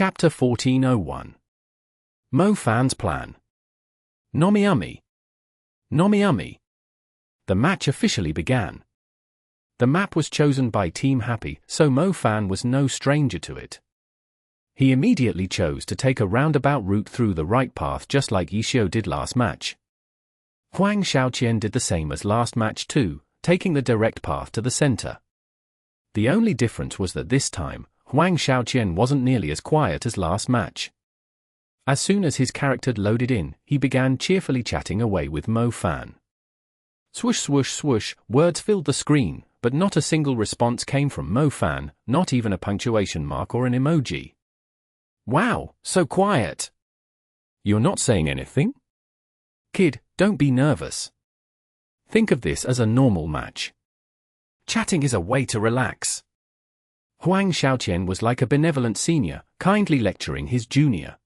Chapter 1401. Mo Fan's Plan. Nomiumi. Nomiumi. The match officially began. The map was chosen by Team Happy, so Mo Fan was no stranger to it. He immediately chose to take a roundabout route through the right path just like Yishio did last match. Huang Xiaoqian did the same as last match too, taking the direct path to the center. The only difference was that this time, Huang Xiaoqian wasn't nearly as quiet as last match. As soon as his character loaded in, he began cheerfully chatting away with Mo Fan. Swoosh swoosh swoosh, words filled the screen, but not a single response came from Mo Fan, not even a punctuation mark or an emoji. Wow, so quiet. You're not saying anything? Kid, don't be nervous. Think of this as a normal match. Chatting is a way to relax. Huang Xiaoqian was like a benevolent senior, kindly lecturing his junior.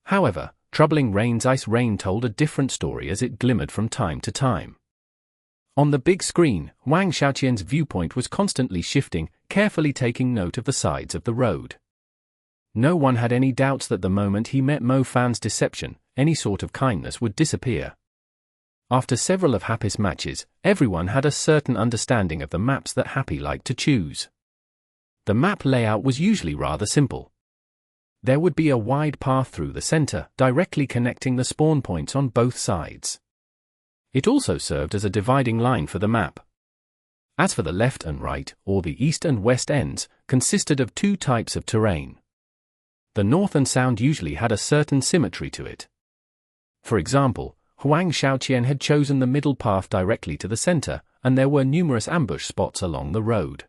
However, Troubling Rain's Ice Rain told a different story as it glimmered from time to time. On the big screen, Huang Xiaoqian's viewpoint was constantly shifting, carefully taking note of the sides of the road. No one had any doubts that the moment he met Mo Fan's deception, any sort of kindness would disappear. After several of Happy's matches, everyone had a certain understanding of the maps that Happy liked to choose. The map layout was usually rather simple. There would be a wide path through the center, directly connecting the spawn points on both sides. It also served as a dividing line for the map. As for the left and right, or the east and west ends, consisted of two types of terrain. The north and south usually had a certain symmetry to it. For example, Huang Xiaoqian had chosen the middle path directly to the center, and there were numerous ambush spots along the road.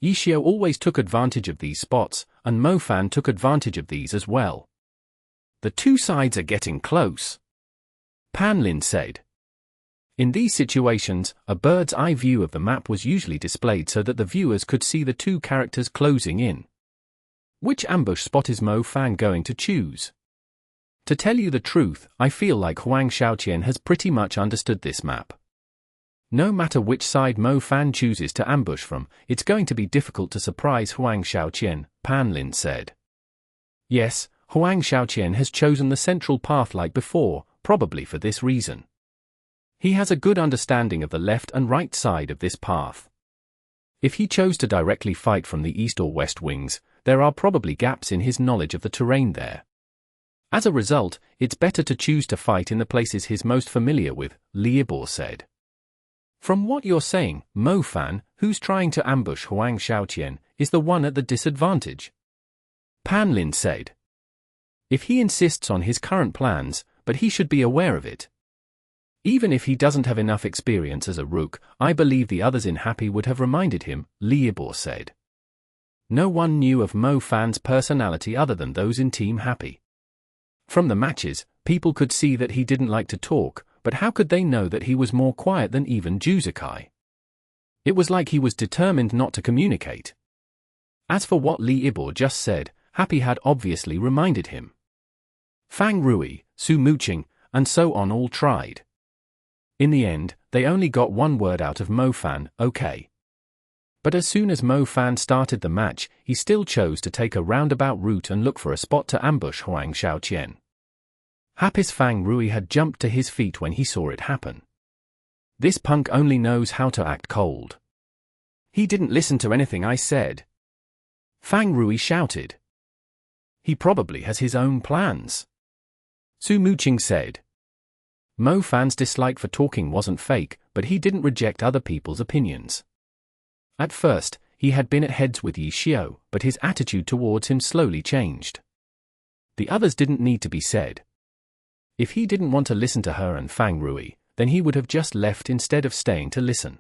Yishio always took advantage of these spots, and Mo Fan took advantage of these as well. The two sides are getting close, Pan Lin said. In these situations, a bird's eye view of the map was usually displayed so that the viewers could see the two characters closing in. Which ambush spot is Mo Fan going to choose? To tell you the truth, I feel like Huang Xiaoqian has pretty much understood this map. No matter which side Mo Fan chooses to ambush from, it's going to be difficult to surprise Huang Xiaoqian, Pan Lin said. Yes, Huang Xiaoqian has chosen the central path like before, probably for this reason. He has a good understanding of the left and right side of this path. If he chose to directly fight from the east or west wings, there are probably gaps in his knowledge of the terrain there. As a result, it's better to choose to fight in the places he's most familiar with, Li Yibor said. From what you're saying, Mo Fan, who's trying to ambush Huang Xiaoqian, is the one at the disadvantage. Pan Lin said. If he insists on his current plans, but he should be aware of it. Even if he doesn't have enough experience as a rook, I believe the others in Happy would have reminded him, Li Yibor said. No one knew of Mo Fan's personality other than those in Team Happy. From the matches, people could see that he didn't like to talk, but how could they know that he was more quiet than even Juzakai? It was like he was determined not to communicate. As for what Li Yibor just said, Happy had obviously reminded him. Fang Rui, Su Muqing, and so on all tried. In the end, they only got one word out of Mo Fan, okay. But as soon as Mo Fan started the match, he still chose to take a roundabout route and look for a spot to ambush Huang Xiaoqian. Happy's Fang Rui had jumped to his feet when he saw it happen. This punk only knows how to act cold. He didn't listen to anything I said. Fang Rui shouted. He probably has his own plans. Su Muqing said. Mo Fan's dislike for talking wasn't fake, but he didn't reject other people's opinions. At first, he had been at heads with Yishio, but his attitude towards him slowly changed. The others didn't need to be said. If he didn't want to listen to her and Fang Rui, then he would have just left instead of staying to listen.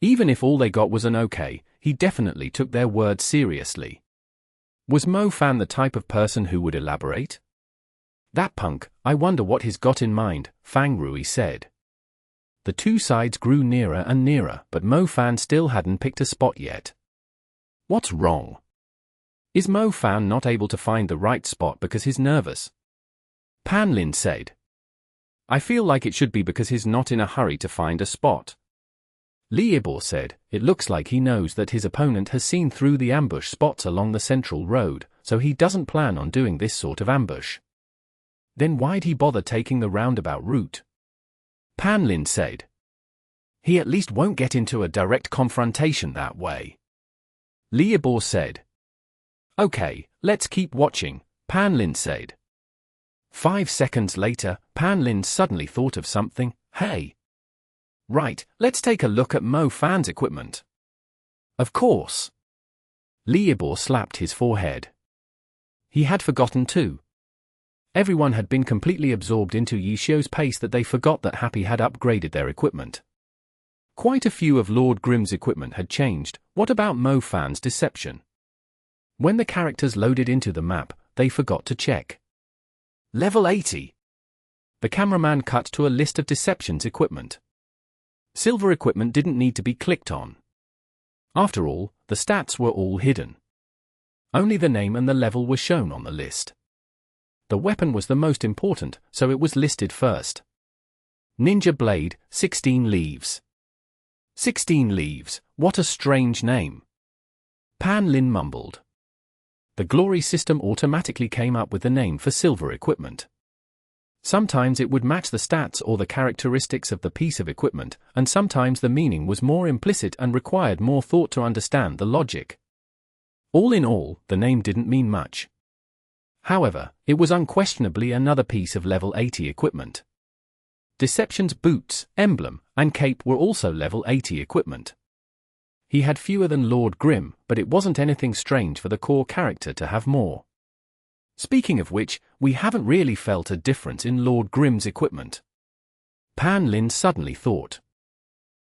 Even if all they got was an okay, he definitely took their words seriously. Was Mo Fan the type of person who would elaborate? That punk, I wonder what he's got in mind, Fang Rui said. The two sides grew nearer and nearer, but Mo Fan still hadn't picked a spot yet. What's wrong? Is Mo Fan not able to find the right spot because he's nervous? Pan Lin said. I feel like it should be because he's not in a hurry to find a spot. Liebor said, "It looks like he knows that his opponent has seen through the ambush spots along the central road, so he doesn't plan on doing this sort of ambush." "Then why'd he bother taking the roundabout route?" Pan Lin said. "He at least won't get into a direct confrontation that way." Liebor said. "Okay, let's keep watching," Pan Lin said. 5 seconds later, Pan Lin suddenly thought of something. "Hey! Right, let's take a look at Mo Fan's equipment." "Of course." Liebor slapped his forehead. He had forgotten too. Everyone had been completely absorbed into Yishio's pace that they forgot that Happy had upgraded their equipment. Quite a few of Lord Grimm's equipment had changed. What about Mo Fan's deception? When the characters loaded into the map, they forgot to check. Level 80. The cameraman cut to a list of Deception's equipment. Silver equipment didn't need to be clicked on. After all, the stats were all hidden. Only the name and the level were shown on the list. The weapon was the most important, so it was listed first. Ninja Blade, 16 leaves. 16 leaves, what a strange name. Pan Lin mumbled. The glory system automatically came up with the name for silver equipment. Sometimes it would match the stats or the characteristics of the piece of equipment, and sometimes the meaning was more implicit and required more thought to understand the logic. All in all, the name didn't mean much. However, it was unquestionably another piece of level 80 equipment. Deception's boots, emblem, and cape were also level 80 equipment. He had fewer than Lord Grimm, but it wasn't anything strange for the core character to have more. Speaking of which, we haven't really felt a difference in Lord Grimm's equipment. Pan Lin suddenly thought.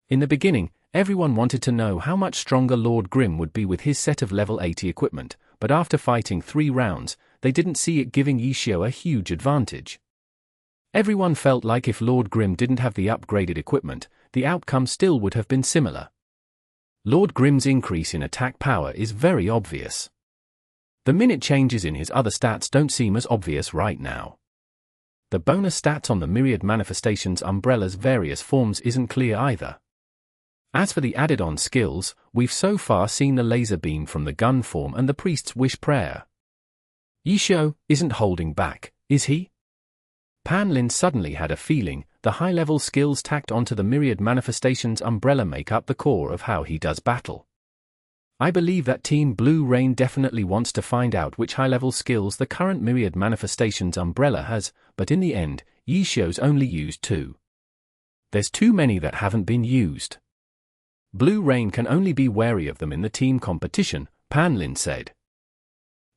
In the beginning, everyone wanted to know how much stronger Lord Grimm would be with his set of level 80 equipment, but after fighting 3 rounds, they didn't see it giving Yishio a huge advantage. Everyone felt like if Lord Grimm didn't have the upgraded equipment, the outcome still would have been similar. Lord Grimm's increase in attack power is very obvious. The minute changes in his other stats don't seem as obvious right now. The bonus stats on the Myriad Manifestations umbrella's various forms isn't clear either. As for the added-on skills, we've so far seen the laser beam from the gun form and the priest's wish prayer. Yishio isn't holding back, is he? Pan Lin suddenly had a feeling the high-level skills tacked onto the Myriad Manifestations umbrella make up the core of how he does battle. I believe that Team Blue Rain definitely wants to find out which high-level skills the current Myriad Manifestations umbrella has, but in the end, Yishio's only used 2. There's too many that haven't been used. Blue Rain can only be wary of them in the team competition, Pan Lin said.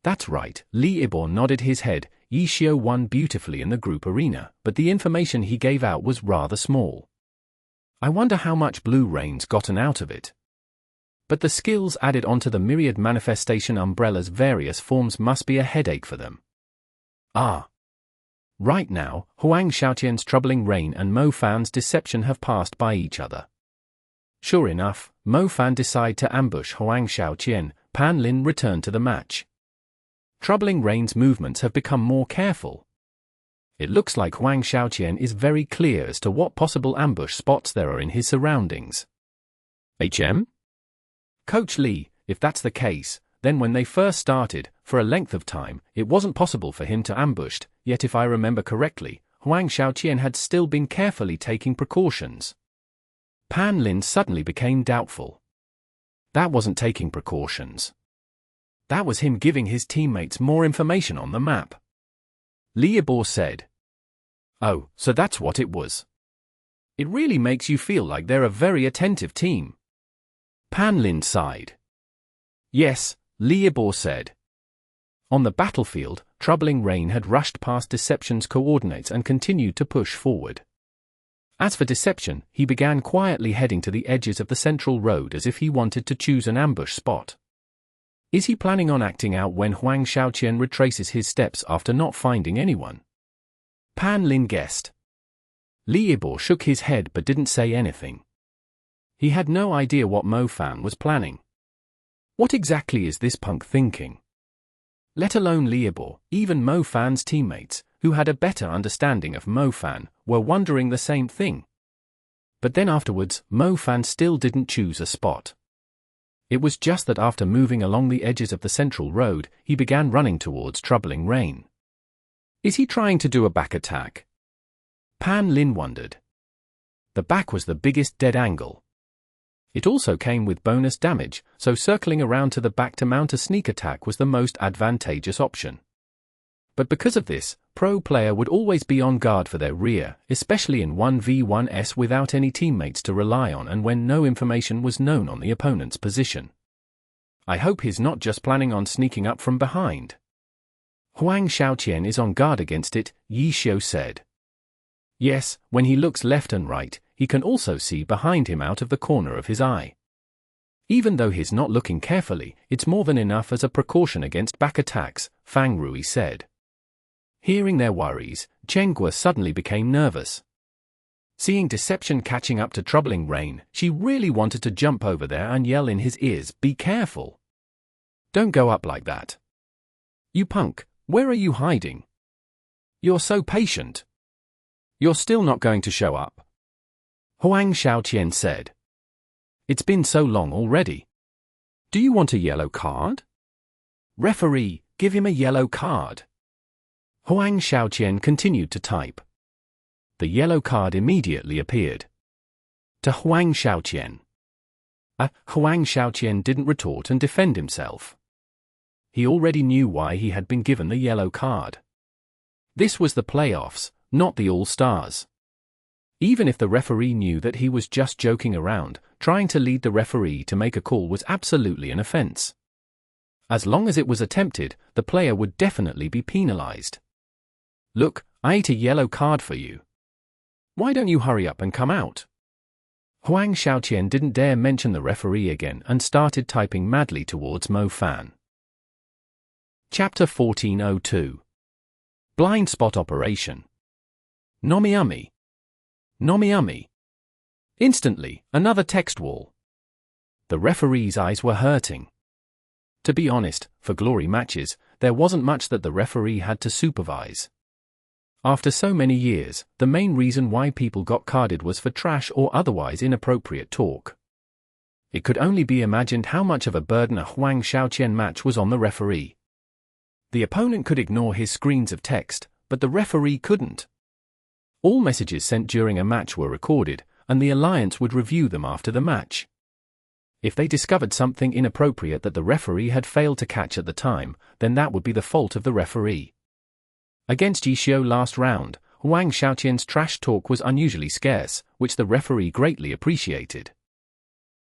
That's right, Liebor nodded his head. Yishio won beautifully in the group arena, but the information he gave out was rather small. I wonder how much Blue Rain's gotten out of it. But the skills added onto the Myriad Manifestation umbrella's various forms must be a headache for them. Ah. Right now, Huang Xiaoqian's Troubling Rain and Mo Fan's Deception have passed by each other. Sure enough, Mo Fan decided to ambush Huang Xiaoqian. Pan Lin returned to the match. Troubling Rain's movements have become more careful. It looks like Huang Xiaoqian is very clear as to what possible ambush spots there are in his surroundings. HM? Coach Lee, if that's the case, then when they first started, for a length of time, it wasn't possible for him to ambush, yet if I remember correctly, Huang Xiaoqian had still been carefully taking precautions. Pan Lin suddenly became doubtful. That wasn't taking precautions. That was him giving his teammates more information on the map. Liebor said. Oh, so that's what it was. It really makes you feel like they're a very attentive team. Pan Lin sighed. Yes, Liebor said. On the battlefield, Troubling Rain had rushed past Deception's coordinates and continued to push forward. As for Deception, he began quietly heading to the edges of the central road as if he wanted to choose an ambush spot. Is he planning on acting out when Huang Xiaoqian retraces his steps after not finding anyone? Pan Lin guessed. Liebor shook his head but didn't say anything. He had no idea what Mo Fan was planning. What exactly is this punk thinking? Let alone Liebor, even Mo Fan's teammates, who had a better understanding of Mo Fan, were wondering the same thing. But then afterwards, Mo Fan still didn't choose a spot. It was just that after moving along the edges of the central road, he began running towards Troubling Rain. Is he trying to do a back attack? Pan Lin wondered. The back was the biggest dead angle. It also came with bonus damage, so circling around to the back to mount a sneak attack was the most advantageous option. But because of this, pro player would always be on guard for their rear, especially in 1v1s without any teammates to rely on and when no information was known on the opponent's position. I hope he's not just planning on sneaking up from behind. Huang Xiaoqian is on guard against it, Yi Xiu said. Yes, when he looks left and right, he can also see behind him out of the corner of his eye. Even though he's not looking carefully, it's more than enough as a precaution against back attacks, Fang Rui said. Hearing their worries, Chen Guo suddenly became nervous. Seeing Deception catching up to Troubling Rain, she really wanted to jump over there and yell in his ears, "Be careful! Don't go up like that! You punk, where are you hiding? You're so patient! You're still not going to show up?" Huang Xiaoqian said. It's been so long already. Do you want a yellow card? Referee, give him a yellow card. Huang Xiaoqian continued to type. The yellow card immediately appeared. To Huang Xiaoqian. Huang Xiaoqian didn't retort and defend himself. He already knew why he had been given the yellow card. This was the playoffs, not the All-Stars. Even if the referee knew that he was just joking around, trying to lead the referee to make a call was absolutely an offense. As long as it was attempted, the player would definitely be penalized. Look, I ate a yellow card for you. Why don't you hurry up and come out? Huang Xiaoqian didn't dare mention the referee again and started typing madly towards Mo Fan. Chapter 1402. Blind Spot Operation. Nomiumi. Nomiumi. Instantly, another text wall. The referee's eyes were hurting. To be honest, for glory matches, there wasn't much that the referee had to supervise. After so many years, the main reason why people got carded was for trash or otherwise inappropriate talk. It could only be imagined how much of a burden a Huang Xiaoqian match was on the referee. The opponent could ignore his screens of text, but the referee couldn't. All messages sent during a match were recorded, and the Alliance would review them after the match. If they discovered something inappropriate that the referee had failed to catch at the time, then that would be the fault of the referee. Against Yi Xiu last round, Huang Xiaoqian's trash talk was unusually scarce, which the referee greatly appreciated.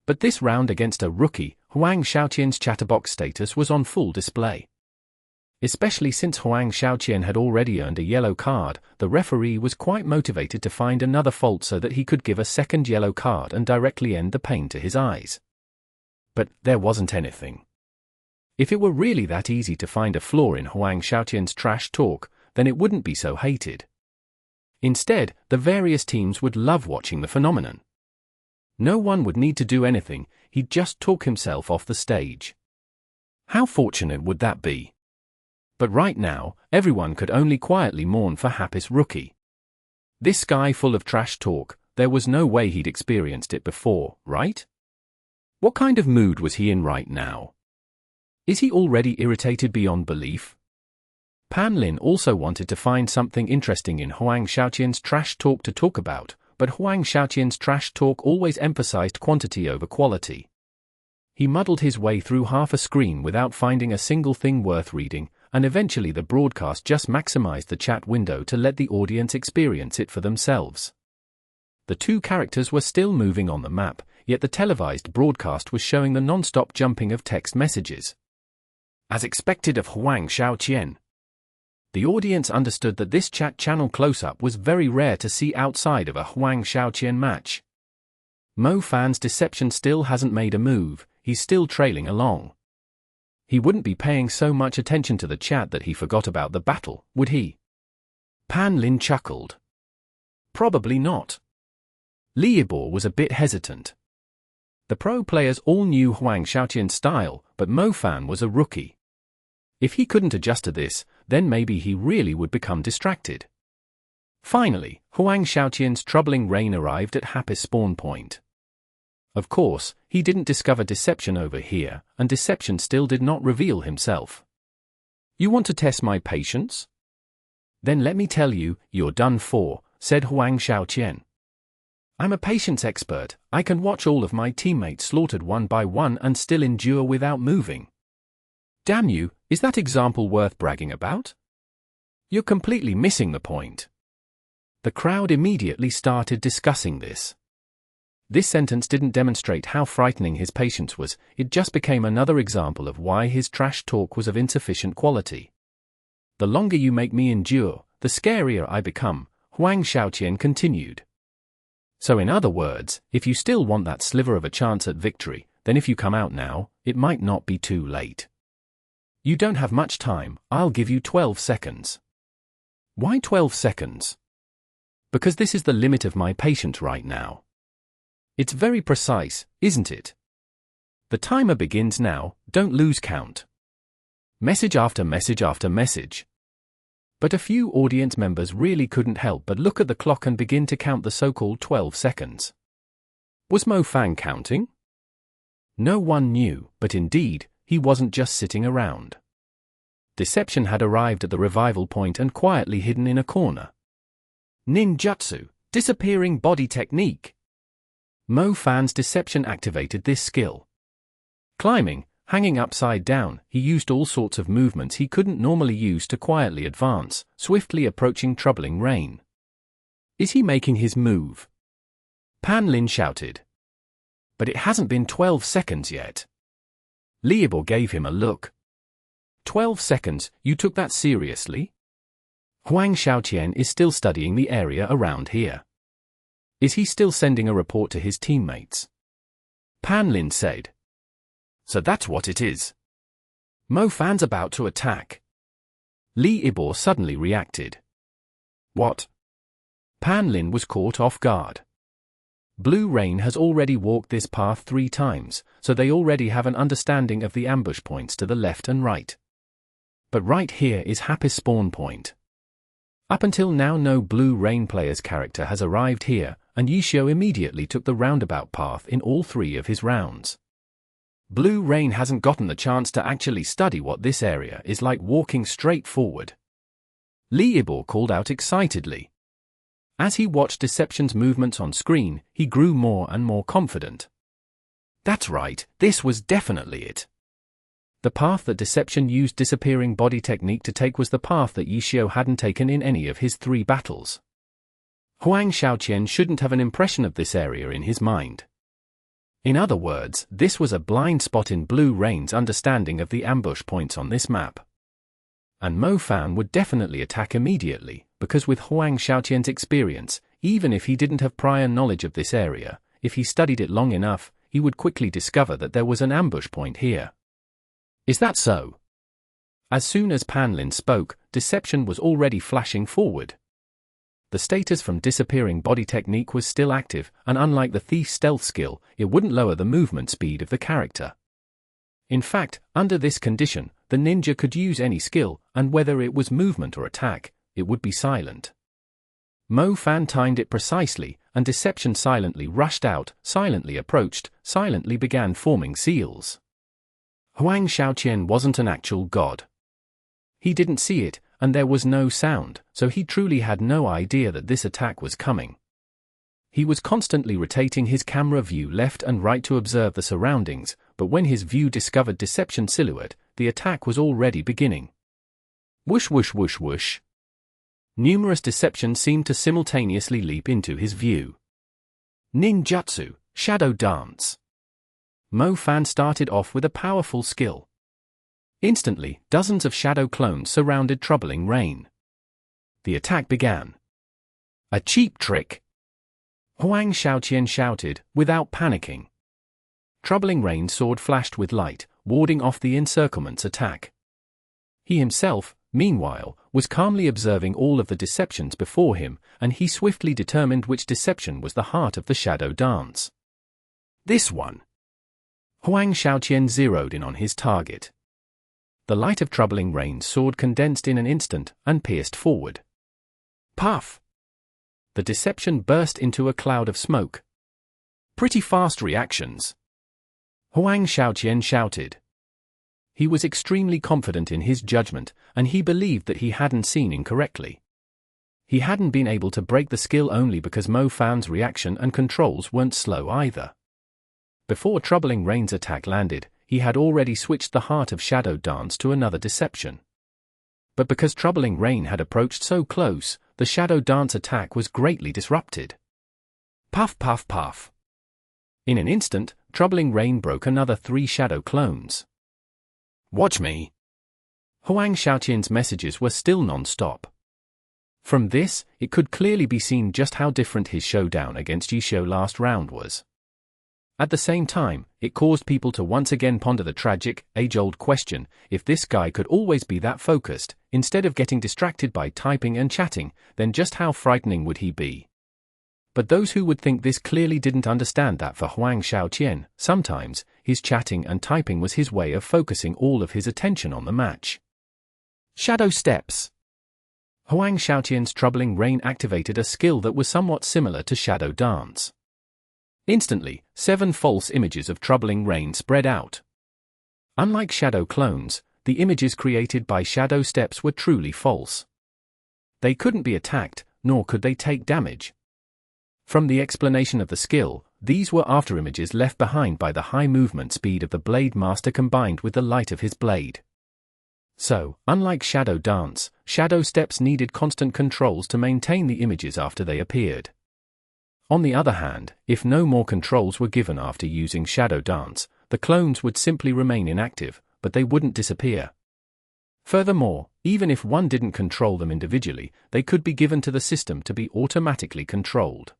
But this round against a rookie, Huang Xiaoqian's chatterbox status was on full display. Especially since Huang Xiaoqian had already earned a yellow card, the referee was quite motivated to find another fault so that he could give a second yellow card and directly end the pain to his eyes. But there wasn't anything. If it were really that easy to find a flaw in Huang Xiaoqian's trash talk, then it wouldn't be so hated. Instead, the various teams would love watching the phenomenon. No one would need to do anything, he'd just talk himself off the stage. How fortunate would that be? But right now, everyone could only quietly mourn for Happy's rookie. This guy full of trash talk, there was no way he'd experienced it before, right? What kind of mood was he in right now? Is he already irritated beyond belief? Pan Lin also wanted to find something interesting in Huang Xiaoqian's trash talk to talk about, but Huang Xiaoqian's trash talk always emphasized quantity over quality. He muddled his way through half a screen without finding a single thing worth reading, and eventually the broadcast just maximized the chat window to let the audience experience it for themselves. The two characters were still moving on the map, yet the televised broadcast was showing the non-stop jumping of text messages. As expected of Huang Xiaoqian, the audience understood that this chat channel close-up was very rare to see outside of a Huang Xiaoqian match. Mo Fan's deception still hasn't made a move, he's still trailing along. He wouldn't be paying so much attention to the chat that he forgot about the battle, would he? Pan Lin chuckled. Probably not. Liebor was a bit hesitant. The pro players all knew Huang Xiaoqian's style, but Mo Fan was a rookie. If he couldn't adjust to this, then maybe he really would become distracted. Finally, Huang Xiaoqian's troubling rain arrived at Happy's spawn point. Of course, he didn't discover deception over here, and deception still did not reveal himself. You want to test my patience? Then let me tell you, you're done for, said Huang Xiaoqian. I'm a patience expert. I can watch all of my teammates slaughtered one by one and still endure without moving. Damn you, is that example worth bragging about? You're completely missing the point. The crowd immediately started discussing this. This sentence didn't demonstrate how frightening his patience was, it just became another example of why his trash talk was of insufficient quality. The longer you make me endure, the scarier I become, Huang Xiaoqian continued. So in other words, if you still want that sliver of a chance at victory, then if you come out now, it might not be too late. You don't have much time, I'll give you 12 seconds. Why 12 seconds? Because this is the limit of my patience right now. It's very precise, isn't it? The timer begins now, don't lose count. Message after message after message. But a few audience members really couldn't help but look at the clock and begin to count the so-called 12 seconds. Was Mo Fang counting? No one knew, but indeed, he wasn't just sitting around. Deception had arrived at the revival point and quietly hidden in a corner. Ninjutsu, disappearing body technique. Mo Fan's deception activated this skill. Climbing, hanging upside down, he used all sorts of movements he couldn't normally use to quietly advance, swiftly approaching troubling rain. Is he making his move? Pan Lin shouted. But it hasn't been 12 seconds yet. Liebo gave him a look. 12 seconds, you took that seriously? Huang Xiaoqian is still studying the area around here. Is he still sending a report to his teammates? Pan Lin said. So that's what it is. Mo Fan's about to attack. Liebo suddenly reacted. What? Pan Lin was caught off guard. Blue Rain has already walked this path 3 times, so they already have an understanding of the ambush points to the left and right. But right here is Happy's spawn point. Up until now no Blue Rain player's character has arrived here, and Yishio immediately took the roundabout path in all 3 of his rounds. Blue Rain hasn't gotten the chance to actually study what this area is like walking straight forward. Liebo called out excitedly. As he watched Deception's movements on screen, he grew more and more confident. That's right, this was definitely it. The path that Deception used disappearing body technique to take was the path that Yishio hadn't taken in any of his 3 battles. Huang Xiaoqian shouldn't have an impression of this area in his mind. In other words, this was a blind spot in Blue Rain's understanding of the ambush points on this map. And Mo Fan would definitely attack immediately, because with Huang Xiaoqian's experience, even if he didn't have prior knowledge of this area, if he studied it long enough, he would quickly discover that there was an ambush point here. Is that so? As soon as Pan Lin spoke, Deception was already flashing forward. The status from disappearing body technique was still active, and unlike the thief's stealth skill, it wouldn't lower the movement speed of the character. In fact, under this condition, the ninja could use any skill, and whether it was movement or attack, it would be silent. Mo Fan timed it precisely, and Deception silently rushed out, silently approached, silently began forming seals. Huang Xiaoqian wasn't an actual god. He didn't see it, and there was no sound, so he truly had no idea that this attack was coming. He was constantly rotating his camera view left and right to observe the surroundings, but when his view discovered Deception's silhouette, the attack was already beginning. Whoosh whoosh whoosh whoosh. Numerous Deceptions seemed to simultaneously leap into his view. Ninjutsu, Shadow Dance. Mo Fan started off with a powerful skill. Instantly, dozens of shadow clones surrounded troubling Rain. The attack began. A cheap trick. Huang Xiaoqian shouted, without panicking. Troubling Rain's sword flashed with light, warding off the encirclement's attack. He himself, meanwhile, was calmly observing all of the deceptions before him, and he swiftly determined which deception was the heart of the shadow dance. This one. Huang Xiaoqian zeroed in on his target. The light of troubling Rain's sword condensed in an instant and pierced forward. Puff! The deception burst into a cloud of smoke. Pretty fast reactions. Huang Xiaoqian shouted. He was extremely confident in his judgment, and he believed that he hadn't seen incorrectly. He hadn't been able to break the skill only because Mo Fan's reaction and controls weren't slow either. Before Troubling Rain's attack landed, he had already switched the Heart of Shadow Dance to another deception. But because Troubling Rain had approached so close, the Shadow Dance attack was greatly disrupted. Puff puff puff. In an instant, Troubling Rain broke another 3 shadow clones. Watch me. Huang Xiaoqian's messages were still non-stop. From this, it could clearly be seen just how different his showdown against Yishou last round was. At the same time, it caused people to once again ponder the tragic, age-old question, if this guy could always be that focused, instead of getting distracted by typing and chatting, then just how frightening would he be? But those who would think this clearly didn't understand that for Huang Xiaoqian, sometimes, his chatting and typing was his way of focusing all of his attention on the match. Shadow Steps. Huang Xiaoqian's Troubling Rain activated a skill that was somewhat similar to Shadow Dance. Instantly, 7 false images of Troubling Rain spread out. Unlike shadow clones, the images created by Shadow Steps were truly false. They couldn't be attacked, nor could they take damage. From the explanation of the skill, these were afterimages left behind by the high movement speed of the Blade Master combined with the light of his blade. So, unlike Shadow Dance, Shadow Steps needed constant controls to maintain the images after they appeared. On the other hand, if no more controls were given after using Shadow Dance, the clones would simply remain inactive, but they wouldn't disappear. Furthermore, even if one didn't control them individually, they could be given to the system to be automatically controlled.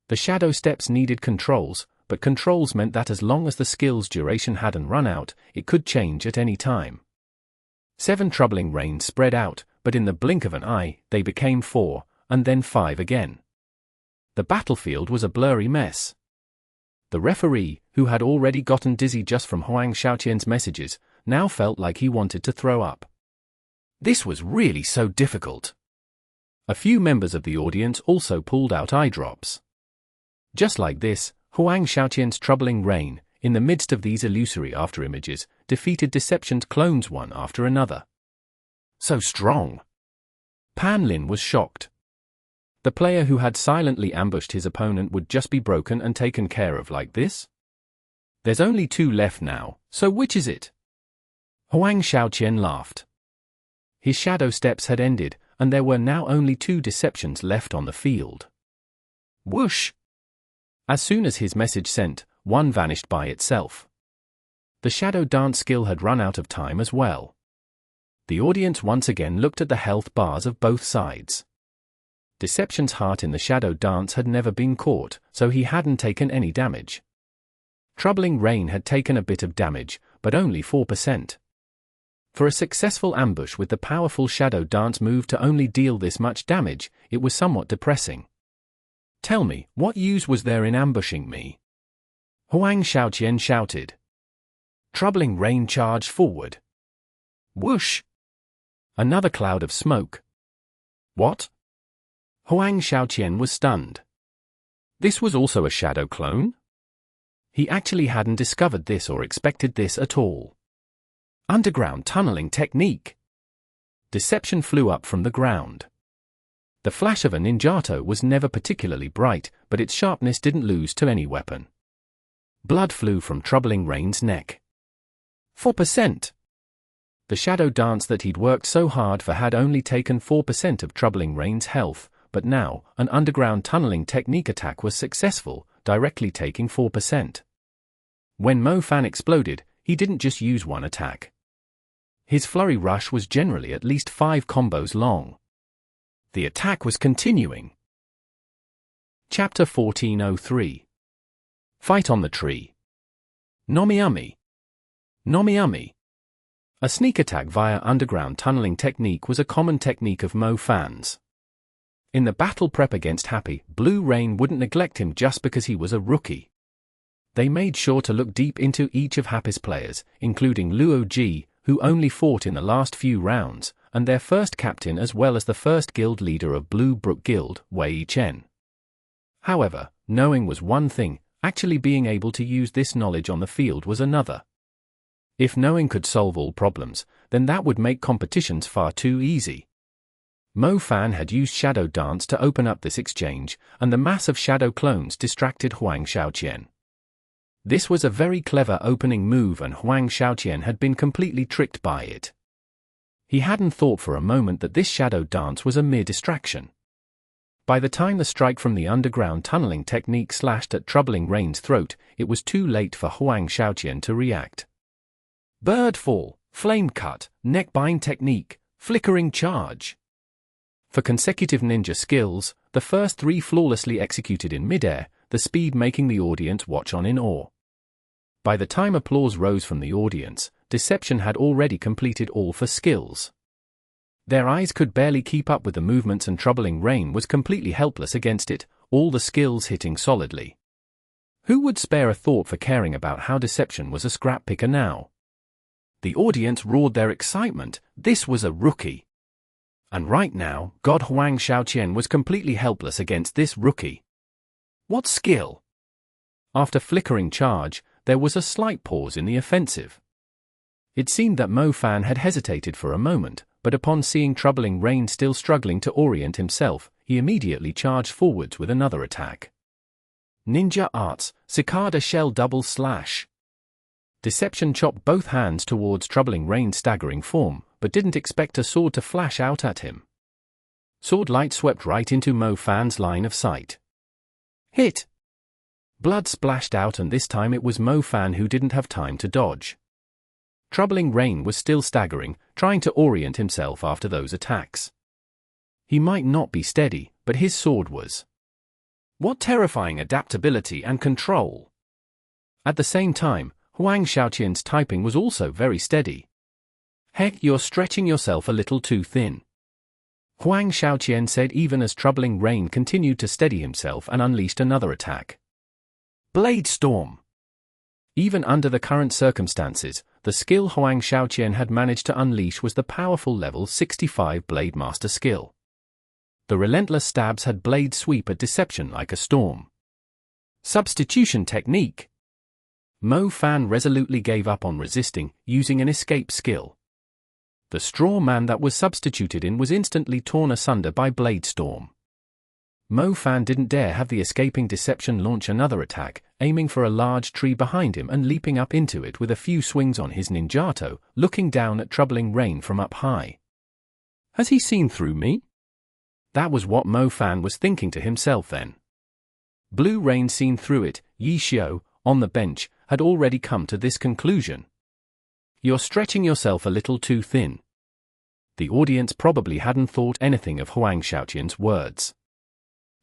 The Shadow Steps needed controls, but controls meant that as long as the skill's duration hadn't run out, it could change at any time. 7 Troubling Rains spread out, but in the blink of an eye, they became 4, and then 5 again. The battlefield was a blurry mess. The referee, who had already gotten dizzy just from Huang Xiaoqian's messages, now felt like he wanted to throw up. This was really so difficult. A few members of the audience also pulled out eye drops. Just like this, Huang Xiaoqian's Troubling Rain, in the midst of these illusory afterimages, defeated Deception's clones one after another. So strong. Pan Lin was shocked. The player who had silently ambushed his opponent would just be broken and taken care of like this? There's only 2 left now, so which is it? Huang Xiaoqian laughed. His Shadow Steps had ended, and there were now only 2 deceptions left on the field. Whoosh! As soon as his message sent, one vanished by itself. The Shadow Dance skill had run out of time as well. The audience once again looked at the health bars of both sides. Deception's heart in the Shadow Dance had never been caught, so he hadn't taken any damage. Troubling Rain had taken a bit of damage, but only 4%. For a successful ambush with the powerful Shadow Dance move to only deal this much damage, it was somewhat depressing. Tell me, what use was there in ambushing me? Huang Xiaoqian shouted. Troubling Rain charged forward. Whoosh! Another cloud of smoke. What? Huang Xiaoqian was stunned. This was also a shadow clone? He actually hadn't discovered this or expected this at all. Underground tunneling technique. Deception flew up from the ground. The flash of a ninjato was never particularly bright, but its sharpness didn't lose to any weapon. Blood flew from Troubling Rain's neck. 4%. The Shadow Dance that he'd worked so hard for had only taken 4% of Troubling Rain's health, but now, an underground tunneling technique attack was successful, directly taking 4%. When Mo Fan exploded, he didn't just use one attack. His flurry rush was generally at least 5 combos long. The attack was continuing. Chapter 1403. Fight on the Tree. Nomiumi. Nomiumi. A sneak attack via underground tunneling technique was a common technique of Mo Fan's. In the battle prep against Happy, Blue Rain wouldn't neglect him just because he was a rookie. They made sure to look deep into each of Happy's players, including Luo Ji, who only fought in the last few rounds, and their first captain as well as the first guild leader of Blue Brook Guild, Wei Chen. However, knowing was one thing, actually being able to use this knowledge on the field was another. If knowing could solve all problems, then that would make competitions far too easy. Mo Fan had used Shadow Dance to open up this exchange, and the mass of shadow clones distracted Huang Shaoqian. This was a very clever opening move, and Huang Shaoqian had been completely tricked by it. He hadn't thought for a moment that this Shadow Dance was a mere distraction. By the time the strike from the underground tunneling technique slashed at Troubling Rain's throat, it was too late for Huang Shaoqian to react. Bird Fall, Flame Cut, Neckbind Technique, Flickering Charge. For consecutive ninja skills, the first three flawlessly executed in midair, the speed making the audience watch on in awe. By the time applause rose from the audience, Deception had already completed all four skills. Their eyes could barely keep up with the movements, and Troubling Rain was completely helpless against it, all the skills hitting solidly. Who would spare a thought for caring about how Deception was a scrap picker now? The audience roared their excitement. This was a rookie. And right now, God Huang Shaoqian was completely helpless against this rookie. What skill? After Flickering Charge, there was a slight pause in the offensive. It seemed that Mo Fan had hesitated for a moment, but upon seeing Troubling Rain still struggling to orient himself, he immediately charged forwards with another attack. Ninja Arts, Cicada Shell Double Slash. Deception chopped both hands towards Troubling Rain's staggering form, but didn't expect a sword to flash out at him. Sword light swept right into Mo Fan's line of sight. Hit! Blood splashed out, and this time it was Mo Fan who didn't have time to dodge. Troubling Rain was still staggering, trying to orient himself after those attacks. He might not be steady, but his sword was. What terrifying adaptability and control! At the same time, Huang Shaoqian's typing was also very steady. Heck, you're stretching yourself a little too thin. Huang Shaoqian said even as Troubling Rain continued to steady himself and unleashed another attack. Blade Storm! Even under the current circumstances, the skill Huang Shaoqian had managed to unleash was the powerful level 65 Blade Master skill. The relentless stabs had blade sweep at Deception like a storm. Substitution Technique! Mo Fan resolutely gave up on resisting, using an escape skill. The straw man that was substituted in was instantly torn asunder by Blade Storm. Mo Fan didn't dare have the escaping Deception launch another attack, aiming for a large tree behind him and leaping up into it with a few swings on his ninjato, looking down at Troubling Rain from up high. Has he seen through me? That was what Mo Fan was thinking to himself then. Blue Rain seen through it. Yi Xiao, on the bench, had already come to this conclusion. You're stretching yourself a little too thin. The audience probably hadn't thought anything of Huang Shaoqian's words.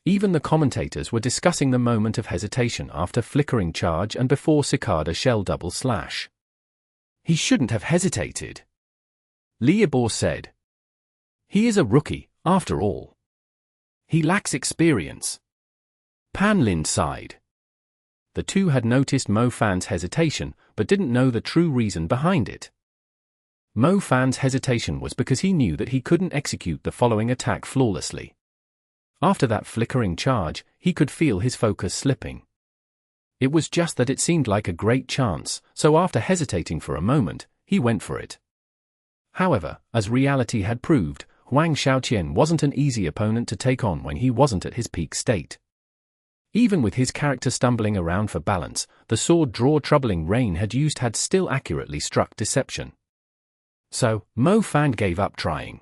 Even the commentators were discussing the moment of hesitation after Flickering Charge and before Cicada Shell Double Slash. He shouldn't have hesitated. Liebor said. He is a rookie, after all. He lacks experience. Pan Lin sighed. The two had noticed Mo Fan's hesitation, but didn't know the true reason behind it. Mo Fan's hesitation was because he knew that he couldn't execute the following attack flawlessly. After that Flickering Charge, he could feel his focus slipping. It was just that it seemed like a great chance, so after hesitating for a moment, he went for it. However, as reality had proved, Huang Shaoqian wasn't an easy opponent to take on when he wasn't at his peak state. Even with his character stumbling around for balance, the sword draw Troubling Rain had used had still accurately struck Deception. So, Mo Fan gave up trying.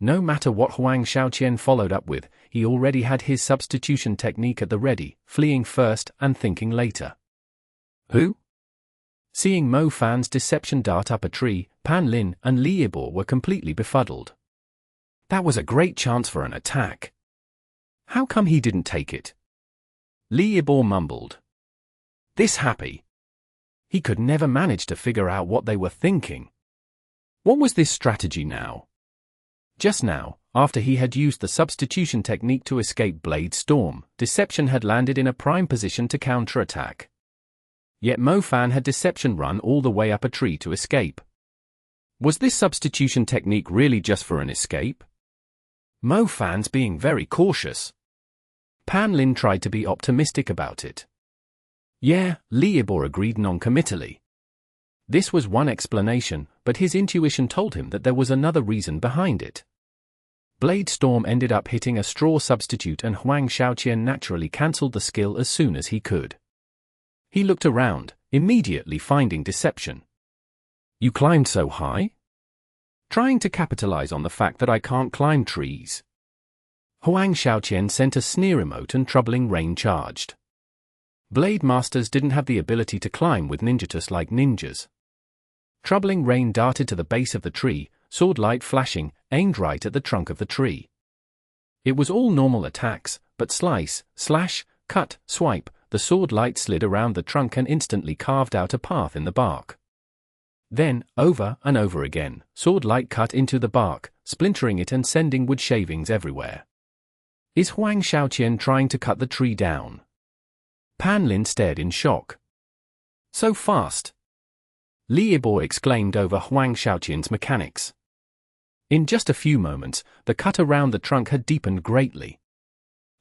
No matter what Huang Shaoqian followed up with, he already had his substitution technique at the ready, fleeing first and thinking later. Who? Seeing Mo Fan's Deception dart up a tree, Pan Lin and Liebor were completely befuddled. That was a great chance for an attack. How come he didn't take it? Liebor mumbled. This happy. He could never manage to figure out what they were thinking. What was this strategy now? Just now, after he had used the substitution technique to escape Blade Storm, Deception had landed in a prime position to counterattack. Yet Mo Fan had Deception run all the way up a tree to escape. Was this substitution technique really just for an escape? Mo Fan's being very cautious. Pan Lin tried to be optimistic about it. Yeah, Liebor agreed non-committally. This was one explanation, but his intuition told him that there was another reason behind it. Blade Storm ended up hitting a straw substitute and Huang Shaoqian naturally cancelled the skill as soon as he could. He looked around, immediately finding deception. You climbed so high? Trying to capitalize on the fact that I can't climb trees. Huang Shaoqian sent a sneer emote and Troubling Rain charged. Blade Masters didn't have the ability to climb with ninjatus like ninjas. Troubling Rain darted to the base of the tree, sword light flashing, aimed right at the trunk of the tree. It was all normal attacks, but slice, slash, cut, swipe, the sword light slid around the trunk and instantly carved out a path in the bark. Then, over and over again, sword light cut into the bark, splintering it and sending wood shavings everywhere. Is Huang Shaoqian trying to cut the tree down? Pan Lin stared in shock. So fast! Liebor exclaimed over Huang Shaoqian's mechanics. In just a few moments, the cut around the trunk had deepened greatly.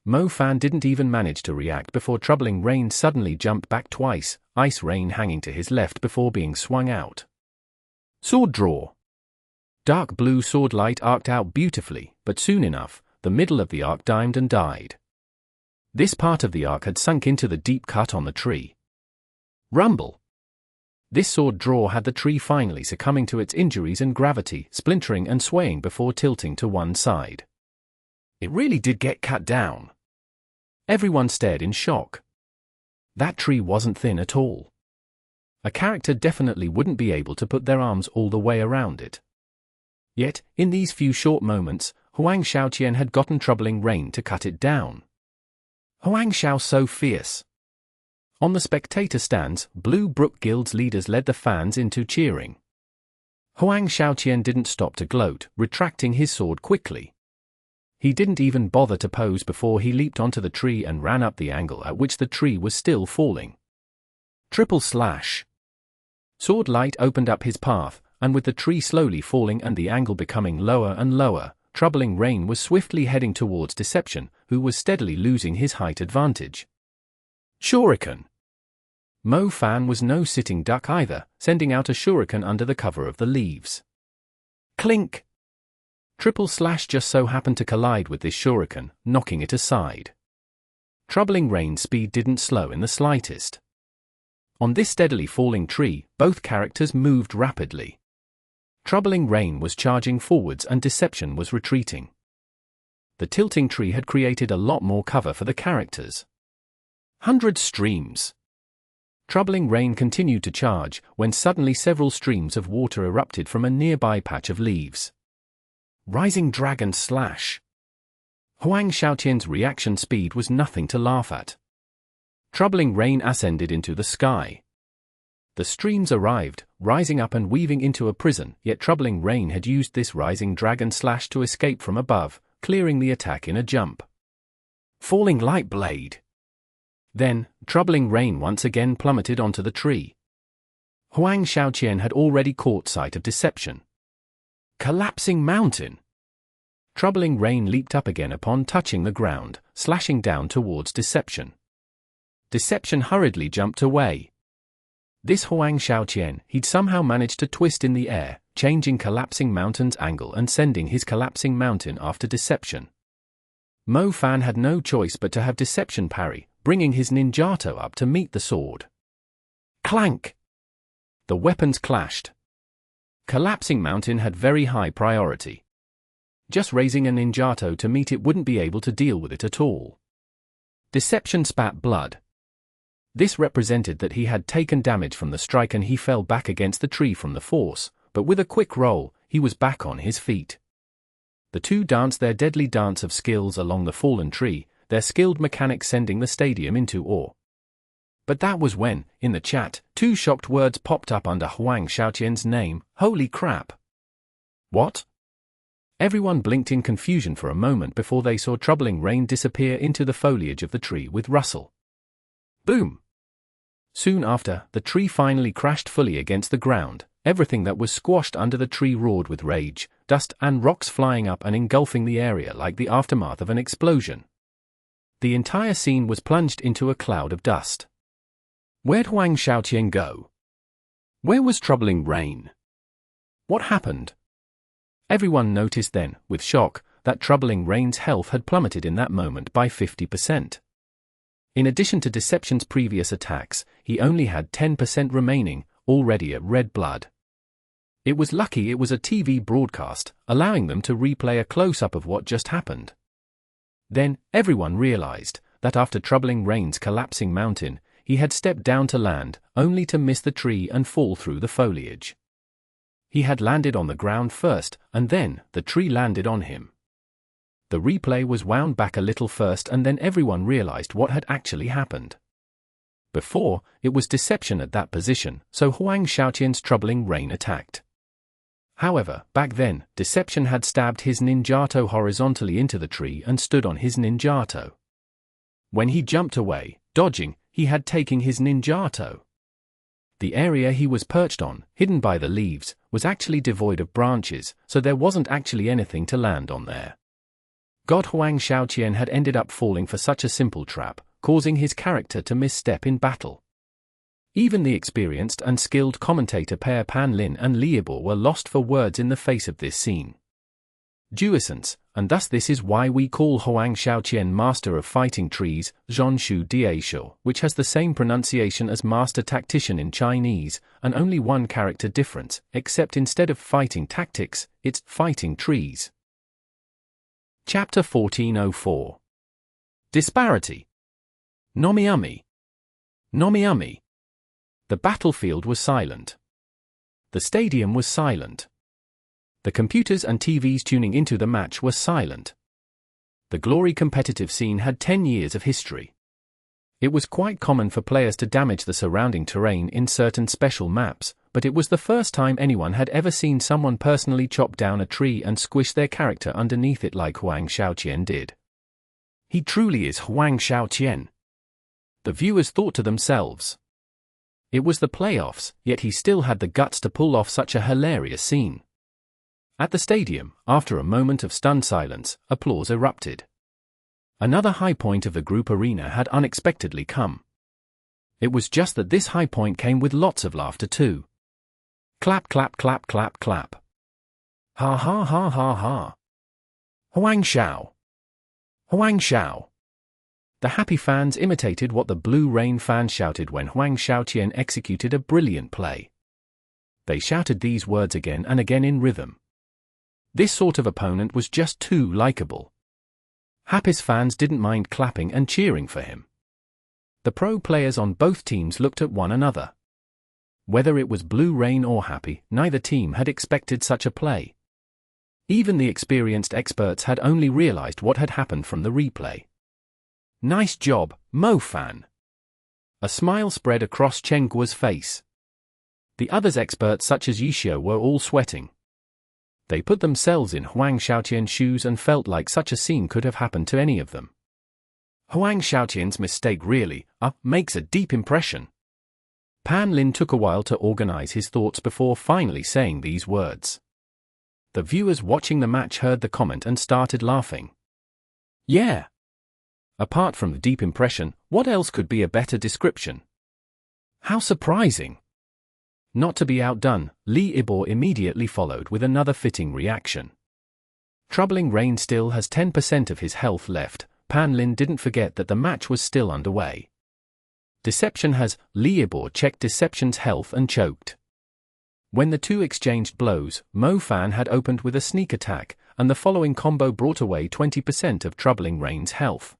Mo Fan didn't even manage to react before Troubling Rain suddenly jumped back twice, Ice Rain hanging to his left before being swung out. Sword draw. Dark blue sword light arced out beautifully, but soon enough, the middle of the arc dimed and died. This part of the arc had sunk into the deep cut on the tree. Rumble. This sword draw had the tree finally succumbing to its injuries and gravity, splintering and swaying before tilting to one side. It really did get cut down. Everyone stared in shock. That tree wasn't thin at all. A character definitely wouldn't be able to put their arms all the way around it. Yet, in these few short moments, Huang Shaoqian had gotten Troubling Rain to cut it down. Huang Xiao so fierce. On the spectator stands, Blue Brook Guild's leaders led the fans into cheering. Huang Shaoqian didn't stop to gloat, retracting his sword quickly. He didn't even bother to pose before he leaped onto the tree and ran up the angle at which the tree was still falling. Triple slash. Sword light opened up his path, and with the tree slowly falling and the angle becoming lower and lower, Troubling Rain was swiftly heading towards Deception, who was steadily losing his height advantage. Shuriken. Mo Fan was no sitting duck either, sending out a shuriken under the cover of the leaves. Clink! Triple slash just so happened to collide with this shuriken, knocking it aside. Troubling Rain's speed didn't slow in the slightest. On this steadily falling tree, both characters moved rapidly. Troubling Rain was charging forwards and Deception was retreating. The tilting tree had created a lot more cover for the characters. 100 streams. Troubling Rain continued to charge, when suddenly several streams of water erupted from a nearby patch of leaves. Rising Dragon Slash. Huang Shaoqian's reaction speed was nothing to laugh at. Troubling Rain ascended into the sky. The streams arrived, rising up and weaving into a prison, yet Troubling Rain had used this Rising Dragon Slash to escape from above, clearing the attack in a jump. Falling Light Blade. Then, Troubling Rain once again plummeted onto the tree. Huang Shaoqian had already caught sight of Deception. Collapsing Mountain. Troubling Rain leaped up again upon touching the ground, slashing down towards Deception. Deception hurriedly jumped away. This Huang Shaoqian, he'd somehow managed to twist in the air, changing Collapsing Mountain's angle and sending his Collapsing Mountain after Deception. Mo Fan had no choice but to have Deception parry, bringing his ninjato up to meet the sword. Clank! The weapons clashed. Collapsing Mountain had very high priority. Just raising a ninjato to meet it wouldn't be able to deal with it at all. Deception spat blood. This represented that he had taken damage from the strike and he fell back against the tree from the force, but with a quick roll, he was back on his feet. The two danced their deadly dance of skills along the fallen tree, their skilled mechanics sending the stadium into awe. But that was when, in the chat, two shocked words popped up under Huang Shaoqian's name: "Holy crap!" What? Everyone blinked in confusion for a moment before they saw Troubling Rain disappear into the foliage of the tree with Russell. Boom! Soon after, the tree finally crashed fully against the ground, everything that was squashed under the tree roared with rage, dust and rocks flying up and engulfing the area like the aftermath of an explosion. The entire scene was plunged into a cloud of dust. Where'd Huang Xiaoqian go? Where was Troubling Rain? What happened? Everyone noticed then, with shock, that Troubling Rain's health had plummeted in that moment by 50%. In addition to Deception's previous attacks, he only had 10% remaining, already at red blood. It was lucky it was a TV broadcast, allowing them to replay a close-up of what just happened. Then, everyone realized that after Troubling Rain's collapsing mountain, he had stepped down to land, only to miss the tree and fall through the foliage. He had landed on the ground first, and then the tree landed on him. The replay was wound back a little first, and then everyone realized what had actually happened. Before, it was Deception at that position, so Huang Xiaoqian's Troubling Rain attacked. However, back then, Deception had stabbed his ninjato horizontally into the tree and stood on his ninjato. When he jumped away, dodging, he had taken his ninjato. The area he was perched on, hidden by the leaves, was actually devoid of branches, so there wasn't actually anything to land on there. God, Huang Xiaoqian had ended up falling for such a simple trap, causing his character to misstep in battle. Even the experienced and skilled commentator pair Pan Lin and Liebo were lost for words in the face of this scene. Duisance, and thus this is why we call Huang Xiaoqian Master of Fighting Trees, Zhonshu Diaisho, which has the same pronunciation as Master Tactician in Chinese, and only one character difference, except instead of fighting tactics, it's fighting trees. Chapter 1404. Disparity. Nomiumi. Nomiumi. The battlefield was silent. The stadium was silent. The computers and TVs tuning into the match were silent. The Glory competitive scene had 10 years of history. It was quite common for players to damage the surrounding terrain in certain special maps, but it was the first time anyone had ever seen someone personally chop down a tree and squish their character underneath it like Huang Xiaoqian did. He truly is Huang Xiaoqian. The viewers thought to themselves. It was the playoffs, yet he still had the guts to pull off such a hilarious scene. At the stadium, after a moment of stunned silence, applause erupted. Another high point of the group arena had unexpectedly come. It was just that this high point came with lots of laughter too. Clap, clap, clap, clap, clap. Ha ha ha ha ha. Huang Xiao. Huang Xiao. The happy fans imitated what the Blue Rain fans shouted when Huang Xiaoqian executed a brilliant play. They shouted these words again and again in rhythm. This sort of opponent was just too likable. Happy's fans didn't mind clapping and cheering for him. The pro players on both teams looked at one another. Whether it was Blue Rain or Happy, neither team had expected such a play. Even the experienced experts had only realized what had happened from the replay. Nice job, Mo Fan. A smile spread across Chen Guo's face. The others experts such as Yishio were all sweating. They put themselves in Huang Xiaoqian's shoes and felt like such a scene could have happened to any of them. Huang Xiaoqian's mistake really, makes a deep impression. Pan Lin took a while to organize his thoughts before finally saying these words. The viewers watching the match heard the comment and started laughing. Yeah. Apart from the deep impression, what else could be a better description? How surprising. Not to be outdone, Li Ibor immediately followed with another fitting reaction. Troubling Rain still has 10% of his health left. Pan Lin didn't forget that the match was still underway. Deception has. Li Ibor checked Deception's health and choked. When the two exchanged blows, Mo Fan had opened with a sneak attack, and the following combo brought away 20% of Troubling Rain's health.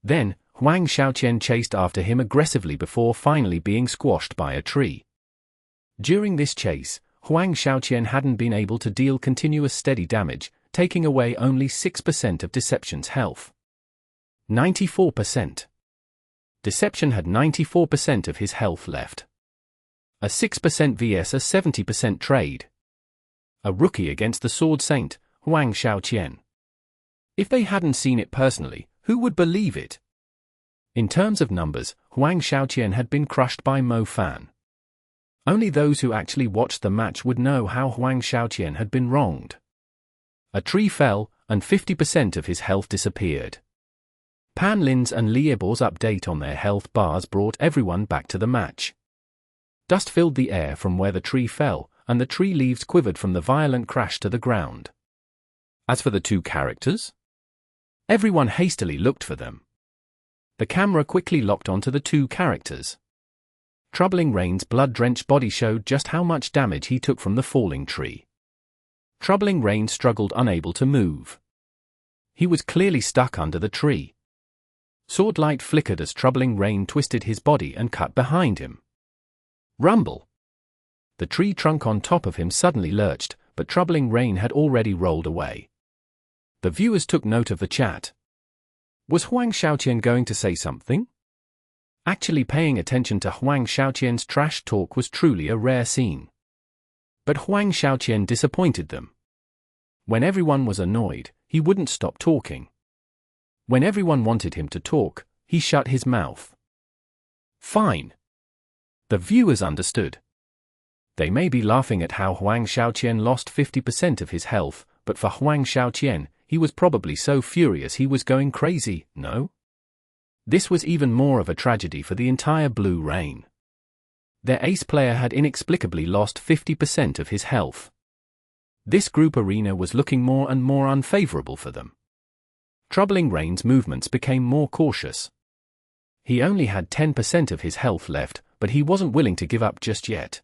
Then, Huang Xiaoqian chased after him aggressively before finally being squashed by a tree. During this chase, Huang Xiaoqian hadn't been able to deal continuous steady damage, taking away only 6% of Deception's health. 94%. Deception had 94% of his health left. A 6% vs a 70% trade. A rookie against the Sword Saint, Huang Xiaoqian. If they hadn't seen it personally, who would believe it? In terms of numbers, Huang Xiaoqian had been crushed by Mo Fan. Only those who actually watched the match would know how Huang Xiaoqian had been wronged. A tree fell, and 50% of his health disappeared. Pan Lin's and Liebor's update on their health bars brought everyone back to the match. Dust filled the air from where the tree fell, and the tree leaves quivered from the violent crash to the ground. As for the two characters, everyone hastily looked for them. The camera quickly locked onto the two characters. Troubling Rain's blood-drenched body showed just how much damage he took from the falling tree. Troubling Rain struggled, unable to move. He was clearly stuck under the tree. Sword light flickered as Troubling Rain twisted his body and cut behind him. Rumble! The tree trunk on top of him suddenly lurched, but Troubling Rain had already rolled away. The viewers took note of the chat. Was Huang Xiaoqian going to say something? Actually paying attention to Huang Xiaoqian's trash talk was truly a rare scene. But Huang Xiaoqian disappointed them. When everyone was annoyed, he wouldn't stop talking. When everyone wanted him to talk, he shut his mouth. Fine. The viewers understood. They may be laughing at how Huang Xiaoqian lost 50% of his health, but for Huang Xiaoqian, he was probably so furious he was going crazy, no? This was even more of a tragedy for the entire Blue Rain. Their ace player had inexplicably lost 50% of his health. This group arena was looking more and more unfavorable for them. Troubling Rain's movements became more cautious. He only had 10% of his health left, but he wasn't willing to give up just yet.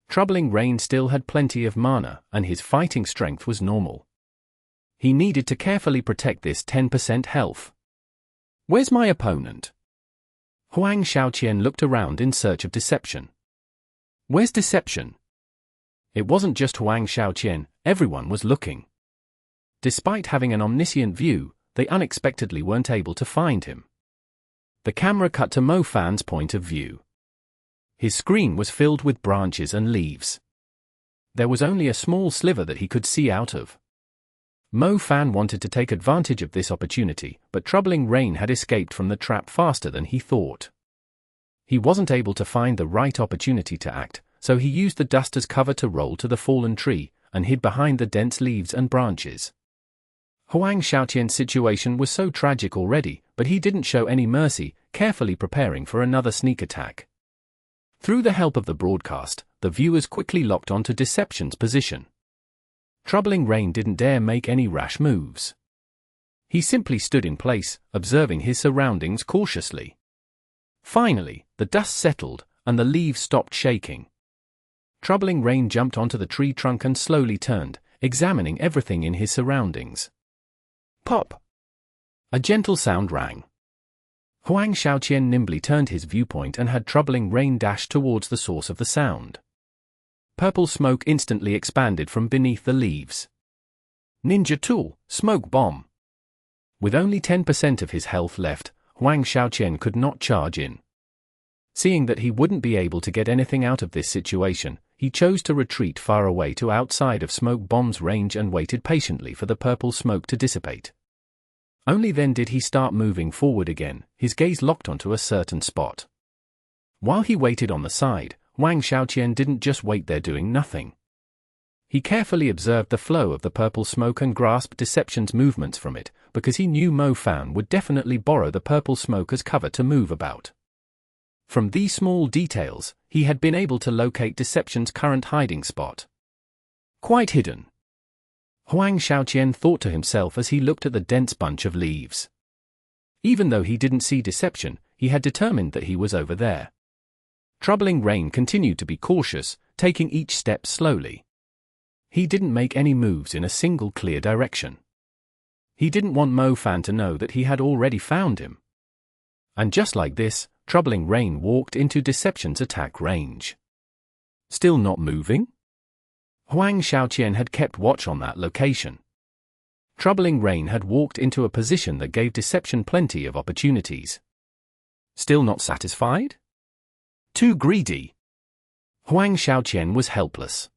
Troubling Rain still had plenty of mana, and his fighting strength was normal. He needed to carefully protect this 10% health. Where's my opponent? Huang Xiaoqian looked around in search of Deception. Where's Deception? It wasn't just Huang Xiaoqian, everyone was looking. Despite having an omniscient view, they unexpectedly weren't able to find him. The camera cut to Mo Fan's point of view. His screen was filled with branches and leaves. There was only a small sliver that he could see out of. Mo Fan wanted to take advantage of this opportunity, but Troubling Rain had escaped from the trap faster than he thought. He wasn't able to find the right opportunity to act, so he used the dust as cover to roll to the fallen tree, and hid behind the dense leaves and branches. Huang Xiaoqian's situation was so tragic already, but he didn't show any mercy, carefully preparing for another sneak attack. Through the help of the broadcast, the viewers quickly locked onto Deception's position. Troubling Rain didn't dare make any rash moves. He simply stood in place, observing his surroundings cautiously. Finally, the dust settled, and the leaves stopped shaking. Troubling Rain jumped onto the tree trunk and slowly turned, examining everything in his surroundings. Pop! A gentle sound rang. Huang Xiaoqian nimbly turned his viewpoint and had Troubling Rain dash towards the source of the sound. Purple smoke instantly expanded from beneath the leaves. Ninja tool, smoke bomb. With only 10% of his health left, Huang Xiaoqian could not charge in. Seeing that he wouldn't be able to get anything out of this situation, he chose to retreat far away to outside of smoke bomb's range and waited patiently for the purple smoke to dissipate. Only then did he start moving forward again, his gaze locked onto a certain spot. While he waited on the side, Huang Xiaoqian didn't just wait there doing nothing. He carefully observed the flow of the purple smoke and grasped Deception's movements from it, because he knew Mo Fan would definitely borrow the purple smoke as cover to move about. From these small details, he had been able to locate Deception's current hiding spot. Quite hidden. Huang Xiaoqian thought to himself as he looked at the dense bunch of leaves. Even though he didn't see Deception, he had determined that he was over there. Troubling Rain continued to be cautious, taking each step slowly. He didn't make any moves in a single clear direction. He didn't want Mo Fan to know that he had already found him. And just like this, Troubling Rain walked into Deception's attack range. Still not moving? Huang Xiaoqian had kept watch on that location. Troubling Rain had walked into a position that gave Deception plenty of opportunities. Still not satisfied? Too greedy. Huang Xiaoqian was helpless.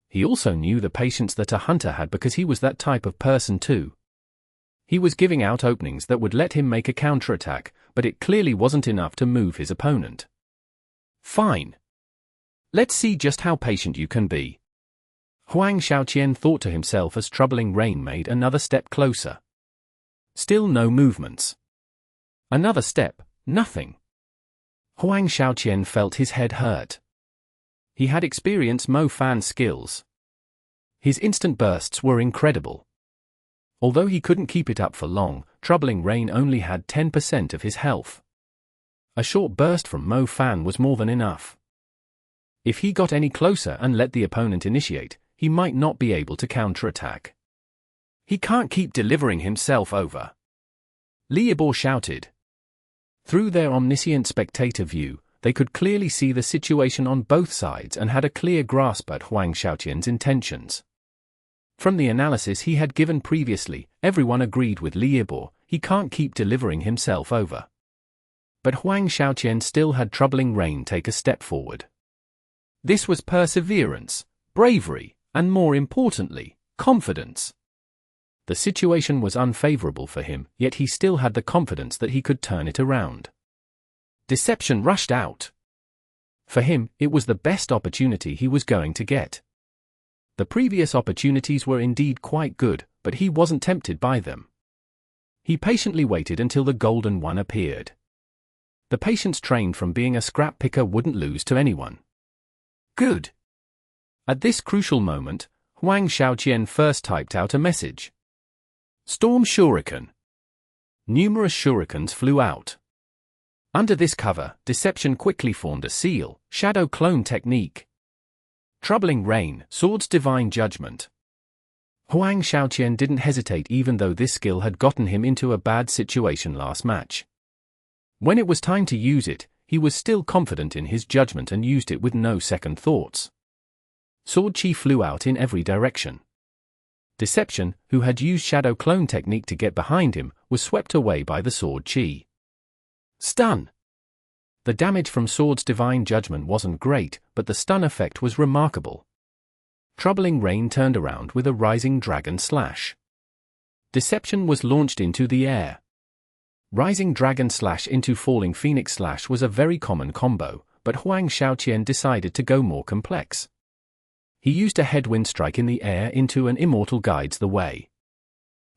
He also knew the patience that a hunter had because he was that type of person too. He was giving out openings that would let him make a counterattack, but it clearly wasn't enough to move his opponent. Fine. Let's see just how patient you can be. Huang Xiaoqian thought to himself as Troubling Rain made another step closer. Still no movements. Another step, nothing. Huang Xiaoqian felt his head hurt. He had experienced Mo Fan's skills. His instant bursts were incredible. Although he couldn't keep it up for long, Troubling Rain only had 10% of his health. A short burst from Mo Fan was more than enough. If he got any closer and let the opponent initiate, he might not be able to counterattack. He can't keep delivering himself over. Li Yibo shouted. Through their omniscient spectator view, they could clearly see the situation on both sides and had a clear grasp at Huang Xiaoqian's intentions. From the analysis he had given previously, everyone agreed with Li Yibo, he can't keep delivering himself over. But Huang Xiaoqian still had Troubling Rain take a step forward. This was perseverance, bravery, and more importantly, confidence. The situation was unfavorable for him, yet he still had the confidence that he could turn it around. Deception rushed out. For him, it was the best opportunity he was going to get. The previous opportunities were indeed quite good, but he wasn't tempted by them. He patiently waited until the golden one appeared. The patience trained from being a scrap picker wouldn't lose to anyone. Good. At this crucial moment, Huang Xiaoqian first typed out a message. Storm Shuriken. Numerous shurikens flew out. Under this cover, Deception quickly formed a seal, Shadow Clone Technique. Troubling Rain, Sword's Divine Judgment. Huang Xiaoqian didn't hesitate even though this skill had gotten him into a bad situation last match. When it was time to use it, he was still confident in his judgment and used it with no second thoughts. Sword Chi flew out in every direction. Deception, who had used Shadow Clone Technique to get behind him, was swept away by the Sword Chi. Stun. The damage from Sword's Divine Judgment wasn't great, but the stun effect was remarkable. Troubling Rain turned around with a Rising Dragon Slash. Deception was launched into the air. Rising Dragon Slash into Falling Phoenix Slash was a very common combo, but Huang Xiaoqian decided to go more complex. He used a Headwind Strike in the air into an Immortal Guides the Way.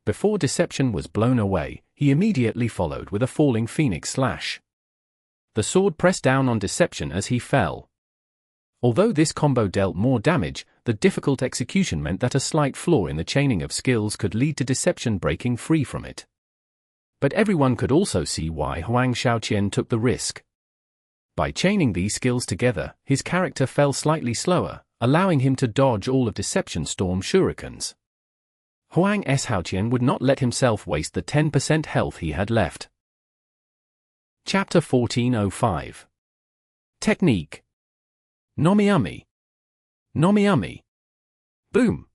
Before Deception was blown away, he immediately followed with a Falling Phoenix Slash. The sword pressed down on Deception as he fell. Although this combo dealt more damage, the difficult execution meant that a slight flaw in the chaining of skills could lead to Deception breaking free from it. But everyone could also see why Huang Xiaoqian took the risk. By chaining these skills together, his character fell slightly slower, allowing him to dodge all of Deception Storm Shurikens. Huang Xiaoqian would not let himself waste the 10% health he had left. Chapter 1405. Technique. Nomiumi. Nomiumi. Boom.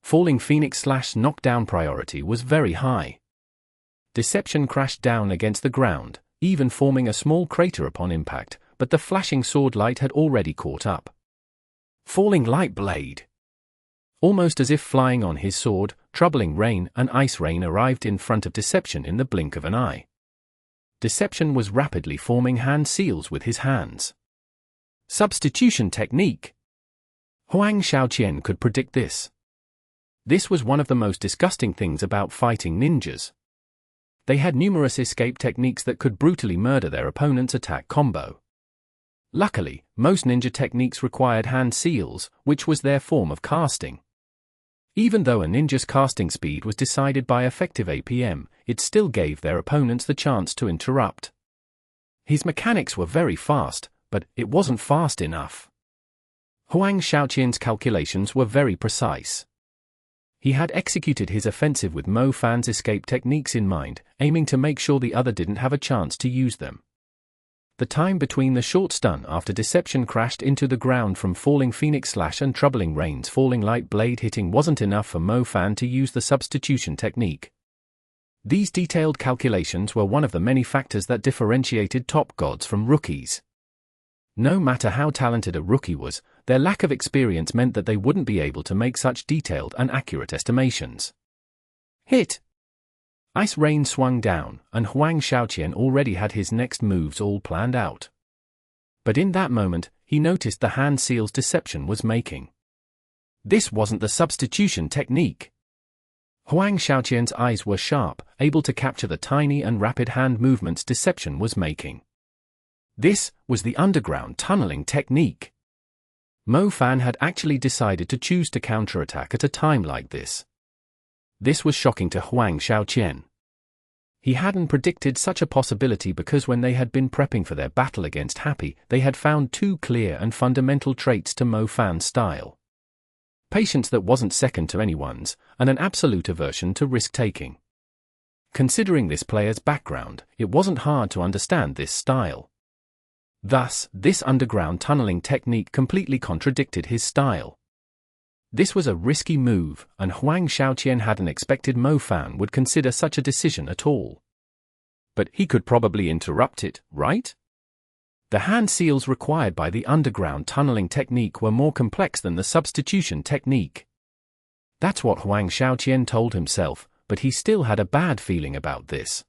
Falling Phoenix Slash knockdown priority was very high. Deception crashed down against the ground, even forming a small crater upon impact, but the flashing sword light had already caught up. Falling Light Blade. Almost as if flying on his sword, Troubling Rain and Ice Rain arrived in front of Deception in the blink of an eye. Deception was rapidly forming hand seals with his hands. Substitution Technique. Huang Xiaoqian could predict this. This was one of the most disgusting things about fighting ninjas. They had numerous escape techniques that could brutally murder their opponent's attack combo. Luckily, most ninja techniques required hand seals, which was their form of casting. Even though a ninja's casting speed was decided by effective APM, it still gave their opponents the chance to interrupt. His mechanics were very fast, but it wasn't fast enough. Huang Xiaoqian's calculations were very precise. He had executed his offensive with Mo Fan's escape techniques in mind, aiming to make sure the other didn't have a chance to use them. The time between the short stun after Deception crashed into the ground from Falling Phoenix Slash and Troubling Rain's Falling Light Blade hitting wasn't enough for Mo Fan to use the substitution technique. These detailed calculations were one of the many factors that differentiated top gods from rookies. No matter how talented a rookie was, their lack of experience meant that they wouldn't be able to make such detailed and accurate estimations. Hit! Ice Rain swung down, and Huang Xiaoqian already had his next moves all planned out. But in that moment, he noticed the hand seals Deception was making. This wasn't the substitution technique. Huang Xiaoqian's eyes were sharp, able to capture the tiny and rapid hand movements Deception was making. This was the underground tunneling technique. Mo Fan had actually decided to choose to counterattack at a time like this. This was shocking to Huang Xiaoqian. He hadn't predicted such a possibility because when they had been prepping for their battle against Happy, they had found two clear and fundamental traits to Mo Fan's style. Patience that wasn't second to anyone's, and an absolute aversion to risk-taking. Considering this player's background, it wasn't hard to understand this style. Thus, this underground tunneling technique completely contradicted his style. This was a risky move, and Huang Xiaoqian hadn't expected Mo Fan would consider such a decision at all. But he could probably interrupt it, right? The hand seals required by the underground tunneling technique were more complex than the substitution technique. That's what Huang Xiaoqian told himself, but he still had a bad feeling about this.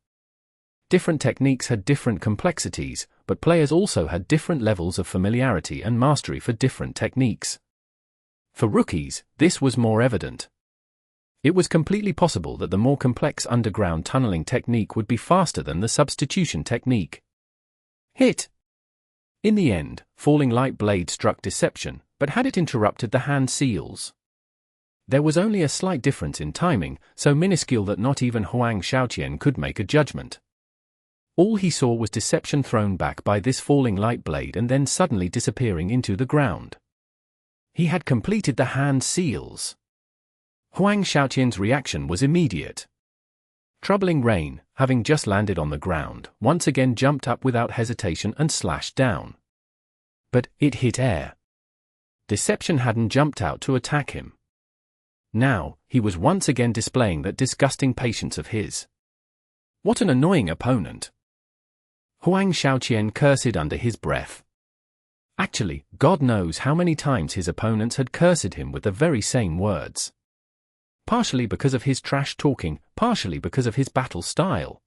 Different techniques had different complexities, but players also had different levels of familiarity and mastery for different techniques. For rookies, this was more evident. It was completely possible that the more complex underground tunneling technique would be faster than the substitution technique. Hit! In the end, falling light blade struck Deception, but had it interrupted the hand seals? There was only a slight difference in timing, so minuscule that not even Huang Xiaoqian could make a judgment. All he saw was Deception thrown back by this falling light blade and then suddenly disappearing into the ground. He had completed the hand seals. Huang Xiaoqian's reaction was immediate. Troubling Rain, having just landed on the ground, once again jumped up without hesitation and slashed down. But it hit air. Deception hadn't jumped out to attack him. Now, he was once again displaying that disgusting patience of his. What an annoying opponent! Huang Xiaoqian cursed under his breath. Actually, God knows how many times his opponents had cursed him with the very same words. Partially because of his trash talking, partially because of his battle style.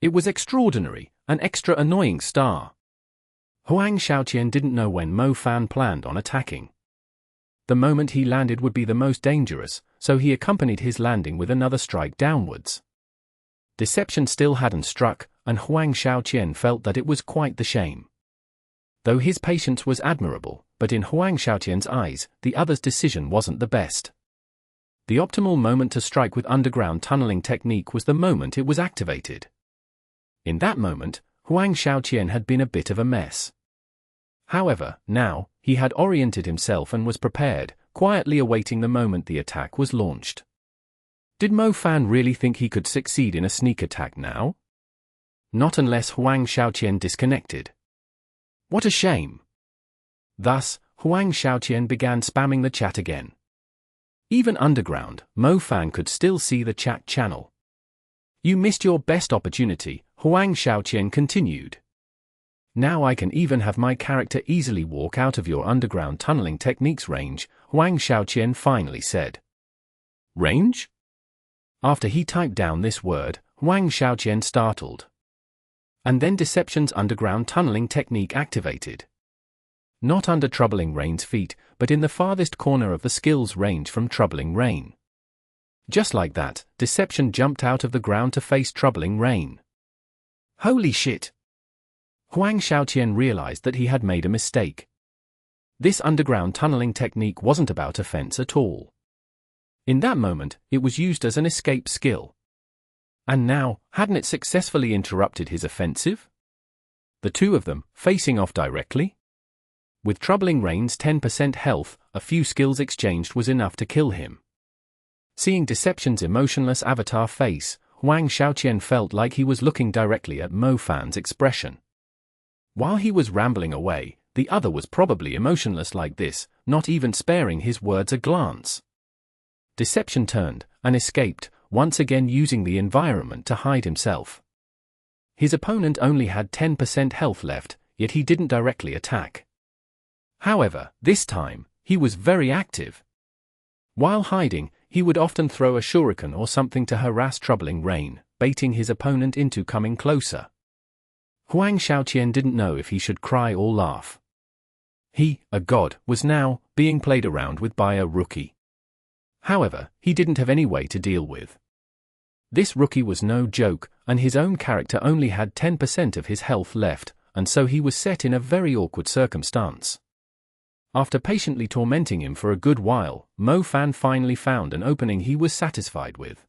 It was extraordinary, an extra annoying star. Huang Xiaoqian didn't know when Mo Fan planned on attacking. The moment he landed would be the most dangerous, so he accompanied his landing with another strike downwards. Deception still hadn't struck, and Huang Xiaoqian felt that it was quite the shame. Though his patience was admirable, but in Huang Xiaoqian's eyes, the other's decision wasn't the best. The optimal moment to strike with underground tunneling technique was the moment it was activated. In that moment, Huang Xiaoqian had been a bit of a mess. However, now, he had oriented himself and was prepared, quietly awaiting the moment the attack was launched. Did Mo Fan really think he could succeed in a sneak attack now? Not unless Huang Xiaoqian disconnected. What a shame! Thus, Huang Xiaoqian began spamming the chat again. Even underground, Mo Fan could still see the chat channel. You missed your best opportunity, Huang Xiaoqian continued. Now I can even have my character easily walk out of your underground tunneling techniques range, Huang Xiaoqian finally said. Range? After he typed down this word, Huang Xiaoqian startled. And then Deception's underground tunneling technique activated. Not under Troubling Rain's feet, but in the farthest corner of the skill's range from Troubling Rain. Just like that, Deception jumped out of the ground to face Troubling Rain. Holy shit! Huang Xiaoqian realized that he had made a mistake. This underground tunneling technique wasn't about offense at all. In that moment, it was used as an escape skill. And now, hadn't it successfully interrupted his offensive? The two of them, facing off directly? With Troubling Rain's 10% health, a few skills exchanged was enough to kill him. Seeing Deception's emotionless avatar face, Huang Xiaoqian felt like he was looking directly at Mo Fan's expression. While he was rambling away, the other was probably emotionless like this, not even sparing his words a glance. Deception turned, and escaped, once again using the environment to hide himself. His opponent only had 10% health left, yet he didn't directly attack. However, this time, he was very active. While hiding, he would often throw a shuriken or something to harass Troubling Rain, baiting his opponent into coming closer. Huang Xiaoqian didn't know if he should cry or laugh. He, a god, was now being played around with by a rookie. However, he didn't have any way to deal with. This rookie was no joke, and his own character only had 10% of his health left, and so he was set in a very awkward circumstance. After patiently tormenting him for a good while, Fan finally found an opening he was satisfied with.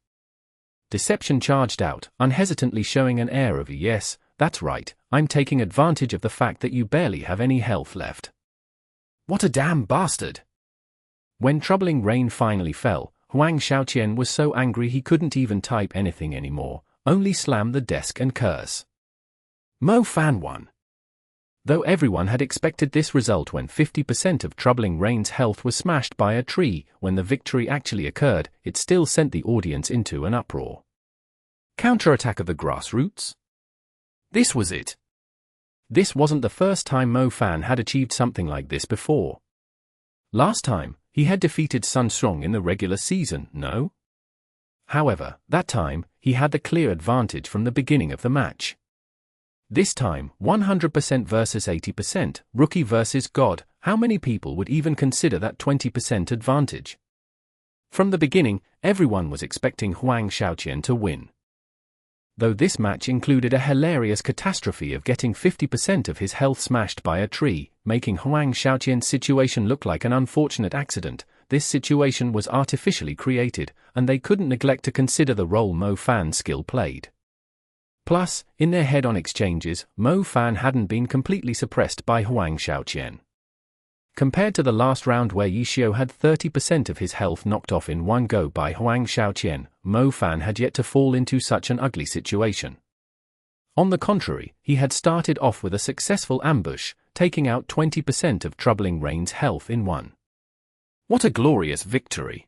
Deception charged out, unhesitantly showing an air of yes, that's right, I'm taking advantage of the fact that you barely have any health left. What a damn bastard! When troubling rain finally fell, Huang Xiaoqian was so angry he couldn't even type anything anymore, only slam the desk and curse. Fan won. Though everyone had expected this result when 50% of Troubling Rain's health was smashed by a tree, when the victory actually occurred, it still sent the audience into an uproar. Counterattack of the grassroots? This was it. This wasn't the first time Fan had achieved something like this before. Last time, he had defeated Sun Strong in the regular season, no? However, that time, he had the clear advantage from the beginning of the match. This time, 100% versus 80%, rookie versus god, how many people would even consider that 20% advantage? From the beginning, everyone was expecting Huang Xiaoqian to win. Though this match included a hilarious catastrophe of getting 50% of his health smashed by a tree, making Huang Xiaoqian's situation look like an unfortunate accident, this situation was artificially created, and they couldn't neglect to consider the role Fan's skill played. Plus, in their head-on exchanges, Fan hadn't been completely suppressed by Huang Xiaoqian. Compared to the last round where Yishio had 30% of his health knocked off in one go by Huang Xiaoqian, Fan had yet to fall into such an ugly situation. On the contrary, he had started off with a successful ambush, taking out 20% of Troubling Rain's health in one. What a glorious victory!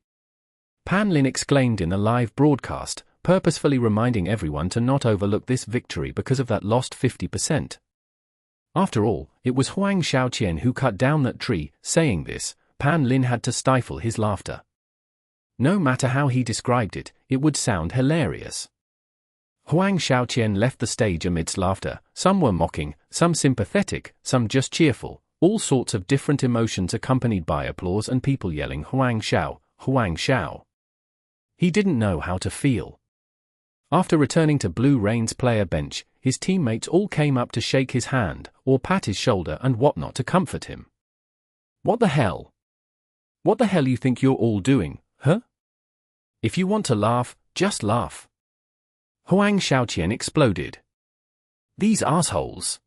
Pan Lin exclaimed in the live broadcast, purposefully reminding everyone to not overlook this victory because of that lost 50%. After all, it was Huang Xiaoqian who cut down that tree. Saying this, Pan Lin had to stifle his laughter. No matter how he described it, it would sound hilarious. Huang Xiaoqian left the stage amidst laughter. Some were mocking, some sympathetic, some just cheerful, all sorts of different emotions accompanied by applause and people yelling Huang Xiao, Huang Xiao. He didn't know how to feel. After returning to Blue Rain's player bench, his teammates all came up to shake his hand, or pat his shoulder and whatnot to comfort him. What the hell? What the hell you think you're all doing, huh? If you want to laugh, just laugh. Huang Xiaoqian exploded. These assholes.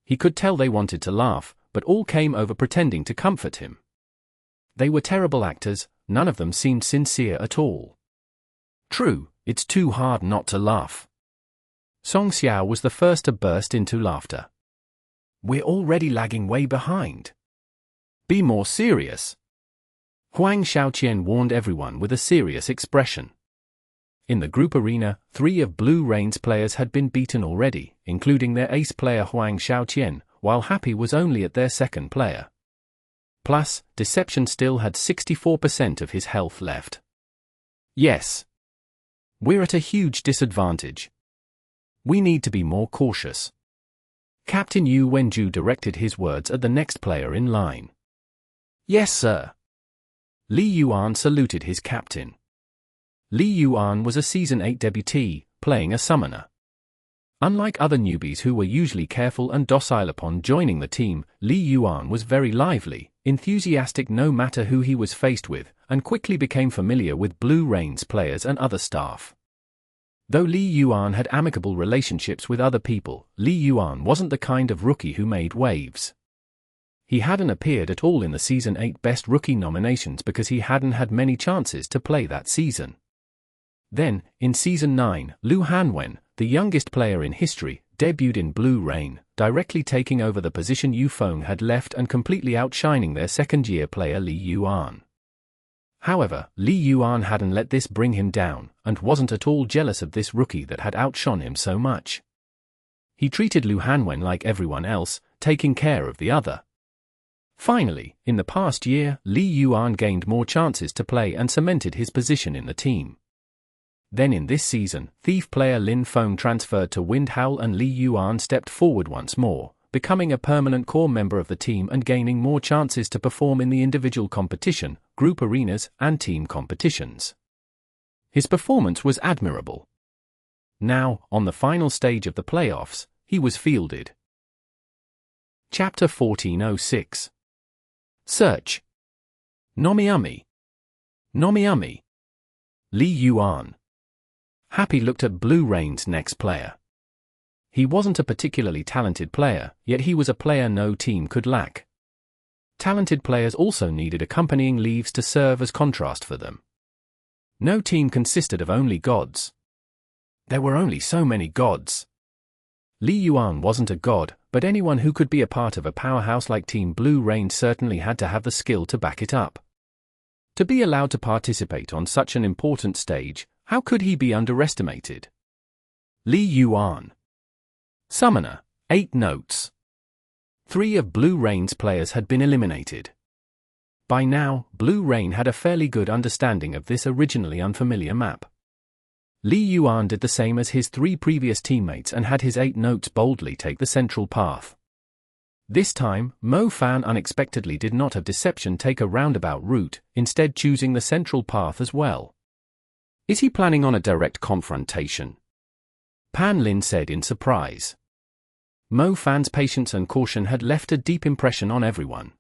He could tell they wanted to laugh, but all came over pretending to comfort him. They were terrible actors, none of them seemed sincere at all. True, it's too hard not to laugh. Song Xiao was the first to burst into laughter. We're already lagging way behind. Be more serious. Huang Xiaoqian warned everyone with a serious expression. In the group arena, 3 of Blue Rain's players had been beaten already, including their ace player Huang Xiaoqian, while Happy was only at their second player. Plus, Deception still had 64% of his health left. Yes. We're at a huge disadvantage. We need to be more cautious. Captain Yu Wenju directed his words at the next player in line. Yes, sir. Li Yuan saluted his captain. Li Yuan was a Season 8 debutee, playing a summoner. Unlike other newbies who were usually careful and docile upon joining the team, Li Yuan was very lively, enthusiastic no matter who he was faced with, and quickly became familiar with Blue Rain's players and other staff. Though Li Yuan had amicable relationships with other people, Li Yuan wasn't the kind of rookie who made waves. He hadn't appeared at all in the Season 8 Best Rookie nominations because he hadn't had many chances to play that season. Then, in Season 9, Lu Hanwen, the youngest player in history, debuted in Blue Rain, directly taking over the position Yu Feng had left and completely outshining their second-year player Li Yuan. However, Li Yuan hadn't let this bring him down, and wasn't at all jealous of this rookie that had outshone him so much. He treated Lu Hanwen like everyone else, taking care of the other. Finally, in the past year, Li Yuan gained more chances to play and cemented his position in the team. Then in this season, Thief player Lin Feng transferred to Wind Howl and Li Yuan stepped forward once more, becoming a permanent core member of the team and gaining more chances to perform in the individual competition, group arenas, and team competitions. His performance was admirable. Now, on the final stage of the playoffs, he was fielded. Chapter 1406. Search. Nomiumi. Nomiumi. Li Yuan. Happy looked at Blue Rain's next player. He wasn't a particularly talented player, yet he was a player no team could lack. Talented players also needed accompanying leaves to serve as contrast for them. No team consisted of only gods. There were only so many gods. Li Yuan wasn't a god, but anyone who could be a part of a powerhouse like Team Blue Rain certainly had to have the skill to back it up. To be allowed to participate on such an important stage, how could he be underestimated? Li Yuan. Summoner, 8 notes. 3 of Blue Rain's players had been eliminated. By now, Blue Rain had a fairly good understanding of this originally unfamiliar map. Li Yuan did the same as his 3 previous teammates and had his 8 notes boldly take the central path. This time, Mo Fan unexpectedly did not have Deception take a roundabout route, instead choosing the central path as well. Is he planning on a direct confrontation? Pan Lin said in surprise. Mo Fan's patience and caution had left a deep impression on everyone.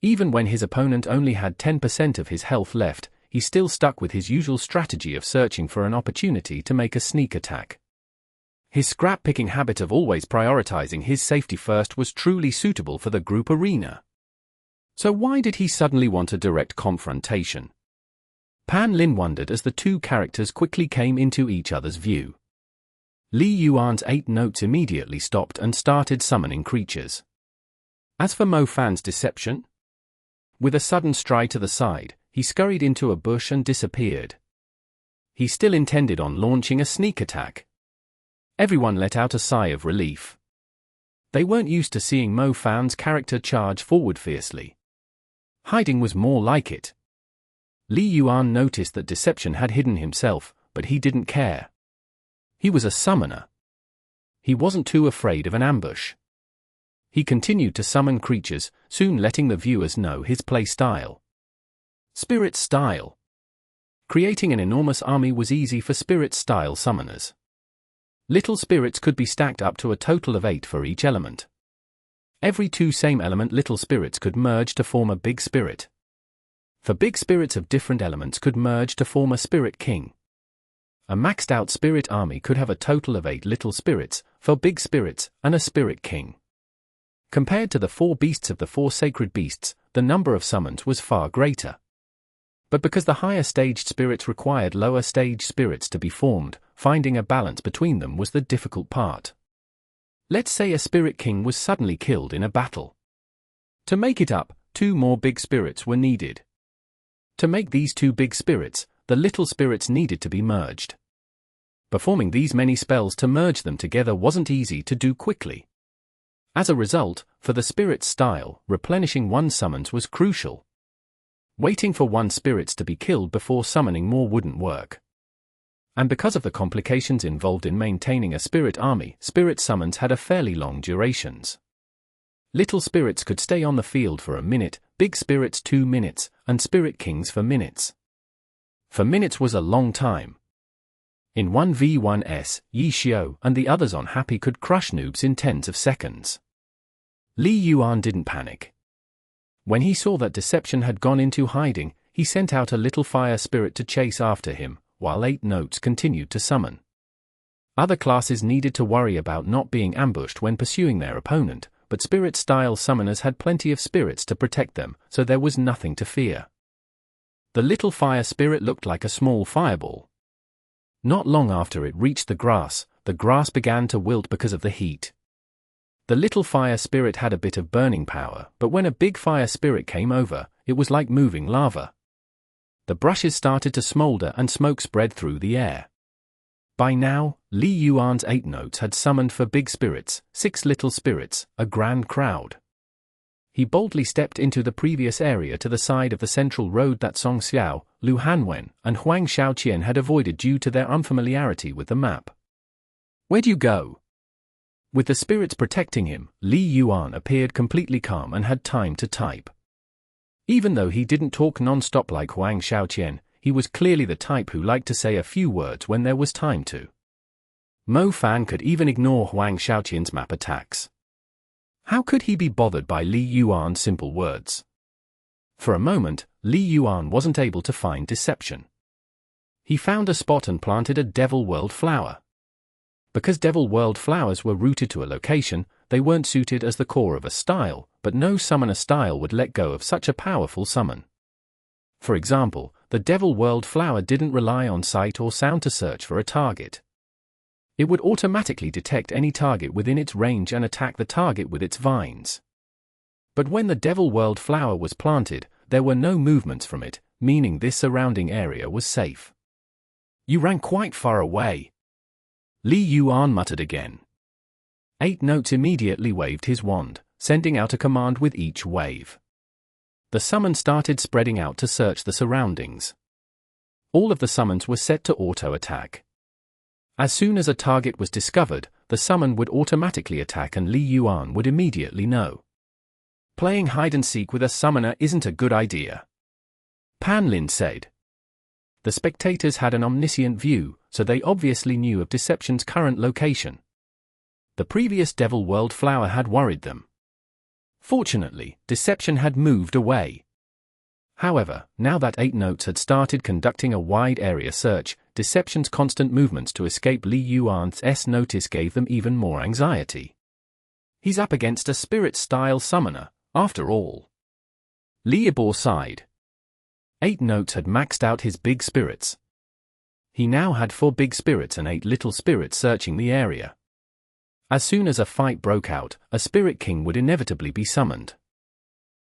Even when his opponent only had 10% of his health left, he still stuck with his usual strategy of searching for an opportunity to make a sneak attack. His scrap-picking habit of always prioritizing his safety first was truly suitable for the group arena. So why did he suddenly want a direct confrontation? Pan Lin wondered as the 2 characters quickly came into each other's view. Li Yuan's 8 notes immediately stopped and started summoning creatures. As for Mo Fan's Deception? With a sudden stride to the side, he scurried into a bush and disappeared. He still intended on launching a sneak attack. Everyone let out a sigh of relief. They weren't used to seeing Mo Fan's character charge forward fiercely. Hiding was more like it. Li Yuan noticed that Deception had hidden himself, but he didn't care. He was a summoner. He wasn't too afraid of an ambush. He continued to summon creatures, soon letting the viewers know his play style. Spirit style. Creating an enormous army was easy for spirit style summoners. Little spirits could be stacked up to a total of 8 for each element. Every 2 same element little spirits could merge to form a big spirit. For big spirits of different elements could merge to form a spirit king. A maxed out spirit army could have a total of 8 little spirits, for big spirits, and a spirit king. Compared to the 4 beasts of the 4 sacred beasts, the number of summons was far greater. But because the higher staged spirits required lower stage spirits to be formed, finding a balance between them was the difficult part. Let's say a spirit king was suddenly killed in a battle. To make it up, 2 more big spirits were needed. To make these 2 big spirits, the little spirits needed to be merged. Performing these many spells to merge them together wasn't easy to do quickly. As a result, for the spirit style, replenishing one summons was crucial. Waiting for one spirits to be killed before summoning more wouldn't work. And because of the complications involved in maintaining a spirit army, spirit summons had a fairly long durations. Little spirits could stay on the field for a minute, big spirits 2 minutes, and spirit kings for minutes. For minutes was a long time. In 1v1s, Yi Xiao and the others on Happy could crush noobs in tens of seconds. Li Yuan didn't panic. When he saw that Deception had gone into hiding, he sent out a little fire spirit to chase after him, while 8 notes continued to summon. Other classes needed to worry about not being ambushed when pursuing their opponent, but spirit-style summoners had plenty of spirits to protect them, so there was nothing to fear. The little fire spirit looked like a small fireball. Not long after it reached the grass began to wilt because of the heat. The little fire spirit had a bit of burning power, but when a big fire spirit came over, it was like moving lava. The brushes started to smolder and smoke spread through the air. By now, Li Yuan's 8 notes had summoned for big spirits, 6 little spirits, a grand crowd. He boldly stepped into the previous area to the side of the central road that Song Xiao, Lu Hanwen, and Huang Xiaoqian had avoided due to their unfamiliarity with the map. "Where'd you go?" With the spirits protecting him, Li Yuan appeared completely calm and had time to type. Even though he didn't talk non-stop like Huang Xiaoqian, he was clearly the type who liked to say a few words when there was time to. Mo Fan could even ignore Huang Xiaoqian's map attacks. How could he be bothered by Li Yuan's simple words? For a moment, Li Yuan wasn't able to find deception. He found a spot and planted a Devil World flower. Because Devil World flowers were rooted to a location, they weren't suited as the core of a style, but no summoner style would let go of such a powerful summon. For example, the Devil World flower didn't rely on sight or sound to search for a target. It would automatically detect any target within its range and attack the target with its vines. But when the Devil World flower was planted, there were no movements from it, meaning this surrounding area was safe. You ran quite far away. Li Yuan muttered again. 8 Notes immediately waved his wand, sending out a command with each wave. The summon started spreading out to search the surroundings. All of the summons were set to auto-attack. As soon as a target was discovered, the summon would automatically attack and Li Yuan would immediately know. Playing hide-and-seek with a summoner isn't a good idea, Pan Lin said. The spectators had an omniscient view, so they obviously knew of Deception's current location. The previous Devil World flower had worried them. Fortunately, Deception had moved away. However, now that 8 Notes had started conducting a wide area search, Deception's constant movements to escape Li Yuan's notice gave them even more anxiety. He's up against a spirit-style summoner, after all. Li Yibor sighed. 8 Notes had maxed out his big spirits. He now had 4 big spirits and 8 little spirits searching the area. As soon as a fight broke out, a Spirit King would inevitably be summoned.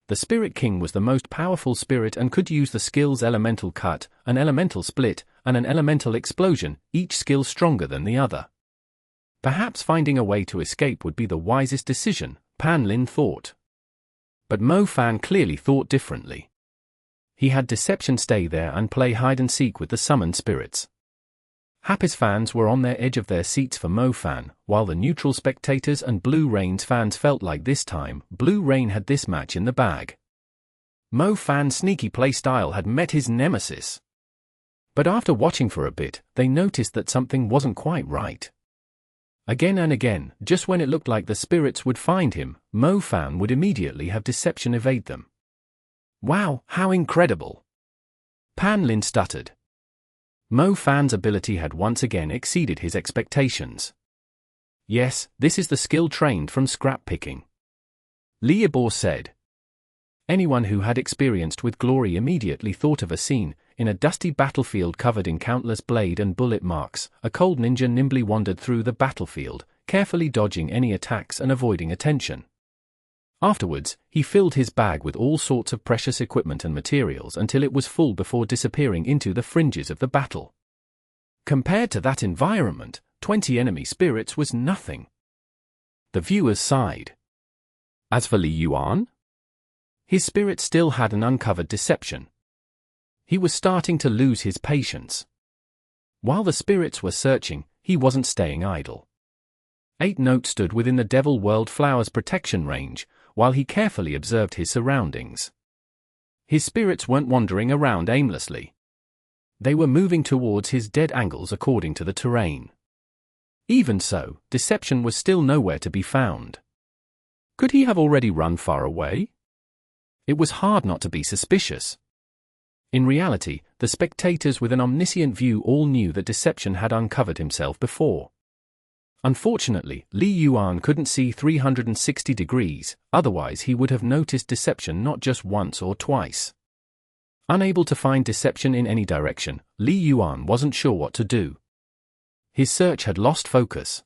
The Spirit King was the most powerful spirit and could use the skills Elemental Cut, an Elemental Split, and an Elemental Explosion, each skill stronger than the other. Perhaps finding a way to escape would be the wisest decision, Pan Lin thought. But Mo Fan clearly thought differently. He had Deception stay there and play hide-and-seek with the summoned spirits. Happy's fans were on their edge of their seats for Mo Fan, while the neutral spectators and Blue Rain's fans felt like this time, Blue Rain had this match in the bag. Mo Fan's sneaky play style had met his nemesis. But after watching for a bit, they noticed that something wasn't quite right. Again and again, just when it looked like the spirits would find him, Mo Fan would immediately have Deception evade them. Wow, how incredible! Pan Lin stuttered. Mo Fan's ability had once again exceeded his expectations. Yes, this is the skill trained from scrap picking, Li Yibor said. Anyone who had experienced with glory immediately thought of a scene. In a dusty battlefield covered in countless blade and bullet marks, a cold ninja nimbly wandered through the battlefield, carefully dodging any attacks and avoiding attention. Afterwards, he filled his bag with all sorts of precious equipment and materials until it was full before disappearing into the fringes of the battle. Compared to that environment, 20 enemy spirits was nothing. The viewers sighed. As for Li Yuan, his spirit still had an uncovered Deception. He was starting to lose his patience. While the spirits were searching, he wasn't staying idle. 8 Notes stood within the Devil World flower's protection range, while he carefully observed his surroundings. His spirits weren't wandering around aimlessly. They were moving towards his dead angles according to the terrain. Even so, Deception was still nowhere to be found. Could he have already run far away? It was hard not to be suspicious. In reality, the spectators with an omniscient view all knew that Deception had uncovered himself before. Unfortunately, Li Yuan couldn't see 360 degrees, otherwise he would have noticed Deception not just once or twice. Unable to find Deception in any direction, Li Yuan wasn't sure what to do. His search had lost focus.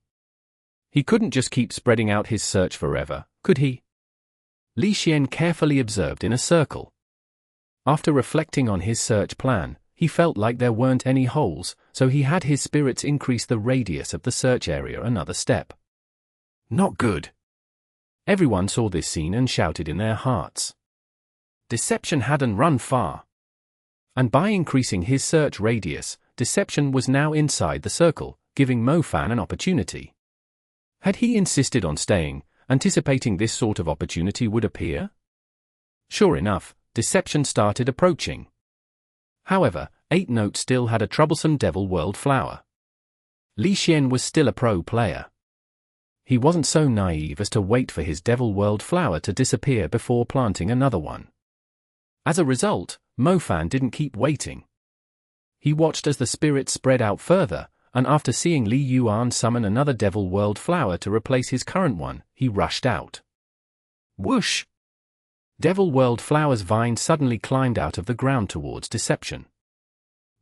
He couldn't just keep spreading out his search forever, could he? Li Xian carefully observed in a circle. After reflecting on his search plan, he felt like there weren't any holes, so he had his spirits increase the radius of the search area another step. Not good. Everyone saw this scene and shouted in their hearts. Deception hadn't run far. And by increasing his search radius, Deception was now inside the circle, giving Mo Fan an opportunity. Had he insisted on staying, anticipating this sort of opportunity would appear? Sure enough, Deception started approaching. However, 8 Notes still had a troublesome Devil World flower. Li Xian was still a pro player. He wasn't so naive as to wait for his Devil World flower to disappear before planting another one. As a result, Mo Fan didn't keep waiting. He watched as the spirit spread out further, and after seeing Li Yuan summon another Devil World flower to replace his current one, he rushed out. Whoosh! Devil World flower's vine suddenly climbed out of the ground towards Deception.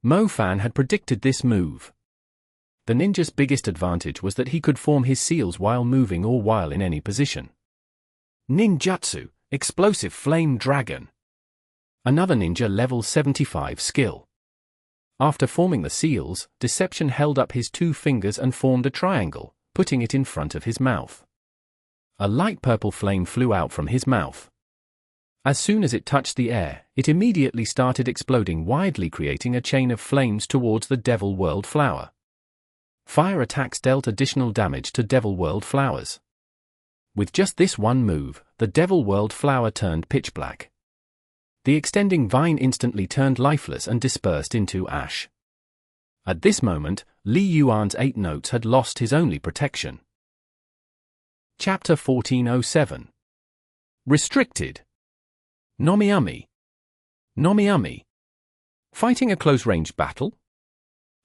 Mo Fan had predicted this move. The ninja's biggest advantage was that he could form his seals while moving or while in any position. Ninjutsu, Explosive Flame Dragon. Another ninja level 75 skill. After forming the seals, Deception held up his 2 fingers and formed a triangle, putting it in front of his mouth. A light purple flame flew out from his mouth. As soon as it touched the air, it immediately started exploding widely, creating a chain of flames towards the Devil World flower. Fire attacks dealt additional damage to Devil World flowers. With just this one move, the Devil World flower turned pitch black. The extending vine instantly turned lifeless and dispersed into ash. At this moment, Li Yuan's 8 Notes had lost his only protection. Chapter 1407. Restricted. Nomiumi. Nomiumi. Fighting a close-range battle?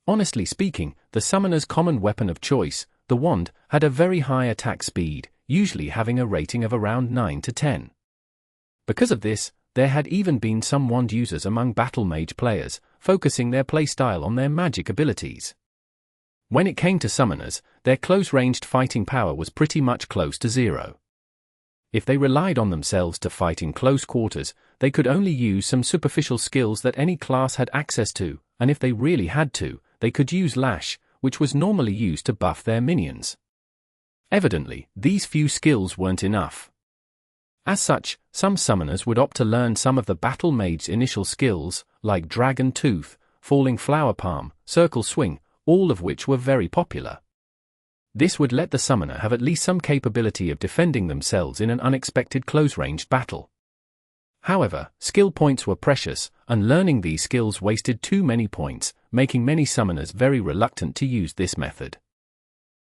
Honestly speaking, the summoner's common weapon of choice, the wand, had a very high attack speed, usually having a rating of around 9 to 10. Because of this, there had even been some wand users among battle mage players, focusing their playstyle on their magic abilities. When it came to summoners, their close-ranged fighting power was pretty much close to 0. If they relied on themselves to fight in close quarters, they could only use some superficial skills that any class had access to, and if they really had to, they could use Lash, which was normally used to buff their minions. Evidently, these few skills weren't enough. As such, some summoners would opt to learn some of the battle mage's initial skills, like Dragon Tooth, Falling Flower Palm, Circle Swing, all of which were very popular. This would let the summoner have at least some capability of defending themselves in an unexpected close-ranged battle. However, skill points were precious, and learning these skills wasted too many points, making many summoners very reluctant to use this method.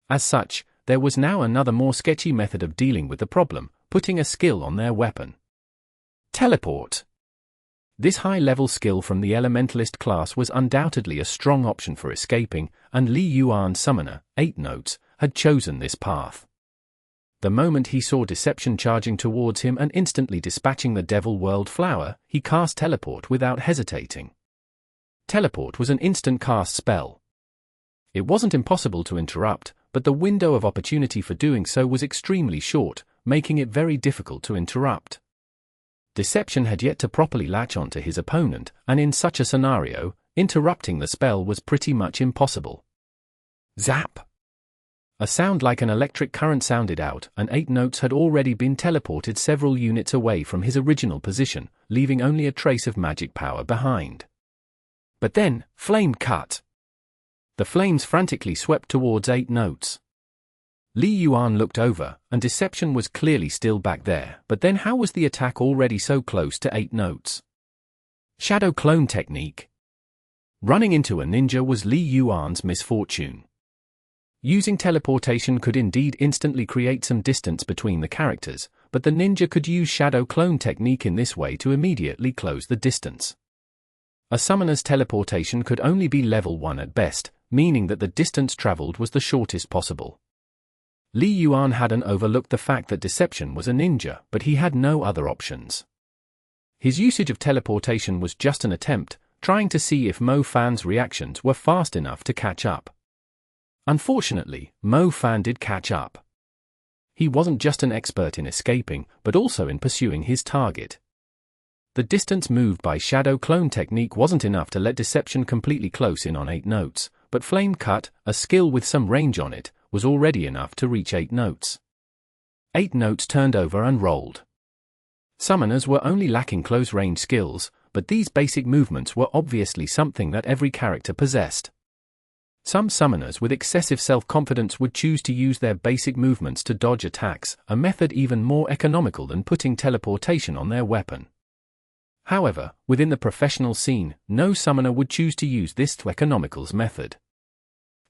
As such, there was now another more sketchy method of dealing with the problem, putting a skill on their weapon. Teleport. This high-level skill from the Elementalist class was undoubtedly a strong option for escaping, and Li Yuan's summoner, 8 Notes, had chosen this path. The moment he saw Deception charging towards him and instantly dispatching the Devil World flower, he cast Teleport without hesitating. Teleport was an instant cast spell. It wasn't impossible to interrupt, but the window of opportunity for doing so was extremely short, making it very difficult to interrupt. Deception had yet to properly latch onto his opponent, and in such a scenario, interrupting the spell was pretty much impossible. Zap! A sound like an electric current sounded out, and 8 Notes had already been teleported several units away from his original position, leaving only a trace of magic power behind. But then, flame cut! The flames frantically swept towards 8 Notes. Li Yuan looked over, and Deception was clearly still back there, but then how was the attack already so close to 8 Notes? Shadow Clone Technique. Running into a ninja was Li Yuan's misfortune. Using teleportation could indeed instantly create some distance between the characters, but the ninja could use Shadow Clone Technique in this way to immediately close the distance. A summoner's teleportation could only be level 1 at best, meaning that the distance traveled was the shortest possible. Li Yuan hadn't overlooked the fact that Deception was a ninja, but he had no other options. His usage of teleportation was just an attempt, trying to see if Mo Fan's reactions were fast enough to catch up. Unfortunately, Mo Fan did catch up. He wasn't just an expert in escaping, but also in pursuing his target. The distance moved by Shadow Clone Technique wasn't enough to let Deception completely close in on 8 Notes, but Flame Cut, a skill with some range on it, was already enough to reach 8 Notes. 8 Notes turned over and rolled. Summoners were only lacking close-range skills, but these basic movements were obviously something that every character possessed. Some summoners with excessive self-confidence would choose to use their basic movements to dodge attacks, a method even more economical than putting teleportation on their weapon. However, within the professional scene, no summoner would choose to use this economicals method.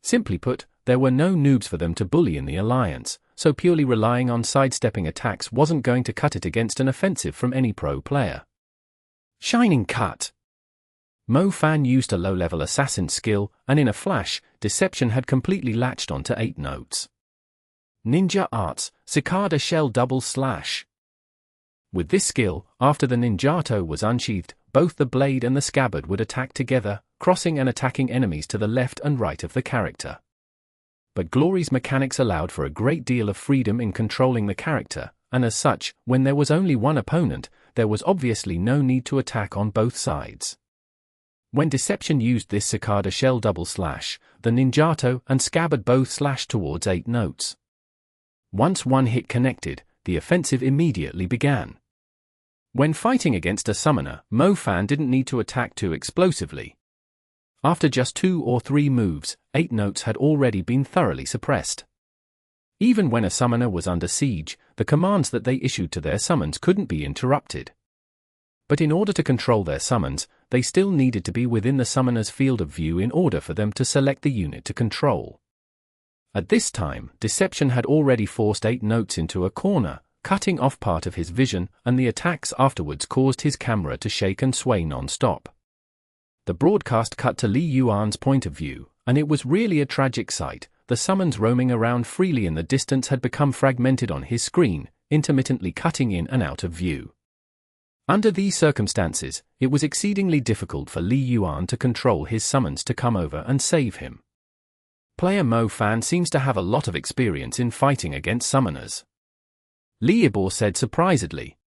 Simply put, there were no noobs for them to bully in the alliance, so purely relying on sidestepping attacks wasn't going to cut it against an offensive from any pro player. Shining Cut. Mo Fan used a low-level assassin skill, and in a flash, Deception had completely latched onto 8 notes. Ninja Arts, Cicada Shell Double Slash. With this skill, after the ninjato was unsheathed, both the blade and the scabbard would attack together, crossing and attacking enemies to the left and right of the character. But Glory's mechanics allowed for a great deal of freedom in controlling the character, and as such, when there was only one opponent, there was obviously no need to attack on both sides. When Deception used this Cicada Shell Double Slash, the ninjato and scabbard both slashed towards 8 notes. Once one hit connected, the offensive immediately began. When fighting against a summoner, Mo Fan didn't need to attack too explosively. After just 2 or 3 moves, 8 notes had already been thoroughly suppressed. Even when a summoner was under siege, the commands that they issued to their summons couldn't be interrupted. But in order to control their summons, they still needed to be within the summoner's field of view in order for them to select the unit to control. At this time, Deception had already forced 8 notes into a corner, cutting off part of his vision, and the attacks afterwards caused his camera to shake and sway non-stop. The broadcast cut to Li Yuan's point of view, and it was really a tragic sight. The summons roaming around freely in the distance had become fragmented on his screen, intermittently cutting in and out of view. Under these circumstances, it was exceedingly difficult for Li Yuan to control his summons to come over and save him. Player Mo Fan seems to have a lot of experience in fighting against summoners. Liibor said surprisedly.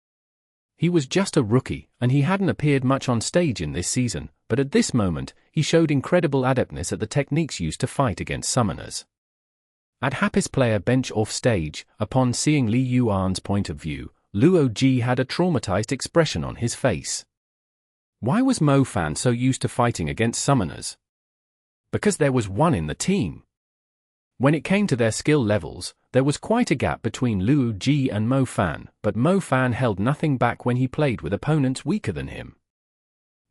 He was just a rookie, and he hadn't appeared much on stage in this season, but at this moment, he showed incredible adeptness at the techniques used to fight against summoners. At Happy's player bench off stage, upon seeing Li Yuan's point of view, Luo Ji had a traumatized expression on his face. Why was Mo Fan so used to fighting against summoners? Because there was one in the team. When it came to their skill levels, there was quite a gap between Luo Ji and Mo Fan, but Mo Fan held nothing back when he played with opponents weaker than him.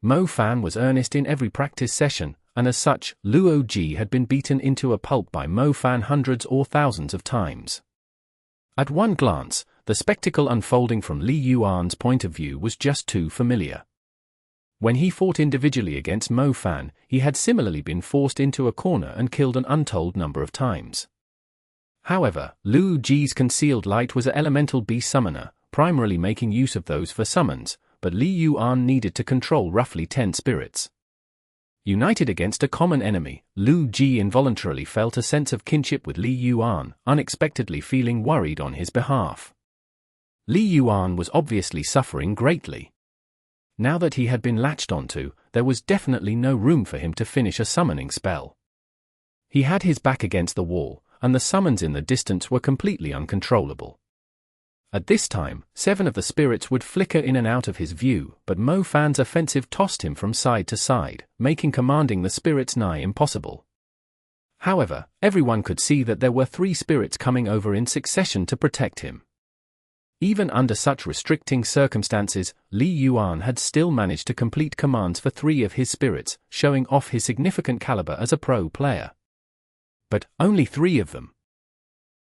Mo Fan was earnest in every practice session, and as such, Luo Ji had been beaten into a pulp by Mo Fan hundreds or thousands of times. At one glance, the spectacle unfolding from Li Yuan's point of view was just too familiar. When he fought individually against Mo Fan, he had similarly been forced into a corner and killed an untold number of times. However, Luo Ji's concealed light was an elemental beast summoner, primarily making use of those for summons, but Li Yuan needed to control roughly 10 spirits. United against a common enemy, Luo Ji involuntarily felt a sense of kinship with Li Yuan, unexpectedly feeling worried on his behalf. Li Yuan was obviously suffering greatly. Now that he had been latched onto, there was definitely no room for him to finish a summoning spell. He had his back against the wall, and the summons in the distance were completely uncontrollable. At this time, 7 of the spirits would flicker in and out of his view, but Mo Fan's offensive tossed him from side to side, making commanding the spirits nigh impossible. However, everyone could see that there were 3 spirits coming over in succession to protect him. Even under such restricting circumstances, Li Yuan had still managed to complete commands for 3 of his spirits, showing off his significant caliber as a pro player. But only 3 of them.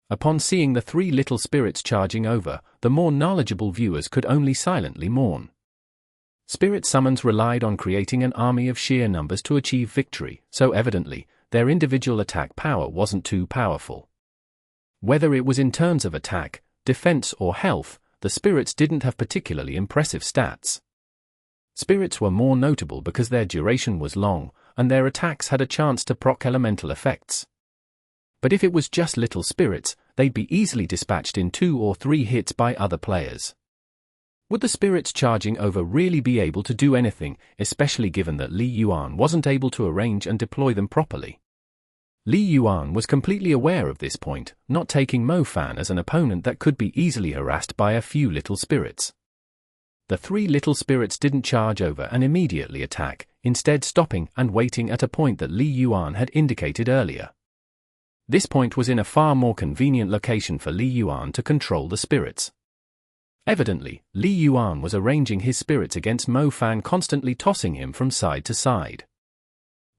Upon seeing the 3 little spirits charging over, the more knowledgeable viewers could only silently mourn. Spirit summons relied on creating an army of sheer numbers to achieve victory, so evidently, their individual attack power wasn't too powerful. Whether it was in terms of attack, defense or health, the spirits didn't have particularly impressive stats. Spirits were more notable because their duration was long, and their attacks had a chance to proc elemental effects. But if it was just little spirits, they'd be easily dispatched in 2 or 3 hits by other players. Would the spirits charging over really be able to do anything, especially given that Li Yuan wasn't able to arrange and deploy them properly? Li Yuan was completely aware of this point, not taking Mo Fan as an opponent that could be easily harassed by a few little spirits. The three little spirits didn't charge over and immediately attack, instead stopping and waiting at a point that Li Yuan had indicated earlier. This point was in a far more convenient location for Li Yuan to control the spirits. Evidently, Li Yuan was arranging his spirits against Mo Fan, constantly tossing him from side to side.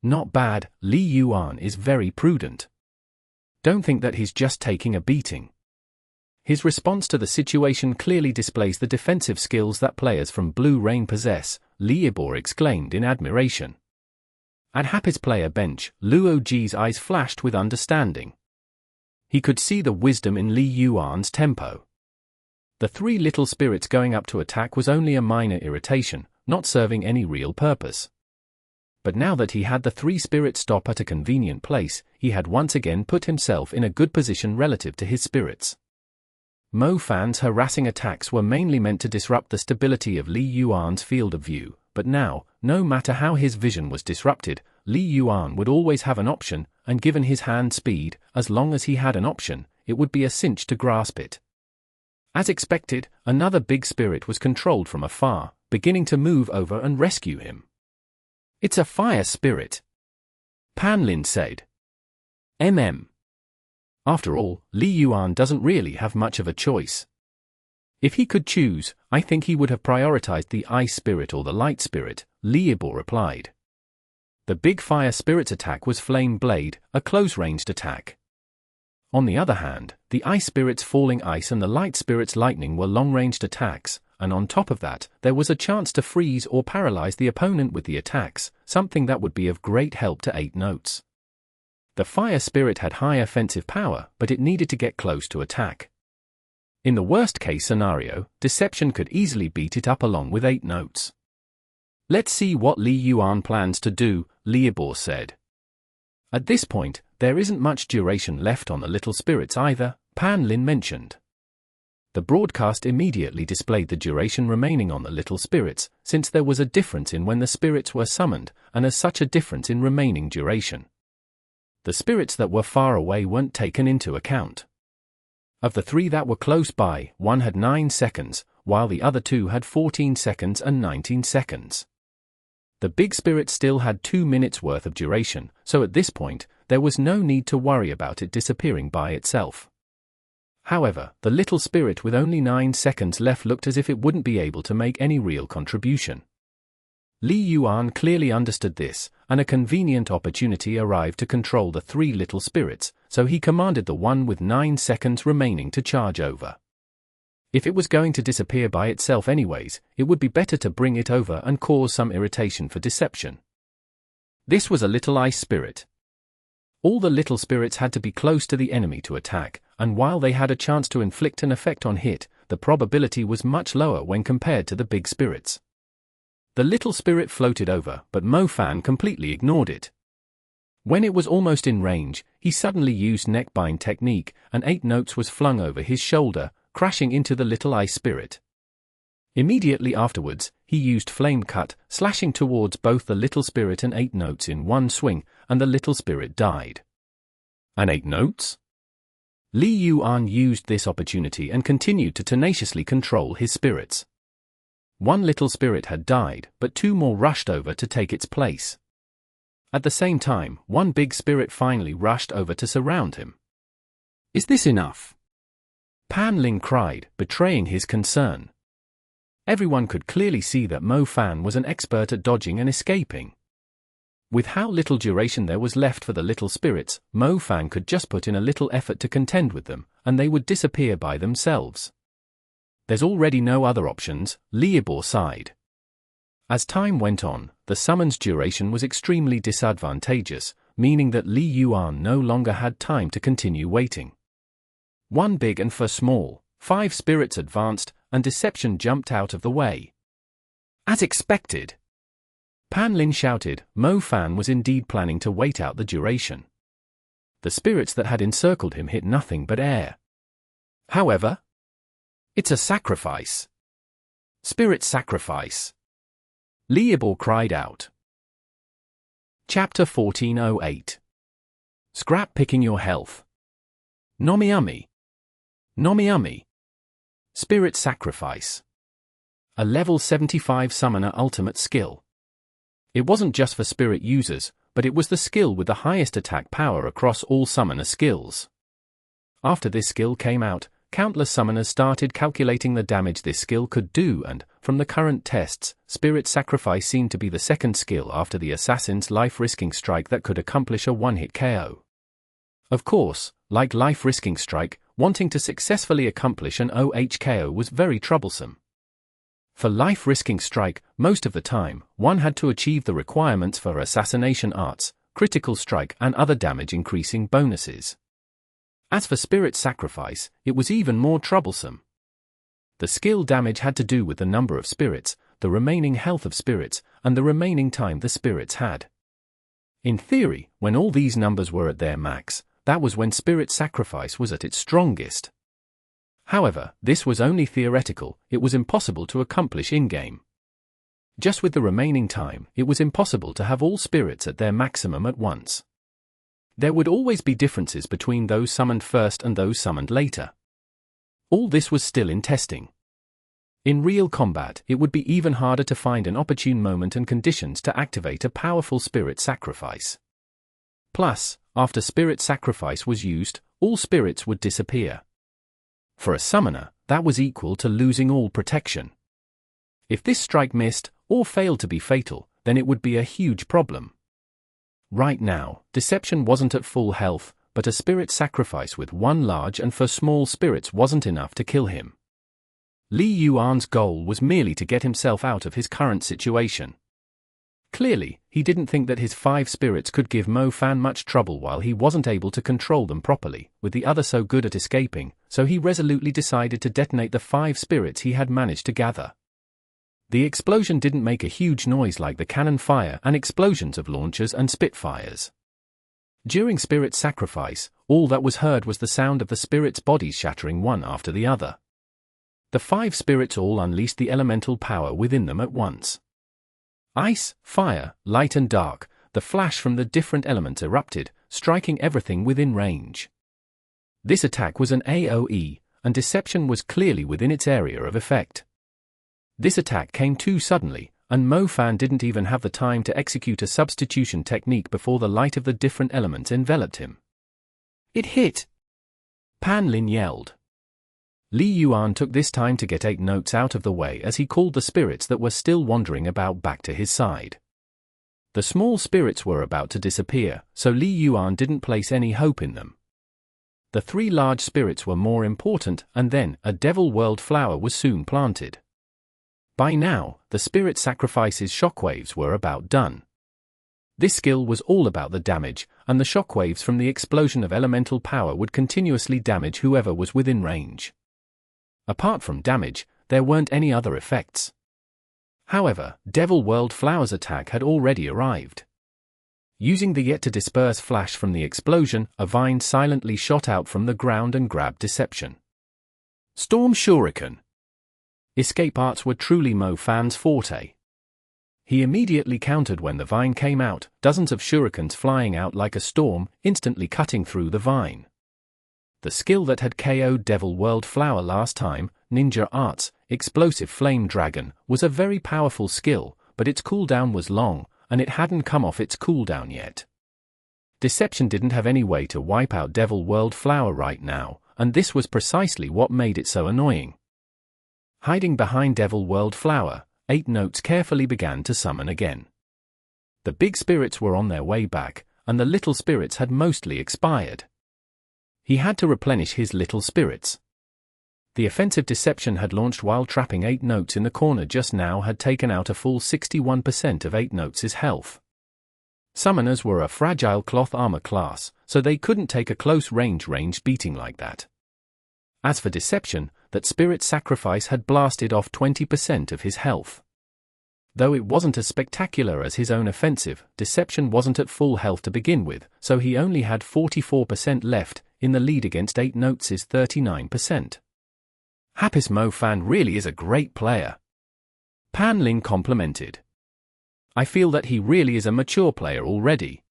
Not bad, Li Yuan is very prudent. Don't think that he's just taking a beating. His response to the situation clearly displays the defensive skills that players from Blue Rain possess, Li Ibor exclaimed in admiration. At Happy's player bench, Luo Ji's eyes flashed with understanding. He could see the wisdom in Li Yuan's tempo. The three little spirits going up to attack was only a minor irritation, not serving any real purpose. But now that he had the three spirits stop at a convenient place, he had once again put himself in a good position relative to his spirits. Mo Fan's harassing attacks were mainly meant to disrupt the stability of Li Yuan's field of view, but now, no matter how his vision was disrupted, Li Yuan would always have an option, and given his hand speed, as long as he had an option, it would be a cinch to grasp it. As expected, another big spirit was controlled from afar, beginning to move over and rescue him. "It's a fire spirit," Pan Lin said. After all, Li Yuan doesn't really have much of a choice. If he could choose, I think he would have prioritized the ice spirit or the light spirit, Li Ibor replied. The big fire spirit's attack was Flame Blade, a close-ranged attack. On the other hand, the ice spirit's Falling Ice and the light spirit's Lightning were long-ranged attacks, and on top of that, there was a chance to freeze or paralyze the opponent with the attacks, something that would be of great help to 8 notes. The fire spirit had high offensive power, but it needed to get close to attack. In the worst-case scenario, Deception could easily beat it up along with 8 notes. "Let's see what Li Yuan plans to do," Li Ibor said. "At this point, there isn't much duration left on the little spirits either," Pan Lin mentioned. The broadcast immediately displayed the duration remaining on the little spirits, since there was a difference in when the spirits were summoned, and as such a difference in remaining duration. The spirits that were far away weren't taken into account. Of the 3 that were close by, one had 9 seconds, while the other 2 had 14 seconds and 19 seconds. The big spirit still had 2 minutes worth of duration, so at this point, there was no need to worry about it disappearing by itself. However, the little spirit with only 9 seconds left looked as if it wouldn't be able to make any real contribution. Li Yuan clearly understood this, and a convenient opportunity arrived to control the 3 little spirits, so he commanded the one with 9 seconds remaining to charge over. If it was going to disappear by itself anyways, it would be better to bring it over and cause some irritation for Deception. This was a little ice spirit. All the little spirits had to be close to the enemy to attack, and while they had a chance to inflict an effect on hit, the probability was much lower when compared to the big spirits. The little spirit floated over, but Mo Fan completely ignored it. When it was almost in range, he suddenly used neckbind technique, and 8 notes was flung over his shoulder, crashing into the little ice spirit. Immediately afterwards, he used Flame Cut, slashing towards both the little spirit and 8 notes in one swing, and the little spirit died. And 8 notes? Li Yuan used this opportunity and continued to tenaciously control his spirits. One little spirit had died, but 2 more rushed over to take its place. At the same time, one big spirit finally rushed over to surround him. "Is this enough?" Pan Lin cried, betraying his concern. Everyone could clearly see that Mo Fan was an expert at dodging and escaping. With how little duration there was left for the little spirits, Mo Fan could just put in a little effort to contend with them, and they would disappear by themselves. "There's already no other options," Li Ibor sighed. As time went on, the summon's duration was extremely disadvantageous, meaning that Li Yuan no longer had time to continue waiting. One big and 4 small, 5 spirits advanced, and Deception jumped out of the way. As expected, Pan Lin shouted. Mo Fan was indeed planning to wait out the duration. The spirits that had encircled him hit nothing but air. However, "It's a sacrifice. Spirit sacrifice," Li Ibor cried out. Chapter 1408. Scrap picking your health. Nomiumi. Spirit sacrifice. A level 75 summoner ultimate skill. It wasn't just for spirit users, but it was the skill with the highest attack power across all summoner skills. After this skill came out, countless summoners started calculating the damage this skill could do, and, from the current tests, Spirit Sacrifice seemed to be the second skill after the Assassin's life-risking strike that could accomplish a one-hit KO. Of course, like life-risking strike, wanting to successfully accomplish an OHKO was very troublesome. For life-risking strike, most of the time, one had to achieve the requirements for assassination arts, critical strike and other damage-increasing bonuses. As for Spirit Sacrifice, it was even more troublesome. The skill damage had to do with the number of spirits, the remaining health of spirits, and the remaining time the spirits had. In theory, when all these numbers were at their max, that was when Spirit Sacrifice was at its strongest. However, this was only theoretical, it was impossible to accomplish in-game. Just with the remaining time, it was impossible to have all spirits at their maximum at once. There would always be differences between those summoned first and those summoned later. All this was still in testing. In real combat, it would be even harder to find an opportune moment and conditions to activate a powerful Spirit Sacrifice. Plus, after Spirit Sacrifice was used, all spirits would disappear. For a summoner, that was equal to losing all protection. If this strike missed, or failed to be fatal, then it would be a huge problem. Right now, Deception wasn't at full health, but a Spirit Sacrifice with one large and for small spirits wasn't enough to kill him. Li Yuan's goal was merely to get himself out of his current situation. Clearly, he didn't think that his 5 spirits could give Mo Fan much trouble while he wasn't able to control them properly, with the other so good at escaping, so he resolutely decided to detonate the 5 spirits he had managed to gather. The explosion didn't make a huge noise like the cannon fire and explosions of launchers and Spitfires. During Spirit Sacrifice, all that was heard was the sound of the spirits' bodies shattering one after the other. The 5 spirits all unleashed the elemental power within them at once. Ice, fire, light and dark, the flash from the different elements erupted, striking everything within range. This attack was an AoE, and Deception was clearly within its area of effect. This attack came too suddenly, and Mo Fan didn't even have the time to execute a substitution technique before the light of the different elements enveloped him. It hit! Pan Lin yelled. Li Yuan took this time to get 8 notes out of the way as he called the spirits that were still wandering about back to his side. The small spirits were about to disappear, so Li Yuan didn't place any hope in them. The 3 large spirits were more important, and then a Devil World flower was soon planted. By now, the Spirit Sacrifice's shockwaves were about done. This skill was all about the damage, and the shockwaves from the explosion of elemental power would continuously damage whoever was within range. Apart from damage, there weren't any other effects. However, Devil World Flower's attack had already arrived. Using the yet-to-disperse flash from the explosion, a vine silently shot out from the ground and grabbed Deception. Storm Shuriken. Escape arts were truly Mo Fan's forte. He immediately countered when the vine came out, dozens of shurikens flying out like a storm, instantly cutting through the vine. The skill that had KO'd Devil World Flower last time, Ninja Arts, Explosive Flame Dragon, was a very powerful skill, but its cooldown was long, and it hadn't come off its cooldown yet. Deception didn't have any way to wipe out Devil World Flower right now, and this was precisely what made it so annoying. Hiding behind Devil World Flower, 8 notes carefully began to summon again. The big spirits were on their way back, and the little spirits had mostly expired. He had to replenish his little spirits. The offensive Deception had launched while trapping 8 notes in the corner just now had taken out a full 61% of 8 notes' health. Summoners were a fragile cloth armor class, so they couldn't take a close range beating like that. As for Deception, that Spirit Sacrifice had blasted off 20% of his health. Though it wasn't as spectacular as his own offensive, Deception wasn't at full health to begin with, so he only had 44% left, in the lead against 8 notes' 39%. Happis Mo Fan really is a great player. Pan Lin complimented. I feel that he really is a mature player already.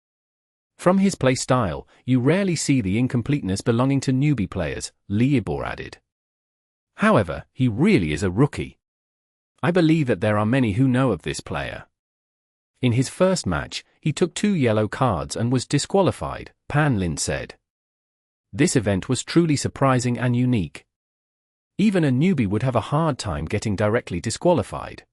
From his play style, you rarely see the incompleteness belonging to newbie players, Li Yibor added. However, he really is a rookie. I believe that there are many who know of this player. In his first match, he took 2 yellow cards and was disqualified, Pan Lin said. This event was truly surprising and unique. Even a newbie would have a hard time getting directly disqualified.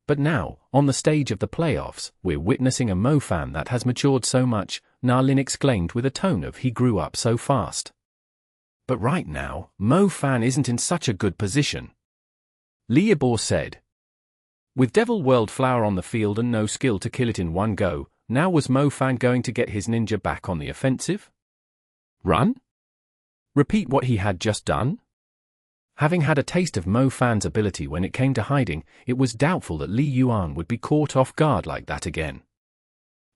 But now, on the stage of the playoffs, we're witnessing a Mo fan that has matured so much, Na Lin exclaimed with a tone of he grew up so fast. But right now, Mo fan isn't in such a good position. Li Yabor said. With Devil World Flower on the field and no skill to kill it in one go, now was Mo fan going to get his ninja back on the offensive? Run? Repeat what he had just done? Having had a taste of Mo fan's ability when it came to hiding, it was doubtful that Li Yuan would be caught off guard like that again.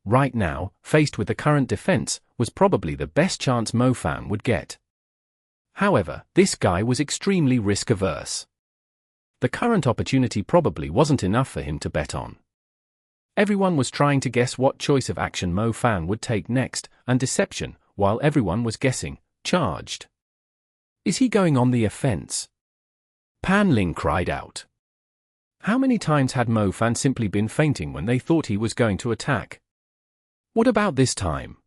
Right now, faced with the current defense, was probably the best chance Mo fan would get. However, this guy was extremely risk-averse. The current opportunity probably wasn't enough for him to bet on. Everyone was trying to guess what choice of action Mo fan would take next, and deception, while everyone was guessing, charged. Is he going on the offense? Pan Ling cried out. How many times had Mo fan simply been fainting when they thought he was going to attack? What about this time?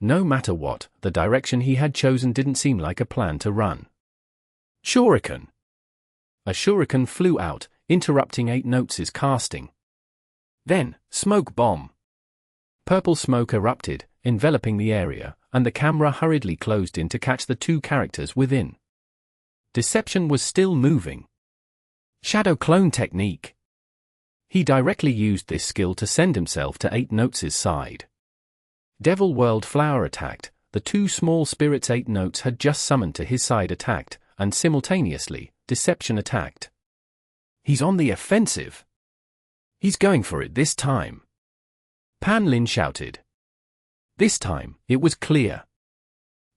No matter what, the direction he had chosen didn't seem like a plan to run. Shuriken. A shuriken flew out, interrupting 8 Notes' casting. Then, smoke bomb. Purple smoke erupted, enveloping the area, and the camera hurriedly closed in to catch the 2 characters within. Deception was still moving. Shadow clone technique. He directly used this skill to send himself to 8 Notes' side. Devil World Flower attacked, the 2 small spirits 8 Notes had just summoned to his side attacked, and simultaneously, Deception attacked. He's on the offensive. He's going for it this time. Pan Lin shouted. This time, it was clear.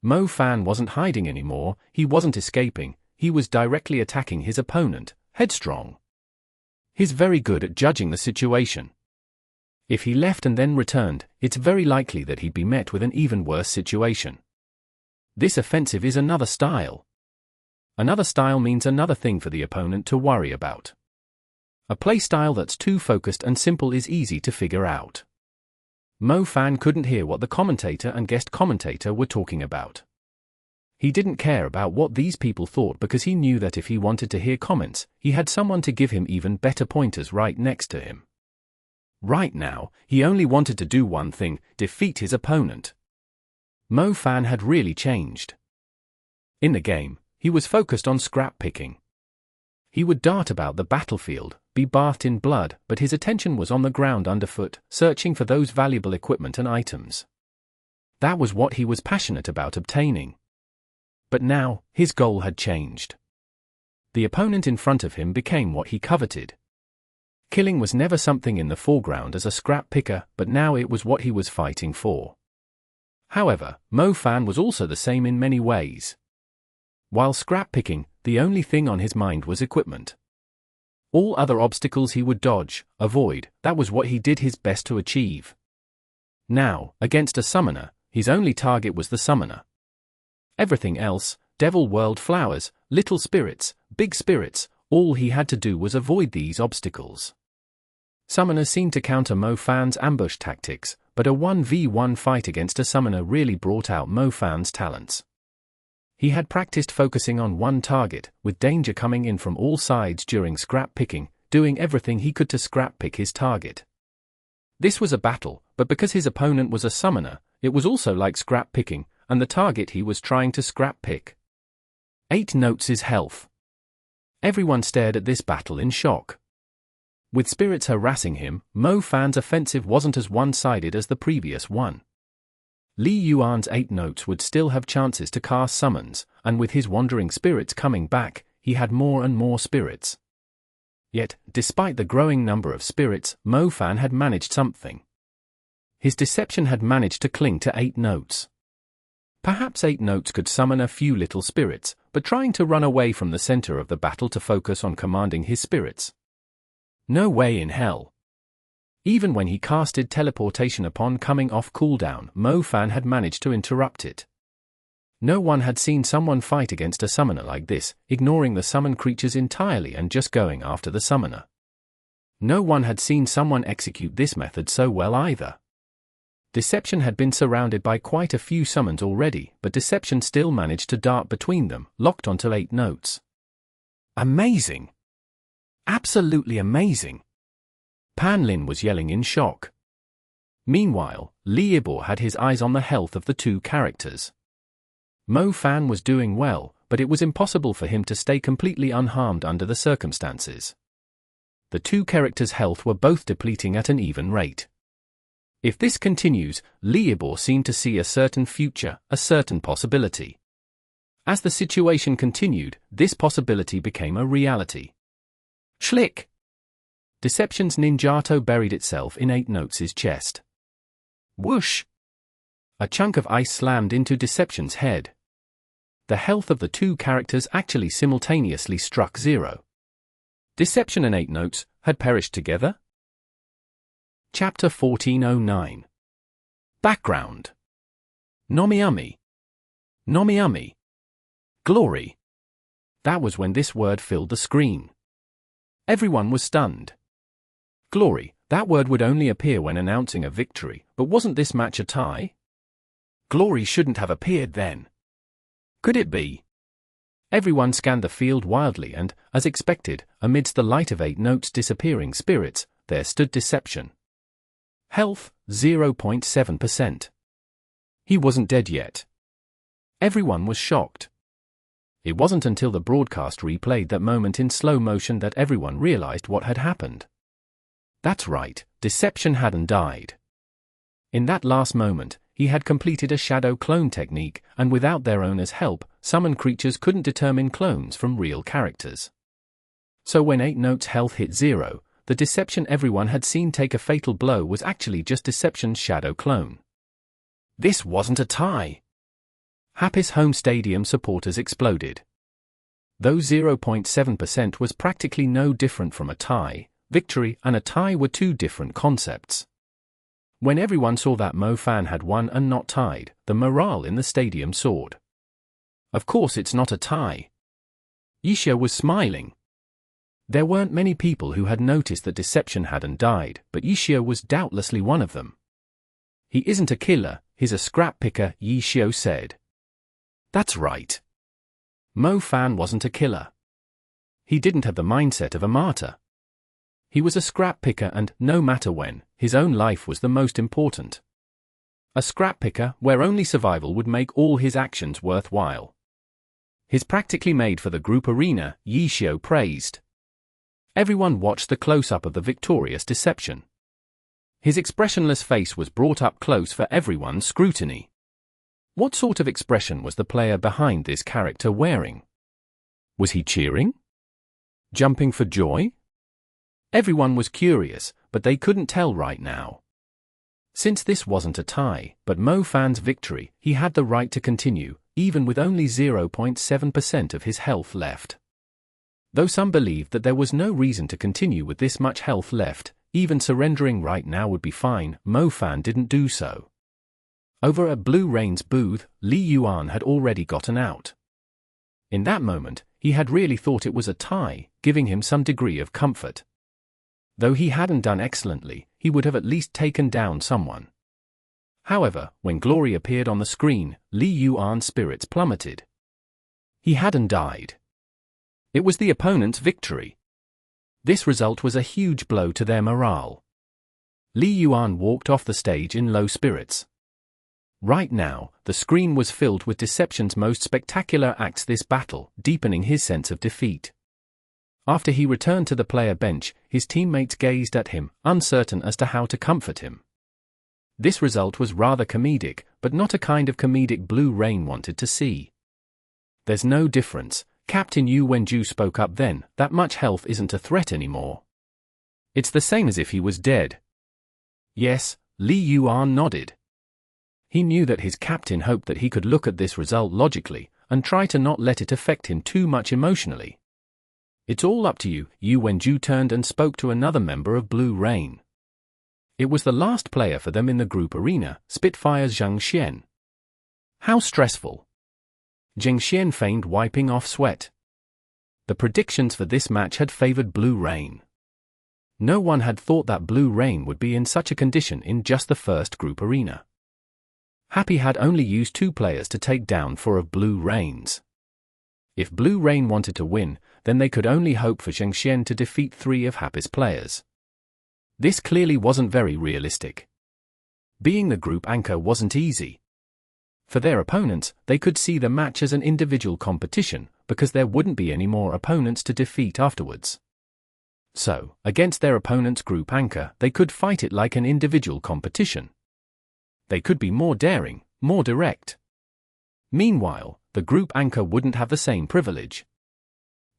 Mo fan wasn't hiding anymore, he wasn't escaping, he was directly attacking his opponent, headstrong. He's very good at judging the situation. If he left and then returned, it's very likely that he'd be met with an even worse situation. This offensive is another style. Another style means another thing for the opponent to worry about. A play style that's too focused and simple is easy to figure out. Mo fan couldn't hear what the commentator and guest commentator were talking about. He didn't care about what these people thought because he knew that if he wanted to hear comments, he had someone to give him even better pointers right next to him. Right now, he only wanted to do one thing, defeat his opponent. Mo fan had really changed. In the game, he was focused on scrap picking. He would dart about the battlefield, be bathed in blood, but his attention was on the ground underfoot, searching for those valuable equipment and items. That was what he was passionate about obtaining. But now, his goal had changed. The opponent in front of him became what he coveted. Killing was never something in the foreground as a scrap picker, but now it was what he was fighting for. However, Mo fan was also the same in many ways. While scrap picking, the only thing on his mind was equipment. All other obstacles he would dodge, avoid, that was what he did his best to achieve. Now, against a summoner, his only target was the summoner. Everything else, Devil World Flowers, little spirits, big spirits, all he had to do was avoid these obstacles. Summoners seemed to counter Mo fan's ambush tactics, but a 1v1 fight against a summoner really brought out Mo fan's talents. He had practiced focusing on one target, with danger coming in from all sides during scrap picking, doing everything he could to scrap pick his target. This was a battle, but because his opponent was a summoner, it was also like scrap picking, and the target he was trying to scrap pick. 8 Notes' health. Everyone stared at this battle in shock. With spirits harassing him, Mo fan's offensive wasn't as one-sided as the previous one. Li Yuan's 8 Notes would still have chances to cast summons, and with his wandering spirits coming back, he had more and more spirits. Yet, despite the growing number of spirits, Mo fan had managed something. His deception had managed to cling to 8 Notes. Perhaps 8 Notes could summon a few little spirits, but trying to run away from the center of the battle to focus on commanding his spirits. No way in hell. Even when he casted teleportation upon coming off cooldown, Mo fan had managed to interrupt it. No one had seen someone fight against a summoner like this, ignoring the summoned creatures entirely and just going after the summoner. No one had seen someone execute this method so well either. Deception had been surrounded by quite a few summons already, but Deception still managed to dart between them, locked onto 8 notes. Amazing! Absolutely amazing! Pan Lin was yelling in shock. Meanwhile, Li Yibor had his eyes on the health of the 2 characters. Mo Fan was doing well, but it was impossible for him to stay completely unharmed under the circumstances. The 2 characters' health were both depleting at an even rate. If this continues, Li Yibor seemed to see a certain future, a certain possibility. As the situation continued, this possibility became a reality. Schlick! Deception's ninjato buried itself in 8 Notes' chest. Whoosh! A chunk of ice slammed into Deception's head. The health of the 2 characters actually simultaneously struck 0. Deception and 8 Notes had perished together? Chapter 1409. Background. Nomiami. Nomiami. Glory. That was when this word filled the screen. Everyone was stunned. Glory, that word would only appear when announcing a victory, but wasn't this match a tie? Glory shouldn't have appeared then. Could it be? Everyone scanned the field wildly and, as expected, amidst the light of 8 Notes' disappearing spirits, there stood Deception. Health, 0.7%. He wasn't dead yet. Everyone was shocked. It wasn't until the broadcast replayed that moment in slow motion that everyone realized what had happened. That's right, Deception hadn't died. In that last moment, he had completed a shadow clone technique, and without their owner's help, summoned creatures couldn't determine clones from real characters. So when 8 Notes' health hit 0, the Deception everyone had seen take a fatal blow was actually just Deception's shadow clone. This wasn't a tie. Happy's home stadium supporters exploded. Though 0.7% was practically no different from a tie, victory and a tie were 2 different concepts. When everyone saw that Mo Fan had won and not tied, the morale in the stadium soared. Of course it's not a tie. Yixia was smiling. There weren't many people who had noticed that Deception hadn't died, but Yixia was doubtlessly one of them. He isn't a killer, he's a scrap picker, Yixia said. That's right. Mo Fan wasn't a killer. He didn't have the mindset of a martyr. He was a scrap picker and, no matter when, his own life was the most important. A scrap picker where only survival would make all his actions worthwhile. He's practically made for the group arena, Yixia praised. Everyone watched the close-up of the victorious Deception. His expressionless face was brought up close for everyone's scrutiny. What sort of expression was the player behind this character wearing? Was he cheering? Jumping for joy? Everyone was curious, but they couldn't tell right now. Since this wasn't a tie, but Mo Fan's victory, he had the right to continue, even with only 0.7% of his health left. Though some believed that there was no reason to continue with this much health left, even surrendering right now would be fine, Mo Fan didn't do so. Over at Blue Rain's booth, Li Yuan had already gotten out. In that moment, he had really thought it was a tie, giving him some degree of comfort. Though he hadn't done excellently, he would have at least taken down someone. However, when Glory appeared on the screen, Li Yuan's spirits plummeted. He hadn't died. It was the opponent's victory. This result was a huge blow to their morale. Li Yuan walked off the stage in low spirits. Right now, the screen was filled with Deception's most spectacular acts this battle, deepening his sense of defeat. After he returned to the player bench, his teammates gazed at him, uncertain as to how to comfort him. This result was rather comedic, but not a kind of comedic Blue Rain wanted to see. There's no difference, Captain Yu Wenju spoke up then, that much health isn't a threat anymore. It's the same as if he was dead. Yes, Li Yuan nodded. He knew that his captain hoped that he could look at this result logically, and try to not let it affect him too much emotionally. It's all up to you, Yu Wenju turned and spoke to another member of Blue Rain. It was the last player for them in the group arena, Spitfire Zhang Xian. How stressful. Zhengxian feigned wiping off sweat. The predictions for this match had favored Blue Rain. No one had thought that Blue Rain would be in such a condition in just the first group arena. Happy had only used 2 players to take down 4 of Blue Rain's. If Blue Rain wanted to win, then they could only hope for Zhengxian to defeat 3 of Happy's players. This clearly wasn't very realistic. Being the group anchor wasn't easy. For their opponents, they could see the match as an individual competition, because there wouldn't be any more opponents to defeat afterwards. So, against their opponent's group anchor, they could fight it like an individual competition. They could be more daring, more direct. Meanwhile, the group anchor wouldn't have the same privilege.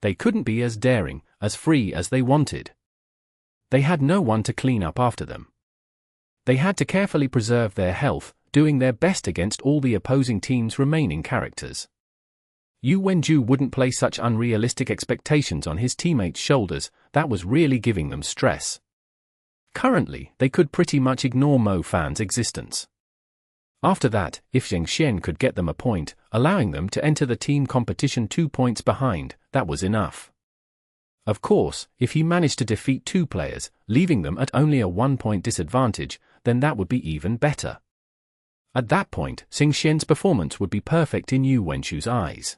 They couldn't be as daring, as free as they wanted. They had no one to clean up after them. They had to carefully preserve their health, doing their best against all the opposing team's remaining characters. Yu Wenju wouldn't place such unrealistic expectations on his teammates' shoulders, that was really giving them stress. Currently, they could pretty much ignore Mo Fan's existence. After that, if Zhengxian could get them a point, allowing them to enter the team competition 2 points behind, that was enough. Of course, if he managed to defeat 2 players, leaving them at only a 1-point disadvantage, then that would be even better. At that point, Zhengxian's performance would be perfect in Yu Wenju's eyes.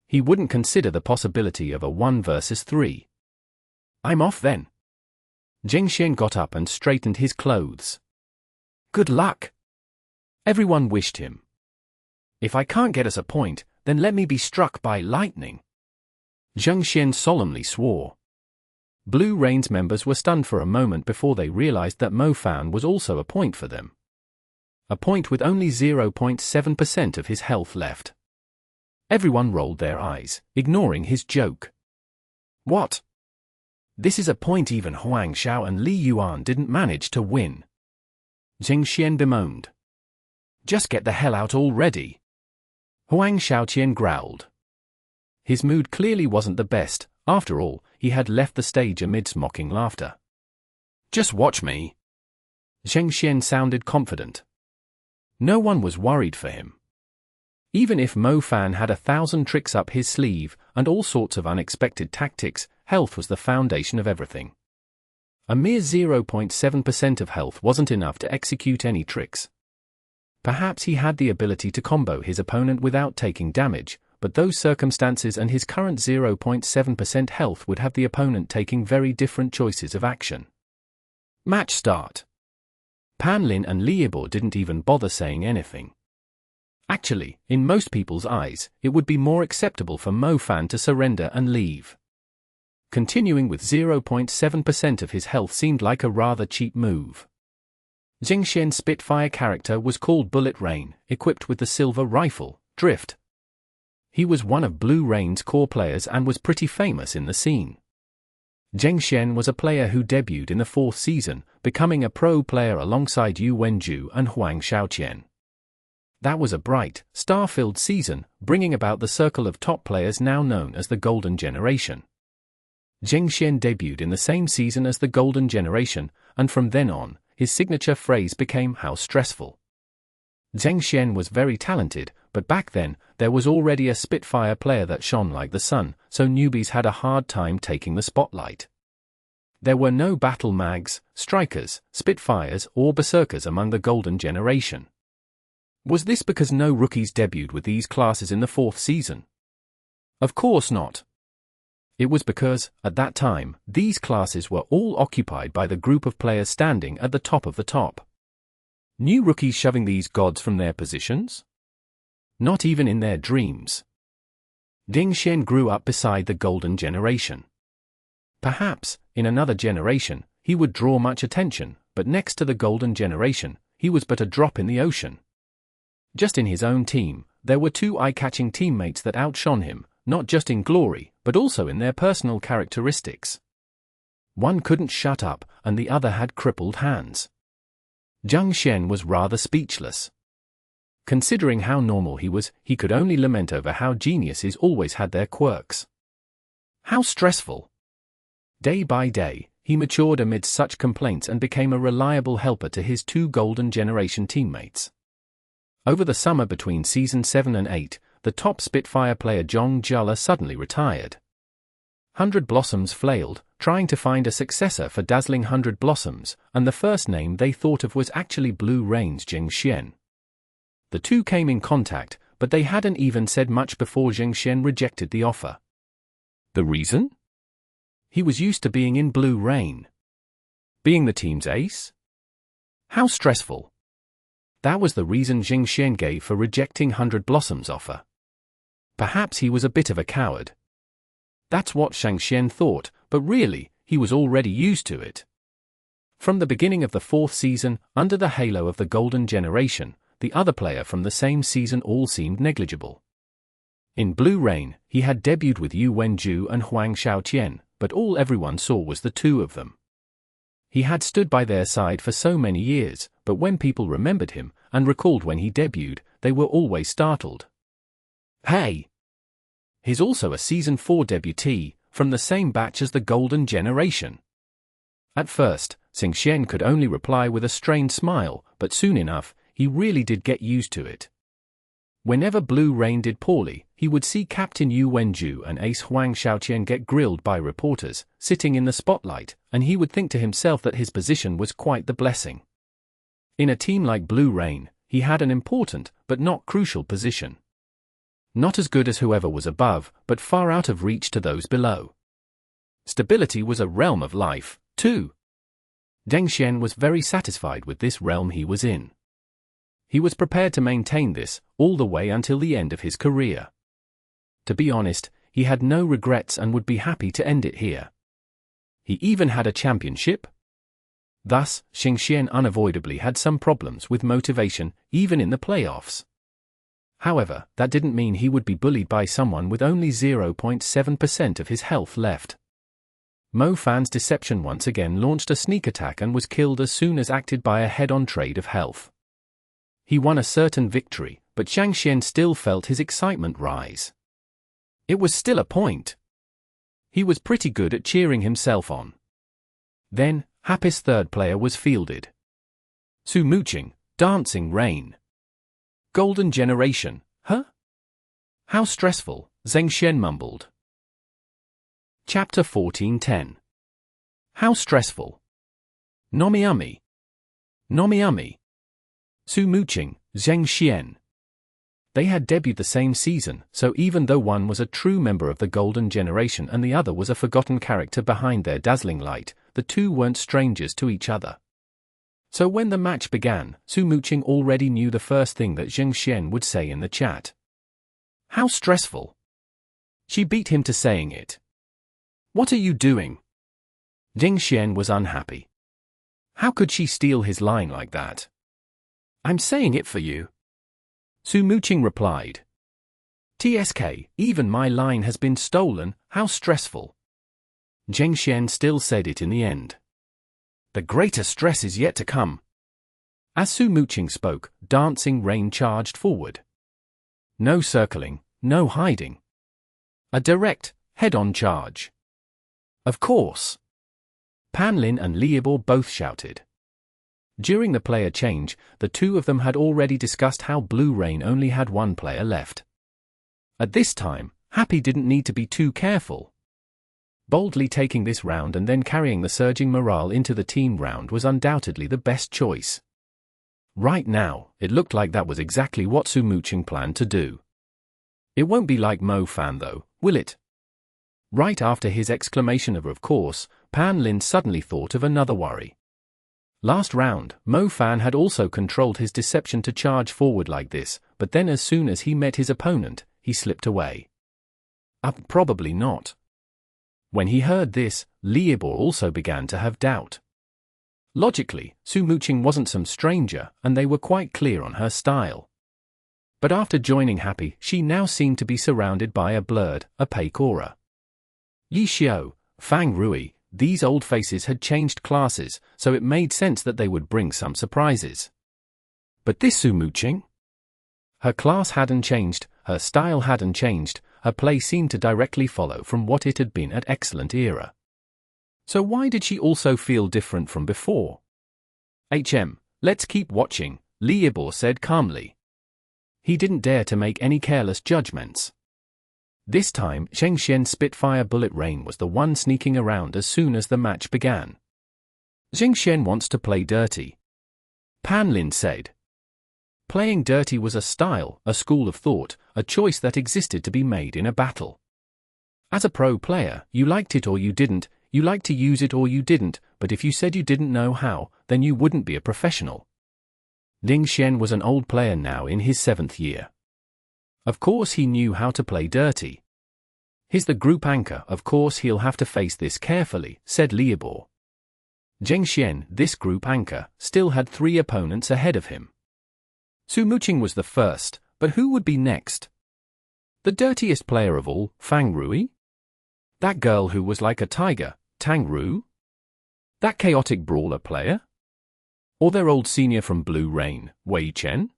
He wouldn't consider the possibility of a 1 versus 3. I'm off then. Zhengxian got up and straightened his clothes. Good luck. Everyone wished him. If I can't get us a point, then let me be struck by lightning. Zhengxian solemnly swore. Blue Rain's members were stunned for a moment before they realized that Mo Fan was also a point for them. A point with only 0.7% of his health left. Everyone rolled their eyes, ignoring his joke. What? This is a point even Huang Xiao and Li Yuan didn't manage to win. Zhengxian bemoaned. Just get the hell out already. Huang Xiaoqian growled. His mood clearly wasn't the best, after all, he had left the stage amidst mocking laughter. Just watch me. Zhengxian sounded confident. No one was worried for him. Even if Mo Fan had 1,000 tricks up his sleeve, and all sorts of unexpected tactics, health was the foundation of everything. A mere 0.7% of health wasn't enough to execute any tricks. Perhaps he had the ability to combo his opponent without taking damage, but those circumstances and his current 0.7% health would have the opponent taking very different choices of action. Match start. Pan Lin and Li Yibo didn't even bother saying anything. Actually, in most people's eyes, it would be more acceptable for Mo Fan to surrender and leave. Continuing with 0.7% of his health seemed like a rather cheap move. Zhengxian's Spitfire character was called Bullet Rain, equipped with the silver rifle, Drift. He was one of Blue Rain's core players and was pretty famous in the scene. Zhengxian was a player who debuted in the 4th season, becoming a pro player alongside Yu Wenju and Huang Xiaoqian. That was a bright, star-filled season, bringing about the circle of top players now known as the Golden Generation. Zhengxian debuted in the same season as the Golden Generation, and from then on, his signature phrase became "How stressful." Zhengxian was very talented, but back then, there was already a Spitfire player that shone like the sun, so newbies had a hard time taking the spotlight. There were no battle mags, strikers, Spitfires, or berserkers among the Golden Generation. Was this because no rookies debuted with these classes in the 4th season? Of course not. It was because, at that time, these classes were all occupied by the group of players standing at the top of the top. New rookies shoving these gods from their positions? Not even in their dreams. Zhengxian grew up beside the Golden Generation. Perhaps, in another generation, he would draw much attention, but next to the Golden Generation, he was but a drop in the ocean. Just in his own team, there were 2 eye-catching teammates that outshone him, not just in glory, but also in their personal characteristics. One couldn't shut up, and the other had crippled hands. Zhengxian was rather speechless. Considering how normal he was, he could only lament over how geniuses always had their quirks. How stressful! Day by day, he matured amidst such complaints and became a reliable helper to his 2 Golden Generation teammates. Over the summer between Season 7 and 8, the top Spitfire player Zhong Jula suddenly retired. 100 Blossoms flailed, trying to find a successor for dazzling 100 Blossoms, and the first name they thought of was actually Blue Rain's Jing Xian. The two came in contact, but they hadn't even said much before Jing Xian rejected the offer. The reason? He was used to being in Blue Rain. Being the team's ace? How stressful. That was the reason Jing Xian gave for rejecting 100 Blossoms' offer. Perhaps he was a bit of a coward. That's what Shang Xian thought, but really, he was already used to it. From the beginning of the 4th season, under the halo of the Golden Generation, the other player from the same season all seemed negligible. In Blue Rain, he had debuted with Yu Wenju and Huang Xiaotian, but all everyone saw was the two of them. He had stood by their side for so many years, but when people remembered him, and recalled when he debuted, they were always startled. Hey! He's also a Season 4 debutee, from the same batch as the Golden Generation. At first, Xing Xian could only reply with a strained smile, but soon enough, he really did get used to it. Whenever Blue Rain did poorly, he would see Captain Yu Wenju and Ace Huang Xiaotian get grilled by reporters, sitting in the spotlight, and he would think to himself that his position was quite the blessing. In a team like Blue Rain, he had an important, but not crucial position. Not as good as whoever was above, but far out of reach to those below. Stability was a realm of life, too. Deng Xian was very satisfied with this realm he was in. He was prepared to maintain this, all the way until the end of his career. To be honest, he had no regrets and would be happy to end it here. He even had a championship. Thus, Xing Xian unavoidably had some problems with motivation, even in the playoffs. However, that didn't mean he would be bullied by someone with only 0.7% of his health left. Mo Fan's deception once again launched a sneak attack and was killed as soon as acted by a head-on trade of health. He won a certain victory, but Shang Xian still felt his excitement rise. It was still a point. He was pretty good at cheering himself on. Then, Happy's third player was fielded. Su Muqing, Dancing Rain. Golden Generation, huh? How stressful, Zheng Xian mumbled. Chapter 14:10. How stressful. Nomiumi. Nomiumi. Su Muqing, Zheng Xian. They had debuted the same season, so even though one was a true member of the Golden Generation and the other was a forgotten character behind their dazzling light, the two weren't strangers to each other. So when the match began, Su Muqing already knew the first thing that Zheng Xian would say in the chat. How stressful. She beat him to saying it. What are you doing? Zheng Xian was unhappy. How could she steal his line like that? I'm saying it for you. Su Muqing replied. TSK, even my line has been stolen, how stressful. Zheng Xian still said it in the end. The greater stress is yet to come. As Su Muqing spoke, Dancing Rain charged forward. No circling, no hiding. A direct, head-on charge. Of course. Pan Lin and Liebor both shouted. During the player change, the two of them had already discussed how Blue Rain only had one player left. At this time, Happy didn't need to be too careful. Boldly taking this round and then carrying the surging morale into the team round was undoubtedly the best choice. Right now, it looked like that was exactly what Su Muqing planned to do. It won't be like Mo Fan though, will it? Right after his exclamation of course, Pan Lin suddenly thought of another worry. Last round, Mo Fan had also controlled his deception to charge forward like this, but then as soon as he met his opponent, he slipped away. Probably not. When he heard this, Liebor also began to have doubt. Logically, Su Muqing wasn't some stranger, and they were quite clear on her style. But after joining Happy, she now seemed to be surrounded by a blurred, opaque aura. Yi Xiao, Fang Rui, these old faces had changed classes, so it made sense that they would bring some surprises. But this Su Muqing? Her class hadn't changed, her style hadn't changed, her play seemed to directly follow from what it had been at Excellent Era. So why did she also feel different from before? Let's keep watching, Liebor said calmly. He didn't dare to make any careless judgments. This time, Zheng Xian's Spitfire bullet rain was the one sneaking around as soon as the match began. Zheng Xian wants to play dirty, Pan Lin said. Playing dirty was a style, a school of thought, a choice that existed to be made in a battle. As a pro player, you liked it or you didn't, you liked to use it or you didn't, but if you said you didn't know how, then you wouldn't be a professional. Zheng Xian was an old player now in his 7th year. Of course he knew how to play dirty. He's the group anchor, of course he'll have to face this carefully, said Liabor. Zheng Xian, this group anchor, still had 3 opponents ahead of him. Su Muqing was the first, but who would be next? The dirtiest player of all, Fang Rui? That girl who was like a tiger, Tang Ru? That chaotic brawler player? Or their old senior from Blue Rain, Wei Chen?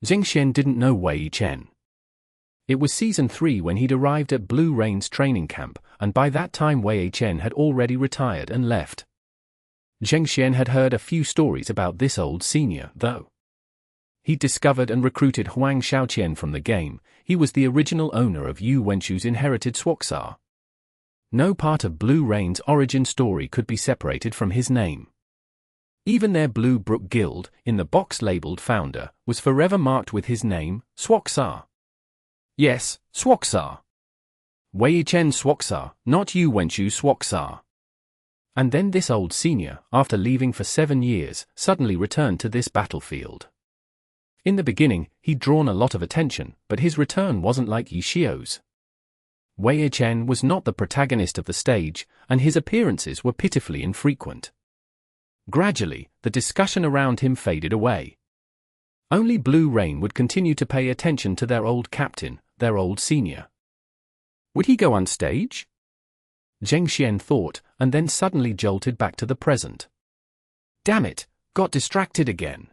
Zheng Xian didn't know Wei Chen. It was Season 3 when he'd arrived at Blue Rain's training camp, and by that time Wei Chen had already retired and left. Zheng Xian had heard a few stories about this old senior, though. He discovered and recruited Huang Xiaoqian from the game. He was the original owner of Yu Wenchu's inherited Swoksaar. No part of Blue Rain's origin story could be separated from his name. Even their Blue Brook Guild, in the box labeled Founder, was forever marked with his name, Swoksaar. Yes, Swoksaar. Wei Chen Swoksaar, not Yu Wenchu Swoksaar. And then this old senior, after leaving for 7 years, suddenly returned to this battlefield. In the beginning, he'd drawn a lot of attention, but his return wasn't like Yi Xiu's. Wei Chen was not the protagonist of the stage, and his appearances were pitifully infrequent. Gradually, the discussion around him faded away. Only Blue Rain would continue to pay attention to their old captain, their old senior. Would he go on stage? Zheng Xian thought, and then suddenly jolted back to the present. Damn it, got distracted again.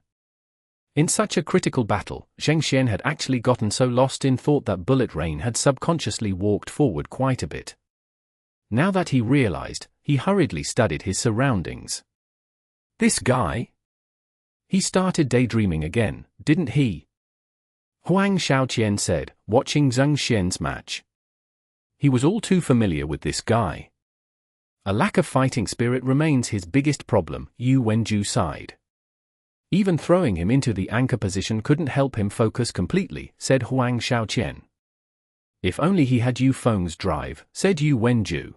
In such a critical battle, Zheng Xian had actually gotten so lost in thought that Bullet Rain had subconsciously walked forward quite a bit. Now that he realized, he hurriedly studied his surroundings. This guy? He started daydreaming again, didn't he? Huang Xiaoqian said, watching Zheng Xian's match. He was all too familiar with this guy. A lack of fighting spirit remains his biggest problem, Yu Wenju sighed. Even throwing him into the anchor position couldn't help him focus completely, said Huang Xiaoqian. If only he had Yu Feng's drive, said Yu Wenju.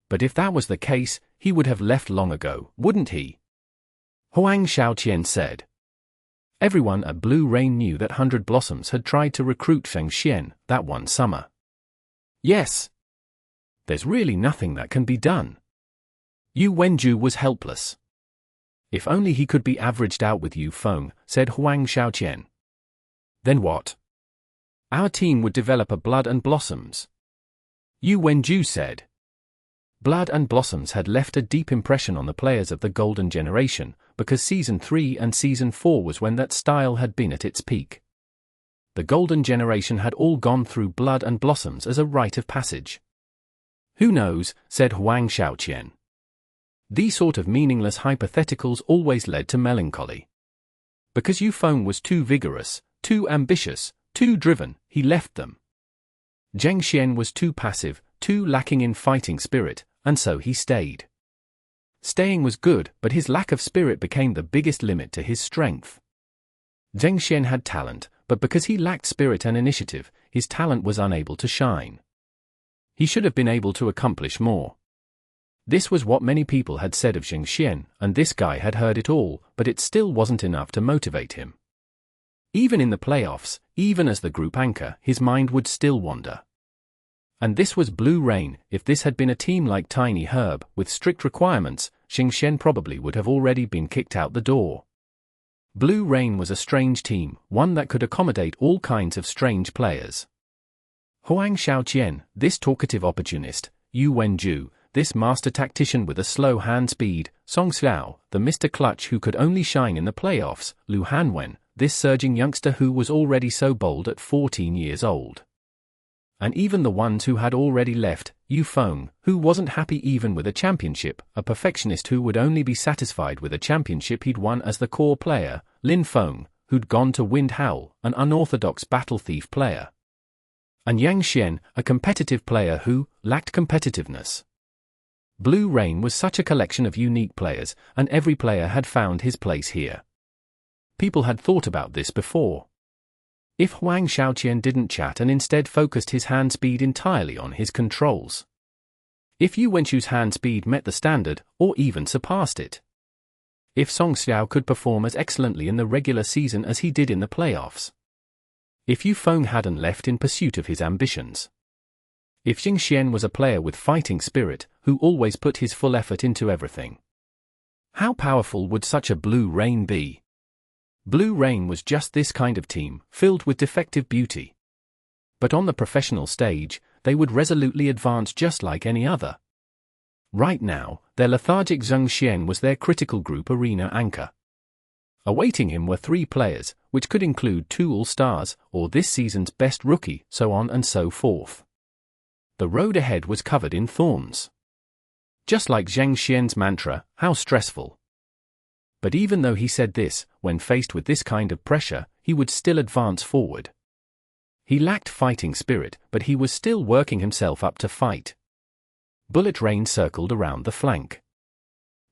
But if that was the case, he would have left long ago, wouldn't he? Huang Xiaoqian said. Everyone at Blue Rain knew that 100 Blossoms had tried to recruit Feng Xian that one summer. Yes. There's really nothing that can be done. Yu Wenju was helpless. If only he could be averaged out with Yu Feng, said Huang Xiaoqian. Then what? Our team would develop a Blood and Blossoms. Yu Wenju said. Blood and Blossoms had left a deep impression on the players of the Golden Generation, because Season 3 and Season 4 was when that style had been at its peak. The Golden Generation had all gone through Blood and Blossoms as a rite of passage. Who knows, said Huang Xiaoqian. These sort of meaningless hypotheticals always led to melancholy. Because Yu Feng was too vigorous, too ambitious, too driven, he left them. Zheng Xian was too passive, too lacking in fighting spirit, and so he stayed. Staying was good, but his lack of spirit became the biggest limit to his strength. Zheng Xian had talent, but because he lacked spirit and initiative, his talent was unable to shine. He should have been able to accomplish more. This was what many people had said of Zheng Xian, and this guy had heard it all, but it still wasn't enough to motivate him. Even in the playoffs, even as the group anchor, his mind would still wander. And this was Blue Rain. If this had been a team like Tiny Herb, with strict requirements, Zheng Xian probably would have already been kicked out the door. Blue Rain was a strange team, one that could accommodate all kinds of strange players. Huang Xiaoqian, this talkative opportunist, Yu Wenju, this master tactician with a slow hand speed, Song Xiao, the Mr. Clutch who could only shine in the playoffs, Lu Hanwen, this surging youngster who was already so bold at 14 years old. And even the ones who had already left, Yu Feng, who wasn't happy even with a championship, a perfectionist who would only be satisfied with a championship he'd won as the core player, Lin Feng, who'd gone to Wind Howl, an unorthodox battle thief player. And Yang Xian, a competitive player who lacked competitiveness. Blue Rain was such a collection of unique players, and every player had found his place here. People had thought about this before. If Huang Shaoqian didn't chat and instead focused his hand speed entirely on his controls. If Yu Wenchu's hand speed met the standard, or even surpassed it. If Song Xiao could perform as excellently in the regular season as he did in the playoffs. If Yu Feng hadn't left in pursuit of his ambitions. If Jing Xian was a player with fighting spirit, who always put his full effort into everything. How powerful would such a Blue Rain be? Blue Rain was just this kind of team, filled with defective beauty. But on the professional stage, they would resolutely advance just like any other. Right now, their lethargic Zheng Xian was their critical group arena anchor. Awaiting him were 3 players, which could include 2 All-Stars, or this season's best rookie, so on and so forth. The road ahead was covered in thorns. Just like Zheng Xian's mantra, how stressful. But even though he said this, when faced with this kind of pressure, he would still advance forward. He lacked fighting spirit, but he was still working himself up to fight. Bullet Rain circled around the flank.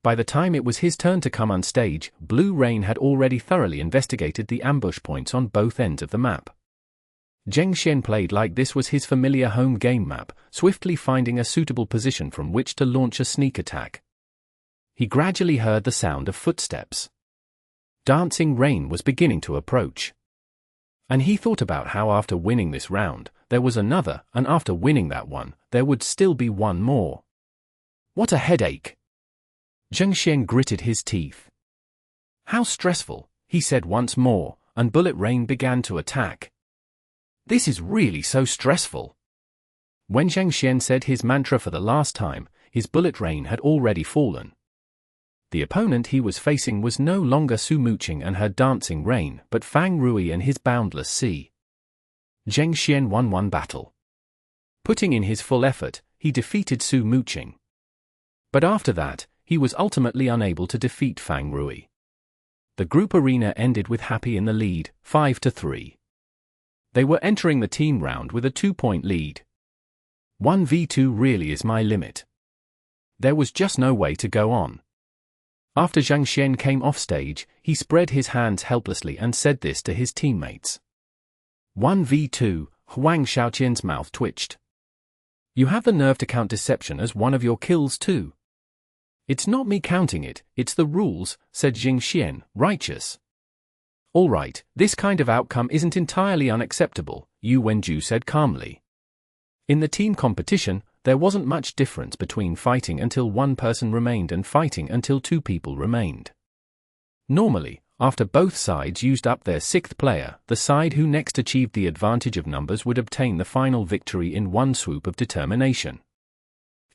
By the time it was his turn to come on stage, Blue Rain had already thoroughly investigated the ambush points on both ends of the map. Zheng Xian played like this was his familiar home game map, swiftly finding a suitable position from which to launch a sneak attack. He gradually heard the sound of footsteps. Dancing Rain was beginning to approach. And he thought about how after winning this round, there was another, and after winning that one, there would still be one more. What a headache! Zheng Xian gritted his teeth. How stressful, he said once more, and Bullet Rain began to attack. This is really so stressful. When Zheng Xian said his mantra for the last time, his Bullet Rain had already fallen. The opponent he was facing was no longer Su Muqing and her Dancing Rain, but Fang Rui and his Boundless Sea. Zheng Xian won one battle. Putting in his full effort, he defeated Su Muqing. But after that, he was ultimately unable to defeat Fang Rui. The group arena ended with Happy in the lead, 5-3. They were entering the team round with a 2-point lead. 1v2 really is my limit. There was just no way to go on. After Zheng Xian came off stage, he spread his hands helplessly and said this to his teammates. 1v2, Huang Shaoqian's mouth twitched. You have the nerve to count deception as one of your kills too. It's not me counting it, it's the rules, said Zheng Xian, righteous. All right, this kind of outcome isn't entirely unacceptable, Yu Wenju said calmly. In the team competition, there wasn't much difference between fighting until one person remained and fighting until 2 people remained. Normally, after both sides used up their 6th player, the side who next achieved the advantage of numbers would obtain the final victory in one swoop of determination.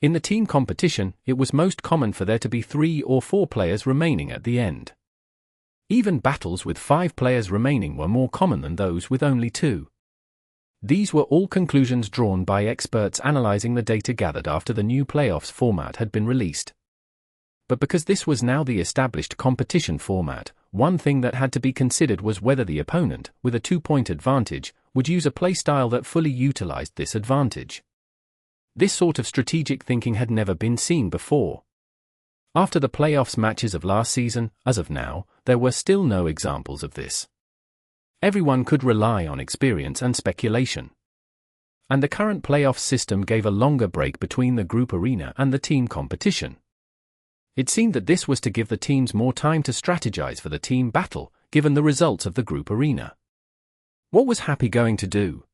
In the team competition, it was most common for there to be 3 or 4 players remaining at the end. Even battles with 5 players remaining were more common than those with only 2. These were all conclusions drawn by experts analyzing the data gathered after the new playoffs format had been released. But because this was now the established competition format, one thing that had to be considered was whether the opponent, with a 2-point advantage, would use a playstyle that fully utilized this advantage. This sort of strategic thinking had never been seen before. After the playoffs matches of last season, as of now, there were still no examples of this. Everyone could rely on experience and speculation. And the current playoff system gave a longer break between the group arena and the team competition. It seemed that this was to give the teams more time to strategize for the team battle, given the results of the group arena. What was Happy going to do?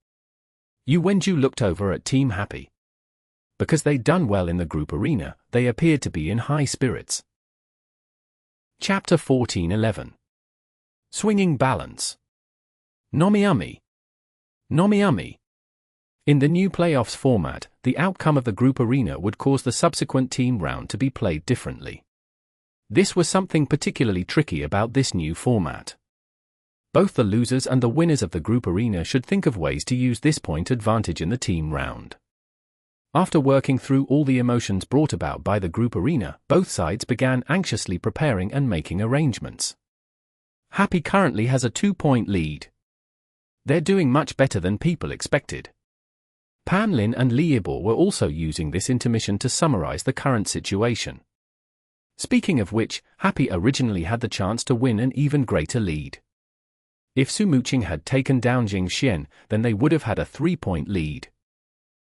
Yu Wenju looked over at Team Happy. Because they'd done well in the group arena, they appeared to be in high spirits. Chapter 14:11. Swinging Balance. Nomiami. Nomiami. In the new playoffs format, the outcome of the group arena would cause the subsequent team round to be played differently. This was something particularly tricky about this new format. Both the losers and the winners of the group arena should think of ways to use this point advantage in the team round. After working through all the emotions brought about by the group arena, both sides began anxiously preparing and making arrangements. Happy currently has a 2-point lead. They're doing much better than people expected. Pan Lin and Liebor were also using this intermission to summarize the current situation. Speaking of which, Happy originally had the chance to win an even greater lead. If Su Muqing had taken down Jing Xian, then they would have had a 3-point lead.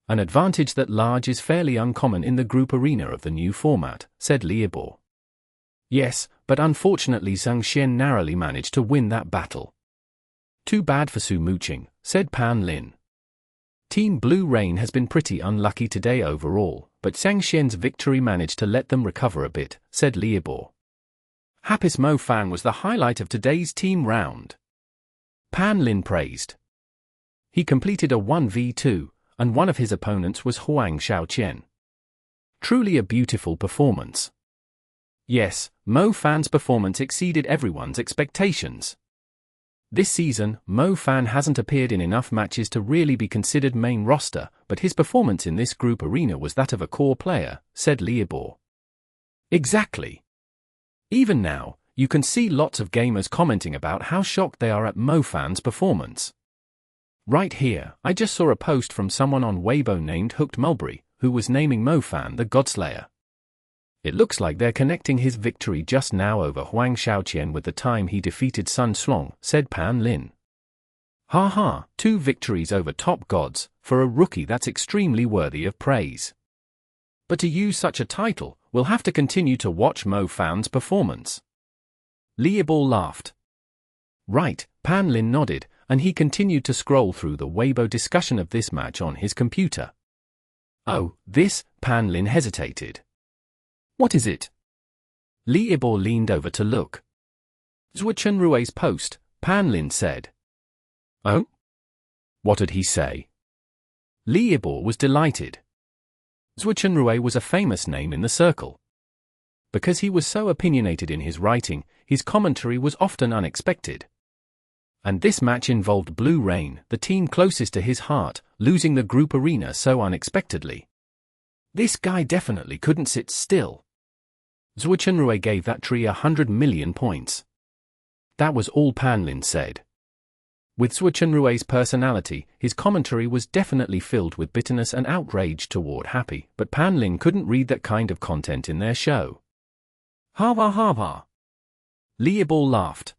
An advantage that large is fairly uncommon in the group arena of the new format, said Liebor. Yes, but unfortunately Zhang Xian narrowly managed to win that battle. Too bad for Su Muqing, said Pan Lin. Team Blue Rain has been pretty unlucky today overall, but Zhang Xian's victory managed to let them recover a bit, said Liebor. Happy's Mo Fang was the highlight of today's team round. Pan Lin praised. He completed a 1v2, and one of his opponents was Huang Xiaoqian. Truly a beautiful performance. Yes, Mo Fan's performance exceeded everyone's expectations. This season, Mo Fan hasn't appeared in enough matches to really be considered main roster, but his performance in this group arena was that of a core player, said Liebor. Exactly. Even now, you can see lots of gamers commenting about how shocked they are at Mo Fan's performance. Right here, I just saw a post from someone on Weibo named Hooked Mulberry, who was naming Mo Fan the Godslayer. It looks like they're connecting his victory just now over Huang Xiaoqian with the time he defeated Sun Slong, said Pan Lin. Ha, 2 victories over top gods, for a rookie that's extremely worthy of praise. But to use such a title, we'll have to continue to watch Mo Fan's performance. Liebor laughed. Right, Pan Lin nodded, and he continued to scroll through the Weibo discussion of this match on his computer. Oh, this, Pan Lin hesitated. What is it? Liebor leaned over to look. Zhuo Chunrui's post, Pan Lin said. Oh? What did he say? Liebor was delighted. Zhuo Chunrui was a famous name in the circle. Because he was so opinionated in his writing, his commentary was often unexpected. And this match involved Blue Rain, the team closest to his heart, losing the group arena so unexpectedly. This guy definitely couldn't sit still. Zhuo Chunrui gave that tree 100 million points. That was all Pan Lin said. With Zhuo Chunrui's personality, his commentary was definitely filled with bitterness and outrage toward Happy, but Pan Lin couldn't read that kind of content in their show. Ha. Liebor laughed.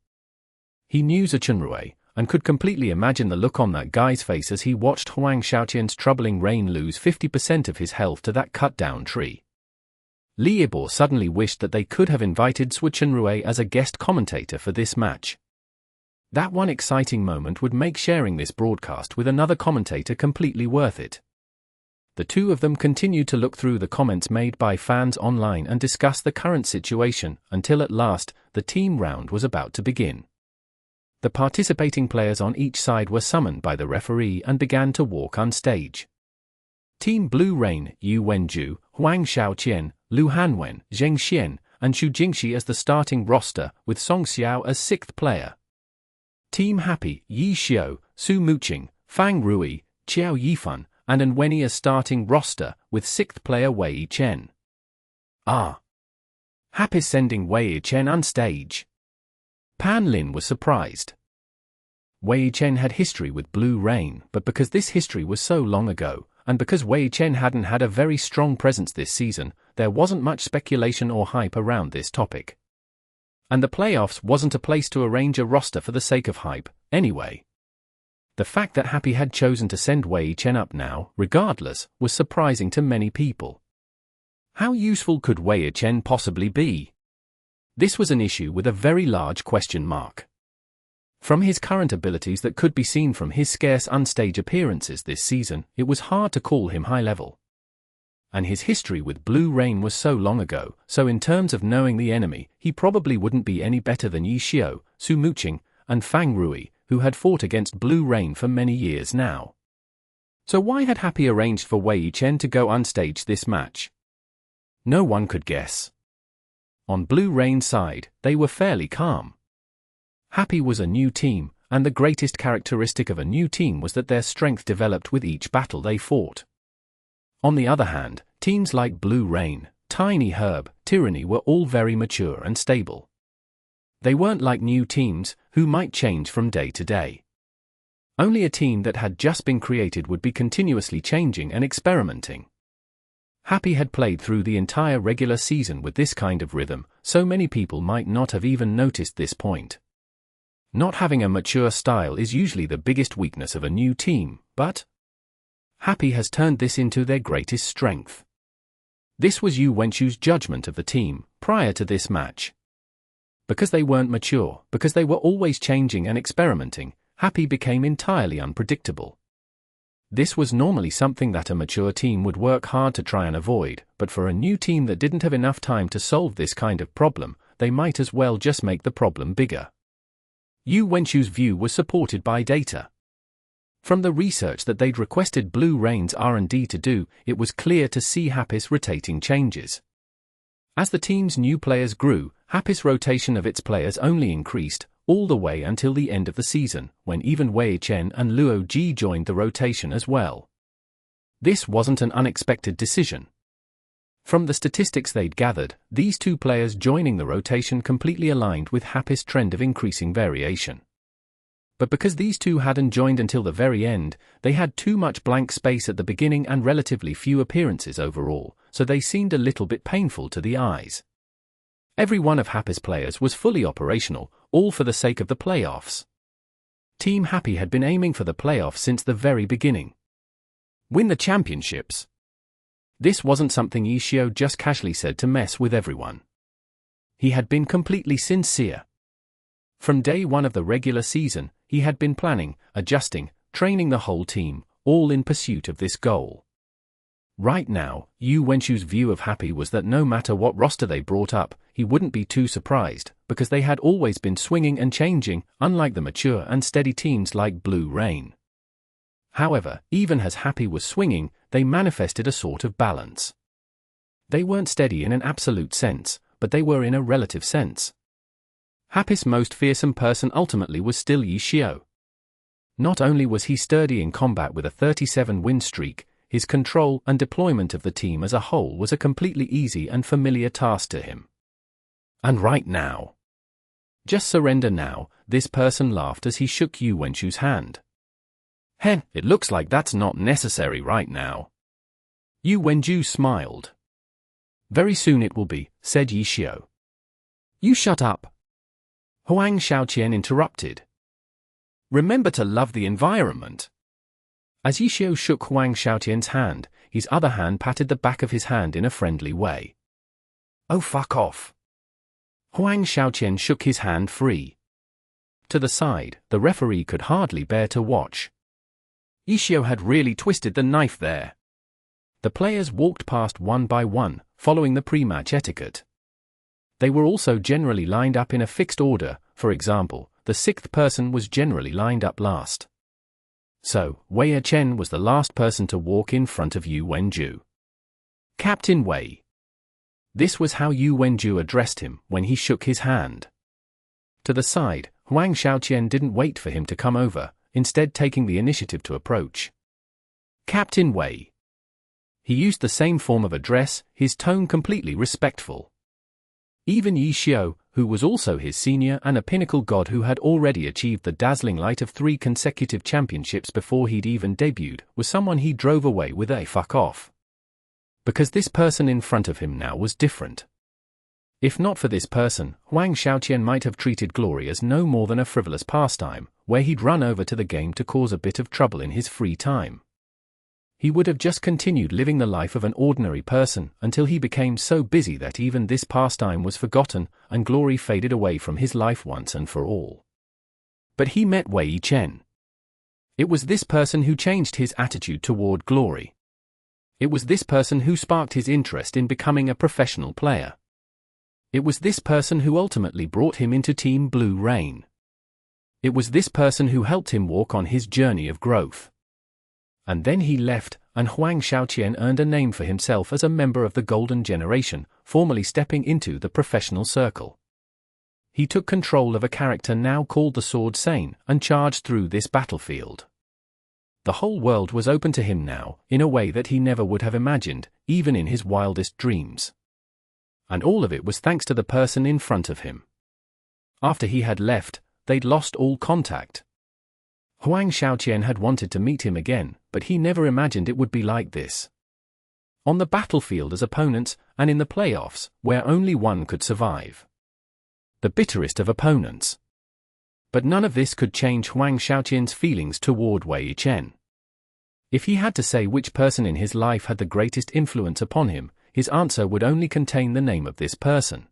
He knew Zhuo Chunrui, and could completely imagine the look on that guy's face as he watched Huang Xiaoqian's troubling Rain lose 50% of his health to that cut-down tree. Liebor suddenly wished that they could have invited Zhuo Chunrui as a guest commentator for this match. That one exciting moment would make sharing this broadcast with another commentator completely worth it. The two of them continued to look through the comments made by fans online and discuss the current situation, until at last, the team round was about to begin. The participating players on each side were summoned by the referee and began to walk on stage. Team Blue Rain, Yu Wenju, Huang Xiaoqian, Lu Hanwen, Zheng Xian, and Xu Jingxi as the starting roster, with Song Xiao as 6th player. Team Happy, Yi Xiao, Su Muqing, Fang Rui, Qiao Yifan, and Anweni as starting roster, with 6th player Wei Chen. Happy sending Wei Chen on stage. Pan Lin was surprised. Wei Chen had history with Blue Rain, but because this history was so long ago, and because Wei Chen hadn't had a very strong presence this season, there wasn't much speculation or hype around this topic. And the playoffs wasn't a place to arrange a roster for the sake of hype, anyway. The fact that Happy had chosen to send Wei Chen up now, regardless, was surprising to many people. How useful could Wei Chen possibly be? This was an issue with a very large question mark. From his current abilities that could be seen from his scarce onstage appearances this season, it was hard to call him high-level. And his history with Blue Rain was so long ago, so in terms of knowing the enemy, he probably wouldn't be any better than Yi Xiao, Su Muqing, and Fang Rui, who had fought against Blue Rain for many years now. So why had Happy arranged for Wei Chen to go onstage this match? No one could guess. On Blue Rain's side, they were fairly calm. Happy was a new team, and the greatest characteristic of a new team was that their strength developed with each battle they fought. On the other hand, teams like Blue Rain, Tiny Herb, Tyranny were all very mature and stable. They weren't like new teams, who might change from day to day. Only a team that had just been created would be continuously changing and experimenting. Happy had played through the entire regular season with this kind of rhythm, so many people might not have even noticed this point. Not having a mature style is usually the biggest weakness of a new team, but Happy has turned this into their greatest strength. This was Yu Wenchu's judgment of the team, prior to this match. Because they weren't mature, because they were always changing and experimenting, Happy became entirely unpredictable. This was normally something that a mature team would work hard to try and avoid, but for a new team that didn't have enough time to solve this kind of problem, they might as well just make the problem bigger. Yu Wenchu's view was supported by data. From the research that they'd requested Blue Rain's R&D to do, it was clear to see Happy's rotating changes. As the team's new players grew, Happy's rotation of its players only increased, all the way until the end of the season, when even Wei Chen and Luo Ji joined the rotation as well. This wasn't an unexpected decision. From the statistics they'd gathered, these two players joining the rotation completely aligned with Happy's trend of increasing variation. But because these two hadn't joined until the very end, they had too much blank space at the beginning and relatively few appearances overall, so they seemed a little bit painful to the eyes. Every one of Happy's players was fully operational, all for the sake of the playoffs. Team Happy had been aiming for the playoffs since the very beginning. Win the championships. This wasn't something Ishio just casually said to mess with everyone. He had been completely sincere. From day one of the regular season, he had been planning, adjusting, training the whole team, all in pursuit of this goal. Right now, Yu Wenchu's view of Happy was that no matter what roster they brought up, he wouldn't be too surprised, because they had always been swinging and changing, unlike the mature and steady teams like Blue Rain. However, even as Happy was swinging, they manifested a sort of balance. They weren't steady in an absolute sense, but they were in a relative sense. Happy's most fearsome person ultimately was still Ishio. Not only was he sturdy in combat with a 37-win streak, his control and deployment of the team as a whole was a completely easy and familiar task to him. And right now. Just surrender now, this person laughed as he shook Yu Wenchu's hand. Heh, it looks like that's not necessary right now. Yu Wenchu smiled. Very soon it will be, said Ishio. You shut up. Huang Xiaoqian interrupted. Remember to love the environment. As Ishio shook Huang Xiaoqian's hand, his other hand patted the back of his hand in a friendly way. Oh, fuck off. Huang Xiaoqian shook his hand free. To the side, the referee could hardly bear to watch. Ishio had really twisted the knife there. The players walked past one by one, following the pre-match etiquette. They were also generally lined up in a fixed order, for example, the sixth person was generally lined up last. So, Wei Chen was the last person to walk in front of Yu Wenchu. Captain Wei. This was how Yu Wenchu addressed him when he shook his hand. To the side, Huang Xiaoqian didn't wait for him to come over, instead taking the initiative to approach. Captain Wei. He used the same form of address, his tone completely respectful. Even Ishio, who was also his senior and a pinnacle god who had already achieved the dazzling light of 3 consecutive championships before he'd even debuted, was someone he drove away with a fuck off. Because this person in front of him now was different. If not for this person, Huang Xiaoqian might have treated glory as no more than a frivolous pastime, where he'd run over to the game to cause a bit of trouble in his free time. He would have just continued living the life of an ordinary person until he became so busy that even this pastime was forgotten and glory faded away from his life once and for all. But he met Wei Chen. It was this person who changed his attitude toward glory. It was this person who sparked his interest in becoming a professional player. It was this person who ultimately brought him into Team Blue Rain. It was this person who helped him walk on his journey of growth. And then he left, and Huang Xiaoqian earned a name for himself as a member of the Golden Generation, formally stepping into the professional circle. He took control of a character now called the Sword Sane, and charged through this battlefield. The whole world was open to him now, in a way that he never would have imagined, even in his wildest dreams. And all of it was thanks to the person in front of him. After he had left, they'd lost all contact. Huang Xiaoqian had wanted to meet him again, but he never imagined it would be like this. On the battlefield as opponents, and in the playoffs, where only one could survive. The bitterest of opponents. But none of this could change Huang Xiaoqian's feelings toward Wei Chen. If he had to say which person in his life had the greatest influence upon him, his answer would only contain the name of this person.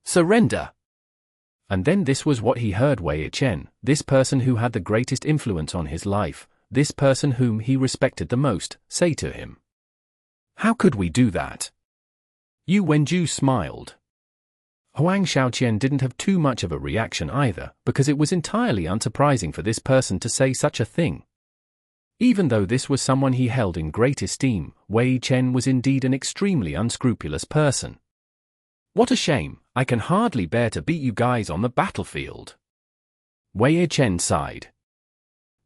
Surrender! And then this was what he heard Wei Chen, this person who had the greatest influence on his life, this person whom he respected the most, say to him. How could we do that? Yu Wenju smiled. Huang Xiaoqian didn't have too much of a reaction either, because it was entirely unsurprising for this person to say such a thing. Even though this was someone he held in great esteem, Wei Chen was indeed an extremely unscrupulous person. What a shame, I can hardly bear to beat you guys on the battlefield. Wei Chen sighed.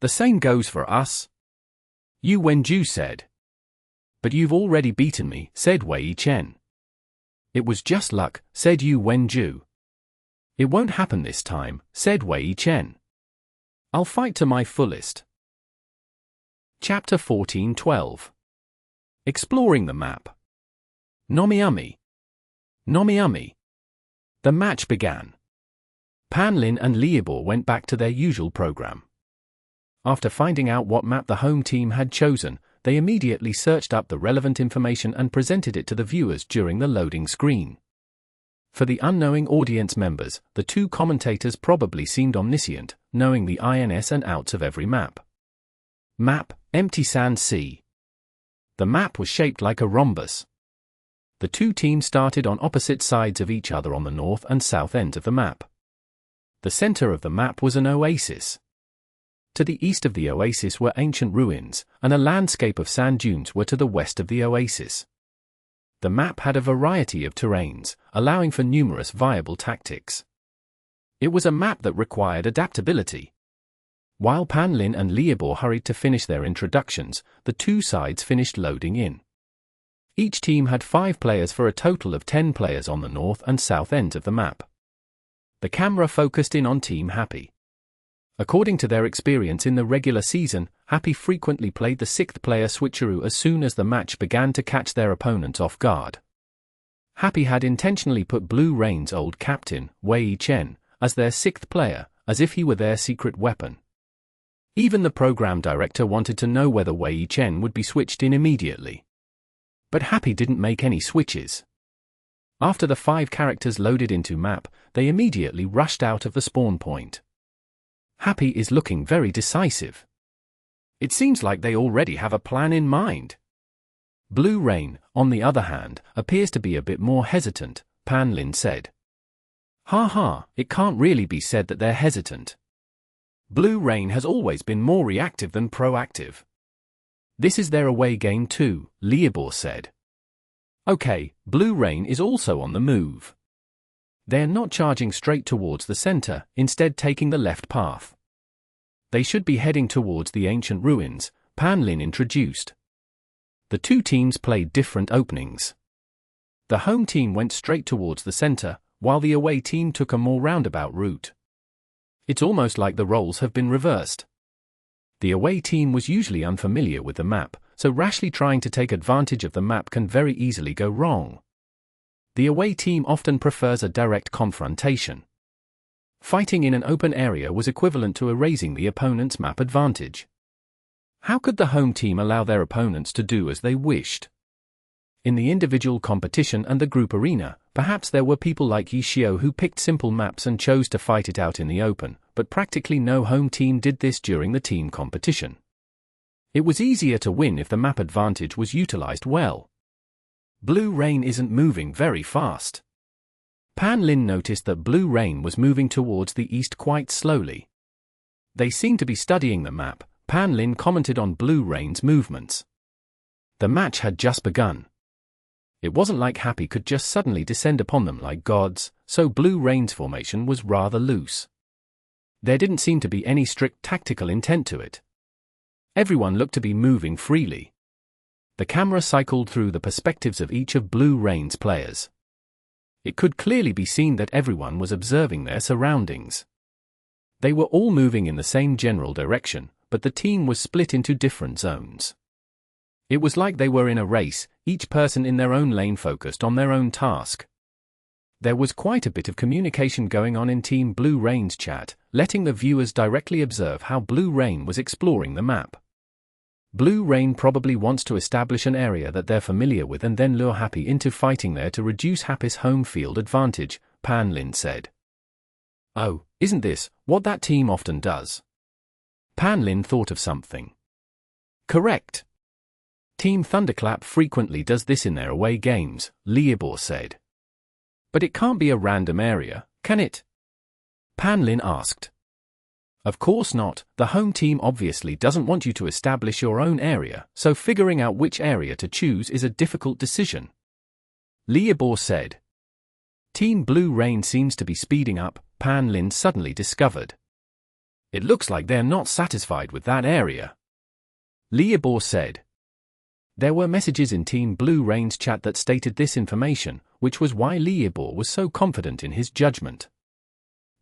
The same goes for us. Yu Wenju said. But you've already beaten me, said Wei Chen. It was just luck, said Yu Wenju. It won't happen this time, said Wei Chen. I'll fight to my fullest. Chapter 14:12. Exploring the map. Nomiami. Nomiami. The match began. Pan Lin and Liebo went back to their usual program. After finding out what map the home team had chosen, they immediately searched up the relevant information and presented it to the viewers during the loading screen. For the unknowing audience members, the two commentators probably seemed omniscient, knowing the ins and outs of every map. Map, Empty Sand Sea. The map was shaped like a rhombus. The two teams started on opposite sides of each other on the north and south ends of the map. The center of the map was an oasis. To the east of the oasis were ancient ruins, and a landscape of sand dunes were to the west of the oasis. The map had a variety of terrains, allowing for numerous viable tactics. It was a map that required adaptability. While Pan Lin and Liebo hurried to finish their introductions, the two sides finished loading in. Each team had 5 players for a total of 10 players on the north and south ends of the map. The camera focused in on Team Happy. According to their experience in the regular season, Happy frequently played the 6th player switcheroo as soon as the match began to catch their opponents off guard. Happy had intentionally put Blue Rain's old captain, Wei Chen, as their 6th player, as if he were their secret weapon. Even the program director wanted to know whether Wei Chen would be switched in immediately. But Happy didn't make any switches. After the 5 characters loaded into map, they immediately rushed out of the spawn point. Happy is looking very decisive. It seems like they already have a plan in mind. Blue Rain, on the other hand, appears to be a bit more hesitant, Pan Lin said. It can't really be said that they're hesitant. Blue Rain has always been more reactive than proactive. This is their away game too, Liebo said. Okay, Blue Rain is also on the move. They're not charging straight towards the center, instead taking the left path. They should be heading towards the ancient ruins, Pan Lin introduced. The two teams played different openings. The home team went straight towards the center, while the away team took a more roundabout route. It's almost like the roles have been reversed. The away team was usually unfamiliar with the map, so rashly trying to take advantage of the map can very easily go wrong. The away team often prefers a direct confrontation. Fighting in an open area was equivalent to erasing the opponent's map advantage. How could the home team allow their opponents to do as they wished? In the individual competition and the group arena, perhaps there were people like Yi Xiao who picked simple maps and chose to fight it out in the open, but practically no home team did this during the team competition. It was easier to win if the map advantage was utilized well. Blue Rain isn't moving very fast. Pan Lin noticed that Blue Rain was moving towards the east quite slowly. They seemed to be studying the map. Pan Lin commented on Blue Rain's movements. The match had just begun. It wasn't like Happy could just suddenly descend upon them like gods, so Blue Rain's formation was rather loose. There didn't seem to be any strict tactical intent to it. Everyone looked to be moving freely. The camera cycled through the perspectives of each of Blue Rain's players. It could clearly be seen that everyone was observing their surroundings. They were all moving in the same general direction, but the team was split into different zones. It was like they were in a race, each person in their own lane focused on their own task. There was quite a bit of communication going on in Team Blue Rain's chat, letting the viewers directly observe how Blue Rain was exploring the map. Blue Rain probably wants to establish an area that they're familiar with and then lure Happy into fighting there to reduce Happy's home field advantage, Pan Lin said. Oh, isn't this what that team often does? Pan Lin thought of something. Correct. Team Thunderclap frequently does this in their away games, Liebor said. But it can't be a random area, can it? Pan Lin asked. Of course not, the home team obviously doesn't want you to establish your own area, so figuring out which area to choose is a difficult decision. Liebor said. Team Blue Rain seems to be speeding up, Pan Lin suddenly discovered. It looks like they're not satisfied with that area. Liebor said. There were messages in Team Blue Rain's chat that stated this information, which was why Liebor was so confident in his judgment.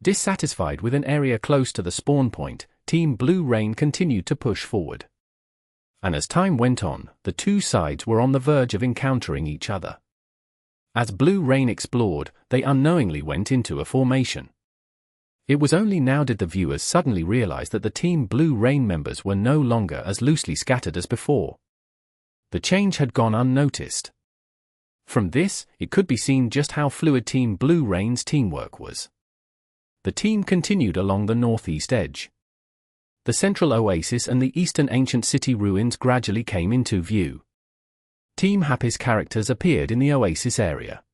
Dissatisfied with an area close to the spawn point, Team Blue Rain continued to push forward. And as time went on, the two sides were on the verge of encountering each other. As Blue Rain explored, they unknowingly went into a formation. It was only now did the viewers suddenly realize that the Team Blue Rain members were no longer as loosely scattered as before. The change had gone unnoticed. From this, it could be seen just how fluid Team Blue Rain's teamwork was. The team continued along the northeast edge. The central oasis and the eastern ancient city ruins gradually came into view. Team Happy's characters appeared in the oasis area.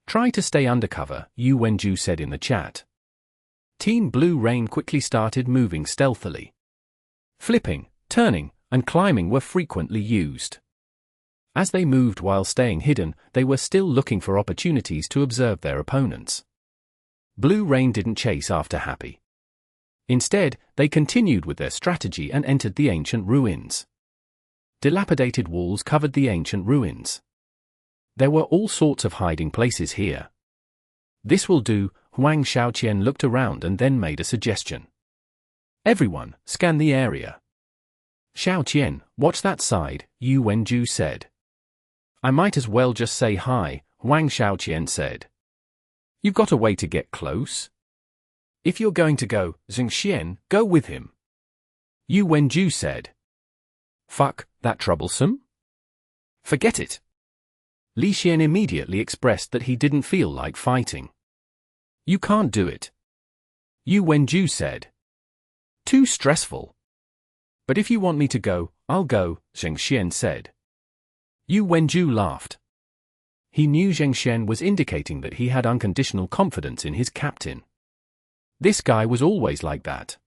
Try to stay undercover, Yu Wenju said in the chat. Team Blue Rain quickly started moving stealthily. Flipping, turning, and climbing were frequently used. As they moved while staying hidden, they were still looking for opportunities to observe their opponents. Blue Rain didn't chase after Happy. Instead, they continued with their strategy and entered the ancient ruins. Dilapidated walls covered the ancient ruins. There were all sorts of hiding places here. This will do, Huang Xiaoqian looked around and then made a suggestion. Everyone, scan the area. Xiaoqian, watch that side, Yu Wenju said. I might as well just say hi, Huang Xiaoqian said. You've got a way to get close? If you're going to go, Zhengxian, go with him. Yu Wenju said. Fuck, that troublesome? Forget it. Li Xian immediately expressed that he didn't feel like fighting. You can't do it. Yu Wenju said. Too stressful. But if you want me to go, I'll go, Zhengxian said. Yu Wenju laughed. He knew Zhengxian was indicating that he had unconditional confidence in his captain. This guy was always like that.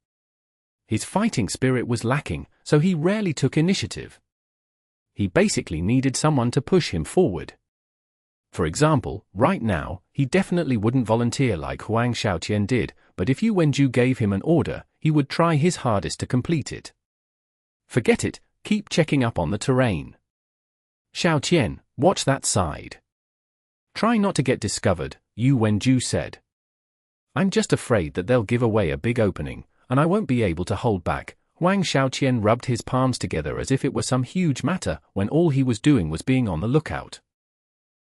His fighting spirit was lacking, so he rarely took initiative. He basically needed someone to push him forward. For example, right now, he definitely wouldn't volunteer like Huang Xiaoqian did, but if Yu Wenju gave him an order, he would try his hardest to complete it. Forget it, keep checking up on the terrain. Xiaoqian, watch that side. Try not to get discovered, Yu Wenju said. I'm just afraid that they'll give away a big opening, and I won't be able to hold back. Huang Xiaoqian rubbed his palms together as if it were some huge matter, when all he was doing was being on the lookout.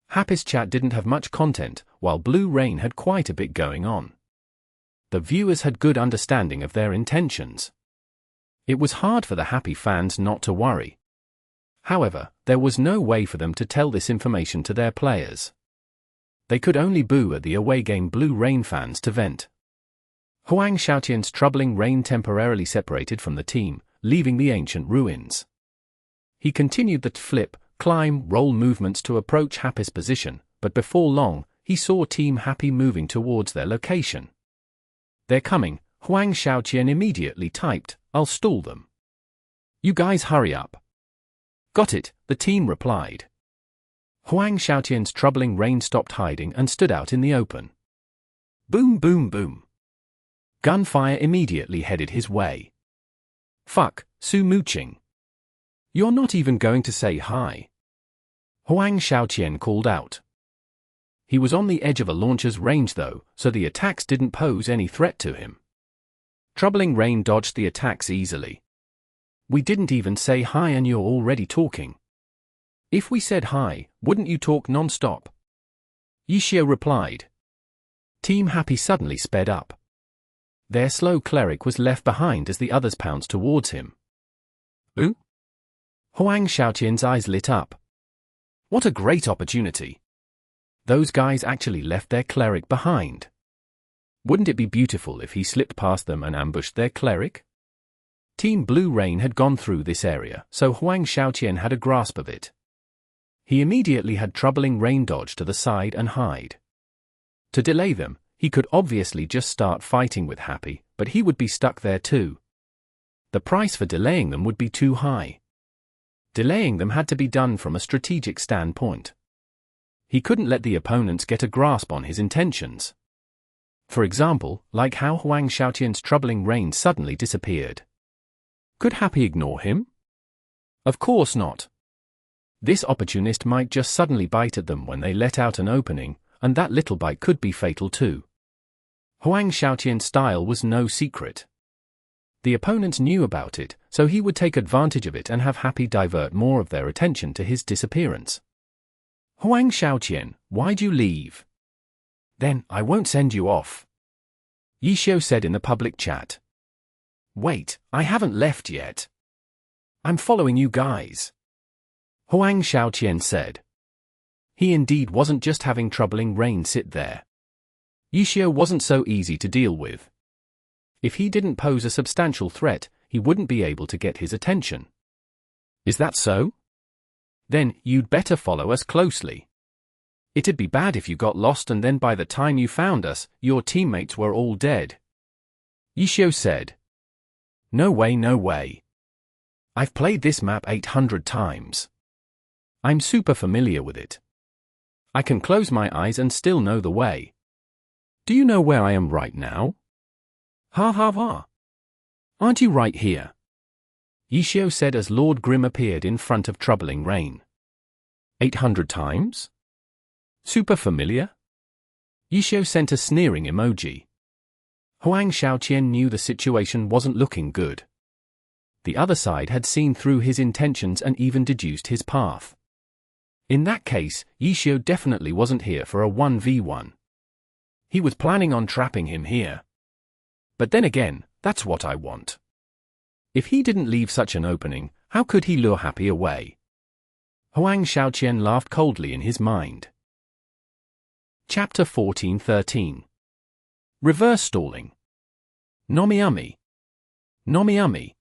Happy's chat didn't have much content, while Blue Rain had quite a bit going on. The viewers had good understanding of their intentions. It was hard for the Happy fans not to worry. However, there was no way for them to tell this information to their players. They could only boo at the away game Blue Rain fans to vent. Huang Xiaoqian's troubling reign temporarily separated from the team, leaving the ancient ruins. He continued the flip, climb, roll movements to approach Happy's position, but before long, he saw Team Happy moving towards their location. They're coming, Huang Xiaoqian immediately typed, I'll stall them. You guys hurry up. Got it, the team replied. Huang Xiaoqian's troubling reign stopped hiding and stood out in the open. Boom boom boom. Gunfire immediately headed his way. Fuck, Su Muqing. You're not even going to say hi. Huang Xiaoqian called out. He was on the edge of a launcher's range though, so the attacks didn't pose any threat to him. Troubling Rain dodged the attacks easily. We didn't even say hi and you're already talking. If we said hi, wouldn't you talk non-stop? Yishio replied. Team Happy suddenly sped up. Their slow cleric was left behind as the others pounced towards him. Ooh? Huang Xiaoqian's eyes lit up. What a great opportunity. Those guys actually left their cleric behind. Wouldn't it be beautiful if he slipped past them and ambushed their cleric? Team Blue Rain had gone through this area, so Huang Xiaoqian had a grasp of it. He immediately had Troubling Rain dodge to the side and hide. To delay them, he could obviously just start fighting with Happy, but he would be stuck there too. The price for delaying them would be too high. Delaying them had to be done from a strategic standpoint. He couldn't let the opponents get a grasp on his intentions. For example, like how Huang Xiaoqian's Troubling Rain suddenly disappeared. Could Happy ignore him? Of course not. This opportunist might just suddenly bite at them when they let out an opening, and that little bite could be fatal too. Huang Xiaoqian's style was no secret. The opponents knew about it, so he would take advantage of it and have Happy divert more of their attention to his disappearance. Huang Xiaoqian, why'd you leave? Then, I won't send you off. Yishio said in the public chat. Wait, I haven't left yet. I'm following you guys. Huang Xiaoqian said. He indeed wasn't just having Troubling Rain sit there. Yishio wasn't so easy to deal with. If he didn't pose a substantial threat, he wouldn't be able to get his attention. Is that so? Then, you'd better follow us closely. It'd be bad if you got lost and then by the time you found us, your teammates were all dead. Yishio said. No way, no way. I've played this map 800 times. I'm super familiar with it. I can close my eyes and still know the way. Do you know where I am right now? Ha ha ha. Aren't you right here? Yishio said as Lord Grim appeared in front of Troubling Rain. 800 times? Super familiar? Yishio sent a sneering emoji. Huang Xiaoqian knew the situation wasn't looking good. The other side had seen through his intentions and even deduced his path. In that case, Yishio definitely wasn't here for a 1v1. He was planning on trapping him here. But then again, that's what I want. If he didn't leave such an opening, how could he lure Happy away? Huang Xiaoqian laughed coldly in his mind. Chapter 14-13. Reverse Stalling. Nomiumi. Nomiumi.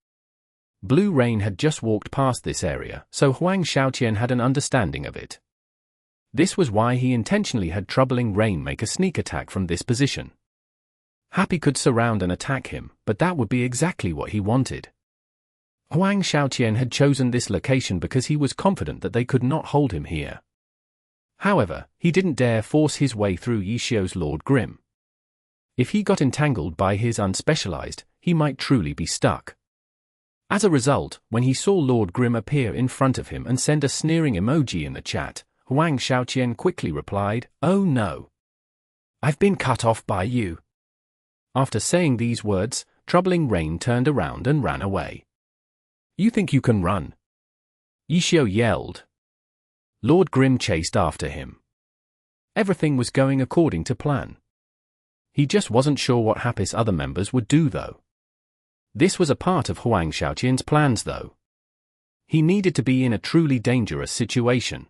Blue Rain had just walked past this area, so Huang Xiaoqian had an understanding of it. This was why he intentionally had Troubling Rain make a sneak attack from this position. Happy could surround and attack him, but that would be exactly what he wanted. Huang Xiaoqian had chosen this location because he was confident that they could not hold him here. However, he didn't dare force his way through Yishio's Lord Grim. If he got entangled by his unspecialized, he might truly be stuck. As a result, when he saw Lord Grim appear in front of him and send a sneering emoji in the chat, Huang Xiaoqian quickly replied, "Oh no. I've been cut off by you." After saying these words, Troubling Rain turned around and ran away. You think you can run? Yishio yelled. Lord Grim chased after him. Everything was going according to plan. He just wasn't sure what Happy's other members would do though. This was a part of Huang Xiaoqian's plans though. He needed to be in a truly dangerous situation.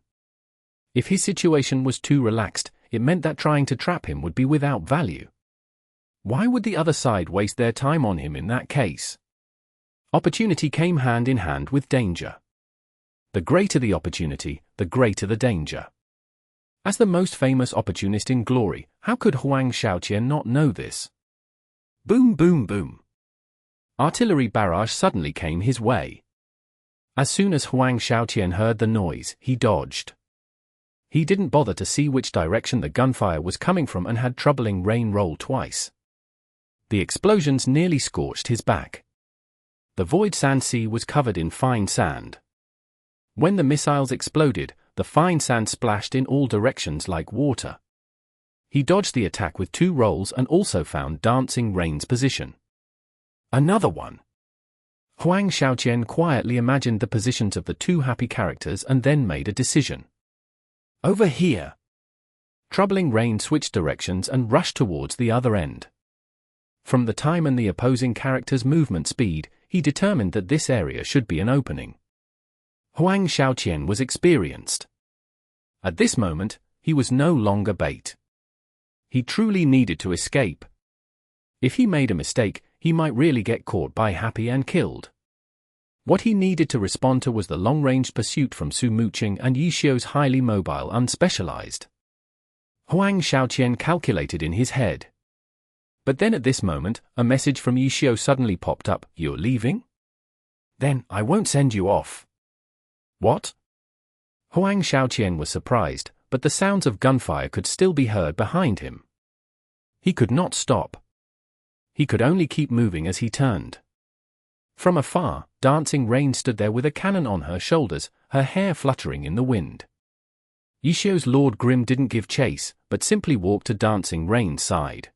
If his situation was too relaxed, it meant that trying to trap him would be without value. Why would the other side waste their time on him in that case? Opportunity came hand in hand with danger. The greater the opportunity, the greater the danger. As the most famous opportunist in glory, how could Huang Xiaoqian not know this? Boom boom boom. Artillery barrage suddenly came his way. As soon as Huang Xiaoqian heard the noise, he dodged. He didn't bother to see which direction the gunfire was coming from and had Troubling Rain roll twice. The explosions nearly scorched his back. The void sand sea was covered in fine sand. When the missiles exploded, the fine sand splashed in all directions like water. He dodged the attack with 2 rolls and also found Dancing Rain's position. Another one. Huang Xiaoqian quietly imagined the positions of the 2 happy characters and then made a decision. Over here. Troubling Rain switched directions and rushed towards the other end. From the time and the opposing character's movement speed, he determined that this area should be an opening. Huang Xiaoqian was experienced. At this moment, he was no longer bait. He truly needed to escape. If he made a mistake, he might really get caught by Happy and killed. What he needed to respond to was the long-range pursuit from Su Muqing and Yishio's highly mobile unspecialized. Huang Xiaoqian calculated in his head. But then at this moment, a message from Yishio suddenly popped up. You're leaving? Then I won't send you off. What? Huang Xiaoqian was surprised, but the sounds of gunfire could still be heard behind him. He could not stop. He could only keep moving as he turned. From afar, Dancing Rain stood there with a cannon on her shoulders, her hair fluttering in the wind. Yishio's Lord Grim didn't give chase, but simply walked to Dancing Rain's side.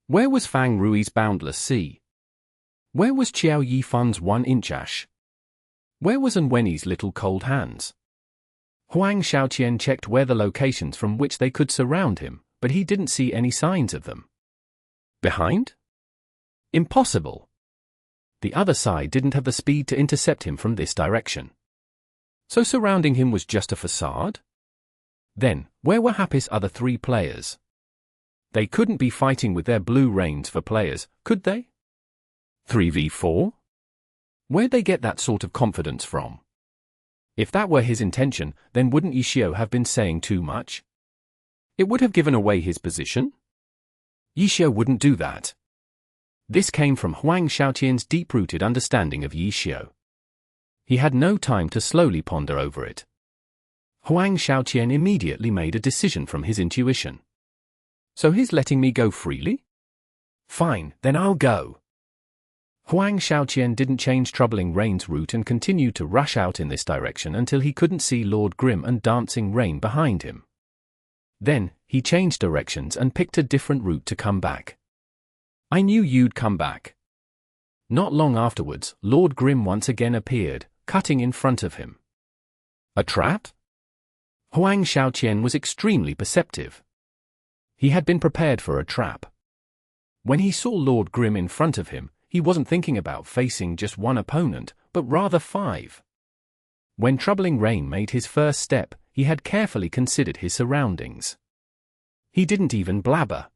Where was Fang Rui's Boundless Sea? Where was Qiao Yifan's 1-inch ash? Where was Anwenny's little cold hands? Huang Xiaoqian checked where the locations from which they could surround him, but he didn't see any signs of them. Behind? Impossible. The other side didn't have the speed to intercept him from this direction. So surrounding him was just a facade? Then, where were Happy's other 3 players? They couldn't be fighting with their blue reins for players, could they? 3v4? Where'd they get that sort of confidence from? If that were his intention, then wouldn't Yishio have been saying too much? It would have given away his position? Yishio wouldn't do that. This came from Huang Xiaoqian's deep-rooted understanding of Yishio. He had no time to slowly ponder over it. Huang Xiaoqian immediately made a decision from his intuition. So he's letting me go freely? Fine, then I'll go. Huang Xiaoqian didn't change Troubling Rain's route and continued to rush out in this direction until he couldn't see Lord Grim and Dancing Rain behind him. Then, he changed directions and picked a different route to come back. I knew you'd come back. Not long afterwards, Lord Grim once again appeared, cutting in front of him. A trap? Huang Xiaoqian was extremely perceptive. He had been prepared for a trap. When he saw Lord Grim in front of him, he wasn't thinking about facing just one opponent, but rather 5. When Troubling Rain made his first step, he had carefully considered his surroundings. He didn't even blabber.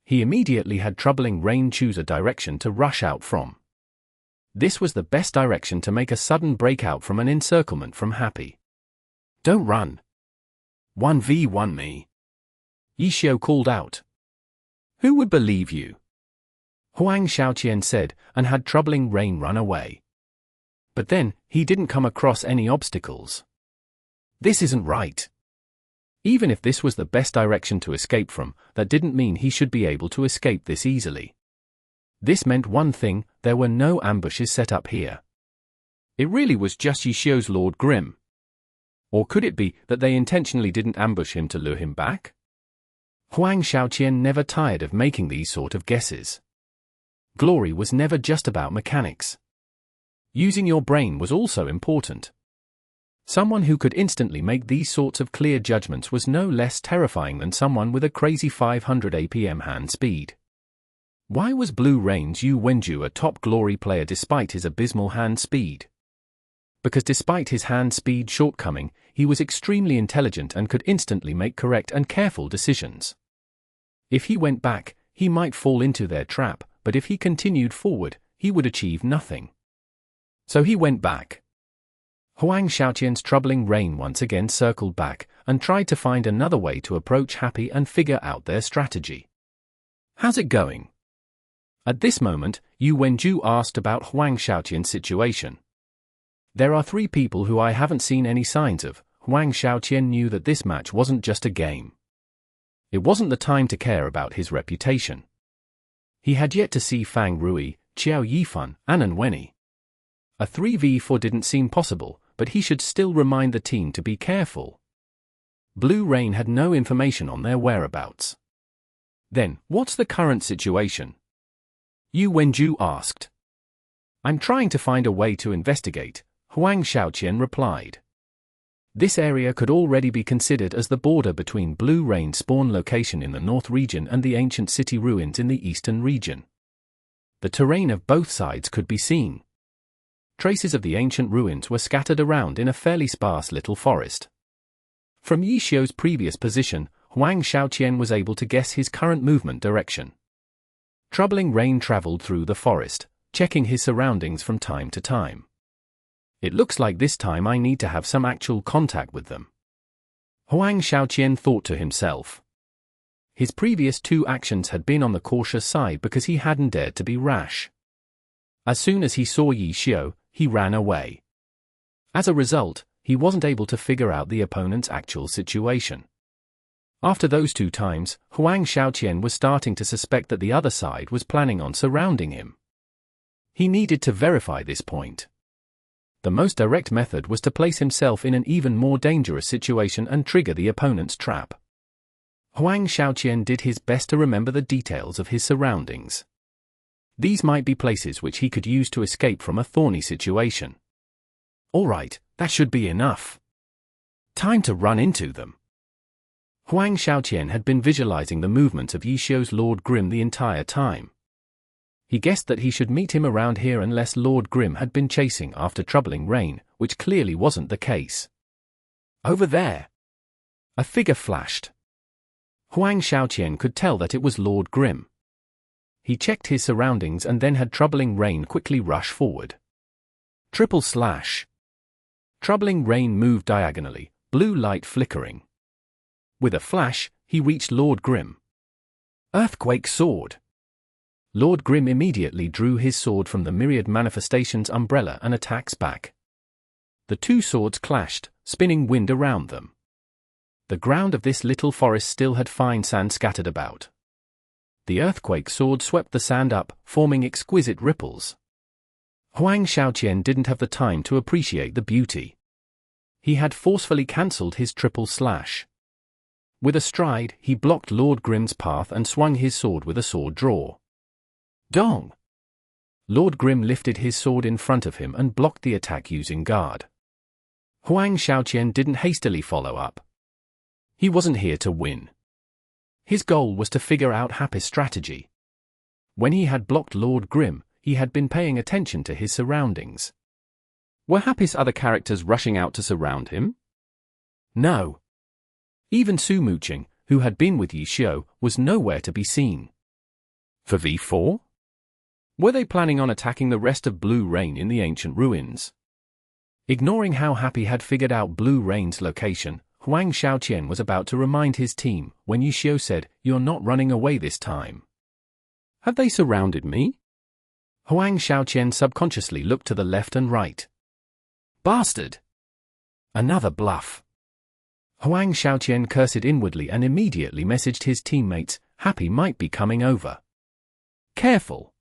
He immediately had Troubling Rain choose a direction to rush out from. This was the best direction to make a sudden breakout from an encirclement from Happy. Don't run. 1v1 me. Yishio called out. Who would believe you? Huang Xiaoqian said, and had Troubling Rain run away. But then, he didn't come across any obstacles. This isn't right. Even if this was the best direction to escape from, that didn't mean he should be able to escape this easily. This meant one thing: there were no ambushes set up here. It really was just Yishio's Lord Grim. Or could it be that they intentionally didn't ambush him to lure him back? Huang Xiaoqian never tired of making these sort of guesses. Glory was never just about mechanics. Using your brain was also important. Someone who could instantly make these sorts of clear judgments was no less terrifying than someone with a crazy 500 APM hand speed. Why was Blue Rain's Yu Wenju a top Glory player despite his abysmal hand speed? Because despite his hand speed shortcoming, he was extremely intelligent and could instantly make correct and careful decisions. If he went back, he might fall into their trap, but if he continued forward, he would achieve nothing. So he went back. Huang Xiaoqian's Troubling Rain once again circled back, and tried to find another way to approach Happy and figure out their strategy. How's it going? At this moment, Yu Wenju asked about Huang Xiaoqian's situation. There are 3 people who I haven't seen any signs of. Huang Xiaoqian knew that this match wasn't just a game. It wasn't the time to care about his reputation. He had yet to see Fang Rui, Qiao Yifan, and Anwenny. A 3v4 didn't seem possible, but he should still remind the team to be careful. Blue Rain had no information on their whereabouts. Then, what's the current situation? Yu Wenju asked. I'm trying to find a way to investigate, Huang Xiaoqian replied. This area could already be considered as the border between Blue Rain's spawn location in the north region and the ancient city ruins in the eastern region. The terrain of both sides could be seen. Traces of the ancient ruins were scattered around in a fairly sparse little forest. From Yi Xiu's previous position, Huang Xiaoqian was able to guess his current movement direction. Troubling Rain traveled through the forest, checking his surroundings from time to time. It looks like this time I need to have some actual contact with them. Huang Xiaoqian thought to himself. His previous 2 actions had been on the cautious side because he hadn't dared to be rash. As soon as he saw Yi Xiu, he ran away. As a result, he wasn't able to figure out the opponent's actual situation. After those 2 times, Huang Xiaoqian was starting to suspect that the other side was planning on surrounding him. He needed to verify this point. The most direct method was to place himself in an even more dangerous situation and trigger the opponent's trap. Huang Xiaoqian did his best to remember the details of his surroundings. These might be places which he could use to escape from a thorny situation. All right, that should be enough. Time to run into them. Huang Xiaoqian had been visualizing the movements of Yi Xiu's Lord Grim the entire time. He guessed that he should meet him around here unless Lord Grim had been chasing after Troubling Rain, which clearly wasn't the case. Over there. A figure flashed. Huang Xiaoqian could tell that it was Lord Grim. He checked his surroundings and then had Troubling Rain quickly rush forward. Triple slash. Troubling Rain moved diagonally, blue light flickering. With a flash, he reached Lord Grim. Earthquake sword. Lord Grim immediately drew his sword from the Myriad Manifestations umbrella and attacks back. The 2 swords clashed, spinning wind around them. The ground of this little forest still had fine sand scattered about. The earthquake sword swept the sand up, forming exquisite ripples. Huang Xiaoqian didn't have the time to appreciate the beauty. He had forcefully cancelled his triple slash. With a stride, he blocked Lord Grim's path and swung his sword with a sword draw. Dong! Lord Grim lifted his sword in front of him and blocked the attack using guard. Huang Xiaoqian didn't hastily follow up. He wasn't here to win. His goal was to figure out Happy's strategy. When he had blocked Lord Grim, he had been paying attention to his surroundings. Were Happy's other characters rushing out to surround him? No. Even Su Muqing, who had been with Yi Xiu, was nowhere to be seen. For V4? Were they planning on attacking the rest of Blue Rain in the ancient ruins? Ignoring how Happy had figured out Blue Rain's location, Huang Xiaoqian was about to remind his team when Yi Xiu said, "You're not running away this time." Have they surrounded me? Huang Xiaoqian subconsciously looked to the left and right. Bastard! Another bluff. Huang Xiaoqian cursed inwardly and immediately messaged his teammates, Happy might be coming over. Careful.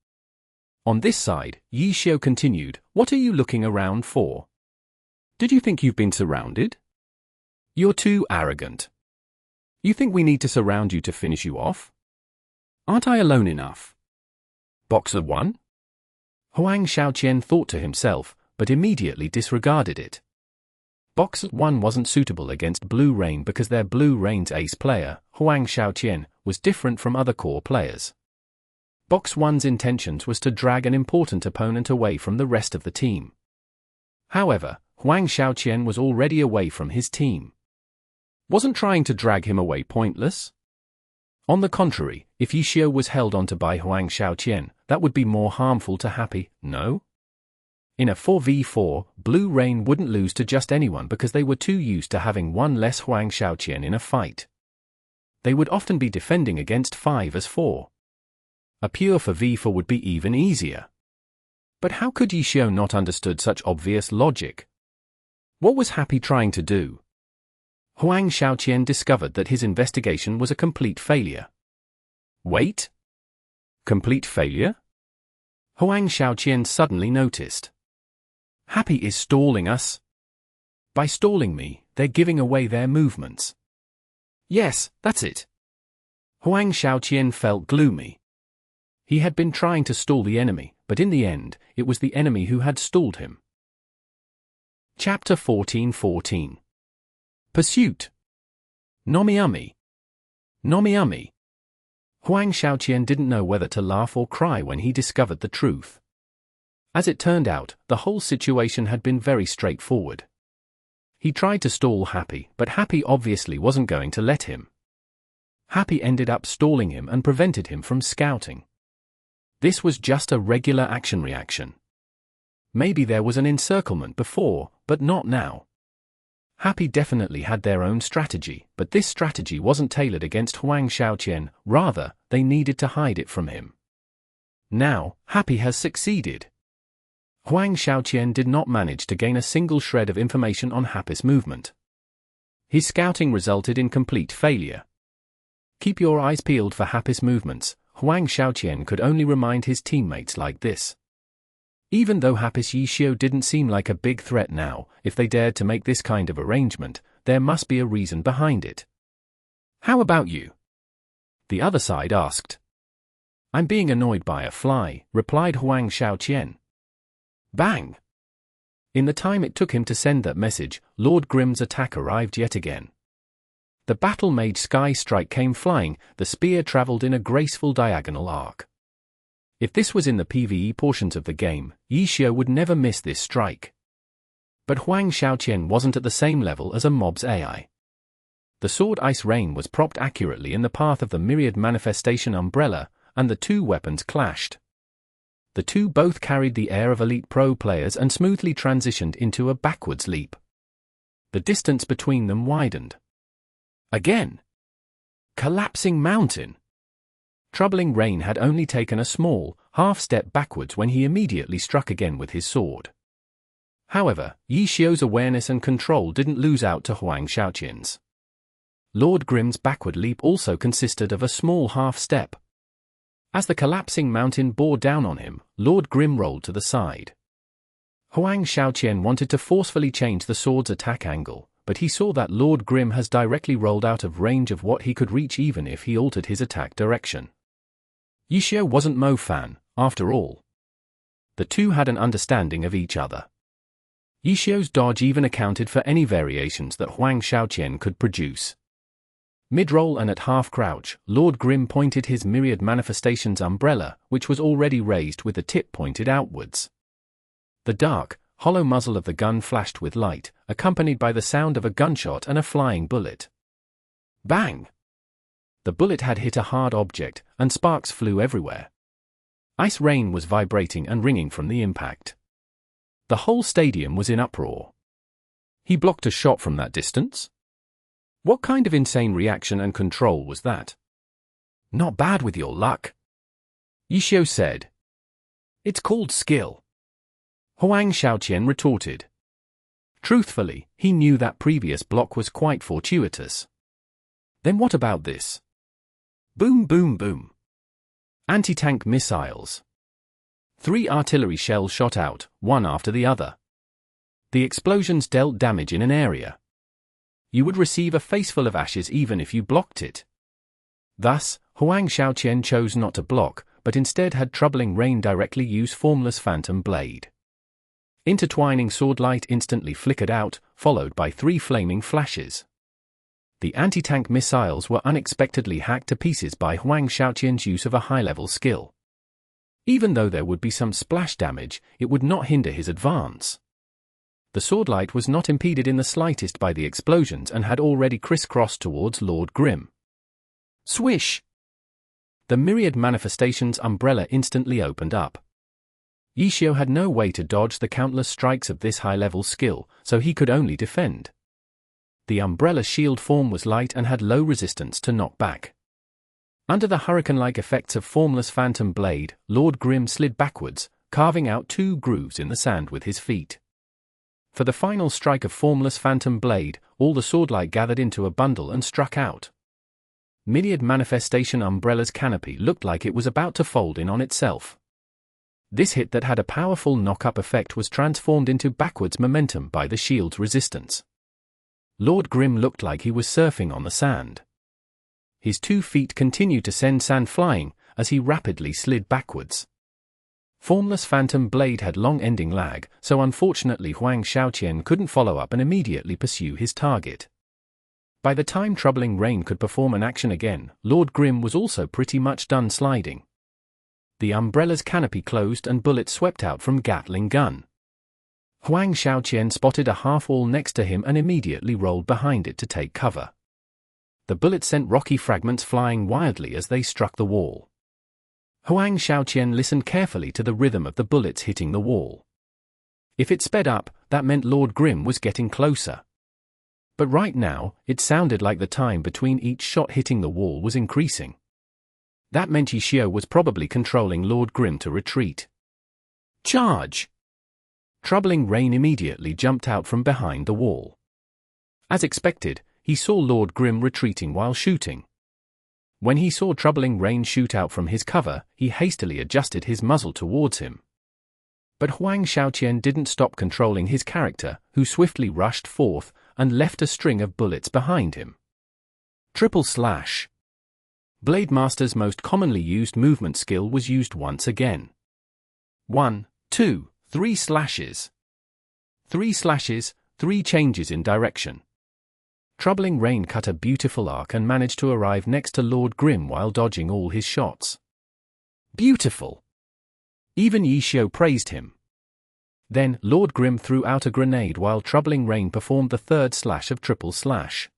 On this side, Yi Xiu continued, what are you looking around for? Did you think you've been surrounded? You're too arrogant. You think we need to surround you to finish you off? Aren't I alone enough? Boxer 1? Huang Xiaoqian thought to himself, but immediately disregarded it. Boxer 1 wasn't suitable against Blue Rain because their Blue Rain's ace player, Huang Xiaoqian, was different from other core players. Box 1's intentions was to drag an important opponent away from the rest of the team. However, Huang Xiaoqian was already away from his team. Wasn't trying to drag him away pointless? On the contrary, if Yi Xiu was held onto by Huang Xiaoqian, that would be more harmful to Happy, no? In a 4v4, Blue Rain wouldn't lose to just anyone because they were too used to having one less Huang Xiaoqian in a fight. They would often be defending against 5-4. A pure 4v4 would be even easier. But how could Yi Xiu not understood such obvious logic? What was Happy trying to do? Huang Xiaoqian discovered that his investigation was a complete failure. Wait? Complete failure? Huang Xiaoqian suddenly noticed. Happy is stalling us. By stalling me, they're giving away their movements. Yes, that's it. Huang Shaoqian felt gloomy. He had been trying to stall the enemy, but in the end, it was the enemy who had stalled him. Chapter 14:14. Pursuit. Nomiumi. Nomiumi. Huang Shaoqian didn't know whether to laugh or cry when he discovered the truth. As it turned out, the whole situation had been very straightforward. He tried to stall Happy, but Happy obviously wasn't going to let him. Happy ended up stalling him and prevented him from scouting. This was just a regular action-reaction. Maybe there was an encirclement before, but not now. Happy definitely had their own strategy, but this strategy wasn't tailored against Huang Shaoqian, rather, they needed to hide it from him. Now, Happy has succeeded. Huang Shaoqian did not manage to gain a single shred of information on Happy's movement. His scouting resulted in complete failure. Keep your eyes peeled for Happy's movements. Huang Shaoqian could only remind his teammates like this. Even though Happy's Yishio didn't seem like a big threat now, if they dared to make this kind of arrangement, there must be a reason behind it. How about you? The other side asked. I'm being annoyed by a fly, replied Huang Shaoqian. Bang! In the time it took him to send that message, Lord Grimm's attack arrived yet again. The Battle Mage Sky Strike came flying, the spear traveled in a graceful diagonal arc. If this was in the PvE portions of the game, Yishio would never miss this strike. But Huang Shaoqian wasn't at the same level as a mob's AI. The sword Ice Rain was propped accurately in the path of the Myriad Manifestation umbrella, and the two weapons clashed. The two both carried the air of elite pro players and smoothly transitioned into a backwards leap. The distance between them widened. Again. Collapsing Mountain. Troubling Rain had only taken a small, half-step backwards when he immediately struck again with his sword. However, Yishio's awareness and control didn't lose out to Huang Shaoqian's. Lord Grimm's backward leap also consisted of a small half-step. As the collapsing mountain bore down on him, Lord Grimm rolled to the side. Huang Shaoqian wanted to forcefully change the sword's attack angle, but he saw that Lord Grimm has directly rolled out of range of what he could reach even if he altered his attack direction. Yishio wasn't Mo Fan, after all. The two had an understanding of each other. Yishio's dodge even accounted for any variations that Huang Shaoqian could produce. Mid-roll and at half-crouch, Lord Grimm pointed his Myriad Manifestations umbrella, which was already raised with the tip pointed outwards. The dark, hollow muzzle of the gun flashed with light, accompanied by the sound of a gunshot and a flying bullet. Bang! The bullet had hit a hard object, and sparks flew everywhere. Ice Rain was vibrating and ringing from the impact. The whole stadium was in uproar. He blocked a shot from that distance? What kind of insane reaction and control was that? Not bad with your luck, Yishio said. It's called skill, Huang Shaoqian retorted. Truthfully, he knew that previous block was quite fortuitous. Then what about this? Boom boom boom. Anti-tank missiles. 3 artillery shells shot out, one after the other. The explosions dealt damage in an area. You would receive a faceful of ashes even if you blocked it. Thus, Huang Shaoqian chose not to block, but instead had Troubling Rain directly use Formless Phantom Blade. Intertwining sword light instantly flickered out, followed by 3 flaming flashes. The anti-tank missiles were unexpectedly hacked to pieces by Huang Shaoqian's use of a high-level skill. Even though there would be some splash damage, it would not hinder his advance. The swordlight was not impeded in the slightest by the explosions and had already crisscrossed towards Lord Grimm. Swish! The Myriad Manifestations umbrella instantly opened up. Yishio had no way to dodge the countless strikes of this high-level skill, so he could only defend. The umbrella shield form was light and had low resistance to knockback. Under the hurricane-like effects of Formless Phantom Blade, Lord Grimm slid backwards, carving out 2 grooves in the sand with his feet. For the final strike of Formless Phantom Blade, all the swordlight gathered into a bundle and struck out. Myriad Manifestation Umbrella's canopy looked like it was about to fold in on itself. This hit that had a powerful knock-up effect was transformed into backwards momentum by the shield's resistance. Lord Grimm looked like he was surfing on the sand. His 2 feet continued to send sand flying as he rapidly slid backwards. Formless Phantom Blade had long-ending lag, so unfortunately Huang Xiaoqian couldn't follow up and immediately pursue his target. By the time Troubling Rain could perform an action again, Lord Grim was also pretty much done sliding. The umbrella's canopy closed and bullets swept out from Gatling gun. Huang Xiaoqian spotted a half-wall next to him and immediately rolled behind it to take cover. The bullets sent rocky fragments flying wildly as they struck the wall. Huang Xiaoqian listened carefully to the rhythm of the bullets hitting the wall. If it sped up, that meant Lord Grim was getting closer. But right now, it sounded like the time between each shot hitting the wall was increasing. That meant Yishio was probably controlling Lord Grim to retreat. Charge! Troubling Rain immediately jumped out from behind the wall. As expected, he saw Lord Grim retreating while shooting. When he saw Troubling Rain shoot out from his cover, he hastily adjusted his muzzle towards him. But Huang Xiaoqian didn't stop controlling his character, who swiftly rushed forth and left a string of bullets behind him. Triple slash. Blade Master's most commonly used movement skill was used once again. 1, 2, 3 slashes. 3 slashes, 3 changes in direction. Troubling Rain cut a beautiful arc and managed to arrive next to Lord Grim while dodging all his shots. Beautiful! Even Yishio praised him. Then, Lord Grim threw out a grenade while Troubling Rain performed the 3rd slash of triple slash.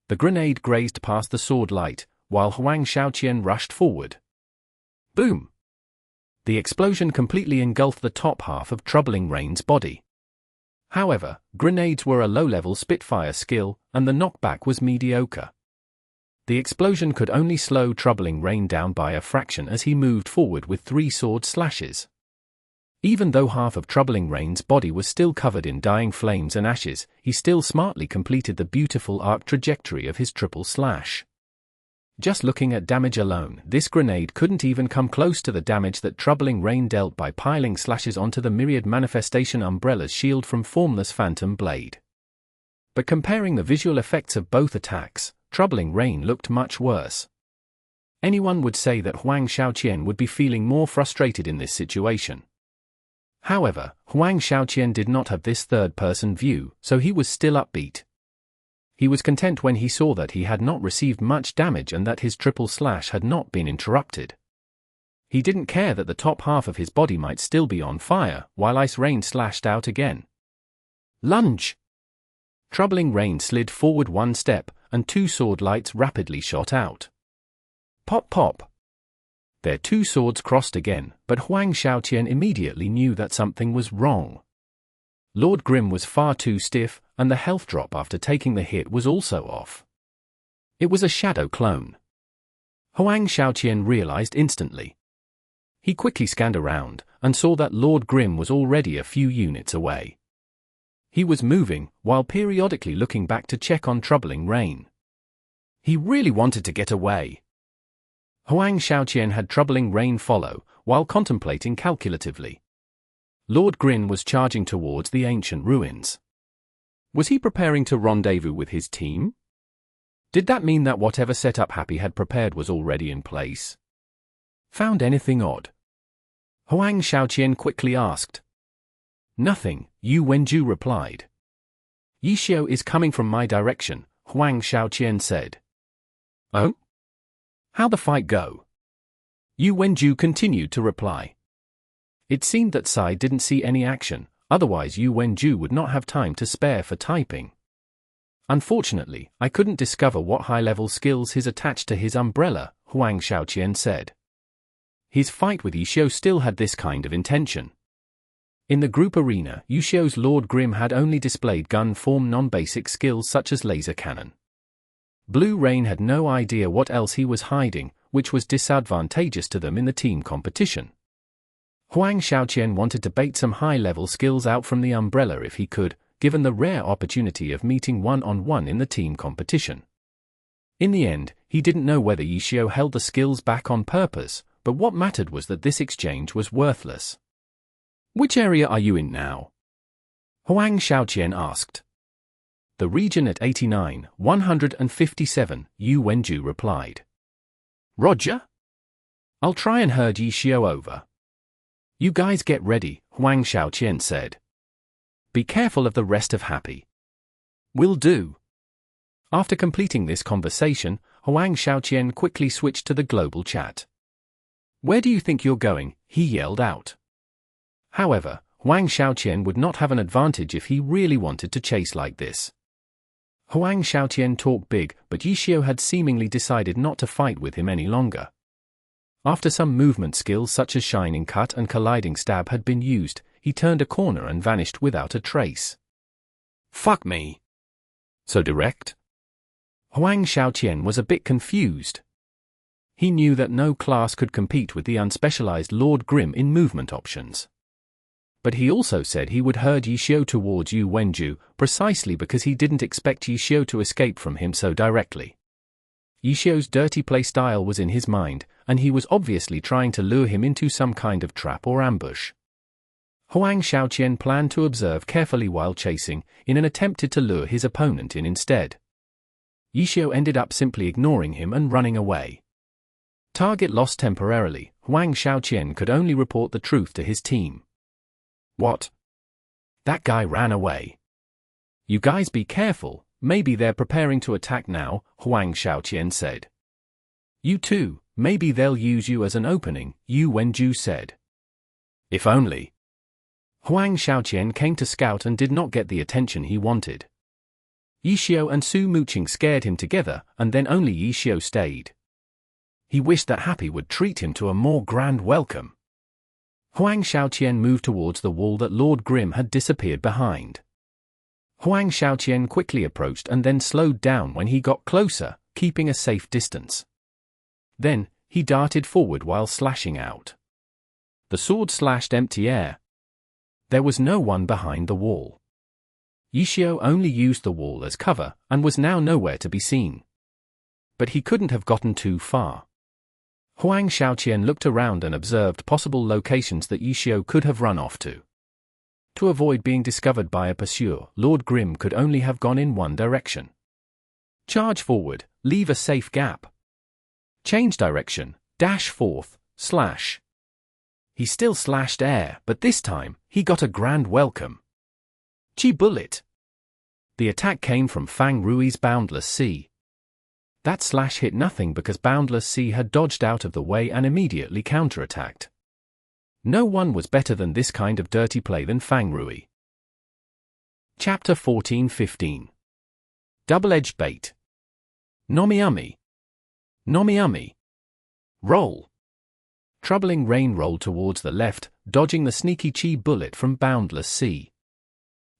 The grenade grazed past the sword light, while Huang Xiaoqian rushed forward. Boom! The explosion completely engulfed the top half of Troubling Rain's body. However, grenades were a low-level Spitfire skill, and the knockback was mediocre. The explosion could only slow Troubling Rain down by a fraction as he moved forward with 3 sword slashes. Even though half of Troubling Rain's body was still covered in dying flames and ashes, he still smartly completed the beautiful arc trajectory of his triple slash. Just looking at damage alone, this grenade couldn't even come close to the damage that Troubling Rain dealt by piling slashes onto the myriad manifestation umbrella's shield from Formless Phantom Blade. But comparing the visual effects of both attacks, Troubling Rain looked much worse. Anyone would say that Huang Xiaoqian would be feeling more frustrated in this situation. However, Huang Xiaoqian did not have this third-person view, so he was still upbeat. He was content when he saw that he had not received much damage and that his triple slash had not been interrupted. He didn't care that the top half of his body might still be on fire, while Ice Rain slashed out again. Lunge! Troubling Rain slid forward 1 step, and 2 sword lights rapidly shot out. Pop pop! Their 2 swords crossed again, but Huang Xiaoqian immediately knew that something was wrong. Lord Grim was far too stiff, and the health drop after taking the hit was also off. It was a shadow clone. Huang Xiaoqian realized instantly. He quickly scanned around, and saw that Lord Grim was already a few units away. He was moving, while periodically looking back to check on Troubling Rain. He really wanted to get away. Huang Xiaoqian had Troubling Rain follow, while contemplating calculatively. Lord Grim was charging towards the ancient ruins. Was he preparing to rendezvous with his team? Did that mean that whatever setup Happy had prepared was already in place? Found anything odd? Huang Xiaoqian quickly asked. Nothing, Yu Wenju replied. Yishio is coming from my direction, Huang Xiaoqian said. Oh? How'd the fight go? Yu Wenju continued to reply. It seemed that Sai didn't see any action, otherwise Yu Wenju would not have time to spare for typing. Unfortunately, I couldn't discover what high-level skills he's attached to his umbrella, Huang Xiaoqian said. His fight with Yishio still had this kind of intention. In the group arena, Yishio's Lord Grim had only displayed gun form non-basic skills such as laser cannon. Blue Rain had no idea what else he was hiding, which was disadvantageous to them in the team competition. Huang Xiaoqian wanted to bait some high-level skills out from the umbrella if he could, given the rare opportunity of meeting one-on-one in the team competition. In the end, he didn't know whether Yishio held the skills back on purpose, but what mattered was that this exchange was worthless. Which area are you in now? Huang Xiaoqian asked. The region at 89, 157, Yu Wenju replied. Roger? I'll try and herd Yi Xiao over. You guys get ready, Huang Xiaoqian said. Be careful of the rest of Happy. Will do. After completing this conversation, Huang Xiaoqian quickly switched to the global chat. Where do you think you're going? He yelled out. However, Huang Xiaoqian would not have an advantage if he really wanted to chase like this. Huang Xiaoqian talked big, but Yi Xiao had seemingly decided not to fight with him any longer. After some movement skills such as Shining Cut and Colliding Stab had been used, he turned a corner and vanished without a trace. Fuck me. So direct? Huang Xiaoqian was a bit confused. He knew that no class could compete with the unspecialized Lord Grimm in movement options. But he also said he would herd Yi Xiao towards Yu Wenju, precisely because he didn't expect Yi Xiao to escape from him so directly. Yi Xiao's dirty play style was in his mind, and he was obviously trying to lure him into some kind of trap or ambush. Huang Xiaoqian planned to observe carefully while chasing, in an attempt to lure his opponent in instead. Yi Xiao ended up simply ignoring him and running away. Target lost temporarily, Huang Xiaoqian could only report the truth to his team. What? That guy ran away. You guys be careful, maybe they're preparing to attack now, Huang Xiaoqian said. You too, maybe they'll use you as an opening, Yu Wenju said. If only. Huang Xiaoqian came to scout and did not get the attention he wanted. Yi Xiao and Su Muqing scared him together, and then only Yi Xiao stayed. He wished that Happy would treat him to a more grand welcome. Huang Xiaoqian moved towards the wall that Lord Grimm had disappeared behind. Huang Xiaoqian quickly approached and then slowed down when he got closer, keeping a safe distance. Then, he darted forward while slashing out. The sword slashed empty air. There was no one behind the wall. Yi Xiao only used the wall as cover, and was now nowhere to be seen. But he couldn't have gotten too far. Huang Xiaoqian looked around and observed possible locations that Yi Xiao could have run off to. To avoid being discovered by a pursuer, Lord Grimm could only have gone in one direction. Charge forward, leave a safe gap. Change direction, dash forth, slash. He still slashed air, but this time, he got a grand welcome. Chi bullet. The attack came from Fang Rui's Boundless Sea. That slash hit nothing because Boundless Sea had dodged out of the way and immediately counterattacked. No one was better than this kind of dirty play than Fang Rui. Chapter 14-15. Double-edged bait. Nomiumi. Nomiumi. Roll. Troubling Rain rolled towards the left, dodging the sneaky chi bullet from Boundless Sea.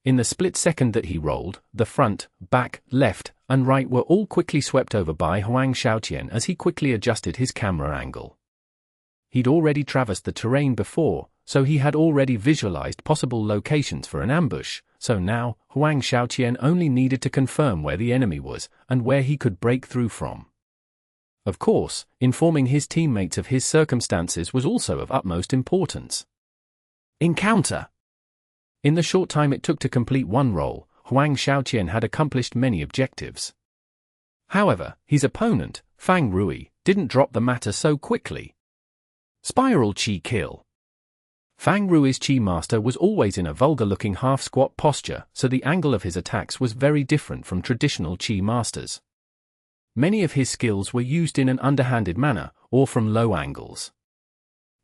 In the split second that he rolled, the front, back, left, and right were all quickly swept over by Huang Xiaoqian as he quickly adjusted his camera angle. He'd already traversed the terrain before, so he had already visualized possible locations for an ambush, so now, Huang Xiaoqian only needed to confirm where the enemy was, and where he could break through from. Of course, informing his teammates of his circumstances was also of utmost importance. Encounter. In the short time it took to complete one roll, Huang Xiaoqian had accomplished many objectives. However, his opponent, Fang Rui, didn't drop the matter so quickly. Spiral Chi Kill. Fang Rui's Chi Master was always in a vulgar-looking half-squat posture, so the angle of his attacks was very different from traditional Chi Masters. Many of his skills were used in an underhanded manner, or from low angles.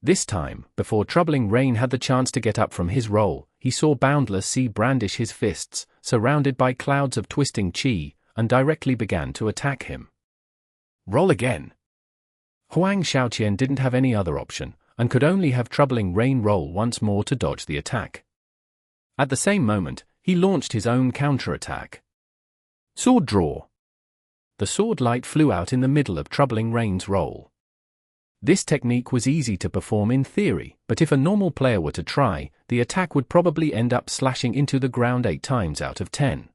This time, before Troubling Rain had the chance to get up from his roll, he saw Boundless Sea brandish his fists, surrounded by clouds of twisting chi, and directly began to attack him. Roll again. Huang Xiaoqian didn't have any other option, and could only have Troubling Rain roll once more to dodge the attack. At the same moment, he launched his own counterattack. Sword Draw. The sword light flew out in the middle of Troubling Rain's roll. This technique was easy to perform in theory, but if a normal player were to try, the attack would probably end up slashing into the ground 8 times out of 10.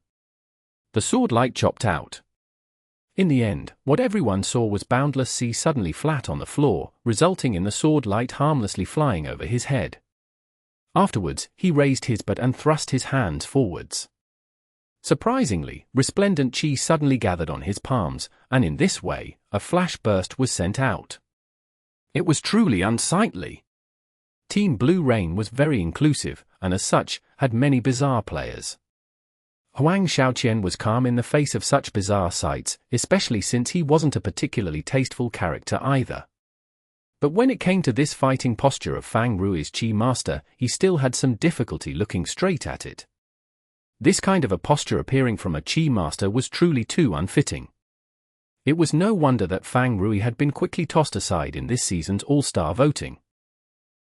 The sword light chopped out. In the end, what everyone saw was Boundless Sea suddenly flat on the floor, resulting in the sword light harmlessly flying over his head. Afterwards, he raised his butt and thrust his hands forwards. Surprisingly, resplendent chi suddenly gathered on his palms, and in this way, a flash burst was sent out. It was truly unsightly. Team Blue Rain was very inclusive, and as such, had many bizarre players. Huang Xiaoqian was calm in the face of such bizarre sights, especially since he wasn't a particularly tasteful character either. But when it came to this fighting posture of Fang Rui's Chi Master, he still had some difficulty looking straight at it. This kind of a posture appearing from a Chi Master was truly too unfitting. It was no wonder that Fang Rui had been quickly tossed aside in this season's All-Star voting.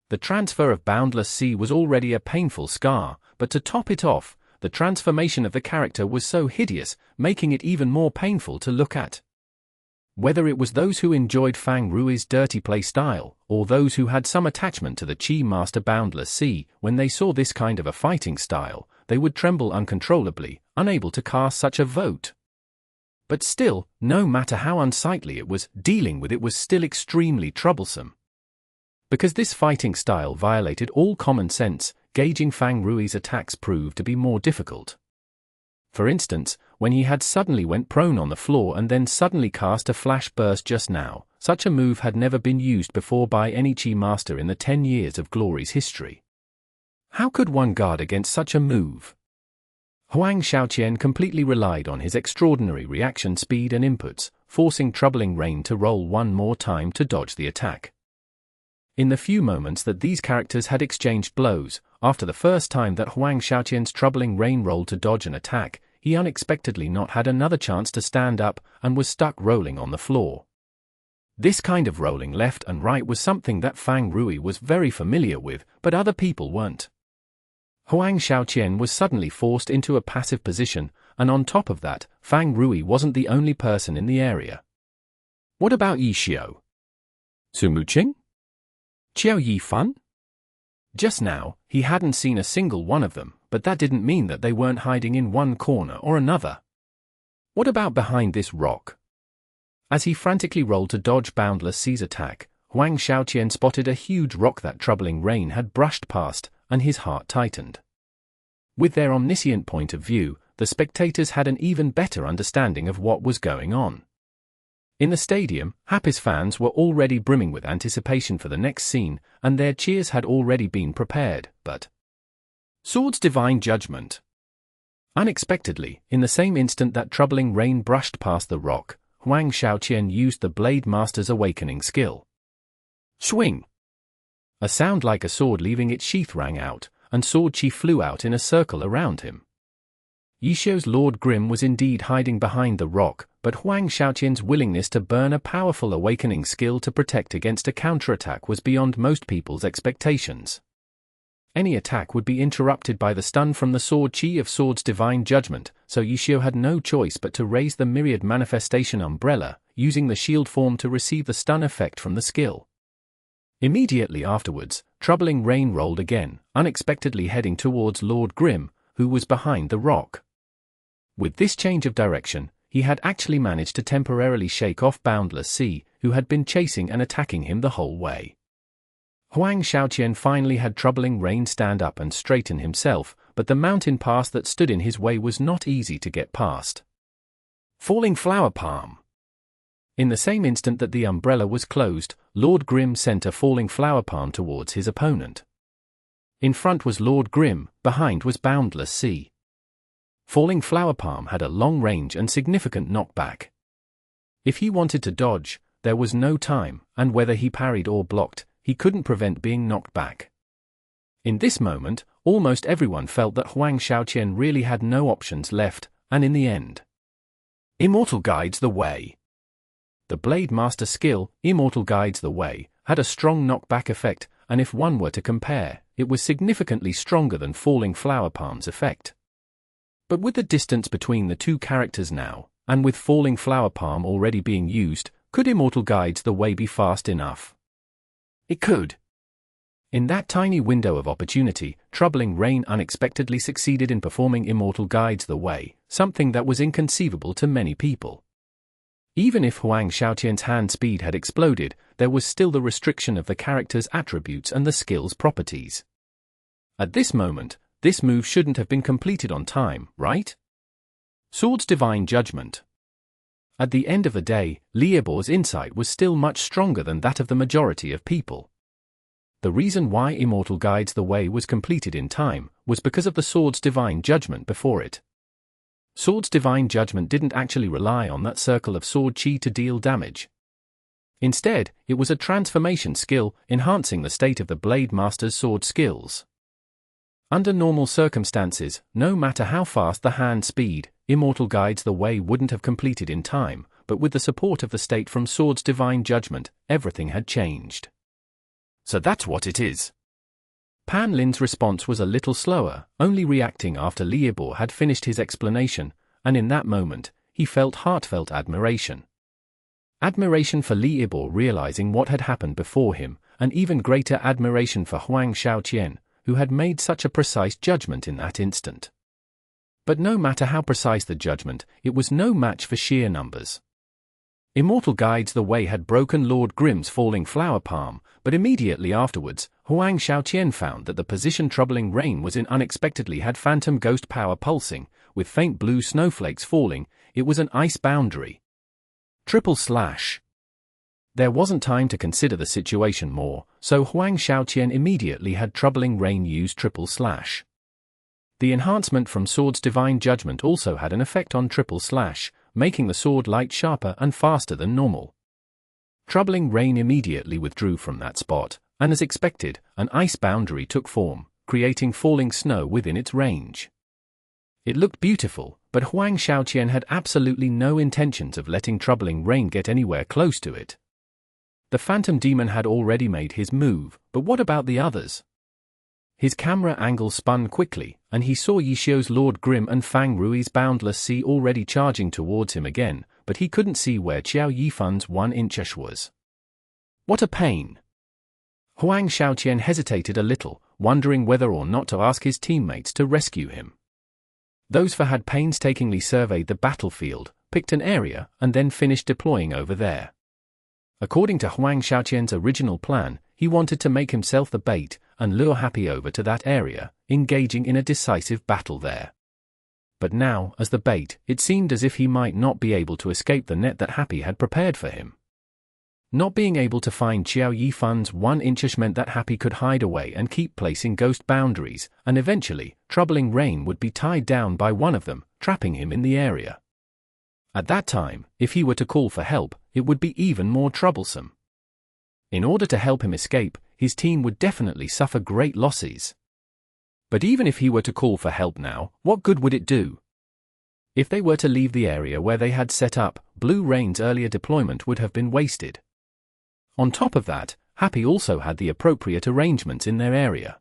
The transfer of Boundless Sea was already a painful scar, but to top it off, the transformation of the character was so hideous, making it even more painful to look at. Whether it was those who enjoyed Fang Rui's dirty play style, or those who had some attachment to the Chi Master Boundless Sea, when they saw this kind of a fighting style, they would tremble uncontrollably, unable to cast such a vote. But still, no matter how unsightly it was, dealing with it was still extremely troublesome. Because this fighting style violated all common sense, gauging Fang Rui's attacks proved to be more difficult. For instance, when he had suddenly went prone on the floor and then suddenly cast a flash burst just now, such a move had never been used before by any Chi Master in the 10 years of Glory's history. How could one guard against such a move? Huang Xiaoqian completely relied on his extraordinary reaction speed and inputs, forcing Troubling Rain to roll one more time to dodge the attack. In the few moments that these characters had exchanged blows, after the first time that Huang Xiaoqian's Troubling Rain rolled to dodge an attack, he unexpectedly not had another chance to stand up and was stuck rolling on the floor. This kind of rolling left and right was something that Fang Rui was very familiar with, but other people weren't. Huang Xiaoqian was suddenly forced into a passive position, and on top of that, Fang Rui wasn't the only person in the area. What about Yi Xiao? Su Muqing? Qiao Yifan? Just now, he hadn't seen a single one of them, but that didn't mean that they weren't hiding in one corner or another. What about behind this rock? As he frantically rolled to dodge Boundless Sea's attack, Huang Xiaoqian spotted a huge rock that Troubling Rain had brushed past, and his heart tightened. With their omniscient point of view, the spectators had an even better understanding of what was going on. In the stadium, Happy's fans were already brimming with anticipation for the next scene, and their cheers had already been prepared, but... Sword's Divine Judgment. Unexpectedly, in the same instant that Troubling Rain brushed past the rock, Huang Xiaoqian used the Blade Master's awakening skill. Swing! A sound like a sword leaving its sheath rang out, and sword chi flew out in a circle around him. Yi Xiao's Lord Grim was indeed hiding behind the rock, but Huang Xiaoqian's willingness to burn a powerful awakening skill to protect against a counterattack was beyond most people's expectations. Any attack would be interrupted by the stun from the sword chi of Sword's Divine Judgment, so Yi Xiao had no choice but to raise the Myriad Manifestation Umbrella, using the shield form to receive the stun effect from the skill. Immediately afterwards, Troubling Rain rolled again, unexpectedly heading towards Lord Grim, who was behind the rock. With this change of direction, he had actually managed to temporarily shake off Boundless Sea, who had been chasing and attacking him the whole way. Huang Xiaoqian finally had Troubling Rain stand up and straighten himself, but the mountain pass that stood in his way was not easy to get past. Falling Flower Palm. In the same instant that the umbrella was closed, Lord Grim sent a Falling Flower Palm towards his opponent. In front was Lord Grim, behind was Boundless Sea. Falling Flower Palm had a long range and significant knockback. If he wanted to dodge, there was no time, and whether he parried or blocked, he couldn't prevent being knocked back. In this moment, almost everyone felt that Huang Xiaoqian really had no options left, and in the end, Immortal Guides the Way. The Blade Master skill, Immortal Guides the Way, had a strong knockback effect, and if one were to compare, it was significantly stronger than Falling Flower Palm's effect. But with the distance between the two characters now, and with Falling Flower Palm already being used, could Immortal Guides the Way be fast enough? It could. In that tiny window of opportunity, Troubling Rain unexpectedly succeeded in performing Immortal Guides the Way, something that was inconceivable to many people. Even if Huang Xiaoqian's hand speed had exploded, there was still the restriction of the character's attributes and the skill's properties. At this moment, this move shouldn't have been completed on time, right? Sword's divine judgment. At the end of the day, Liebor's insight was still much stronger than that of the majority of people. The reason why Immortal Guides the Way was completed in time was because of the sword's divine judgment before it. Sword's divine judgment didn't actually rely on that circle of sword chi to deal damage. Instead, it was a transformation skill, enhancing the state of the Blade Master's sword skills. Under normal circumstances, no matter how fast the hand speed, Immortal Guides the Way wouldn't have completed in time, but with the support of the state from Sword's divine judgment, everything had changed. So that's what it is. Pan Lin's response was a little slower, only reacting after Liebor had finished his explanation, and in that moment, he felt heartfelt admiration. Admiration for Liebor realizing what had happened before him, and even greater admiration for Huang Shaoqian, who had made such a precise judgment in that instant. But no matter how precise the judgment, it was no match for sheer numbers. Immortal Guides the Way had broken Lord Grimm's falling flower palm, but immediately afterwards, Huang Shaoqian found that the position troubling rain was in unexpectedly had phantom ghost power pulsing, with faint blue snowflakes falling. It was an ice boundary. Triple slash. There wasn't time to consider the situation more, so Huang Shaoqian immediately had troubling rain use triple slash. The enhancement from Sword's divine judgment also had an effect on triple slash, making the sword light sharper and faster than normal. Troubling rain immediately withdrew from that spot, and as expected, an ice boundary took form, creating falling snow within its range. It looked beautiful, but Huang Shaoqian had absolutely no intentions of letting troubling rain get anywhere close to it. The Phantom Demon had already made his move, but what about the others? His camera angle spun quickly, and he saw Yishio's Lord Grimm and Fang Rui's Boundless Sea already charging towards him again, but he couldn't see where Qiao Yifan's 1-inch was. What a pain! Huang Shaoqian hesitated a little, wondering whether or not to ask his teammates to rescue him. Those four had painstakingly surveyed the battlefield, picked an area, and then finished deploying over there. According to Huang Shaoqian's original plan, he wanted to make himself the bait and lure Happy over to that area, engaging in a decisive battle there. But now, as the bait, it seemed as if he might not be able to escape the net that Happy had prepared for him. Not being able to find Qiao Yifan's 1-inch meant that Happy could hide away and keep placing ghost boundaries, and eventually, troubling rain would be tied down by one of them, trapping him in the area. At that time, if he were to call for help, it would be even more troublesome. In order to help him escape, his team would definitely suffer great losses. But even if he were to call for help now, what good would it do? If they were to leave the area where they had set up, Blue Rain's earlier deployment would have been wasted. On top of that, Happy also had the appropriate arrangements in their area.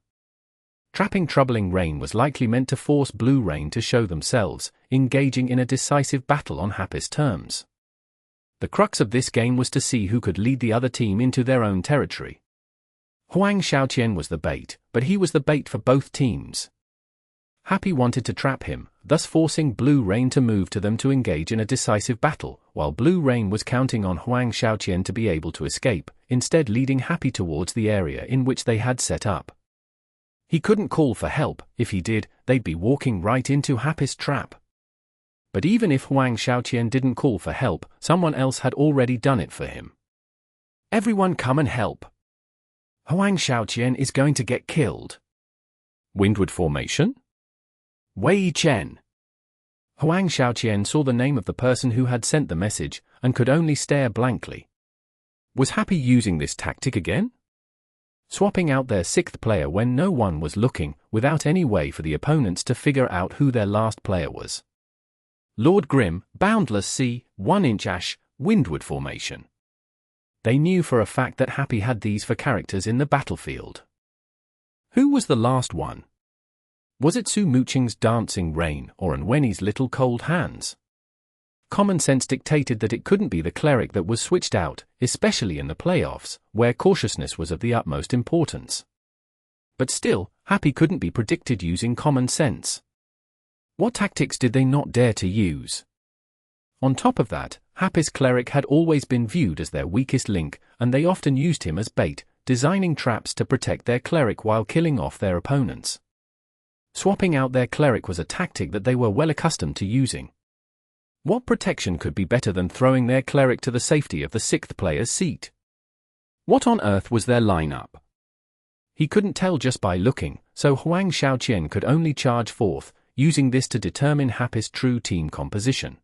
Trapping troubling rain was likely meant to force Blue Rain to show themselves, engaging in a decisive battle on Happy's terms. The crux of this game was to see who could lead the other team into their own territory. Huang Shaoqian was the bait, but he was the bait for both teams. Happy wanted to trap him, thus forcing Blue Rain to move to them to engage in a decisive battle, while Blue Rain was counting on Huang Shaoqian to be able to escape, instead leading Happy towards the area in which they had set up. He couldn't call for help. If he did, they'd be walking right into Happy's trap. But even if Huang Shaoqian didn't call for help, someone else had already done it for him. Everyone come and help. Huang Shaoqian is going to get killed. Windward Formation? Wei Chen. Huang Shaoqian saw the name of the person who had sent the message, and could only stare blankly. Was Happy using this tactic again? Swapping out their sixth player when no one was looking, without any way for the opponents to figure out who their last player was. Lord Grimm, Boundless Sea, 1-inch Ash, Windward Formation. They knew for a fact that Happy had these for characters in the battlefield. Who was the last one? Was it Su Muqing's Dancing Rain or Anwenny's Little Cold Hands? Common sense dictated that it couldn't be the cleric that was switched out, especially in the playoffs, where cautiousness was of the utmost importance. But still, Happy couldn't be predicted using common sense. What tactics did they not dare to use? On top of that, Happy's cleric had always been viewed as their weakest link, and they often used him as bait, designing traps to protect their cleric while killing off their opponents. Swapping out their cleric was a tactic that they were well accustomed to using. What protection could be better than throwing their cleric to the safety of the 6th player's seat? What on earth was their lineup? He couldn't tell just by looking, so Huang Xiaoqian could only charge forth, using this to determine Happy's true team composition.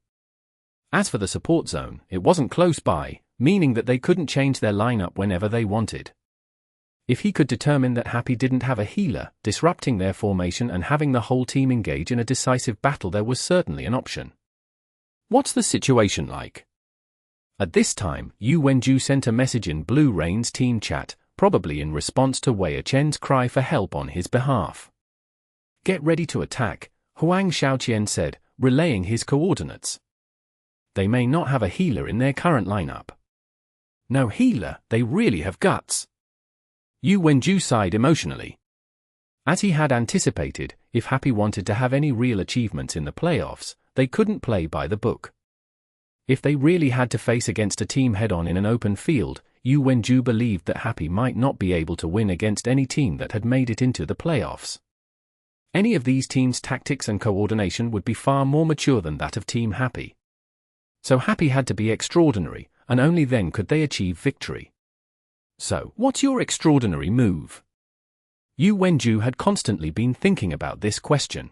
As for the support zone, it wasn't close by, meaning that they couldn't change their lineup whenever they wanted. If he could determine that Happy didn't have a healer, disrupting their formation and having the whole team engage in a decisive battle, there was certainly an option. What's the situation like? At this time, Yu Wenju sent a message in Blue Rain's team chat, probably in response to Wei Chen's cry for help on his behalf. Get ready to attack, Huang Xiaoqian said, relaying his coordinates. They may not have a healer in their current lineup. No healer, they really have guts. Yu Wenju sighed emotionally. As he had anticipated, if Happy wanted to have any real achievements in the playoffs, they couldn't play by the book. If they really had to face against a team head-on in an open field, Yu Wenju believed that Happy might not be able to win against any team that had made it into the playoffs. Any of these teams' tactics and coordination would be far more mature than that of Team Happy. So Happy had to be extraordinary, and only then could they achieve victory. So, what's your extraordinary move? Yu Wenju had constantly been thinking about this question.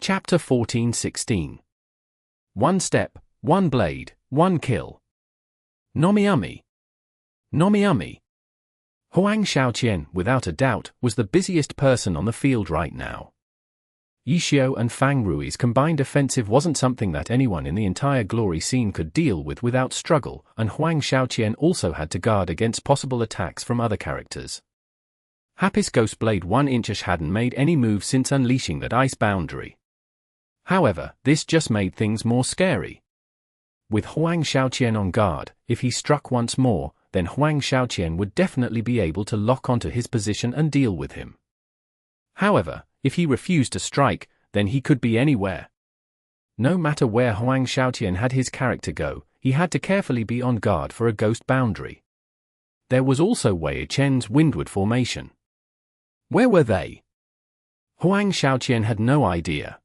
Chapter 14-16. One step, one blade, one kill. Nomiumi. Nomiumi. Huang Xiaoqian, without a doubt, was the busiest person on the field right now. Yishio and Fang Rui's combined offensive wasn't something that anyone in the entire glory scene could deal with without struggle, and Huang Xiaoqian also had to guard against possible attacks from other characters. Happy's Ghostblade 1-inch hadn't made any move since unleashing that ice boundary. However, this just made things more scary. With Huang Xiaoqian on guard, if he struck once more, then Huang Xiaoqian would definitely be able to lock onto his position and deal with him. However, if he refused to strike, then he could be anywhere. No matter where Huang Xiaoqian had his character go, he had to carefully be on guard for a ghost boundary. There was also Wei Chen's windward formation. Where were they? Huang Xiaoqian had no idea.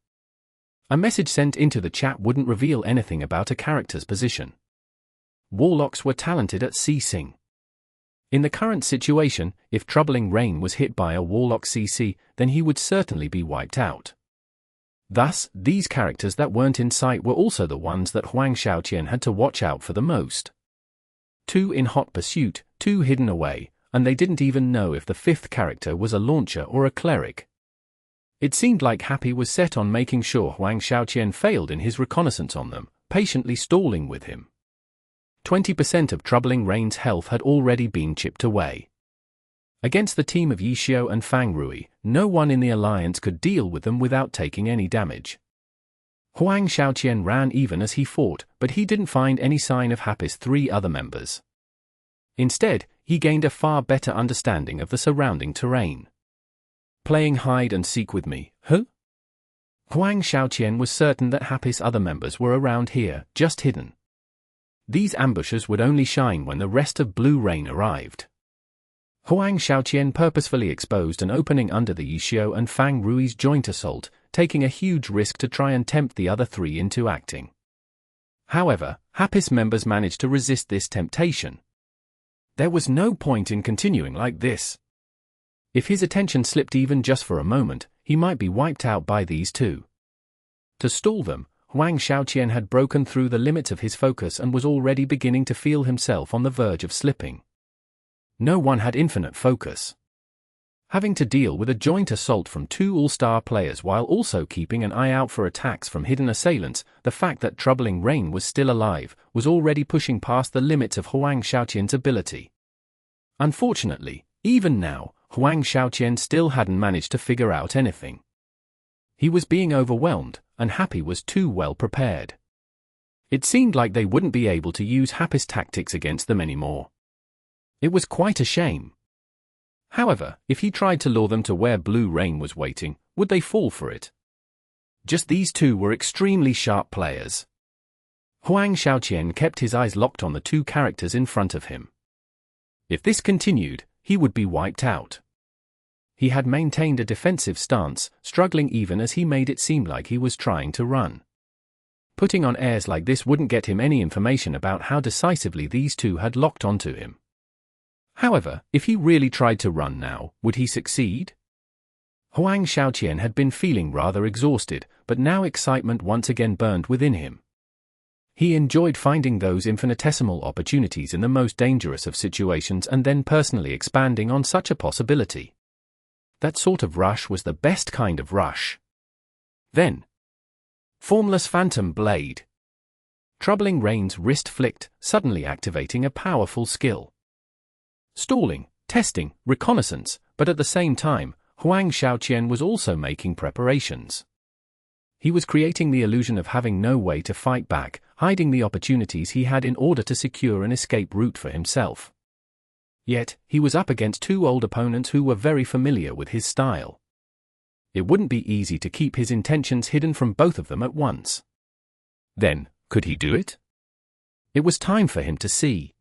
A message sent into the chat wouldn't reveal anything about a character's position. Warlocks were talented at CCing. In the current situation, if Troubling Rain was hit by a Warlock CC, then he would certainly be wiped out. Thus, these characters that weren't in sight were also the ones that Huang Xiaoqian had to watch out for the most. 2 in hot pursuit, 2 hidden away, and they didn't even know if the 5th character was a launcher or a cleric. It seemed like Happy was set on making sure Huang Xiaoqian failed in his reconnaissance on them, patiently stalling with him. 20% of Troubling Rain's health had already been chipped away. Against the team of Yishio and Fang Rui, no one in the alliance could deal with them without taking any damage. Huang Xiaoqian ran even as he fought, but he didn't find any sign of Happy's 3 other members. Instead, he gained a far better understanding of the surrounding terrain. Playing hide and seek with me, huh? Huang Xiaoqian was certain that Happy's other members were around here, just hidden. These ambushes would only shine when the rest of Blue Rain arrived. Huang Xiaoqian purposefully exposed an opening under the Yishio and Fang Rui's joint assault, taking a huge risk to try and tempt the other 3 into acting. However, Happy's members managed to resist this temptation. There was no point in continuing like this. If his attention slipped even just for a moment, he might be wiped out by these 2. To stall them, Huang Xiaoqian had broken through the limits of his focus and was already beginning to feel himself on the verge of slipping. No one had infinite focus. Having to deal with a joint assault from 2 all-star players while also keeping an eye out for attacks from hidden assailants, the fact that Troubling Rain was still alive, was already pushing past the limits of Huang Xiaoqian's ability. Unfortunately, even now, Huang Xiaoqian still hadn't managed to figure out anything. He was being overwhelmed, and Happy was too well prepared. It seemed like they wouldn't be able to use Happy's tactics against them anymore. It was quite a shame. However, if he tried to lure them to where Blue Rain was waiting, would they fall for it? Just these 2 were extremely sharp players. Huang Xiaoqian kept his eyes locked on the 2 characters in front of him. If this continued, he would be wiped out. He had maintained a defensive stance, struggling even as he made it seem like he was trying to run. Putting on airs like this wouldn't get him any information about how decisively these two had locked onto him. However, if he really tried to run now, would he succeed? Huang Xiaoqian had been feeling rather exhausted, but now excitement once again burned within him. He enjoyed finding those infinitesimal opportunities in the most dangerous of situations and then personally expanding on such a possibility. That sort of rush was the best kind of rush. Then, Formless Phantom Blade. Troubling Rain's wrist flicked, suddenly activating a powerful skill. Stalling, testing, reconnaissance, but at the same time, Huang Xiaoqian was also making preparations. He was creating the illusion of having no way to fight back, hiding the opportunities he had in order to secure an escape route for himself. Yet, he was up against two old opponents who were very familiar with his style. It wouldn't be easy to keep his intentions hidden from both of them at once. Then, could he do it? It was time for him to see.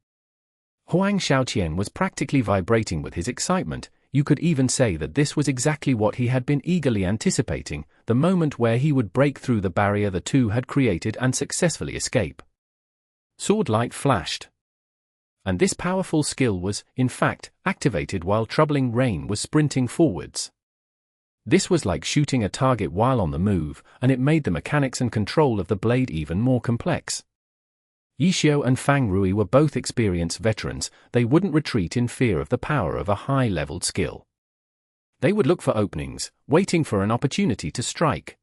Huang Xiaoqian was practically vibrating with his excitement. You could even say that this was exactly what he had been eagerly anticipating, the moment where he would break through the barrier the two had created and successfully escape. Sword light flashed. And this powerful skill was, in fact, activated while Troubling Rain was sprinting forwards. This was like shooting a target while on the move, and it made the mechanics and control of the blade even more complex. Yixiao and Fang Rui were both experienced veterans. They wouldn't retreat in fear of the power of a high-leveled skill. They would look for openings, waiting for an opportunity to strike.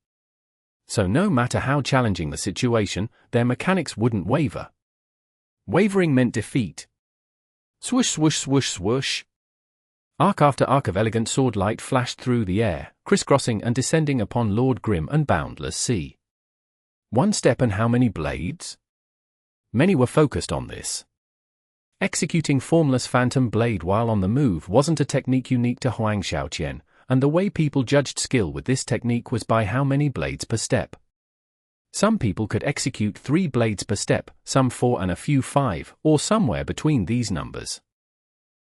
So no matter how challenging the situation, their mechanics wouldn't waver. Wavering meant defeat. Swoosh swoosh swoosh swoosh. Arc after arc of elegant sword light flashed through the air, crisscrossing and descending upon Lord Grim and Boundless Sea. One step and how many blades? Many were focused on this. Executing Formless Phantom Blade while on the move wasn't a technique unique to Huang Xiaoqian, and the way people judged skill with this technique was by how many blades per step. Some people could execute 3 blades per step, some 4 and a few 5, or somewhere between these numbers.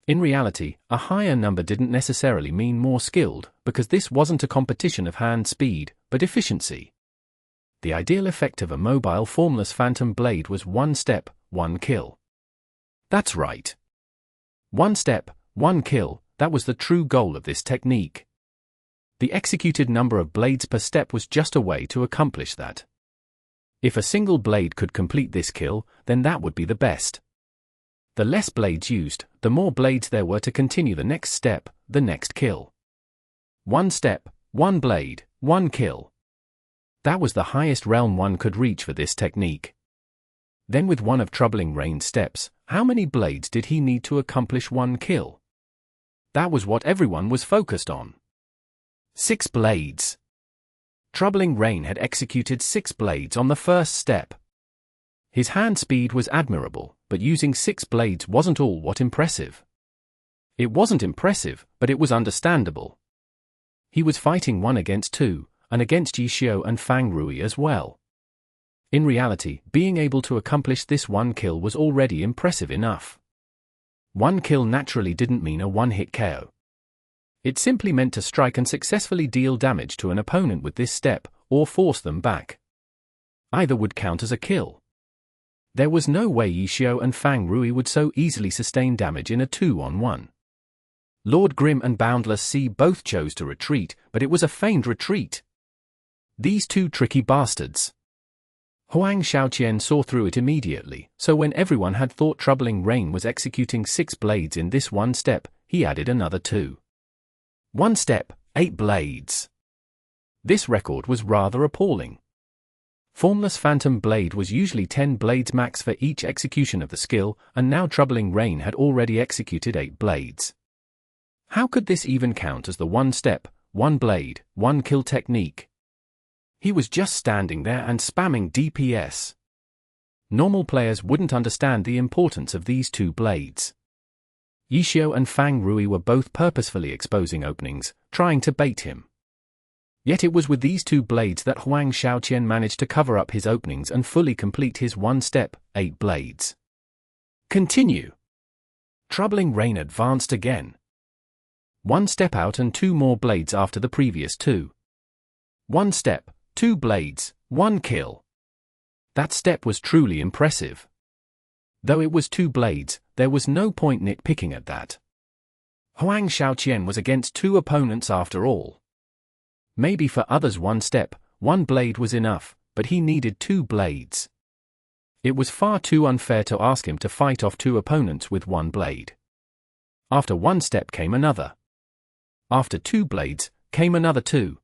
In reality, a higher number didn't necessarily mean more skilled, because this wasn't a competition of hand speed, but efficiency. The ideal effect of a mobile Formless Phantom Blade was 1 step, 1 kill. That's right. 1 step, 1 kill, that was the true goal of this technique. The executed number of blades per step was just a way to accomplish that. If a single blade could complete this kill, then that would be the best. The less blades used, the more blades there were to continue the next step, the next kill. 1 step, 1 blade, 1 kill. That was the highest realm one could reach for this technique. Then with one of Troubling Rain's steps, how many blades did he need to accomplish 1 kill? That was what everyone was focused on. 6 blades. Troubling Rain had executed 6 blades on the first step. His hand speed was admirable, but using 6 blades wasn't all what impressive. It wasn't impressive, but it was understandable. He was fighting 1 against 2, and against Yixiao and Fang Rui as well. In reality, being able to accomplish this 1 kill was already impressive enough. 1 kill naturally didn't mean a 1-hit KO. It simply meant to strike and successfully deal damage to an opponent with this step, or force them back. Either would count as a kill. There was no way Yixiao and Fang Rui would so easily sustain damage in a 2-on-1. Lord Grim and Boundless Sea both chose to retreat, but it was a feigned retreat. These 2 tricky bastards. Huang Xiaoqian saw through it immediately, so when everyone had thought Troubling Rain was executing 6 blades in this 1 step, he added another 2. 1 step, 8 blades. This record was rather appalling. Formless Phantom Blade was usually 10 blades max for each execution of the skill, and now Troubling Rain had already executed 8 blades. How could this even count as the 1 step, 1 blade, 1 kill technique? He was just standing there and spamming DPS. Normal players wouldn't understand the importance of these 2 blades. Yixiao and Fang Rui were both purposefully exposing openings, trying to bait him. Yet it was with these 2 blades that Huang Xiaoqian managed to cover up his openings and fully complete his 1 step, 8 blades. Continue. Troubling Rain advanced again. 1 step out and 2 more blades after the previous 2. 1 step, 2 blades, 1 kill. That step was truly impressive. Though it was 2 blades, there was no point nitpicking at that. Huang Shaoqian was against 2 opponents after all. Maybe for others 1 step, 1 blade was enough, but he needed 2 blades. It was far too unfair to ask him to fight off 2 opponents with 1 blade. After 1 step came another. After 2 blades, came another 2.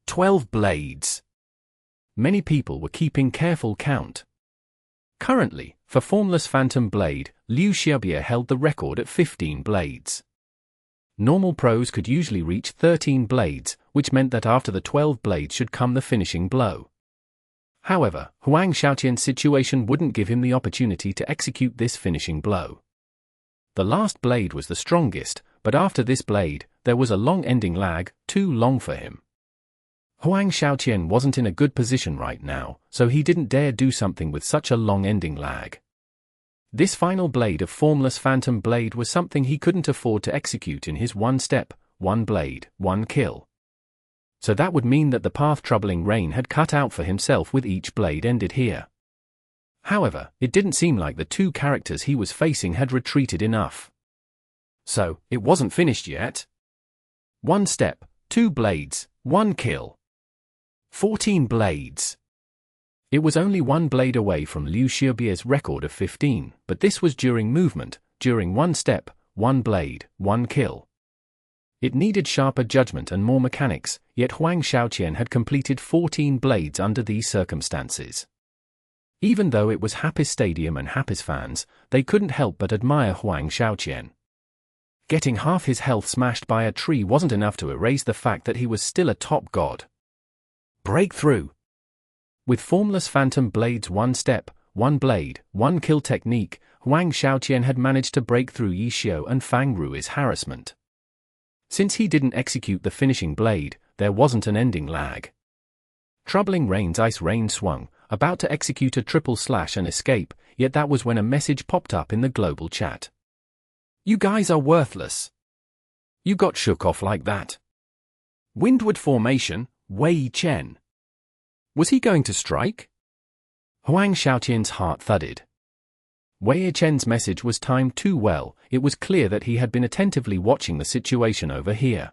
12 blades. Many people were keeping careful count. Currently, for Formless Phantom Blade, Liu Xiaobie held the record at 15 blades. Normal pros could usually reach 13 blades, which meant that after the 12 blades should come the finishing blow. However, Huang Shaoqian's situation wouldn't give him the opportunity to execute this finishing blow. The last blade was the strongest, but after this blade, there was a long ending lag, too long for him. Huang Shaoqian wasn't in a good position right now, so he didn't dare do something with such a long ending lag. This final blade of Formless Phantom Blade was something he couldn't afford to execute in his 1 step, 1 blade, 1 kill. So that would mean that the path Troubling Rain had cut out for himself with each blade ended here. However, it didn't seem like the 2 characters he was facing had retreated enough. So, it wasn't finished yet. 1 step, 2 blades, 1 kill. 14 blades. It was only 1 blade away from Liu Xiaobie's record of 15, but this was during movement, during 1 step, 1 blade, 1 kill. It needed sharper judgment and more mechanics, yet Huang Shaoqian had completed 14 blades under these circumstances. Even though it was Happy's Stadium and Happy's fans, they couldn't help but admire Huang Shaoqian. Getting half his health smashed by a tree wasn't enough to erase the fact that he was still a top god. Breakthrough! With Formless Phantom Blade's 1 step, 1 blade, 1 kill technique, Huang Shaoqian had managed to break through Yi Xiao and Fang Rui's harassment. Since he didn't execute the finishing blade, there wasn't an ending lag. Troubling Rain's Ice Rain swung, about to execute a triple slash and escape, yet that was when a message popped up in the global chat. You guys are worthless. You got shook off like that. Windward formation, Wei Chen. Was he going to strike? Huang Shaoqian's heart thudded. Wei Chen's message was timed too well. It was clear that he had been attentively watching the situation over here.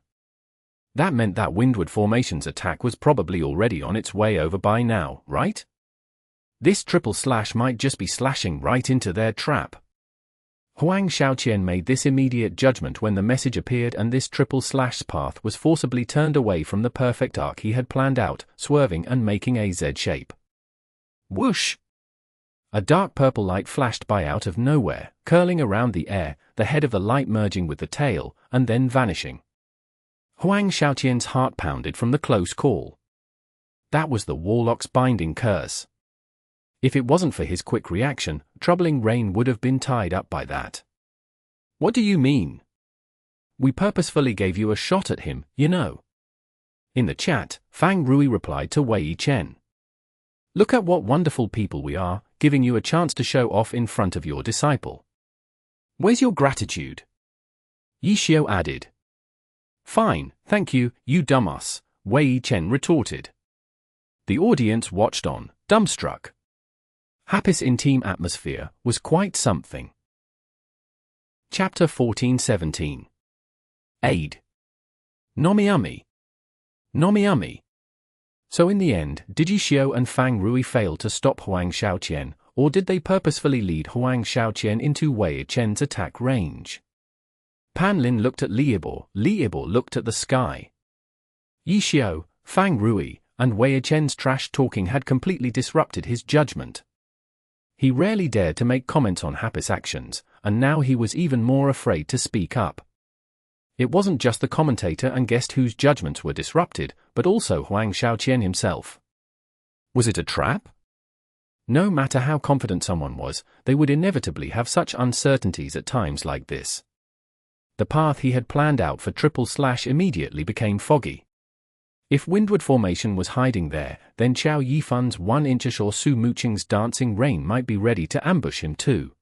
That meant that Windward Formation's attack was probably already on its way over by now, right? This triple slash might just be slashing right into their trap. Huang Shaoqian made this immediate judgment when the message appeared and this triple slash's path was forcibly turned away from the perfect arc he had planned out, swerving and making a Z shape. Whoosh! A dark purple light flashed by out of nowhere, curling around the air, the head of the light merging with the tail, and then vanishing. Huang Shaoqian's heart pounded from the close call. That was the Warlock's binding curse. If it wasn't for his quick reaction, Troubling Rain would have been tied up by that. What do you mean? We purposefully gave you a shot at him, you know. In the chat, Fang Rui replied to Wei Chen. Look at what wonderful people we are, giving you a chance to show off in front of your disciple. Where's your gratitude? Yi Xiao added. Fine, thank you, you dumbass, Wei Chen retorted. The audience watched on, dumbstruck. Happy's in-team atmosphere was quite something. Chapter 14-17. Aid. Nomiami. Nomiami. So in the end, did Yi Xiao and Fang Rui fail to stop Huang Shaoqian, or did they purposefully lead Huang Shaoqian into Wei Chen's attack range? Pan Lin looked at Li Yibo looked at the sky. Yi Xiao, Fang Rui, and Wei Chen's trash-talking had completely disrupted his judgment. He rarely dared to make comments on Happy's actions, and now he was even more afraid to speak up. It wasn't just the commentator and guest whose judgments were disrupted, but also Huang Shaoqian himself. Was it a trap? No matter how confident someone was, they would inevitably have such uncertainties at times like this. The path he had planned out for triple slash immediately became foggy. If Windward Formation was hiding there, then Qiao Yifan's 1-inchish or Su Muqing's Dancing Rain might be ready to ambush him too.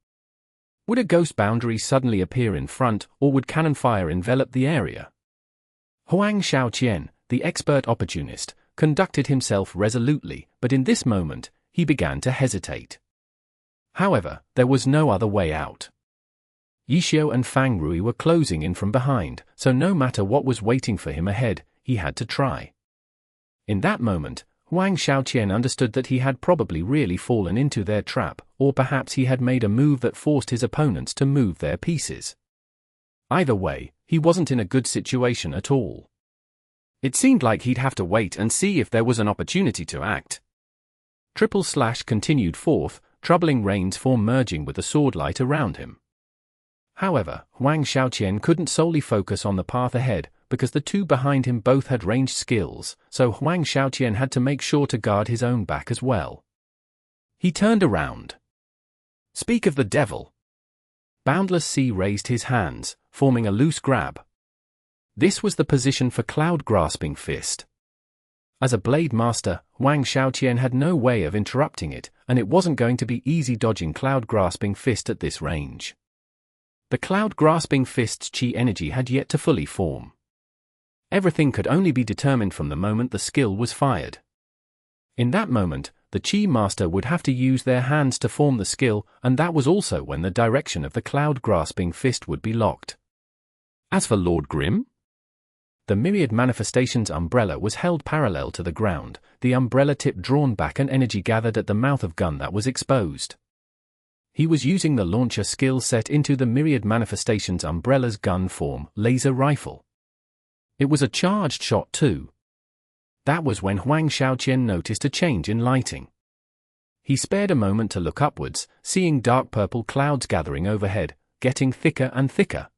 Would a ghost boundary suddenly appear in front, or would cannon fire envelop the area? Huang Shaoqian, the expert opportunist, conducted himself resolutely, but in this moment, he began to hesitate. However, there was no other way out. Yishio and Fang Rui were closing in from behind, so no matter what was waiting for him ahead, he had to try. In that moment, Huang Xiaoqian understood that he had probably really fallen into their trap, or perhaps he had made a move that forced his opponents to move their pieces. Either way, he wasn't in a good situation at all. It seemed like he'd have to wait and see if there was an opportunity to act. / continued forth, troubling rain's form merging with the sword light around him. However, Huang Xiaoqian couldn't solely focus on the path ahead, because the two behind him both had ranged skills, so Huang Xiaoqian had to make sure to guard his own back as well. He turned around. Speak of the devil! Boundless Sea raised his hands, forming a loose grab. This was the position for Cloud-Grasping Fist. As a blade master, Huang Xiaoqian had no way of interrupting it, and it wasn't going to be easy dodging Cloud-Grasping Fist at this range. The Cloud-Grasping Fist's chi energy had yet to fully form. Everything could only be determined from the moment the skill was fired. In that moment, the Chi Master would have to use their hands to form the skill, and that was also when the direction of the Cloud-Grasping Fist would be locked. As for Lord Grimm, the Myriad Manifestations umbrella was held parallel to the ground, the umbrella tip drawn back and energy gathered at the mouth of gun that was exposed. He was using the launcher skill set into the Myriad Manifestations umbrella's gun form, laser rifle. It was a charged shot too. That was when Huang Xiaoqian noticed a change in lighting. He spared a moment to look upwards, seeing dark purple clouds gathering overhead, getting thicker and thicker.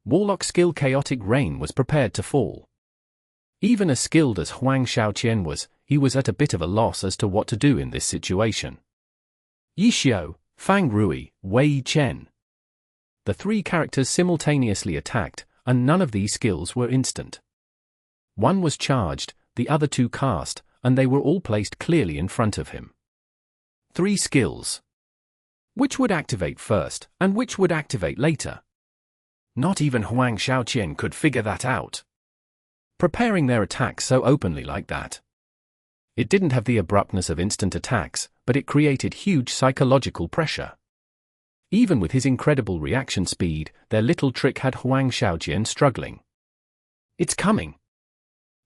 Warlock skill Chaotic Rain was prepared to fall. Even as skilled as Huang Xiaoqian was, he was at a bit of a loss as to what to do in this situation. Yishio, Fang Rui, Wei Chen. The three characters simultaneously attacked, and none of these skills were instant. One was charged, the other two cast, and they were all placed clearly in front of him. 3 skills. Which would activate first, and which would activate later? Not even Huang Xiaoqian could figure that out. Preparing their attacks so openly like that. It didn't have the abruptness of instant attacks, but it created huge psychological pressure. Even with his incredible reaction speed, their little trick had Huang Xiaoqian struggling. It's coming!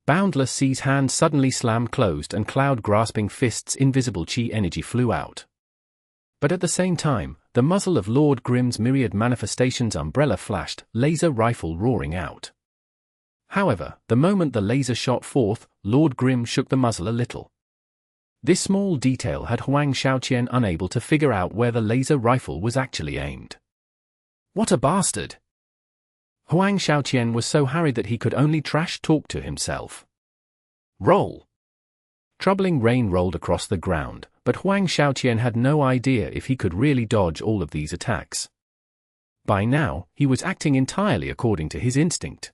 Boundless Sea's hand suddenly slammed closed and Cloud-Grasping Fist's invisible chi energy flew out. But at the same time, the muzzle of Lord Grimm's Myriad Manifestations umbrella flashed, laser rifle roaring out. However, the moment the laser shot forth, Lord Grimm shook the muzzle a little. This small detail had Huang Xiaoqian unable to figure out where the laser rifle was actually aimed. What a bastard! Huang Xiaoqian was so harried that he could only trash talk to himself. Roll! Troubling rain rolled across the ground, but Huang Xiaoqian had no idea if he could really dodge all of these attacks. By now, he was acting entirely according to his instinct.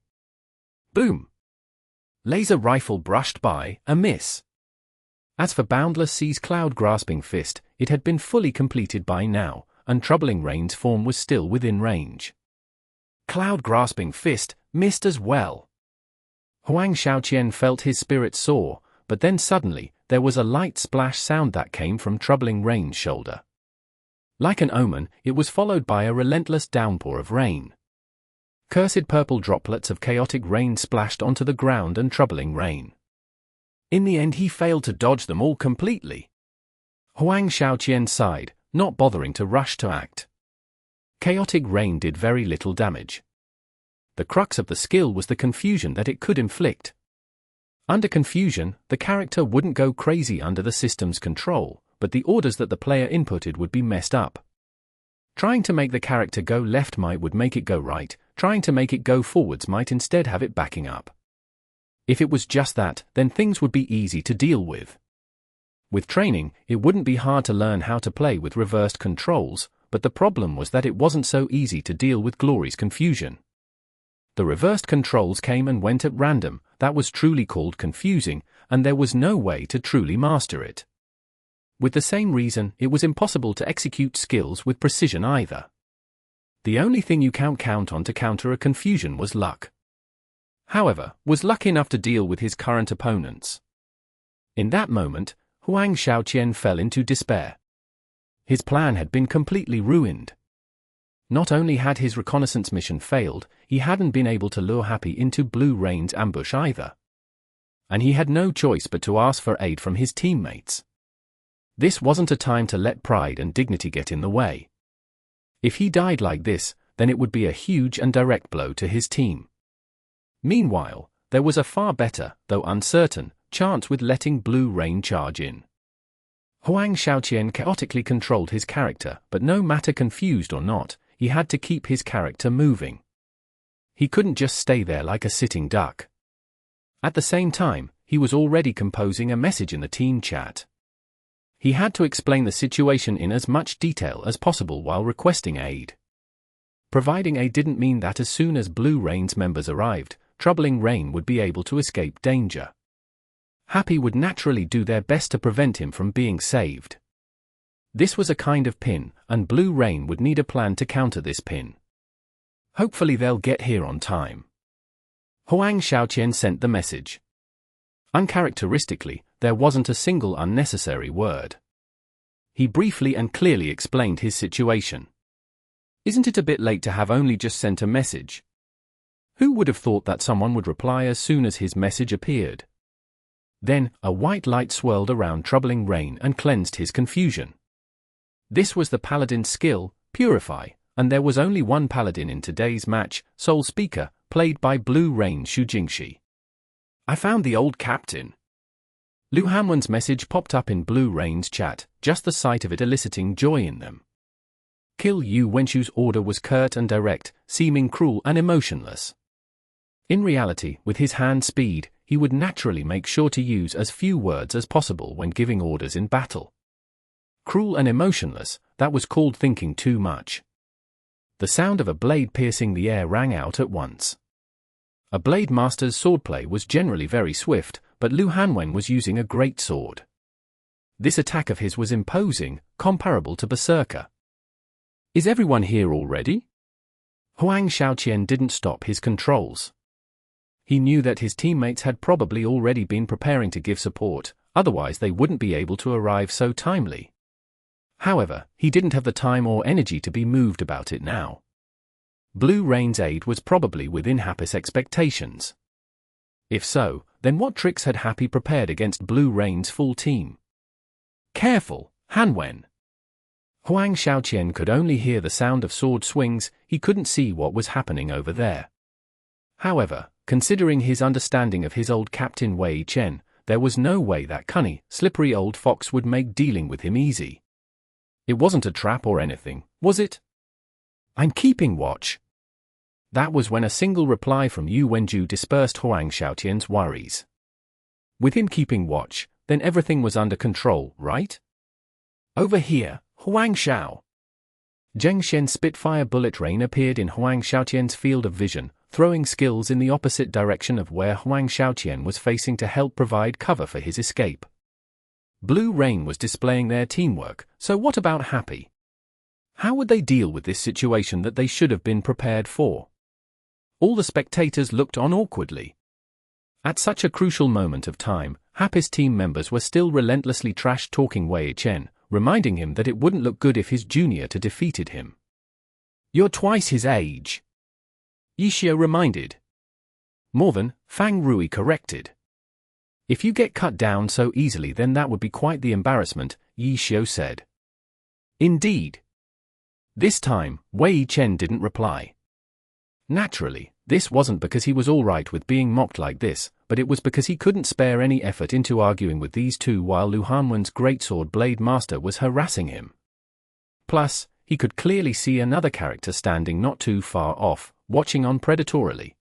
Boom! Laser rifle brushed by, a miss. As for Boundless Sea's Cloud-Grasping Fist, it had been fully completed by now, and Troubling Rain's form was still within range. Cloud-Grasping Fist missed as well. Huang Xiaoqian felt his spirit soar, but then suddenly, there was a light splash sound that came from Troubling Rain's shoulder. Like an omen, it was followed by a relentless downpour of rain. Cursed purple droplets of Chaotic Rain splashed onto the ground and Troubling Rain. In the end he failed to dodge them all completely. Huang Xiaoqian sighed, not bothering to rush to act. Chaotic Rain did very little damage. The crux of the skill was the confusion that it could inflict. Under confusion, the character wouldn't go crazy under the system's control, but the orders that the player inputted would be messed up. Trying to make the character go left would make it go right, trying to make it go forwards might instead have it backing up. If it was just that, then things would be easy to deal with. With training, it wouldn't be hard to learn how to play with reversed controls, but the problem was that it wasn't so easy to deal with Glory's confusion. The reversed controls came and went at random, that was truly called confusing, and there was no way to truly master it. With the same reason, it was impossible to execute skills with precision either. The only thing you can't count on to counter a confusion was luck. However, was luck enough to deal with his current opponents? In that moment, Huang Xiaoqian fell into despair. His plan had been completely ruined. Not only had his reconnaissance mission failed, he hadn't been able to lure Happy into Blue Rain's ambush either. And he had no choice but to ask for aid from his teammates. This wasn't a time to let pride and dignity get in the way. If he died like this, then it would be a huge and direct blow to his team. Meanwhile, there was a far better, though uncertain, chance with letting Blue Rain charge in. Huang Xiaoqian chaotically controlled his character, but no matter confused or not, he had to keep his character moving. He couldn't just stay there like a sitting duck. At the same time, he was already composing a message in the team chat. He had to explain the situation in as much detail as possible while requesting aid. Providing aid didn't mean that as soon as Blue Rain's members arrived, Troubling Rain would be able to escape danger. Happy would naturally do their best to prevent him from being saved. This was a kind of pin, and Blue Rain would need a plan to counter this pin. Hopefully they'll get here on time. Huang Xiaoqian sent the message. Uncharacteristically, there wasn't a single unnecessary word. He briefly and clearly explained his situation. Isn't it a bit late to have only just sent a message? Who would have thought that someone would reply as soon as his message appeared? Then, a white light swirled around Troubling Rain and cleansed his confusion. This was the Paladin's skill, Purify, and there was only one Paladin in today's match, Soul Speaker, played by Blue Rain Xu Jingxi. I found the old captain. Lu Hanwen's message popped up in Blue Rain's chat, just the sight of it eliciting joy in them. Kill Yu Wenshu's order was curt and direct, seeming cruel and emotionless. In reality, with his hand speed, he would naturally make sure to use as few words as possible when giving orders in battle. Cruel and emotionless, that was called thinking too much. The sound of a blade piercing the air rang out at once. A blade master's swordplay was generally very swift, but Lu Hanwen was using a great sword. This attack of his was imposing, comparable to Berserker. Is everyone here already? Huang Xiaoqian didn't stop his controls. He knew that his teammates had probably already been preparing to give support, otherwise they wouldn't be able to arrive so timely. However, he didn't have the time or energy to be moved about it now. Blue Rain's aid was probably within Happy's expectations. If so, then what tricks had Happy prepared against Blue Rain's full team? Careful, Hanwen! Huang Xiaoqian could only hear the sound of sword swings, he couldn't see what was happening over there. However, considering his understanding of his old captain Wei Chen, there was no way that cunning, slippery old fox would make dealing with him easy. It wasn't a trap or anything, was it? I'm keeping watch. That was when a single reply from Yu Wenju dispersed Huang Xiaoqian's worries. With him keeping watch, then everything was under control, right? Over here, Huang Xiao. Zheng Shen's Spitfire bullet rain appeared in Huang Xiaoqian's field of vision, throwing skills in the opposite direction of where Huang Xiaoqian was facing to help provide cover for his escape. Blue Rain was displaying their teamwork, so what about Happy? How would they deal with this situation that they should have been prepared for? All the spectators looked on awkwardly. At such a crucial moment of time, Happy's team members were still relentlessly trash-talking Wei Chen, reminding him that it wouldn't look good if his junior defeated him. You're twice his age. Yishio reminded. More than, Fang Rui corrected. If you get cut down so easily then that would be quite the embarrassment, Yishio said. Indeed. This time, Wei Chen didn't reply. Naturally, this wasn't because he was alright with being mocked like this, but it was because he couldn't spare any effort into arguing with these two while Lu Hanwen's greatsword blade master was harassing him. Plus, he could clearly see another character standing not too far off, watching on predatorily.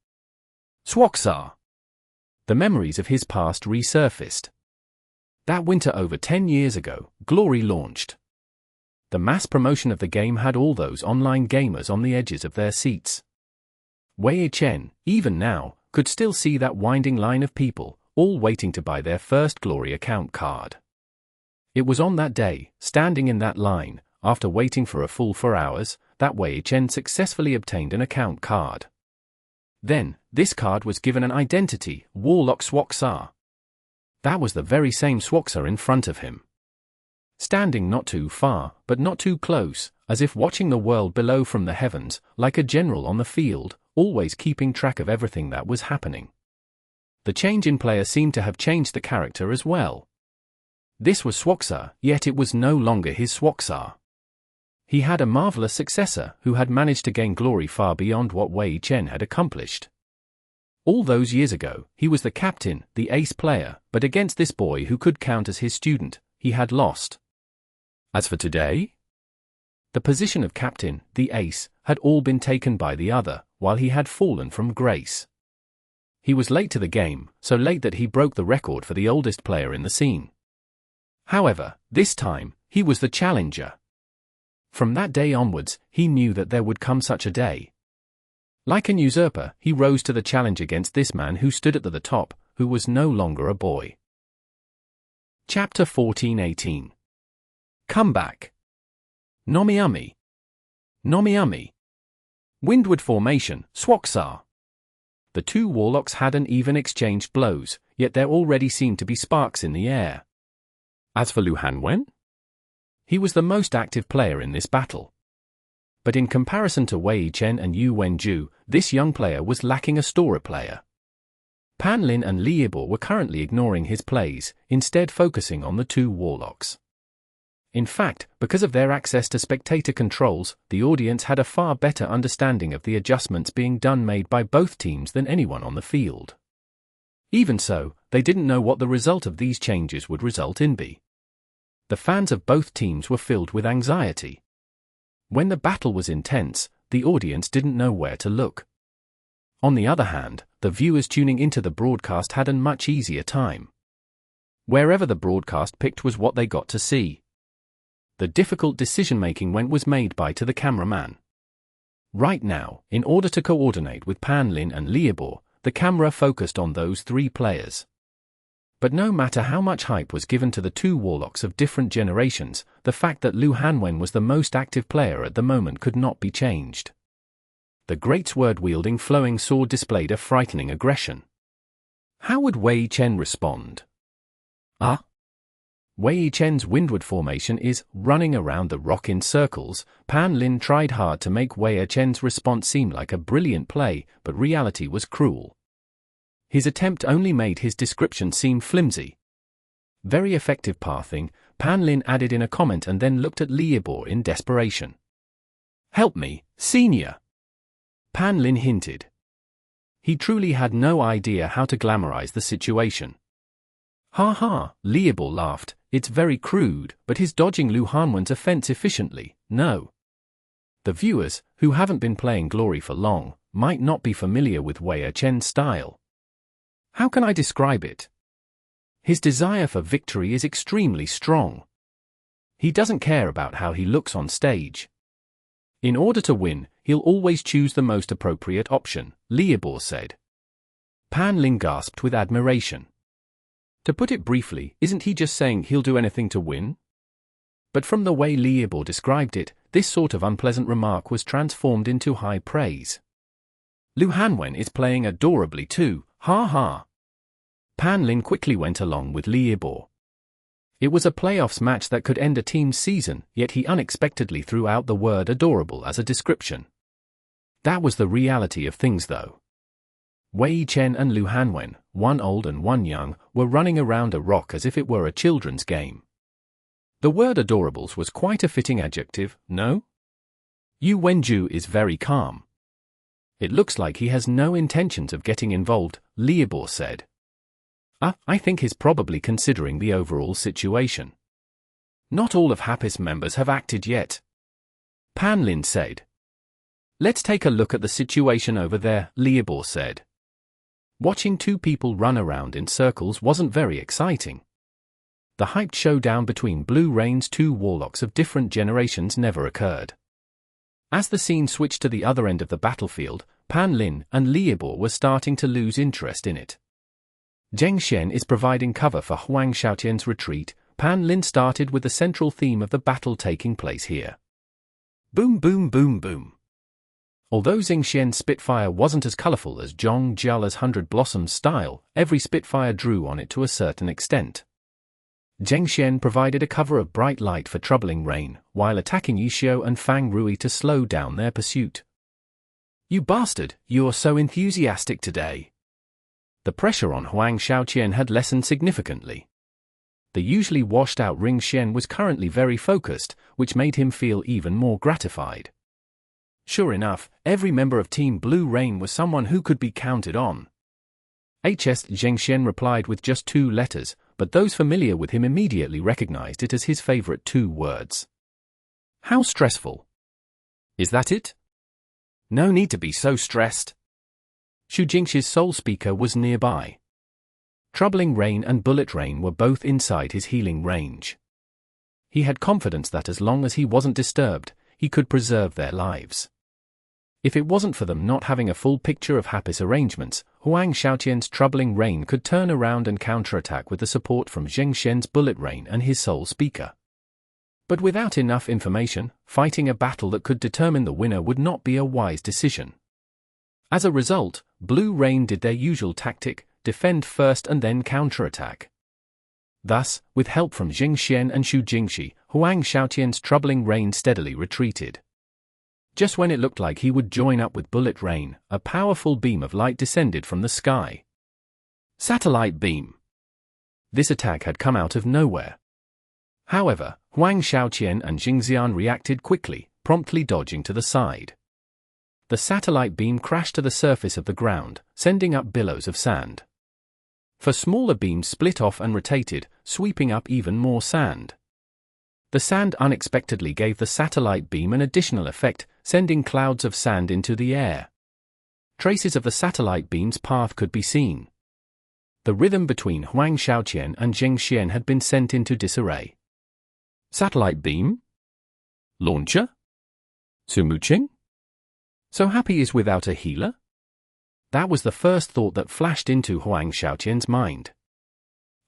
Swoksaar. The memories of his past resurfaced. That winter over 10 years ago, Glory launched. The mass promotion of the game had all those online gamers on the edges of their seats. Wei Chen, even now, could still see that winding line of people, all waiting to buy their first Glory account card. It was on that day, standing in that line, after waiting for a full 4 hours, that Wei Chen successfully obtained an account card. Then, this card was given an identity, Warlock Swoksaar. That was the very same Swoksaar in front of him. Standing not too far, but not too close, as if watching the world below from the heavens, like a general on the field, always keeping track of everything that was happening. The change in player seemed to have changed the character as well. This was Swoksaar, yet it was no longer his Swoksaar. He had a marvelous successor who had managed to gain glory far beyond what Wei Chen had accomplished. All those years ago, he was the captain, the ace player, but against this boy who could count as his student, he had lost. As for today, the position of captain, the ace, had all been taken by the other, while he had fallen from grace. He was late to the game, so late that he broke the record for the oldest player in the scene. However, this time, he was the challenger. From that day onwards, he knew that there would come such a day. Like an usurper, he rose to the challenge against this man who stood at the top, who was no longer a boy. Chapter 14:18. Comeback. Nomiumi. Nomiumi. Windward formation, Swoksaar. The two warlocks hadn't even exchanged blows, yet there already seemed to be sparks in the air. As for Lu Hanwen, he was the most active player in this battle. But in comparison to Wei Chen and Yu Wenju, this young player was lacking a storied player. Pan Lin and Li Yibo were currently ignoring his plays, instead focusing on the two warlocks. In fact, because of their access to spectator controls, the audience had a far better understanding of the adjustments being made by both teams than anyone on the field. Even so, they didn't know what the result of these changes would result in be. The fans of both teams were filled with anxiety. When the battle was intense, the audience didn't know where to look. On the other hand, the viewers tuning into the broadcast had a much easier time. Wherever the broadcast picked was what they got to see. The difficult decision-making was made by to the cameraman. Right now, in order to coordinate with Pan Lin and Li Yibo, the camera focused on those three players. But no matter how much hype was given to the two warlocks of different generations, the fact that Lu Hanwen was the most active player at the moment could not be changed. The great sword-wielding flowing sword displayed a frightening aggression. How would Wei Chen respond? Wei Chen's windward formation is running around the rock in circles. Pan Lin tried hard to make Wei Chen's response seem like a brilliant play, but reality was cruel. His attempt only made his description seem flimsy. Very effective pathing, Pan Lin added in a comment and then looked at Li Yibo in desperation. Help me, senior. Pan Lin hinted. He truly had no idea how to glamorize the situation. Ha ha, Li Yibo laughed. It's very crude, but he's dodging Lu Hanwen's offense efficiently, no. The viewers, who haven't been playing Glory for long, might not be familiar with Wei Chen's style. How can I describe it? His desire for victory is extremely strong. He doesn't care about how he looks on stage. In order to win, he'll always choose the most appropriate option, Li Yibo said. Pan Lin gasped with admiration. To put it briefly, isn't he just saying he'll do anything to win? But from the way Li Yibo described it, this sort of unpleasant remark was transformed into high praise. Lu Hanwen is playing adorably too, ha ha. Pan Lin quickly went along with Li Yibo. It was a playoffs match that could end a team's season, yet he unexpectedly threw out the word adorable as a description. That was the reality of things though. Wei Chen and Lu Hanwen, one old and one young, were running around a rock as if it were a children's game. The word adorables was quite a fitting adjective, no? Yu Wenju is very calm. It looks like he has no intentions of getting involved, Li Yibo said. I think he's probably considering the overall situation. Not all of HAPIS members have acted yet. Pan Lin said. Let's take a look at the situation over there, Li Yibo said. Watching two people run around in circles wasn't very exciting. The hyped showdown between Blue Rain's two warlocks of different generations never occurred. As the scene switched to the other end of the battlefield, Pan Lin and Li Yibo were starting to lose interest in it. Zheng Xian is providing cover for Huang Xiaotian's retreat. Pan Lin started with the central theme of the battle taking place here. Boom boom boom boom. Although Xingqian's Spitfire wasn't as colorful as Zhong Jiala's 100 Blossoms style, every Spitfire drew on it to a certain extent. Zhengxian provided a cover of bright light for troubling rain, while attacking Yishio and Fang Rui to slow down their pursuit. "You bastard, you're so enthusiastic today." The pressure on Huang Xiaoqian had lessened significantly. The usually washed-out Ring Xian was currently very focused, which made him feel even more gratified. Sure enough, every member of Team Blue Rain was someone who could be counted on. Zhengxian replied with just 2 letters, but those familiar with him immediately recognized it as his favorite 2 words. "How stressful." "Is that it?" "No need to be so stressed." Xu Jingxi's soul speaker was nearby. Troubling Rain and Bullet Rain were both inside his healing range. He had confidence that as long as he wasn't disturbed, he could preserve their lives. If it wasn't for them not having a full picture of Happy's arrangements, Huang Xiaoqian's Troubling Rain could turn around and counterattack with the support from Zhengxian's Bullet Rain and his soul speaker. But without enough information, fighting a battle that could determine the winner would not be a wise decision. As a result, Blue Rain did their usual tactic, defend first and then counterattack. Thus, with help from Xingqian and Xu Jingxi, Huang Xiaoqian's Troubling Rain steadily retreated. Just when it looked like he would join up with Bullet Rain, a powerful beam of light descended from the sky. Satellite beam. This attack had come out of nowhere. However, Huang Xiaoqian and Jingxian reacted quickly, promptly dodging to the side. The satellite beam crashed to the surface of the ground, sending up billows of sand. For smaller beams split off and rotated, sweeping up even more sand. The sand unexpectedly gave the satellite beam an additional effect, sending clouds of sand into the air. Traces of the satellite beam's path could be seen. The rhythm between Huang Xiaoqian and Zhengxian had been sent into disarray. Satellite beam? Launcher? Sumuqing? So Happy is without a healer? That was the first thought that flashed into Huang Xiaoqian's mind.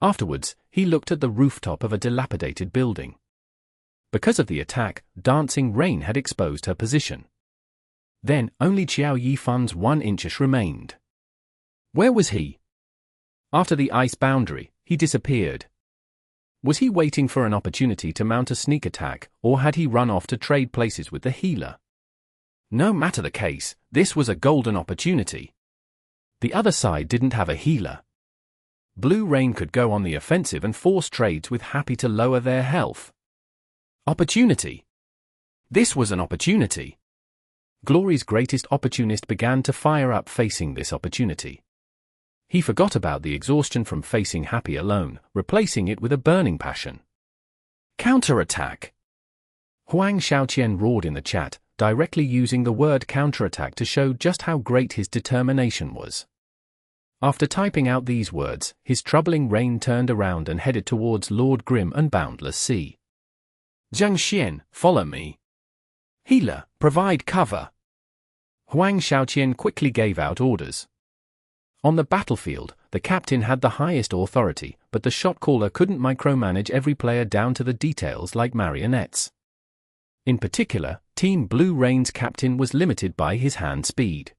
Afterwards, he looked at the rooftop of a dilapidated building. Because of the attack, Dancing Rain had exposed her position. Then, only Qiao Yifan's 1-inchish remained. Where was he? After the ice boundary, he disappeared. Was he waiting for an opportunity to mount a sneak attack, or had he run off to trade places with the healer? No matter the case, this was a golden opportunity. The other side didn't have a healer. Blue Rain could go on the offensive and force trades with Happy to lower their health. Opportunity. This was an opportunity. Glory's greatest opportunist began to fire up facing this opportunity. He forgot about the exhaustion from facing Happy alone, replacing it with a burning passion. Counterattack. Huang Xiaoqian roared in the chat, directly using the word counterattack to show just how great his determination was. After typing out these words, his Troubling Rain turned around and headed towards Lord Grim and Boundless Sea. Zhengxian, follow me. Healer, provide cover. Huang Xiaoqian quickly gave out orders. On the battlefield, the captain had the highest authority, but the shot caller couldn't micromanage every player down to the details like marionettes. In particular, Team Blue Rain's captain was limited by his hand speed.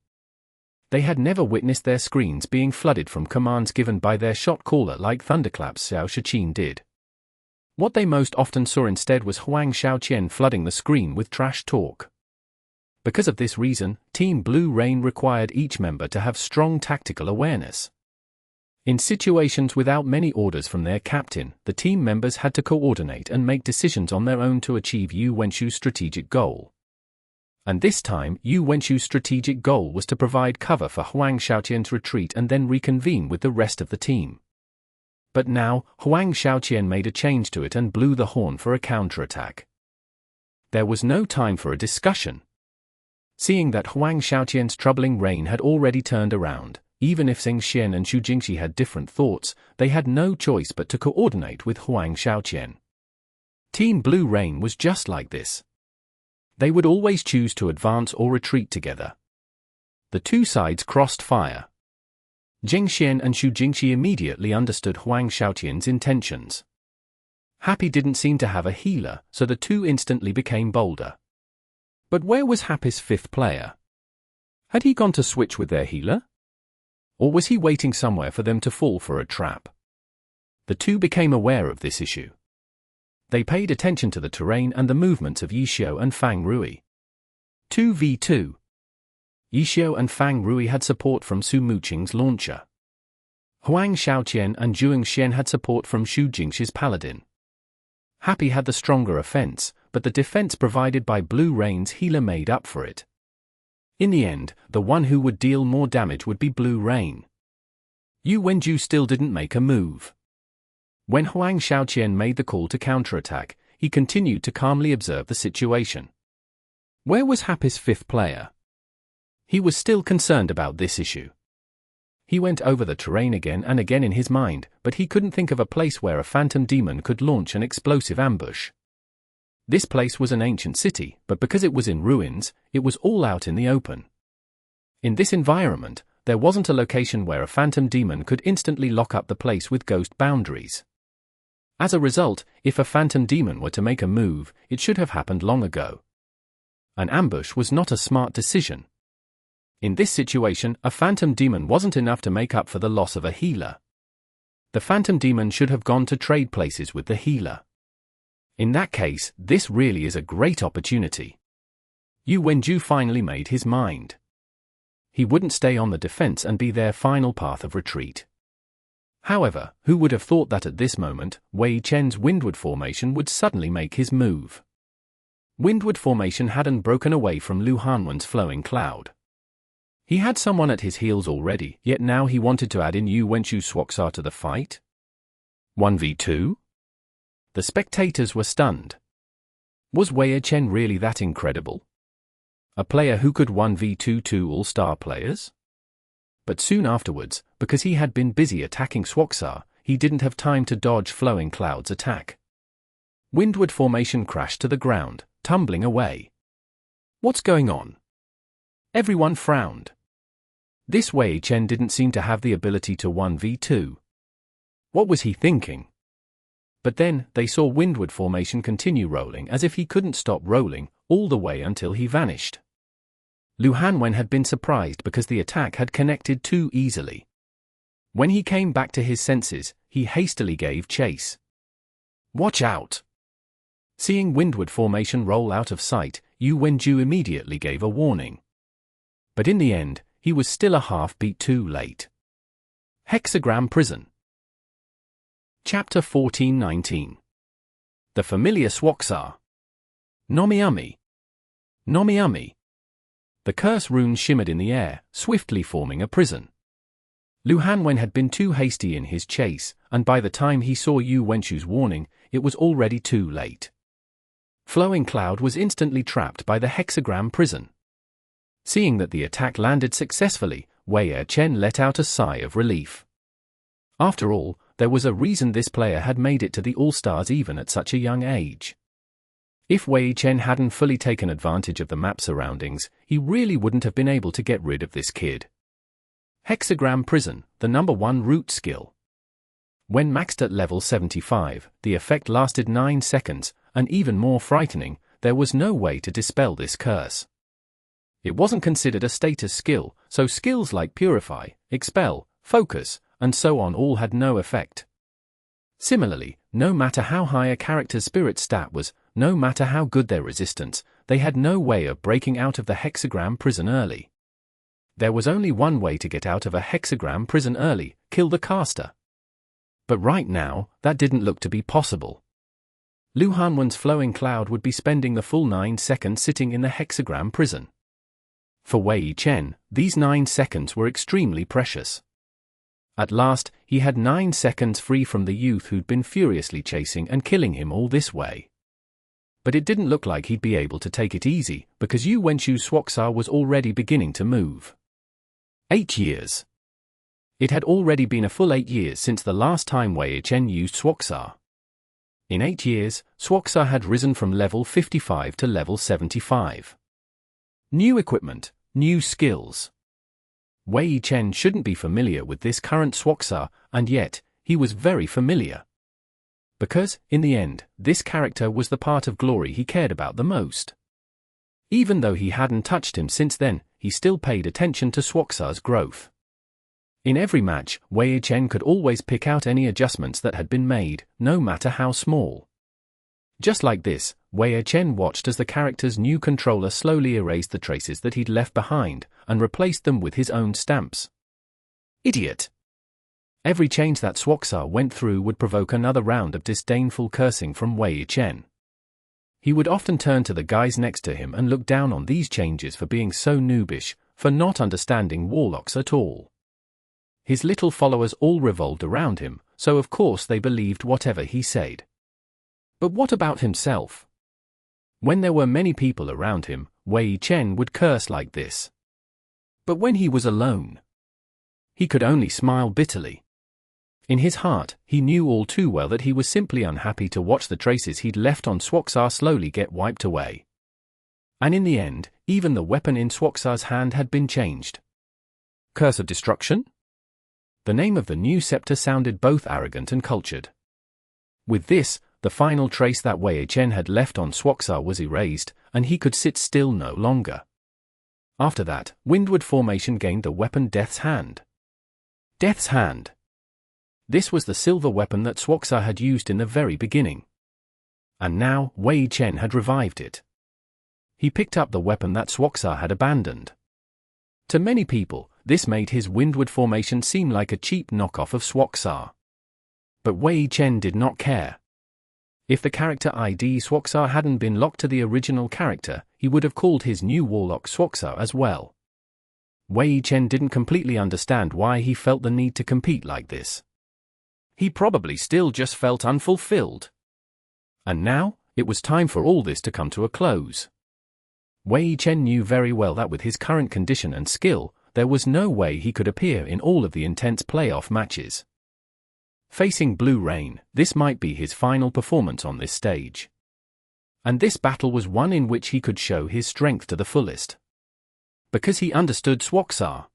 They had never witnessed their screens being flooded from commands given by their shot caller like thunderclaps Xiao Shiqin did. What they most often saw instead was Huang Xiaoqian flooding the screen with trash talk. Because of this reason, Team Blue Rain required each member to have strong tactical awareness. In situations without many orders from their captain, the team members had to coordinate and make decisions on their own to achieve Yu Wenshu's strategic goal. And this time, Yu Wenshu's strategic goal was to provide cover for Huang Xiaoqian's retreat and then reconvene with the rest of the team. But now, Huang Xiaoqian made a change to it and blew the horn for a counterattack. There was no time for a discussion. Seeing that Huang Xiaoqian's Troubling Rain had already turned around, even if Xingxian and Xu Jingxi had different thoughts, they had no choice but to coordinate with Huang Xiaoqian. Team Blue Rain was just like this. They would always choose to advance or retreat together. The two sides crossed fire. Xingxian and Xu Jingxi immediately understood Huang Xiaoqian's intentions. Happy didn't seem to have a healer, so the two instantly became bolder. But where was Happy's fifth player? Had he gone to switch with their healer? Or was he waiting somewhere for them to fall for a trap? The two became aware of this issue. They paid attention to the terrain and the movements of Yishio and Fang Rui. 2v2. Yishio and Fang Rui had support from Su Muqing's launcher. Huang Xiaoqian and Zhuang Xian had support from Xu Jingxi's paladin. Happy had the stronger offense, but the defense provided by Blue Rain's healer made up for it. In the end, the one who would deal more damage would be Blue Rain. Yu Wenju still didn't make a move. When Huang Xiaoqian made the call to counterattack, he continued to calmly observe the situation. Where was Happy's fifth player? He was still concerned about this issue. He went over the terrain again and again in his mind, but he couldn't think of a place where a phantom demon could launch an explosive ambush. This place was an ancient city, but because it was in ruins, it was all out in the open. In this environment, there wasn't a location where a phantom demon could instantly lock up the place with ghost boundaries. As a result, if a phantom demon were to make a move, it should have happened long ago. An ambush was not a smart decision. In this situation, a phantom demon wasn't enough to make up for the loss of a healer. The phantom demon should have gone to trade places with the healer. In that case, this really is a great opportunity. Yu Wenju finally made his mind. He wouldn't stay on the defense and be their final path of retreat. However, who would have thought that at this moment, Wei Chen's Windward Formation would suddenly make his move? Windward Formation hadn't broken away from Lu Hanwen's Flowing Cloud. He had someone at his heels already, yet now he wanted to add in Yu Wenchu's Swoksaar to the fight? 1v2? The spectators were stunned. Was Wei Chen really that incredible? A player who could 1v2 two all-star players? But soon afterwards, because he had been busy attacking Swoksaar, he didn't have time to dodge Flowing Cloud's attack. Windward Formation crashed to the ground, tumbling away. What's going on? Everyone frowned. This Wei Chen didn't seem to have the ability to 1v2. What was he thinking? But then, they saw Windward Formation continue rolling as if he couldn't stop rolling, all the way until he vanished. Lu Hanwen had been surprised because the attack had connected too easily. When he came back to his senses, he hastily gave chase. Watch out! Seeing Windward Formation roll out of sight, Yu Wenju immediately gave a warning. But in the end, he was still a half-beat too late. Hexagram Prison. Chapter 14-19. The Familiar Swoksaar. Nomiumi. Nomiumi. The curse rune shimmered in the air, swiftly forming a prison. Lu Hanwen had been too hasty in his chase, and by the time he saw Yu Wenchu's warning, it was already too late. Flowing Cloud was instantly trapped by the hexagram prison. Seeing that the attack landed successfully, Wei Chen let out a sigh of relief. After all, there was a reason this player had made it to the All-Stars even at such a young age. If Wei Chen hadn't fully taken advantage of the map surroundings, he really wouldn't have been able to get rid of this kid. Hexagram Prison, the #1 root skill. When maxed at level 75, the effect lasted 9 seconds, and even more frightening, there was no way to dispel this curse. It wasn't considered a status skill, so skills like Purify, Expel, Focus, and so on all had no effect. Similarly, no matter how high a character's spirit stat was, no matter how good their resistance, they had no way of breaking out of the hexagram prison early. There was only one way to get out of a hexagram prison early: kill the caster. But right now, that didn't look to be possible. Lu Hanwen's Flowing Cloud would be spending the full 9 seconds sitting in the hexagram prison. For Wei Chen, these 9 seconds were extremely precious. At last, he had 9 seconds free from the youth who'd been furiously chasing and killing him all this way. But it didn't look like he'd be able to take it easy, because Yu Wenchu's Swoksaar was already beginning to move. 8 years. It had already been a full 8 years since the last time Wei Chen used Swoksaar. In 8 years, Swoksaar had risen from level 55 to level 75. New equipment, new skills. Wei Chen shouldn't be familiar with this current Swoksaar, and yet, he was very familiar. Because, in the end, this character was the part of glory he cared about the most. Even though he hadn't touched him since then, he still paid attention to Swoksaar's growth. In every match, Wei Chen could always pick out any adjustments that had been made, no matter how small. Just like this, Wei Chen watched as the character's new controller slowly erased the traces that he'd left behind, and replaced them with his own stamps. Idiot! Every change that Swoksaar went through would provoke another round of disdainful cursing from Wei Chen. He would often turn to the guys next to him and look down on these changes for being so noobish, for not understanding warlocks at all. His little followers all revolved around him, so of course they believed whatever he said. But what about himself? When there were many people around him, Wei Chen would curse like this. But when he was alone, he could only smile bitterly. In his heart, he knew all too well that he was simply unhappy to watch the traces he'd left on Swoksaar slowly get wiped away. And in the end, even the weapon in Swoksaar's hand had been changed. Curse of Destruction? The name of the new scepter sounded both arrogant and cultured. With this, the final trace that Wei Chen had left on Swoksaar was erased, and he could sit still no longer. After that, Windward Formation gained the weapon Death's Hand. Death's Hand. This was the silver weapon that Swoksaar had used in the very beginning. And now, Wei Chen had revived it. He picked up the weapon that Swoksaar had abandoned. To many people, this made his Windward Formation seem like a cheap knockoff of Swoksaar. But Wei Chen did not care. If the character ID Swoksaar hadn't been locked to the original character, he would have called his new warlock Swoksaar as well. Wei Chen didn't completely understand why he felt the need to compete like this. He probably still just felt unfulfilled. And now, it was time for all this to come to a close. Wei Chen knew very well that with his current condition and skill, there was no way he could appear in all of the intense playoff matches. Facing Blue Rain, this might be his final performance on this stage. And this battle was one in which he could show his strength to the fullest. Because he understood Swoksaar.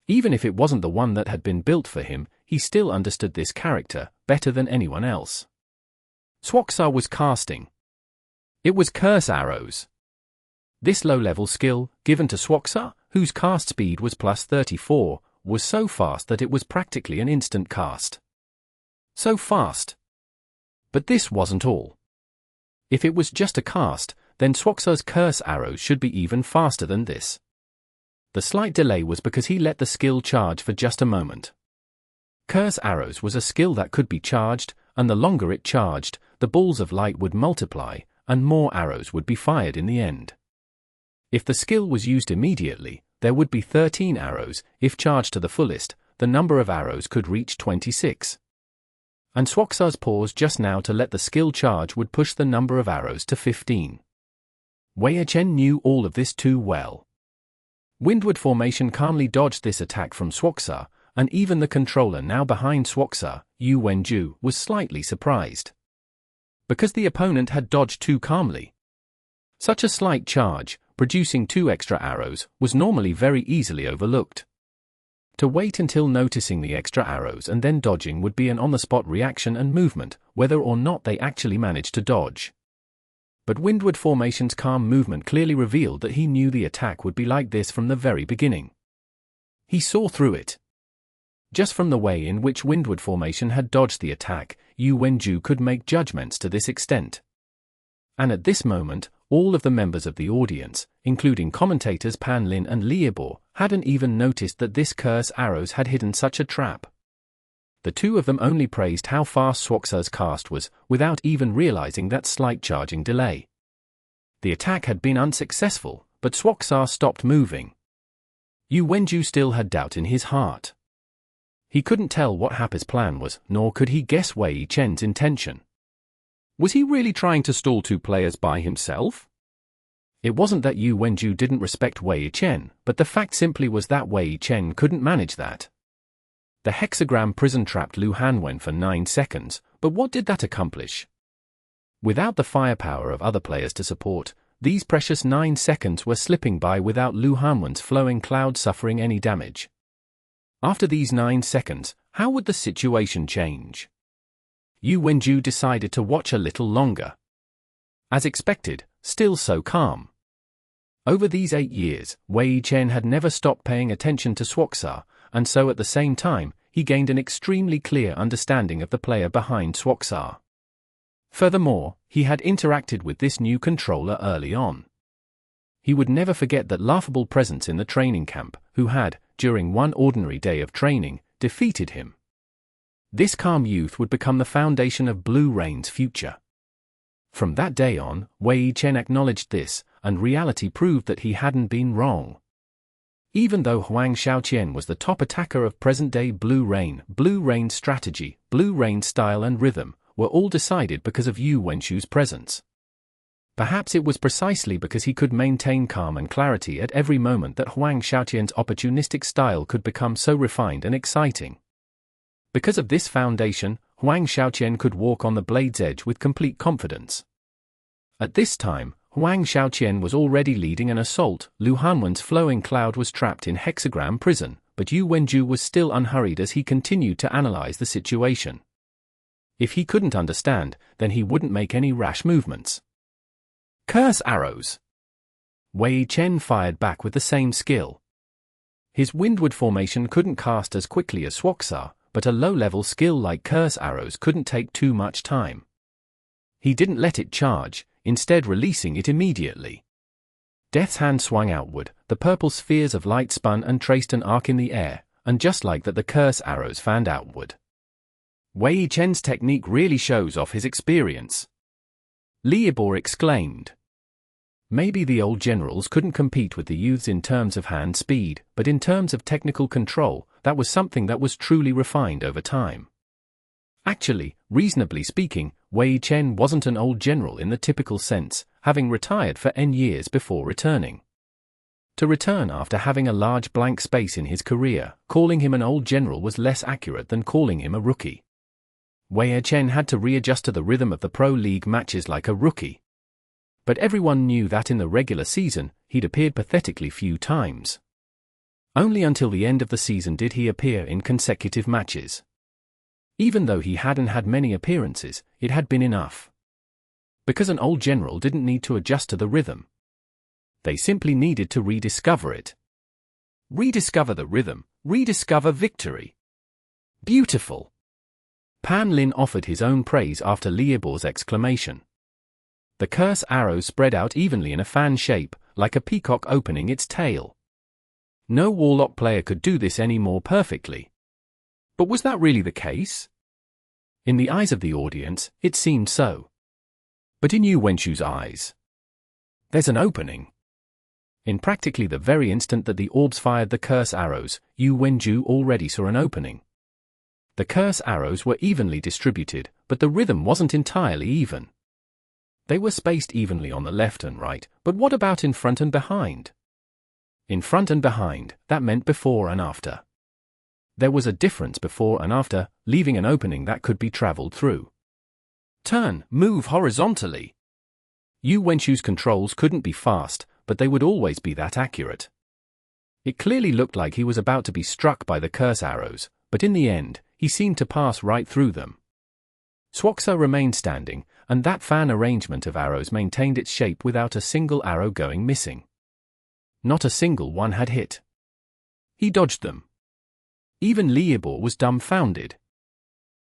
Even if it wasn't the one that had been built for him, he still understood this character better than anyone else. Swoksaar was casting. It was curse arrows. This low-level skill, given to Swoksaar, whose cast speed was plus 34, was so fast that it was practically an instant cast. So fast. But this wasn't all. If it was just a cast, then Swoksaar's curse arrows should be even faster than this. The slight delay was because he let the skill charge for just a moment. Curse arrows was a skill that could be charged, and the longer it charged, the balls of light would multiply, and more arrows would be fired in the end. If the skill was used immediately, there would be 13 arrows. If charged to the fullest, the number of arrows could reach 26. And Swoksaar's pause just now to let the skill charge would push the number of arrows to 15. Wei Chen knew all of this too well. Windward Formation calmly dodged this attack from Swoksaar, and even the controller now behind Swoksaar, Yu Wenju, was slightly surprised. Because the opponent had dodged too calmly. Such a slight charge, producing 2 extra arrows, was normally very easily overlooked. To wait until noticing the extra arrows and then dodging would be an on-the-spot reaction and movement, whether or not they actually managed to dodge. But Windward Formation's calm movement clearly revealed that he knew the attack would be like this from the very beginning. He saw through it. Just from the way in which Windward Formation had dodged the attack, Yu Wenju could make judgments to this extent. And at this moment, all of the members of the audience, including commentators Pan Lin and Liebor, hadn't even noticed that this curse arrows had hidden such a trap. The two of them only praised how fast Swoksaar's cast was, without even realizing that slight charging delay. The attack had been unsuccessful, but Swoksaar stopped moving. Yu Wenju still had doubt in his heart. He couldn't tell what Happer's plan was, nor could he guess Wei Chen's intention. Was he really trying to stall 2 players by himself? It wasn't that Yu Wenju didn't respect Wei Chen, but the fact simply was that Wei Chen couldn't manage that. The hexagram prison trapped Lu Hanwen for 9 seconds, but what did that accomplish? Without the firepower of other players to support, these precious 9 seconds were slipping by without Lu Hanwen's flowing cloud suffering any damage. After these 9 seconds, how would the situation change? Yu Wenju decided to watch a little longer. As expected, still so calm. Over these 8 years, Wei Chen had never stopped paying attention to Swoksaar, and so at the same time, he gained an extremely clear understanding of the player behind Swoksaar. Furthermore, he had interacted with this new controller early on. He would never forget that laughable presence in the training camp, who had, during one ordinary day of training, defeated him. This calm youth would become the foundation of Blue Rain's future. From that day on, Wei Chen acknowledged this, and reality proved that he hadn't been wrong. Even though Huang Shaoqian was the top attacker of present-day Blue Rain's strategy, Blue Rain's style and rhythm, were all decided because of Yu Wenchu's presence. Perhaps it was precisely because he could maintain calm and clarity at every moment that Huang Shaoqian's opportunistic style could become so refined and exciting. Because of this foundation, Huang Shaoqian could walk on the blade's edge with complete confidence. At this time, Huang Shaoqian was already leading an assault. Lu Hanwen's flowing cloud was trapped in hexagram prison, but Yu Wenju was still unhurried as he continued to analyze the situation. If he couldn't understand, then he wouldn't make any rash movements. Curse arrows! Wei Chen fired back with the same skill. His windward formation couldn't cast as quickly as Swoksaar, but a low-level skill like curse arrows couldn't take too much time. He didn't let it charge, instead releasing it immediately. Death's hand swung outward, the purple spheres of light spun and traced an arc in the air, and just like that the curse arrows fanned outward. Wei Chen's technique really shows off his experience. Liebor exclaimed. Maybe the old generals couldn't compete with the youths in terms of hand speed, but in terms of technical control, that was something that was truly refined over time. Actually, reasonably speaking, Wei Chen wasn't an old general in the typical sense, having retired for N years before returning. To return after having a large blank space in his career, calling him an old general was less accurate than calling him a rookie. Wei Chen had to readjust to the rhythm of the Pro League matches like a rookie. But everyone knew that in the regular season, he'd appeared pathetically few times. Only until the end of the season did he appear in consecutive matches. Even though he hadn't had many appearances, it had been enough. Because an old general didn't need to adjust to the rhythm. They simply needed to rediscover it. Rediscover the rhythm, rediscover victory. Beautiful! Pan Lin offered his own praise after Liebor's exclamation. The curse arrows spread out evenly in a fan shape, like a peacock opening its tail. No Warlock player could do this any more perfectly. But was that really the case? In the eyes of the audience, it seemed so. But in Yu Wenchu's eyes, there's an opening. In practically the very instant that the orbs fired the curse arrows, Yu Wenju already saw an opening. The curse arrows were evenly distributed, but the rhythm wasn't entirely even. They were spaced evenly on the left and right, but what about in front and behind? In front and behind, that meant before and after. There was a difference before and after, leaving an opening that could be traveled through. Turn, move horizontally. Yu Wenchu's controls couldn't be fast, but they would always be that accurate. It clearly looked like he was about to be struck by the curse arrows, but in the end, he seemed to pass right through them. Swoksaar remained standing, and that fan arrangement of arrows maintained its shape without a single arrow going missing. Not a single one had hit. He dodged them. Even Liebor was dumbfounded.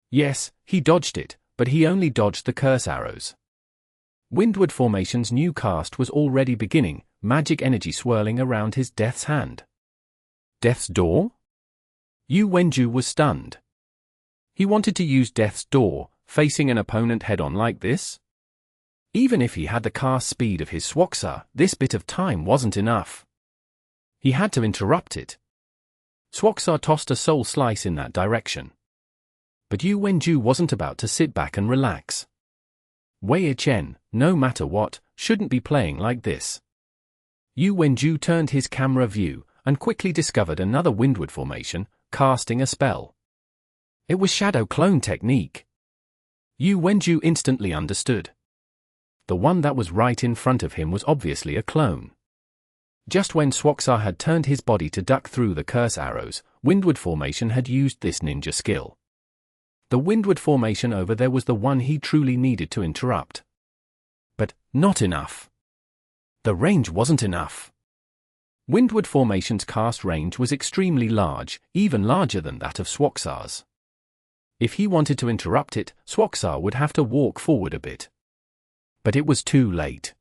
Yes, he dodged it, but he only dodged the curse arrows. Windward Formation's new cast was already beginning, magic energy swirling around his Death's hand. Death's Door? Yu Wenju was stunned. He wanted to use Death's Door, facing an opponent head-on like this? Even if he had the cast speed of his Swoksaar, this bit of time wasn't enough. He had to interrupt it. Swoksaar tossed a soul slice in that direction. But Yu Wenju wasn't about to sit back and relax. Wei Chen, no matter what, shouldn't be playing like this. Yu Wenju turned his camera view, and quickly discovered another windward formation, casting a spell. It was Shadow Clone technique. Yu Wenju instantly understood. The one that was right in front of him was obviously a clone. Just when Swoksaar had turned his body to duck through the curse arrows, Windward Formation had used this ninja skill. The Windward Formation over there was the one he truly needed to interrupt. But not enough. The range wasn't enough. Windward Formation's cast range was extremely large, even larger than that of Swoksaar's. If he wanted to interrupt it, Swoksaar would have to walk forward a bit. But it was too late.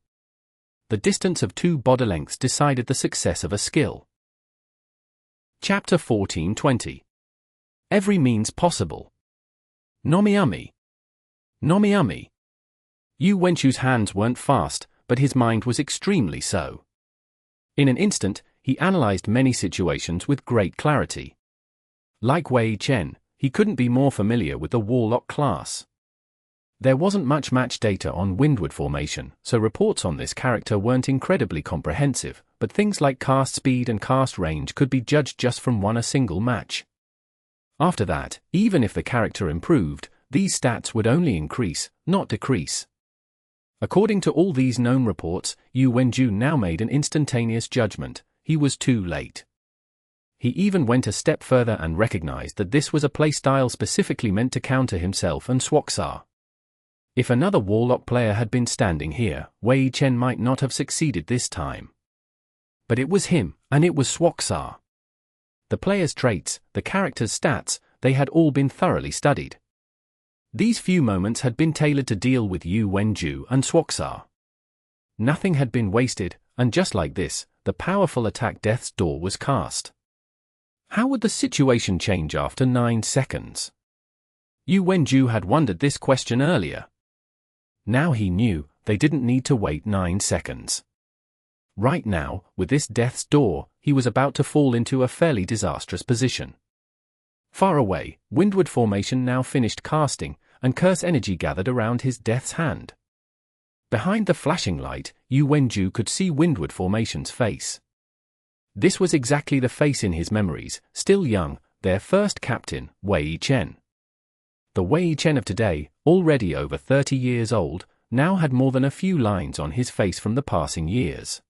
The distance of 2 body lengths decided the success of a skill. Chapter 14:20. Every means possible. Nomiumi. Nomiumi. Yu Wenchu's hands weren't fast, but his mind was extremely so. In an instant, he analyzed many situations with great clarity. Like Wei Chen, he couldn't be more familiar with the Warlock class. There wasn't much match data on Windward Formation, so reports on this character weren't incredibly comprehensive, but things like cast speed and cast range could be judged just from a single match. After that, even if the character improved, these stats would only increase, not decrease. According to all these known reports, Yu Wenju now made an instantaneous judgment: he was too late. He even went a step further and recognized that this was a playstyle specifically meant to counter himself and Swoksaar. If another Warlock player had been standing here, Wei Chen might not have succeeded this time. But it was him, and it was Swoksaar. The player's traits, the character's stats, they had all been thoroughly studied. These few moments had been tailored to deal with Yu Wenju and Swoksaar. Nothing had been wasted, and just like this, the powerful attack Death's Door was cast. How would the situation change after 9 seconds? Yu Wenju had wondered this question earlier. Now he knew they didn't need to wait 9 seconds. Right now, with this Death's Door, he was about to fall into a fairly disastrous position. Far away, Windward Formation now finished casting, and curse energy gathered around his Death's Hand. Behind the flashing light, Yu Wenju could see Windward Formation's face. This was exactly the face in his memories, still young, their first captain, Wei Chen. The Wei Chen of today, already over 30 years old, now had more than a few lines on his face from the passing years.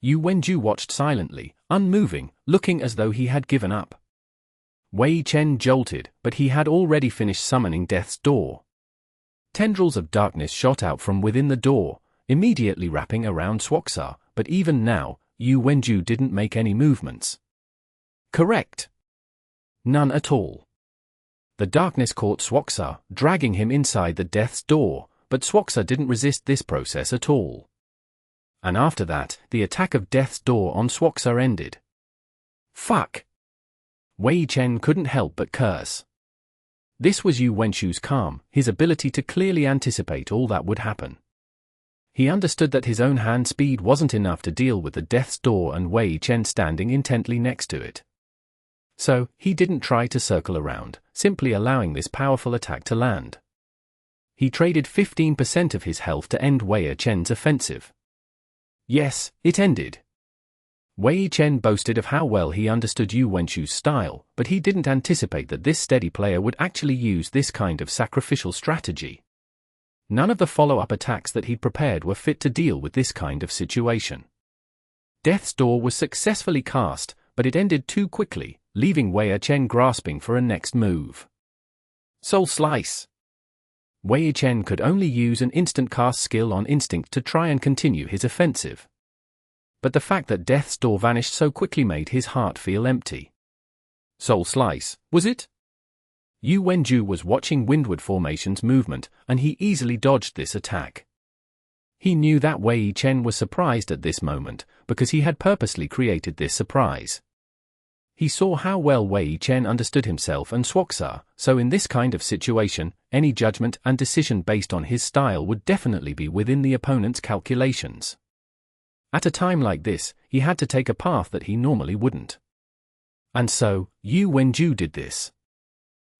Yu Wenju watched silently, unmoving, looking as though he had given up. Wei Chen jolted, but he had already finished summoning Death's Door. Tendrils of darkness shot out from within the door, immediately wrapping around Swoksaar, but even now, Yu Wenju didn't make any movements. Correct. None at all. The darkness caught Swoksaar, dragging him inside the Death's Door, but Swoksaar didn't resist this process at all. And after that, the attack of Death's Door on Swoksaar ended. Fuck! Wei Chen couldn't help but curse. This was Yu Wenchu's calm, his ability to clearly anticipate all that would happen. He understood that his own hand speed wasn't enough to deal with the Death's Door and Wei Chen standing intently next to it. So, he didn't try to circle around, simply allowing this powerful attack to land. He traded 15% of his health to end Wei Chen's offensive. Yes, it ended. Wei Chen boasted of how well he understood Yu Wenchu's style, but he didn't anticipate that this steady player would actually use this kind of sacrificial strategy. None of the follow-up attacks that he'd prepared were fit to deal with this kind of situation. Death's Door was successfully cast, but it ended too quickly, leaving Wei Chen grasping for a next move. Soul Slice. Wei Chen could only use an instant cast skill on instinct to try and continue his offensive. But the fact that Death's Door vanished so quickly made his heart feel empty. Soul Slice, was it? Yu Wenju was watching Windward Formation's movement, and he easily dodged this attack. He knew that Wei Chen was surprised at this moment, because he had purposely created this surprise. He saw how well Wei Chen understood himself and Swoksaar, so in this kind of situation, any judgment and decision based on his style would definitely be within the opponent's calculations. At a time like this, he had to take a path that he normally wouldn't. And so, Yu Wenju did this.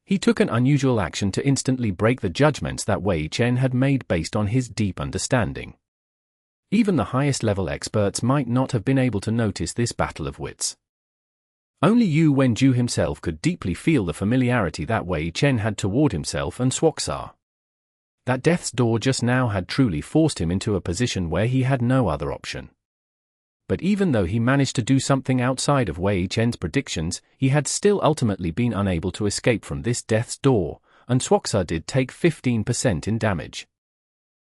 He took an unusual action to instantly break the judgments that Wei Chen had made based on his deep understanding. Even the highest level experts might not have been able to notice this battle of wits. Only Yu Wenju himself could deeply feel the familiarity that Wei Chen had toward himself and Swoksaar. That Death's Door just now had truly forced him into a position where he had no other option. But even though he managed to do something outside of Wei Chen's predictions, he had still ultimately been unable to escape from this Death's Door, and Swoksaar did take 15% in damage.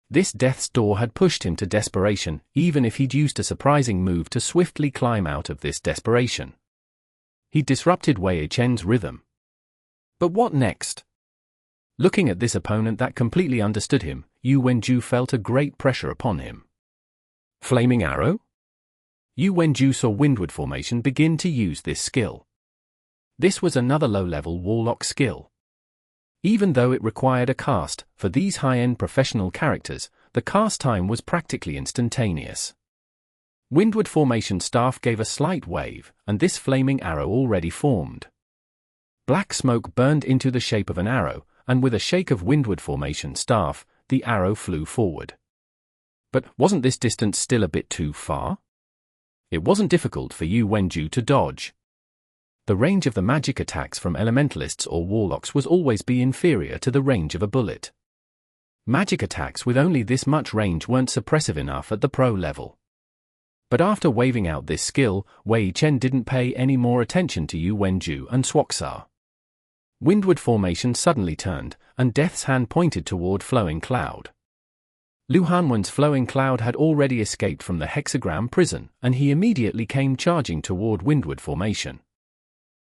This death's door had pushed him to desperation, even if he'd used a surprising move to swiftly climb out of this desperation. He disrupted Wei Chen's rhythm. But what next? Looking at this opponent that completely understood him, Yu Wenju felt a great pressure upon him. Flaming Arrow? Yu Wenju saw Windward Formation begin to use this skill. This was another low-level warlock skill. Even though it required a cast, for these high-end professional characters, the cast time was practically instantaneous. Windward Formation staff gave a slight wave, and this flaming arrow already formed. Black smoke burned into the shape of an arrow, and with a shake of Windward Formation staff, the arrow flew forward. But wasn't this distance still a bit too far? It wasn't difficult for Yu Wenju to dodge. The range of the magic attacks from elementalists or warlocks was always be inferior to the range of a bullet. Magic attacks with only this much range weren't suppressive enough at the pro level. But after waving out this skill, Wei Chen didn't pay any more attention to Yu Wenju and Swoksaar. Windward Formation suddenly turned, and Death's hand pointed toward Flowing Cloud. Lu Hanwen's Flowing Cloud had already escaped from the hexagram prison, and he immediately came charging toward Windward Formation.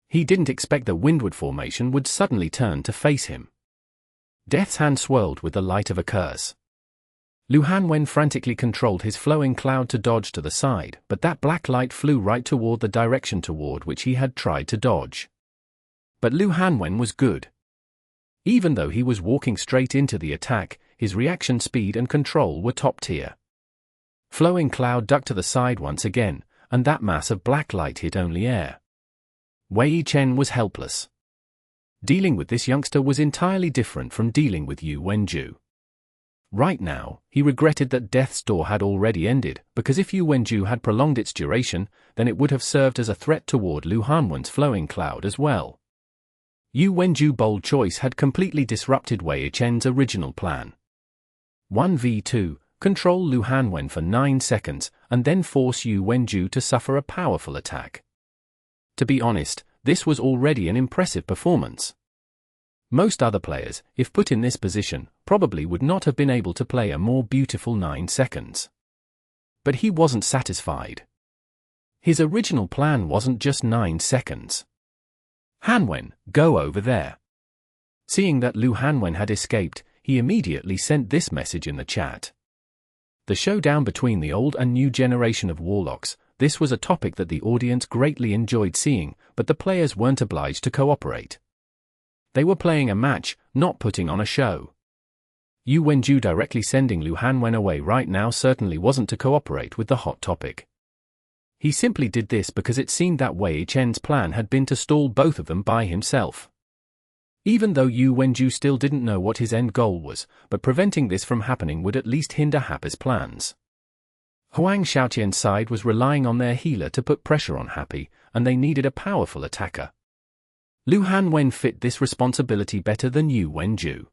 He didn't expect that Windward Formation would suddenly turn to face him. Death's hand swirled with the light of a curse. Lu Hanwen frantically controlled his Flowing Cloud to dodge to the side, but that black light flew right toward the direction toward which he had tried to dodge. But Lu Hanwen was good. Even though he was walking straight into the attack, his reaction speed and control were top tier. Flowing Cloud ducked to the side once again, and that mass of black light hit only air. Wei Chen was helpless. Dealing with this youngster was entirely different from dealing with Yu Wenju. Right now, he regretted that Death's Door had already ended, because if Yu Wenju had prolonged its duration, then it would have served as a threat toward Lu Hanwen's Flowing Cloud as well. Yu Wenju's bold choice had completely disrupted Wei Chen's original plan. 1v2, control Lu Hanwen for 9 seconds, and then force Yu Wenju to suffer a powerful attack. To be honest, this was already an impressive performance. Most other players, if put in this position, probably would not have been able to play a more beautiful 9 seconds. But he wasn't satisfied. His original plan wasn't just 9 seconds. Hanwen, go over there. Seeing that Lu Hanwen had escaped, he immediately sent this message in the chat. The showdown between the old and new generation of warlocks. This was a topic that the audience greatly enjoyed seeing, but the players weren't obliged to cooperate. They were playing a match, not putting on a show. Yu Wenju directly sending Lu Hanwen away right now certainly wasn't to cooperate with the hot topic. He simply did this because it seemed that Wei Chen's plan had been to stall both of them by himself. Even though Yu Wenju still didn't know what his end goal was, but preventing this from happening would at least hinder Happy's plans. Huang Xiaotian's side was relying on their healer to put pressure on Happy, and they needed a powerful attacker. Lu Hanwen fit this responsibility better than Yu Wenju.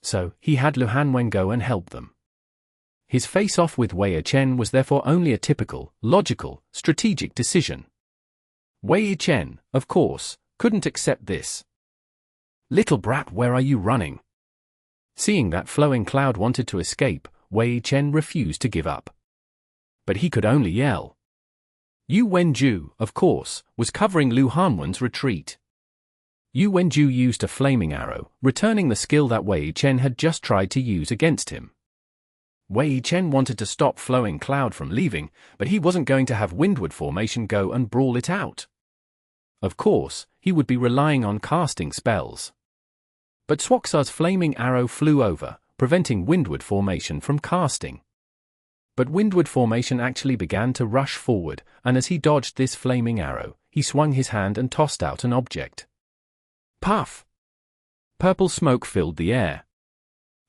So, he had Lu Hanwen go and help them. His face-off with Wei Chen was therefore only a typical, logical, strategic decision. Wei Chen, of course, couldn't accept this. Little brat, where are you running? Seeing that Flowing Cloud wanted to escape, Wei Chen refused to give up. But he could only yell. Yu Wenju, of course, was covering Lu Hanwen's retreat. Yu Wenju used a flaming arrow, returning the skill that Wei Chen had just tried to use against him. Wei Chen wanted to stop Flowing Cloud from leaving, but he wasn't going to have Windward Formation go and brawl it out. Of course, he would be relying on casting spells. But Swoksaar's flaming arrow flew over, preventing Windward Formation from casting. But Windward Formation actually began to rush forward, and as he dodged this flaming arrow, he swung his hand and tossed out an object. Puff! Purple smoke filled the air.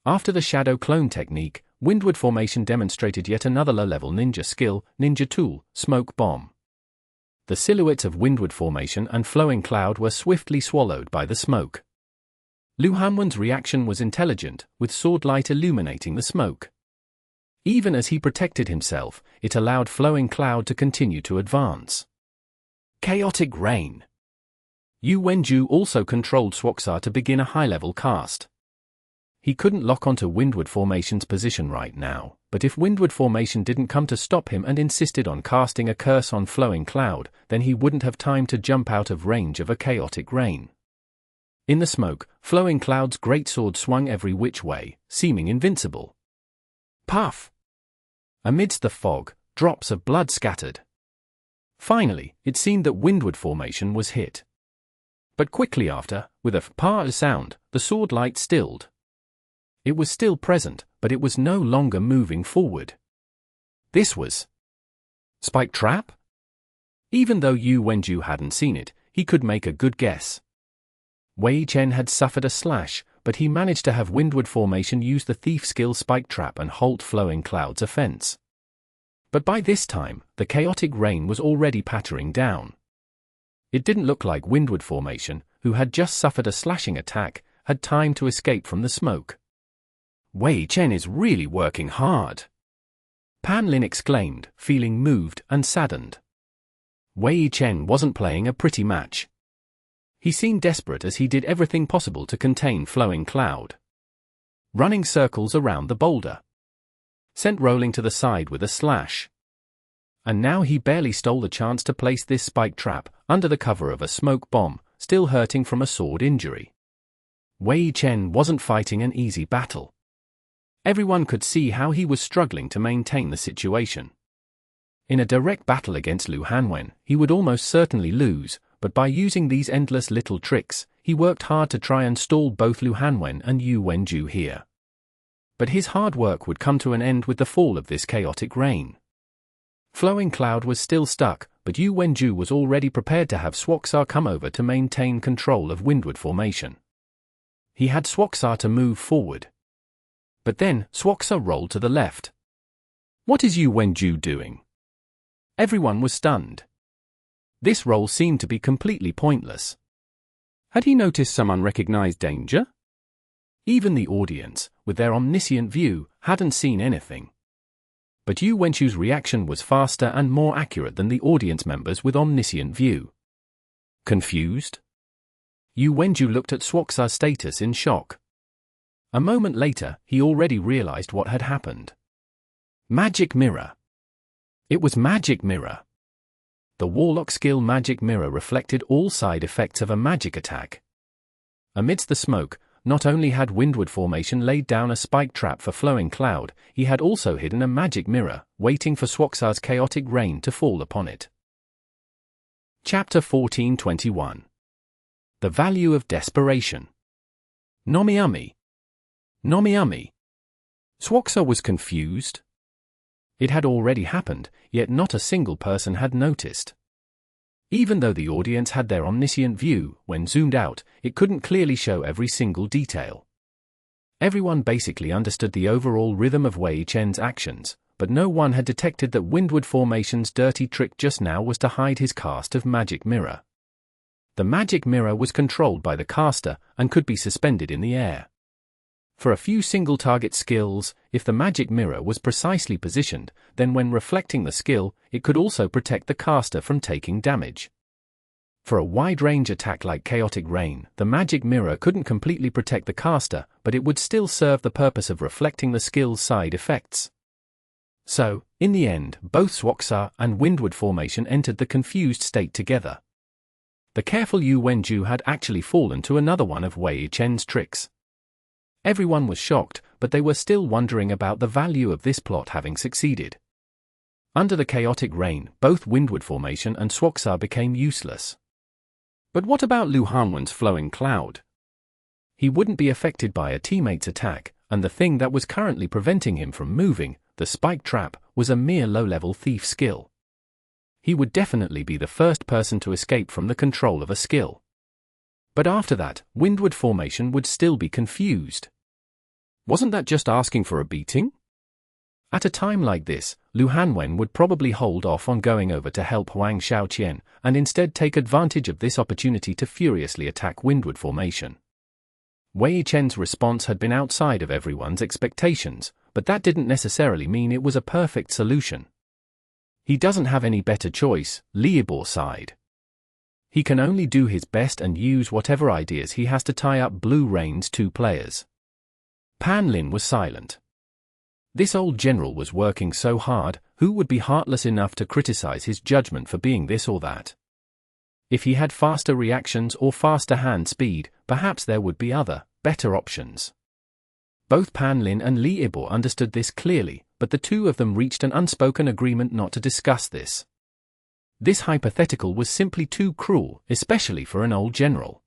After the shadow clone technique, Windward Formation demonstrated yet another low-level ninja skill, Ninja Tool, Smoke Bomb. The silhouettes of Windward Formation and Flowing Cloud were swiftly swallowed by the smoke. Lu Hanwen's reaction was intelligent, with sword light illuminating the smoke. Even as he protected himself, it allowed Flowing Cloud to continue to advance. Chaotic Rain. Yu Wenju also controlled Swoksaar to begin a high-level cast. He couldn't lock onto Windward Formation's position right now, but if Windward Formation didn't come to stop him and insisted on casting a curse on Flowing Cloud, then he wouldn't have time to jump out of range of a chaotic rain. In the smoke, Flowing Cloud's greatsword swung every which way, seeming invincible. Puff! Amidst the fog, drops of blood scattered. Finally, it seemed that Windward Formation was hit. But quickly after, with a pa sound, the sword light stilled. It was still present, but it was no longer moving forward. This was Spike Trap? Even though Yu Wenju hadn't seen it, he could make a good guess. Wei Chen had suffered a slash, but he managed to have Windward Formation use the thief skill Spike Trap and halt Flowing Cloud's offense. But by this time, the chaotic rain was already pattering down. It didn't look like Windward Formation, who had just suffered a slashing attack, had time to escape from the smoke. Wei Chen is really working hard, Pan Lin exclaimed, feeling moved and saddened. Wei Chen wasn't playing a pretty match. He seemed desperate as he did everything possible to contain Flowing Cloud. Running circles around the boulder. Sent rolling to the side with a slash. And now he barely stole the chance to place this spike trap, under the cover of a smoke bomb, still hurting from a sword injury. Wei Chen wasn't fighting an easy battle. Everyone could see how he was struggling to maintain the situation. In a direct battle against Lu Hanwen, he would almost certainly lose, but by using these endless little tricks, he worked hard to try and stall both Lu Hanwen and Yu Wenju here. But his hard work would come to an end with the fall of this chaotic rain. Flowing Cloud was still stuck, but Yu Wenju was already prepared to have Swoksaar come over to maintain control of Windward Formation. He had Swoksaar to move forward. But then, Swoksaar rolled to the left. What is Yu Wenju doing? Everyone was stunned. This roll seemed to be completely pointless. Had he noticed some unrecognized danger? Even the audience, with their omniscient view, hadn't seen anything. But Yu Wenju's reaction was faster and more accurate than the audience members with omniscient view. Confused? Yu Wenju looked at Swoksaar's status in shock. A moment later, he already realized what had happened. Magic Mirror. It was Magic Mirror. The Warlock skill Magic Mirror reflected all side effects of a magic attack. Amidst the smoke, not only had Windward Formation laid down a spike trap for Flowing Cloud, he had also hidden a magic mirror, waiting for Swoksaar's chaotic rain to fall upon it. Chapter 1421. The Value of Desperation. Nomiumi. Nomiumi. Swoksaar was confused. It had already happened, yet not a single person had noticed. Even though the audience had their omniscient view, when zoomed out, it couldn't clearly show every single detail. Everyone basically understood the overall rhythm of Wei Chen's actions, but no one had detected that Windward Formation's dirty trick just now was to hide his cast of Magic Mirror. The Magic Mirror was controlled by the caster and could be suspended in the air. For a few single-target skills, if the Magic Mirror was precisely positioned, then when reflecting the skill, it could also protect the caster from taking damage. For a wide-range attack like Chaotic Rain, the Magic Mirror couldn't completely protect the caster, but it would still serve the purpose of reflecting the skill's side effects. So, in the end, both Swoksaar and Windward Formation entered the confused state together. The careful Yu Wenju had actually fallen to another one of Wei Chen's tricks. Everyone was shocked, but they were still wondering about the value of this plot having succeeded. Under the chaotic rain, both Windward Formation and Swoksaar became useless. But what about Lu Hanwen's Flowing Cloud? He wouldn't be affected by a teammate's attack, and the thing that was currently preventing him from moving, the spike trap, was a mere low-level thief skill. He would definitely be the first person to escape from the control of a skill. But after that, Windward Formation would still be confused. Wasn't that just asking for a beating? At a time like this, Lu Hanwen would probably hold off on going over to help Huang Shaoqian, and instead take advantage of this opportunity to furiously attack Windward Formation. Wei Chen's response had been outside of everyone's expectations, but that didn't necessarily mean it was a perfect solution. He doesn't have any better choice, Liebor sighed. He can only do his best and use whatever ideas he has to tie up Blue Rain's two players. Pan Lin was silent. This old general was working so hard, who would be heartless enough to criticize his judgment for being this or that? If he had faster reactions or faster hand speed, perhaps there would be other, better options. Both Pan Lin and Li Ibo understood this clearly, but the two of them reached an unspoken agreement not to discuss this. This hypothetical was simply too cruel, especially for an old general.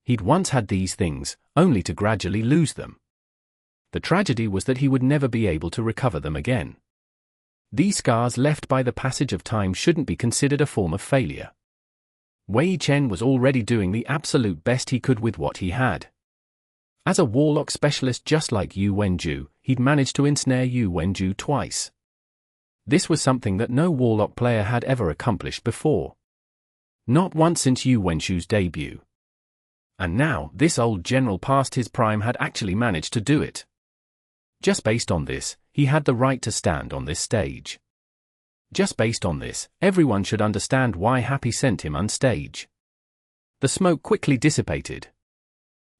He'd once had these things, only to gradually lose them. The tragedy was that he would never be able to recover them again. These scars left by the passage of time shouldn't be considered a form of failure. Wei Chen was already doing the absolute best he could with what he had. As a warlock specialist just like Yu Wenju, he'd managed to ensnare Yu Wenju twice. This was something that no warlock player had ever accomplished before. Not once since Yu Wenju's debut. And now, this old general past his prime had actually managed to do it. Just based on this, he had the right to stand on this stage. Just based on this, everyone should understand why Happy sent him on stage. The smoke quickly dissipated.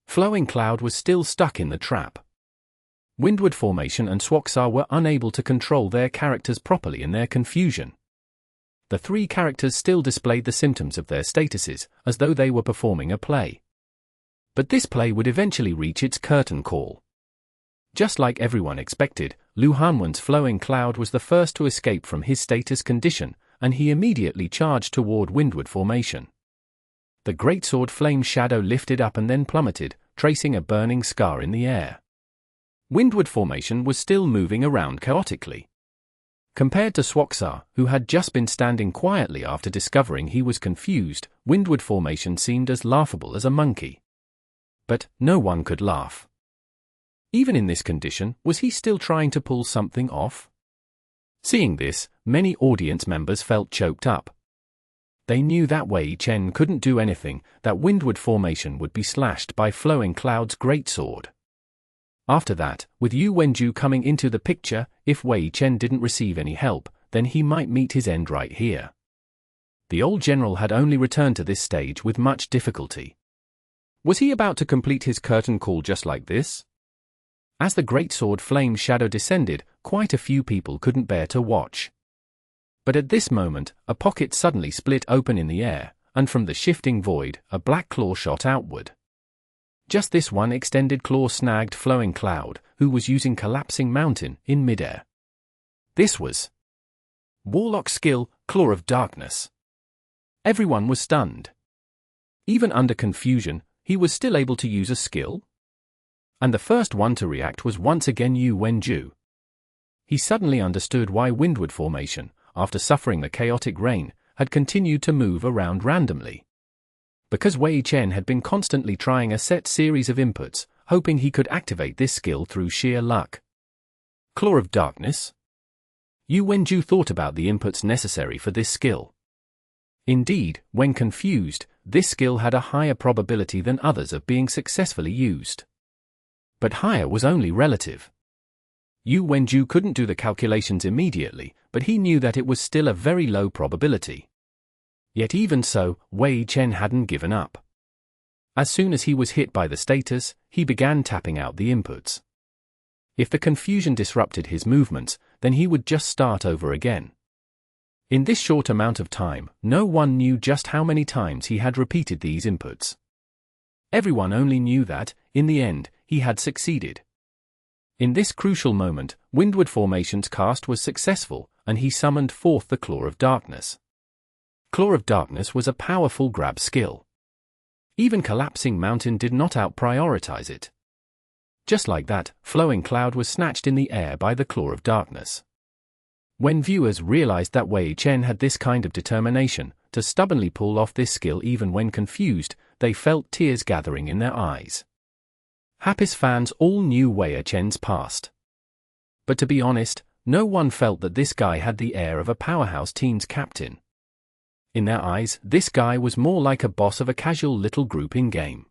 Flowing Cloud was still stuck in the trap. Windward Formation and Swoksaar were unable to control their characters properly in their confusion. The three characters still displayed the symptoms of their statuses, as though they were performing a play. But this play would eventually reach its curtain call. Just like everyone expected, Lu Hanwen's Flowing Cloud was the first to escape from his status condition, and he immediately charged toward Windward Formation. The greatsword flame shadow lifted up and then plummeted, tracing a burning scar in the air. Windward Formation was still moving around chaotically. Compared to Swoksaar, who had just been standing quietly after discovering he was confused, Windward Formation seemed as laughable as a monkey. But no one could laugh. Even in this condition, was he still trying to pull something off? Seeing this, many audience members felt choked up. They knew that Wei Chen couldn't do anything, that Windward Formation would be slashed by Flowing Cloud's greatsword. After that, with Yu Wenju coming into the picture, if Wei Chen didn't receive any help, then he might meet his end right here. The old general had only returned to this stage with much difficulty. Was he about to complete his curtain call just like this? As the greatsword flame shadow descended, quite a few people couldn't bear to watch. But at this moment, a pocket suddenly split open in the air, and from the shifting void, a black claw shot outward. Just this one extended claw snagged Flowing Cloud, who was using Collapsing Mountain, in midair. This was Warlock skill, Claw of Darkness. Everyone was stunned. Even under confusion, he was still able to use a skill? And the first one to react was once again Yu Wenju. He suddenly understood why Windward Formation, after suffering the chaotic rain, had continued to move around randomly. Because Wei Chen had been constantly trying a set series of inputs, hoping he could activate this skill through sheer luck. Claw of Darkness? Yu Wenju thought about the inputs necessary for this skill. Indeed, when confused, this skill had a higher probability than others of being successfully used. But higher was only relative. Yu Wenju couldn't do the calculations immediately, but he knew that it was still a very low probability. Yet even so, Wei Chen hadn't given up. As soon as he was hit by the status, he began tapping out the inputs. If the confusion disrupted his movements, then he would just start over again. In this short amount of time, no one knew just how many times he had repeated these inputs. Everyone only knew that, in the end, he had succeeded. In this crucial moment, Windward Formation's cast was successful, and he summoned forth the Claw of Darkness. Claw of Darkness was a powerful grab skill. Even Collapsing Mountain did not out-prioritize it. Just like that, Flowing Cloud was snatched in the air by the Claw of Darkness. When viewers realized that Wei Chen had this kind of determination, to stubbornly pull off this skill even when confused, they felt tears gathering in their eyes. Happy's fans all knew Wei Chen's past. But to be honest, no one felt that this guy had the air of a powerhouse team's captain. In their eyes, this guy was more like a boss of a casual little group in-game.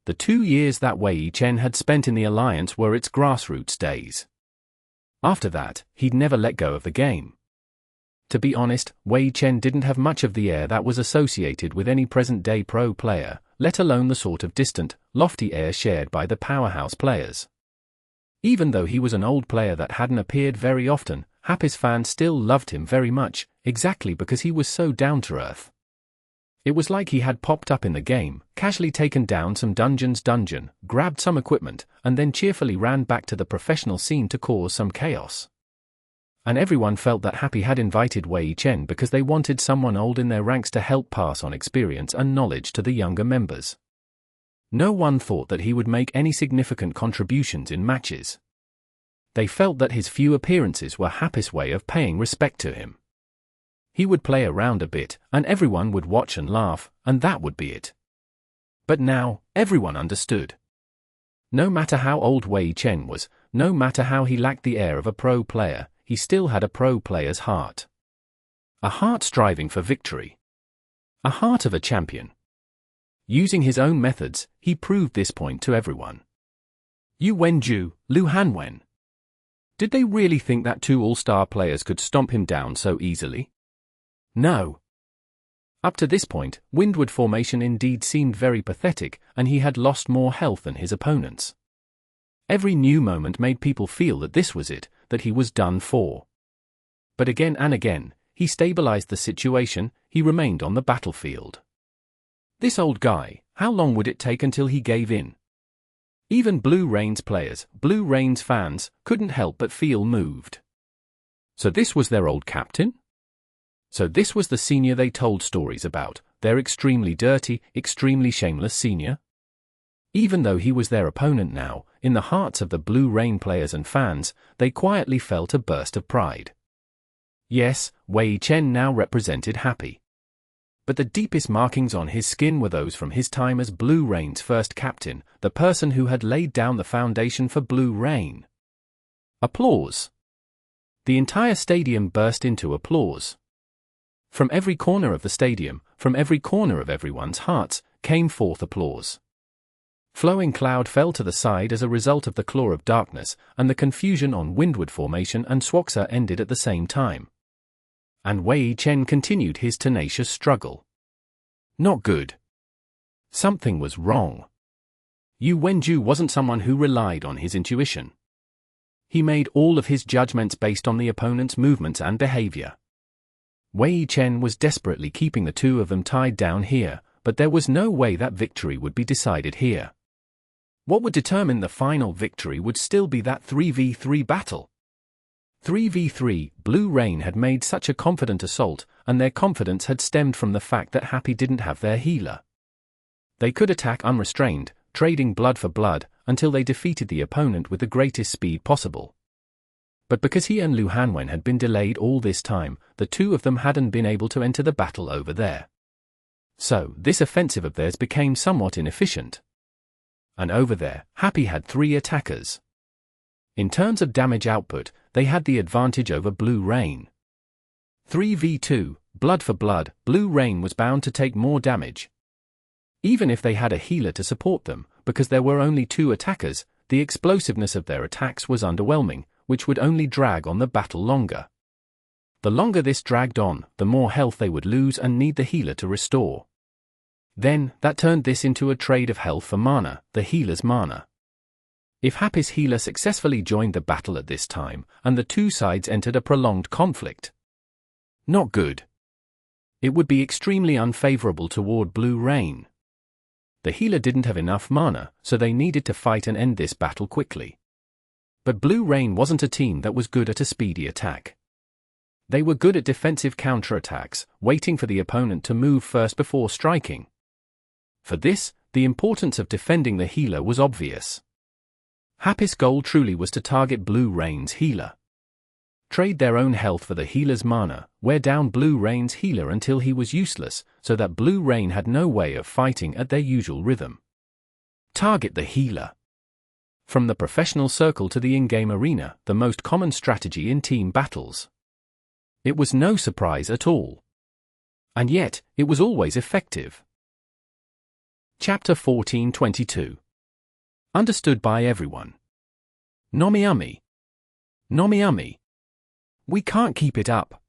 The 2 years that Wei Chen had spent in the Alliance were its grassroots days. After that, he'd never let go of the game. To be honest, Wei Chen didn't have much of the air that was associated with any present-day pro player, let alone the sort of distant, lofty air shared by the powerhouse players. Even though he was an old player that hadn't appeared very often, Happy's fans still loved him very much, exactly because he was so down-to-earth. It was like he had popped up in the game, casually taken down some dungeon, grabbed some equipment, and then cheerfully ran back to the professional scene to cause some chaos. And everyone felt that Happy had invited Wei Chen because they wanted someone old in their ranks to help pass on experience and knowledge to the younger members. No one thought that he would make any significant contributions in matches. They felt that his few appearances were Happy's way of paying respect to him. He would play around a bit, and everyone would watch and laugh, and that would be it. But now, everyone understood. No matter how old Wei Chen was, no matter how he lacked the air of a pro player, he still had a pro player's heart. A heart striving for victory. A heart of a champion. Using his own methods, he proved this point to everyone. Yu Wenju, Lu Hanwen. Did they really think that two all-star players could stomp him down so easily? No. Up to this point, Windward formation indeed seemed very pathetic, and he had lost more health than his opponents. Every new moment made people feel that this was it, that he was done for. But again and again, he stabilized the situation, he remained on the battlefield. This old guy, how long would it take until he gave in? Even Blue Rain's players, Blue Rain's fans, couldn't help but feel moved. So this was their old captain? So this was the senior they told stories about, their extremely dirty, extremely shameless senior? Even though he was their opponent now, in the hearts of the Blue Rain players and fans, they quietly felt a burst of pride. Yes, Wei Chen now represented Happy. But the deepest markings on his skin were those from his time as Blue Rain's first captain, the person who had laid down the foundation for Blue Rain. Applause. The entire stadium burst into applause. From every corner of the stadium, from every corner of everyone's hearts, came forth applause. Flowing cloud fell to the side as a result of the claw of darkness, and the confusion on Windward formation and Swoksaar ended at the same time. And Wei Chen continued his tenacious struggle. Not good. Something was wrong. Yu Wenju wasn't someone who relied on his intuition. He made all of his judgments based on the opponent's movements and behavior. Wei Chen was desperately keeping the two of them tied down here, but there was no way that victory would be decided here. What would determine the final victory would still be that 3v3 battle. 3v3, Blue Rain had made such a confident assault, and their confidence had stemmed from the fact that Happy didn't have their healer. They could attack unrestrained, trading blood for blood, until they defeated the opponent with the greatest speed possible. But because he and Lu Hanwen had been delayed all this time, the two of them hadn't been able to enter the battle over there. So, this offensive of theirs became somewhat inefficient. And over there, Happy had 3 attackers. In terms of damage output, they had the advantage over Blue Rain. 3v2, blood for blood, Blue Rain was bound to take more damage. Even if they had a healer to support them, because there were only 2 attackers, the explosiveness of their attacks was underwhelming, which would only drag on the battle longer. The longer this dragged on, the more health they would lose and need the healer to restore. Then, that turned this into a trade of health for mana, the healer's mana. If Happy's healer successfully joined the battle at this time, and the two sides entered a prolonged conflict. Not good. It would be extremely unfavorable toward Blue Rain. The healer didn't have enough mana, so they needed to fight and end this battle quickly. But Blue Rain wasn't a team that was good at a speedy attack. They were good at defensive counterattacks, waiting for the opponent to move first before striking. For this, the importance of defending the healer was obvious. Happy's goal truly was to target Blue Rain's healer. Trade their own health for the healer's mana, wear down Blue Rain's healer until he was useless, so that Blue Rain had no way of fighting at their usual rhythm. Target the healer. From the professional circle to the in-game arena, the most common strategy in team battles. It was no surprise at all. And yet, it was always effective. Chapter 1422. Understood by everyone. Nomiami. Nomiami. We can't keep it up.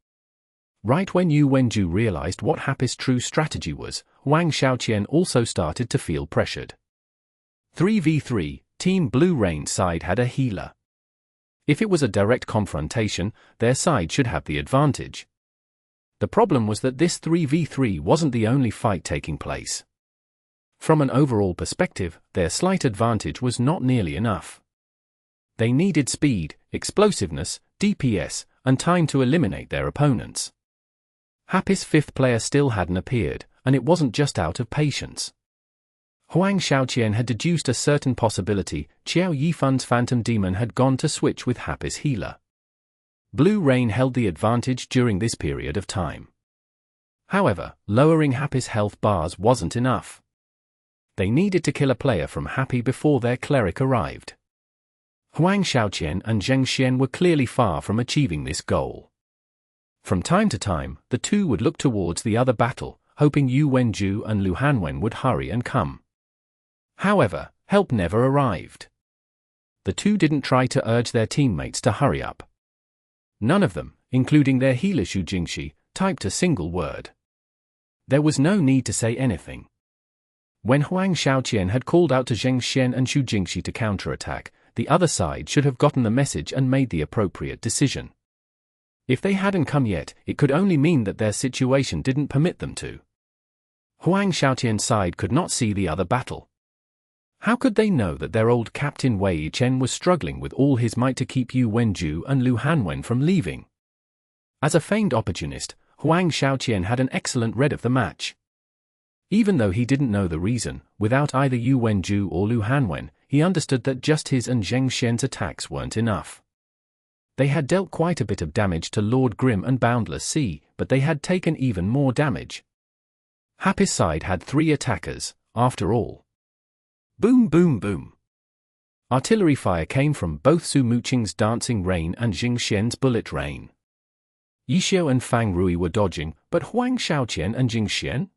Right when Yu Wenju realized what Happy's true strategy was, Wang Xiaoqian also started to feel pressured. 3v3, Team Blue Rain side had a healer. If it was a direct confrontation, their side should have the advantage. The problem was that this 3v3 wasn't the only fight taking place. From an overall perspective, their slight advantage was not nearly enough. They needed speed, explosiveness, DPS, and time to eliminate their opponents. Happy's fifth player still hadn't appeared, and it wasn't just out of patience. Huang Xiaoqian had deduced a certain possibility: Qiao Yifun's Phantom Demon had gone to switch with Happy's healer. Blue Rain held the advantage during this period of time. However, lowering Happy's health bars wasn't enough. They needed to kill a player from Happy before their cleric arrived. Huang Xiaoqian and Zheng Xian were clearly far from achieving this goal. From time to time, the two would look towards the other battle, hoping Yu Wenju and Lu Hanwen would hurry and come. However, help never arrived. The two didn't try to urge their teammates to hurry up. None of them, including their healer Xu Jingxi, typed a single word. There was no need to say anything. When Huang Xiaoqian had called out to Zheng Xian and Xu Jingxi to counterattack, the other side should have gotten the message and made the appropriate decision. If they hadn't come yet, it could only mean that their situation didn't permit them to. Huang Xiaoqian's side could not see the other battle. How could they know that their old captain Wei Chen was struggling with all his might to keep Yu Wenju and Lu Hanwen from leaving? As a feigned opportunist, Huang Xiaoqian had an excellent read of the match. Even though he didn't know the reason, without either Yu Wenju or Lu Hanwen, he understood that just his and Zheng Xian's attacks weren't enough. They had dealt quite a bit of damage to Lord Grim and Boundless Sea, but they had taken even more damage. Happy's side had 3 attackers, after all. Boom boom boom. Artillery fire came from both Su Muqing's dancing rain and Jing Xian's bullet rain. Yishio and Fang Rui were dodging, but Huang Xiaoqian and Jing Xian?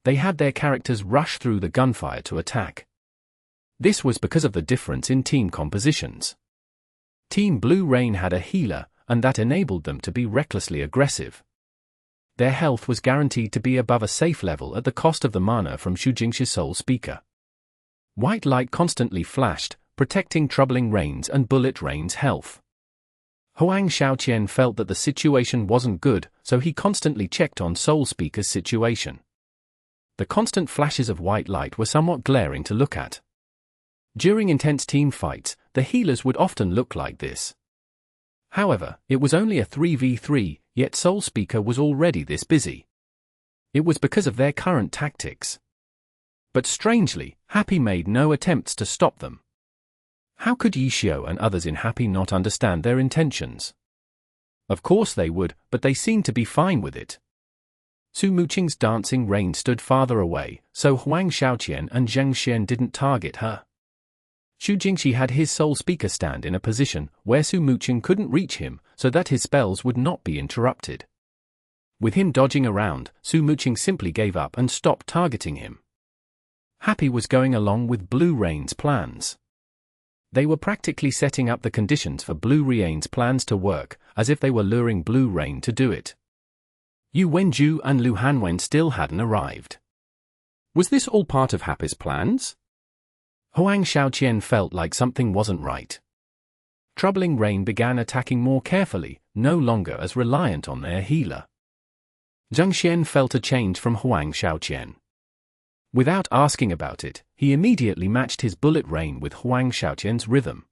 They had their characters rush through the gunfire to attack. This was because of the difference in team compositions. Team Blue Rain had a healer, and that enabled them to be recklessly aggressive. Their health was guaranteed to be above a safe level at the cost of the mana from Xu Jingxi's Soul Speaker. White light constantly flashed, protecting troubling rains and bullet rain's health. Huang Xiaoqian felt that the situation wasn't good, so he constantly checked on Soul Speaker's situation. The constant flashes of white light were somewhat glaring to look at. During intense team fights, the healers would often look like this. However, it was only a 3v3, yet Soul Speaker was already this busy. It was because of their current tactics. But strangely, Happy made no attempts to stop them. How could Yishio and others in Happy not understand their intentions? Of course they would, but they seemed to be fine with it. Su Muqing's dancing rain stood farther away, so Huang Xiaoqian and Zheng Xian didn't target her. Xu Jingxi had his Soul Speaker stand in a position where Su Muqing couldn't reach him, so that his spells would not be interrupted. With him dodging around, Su Muqing simply gave up and stopped targeting him. Happy was going along with Blue Rain's plans. They were practically setting up the conditions for Blue Rain's plans to work, as if they were luring Blue Rain to do it. Yu Wenju and Lu Hanwen still hadn't arrived. Was this all part of Happy's plans? Huang Xiaoqian felt like something wasn't right. Troubling Rain began attacking more carefully, no longer as reliant on their healer. Zheng Xian felt a change from Huang Xiaoqian. Without asking about it, he immediately matched his bullet rain with Huang Xiaoqian's rhythm.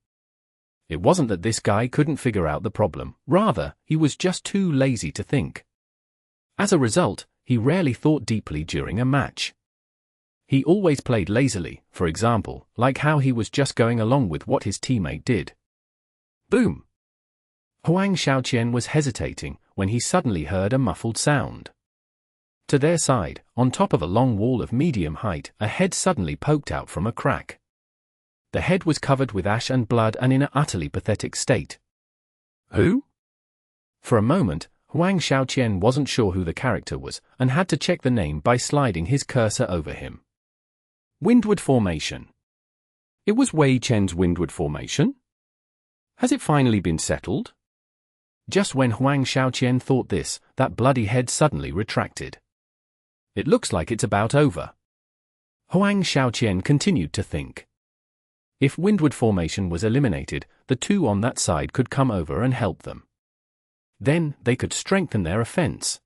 It wasn't that this guy couldn't figure out the problem, rather, he was just too lazy to think. As a result, he rarely thought deeply during a match. He always played lazily, for example, like how he was just going along with what his teammate did. Boom! Huang Xiaoqian was hesitating when he suddenly heard a muffled sound. To their side, on top of a long wall of medium height, a head suddenly poked out from a crack. The head was covered with ash and blood and in an utterly pathetic state. Who? For a moment, Huang Xiaoqian wasn't sure who the character was, and had to check the name by sliding his cursor over him. Windward Formation. It was Wei Chen's Windward Formation? Has it finally been settled? Just when Huang Xiaoqian thought this, that bloody head suddenly retracted. It looks like it's about over. Huang Xiaoqian continued to think. If windward formation was eliminated, the two on that side could come over and help them. Then, they could strengthen their offense.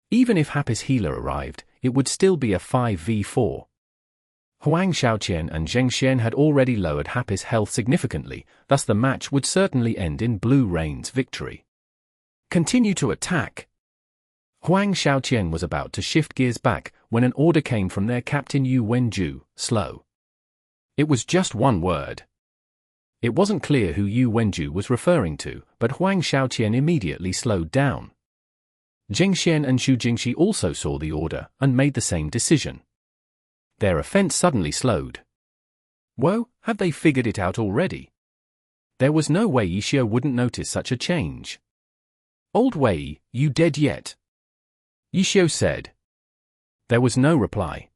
Even if Happy's healer arrived, it would still be a 5v4. Huang Xiaoqian and Zheng Xian had already lowered Happy's health significantly, thus the match would certainly end in Blue Rain's victory. Continue to attack. Huang Xiaoqian was about to shift gears back when an order came from their captain Yu Wenju, slow. It was just one word. It wasn't clear who Yu Wenju was referring to, but Huang Xiaoqian immediately slowed down. Zheng Xian and Xu Jingxi also saw the order and made the same decision. Their offense suddenly slowed. Whoa, had they figured it out already? There was no way Yishio wouldn't notice such a change. Old Wei, you dead yet? Yishio said. There was no reply.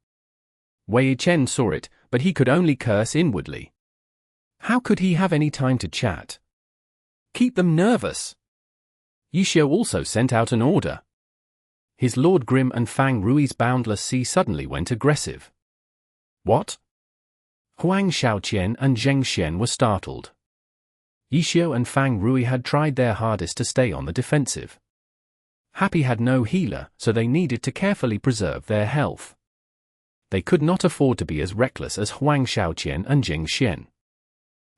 Wei Chen saw it, but he could only curse inwardly. How could he have any time to chat? Keep them nervous. Yishio also sent out an order. His Lord Grim and Fang Rui's Boundless Sea suddenly went aggressive. What? Huang Xiaoqian and Zheng Xian were startled. Yishio and Fang Rui had tried their hardest to stay on the defensive. Happy had no healer, so they needed to carefully preserve their health. They could not afford to be as reckless as Huang Xiaoqian and Zheng Xian.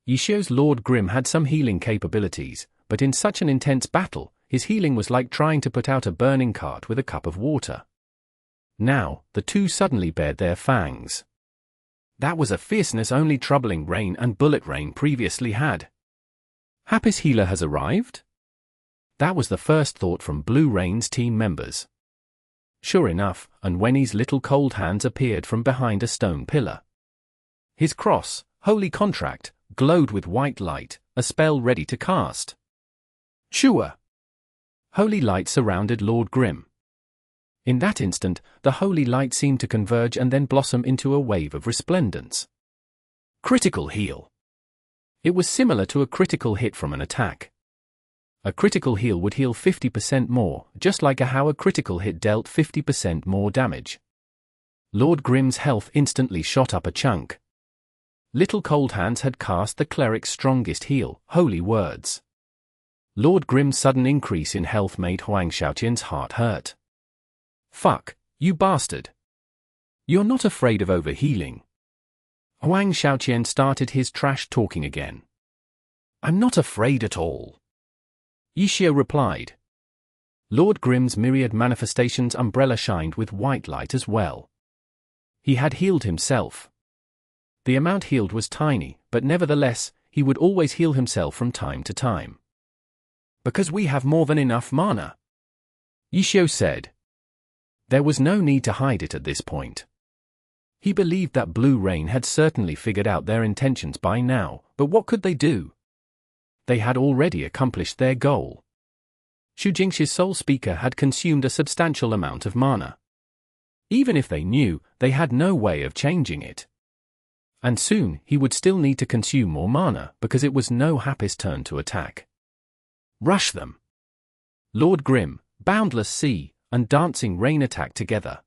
Yishio's Lord Grim had some healing capabilities, but in such an intense battle, his healing was like trying to put out a burning cart with a cup of water. Now, the two suddenly bared their fangs. That was a fierceness only Troubling Rain and Bullet Rain previously had. Happy's healer has arrived? That was the first thought from Blue Rain's team members. Sure enough, Wenny's little cold hands appeared from behind a stone pillar. His cross, Holy Contract, glowed with white light, a spell ready to cast. Shua! Holy light surrounded Lord Grim. In that instant, the holy light seemed to converge and then blossom into a wave of resplendence. Critical heal. It was similar to a critical hit from an attack. A critical heal would heal 50% more, just like how a critical hit dealt 50% more damage. Lord Grim's health instantly shot up a chunk. Little Cold Hands had cast the cleric's strongest heal, Holy Words. Lord Grim's sudden increase in health made Huang Xiaoqian's heart hurt. Fuck, you bastard. You're not afraid of overhealing. Huang Xiaoqian started his trash talking again. I'm not afraid at all. Yishio replied. Lord Grim's myriad manifestations umbrella shined with white light as well. He had healed himself. The amount healed was tiny, but nevertheless, he would always heal himself from time to time. Because we have more than enough mana. Yishio said. There was no need to hide it at this point. He believed that Blue Rain had certainly figured out their intentions by now, but what could they do? They had already accomplished their goal. Xu Jingxi's Soul Speaker had consumed a substantial amount of mana. Even if they knew, they had no way of changing it. And soon, he would still need to consume more mana because it was no Happy's turn to attack. Rush them. Lord Grim, Boundless Sea, and Dancing Rain attacked together.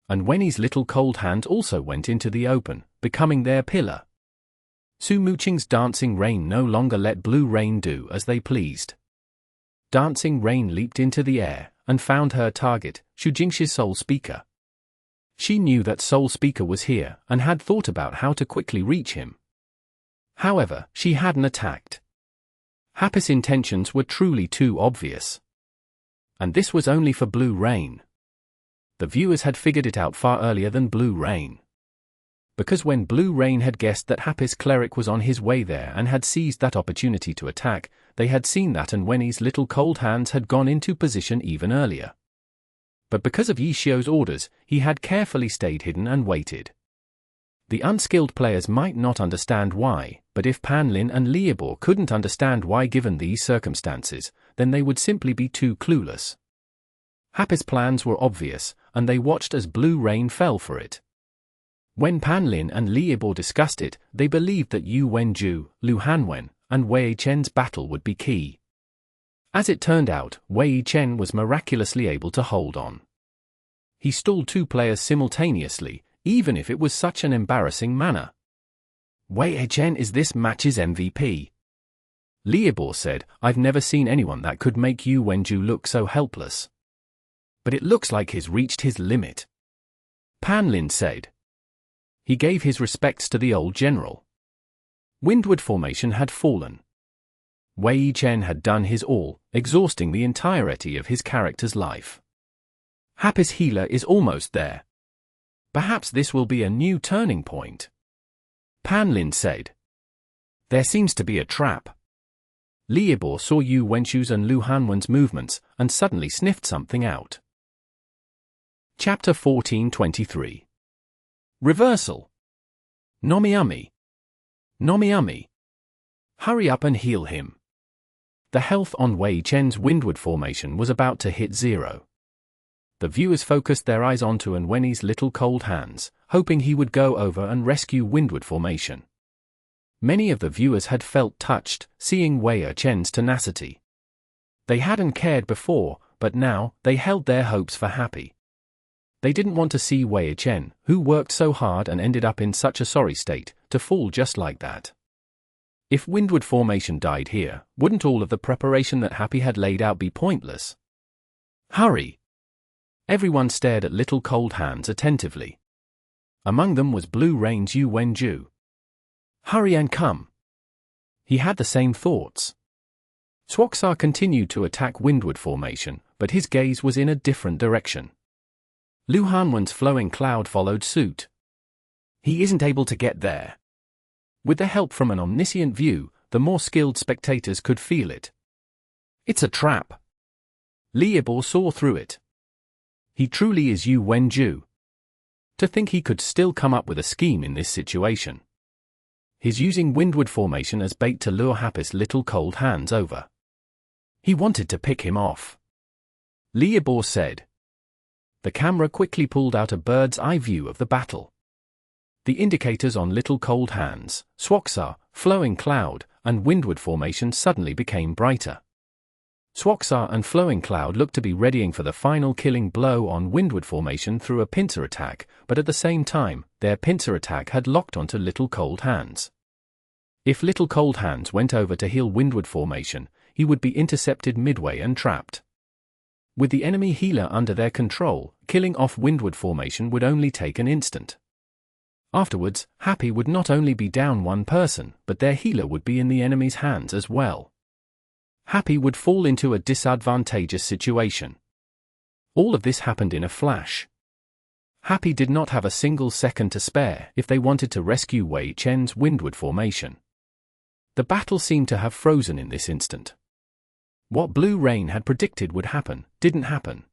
And Wenny's little cold hand also went into the open, becoming their pillar. Su Muqing's Dancing Rain no longer let Blue Rain do as they pleased. Dancing Rain leaped into the air and found her target, Xu Jingxi's Soul Speaker. She knew that Soul Speaker was here and had thought about how to quickly reach him. However, she hadn't attacked. Happy's intentions were truly too obvious. And this was only for Blue Rain. The viewers had figured it out far earlier than Blue Rain. Because when Blue Rain had guessed that Happy's cleric was on his way there and had seized that opportunity to attack, they had seen that and Wenny's little cold hands had gone into position even earlier. But because of Yishio's orders, he had carefully stayed hidden and waited. The unskilled players might not understand why, but if Pan Lin and Liebor couldn't understand why given these circumstances, then they would simply be too clueless. Happy's plans were obvious, and they watched as Blue Rain fell for it. When Pan Lin and Liebor discussed it, they believed that Yu Wenju, Lu Hanwen, and Wei Chen's battle would be key. As it turned out, Wei Chen was miraculously able to hold on. He stalled two players simultaneously, even if it was such an embarrassing manner. Wei Chen is this match's MVP. Liebor said, I've never seen anyone that could make Yu Wenju look so helpless. But it looks like he's reached his limit. Pan Lin said. He gave his respects to the old general. Windward formation had fallen. Wei Chen had done his all, exhausting the entirety of his character's life. Happy's healer is almost there. Perhaps this will be a new turning point. Pan Lin said. There seems to be a trap. Liebor saw Yu Wenchu's and Lu Hanwen's movements and suddenly sniffed something out. Chapter 1423. Reversal. Nomiami. Nomiami. Hurry up and heal him. The health on Wei Chen's windward formation was about to hit 0. The viewers focused their eyes onto Wenyi's little cold hands, hoping he would go over and rescue windward formation. Many of the viewers had felt touched, seeing Wei Chen's tenacity. They hadn't cared before, but now, they held their hopes for Happy. They didn't want to see Wei Chen, who worked so hard and ended up in such a sorry state, to fall just like that. If windward formation died here, wouldn't all of the preparation that Happy had laid out be pointless? Hurry! Everyone stared at little cold hands attentively. Among them was Blue Rain's Yu Wenju. Hurry and come. He had the same thoughts. Swoksaar continued to attack windward formation, but his gaze was in a different direction. Lu Hanwen's flowing cloud followed suit. He isn't able to get there. With the help from an omniscient view, the more skilled spectators could feel it. It's a trap. Liebor saw through it. He truly is Yu Wenju. To think he could still come up with a scheme in this situation. He's using windward formation as bait to lure Happy's little cold hands over. He wanted to pick him off. Liebor said. The camera quickly pulled out a bird's eye view of the battle. The indicators on little cold hands, Swoksaar, flowing cloud, and windward formation suddenly became brighter. Swoksaar and flowing cloud looked to be readying for the final killing blow on windward formation through a pincer attack, but at the same time, their pincer attack had locked onto little cold hands. If little cold hands went over to heal windward formation, he would be intercepted midway and trapped. With the enemy healer under their control, killing off windward formation would only take an instant. Afterwards, Happy would not only be down one person, but their healer would be in the enemy's hands as well. Happy would fall into a disadvantageous situation. All of this happened in a flash. Happy did not have a single second to spare if they wanted to rescue Wei Chen's windward formation. The battle seemed to have frozen in this instant. What Blue Rain had predicted would happen, didn't happen.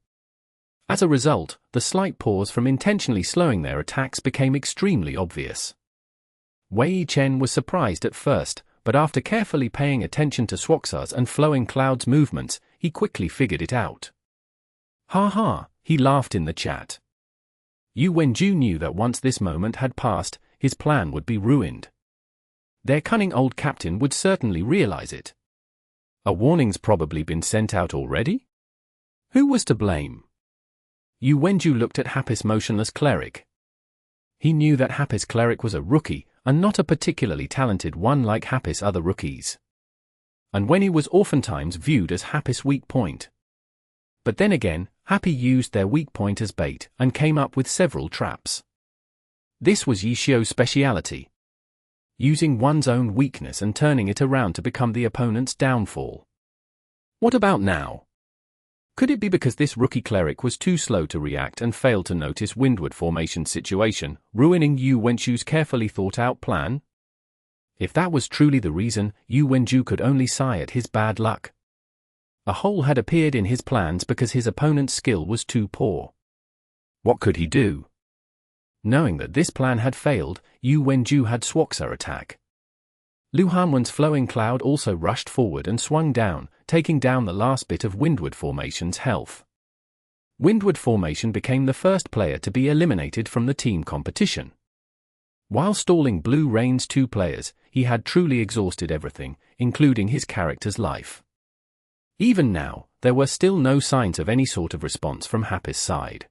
As a result, the slight pause from intentionally slowing their attacks became extremely obvious. Wei Chen was surprised at first, but after carefully paying attention to Swoksaar's and Flowing Cloud's movements, he quickly figured it out. Ha ha, he laughed in the chat. Yu Wenju knew that once this moment had passed, his plan would be ruined. Their cunning old captain would certainly realize it. A warning's probably been sent out already? Who was to blame? Yu Wenju looked at Happy's motionless cleric. He knew that Happy's cleric was a rookie, and not a particularly talented one like Happy's other rookies. And Wenyi was oftentimes viewed as Happy's weak point. But then again, Happy used their weak point as bait and came up with several traps. This was Yishio's speciality. Using one's own weakness and turning it around to become the opponent's downfall. What about now? Could it be because this rookie cleric was too slow to react and failed to notice windward formation situation, ruining Yu Wenju's carefully thought-out plan? If that was truly the reason, Yu Wenju could only sigh at his bad luck. A hole had appeared in his plans because his opponent's skill was too poor. What could he do? Knowing that this plan had failed, Yu Wenju had Swoksaar attack. Lu Hanwen's flowing cloud also rushed forward and swung down, taking down the last bit of windward formation's health. Windward formation became the first player to be eliminated from the team competition. While stalling Blue Rain's 2 players, he had truly exhausted everything, including his character's life. Even now, there were still no signs of any sort of response from Happy's side.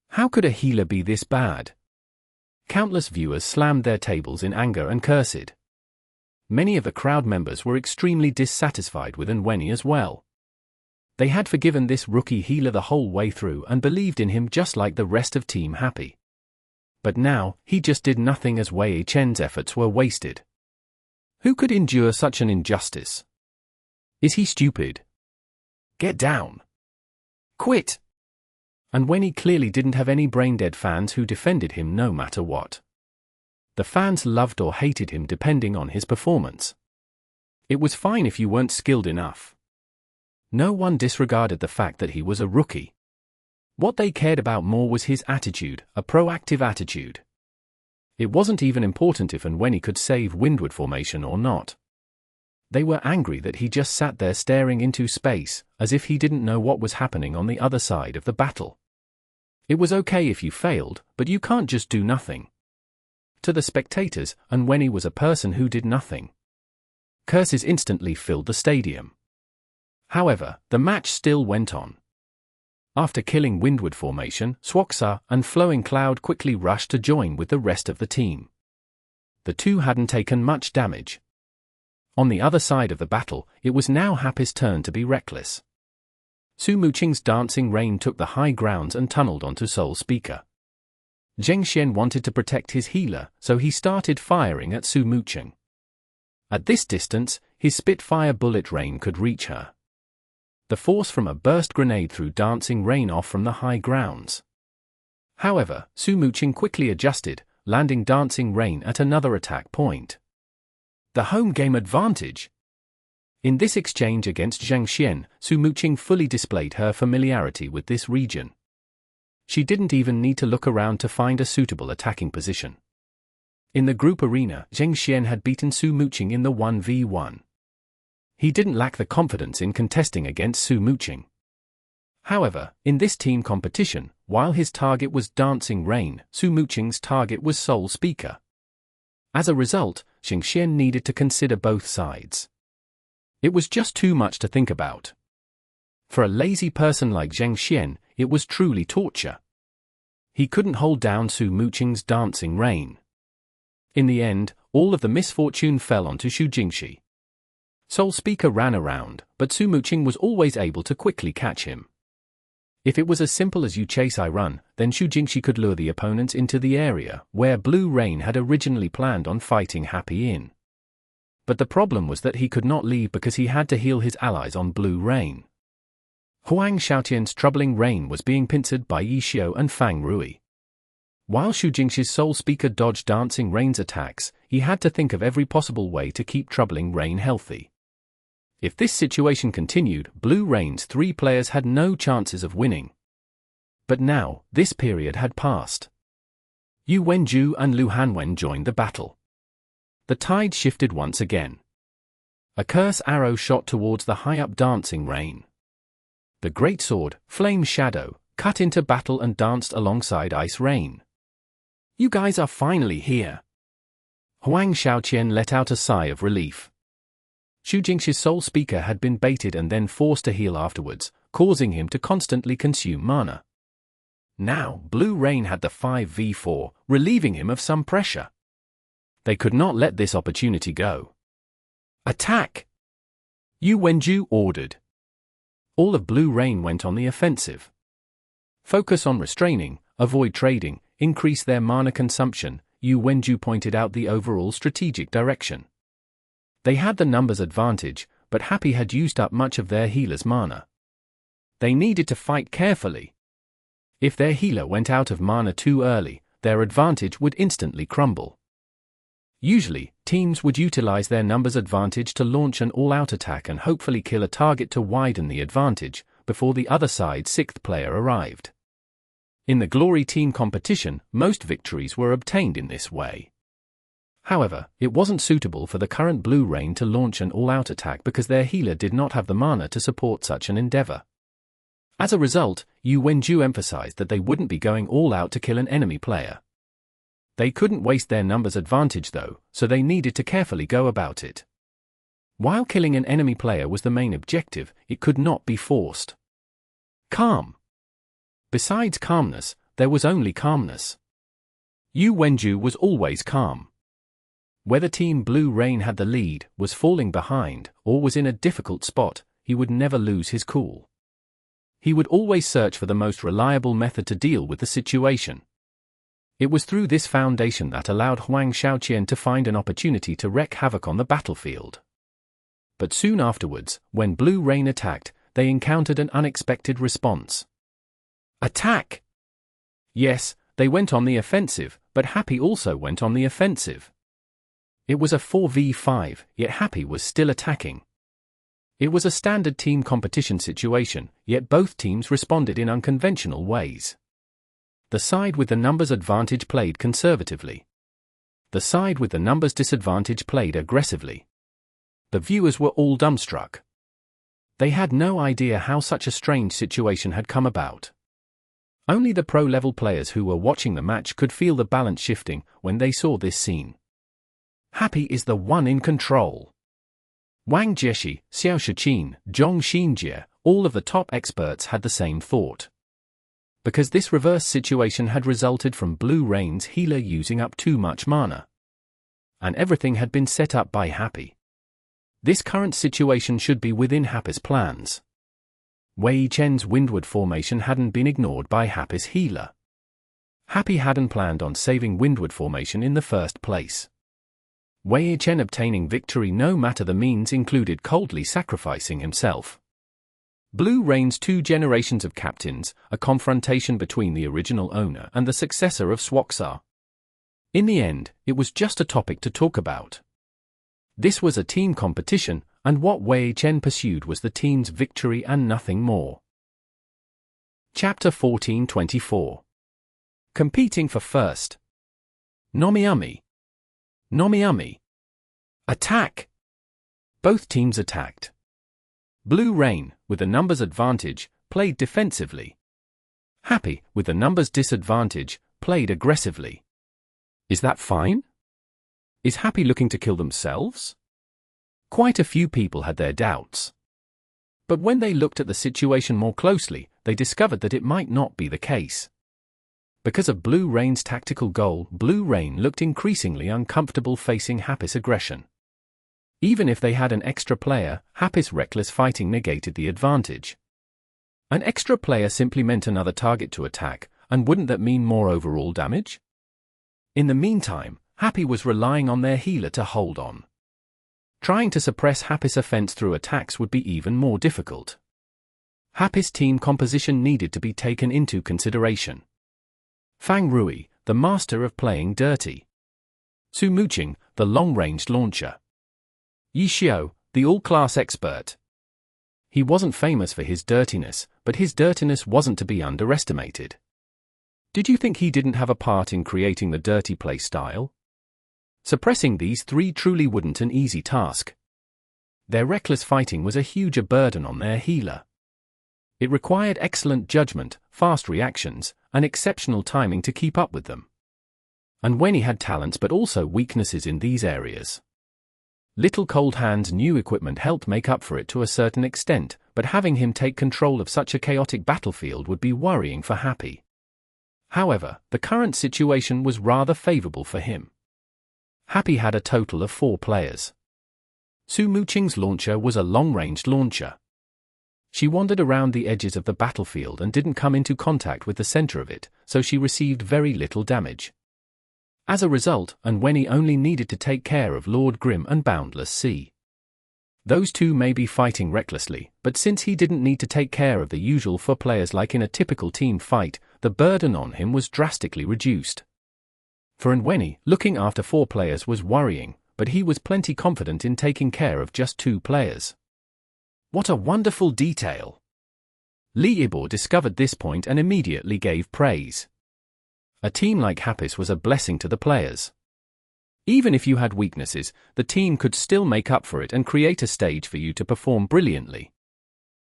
How could a healer be this bad? Countless viewers slammed their tables in anger and cursed. Many of the crowd members were extremely dissatisfied with Nweni as well. They had forgiven this rookie healer the whole way through and believed in him just like the rest of Team Happy. But now, he just did nothing as Wei Chen's efforts were wasted. Who could endure such an injustice? Is he stupid? Get down. Quit. And when he clearly didn't have any brain-dead fans who defended him no matter what. The fans loved or hated him depending on his performance. It was fine if you weren't skilled enough. No one disregarded the fact that he was a rookie. What they cared about more was his attitude, a proactive attitude. It wasn't even important if and when he could save Windward Formation or not. They were angry that he just sat there staring into space, as if he didn't know what was happening on the other side of the battle. It was okay if you failed, but you can't just do nothing. To the spectators, Nweni was a person who did nothing. Curses instantly filled the stadium. However, the match still went on. After killing Windward Formation, Swoksaar and Flowing Cloud quickly rushed to join with the rest of the team. The two hadn't taken much damage. On the other side of the battle, it was now Happy's turn to be reckless. Su Muqing's Dancing Rain took the high grounds and tunneled onto Soul Speaker. Zheng Xian wanted to protect his healer, so he started firing at Su Muqing. At this distance, his Spitfire bullet rain could reach her. The force from a burst grenade threw Dancing Rain off from the high grounds. However, Su Muqing quickly adjusted, landing Dancing Rain at another attack point. The home game advantage! In this exchange against Zheng Xian, Su Muqing fully displayed her familiarity with this region. She didn't even need to look around to find a suitable attacking position. In the group arena, Zheng Xian had beaten Su Muqing in the 1v1. He didn't lack the confidence in contesting against Su Muqing. However, in this team competition, while his target was Dancing Rain, Su Muqing's target was Soul Speaker. As a result, Zheng Xian needed to consider both sides. It was just too much to think about. For a lazy person like Zheng Xian, it was truly torture. He couldn't hold down Su Muqing's Dancing Rain. In the end, all of the misfortune fell onto Xu Jingxi. Soul Speaker ran around, but Su Muqing was always able to quickly catch him. If it was as simple as you chase I run, then Xu Jingxi could lure the opponents into the area where Blue Rain had originally planned on fighting Happy in. But the problem was that he could not leave because he had to heal his allies on Blue Rain. Huang Xiaotian's Troubling Rain was being pincered by Yi Xiu and Fang Rui. While Xu Jingxi's Soul Speaker dodged Dancing Rain's attacks, he had to think of every possible way to keep Troubling Rain healthy. If this situation continued, Blue Rain's 3 players had no chances of winning. But now, this period had passed. Yu Wenju and Lu Hanwen joined the battle. The tide shifted once again. A curse arrow shot towards the high-up Dancing Rain. The great sword, Flame Shadow, cut into battle and danced alongside Ice Rain. You guys are finally here. Huang Xiaotian let out a sigh of relief. Xu Jingxi's Soul Speaker had been baited and then forced to heal afterwards, causing him to constantly consume mana. Now, Blue Rain had the 5v4, relieving him of some pressure. They could not let this opportunity go. Attack! Yu Wenju ordered. All of Blue Rain went on the offensive. Focus on restraining, avoid trading, increase their mana consumption. Yu Wenju pointed out the overall strategic direction. They had the numbers advantage, but Happy had used up much of their healer's mana. They needed to fight carefully. If their healer went out of mana too early, their advantage would instantly crumble. Usually, teams would utilize their numbers advantage to launch an all-out attack and hopefully kill a target to widen the advantage, before the other side's 6th player arrived. In the Glory Team competition, most victories were obtained in this way. However, it wasn't suitable for the current Blue Rain to launch an all-out attack because their healer did not have the mana to support such an endeavor. As a result, Yu Wenju emphasized that they wouldn't be going all out to kill an enemy player. They couldn't waste their numbers advantage though, so they needed to carefully go about it. While killing an enemy player was the main objective, it could not be forced. Calm. Besides calmness, there was only calmness. Yu Wenju was always calm. Whether Team Blue Rain had the lead, was falling behind, or was in a difficult spot, he would never lose his cool. He would always search for the most reliable method to deal with the situation. It was through this foundation that allowed Huang Shaoqian to find an opportunity to wreak havoc on the battlefield. But soon afterwards, when Blue Rain attacked, they encountered an unexpected response. Attack! Yes, they went on the offensive, but Happy also went on the offensive. It was a 4v5, yet Happy was still attacking. It was a standard team competition situation, yet both teams responded in unconventional ways. The side with the numbers advantage played conservatively. The side with the numbers disadvantage played aggressively. The viewers were all dumbstruck. They had no idea how such a strange situation had come about. Only the pro-level players who were watching the match could feel the balance shifting when they saw this scene. Happy is the one in control. Wang Jieshi, Xiao Shiqin, Zhong Xinjie, all of the top experts had the same thought. Because this reverse situation had resulted from Blue Rain's healer using up too much mana. And everything had been set up by Happy. This current situation should be within Happy's plans. Wei Chen's windward formation hadn't been ignored by Happy's healer. Happy hadn't planned on saving windward formation in the first place. Wei Chen obtaining victory no matter the means included coldly sacrificing himself. Blue Rain's 2 generations of captains, a confrontation between the original owner and the successor of Swoksaar. In the end, it was just a topic to talk about. This was a team competition, and what Wei Chen pursued was the team's victory and nothing more. Chapter 1424. Competing for first. Nomiumi. Nomiumi. Attack! Both teams attacked. Blue Rain, with the numbers advantage, played defensively. Happy, with the numbers disadvantage, played aggressively. Is that fine? Is Happy looking to kill themselves? Quite a few people had their doubts. But when they looked at the situation more closely, they discovered that it might not be the case. Because of Blue Rain's tactical goal, Blue Rain looked increasingly uncomfortable facing Happy's aggression. Even if they had an extra player, Happy's reckless fighting negated the advantage. An extra player simply meant another target to attack, and wouldn't that mean more overall damage? In the meantime, Happy was relying on their healer to hold on. Trying to suppress Happy's offense through attacks would be even more difficult. Happy's team composition needed to be taken into consideration. Fang Rui, the master of playing dirty. Su Muqing, the long-ranged launcher. Yi Xiao, the all-class expert. He wasn't famous for his dirtiness, but his dirtiness wasn't to be underestimated. Did you think he didn't have a part in creating the dirty play style? Suppressing these 3 truly wouldn't an easy task. Their reckless fighting was a huge burden on their healer. It required excellent judgment, fast reactions, and exceptional timing to keep up with them. And when he had talents but also weaknesses in these areas. Little Cold Hand's new equipment helped make up for it to a certain extent, but having him take control of such a chaotic battlefield would be worrying for Happy. However, the current situation was rather favorable for him. Happy had a total of 4 players. Su Muqing's launcher was a long-ranged launcher. She wandered around the edges of the battlefield and didn't come into contact with the center of it, so she received very little damage. As a result, Wenyi only needed to take care of Lord Grim and Boundless Sea. Those two may be fighting recklessly, but since he didn't need to take care of the usual for players like in a typical team fight, the burden on him was drastically reduced. For Wenyi, looking after 4 players was worrying, but he was plenty confident in taking care of just 2 players. What a wonderful detail! Li Yibo discovered this point and immediately gave praise. A team like Happy's was a blessing to the players. Even if you had weaknesses, the team could still make up for it and create a stage for you to perform brilliantly.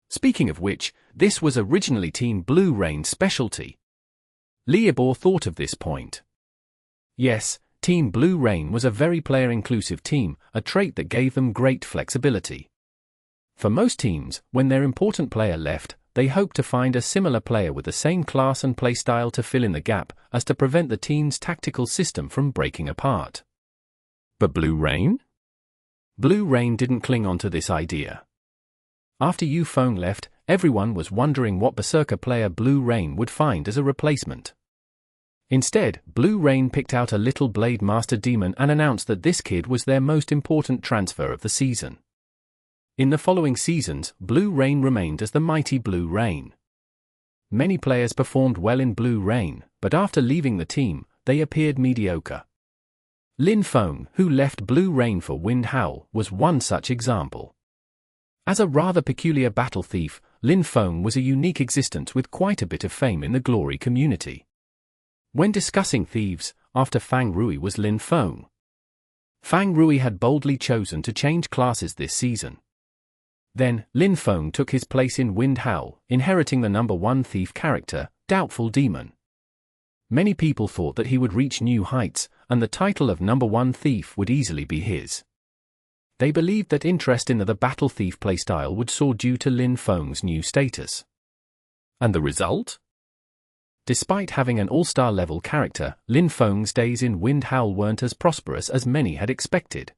Speaking of which, this was originally Team Blue Rain's specialty. Li Yibo thought of this point. Yes, Team Blue Rain was a very player-inclusive team, a trait that gave them great flexibility. For most teams, when their important player left, they hoped to find a similar player with the same class and playstyle to fill in the gap as to prevent the team's tactical system from breaking apart. But Blue Rain? Blue Rain didn't cling on to this idea. After Fang left, everyone was wondering what Berserker player Blue Rain would find as a replacement. Instead, Blue Rain picked out a little Blade Master demon and announced that this kid was their most important transfer of the season. In the following seasons, Blue Rain remained as the mighty Blue Rain. Many players performed well in Blue Rain, but after leaving the team, they appeared mediocre. Fang, who left Blue Rain for Wind Howl, was one such example. As a rather peculiar battle thief, Fang was a unique existence with quite a bit of fame in the Glory community. When discussing thieves, after Fang Rui was Fang. Fang Rui had boldly chosen to change classes this season. Then, Fang took his place in Wind Howl, inheriting the number 1 thief character, Doubtful Demon. Many people thought that he would reach new heights, and the title of number 1 thief would easily be his. They believed that interest in the battle thief playstyle would soar due to Fang's new status. And the result? Despite having an all-star level character, Fang's days in Wind Howl weren't as prosperous as many had expected.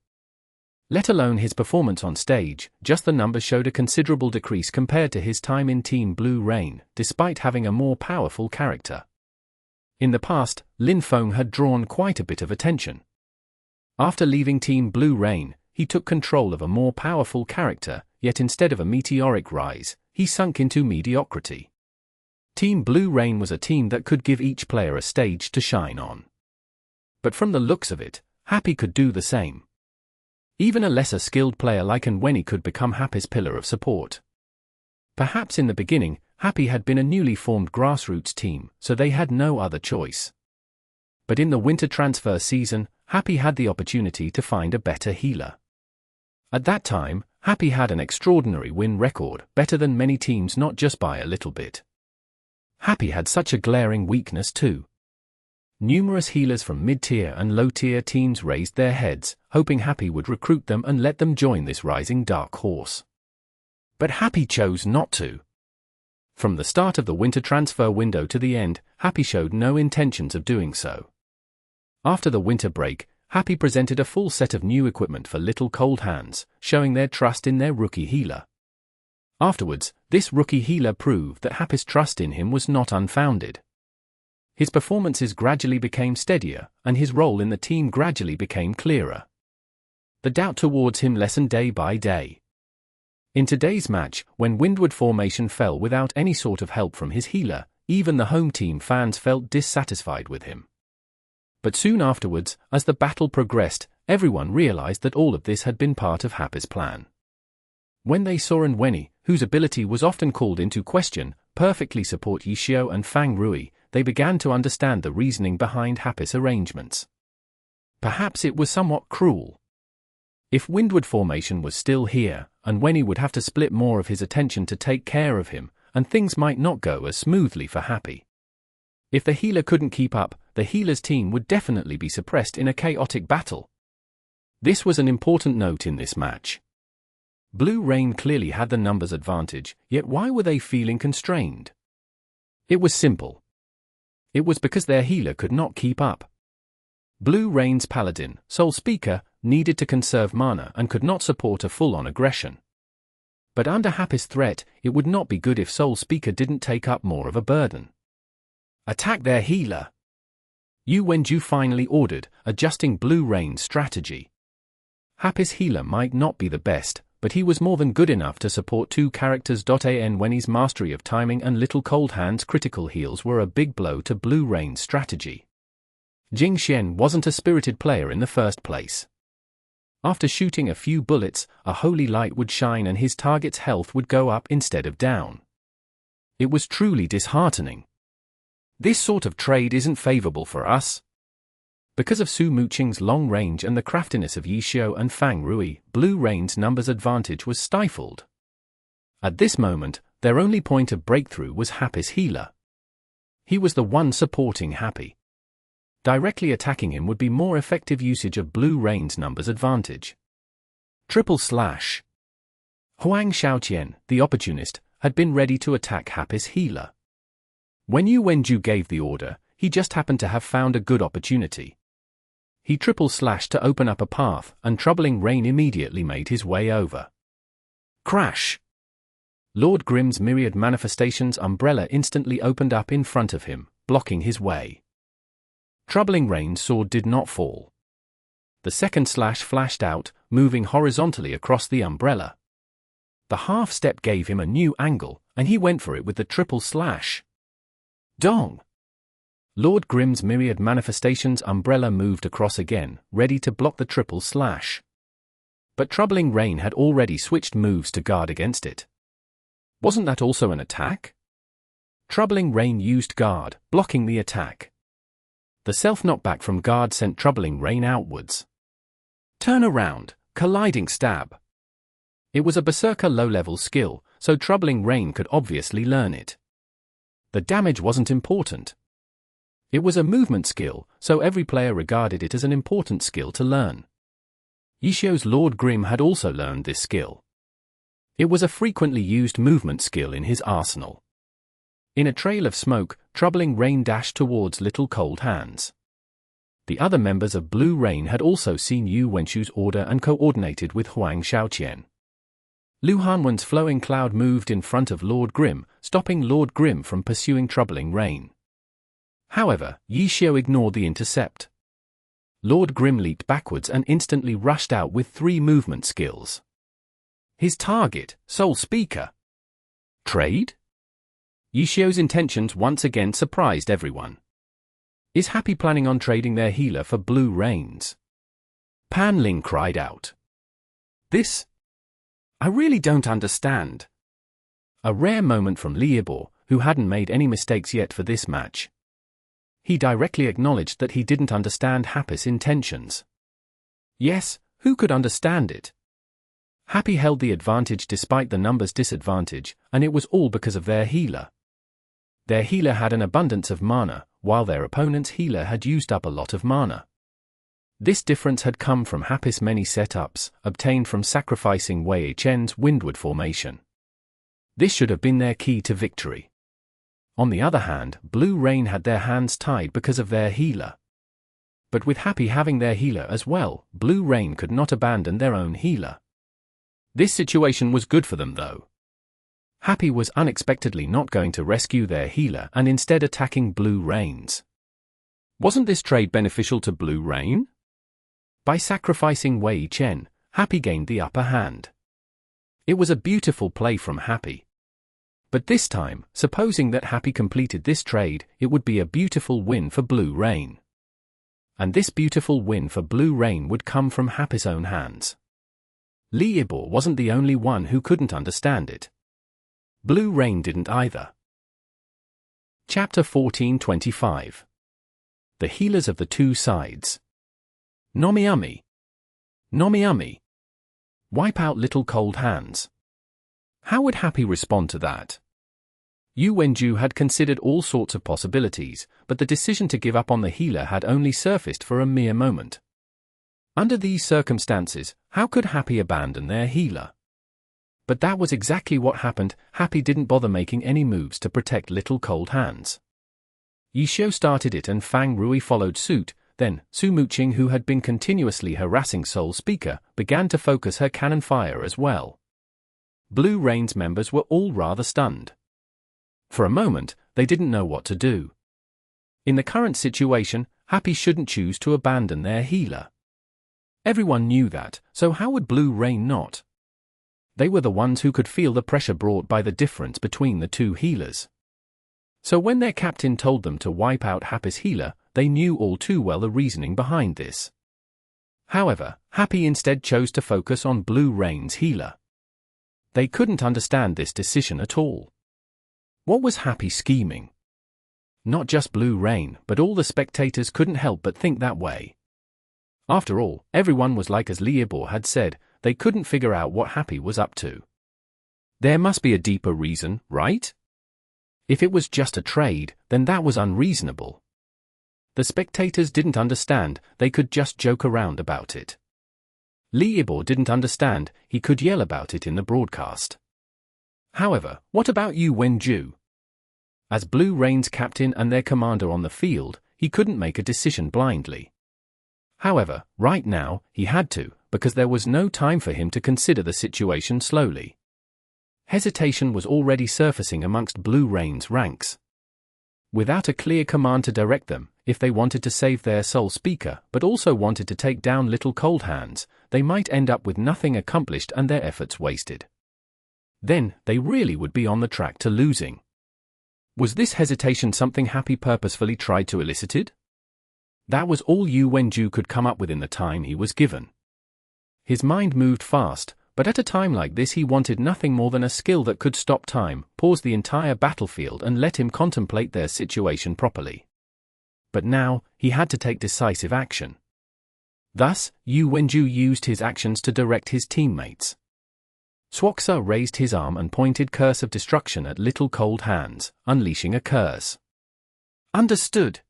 Let alone his performance on stage, just the numbers showed a considerable decrease compared to his time in Team Blue Rain, despite having a more powerful character. In the past, Fang had drawn quite a bit of attention. After leaving Team Blue Rain, he took control of a more powerful character, yet instead of a meteoric rise, he sunk into mediocrity. Team Blue Rain was a team that could give each player a stage to shine on. But from the looks of it, Happy could do the same. Even a lesser skilled player like Nweni could become Happy's pillar of support. Perhaps in the beginning, Happy had been a newly formed grassroots team, so they had no other choice. But in the winter transfer season, Happy had the opportunity to find a better healer. At that time, Happy had an extraordinary win record, better than many teams not just by a little bit. Happy had such a glaring weakness too. Numerous healers from mid-tier and low-tier teams raised their heads, hoping Happy would recruit them and let them join this rising dark horse. But Happy chose not to. From the start of the winter transfer window to the end, Happy showed no intentions of doing so. After the winter break, Happy presented a full set of new equipment for Little Cold Hands, showing their trust in their rookie healer. Afterwards, this rookie healer proved that Happy's trust in him was not unfounded. His performances gradually became steadier, and his role in the team gradually became clearer. The doubt towards him lessened day by day. In today's match, when Windward formation fell without any sort of help from his healer, even the home team fans felt dissatisfied with him. But soon afterwards, as the battle progressed, everyone realized that all of this had been part of Happy's plan. When they saw Nweni, whose ability was often called into question, perfectly support Yishio and Fang Rui, they began to understand the reasoning behind Happy's arrangements. Perhaps it was somewhat cruel. If Windward formation was still here, Nweni would have to split more of his attention to take care of him, and things might not go as smoothly for Happy. If the healer couldn't keep up, the healer's team would definitely be suppressed in a chaotic battle. This was an important note in this match. Blue Rain clearly had the numbers advantage, yet why were they feeling constrained? It was simple. It was because their healer could not keep up. Blue Rain's paladin, Soul Speaker, needed to conserve mana and could not support a full-on aggression. But under Happy's threat, it would not be good if Soul Speaker didn't take up more of a burden. Attack their healer! Wenju finally ordered, adjusting Blue Rain's strategy. Happy's healer might not be the best, but he was more than good enough to support two characters. Nwen's mastery of timing and Little Cold Hand's critical heals were a big blow to Blue Rain's strategy. Jing Xian wasn't a spirited player in the first place. After shooting a few bullets, a holy light would shine and his target's health would go up instead of down. It was truly disheartening. This sort of trade isn't favorable for us. Because of Su Muqing's long range and the craftiness of Yishio and Fang Rui, Blue Rain's numbers advantage was stifled. At this moment, their only point of breakthrough was Happy's healer. He was the one supporting Happy. Directly attacking him would be more effective usage of Blue Rain's numbers advantage. // Huang Xiaoqian, the opportunist, had been ready to attack Happy's healer. When Yu Wenju gave the order, he just happened to have found a good opportunity. He triple slashed to open up a path, and Troubling Rain immediately made his way over. Crash! Lord Grimm's myriad manifestations umbrella instantly opened up in front of him, blocking his way. Troubling Rain's sword did not fall. The second slash flashed out, moving horizontally across the umbrella. The half step gave him a new angle, and he went for it with the triple slash. Dong! Lord Grimm's myriad manifestations umbrella moved across again, ready to block the triple slash. But Troubling Rain had already switched moves to guard against it. Wasn't that also an attack? Troubling Rain used guard, blocking the attack. The self-knockback from guard sent Troubling Rain outwards. Turn around, colliding stab. It was a berserker low-level skill, so Troubling Rain could obviously learn it. The damage wasn't important. It was a movement skill, so every player regarded it as an important skill to learn. Yishio's Lord Grimm had also learned this skill. It was a frequently used movement skill in his arsenal. In a trail of smoke, Troubling Rain dashed towards Little Cold Hands. The other members of Blue Rain had also seen Yu Wenchu's order and coordinated with Huang Shaoqian. Lu Hanwen's flowing cloud moved in front of Lord Grimm, stopping Lord Grimm from pursuing Troubling Rain. However, Yishio ignored the intercept. Lord Grimm leaped backwards and instantly rushed out with 3 movement skills. His target, Soul Speaker. Trade? Yishio's intentions once again surprised everyone. Is Happy planning on trading their healer for Blue Rains? Pan Ling cried out. This? I really don't understand. A rare moment from Liebo, who hadn't made any mistakes yet for this match. He directly acknowledged that he didn't understand Happy's intentions. Yes, who could understand it? Happy held the advantage despite the numbers disadvantage, and it was all because of their healer. Their healer had an abundance of mana, while their opponent's healer had used up a lot of mana. This difference had come from Happy's many setups, obtained from sacrificing Wei Chen's Windward formation. This should have been their key to victory. On the other hand, Blue Rain had their hands tied because of their healer. But with Happy having their healer as well, Blue Rain could not abandon their own healer. This situation was good for them though. Happy was unexpectedly not going to rescue their healer and instead attacking Blue Rain's. Wasn't this trade beneficial to Blue Rain? By sacrificing Wei Chen, Happy gained the upper hand. It was a beautiful play from Happy. But this time, supposing that Happy completed this trade, it would be a beautiful win for Blue Rain. And this beautiful win for Blue Rain would come from Happy's own hands. Liebo wasn't the only one who couldn't understand it. Blue Rain didn't either. Chapter 1425. The Healers of the Two Sides. Nomiumi. Nomiumi. Wipe out Little Cold Hands. How would Happy respond to that? Yu Wenju had considered all sorts of possibilities, but the decision to give up on the healer had only surfaced for a mere moment. Under these circumstances, how could Happy abandon their healer? But that was exactly what happened. Happy didn't bother making any moves to protect Little Cold Hands. Yishio started it and Fang Rui followed suit, then Su Muqing, who had been continuously harassing Soul Speaker, began to focus her cannon fire as well. Blue Rain's members were all rather stunned. For a moment, they didn't know what to do. In the current situation, Happy shouldn't choose to abandon their healer. Everyone knew that, so how would Blue Rain not? They were the ones who could feel the pressure brought by the difference between the two healers. So when their captain told them to wipe out Happy's healer, they knew all too well the reasoning behind this. However, Happy instead chose to focus on Blue Rain's healer. They couldn't understand this decision at all. What was Happy scheming? Not just Blue Rain, but all the spectators couldn't help but think that way. After all, everyone was like as Liebo had said, they couldn't figure out what Happy was up to. There must be a deeper reason, right? If it was just a trade, then that was unreasonable. The spectators didn't understand, they could just joke around about it. Liebo didn't understand, he could yell about it in the broadcast. However, what about Yu Wenju? As Blue Rain's captain and their commander on the field, he couldn't make a decision blindly. However, right now, he had to, because there was no time for him to consider the situation slowly. Hesitation was already surfacing amongst Blue Rain's ranks. Without a clear command to direct them, if they wanted to save their Soul Speaker but also wanted to take down Little Cold Hands, they might end up with nothing accomplished and their efforts wasted. Then, they really would be on the track to losing. Was this hesitation something Happy purposefully tried to elicit it? That was all Yu Wenju could come up with in the time he was given. His mind moved fast, but at a time like this he wanted nothing more than a skill that could stop time, pause the entire battlefield and let him contemplate their situation properly. But now, he had to take decisive action. Thus, Yu Wenju used his actions to direct his teammates. Swoksaar raised his arm and pointed Curse of Destruction at Little Cold Hands, unleashing a curse. Understood.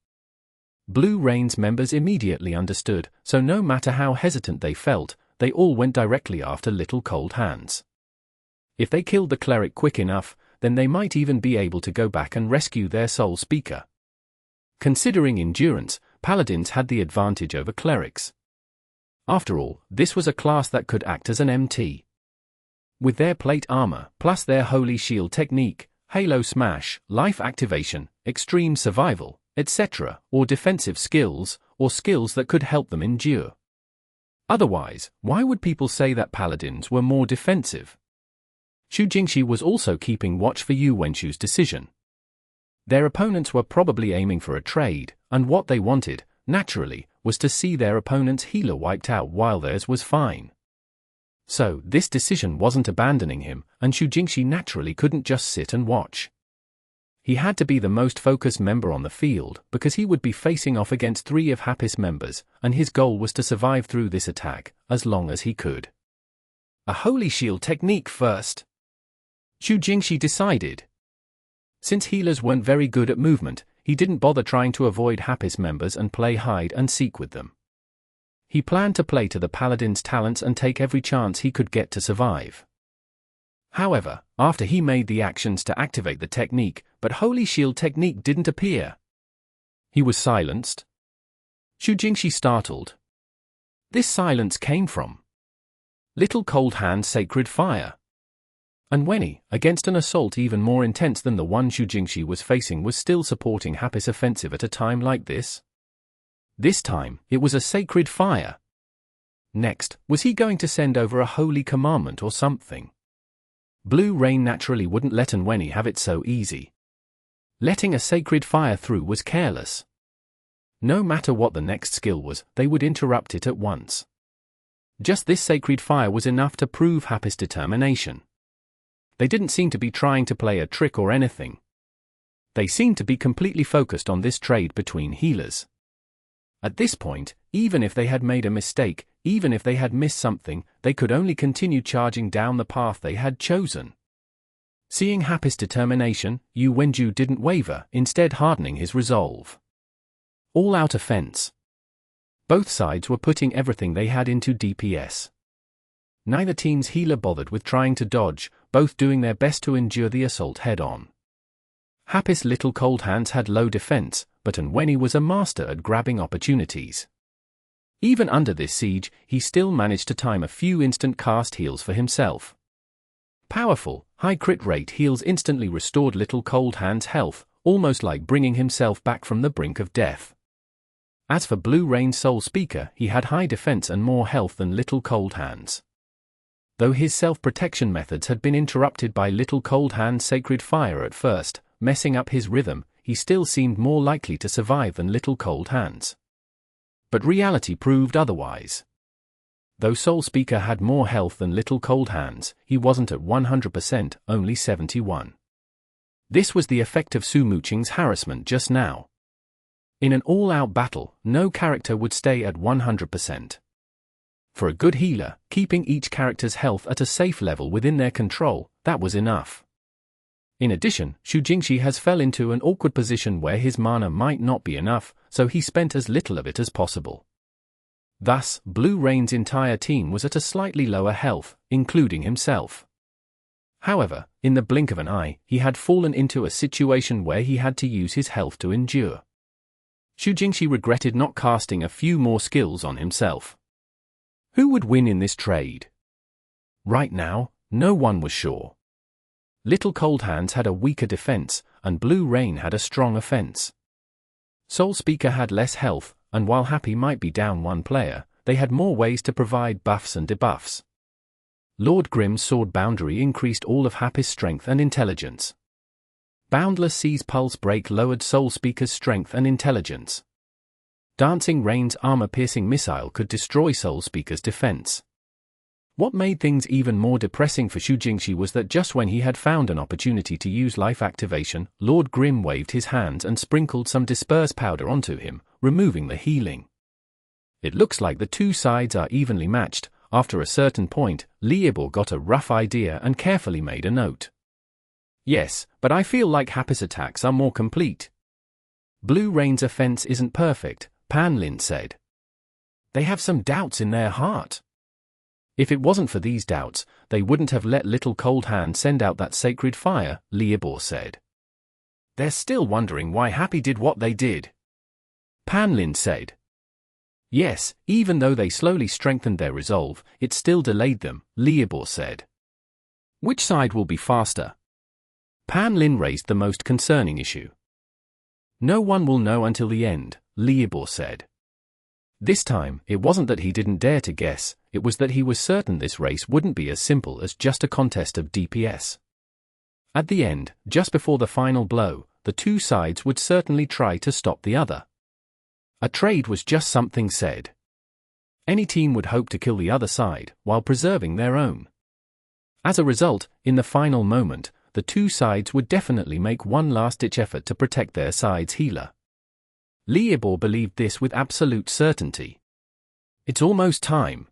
Blue Rain's members immediately understood, so no matter how hesitant they felt, they all went directly after Little Cold Hands. If they killed the cleric quick enough, then they might even be able to go back and rescue their Soul Speaker. Considering endurance, paladins had the advantage over clerics. After all, this was a class that could act as an MT. With their plate armor, plus their Holy Shield technique, Halo Smash, Life Activation, Extreme Survival, etc., or defensive skills, or skills that could help them endure. Otherwise, why would people say that paladins were more defensive? Xu Jingxi was also keeping watch for Yu Wenju's decision. Their opponents were probably aiming for a trade, and what they wanted, naturally, was to see their opponent's healer wiped out while theirs was fine. So, this decision wasn't abandoning him, and Xu Jingxi naturally couldn't just sit and watch. He had to be the most focused member on the field, because he would be facing off against 3 of Happy's members, and his goal was to survive through this attack, as long as he could. A Holy Shield technique first. Xu Jingxi decided. Since healers weren't very good at movement, he didn't bother trying to avoid Happy's members and play hide and seek with them. He planned to play to the paladin's talents and take every chance he could get to survive. However, after he made the actions to activate the technique, but Holy Shield technique didn't appear. He was silenced. Xu Jingxi startled. This silence came from Little Cold Hand's Sacred Fire. And Wenny, against an assault even more intense than the one Xu Jingxi was facing, was still supporting Happy's offensive at a time like this? This time, it was a Sacred Fire. Next, was he going to send over a holy commandment or something? Blue Rain naturally wouldn't let Wenny have it so easy. Letting a Sacred Fire through was careless. No matter what the next skill was, they would interrupt it at once. Just this Sacred Fire was enough to prove Happy's determination. They didn't seem to be trying to play a trick or anything. They seemed to be completely focused on this trade between healers. At this point, even if they had made a mistake, even if they had missed something, they could only continue charging down the path they had chosen. Seeing Happy's determination, Yu Wenju didn't waver, instead hardening his resolve. All-out offense. Both sides were putting everything they had into DPS. Neither team's healer bothered with trying to dodge, both doing their best to endure the assault head-on. Happy's Little Cold Hands had low defense, but Wenny was a master at grabbing opportunities. Even under this siege, he still managed to time a few instant cast heals for himself. Powerful, high crit rate heals instantly restored Little Cold Hand's health, almost like bringing himself back from the brink of death. As for Blue Rain's Soul Speaker, he had high defense and more health than Little Cold Hands. Though his self-protection methods had been interrupted by Little Cold Hand's Sacred Fire at first, messing up his rhythm, he still seemed more likely to survive than Little Cold Hands. But reality proved otherwise. Though Soul Speaker had more health than Little Cold Hands, he wasn't at 100%, only 71. This was the effect of Su Muqing's harassment just now. In an all-out battle, no character would stay at 100%. For a good healer, keeping each character's health at a safe level within their control, that was enough. In addition, Xu Jingxi has fell into an awkward position where his mana might not be enough, so he spent as little of it as possible. Thus, Blue Rain's entire team was at a slightly lower health, including himself. However, in the blink of an eye, he had fallen into a situation where he had to use his health to endure. Xu Jingxi regretted not casting a few more skills on himself. Who would win in this trade? Right now, no one was sure. Little Cold Hands had a weaker defense, and Blue Rain had a strong offense. Soul Speaker had less health, and while Happy might be down one player, they had more ways to provide buffs and debuffs. Lord Grimm's sword boundary increased all of Happy's strength and intelligence. Boundless Sea's pulse break lowered Soul Speaker's strength and intelligence. Dancing Rain's armor-piercing missile could destroy Soul Speaker's defense. What made things even more depressing for Xu Jingxi was that just when he had found an opportunity to use life activation, Lord Grimm waved his hands and sprinkled some disperse powder onto him, removing the healing. It looks like the two sides are evenly matched. After a certain point, Liebor got a rough idea and carefully made a note. Yes, but I feel like Happy's attacks are more complete. Blue Rain's offense isn't perfect, Pan Lin said. They have some doubts in their heart. If it wasn't for these doubts, they wouldn't have let Little Cold Hand send out that sacred fire, Liebor said. They're still wondering why Happy did what they did. Pan Lin said. Yes, even though they slowly strengthened their resolve, it still delayed them, Liebor said. Which side will be faster? Pan Lin raised the most concerning issue. No one will know until the end, Liebor said. This time, it wasn't that he didn't dare to guess, it was that he was certain this race wouldn't be as simple as just a contest of DPS. At the end, just before the final blow, the two sides would certainly try to stop the other. A trade was just something said. Any team would hope to kill the other side, while preserving their own. As a result, in the final moment, the two sides would definitely make one last-ditch effort to protect their side's healer. Liebor believed this with absolute certainty. It's almost time.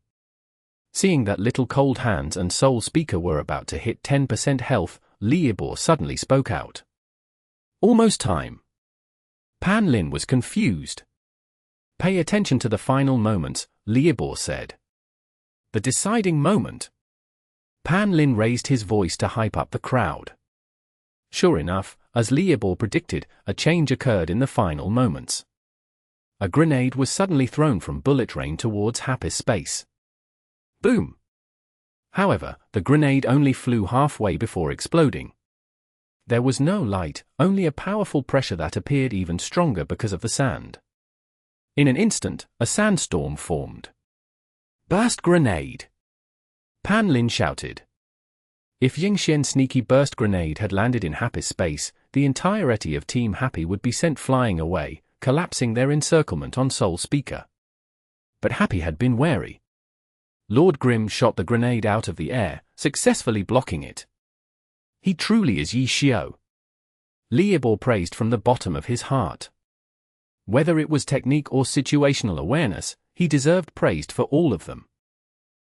Seeing that Little Cold Hands and Soul Speaker were about to hit 10% health, Liebor suddenly spoke out. Almost time. Pan Lin was confused. Pay attention to the final moments, Liebor said. The deciding moment. Pan Lin raised his voice to hype up the crowd. Sure enough, as Liebor predicted, a change occurred in the final moments. A grenade was suddenly thrown from bullet rain towards Happy's space. Boom! However, the grenade only flew halfway before exploding. There was no light, only a powerful pressure that appeared even stronger because of the sand. In an instant, a sandstorm formed. Burst grenade! Pan Lin shouted. If Yingxian's sneaky burst grenade had landed in Happy's space, the entirety of Team Happy would be sent flying away, collapsing their encirclement on Soul Speaker. But Happy had been wary. Lord Grimm shot the grenade out of the air, successfully blocking it. He truly is Yi Xiao. Liebor praised from the bottom of his heart. Whether it was technique or situational awareness, he deserved praise for all of them.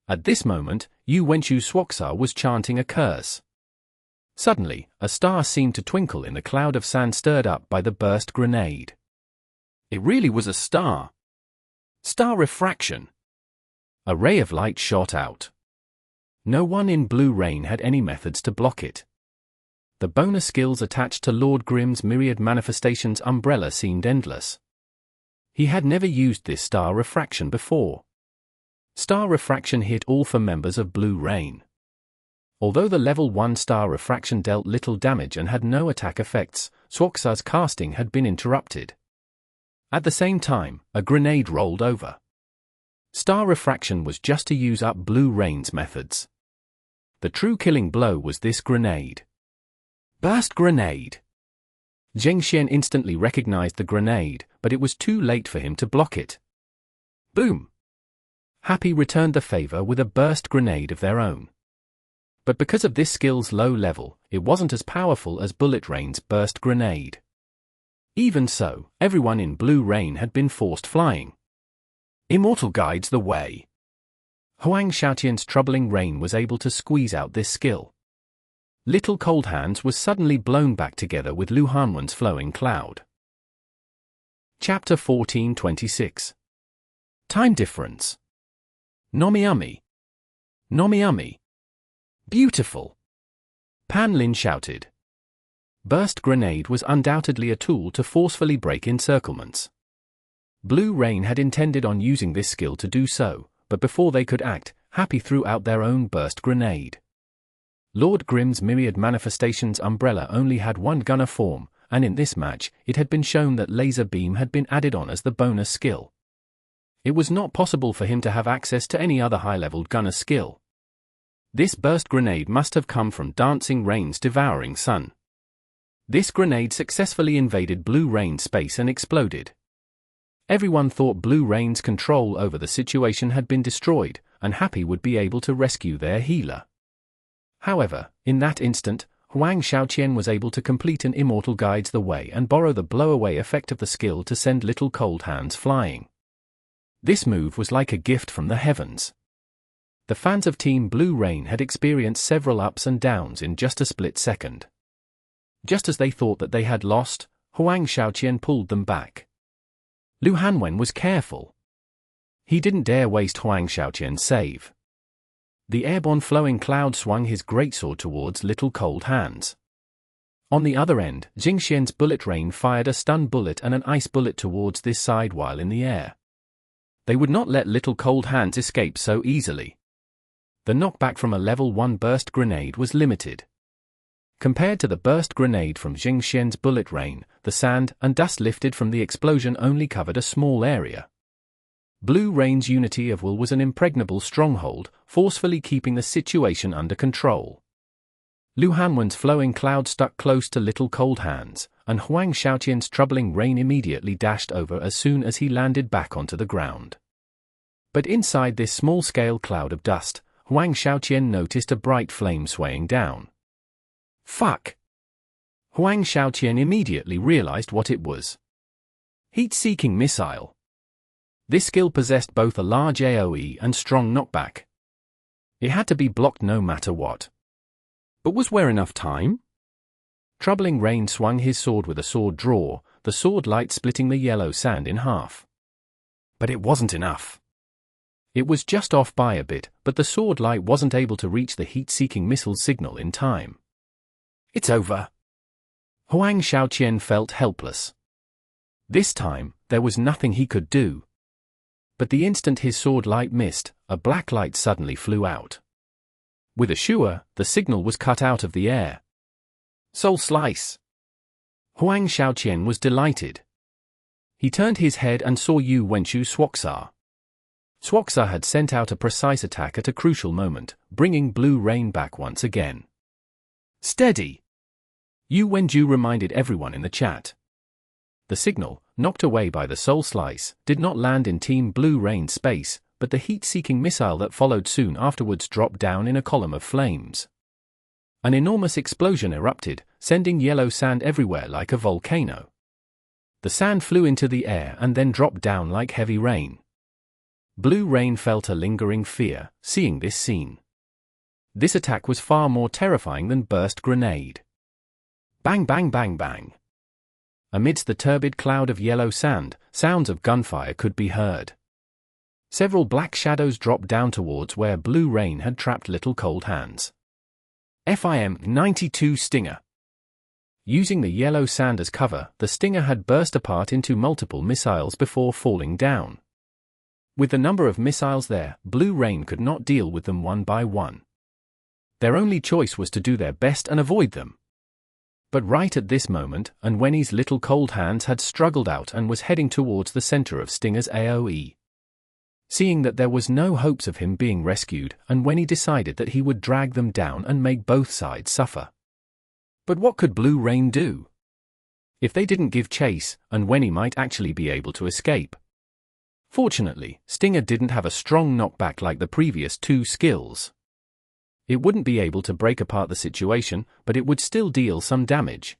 At this moment, Yu Wenchu Swoksaar was chanting a curse. Suddenly, a star seemed to twinkle in the cloud of sand stirred up by the burst grenade. It really was a star. Star refraction. A ray of light shot out. No one in Blue Rain had any methods to block it. The bonus skills attached to Lord Grimm's myriad manifestations umbrella seemed endless. He had never used this star refraction before. Star refraction hit all 4 members of Blue Rain. Although the level 1 star refraction dealt little damage and had no attack effects, Swoksaar's casting had been interrupted. At the same time, a grenade rolled over. Star refraction was just to use up Blue Rain's methods. The true killing blow was this grenade. Burst grenade! Zheng Xian instantly recognized the grenade, but it was too late for him to block it. Boom! Happy returned the favor with a burst grenade of their own. But because of this skill's low level, it wasn't as powerful as Bullet Rain's burst grenade. Even so, everyone in Blue Rain had been forced flying. Immortal guides the way. Huang Xiaotian's troubling rain was able to squeeze out this skill. Little Cold Hands was suddenly blown back together with Lu Hanwen's flowing cloud. Chapter 1426. Time difference. Nomiami. Nomiami. Beautiful. Pan Lin shouted. Burst grenade was undoubtedly a tool to forcefully break encirclements. Blue Rain had intended on using this skill to do so, but before they could act, Happy threw out their own burst grenade. Lord Grimm's myriad manifestations umbrella only had one gunner form, and in this match, it had been shown that laser beam had been added on as the bonus skill. It was not possible for him to have access to any other high-leveled gunner skill. This burst grenade must have come from Dancing Rain's Devouring Sun. This grenade successfully invaded Blue Rain's space and exploded. Everyone thought Blue Rain's control over the situation had been destroyed, and Happy would be able to rescue their healer. However, in that instant, Huang Xiaoqian was able to complete an Immortal Guides the Way and borrow the blow-away effect of the skill to send Little Cold Hands flying. This move was like a gift from the heavens. The fans of Team Blue Rain had experienced several ups and downs in just a split second. Just as they thought that they had lost, Huang Xiaoqian pulled them back. Lu Hanwen was careful. He didn't dare waste Huang Xiaoqian's save. The airborne flowing cloud swung his greatsword towards Little Cold Hands. On the other end, Jingxian's bullet rain fired a stun bullet and an ice bullet towards this side while in the air. They would not let Little Cold Hands escape so easily. The knockback from a level 1 burst grenade was limited. Compared to the burst grenade from Jingxian's bullet rain, the sand and dust lifted from the explosion only covered a small area. Blue Rain's unity of will was an impregnable stronghold, forcefully keeping the situation under control. Lu Hanwen's flowing cloud stuck close to Little Cold Hands, and Huang Xiaoqian's troubling rain immediately dashed over as soon as he landed back onto the ground. But inside this small-scale cloud of dust, Huang Xiaoqian noticed a bright flame swaying down. Fuck! Huang Xiaoqian immediately realized what it was. Heat-seeking missile. This skill possessed both a large AoE and strong knockback. It had to be blocked no matter what. But was there enough time? Troubling Rain swung his sword with a sword draw, the sword light splitting the yellow sand in half. But it wasn't enough. It was just off by a bit, but the sword light wasn't able to reach the heat-seeking missile signal in time. It's over. Huang Xiaoqian felt helpless. This time, there was nothing he could do. But the instant his sword light missed, a black light suddenly flew out. With a shua, the signal was cut out of the air. Soul Slice! Huang Xiaoqian was delighted. He turned his head and saw Yu Wenshu's Swoksaar. Swoksaar had sent out a precise attack at a crucial moment, bringing Blue Rain back once again. Steady! Yu Wenshu reminded everyone in the chat. The signal, knocked away by the Soul Slice, did not land in Team Blue Rain's space, but the heat-seeking missile that followed soon afterwards dropped down in a column of flames. An enormous explosion erupted, sending yellow sand everywhere like a volcano. The sand flew into the air and then dropped down like heavy rain. Blue Rain felt a lingering fear, seeing this scene. This attack was far more terrifying than burst grenade. Bang bang bang bang. Amidst the turbid cloud of yellow sand, sounds of gunfire could be heard. Several black shadows dropped down towards where Blue Rain had trapped Little Cold Hands. FIM-92 Stinger. Using the yellow sand as cover, the Stinger had burst apart into multiple missiles before falling down. With the number of missiles there, Blue Rain could not deal with them one by one. Their only choice was to do their best and avoid them. But right at this moment, Anwenny's Little Cold Hands had struggled out and was heading towards the center of Stinger's AoE. Seeing that there was no hopes of him being rescued, Anwenny decided that he would drag them down and make both sides suffer. But what could Blue Rain do? If they didn't give chase, Anwenny might actually be able to escape. Fortunately, Stinger didn't have a strong knockback like the previous two skills. It wouldn't be able to break apart the situation, but it would still deal some damage.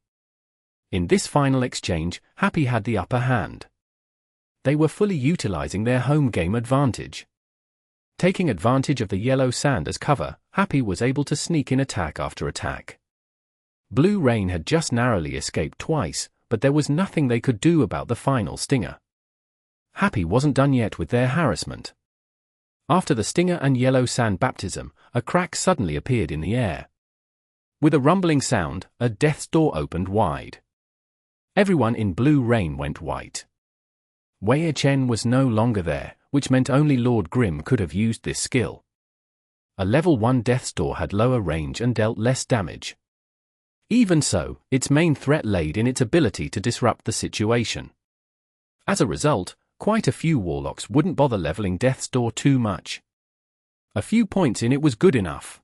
In this final exchange, Happy had the upper hand. They were fully utilizing their home game advantage. Taking advantage of the yellow sand as cover, Happy was able to sneak in attack after attack. Blue Rain had just narrowly escaped twice, but there was nothing they could do about the final Stinger. Happy wasn't done yet with their harassment. After the Stinger and yellow sand baptism, a crack suddenly appeared in the air. With a rumbling sound, a death's door opened wide. Everyone in Blue Rain went white. Wei Chen was no longer there, which meant only Lord Grim could have used this skill. A level 1 death's door had lower range and dealt less damage. Even so, its main threat laid in its ability to disrupt the situation. As a result, quite a few warlocks wouldn't bother leveling death's door too much. A few points in it was good enough.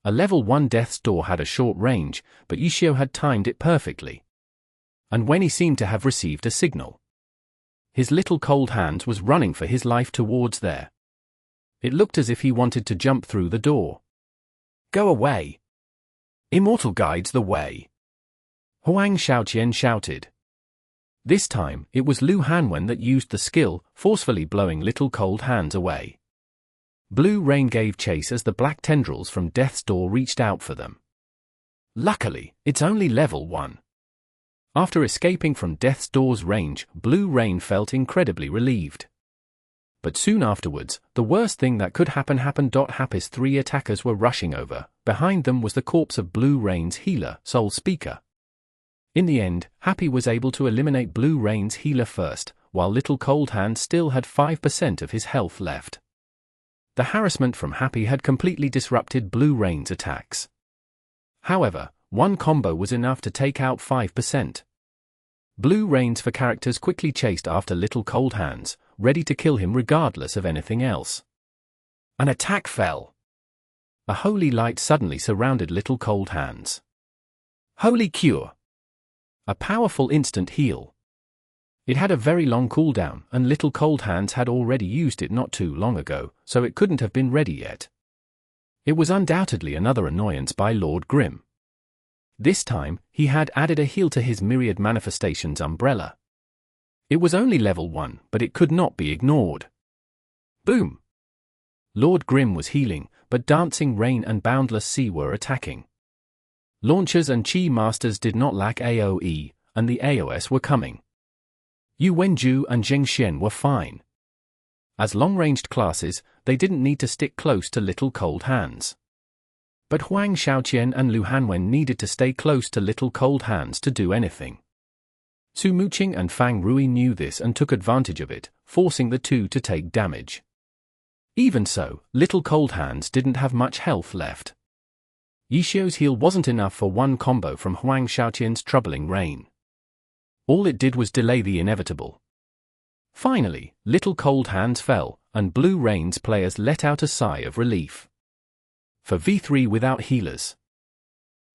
A level 1 death's door had a short range, but Yishio had timed it perfectly. And when he seemed to have received a signal, his little cold hands was running for his life towards there. It looked as if he wanted to jump through the door. Go away! Immortal guides the way! Huang Shaoqian shouted. This time, it was Lu Hanwen that used the skill, forcefully blowing little cold hands away. Blue Rain gave chase as the black tendrils from Death's Door reached out for them. Luckily, it's only level 1. After escaping from Death's Door's range, Blue Rain felt incredibly relieved. But soon afterwards, the worst thing that could happen happened. Happy's 3 attackers were rushing over. Behind them was the corpse of Blue Rain's healer, Soul Speaker. In the end, Happy was able to eliminate Blue Rain's healer first, while Little Cold Hand still had 5% of his health left. The harassment from Happy had completely disrupted Blue Rain's attacks. However, one combo was enough to take out 5%. Blue Rain's 4 characters quickly chased after Little Cold Hands, ready to kill him regardless of anything else. An attack fell. A holy light suddenly surrounded Little Cold Hands. Holy Cure. A powerful instant heal. It had a very long cooldown, and Little Cold Hands had already used it not too long ago, so it couldn't have been ready yet. It was undoubtedly another annoyance by Lord Grim. This time, he had added a heal to his Myriad Manifestations umbrella. It was only level 1, but it could not be ignored. Boom! Lord Grim was healing, but Dancing Rain and Boundless Sea were attacking. Launchers and Chi Masters did not lack AoE, and the AOS were coming. Yu Wenju and Zheng Xian were fine. As long-ranged classes, they didn't need to stick close to Little Cold Hands. But Huang Shaoqian and Lu Hanwen needed to stay close to Little Cold Hands to do anything. Su Muqing and Fang Rui knew this and took advantage of it, forcing the two to take damage. Even so, Little Cold Hands didn't have much health left. Yishio's heal wasn't enough for one combo from Huang Shaoqian's troubling rain. All it did was delay the inevitable. Finally, Little Cold Hands fell, and Blue Rain's players let out a sigh of relief. For V3 without healers.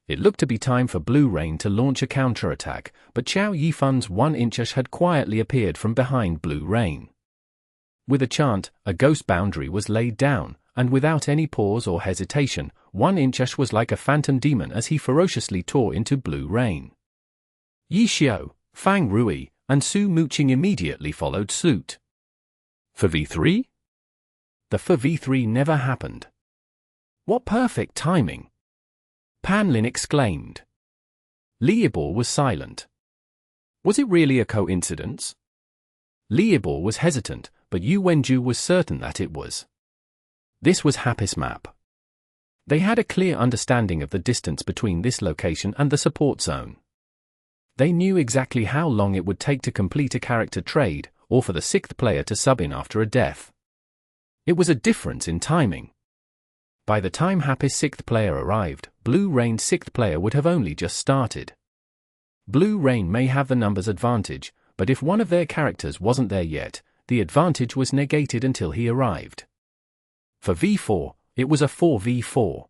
It looked to be time for Blue Rain to launch a counterattack, but Qiao Yifun's 1-inch had quietly appeared from behind Blue Rain. With a chant, a ghost boundary was laid down, and without any pause or hesitation, 1-inch was like a phantom demon as he ferociously tore into Blue Rain. Yishio, Fang Rui, and Su Muqing immediately followed suit. For V3? The for V3 never happened. What perfect timing! Pan Lin exclaimed. Liebor was silent. Was it really a coincidence? Liebor was hesitant, but Yu Wenju was certain that it was. This was Happy's map. They had a clear understanding of the distance between this location and the support zone. They knew exactly how long it would take to complete a character trade, or for the 6th player to sub in after a death. It was a difference in timing. By the time Happy's 6th player arrived, Blue Rain's 6th player would have only just started. Blue Rain may have the numbers advantage, but if one of their characters wasn't there yet, the advantage was negated until he arrived. For V4, it was a 4v4.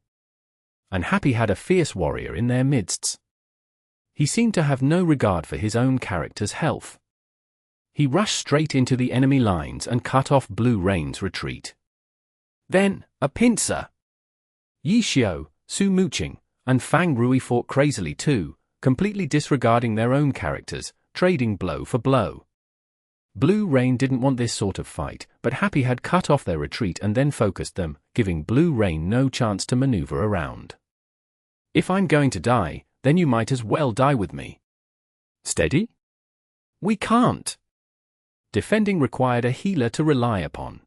And Happy had a fierce warrior in their midst. He seemed to have no regard for his own character's health. He rushed straight into the enemy lines and cut off Blue Rain's retreat. Then, a pincer! Yishio, Su Muqing, and Fang Rui fought crazily too, completely disregarding their own characters, trading blow for blow. Blue Rain didn't want this sort of fight, but Happy had cut off their retreat and then focused them, giving Blue Rain no chance to maneuver around. If I'm going to die, then you might as well die with me. Steady? We can't. Defending required a healer to rely upon.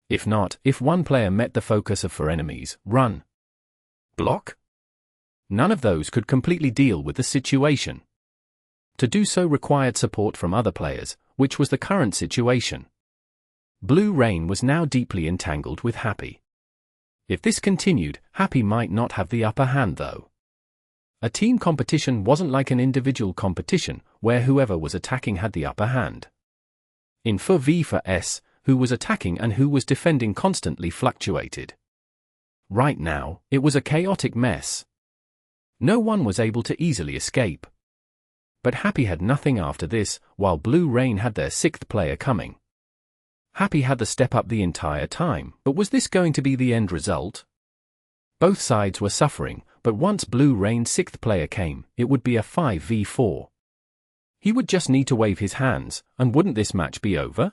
If not, if one player met the focus of 4 enemies, run. Block? None of those could completely deal with the situation. To do so required support from other players, which was the current situation. Blue Rain was now deeply entangled with Happy. If this continued, Happy might not have the upper hand though. A team competition wasn't like an individual competition, where whoever was attacking had the upper hand. In 4v4s, who was attacking and who was defending constantly fluctuated. Right now, it was a chaotic mess. No one was able to easily escape. But Happy had nothing after this, while Blue Rain had their 6th player coming. Happy had the step up the entire time, but was this going to be the end result? Both sides were suffering, but once Blue Rain's 6th player came, it would be a 5v4. He would just need to wave his hands, and wouldn't this match be over?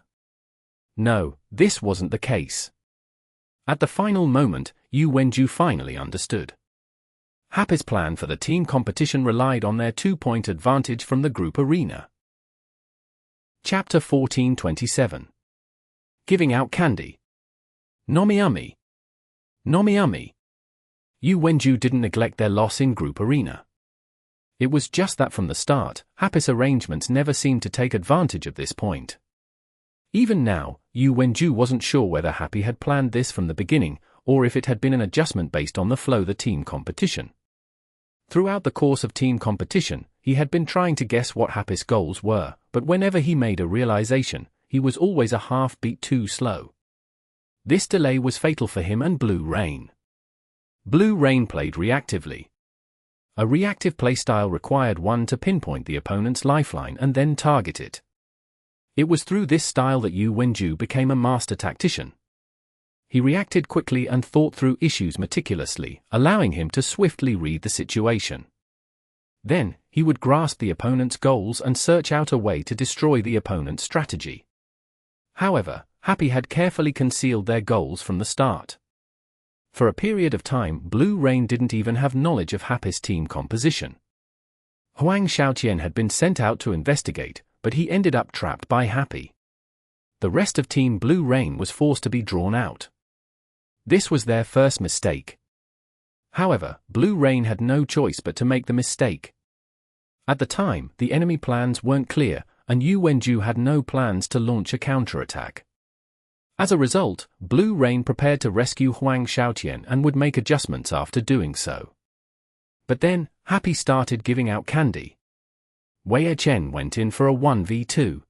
No, this wasn't the case. At the final moment, Yu Wenju finally understood. Happy's plan for the team competition relied on their 2-point advantage from the group arena. Chapter 14:27. Giving out candy. Nomiumi. Nomiumi. Yu Wenju didn't neglect their loss in group arena. It was just that from the start, Happy's arrangements never seemed to take advantage of this point. Even now, Yu Wenju wasn't sure whether Happy had planned this from the beginning, or if it had been an adjustment based on the flow of the team competition. Throughout the course of team competition, he had been trying to guess what Happy's goals were, but whenever he made a realization, he was always a half beat too slow. This delay was fatal for him and Blue Rain. Blue Rain played reactively. A reactive playstyle required one to pinpoint the opponent's lifeline and then target it. It was through this style that Yu Wenju became a master tactician. He reacted quickly and thought through issues meticulously, allowing him to swiftly read the situation. Then, he would grasp the opponent's goals and search out a way to destroy the opponent's strategy. However, Happy had carefully concealed their goals from the start. For a period of time, Blue Rain didn't even have knowledge of Happy's team composition. Huang Xiaotian had been sent out to investigate, but he ended up trapped by Happy. The rest of Team Blue Rain was forced to be drawn out. This was their first mistake. However, Blue Rain had no choice but to make the mistake. At the time, the enemy plans weren't clear, and Yu Wenju had no plans to launch a counterattack. As a result, Blue Rain prepared to rescue Huang Xiaotian and would make adjustments after doing so. But then, Happy started giving out candy. Wei Chen went in for a 1v2.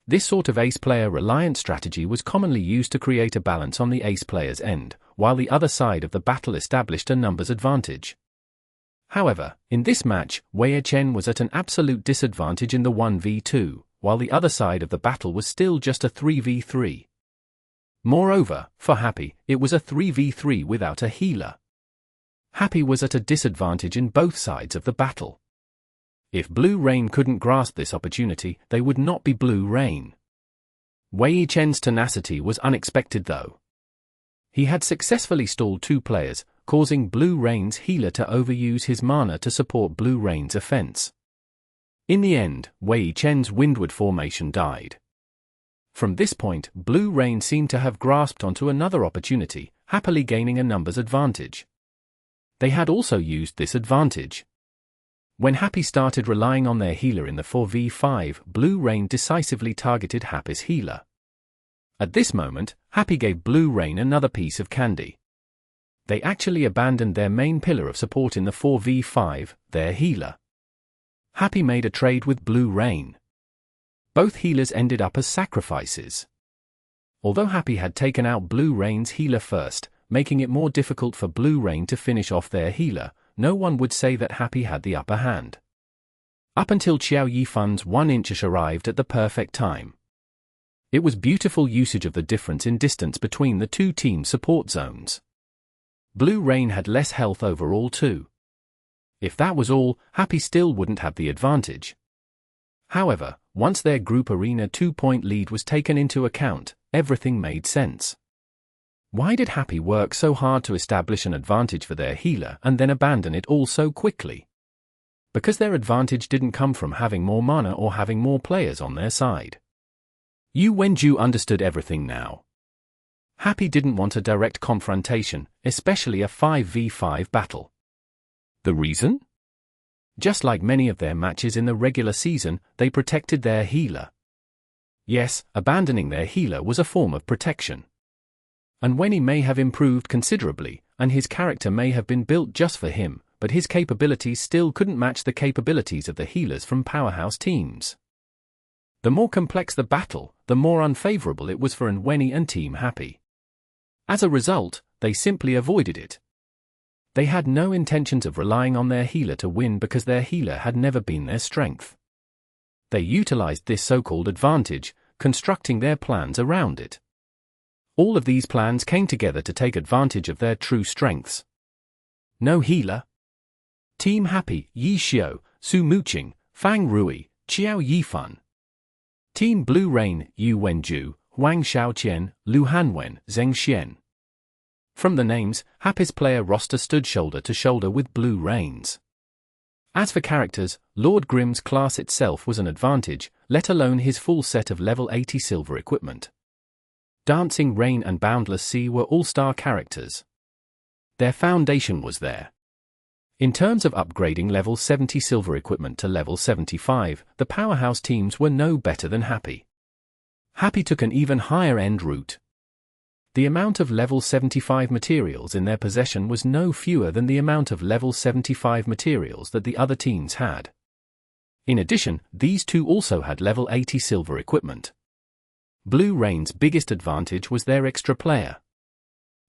This sort of ace player reliant strategy was commonly used to create a balance on the ace player's end, while the other side of the battle established a numbers advantage. However, in this match, Wei Chen was at an absolute disadvantage in the 1v2, while the other side of the battle was still just a 3v3. Moreover, for Happy, it was a 3v3 without a healer. Happy was at a disadvantage in both sides of the battle. If Blue Rain couldn't grasp this opportunity, they would not be Blue Rain. Wei Chen's tenacity was unexpected though. He had successfully stalled 2 players, causing Blue Rain's healer to overuse his mana to support Blue Rain's offense. In the end, Wei Chen's windward formation died. From this point, Blue Rain seemed to have grasped onto another opportunity, happily gaining a numbers advantage. They had also used this advantage. When Happy started relying on their healer in the 4v5, Blue Rain decisively targeted Happy's healer. At this moment, Happy gave Blue Rain another piece of candy. They actually abandoned their main pillar of support in the 4v5, their healer. Happy made a trade with Blue Rain. Both healers ended up as sacrifices. Although Happy had taken out Blue Rain's healer first, making it more difficult for Blue Rain to finish off their healer, no one would say that Happy had the upper hand. Up until Qiao Yifan's 1-inch arrived at the perfect time. It was beautiful usage of the difference in distance between the 2 team support zones. Blue Rain had less health overall too. If that was all, Happy still wouldn't have the advantage. However, once their group arena 2-point lead was taken into account, everything made sense. Why did Happy work so hard to establish an advantage for their healer and then abandon it all so quickly? Because their advantage didn't come from having more mana or having more players on their side. Yu Wenju understood everything now. Happy didn't want a direct confrontation, especially a 5v5 battle. The reason? Just like many of their matches in the regular season, they protected their healer. Yes, abandoning their healer was a form of protection. And when he may have improved considerably, and his character may have been built just for him, but his capabilities still couldn't match the capabilities of the healers from powerhouse teams. The more complex the battle, the more unfavorable it was for Nweni and Team Happy. As a result, they simply avoided it. They had no intentions of relying on their healer to win because their healer had never been their strength. They utilized this so-called advantage, constructing their plans around it. All of these plans came together to take advantage of their true strengths. No healer. Team Happy, Yi Xiao, Su Muqing, Fang Rui, Qiao Yifan. Team Blue Rain, Yu Wenju, Huang Xiaoqian, Lu Hanwen, Zheng Xian. From the names, Happy's player roster stood shoulder to shoulder with Blue Rain's. As for characters, Lord Grimm's class itself was an advantage, let alone his full set of level 80 silver equipment. Dancing Rain and Boundless Sea were all-star characters. Their foundation was there. In terms of upgrading level 70 silver equipment to level 75, the powerhouse teams were no better than Happy. Happy took an even higher-end route. The amount of level 75 materials in their possession was no fewer than the amount of level 75 materials that the other teams had. In addition, these two also had level 80 silver equipment. Blue Rain's biggest advantage was their extra player.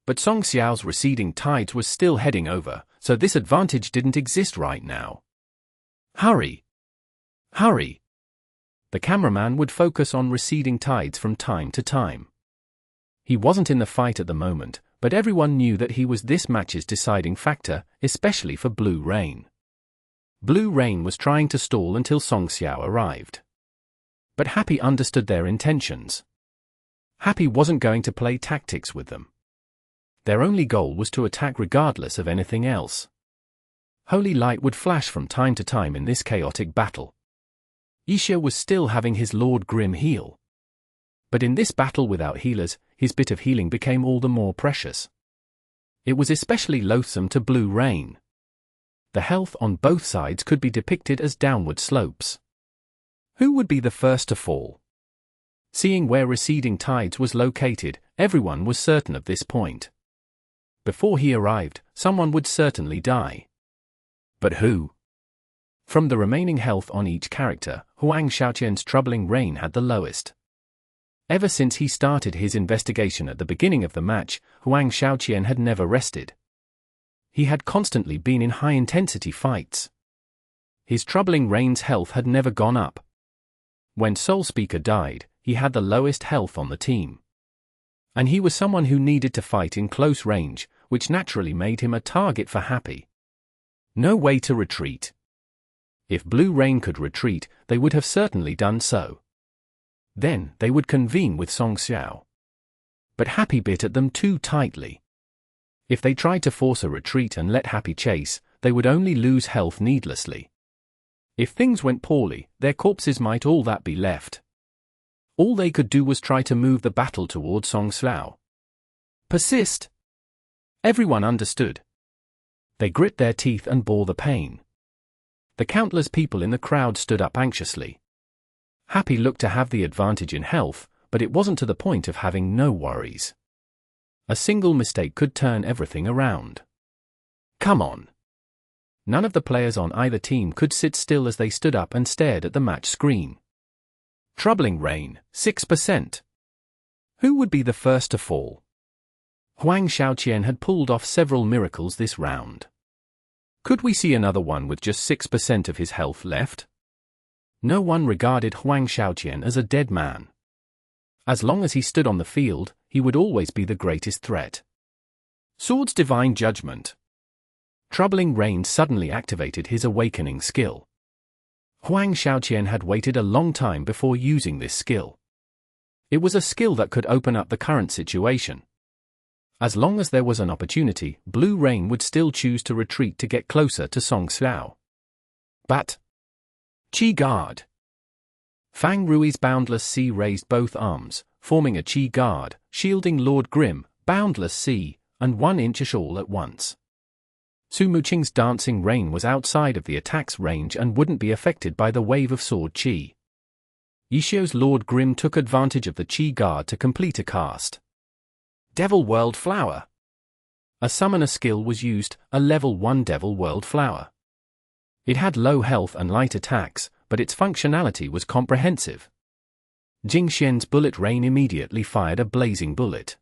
But Song Xiao's receding tides was still heading over, so this advantage didn't exist right now. Hurry! Hurry! The cameraman would focus on receding tides from time to time. He wasn't in the fight at the moment, but everyone knew that he was this match's deciding factor, especially for Blue Rain. Blue Rain was trying to stall until Song Xiao arrived. But Happy understood their intentions. Happy wasn't going to play tactics with them. Their only goal was to attack regardless of anything else. Holy light would flash from time to time in this chaotic battle. Yixia was still having his Lord Grimm heal. But in this battle without healers, his bit of healing became all the more precious. It was especially loathsome to Blue Rain. The health on both sides could be depicted as downward slopes. Who would be the first to fall? Seeing where receding tides was located, everyone was certain of this point. Before he arrived, someone would certainly die. But who? From the remaining health on each character, Huang Xiaoqian's Troubling Rain had the lowest. Ever since he started his investigation at the beginning of the match, Huang Xiaoqian had never rested. He had constantly been in high-intensity fights. His Troubling Rain's health had never gone up. When Soul Speaker died, he had the lowest health on the team. And he was someone who needed to fight in close range, which naturally made him a target for Happy. No way to retreat. If Blue Rain could retreat, they would have certainly done so. Then, they would convene with Song Xiao. But Happy bit at them too tightly. If they tried to force a retreat and let Happy chase, they would only lose health needlessly. If things went poorly, their corpses might all that be left. All they could do was try to move the battle toward Song Xiao. Persist. Everyone understood. They grit their teeth and bore the pain. The countless people in the crowd stood up anxiously. Happy looked to have the advantage in health, but it wasn't to the point of having no worries. A single mistake could turn everything around. Come on. None of the players on either team could sit still as they stood up and stared at the match screen. Troubling Rain, 6%. Who would be the first to fall? Huang Xiaoqian had pulled off several miracles this round. Could we see another one with just 6% of his health left? No one regarded Huang Xiaoqian as a dead man. As long as he stood on the field, he would always be the greatest threat. Sword's Divine Judgment. Troubling Rain suddenly activated his awakening skill. Huang Xiaoqian had waited a long time before using this skill. It was a skill that could open up the current situation. As long as there was an opportunity, Blue Rain would still choose to retreat to get closer to Song Xiao. But Qi Guard. Fang Rui's Boundless Sea raised both arms, forming a Qi Guard, shielding Lord Grimm, Boundless Sea, and 1 inch all at once. Su Muqing's dancing rain was outside of the attack's range and wouldn't be affected by the wave of sword chi. Yishio's Lord Grim took advantage of the chi guard to complete a cast. Devil World Flower. A summoner skill was used, a level 1 Devil World Flower. It had low health and light attacks, but its functionality was comprehensive. Jing Xian's bullet rain immediately fired a blazing bullet.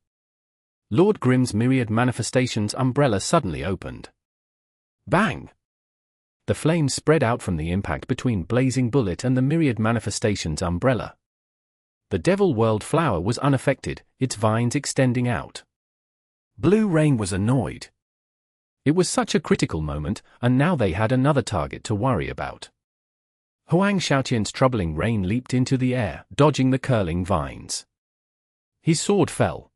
Lord Grim's myriad manifestations umbrella suddenly opened. Bang! The flames spread out from the impact between blazing bullet and the myriad manifestations umbrella. The Devil World Flower was unaffected, its vines extending out. Blue Rain was annoyed. It was such a critical moment, and now they had another target to worry about. Huang Xiaoqian's troubling rain leaped into the air, dodging the curling vines. His sword fell.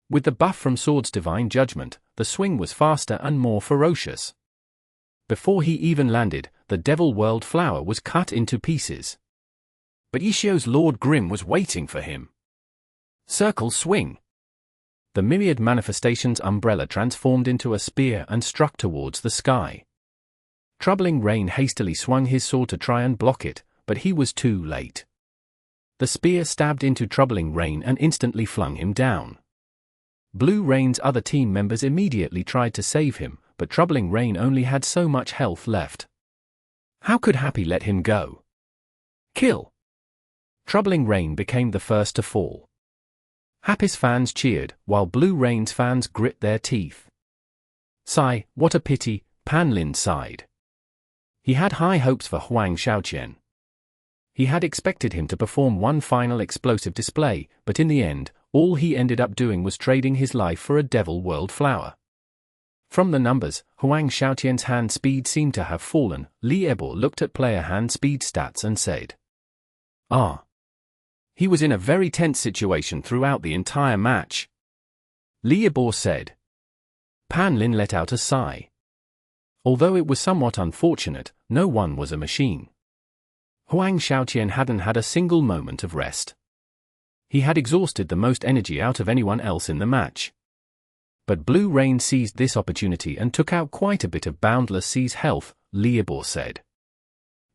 With the buff from Sword's divine judgment, the swing was faster and more ferocious. Before he even landed, the Devil World Flower was cut into pieces. But Yishio's Lord Grim was waiting for him. Circle swing. The myriad manifestations umbrella transformed into a spear and struck towards the sky. Troubling Rain hastily swung his sword to try and block it, but he was too late. The spear stabbed into Troubling Rain and instantly flung him down. Blue Rain's other team members immediately tried to save him, but Troubling Rain only had so much health left. How could Happy let him go? Kill! Troubling Rain became the first to fall. Happy's fans cheered, while Blue Rain's fans grit their teeth. Sigh, what a pity, Pan Lin sighed. He had high hopes for Huang Xiaoqian. He had expected him to perform one final explosive display, but in the end, all he ended up doing was trading his life for a Devil World Flower. From the numbers, Huang Xiaoqian's hand speed seemed to have fallen. Li Ebo looked at player hand speed stats and said, He was in a very tense situation throughout the entire match. Li Ebo said. Pan Lin let out a sigh. Although it was somewhat unfortunate, no one was a machine. Huang Xiaoqian hadn't had a single moment of rest. He had exhausted the most energy out of anyone else in the match. But Blue Rain seized this opportunity and took out quite a bit of Boundless Sea's health, Liabor said.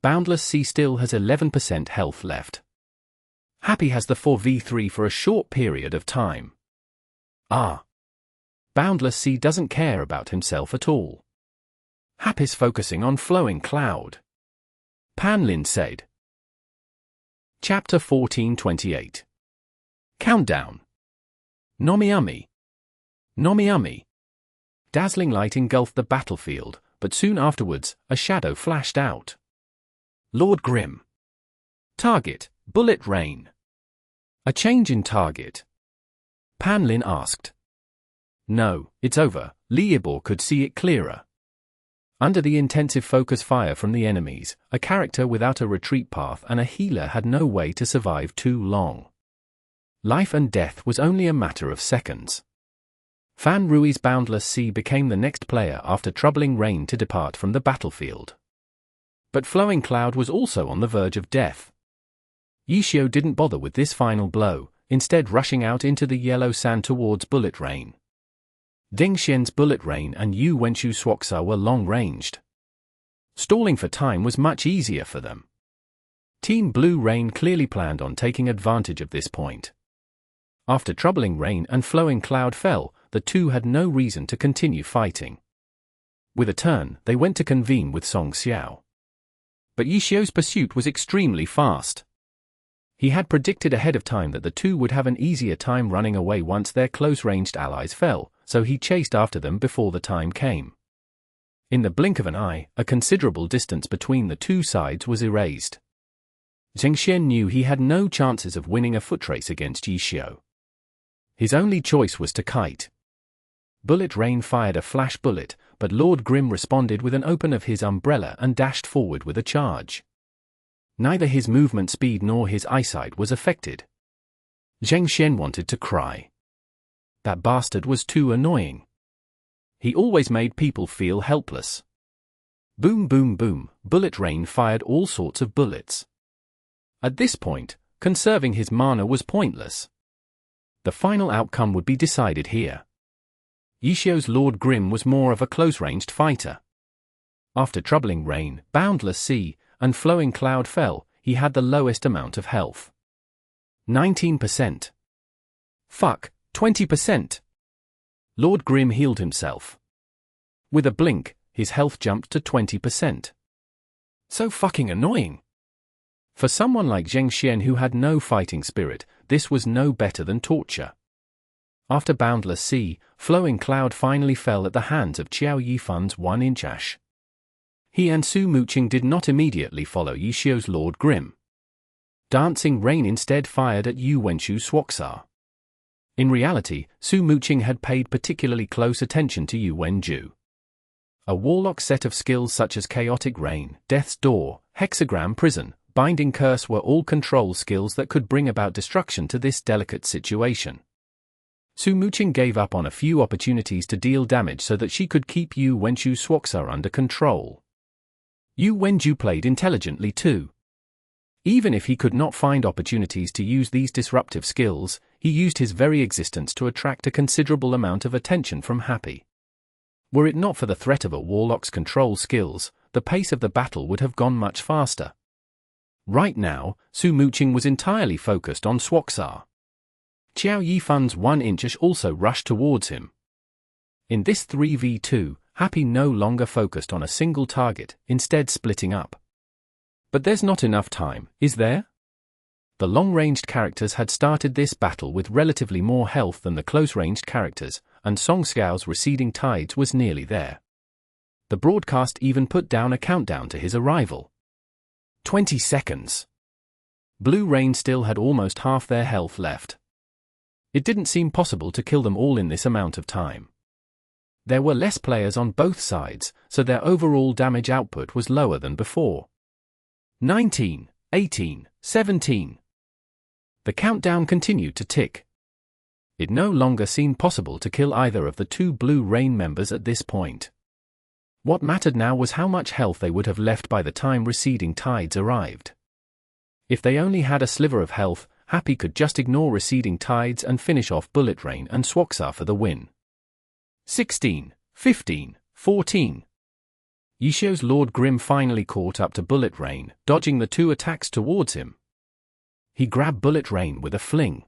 Boundless Sea still has 11% health left. Happy has the 4v3 for a short period of time. Boundless Sea doesn't care about himself at all. Happy's focusing on Flowing Cloud. Pan Lin said. Chapter 1428. Countdown. Nomiumi. Nomiumi. Dazzling light engulfed the battlefield, but soon afterwards, a shadow flashed out. Lord Grim. Target, Bullet Rain. A change in target? Pan Lin asked. No, it's over, Liabor could see it clearer. Under the intensive focus fire from the enemies, a character without a retreat path and a healer had no way to survive too long. Life and death was only a matter of seconds. Fan Rui's Boundless Sea became the next player after Troubling Rain to depart from the battlefield. But Flowing Cloud was also on the verge of death. Yishio didn't bother with this final blow, instead rushing out into the yellow sand towards Bullet Rain. Ding Xian's Bullet Rain and Yu Wenshu's Swoksaar were long-ranged. Stalling for time was much easier for them. Team Blue Rain clearly planned on taking advantage of this point. After Troubling Rain and Flowing Cloud fell, the two had no reason to continue fighting. With a turn, they went to convene with Song Xiao. But Yishio's pursuit was extremely fast. He had predicted ahead of time that the two would have an easier time running away once their close-ranged allies fell, so he chased after them before the time came. In the blink of an eye, a considerable distance between the two sides was erased. Zheng Xian knew he had no chances of winning a foot race against Yishio. His only choice was to kite. Bullet Rain fired a flash bullet, but Lord Grim responded with an open of his umbrella and dashed forward with a charge. Neither his movement speed nor his eyesight was affected. Zheng Xian wanted to cry. That bastard was too annoying. He always made people feel helpless. Boom boom boom, Bullet Rain fired all sorts of bullets. At this point, conserving his mana was pointless. The final outcome would be decided here. Yishio's Lord Grim was more of a close-ranged fighter. After troubling rain, boundless sea, and flowing cloud fell, he had the lowest amount of health. 19%. Fuck, 20%. Lord Grim healed himself. With a blink, his health jumped to 20%. So fucking annoying. For someone like Zheng Xian who had no fighting spirit, this was no better than torture. After Boundless Sea, Flowing Cloud finally fell at the hands of Qiao Yifan's 1-inch ash. He and Su Muqing did not immediately follow Yishio's Lord Grim. Dancing Rain instead fired at Yu Wenshu's Swoksaar. In reality, Su Muqing had paid particularly close attention to Yu Wenju. A warlock set of skills such as Chaotic Rain, Death's Door, Hexagram Prison, Binding Curse were all control skills that could bring about destruction to this delicate situation. Su Muqing gave up on a few opportunities to deal damage so that she could keep Yu Wenshu's Swoksaar under control. Yu Wenju played intelligently too. Even if he could not find opportunities to use these disruptive skills, he used his very existence to attract a considerable amount of attention from Happy. Were it not for the threat of a warlock's control skills, the pace of the battle would have gone much faster. Right now, Su Muqing was entirely focused on Swoksaar. Qiao Yifan's 1-inch also rushed towards him. In this 3v2, Happy no longer focused on a single target, instead splitting up. But there's not enough time, is there? The long-ranged characters had started this battle with relatively more health than the close-ranged characters, and Song Xiao's Receding Tides was nearly there. The broadcast even put down a countdown to his arrival. 20 seconds. Blue Rain still had almost half their health left. It didn't seem possible to kill them all in this amount of time. There were less players on both sides, so their overall damage output was lower than before. 19, 18, 17. The countdown continued to tick. It no longer seemed possible to kill either of the two Blue Rain members at this point. What mattered now was how much health they would have left by the time Receding Tides arrived. If they only had a sliver of health, Happy could just ignore Receding Tides and finish off Bullet Rain and Swoksaar for the win. 16, 15, 14. Yishio's Lord Grim finally caught up to Bullet Rain, dodging the two attacks towards him. He grabbed Bullet Rain with a fling.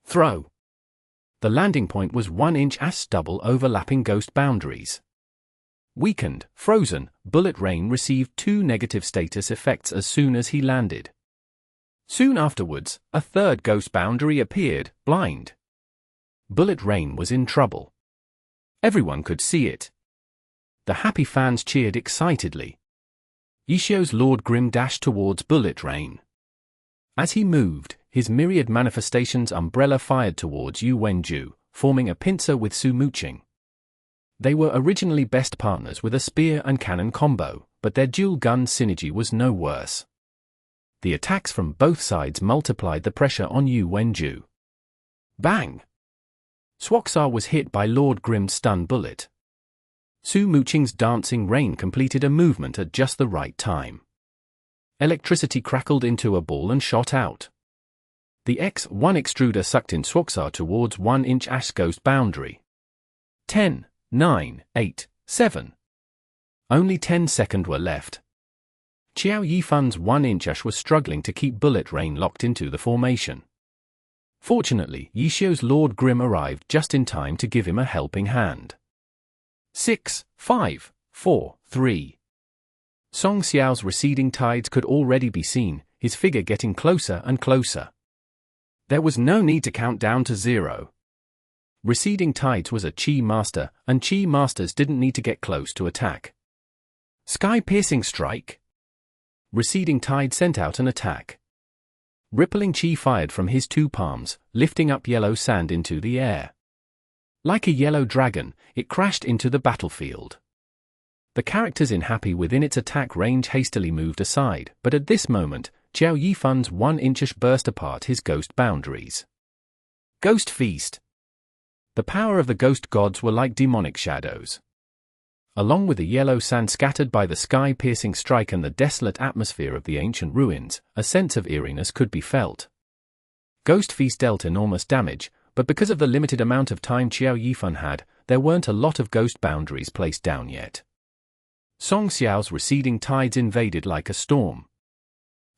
Throw. The landing point was 1-inch as double overlapping ghost boundaries. Weakened, frozen, Bullet Rain received 2 negative status effects as soon as he landed. Soon afterwards, a third ghost boundary appeared, blind. Bullet Rain was in trouble. Everyone could see it. The Happy fans cheered excitedly. Yishio's Lord Grim dashed towards Bullet Rain. As he moved, his myriad manifestations umbrella fired towards Yu Wenju, forming a pincer with Su Muqing. They were originally best partners with a spear and cannon combo, but their dual-gun synergy was no worse. The attacks from both sides multiplied the pressure on Yu Wenju. Bang! Swoksaar was hit by Lord Grim's stun bullet. Su Muqing's Dancing Rain completed a movement at just the right time. Electricity crackled into a ball and shot out. The X1 extruder sucked in Swoksaar towards 1-inch ash ghost boundary. 10, 9, 8, 7. Only 10 seconds were left. Qiao Yifan's 1-inch ash was struggling to keep Bullet Rain locked into the formation. Fortunately, Yishio's Lord Grim arrived just in time to give him a helping hand. 6, 5, 4, 3. Song Xiao's Receding Tides could already be seen, his figure getting closer and closer. There was no need to count down to 0. Receding Tides was a Chi Master, and Chi Masters didn't need to get close to attack. Sky-piercing strike. Receding Tide sent out an attack. Rippling Chi fired from his 2 palms, lifting up yellow sand into the air. Like a yellow dragon, it crashed into the battlefield. The characters in Happy within its attack range hastily moved aside, but at this moment, Qiao Yifan's 1-inch burst apart his ghost boundaries. Ghost Feast. The power of the ghost gods were like demonic shadows. Along with the yellow sand scattered by the sky-piercing strike and the desolate atmosphere of the ancient ruins, a sense of eeriness could be felt. Ghost Feast dealt enormous damage, but because of the limited amount of time Qiao Yifan had, there weren't a lot of ghost boundaries placed down yet. Song Xiao's receding tides invaded like a storm.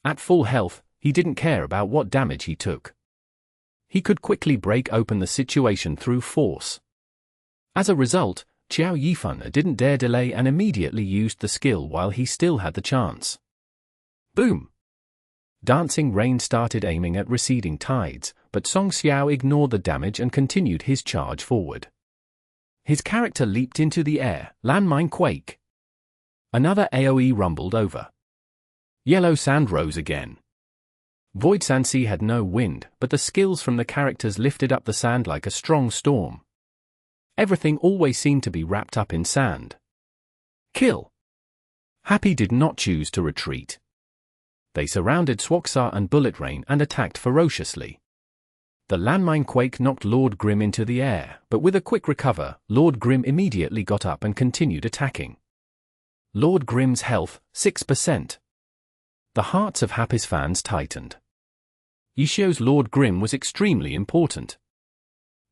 At full health, he didn't care about what damage he took. He could quickly break open the situation through force. As a result, Qiao Yifan didn't dare delay and immediately used the skill while he still had the chance. Boom! Dancing Rain started aiming at receding tides, but Song Xiao ignored the damage and continued his charge forward. His character leaped into the air, landmine quake. Another AoE rumbled over. Yellow sand rose again. Void Sansi had no wind, but the skills from the characters lifted up the sand like a strong storm. Everything always seemed to be wrapped up in sand. Kill! Happy did not choose to retreat. They surrounded Swoksaar and Bullet Rain and attacked ferociously. The landmine quake knocked Lord Grim into the air, but with a quick recover, Lord Grim immediately got up and continued attacking. Lord Grim's health, 6%. The hearts of Happy's fans tightened. Yishio's Lord Grim was extremely important.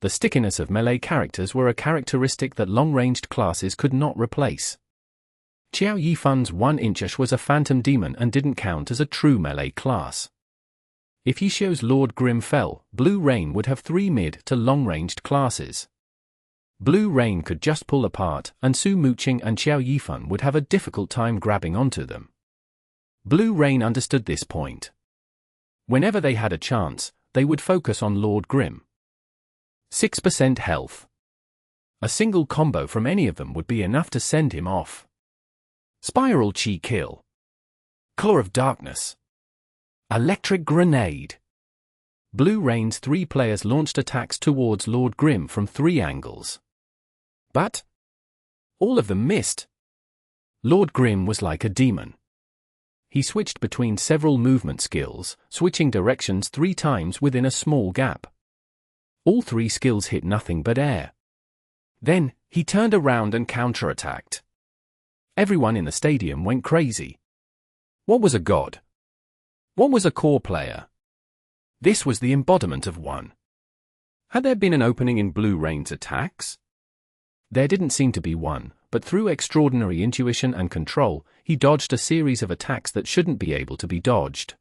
The stickiness of melee characters were a characteristic that long-ranged classes could not replace. Qiao Yifan's 1-inch was a phantom demon and didn't count as a true melee class. If Yishio's Lord Grim fell, Blue Rain would have 3 mid to long-ranged classes. Blue Rain could just pull apart, and Su Muqing and Qiao Yifan would have a difficult time grabbing onto them. Blue Rain understood this point. Whenever they had a chance, they would focus on Lord Grim. 6% health. A single combo from any of them would be enough to send him off. Spiral Chi Kill. Claw of Darkness. Electric Grenade. Blue Rain's 3 players launched attacks towards Lord Grim from 3 angles. But all of them missed. Lord Grim was like a demon. He switched between several movement skills, switching directions 3 times within a small gap. All 3 skills hit nothing but air. Then, he turned around and counterattacked. Everyone in the stadium went crazy. What was a god? What was a core player? This was the embodiment of one. Had there been an opening in Blue Rain's attacks? There didn't seem to be one, but through extraordinary intuition and control, he dodged a series of attacks that shouldn't be able to be dodged.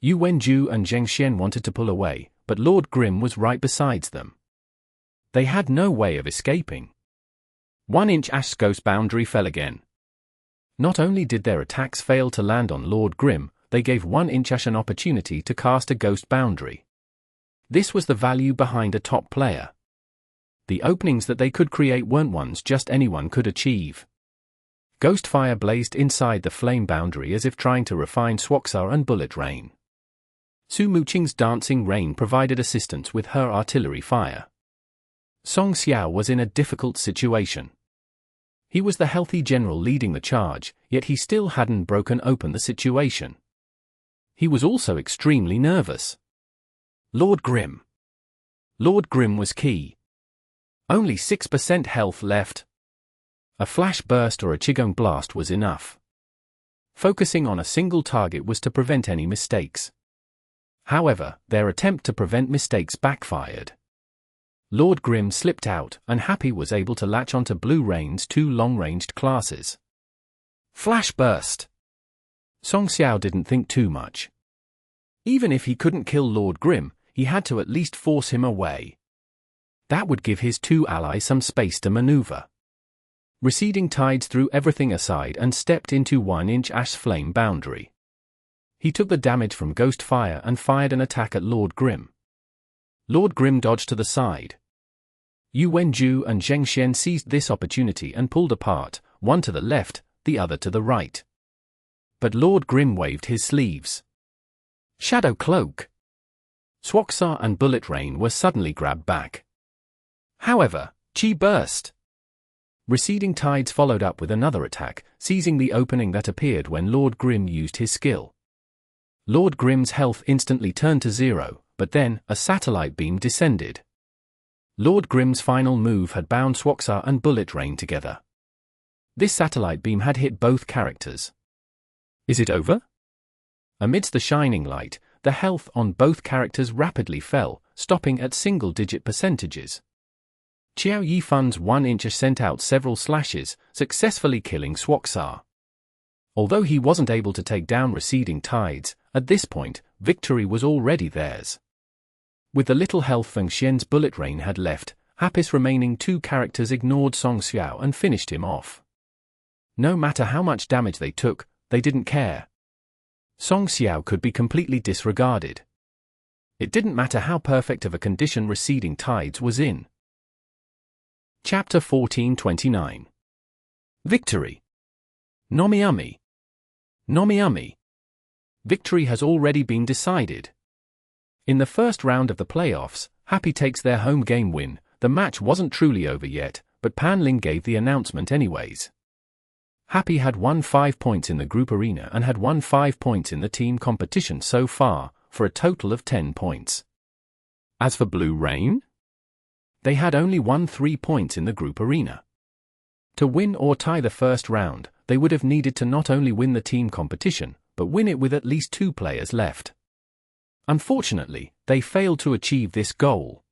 Yu Wenju and Zheng Xian wanted to pull away, but Lord Grim was right beside them. They had no way of escaping. 1-inch Ash's ghost boundary fell again. Not only did their attacks fail to land on Lord Grim, they gave 1-inch Ash an opportunity to cast a ghost boundary. This was the value behind a top player. The openings that they could create weren't ones just anyone could achieve. Ghost fire blazed inside the flame boundary as if trying to refine Swoksaar and Bullet Rain. Su Muqing's Dancing Rain provided assistance with her artillery fire. Song Xiao was in a difficult situation. He was the healthy general leading the charge, yet he still hadn't broken open the situation. He was also extremely nervous. Lord Grim. Lord Grim was key. Only 6% health left. A flash burst or a Qigong blast was enough. Focusing on a single target was to prevent any mistakes. However, their attempt to prevent mistakes backfired. Lord Grim slipped out, and Happy was able to latch onto Blue Rain's 2 long-ranged classes. Flash burst. Song Xiao didn't think too much. Even if he couldn't kill Lord Grim, he had to at least force him away. That would give his 2 allies some space to maneuver. Receding tides threw everything aside and stepped into 1-inch Ash's flame boundary. He took the damage from Ghost Fire and fired an attack at Lord Grim. Lord Grim dodged to the side. Yu Wenju and Zheng Xian seized this opportunity and pulled apart, one to the left, the other to the right. But Lord Grim waved his sleeves. Shadow Cloak. Swoksaar and Bullet Rain were suddenly grabbed back. However, Chi burst. Receding tides followed up with another attack, seizing the opening that appeared when Lord Grim used his skill. Lord Grim's health instantly turned to 0, but then, a satellite beam descended. Lord Grim's final move had bound Swoksaar and Bullet Rain together. This satellite beam had hit both characters. Is it over? Amidst the shining light, the health on both characters rapidly fell, stopping at single-digit percentages. Xiao Yifan's 1-incher sent out several slashes, successfully killing Swoksaar. Although he wasn't able to take down receding tides, at this point, victory was already theirs. With the little health Feng Xian's bullet rain had left, Happy's remaining 2 characters ignored Song Xiao and finished him off. No matter how much damage they took, they didn't care. Song Xiao could be completely disregarded. It didn't matter how perfect of a condition receding tides was in. Chapter 1429. Victory. Nomiumi. Nomiumi. Victory has already been decided. In the first round of the playoffs, Happy takes their home game win. The match wasn't truly over yet, but Panlin gave the announcement anyways. Happy had won 5 points in the group arena and had won 5 points in the team competition so far, for a total of 10 points. As for Blue Rain, they had only won 3 points in the group arena. To win or tie the first round, they would have needed to not only win the team competition, but win it with at least 2 players left. Unfortunately, they failed to achieve this goal.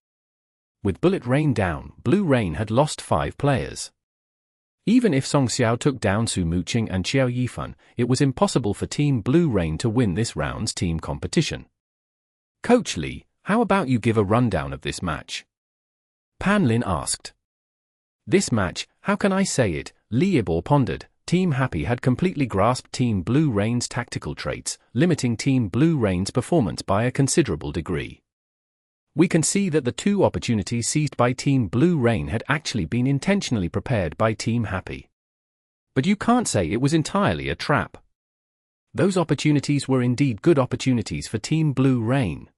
With Bullet Rain down, Blue Rain had lost 5 players. Even if Song Xiao took down Su Muqing and Xiao Yifan, it was impossible for Team Blue Rain to win this round's team competition. Coach Li, how about you give a rundown of this match? Panlin asked. This match, how can I say it? Li Yibor pondered. Team Happy had completely grasped Team Blue Rain's tactical traits, limiting Team Blue Rain's performance by a considerable degree. We can see that the 2 opportunities seized by Team Blue Rain had actually been intentionally prepared by Team Happy. But you can't say it was entirely a trap. Those opportunities were indeed good opportunities for Team Blue Rain.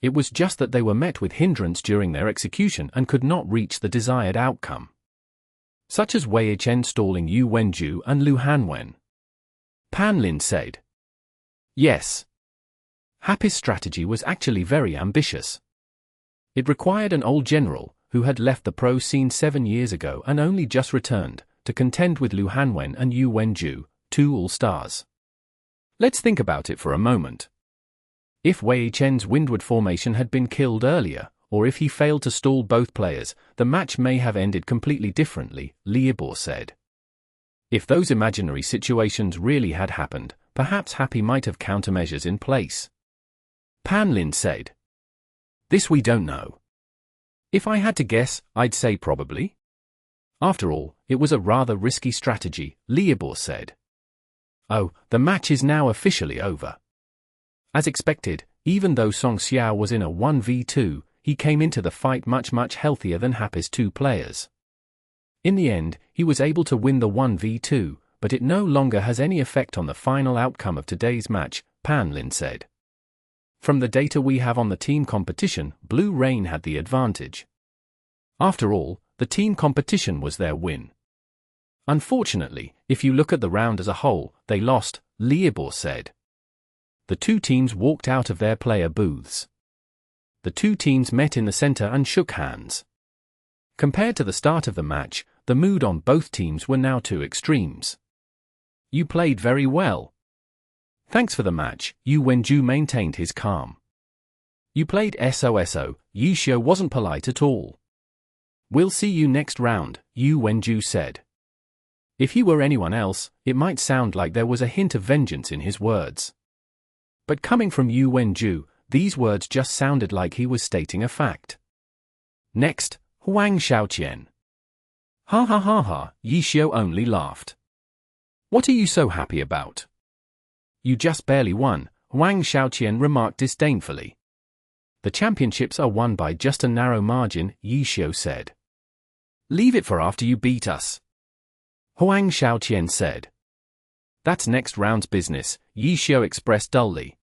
It was just that they were met with hindrance during their execution and could not reach the desired outcome. Such as Wei Chen stalling Yu Wenju and Lu Hanwen. Panlin said. Yes. Happy's strategy was actually very ambitious. It required an old general, who had left the pro scene 7 years ago and only just returned, to contend with Lu Hanwen and Yu Wenju, 2 all-stars. Let's think about it for a moment. If Wei Chen's windward formation had been killed earlier, or if he failed to stall both players, the match may have ended completely differently, Li Yibor said. If those imaginary situations really had happened, perhaps Happy might have countermeasures in place. Panlin said. This we don't know. If I had to guess, I'd say probably. After all, it was a rather risky strategy, Li Yibor said. Oh, the match is now officially over. As expected, even though Song Xiao was in a 1v2, he came into the fight much healthier than Happy's 2 players. In the end, he was able to win the 1v2, but it no longer has any effect on the final outcome of today's match, Panlin said. From the data we have on the team competition, Blue Rain had the advantage. After all, the team competition was their win. Unfortunately, if you look at the round as a whole, they lost, Li Yibor said. The 2 teams walked out of their player booths. The 2 teams met in the center and shook hands. Compared to the start of the match, the mood on both teams were now 2 extremes. You played very well. Thanks for the match, Yu Wenju maintained his calm. You played SOSO, Yishio wasn't polite at all. We'll see you next round, Yu Wenju said. If he were anyone else, it might sound like there was a hint of vengeance in his words. But coming from Yu Wenju, these words just sounded like he was stating a fact. Next, Huang Xiaoqian. Ha ha ha ha, Yishio only laughed. What are you so happy about? You just barely won, Huang Xiaoqian remarked disdainfully. The championships are won by just a narrow margin, Yishio said. Leave it for after you beat us. Huang Xiaoqian said. That's next round's business, Yishio expressed dully.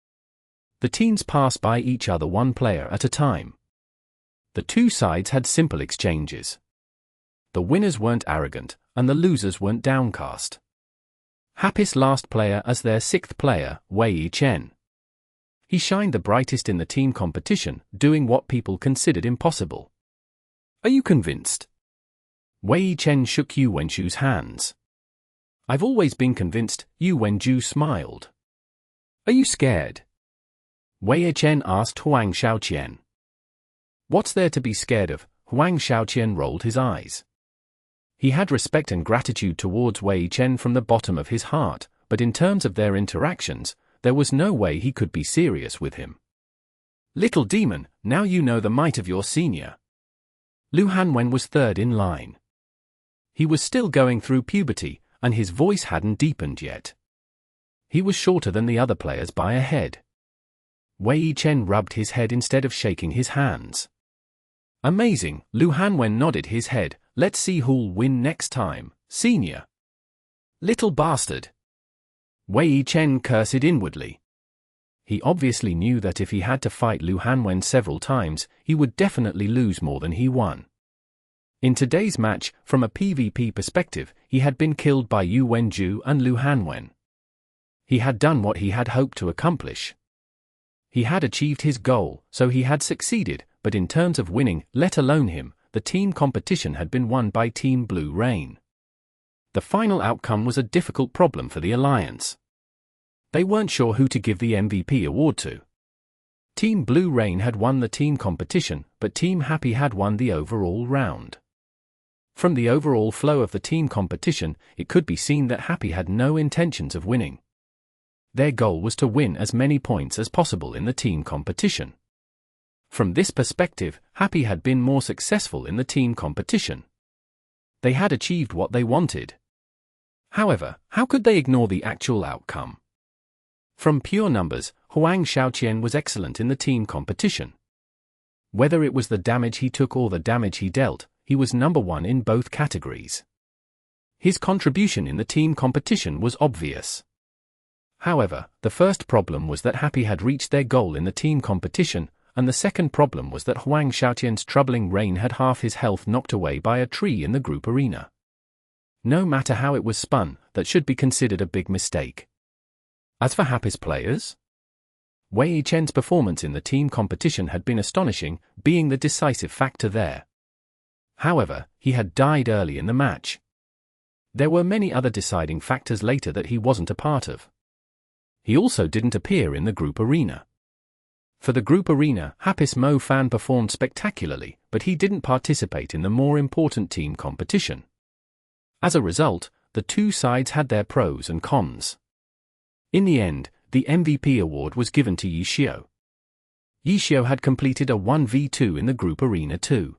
The teams passed by each other 1 player at a time. The 2 sides had simple exchanges. The winners weren't arrogant, and the losers weren't downcast. Happy's last player as their 6th player, Wei Chen. He shined the brightest in the team competition, doing what people considered impossible. Are you convinced? Wei Chen shook Yu Wenju's hands. I've always been convinced, Yu Wenju smiled. Are you scared? Wei Chen asked Huang Xiaoqian. What's there to be scared of? Huang Xiaoqian rolled his eyes. He had respect and gratitude towards Wei Chen from the bottom of his heart, but in terms of their interactions, there was no way he could be serious with him. "Little demon, now you know the might of your senior." Lu Hanwen was third in line. He was still going through puberty, and his voice hadn't deepened yet. He was shorter than the other players by a head. Wei Chen rubbed his head instead of shaking his hands. "Amazing," Lu Hanwen nodded his head. "Let's see who'll win next time, senior." "Little bastard." Wei Chen cursed inwardly. He obviously knew that if he had to fight Lu Hanwen several times, he would definitely lose more than he won. In today's match, from a PvP perspective, he had been killed by Yu Wenju and Lu Hanwen. He had done what he had hoped to accomplish. He had achieved his goal, so he had succeeded, but in terms of winning, let alone him, the team competition had been won by Team Blue Rain. The final outcome was a difficult problem for the Alliance. They weren't sure who to give the MVP award to. Team Blue Rain had won the team competition, but Team Happy had won the overall round. From the overall flow of the team competition, it could be seen that Happy had no intentions of winning. Their goal was to win as many points as possible in the team competition. From this perspective, Happy had been more successful in the team competition. They had achieved what they wanted. However, how could they ignore the actual outcome? From pure numbers, Huang Xiaoqian was excellent in the team competition. Whether it was the damage he took or the damage he dealt, he was number one in both categories. His contribution in the team competition was obvious. However, the first problem was that Happy had reached their goal in the team competition, and the second problem was that Huang Xiaoqian's troubling rain had half his health knocked away by a tree in the group arena. No matter how it was spun, that should be considered a big mistake. As for Happy's players, Wei Chen's performance in the team competition had been astonishing, being the decisive factor there. However, he had died early in the match. There were many other deciding factors later that he wasn't a part of. He also didn't appear in the group arena. For the group arena, Happy's Mo Fan performed spectacularly, but he didn't participate in the more important team competition. As a result, the two sides had their pros and cons. In the end, the MVP award was given to Yishio. Yishio had completed a 1v2 in the group arena too.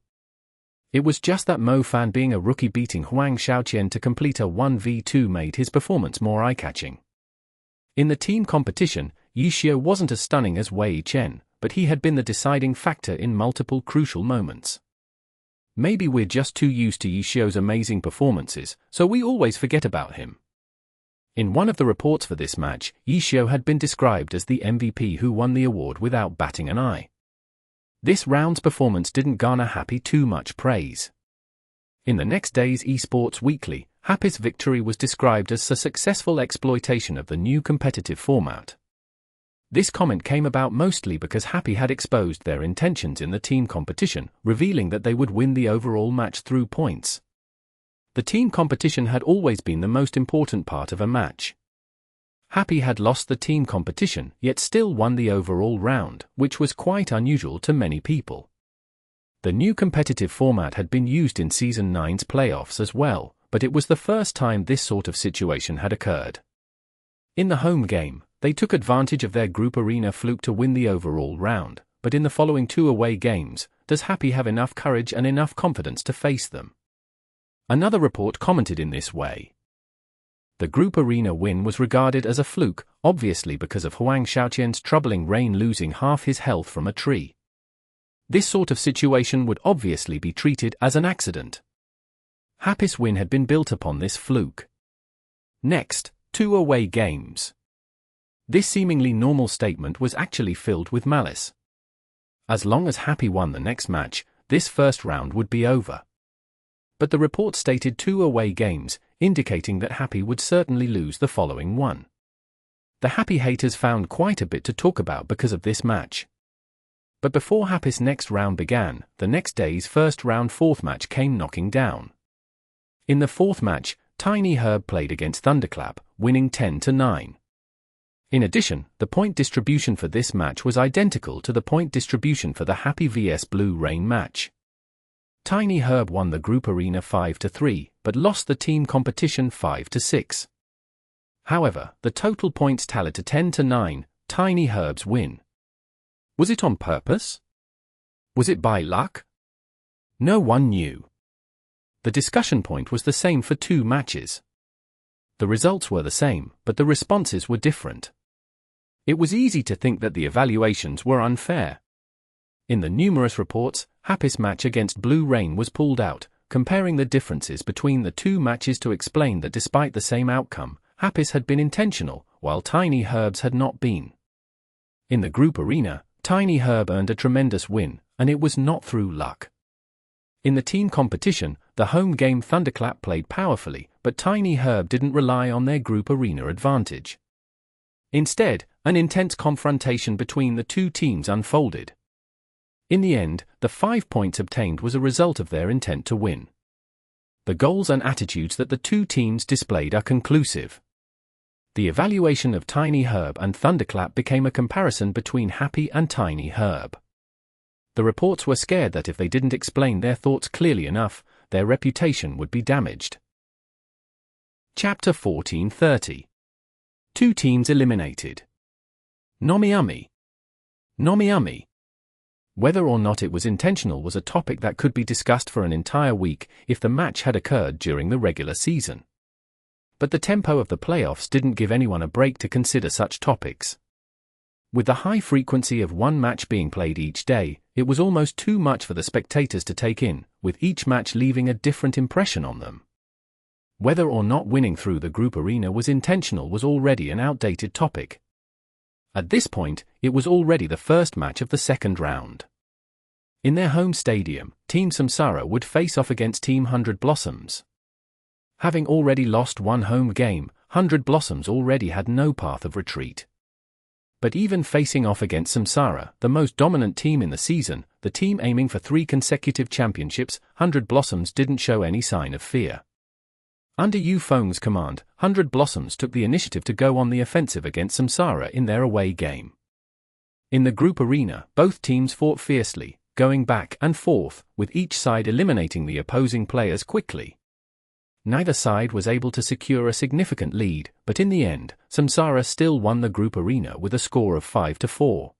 It was just that Mo Fan being a rookie beating Huang Xiaoqian to complete a 1v2 made his performance more eye-catching. In the team competition, Yishio wasn't as stunning as Wei Chen, but he had been the deciding factor in multiple crucial moments. Maybe we're just too used to Yishio's amazing performances, so we always forget about him. In one of the reports for this match, Yishio had been described as the MVP who won the award without batting an eye. This round's performance didn't garner Happy too much praise. In the next day's Esports Weekly, Happy's victory was described as a successful exploitation of the new competitive format. This comment came about mostly because Happy had exposed their intentions in the team competition, revealing that they would win the overall match through points. The team competition had always been the most important part of a match. Happy had lost the team competition, yet still won the overall round, which was quite unusual to many people. The new competitive format had been used in Season 9's playoffs as well, but it was the first time this sort of situation had occurred. In the home game, they took advantage of their group arena fluke to win the overall round, but in the following two away games, does Happy have enough courage and enough confidence to face them? Another report commented in this way. The group arena win was regarded as a fluke, obviously because of Huang Xiaoqian's troubling rain losing half his health from a tree. This sort of situation would obviously be treated as an accident. Happy's win had been built upon this fluke. Next, two away games. This seemingly normal statement was actually filled with malice. As long as Happy won the next match, this first round would be over. But the report stated two away games, indicating that Happy would certainly lose the following one. The Happy haters found quite a bit to talk about because of this match. But before Happy's next round began, the next day's first round fourth match came knocking down. In the fourth match, Tiny Herb played against Thunderclap, winning 10-9. In addition, the point distribution for this match was identical to the point distribution for the Happy vs Blue Rain match. Tiny Herb won the group arena 5-3, but lost the team competition 5-6. However, the total points tallied to 10-9, Tiny Herb's win. Was it on purpose? Was it by luck? No one knew. The discussion point was the same for 2 matches. The results were the same, but the responses were different. It was easy to think that the evaluations were unfair. In the numerous reports, Happy's match against Blue Rain was pulled out, comparing the differences between the 2 matches to explain that despite the same outcome, Happy's had been intentional, while Tiny Herb's had not been. In the group arena, Tiny Herb earned a tremendous win, and it was not through luck. In the team competition, the home game Thunderclap played powerfully, but Tiny Herb didn't rely on their group arena advantage. Instead, an intense confrontation between the 2 teams unfolded. In the end, the 5 points obtained was a result of their intent to win. The goals and attitudes that the 2 teams displayed are conclusive. The evaluation of Tiny Herb and Thunderclap became a comparison between Happy and Tiny Herb. The reports were scared that if they didn't explain their thoughts clearly enough, their reputation would be damaged. Chapter 14:30. 2 teams eliminated. Nomiumi. Nomiumi. Whether or not it was intentional was a topic that could be discussed for an entire week if the match had occurred during the regular season. But the tempo of the playoffs didn't give anyone a break to consider such topics. With the high frequency of 1 match being played each day, it was almost too much for the spectators to take in, with each match leaving a different impression on them. Whether or not winning through the group arena was intentional was already an outdated topic. At this point, it was already the first match of the second round. In their home stadium, Team Samsara would face off against Team 100 Blossoms. Having already lost 1 home game, 100 Blossoms already had no path of retreat. But even facing off against Samsara, the most dominant team in the season, the team aiming for 3 consecutive championships, 100 Blossoms didn't show any sign of fear. Under Fang's command, 100 Blossoms took the initiative to go on the offensive against Samsara in their away game. In the group arena, both teams fought fiercely, going back and forth, with each side eliminating the opposing players quickly. Neither side was able to secure a significant lead, but in the end, Samsara still won the group arena with a score of 5-4.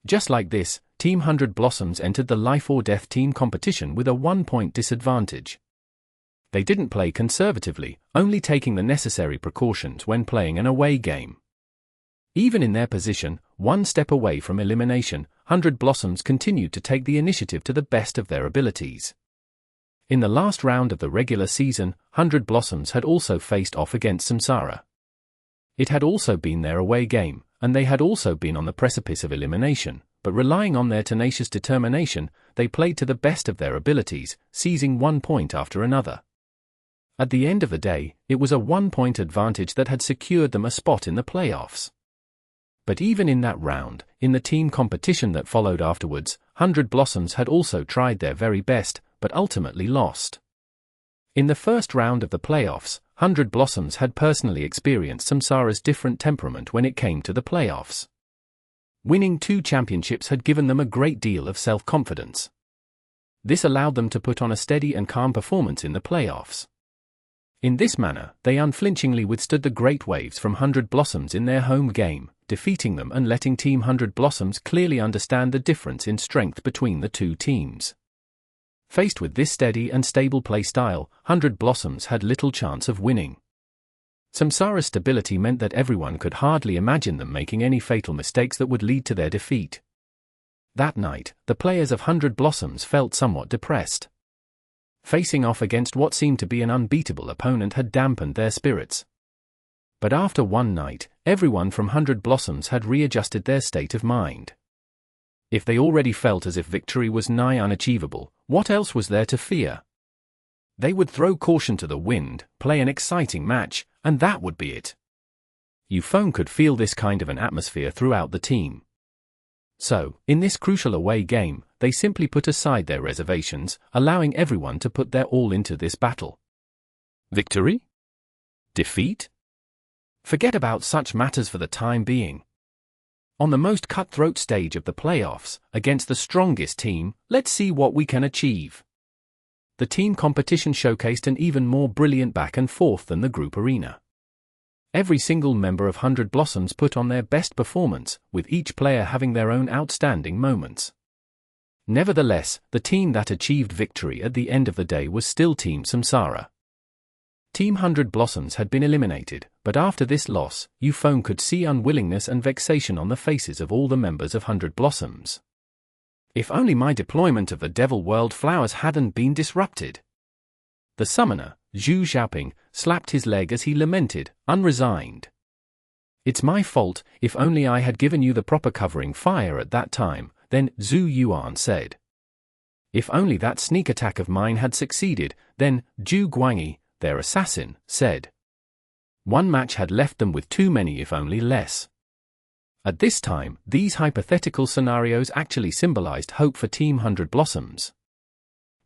Just like this, Team 100 Blossoms entered the life or death team competition with a 1-point disadvantage. They didn't play conservatively, only taking the necessary precautions when playing an away game. Even in their position, 1 step away from elimination, 100 Blossoms continued to take the initiative to the best of their abilities. In the last round of the regular season, 100 Blossoms had also faced off against Samsara. It had also been their away game, and they had also been on the precipice of elimination, but relying on their tenacious determination, they played to the best of their abilities, seizing 1 point after another. At the end of the day, it was a 1-point advantage that had secured them a spot in the playoffs. But even in that round, in the team competition that followed afterwards, 100 Blossoms had also tried their very best, but ultimately lost. In the first round of the playoffs, 100 Blossoms had personally experienced Samsara's different temperament when it came to the playoffs. Winning 2 championships had given them a great deal of self-confidence. This allowed them to put on a steady and calm performance in the playoffs. In this manner, they unflinchingly withstood the great waves from 100 Blossoms in their home game, defeating them and letting Team 100 Blossoms clearly understand the difference in strength between the 2 teams. Faced with this steady and stable play style, 100 Blossoms had little chance of winning. Samsara's stability meant that everyone could hardly imagine them making any fatal mistakes that would lead to their defeat. That night, the players of 100 Blossoms felt somewhat depressed. Facing off against what seemed to be an unbeatable opponent had dampened their spirits. But after one night, everyone from 100 Blossoms had readjusted their state of mind. If they already felt as if victory was nigh unachievable, what else was there to fear? They would throw caution to the wind, play an exciting match, and that would be it. Fang could feel this kind of an atmosphere throughout the team. So, in this crucial away game, they simply put aside their reservations, allowing everyone to put their all into this battle. Victory? Defeat? Forget about such matters for the time being. On the most cutthroat stage of the playoffs, against the strongest team, let's see what we can achieve. the team competition showcased an even more brilliant back and forth than the group arena. Every single member of 100 Blossoms put on their best performance, with each player having their own outstanding moments. Nevertheless, the team that achieved victory at the end of the day was still Team Samsara. Team 100 Blossoms had been eliminated, but after this loss, Fang could see unwillingness and vexation on the faces of all the members of 100 Blossoms. If only my deployment of the Devil World flowers hadn't been disrupted. The summoner, Zhu Xiaoping, slapped his leg as he lamented, unresigned. It's my fault, if only I had given you the proper covering fire at that time, then, Zhu Yuan said. If only that sneak attack of mine had succeeded, then, Zhu Guangyi, their assassin, said. One match had left them with too many if only less. At this time, these hypothetical scenarios actually symbolized hope for Team 100 Blossoms.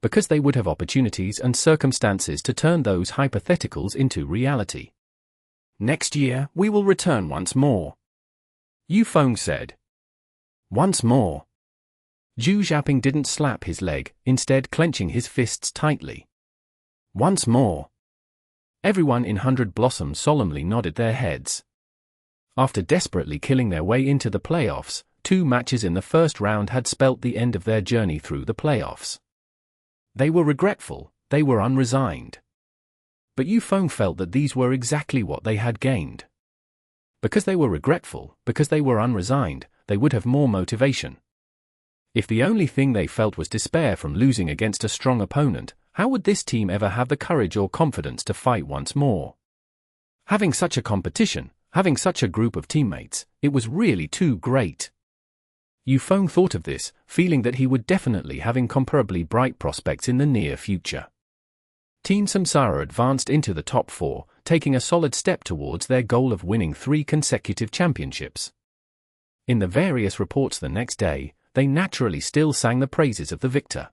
Because they would have opportunities and circumstances to turn those hypotheticals into reality. Next year, we will return once more. Fang said. Once more. Zhu Xiaoping didn't slap his leg, instead clenching his fists tightly. Once more. Everyone in 100 Blossoms solemnly nodded their heads. After desperately killing their way into the playoffs, 2 matches in the first round had spelt the end of their journey through the playoffs. They were regretful, they were unresigned. But Fang felt that these were exactly what they had gained. Because they were regretful, because they were unresigned, they would have more motivation. If the only thing they felt was despair from losing against a strong opponent, how would this team ever have the courage or confidence to fight once more? Having such a competition, having such a group of teammates, it was really too great. Fang thought of this, feeling that he would definitely have incomparably bright prospects in the near future. Team Samsara advanced into the top 4, taking a solid step towards their goal of winning 3 consecutive championships. In the various reports the next day, they naturally still sang the praises of the victor.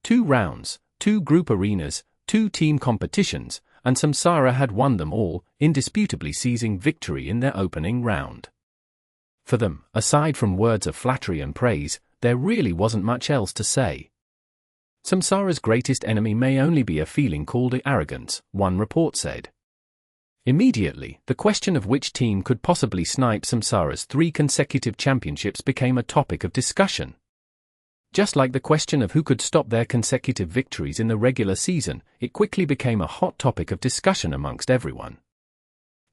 2 rounds, 2 group arenas, 2 team competitions, and Samsara had won them all, indisputably seizing victory in their opening round. For them, aside from words of flattery and praise, there really wasn't much else to say. Samsara's greatest enemy may only be a feeling called arrogance, one report said. Immediately, the question of which team could possibly snipe Samsara's 3 consecutive championships became a topic of discussion. Just like the question of who could stop their consecutive victories in the regular season, it quickly became a hot topic of discussion amongst everyone.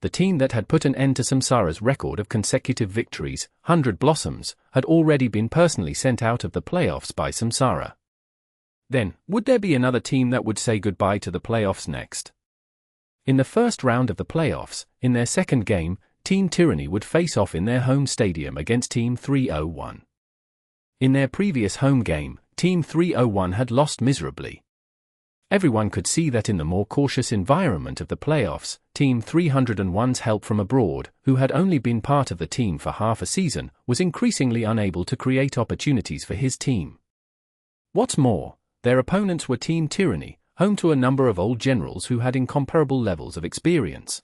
The team that had put an end to Samsara's record of consecutive victories, 100 Blossoms, had already been personally sent out of the playoffs by Samsara. Then, would there be another team that would say goodbye to the playoffs next? In the first round of the playoffs, in their second game, Team Tyranny would face off in their home stadium against Team 301. In their previous home game, Team 301 had lost miserably. Everyone could see that in the more cautious environment of the playoffs, Team 301's help from abroad, who had only been part of the team for half a season, was increasingly unable to create opportunities for his team. What's more, their opponents were Team Tyranny, home to a number of old generals who had incomparable levels of experience.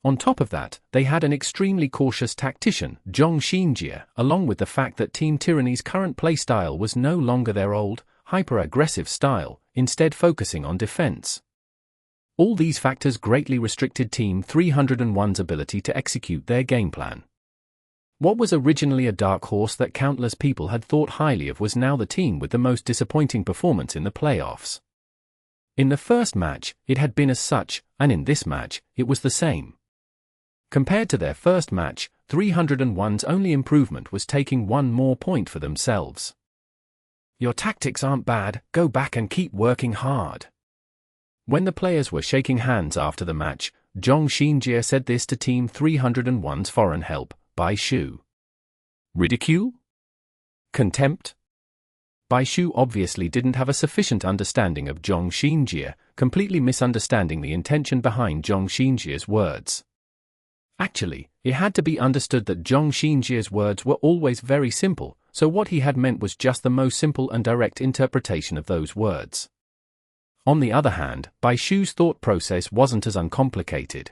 On top of that, they had an extremely cautious tactician, Zhong Xinjie, along with the fact that Team Tyranny's current playstyle was no longer their old, hyper-aggressive style, instead focusing on defense. All these factors greatly restricted Team 301's ability to execute their game plan. What was originally a dark horse that countless people had thought highly of was now the team with the most disappointing performance in the playoffs. In the first match, it had been as such, and in this match, it was the same. Compared to their first match, 301's only improvement was taking one more point for themselves. Your tactics aren't bad, go back and keep working hard. When the players were shaking hands after the match, Zhong Xinjie said this to Team 301's foreign help, Bai Shu. Ridicule? Contempt? Bai Shu obviously didn't have a sufficient understanding of Zhong Xinjie, completely misunderstanding the intention behind Zhong Xinjie's words. Actually, it had to be understood that Zhong Xinjie's words were always very simple, so what he had meant was just the most simple and direct interpretation of those words. On the other hand, Bai Shu's thought process wasn't as uncomplicated.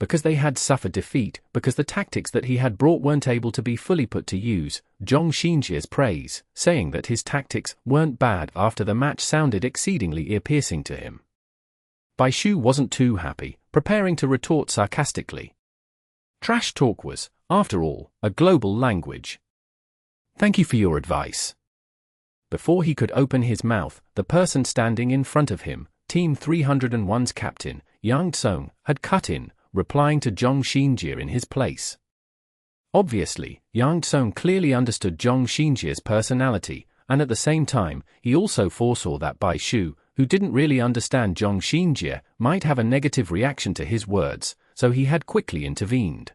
because they had suffered defeat, because the tactics that he had brought weren't able to be fully put to use. Zhong Xinjie's praise, saying that his tactics weren't bad after the match, sounded exceedingly ear-piercing to him. Bai Shu wasn't too happy, preparing to retort sarcastically. Trash talk was, after all, a global language. Thank you for your advice. Before he could open his mouth, the person standing in front of him, Team 301's captain, Yang Tsong, had cut in, replying to Zhong Xinjie in his place. Obviously, Yang Tsong clearly understood Zhong Xinjie's personality, and at the same time, he also foresaw that Bai Shu, who didn't really understand Zhong Xinjie, might have a negative reaction to his words, so he had quickly intervened.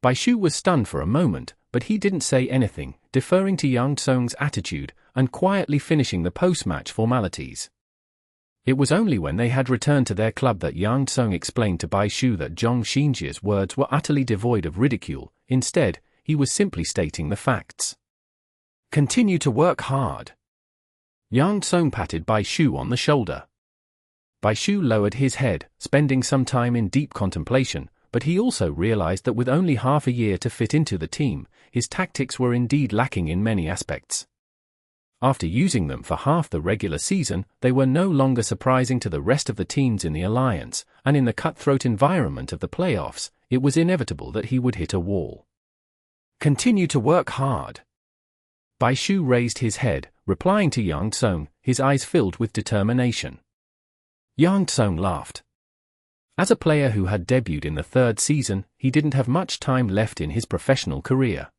Bai Shu was stunned for a moment, but he didn't say anything, deferring to Yang Tsong's attitude, and quietly finishing the post-match formalities. It was only when they had returned to their club that Yang Tsong explained to Bai Shu that Zhong Xinjie's words were utterly devoid of ridicule. Instead, he was simply stating the facts. Continue to work hard. Yang Tsong patted Bai Shu on the shoulder. Bai Shu lowered his head, spending some time in deep contemplation, but he also realized that with only half a year to fit into the team, his tactics were indeed lacking in many aspects. After using them for half the regular season, they were no longer surprising to the rest of the teams in the alliance, and in the cutthroat environment of the playoffs, it was inevitable that he would hit a wall. Continue to work hard. Bai Shu raised his head, replying to Yang Tsong, his eyes filled with determination. Yang Tsong laughed. As a player who had debuted in the third season, he didn't have much time left in his professional career.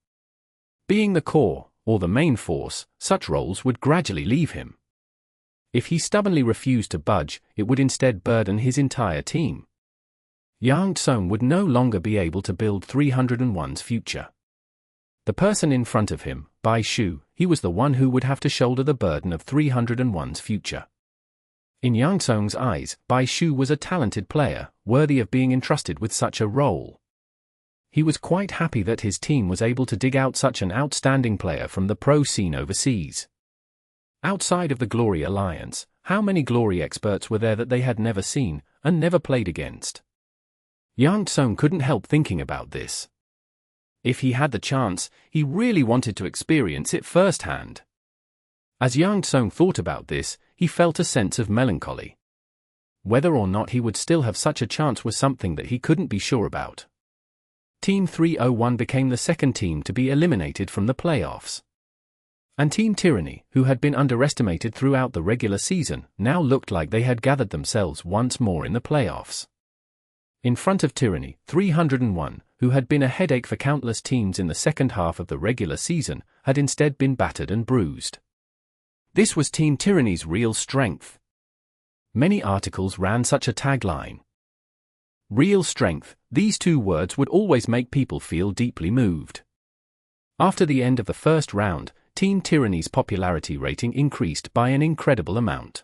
Being the core, or the main force, such roles would gradually leave him. If he stubbornly refused to budge, it would instead burden his entire team. Yang Tsong would no longer be able to build 301's future. The person in front of him, Bai Shu, he was the one who would have to shoulder the burden of 301's future. In Yang Tsong's eyes, Bai Shu was a talented player, worthy of being entrusted with such a role. He was quite happy that his team was able to dig out such an outstanding player from the pro scene overseas. Outside of the Glory Alliance, how many Glory experts were there that they had never seen, and never played against? Yang Tsong couldn't help thinking about this. If he had the chance, he really wanted to experience it firsthand. As Yang Tsong thought about this, he felt a sense of melancholy. Whether or not he would still have such a chance was something that he couldn't be sure about. Team 301 became the second team to be eliminated from the playoffs. And Team Tyranny, who had been underestimated throughout the regular season, now looked like they had gathered themselves once more in the playoffs. In front of Tyranny, 301, who had been a headache for countless teams in the second half of the regular season, had instead been battered and bruised. This was Team Tyranny's real strength. Many articles ran such a tagline. Real strength, these two words would always make people feel deeply moved. After the end of the first round, Team Tyranny's popularity rating increased by an incredible amount.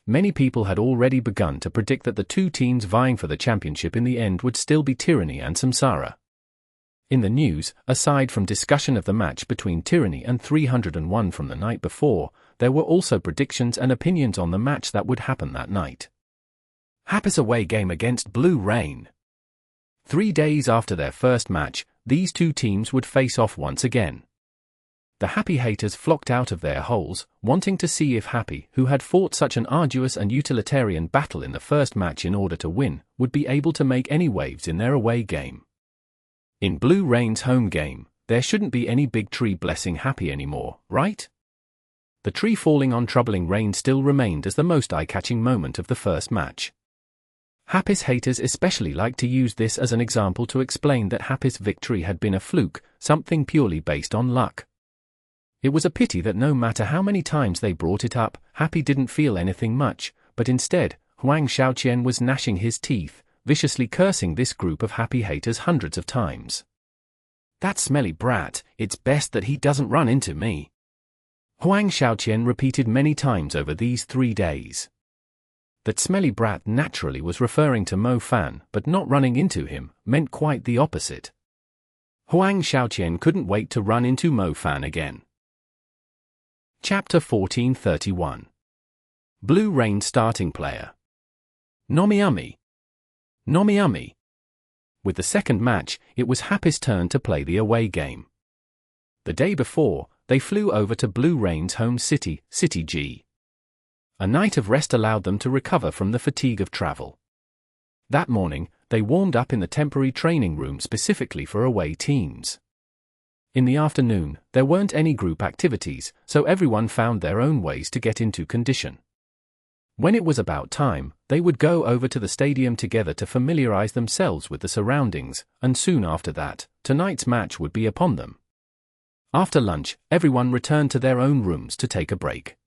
Many people had already begun to predict that the two teams vying for the championship in the end would still be Tyranny and Samsara. In the news, aside from discussion of the match between Tyranny and 301 from the night before, there were also predictions and opinions on the match that would happen that night. Happy's away game against Blue Rain. 3 days after their first match, these two teams would face off once again. The Happy haters flocked out of their holes, wanting to see if Happy, who had fought such an arduous and utilitarian battle in the first match in order to win, would be able to make any waves in their away game. In Blue Rain's home game, there shouldn't be any big tree blessing Happy anymore, right? The tree falling on troubling Rain still remained as the most eye-catching moment of the first match. Happy's haters especially liked to use this as an example to explain that Happy's victory had been a fluke, something purely based on luck. It was a pity that no matter how many times they brought it up, Happy didn't feel anything much, but instead, Huang Xiaoqian was gnashing his teeth, viciously cursing this group of Happy haters hundreds of times. That smelly brat, it's best that he doesn't run into me. Huang Xiaoqian repeated many times over these 3 days. That smelly brat naturally was referring to Mo Fan, but not running into him meant quite the opposite. Huang Xiaoqian couldn't wait to run into Mo Fan again. Chapter 1431. Blue Rain starting player. Nomiumi. Nomiumi. With the second match, it was Happy's turn to play the away game. The day before, they flew over to Blue Rain's home city, City G. A night of rest allowed them to recover from the fatigue of travel. That morning, they warmed up in the temporary training room specifically for away teams. In the afternoon, there weren't any group activities, so everyone found their own ways to get into condition. When it was about time, they would go over to the stadium together to familiarize themselves with the surroundings, and soon after that, tonight's match would be upon them. After lunch, everyone returned to their own rooms to take a break.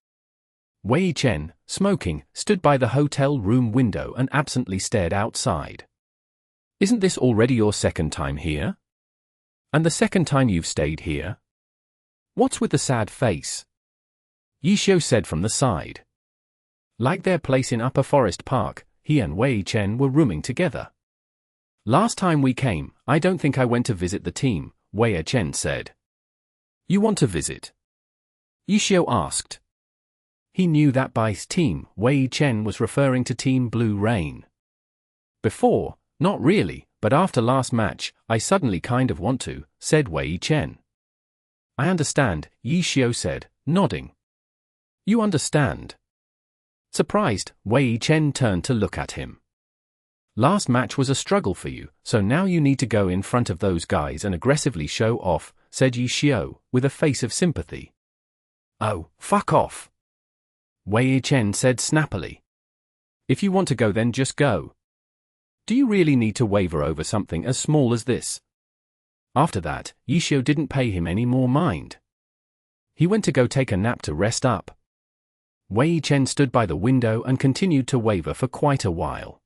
Wei Chen, smoking, stood by the hotel room window and absently stared outside. "Isn't this already your second time here? And the second time you've stayed here? What's with the sad face?" Yishio said from the side. Like their place in Upper Forest Park, he and Wei Chen were rooming together. "Last time we came, I don't think I went to visit the team," Wei Chen said. "You want to visit?" Yishio asked. He knew that by team, Wei Chen was referring to Team Blue Rain. "Before, not really, but after last match, I suddenly kind of want to," said Wei Chen. "I understand," Yishio said, nodding. "You understand?" Surprised, Wei Chen turned to look at him. "Last match was a struggle for you, so now you need to go in front of those guys and aggressively show off," said Yishio, with a face of sympathy. "Oh, fuck off," Wei Chen said snappily. "If you want to go, then just go. Do you really need to waver over something as small as this?" After that, Yishio didn't pay him any more mind. He went to go take a nap to rest up. Wei Chen stood by the window and continued to waver for quite a while.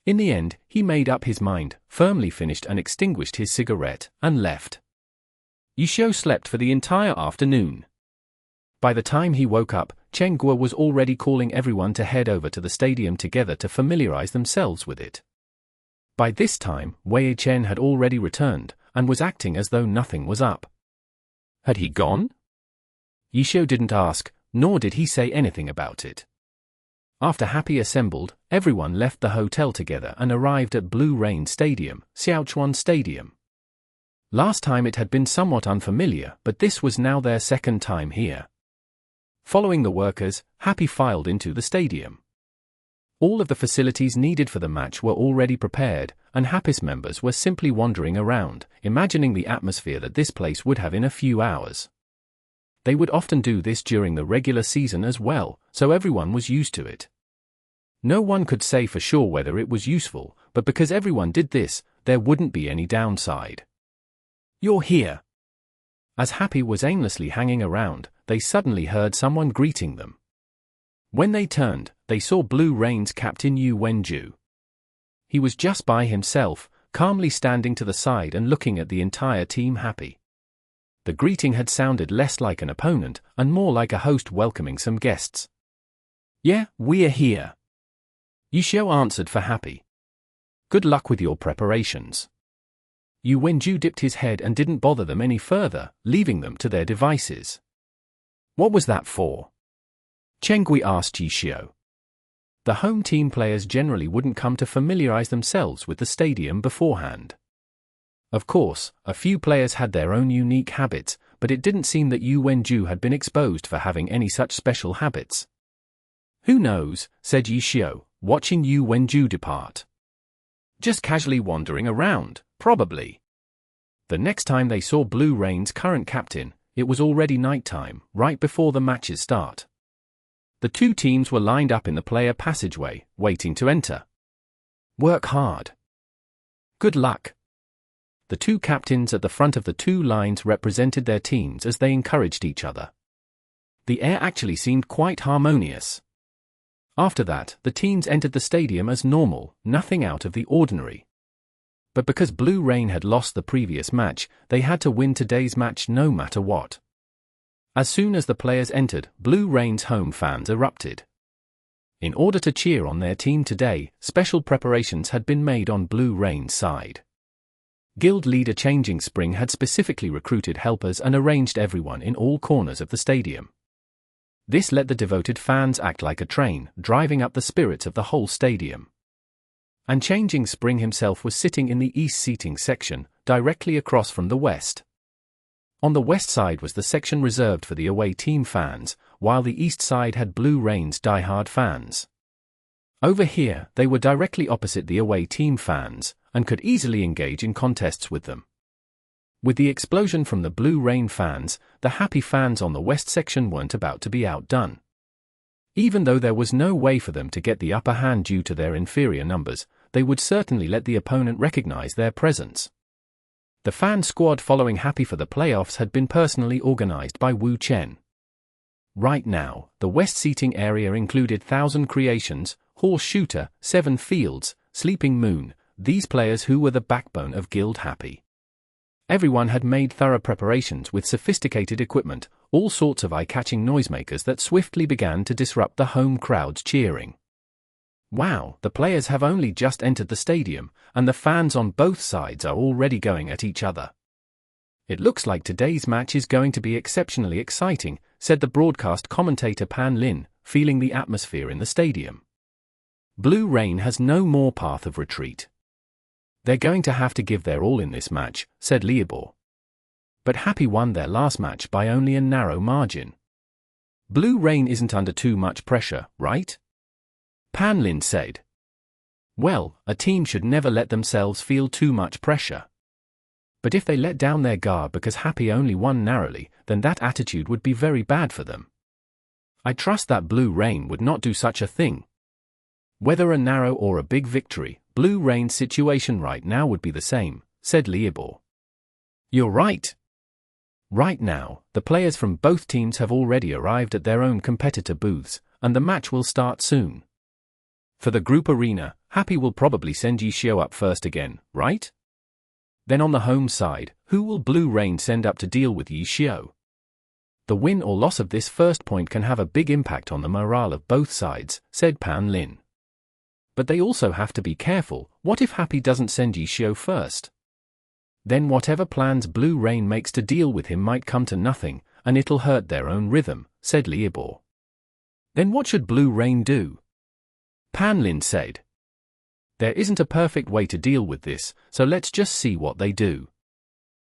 In the end, he made up his mind, firmly finished and extinguished his cigarette, and left. Yishio slept for the entire afternoon. By the time he woke up, Chen Guo was already calling everyone to head over to the stadium together to familiarize themselves with it. By this time, Wei Chen had already returned, and was acting as though nothing was up. Had he gone? Yishio didn't ask, nor did he say anything about it. After Happy assembled, everyone left the hotel together and arrived at Blue Rain Stadium, Xiaochuan Stadium. Last time it had been somewhat unfamiliar, but this was now their second time here. Following the workers, Happy filed into the stadium. All of the facilities needed for the match were already prepared, and Happy's members were simply wandering around, imagining the atmosphere that this place would have in a few hours. They would often do this during the regular season as well, so everyone was used to it. No one could say for sure whether it was useful, but because everyone did this, there wouldn't be any downside. "You're here." As Happy was aimlessly hanging around, they suddenly heard someone greeting them. When they turned, they saw Blue Rain's captain Yu Wenju. He was just by himself, calmly standing to the side and looking at the entire team Happy. The greeting had sounded less like an opponent, and more like a host welcoming some guests. "Yeah, we're here," Yishio answered for Happy. "Good luck with your preparations." Yu Wenju dipped his head and didn't bother them any further, leaving them to their devices. "What was that for?" Chengui asked Yishio. The home team players generally wouldn't come to familiarize themselves with the stadium beforehand. Of course, a few players had their own unique habits, but it didn't seem that Yu Wenju had been exposed for having any such special habits. "Who knows," said Yishio, watching Yu Wenju depart. "Just casually wandering around, probably." The next time they saw Blue Rain's current captain, it was already nighttime, right before the match's start. The two teams were lined up in the player passageway, waiting to enter. "Work hard. Good luck." The two captains at the front of the two lines represented their teams as they encouraged each other. The air actually seemed quite harmonious. After that, the teams entered the stadium as normal, nothing out of the ordinary. But because Blue Rain had lost the previous match, they had to win today's match no matter what. As soon as the players entered, Blue Rain's home fans erupted. In order to cheer on their team today, special preparations had been made on Blue Rain's side. Guild leader Changing Spring had specifically recruited helpers and arranged everyone in all corners of the stadium. This let the devoted fans act like a train, driving up the spirits of the whole stadium. And Changing Spring himself was sitting in the east seating section, directly across from the west. On the west side was the section reserved for the away team fans, while the east side had Blue Rain's diehard fans. Over here, they were directly opposite the away team fans, and could easily engage in contests with them. With the explosion from the Blue Rain fans, the happy fans on the west section weren't about to be outdone. Even though there was no way for them to get the upper hand due to their inferior numbers, they would certainly let the opponent recognize their presence. The fan squad following Happy for the playoffs had been personally organized by Wu Chen. Right now, the west seating area included Thousand Creations, Horse Shooter, Seven Fields, Sleeping Moon, these players who were the backbone of Guild Happy. Everyone had made thorough preparations with sophisticated equipment, all sorts of eye-catching noisemakers that swiftly began to disrupt the home crowd's cheering. Wow, the players have only just entered the stadium, and the fans on both sides are already going at each other. It looks like today's match is going to be exceptionally exciting, said the broadcast commentator Pan Lin, feeling the atmosphere in the stadium. Blue Rain has no more path of retreat. They're going to have to give their all in this match, said Liabor. But Happy won their last match by only a narrow margin. Blue Rain isn't under too much pressure, right? Pan Lin said. Well, a team should never let themselves feel too much pressure. But if they let down their guard because Happy only won narrowly, then that attitude would be very bad for them. I trust that Blue Rain would not do such a thing. Whether a narrow or a big victory, Blue Rain's situation right now would be the same, said Liabor. You're right. Right now, the players from both teams have already arrived at their own competitor booths, and the match will start soon. For the group arena, Happy will probably send Yishio up first again, right? Then on the home side, who will Blue Rain send up to deal with Yishio? The win or loss of this first point can have a big impact on the morale of both sides, said Pan Lin. But they also have to be careful. What if Happy doesn't send Yishio first? Then whatever plans Blue Rain makes to deal with him might come to nothing, and it'll hurt their own rhythm, said Liabor. Then what should Blue Rain do? Pan Lin said. There isn't a perfect way to deal with this, so let's just see what they do.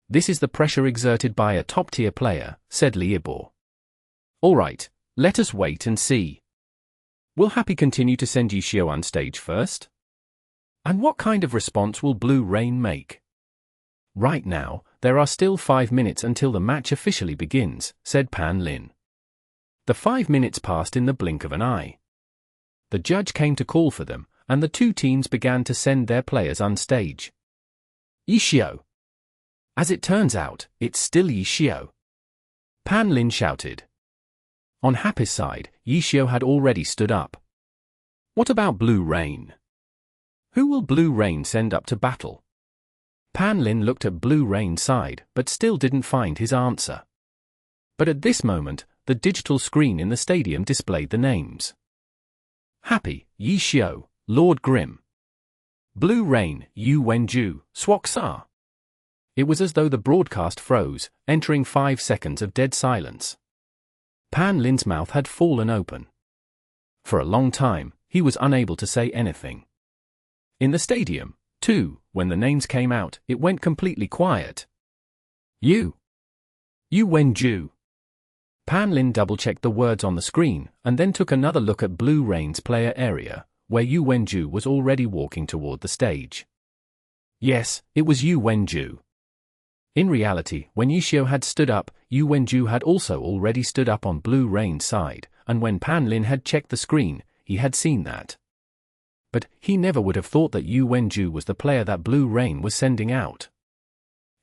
This is the pressure exerted by a top-tier player, said Liabor. Alright, let us wait and see. Will Happy continue to send Yishio on stage first? And what kind of response will Blue Rain make? Right now, there are still 5 minutes until the match officially begins, said Pan Lin. The 5 minutes passed in the blink of an eye. The judge came to call for them, and the two teams began to send their players on stage. Yishio! As it turns out, it's still Yishio! Pan Lin shouted. On Happy's side, Yishio had already stood up. What about Blue Rain? Who will Blue Rain send up to battle? Pan Lin looked at Blue Rain's side, but still didn't find his answer. But at this moment, the digital screen in the stadium displayed the names. Happy, Yishio, Lord Grim. Blue Rain, Yu Wenju, Swoksaar. It was as though the broadcast froze, entering 5 seconds of dead silence. Pan Lin's mouth had fallen open. For a long time, he was unable to say anything. In the stadium, too, when the names came out, it went completely quiet. Yu Wenju. Pan Lin double-checked the words on the screen, and then took another look at Blue Rain's player area, where Yu Wenju was already walking toward the stage. Yes, it was Yu Wenju. In reality, when Yishio had stood up, Yu Wenju had also already stood up on Blue Rain's side, and when Pan Lin had checked the screen, he had seen that. But he never would have thought that Yu Wenju was the player that Blue Rain was sending out.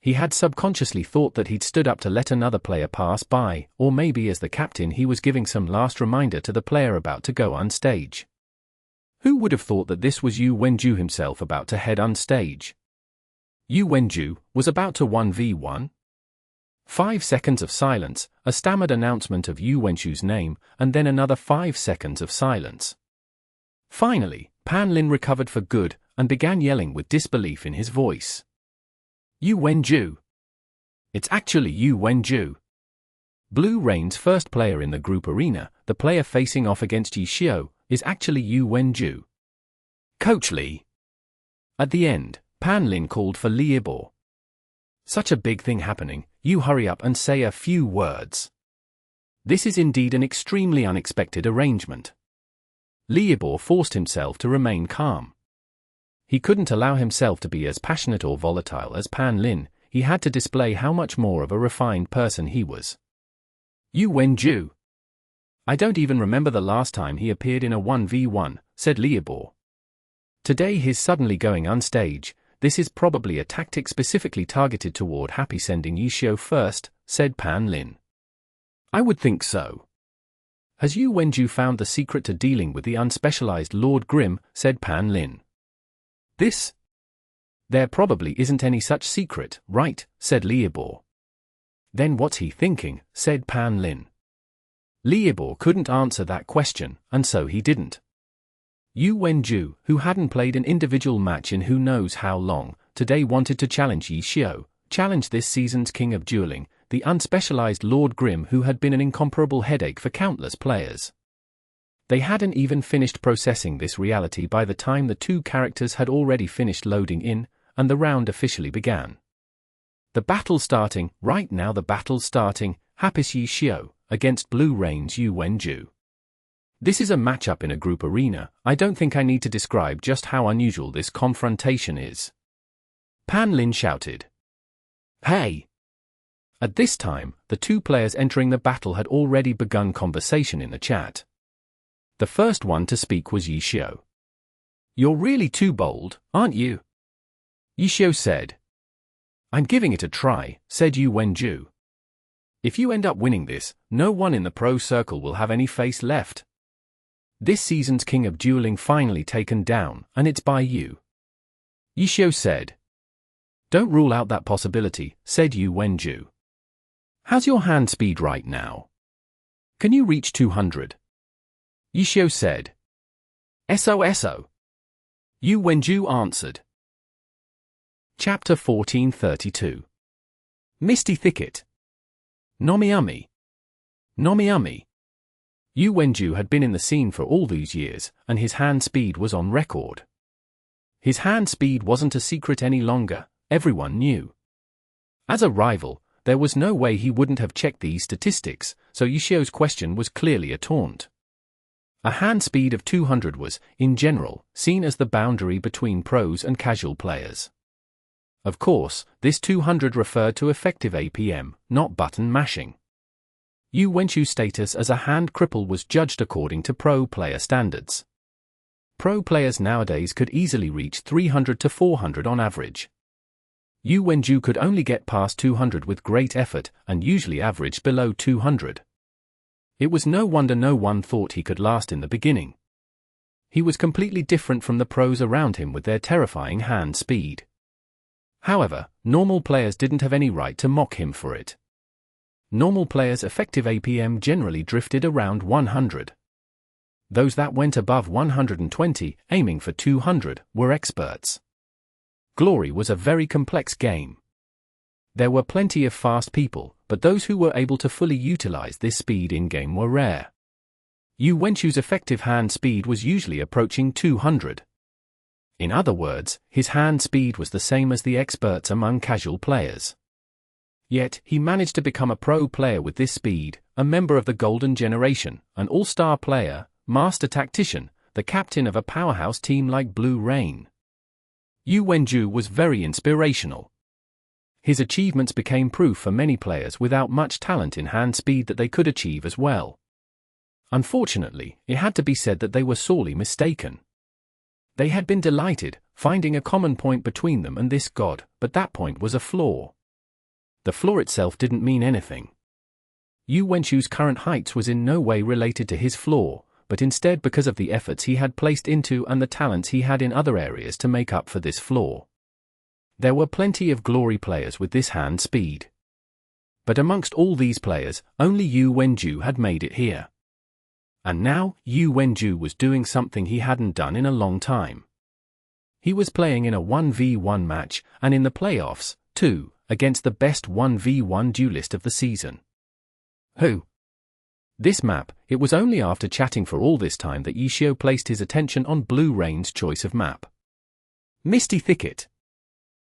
He had subconsciously thought that he'd stood up to let another player pass by, or maybe as the captain he was giving some last reminder to the player about to go on stage. Who would have thought that this was Yu Wenju himself about to head on stage? Yu Wenju was about to 1v1? 5 seconds of silence, a stammered announcement of Yu Wenju's name, and then another 5 seconds of silence. Finally, Pan Lin recovered for good, and began yelling with disbelief in his voice. Yu Wenju! It's actually Yu Wenju! Blue Rain's first player in the group arena, the player facing off against Yishio, is actually Yu Wenju. Coach Lee! At the end, Pan Lin called for Liebo. Such a big thing happening, you hurry up and say a few words. This is indeed an extremely unexpected arrangement. Liebo forced himself to remain calm. He couldn't allow himself to be as passionate or volatile as Pan Lin. He had to display how much more of a refined person he was. Yu Wenju. I don't even remember the last time he appeared in a 1v1, said Liebo. Today he's suddenly going unstage. This is probably a tactic specifically targeted toward Happy sending Yishio first, said Pan Lin. I would think so. Has Yu Wenju found the secret to dealing with the unspecialized Lord Grimm, said Pan Lin. There probably isn't any such secret, right, said Liebo. Then what's he thinking, said Pan Lin. Liebo couldn't answer that question, and so he didn't. Yu Wenju, who hadn't played an individual match in who knows how long, today wanted to challenge Yishio, challenge this season's king of dueling, the unspecialized Lord Grimm who had been an incomparable headache for countless players. They hadn't even finished processing this reality by the time the two characters had already finished loading in, and the round officially began. The battle starting, right now the battle's starting, Happy's Yishio, against Blue Rain's Yu Wenju. This is a matchup in a group arena. I don't think I need to describe just how unusual this confrontation is. Pan Lin shouted. Hey! At this time, the two players entering the battle had already begun conversation in the chat. The first one to speak was Yishio. You're really too bold, aren't you? Yishio said. I'm giving it a try, said Yu Wenju. If you end up winning this, no one in the pro circle will have any face left. This season's king of dueling finally taken down, and it's by you. Yishio said. Don't rule out that possibility, said Yu Wenju. How's your hand speed right now? Can you reach 200? Yishio said. SO. Yu Wenju answered. Chapter 1432. Misty Thicket. Nomiumi. Yu Wenju had been in the scene for all these years, and his hand speed was on record. His hand speed wasn't a secret any longer, everyone knew. As a rival, there was no way he wouldn't have checked these statistics, so Yishio's question was clearly a taunt. A hand speed of 200 was, in general, seen as the boundary between pros and casual players. Of course, this 200 referred to effective APM, not button mashing. Yu Wenju's status as a hand cripple was judged according to pro player standards. Pro players nowadays could easily reach 300 to 400 on average. Yu Wenju could only get past 200 with great effort and usually averaged below 200. It was no wonder no one thought he could last in the beginning. He was completely different from the pros around him with their terrifying hand speed. However, normal players didn't have any right to mock him for it. Normal players' effective APM generally drifted around 100. Those that went above 120, aiming for 200, were experts. Glory was a very complex game. There were plenty of fast people, but those who were able to fully utilize this speed in-game were rare. Yu Wenju's effective hand speed was usually approaching 200. In other words, his hand speed was the same as the experts among casual players. Yet, he managed to become a pro player with this speed, a member of the Golden Generation, an all-star player, master tactician, the captain of a powerhouse team like Blue Rain. Yu Wenju was very inspirational. His achievements became proof for many players without much talent in hand speed that they could achieve as well. Unfortunately, it had to be said that they were sorely mistaken. They had been delighted, finding a common point between them and this god, but that point was a flaw. The flaw itself didn't mean anything. Yu Wenju's current heights was in no way related to his flaw, but instead because of the efforts he had placed into and the talents he had in other areas to make up for this flaw. There were plenty of glory players with this hand speed. But amongst all these players, only Yu Wenju had made it here. And now, Yu Wenju was doing something he hadn't done in a long time. He was playing in a 1v1 match, and in the playoffs, too, against the best 1v1 duelist of the season. Who? This map. It was only after chatting for all this time that Yishio placed his attention on Blue Rain's choice of map. Misty Thicket.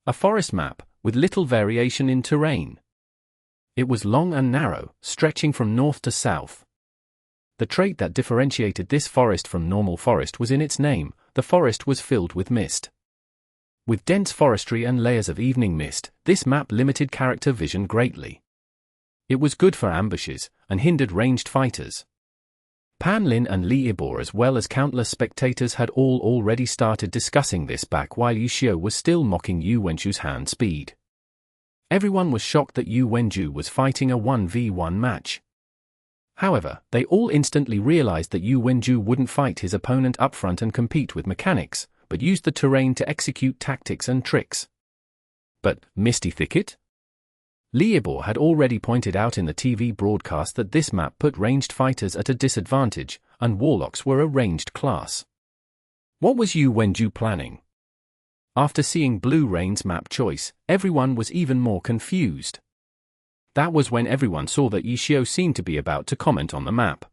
A forest map, with little variation in terrain. It was long and narrow, stretching from north to south. The trait that differentiated this forest from normal forest was in its name. The forest was filled with mist. With dense forestry and layers of evening mist, this map limited character vision greatly. It was good for ambushes, and hindered ranged fighters. Pan Lin and Li Ibor as well as countless spectators had all already started discussing this back while Yu Xiu was still mocking Yu Wenju's hand speed. Everyone was shocked that Yu Wenju was fighting a 1v1 match. However, they all instantly realized that Yu Wenju wouldn't fight his opponent upfront and compete with mechanics, but used the terrain to execute tactics and tricks. But, Misty Thicket? Li Ibor had already pointed out in the TV broadcast that this map put ranged fighters at a disadvantage, and warlocks were a ranged class. What was Yu Wenju planning? After seeing Blue Rain's map choice, everyone was even more confused. That was when everyone saw that Yi Xiu seemed to be about to comment on the map.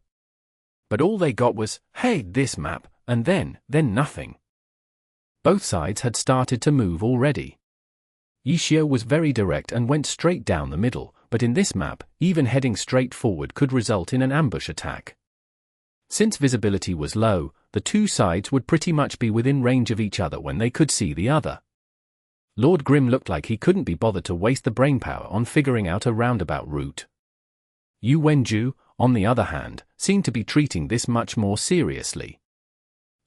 But all they got was, "Hey, this map," and then nothing. Both sides had started to move already. Yi Xiu was very direct and went straight down the middle, but in this map, even heading straight forward could result in an ambush attack. Since visibility was low, the two sides would pretty much be within range of each other when they could see the other. Lord Grim looked like he couldn't be bothered to waste the brainpower on figuring out a roundabout route. Yu Wenju, on the other hand, seemed to be treating this much more seriously.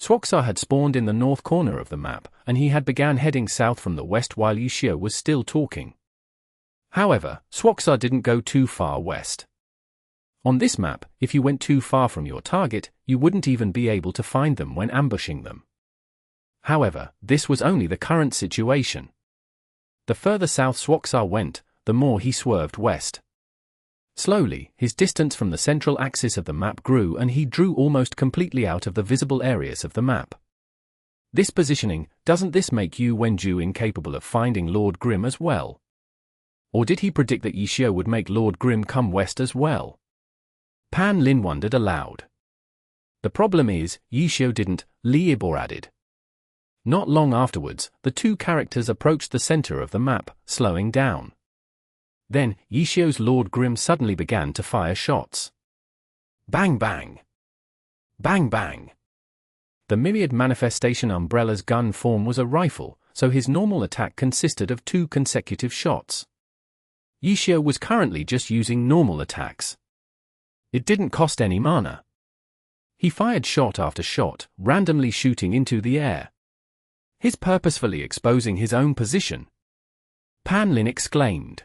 Swoksaar had spawned in the north corner of the map, and he had began heading south from the west while Yu Xiu was still talking. However, Swoksaar didn't go too far west. On this map, if you went too far from your target, you wouldn't even be able to find them when ambushing them. However, this was only the current situation. The further south Swoksaar went, the more he swerved west. Slowly, his distance from the central axis of the map grew and he drew almost completely out of the visible areas of the map. This positioning, doesn't this make Yu Wenju incapable of finding Lord Grim as well? Or did he predict that Yi Xiu would make Lord Grim come west as well? Pan Lin wondered aloud. The problem is, Yi Xiu didn't, Li Ibor added. Not long afterwards, the two characters approached the center of the map, slowing down. Then, Yi Xiu's Lord Grim suddenly began to fire shots. Bang bang! Bang bang! The myriad manifestation umbrella's gun form was a rifle, so his normal attack consisted of 2 consecutive shots. Yi Xiu was currently just using normal attacks. It didn't cost any mana. He fired shot after shot, randomly shooting into the air. His purposefully exposing his own position. Pan Lin exclaimed.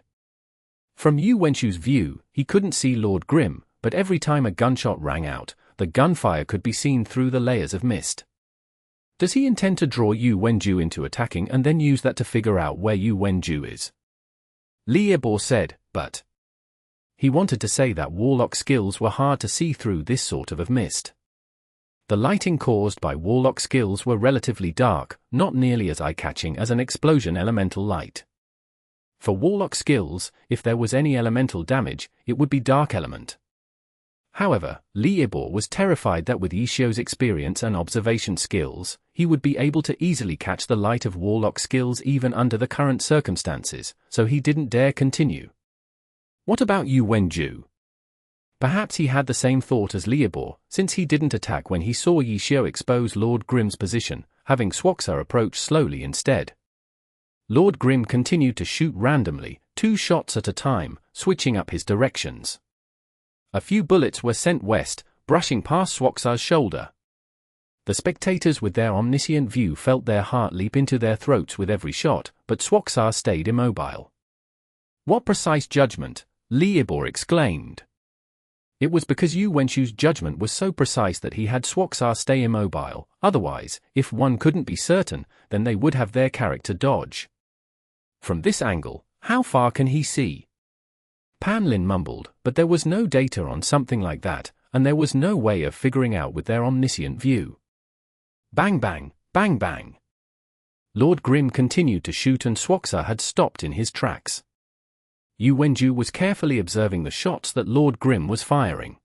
From Yu Wenju's view, he couldn't see Lord Grim, but every time a gunshot rang out, the gunfire could be seen through the layers of mist. Does he intend to draw Yu Wenju into attacking and then use that to figure out where Yu Wenju is? Li Ibor said, but he wanted to say that warlock skills were hard to see through this sort of mist. The lighting caused by warlock skills were relatively dark, not nearly as eye-catching as an explosion elemental light. For warlock skills, if there was any elemental damage, it would be dark element. However, Li Ibor was terrified that with Yi Xiu's experience and observation skills, he would be able to easily catch the light of warlock skills even under the current circumstances, so he didn't dare continue. What about Yu Wenju? Perhaps he had the same thought as Li Ibor, since he didn't attack when he saw Yi Xiu expose Lord Grim's position, having Swoksaar approach slowly instead. Lord Grim continued to shoot randomly, 2 shots at a time, switching up his directions. A few bullets were sent west, brushing past Swoksaar's shoulder. The spectators with their omniscient view felt their heart leap into their throats with every shot, but Swoksaar stayed immobile. What precise judgment, Li Ibor exclaimed. It was because Yu Wenju's judgment was so precise that he had Swoksaar stay immobile, otherwise, if one couldn't be certain, then they would have their character dodge. From this angle, how far can he see? Pan Lin mumbled, but there was no data on something like that, and there was no way of figuring out with their omniscient view. Bang bang, bang bang. Lord Grim continued to shoot and Swoksaar had stopped in his tracks. Yu Wenju was carefully observing the shots that Lord Grim was firing.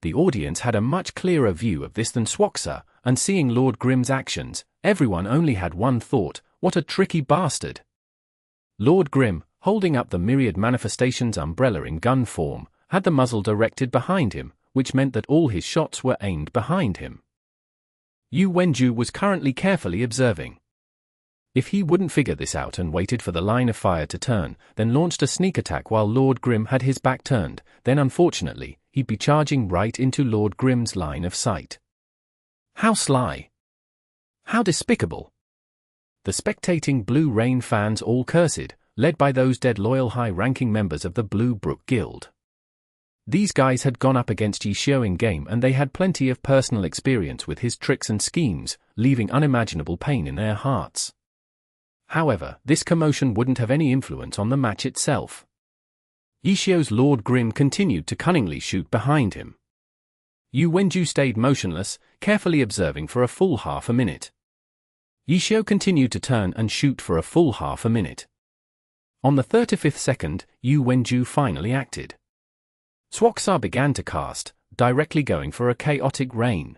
The audience had a much clearer view of this than Swoksaar, and seeing Lord Grimm's actions, everyone only had one thought: what a tricky bastard. Lord Grimm, holding up the Myriad Manifestations umbrella in gun form, had the muzzle directed behind him, which meant that all his shots were aimed behind him. Yu Wenju was currently carefully observing. If he wouldn't figure this out and waited for the line of fire to turn, then launched a sneak attack while Lord Grimm had his back turned, then unfortunately, he'd be charging right into Lord Grimm's line of sight. How sly! How despicable! The spectating Blue Rain fans all cursed, led by those dead loyal high-ranking members of the Blue Brook Guild. These guys had gone up against Yi Xiao in game and they had plenty of personal experience with his tricks and schemes, leaving unimaginable pain in their hearts. However, this commotion wouldn't have any influence on the match itself. Yi Xiao's Lord Grimm continued to cunningly shoot behind him. Yu Wenju stayed motionless, carefully observing for a full half a minute. Yi Xiao continued to turn and shoot for a full half a minute. On the 35th second, Yu Wenju finally acted. Swoksaar began to cast, directly going for a chaotic rain.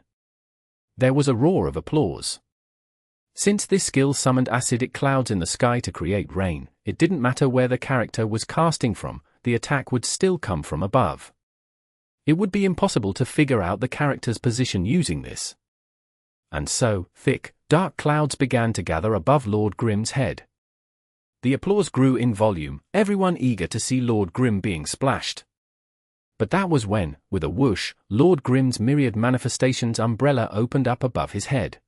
There was a roar of applause. Since this skill summoned acidic clouds in the sky to create rain, it didn't matter where the character was casting from, the attack would still come from above. It would be impossible to figure out the character's position using this. And so, thick, dark clouds began to gather above Lord Grimm's head. The applause grew in volume, everyone eager to see Lord Grimm being splashed. But that was when, with a whoosh, Lord Grimm's Myriad Manifestations umbrella opened up above his head.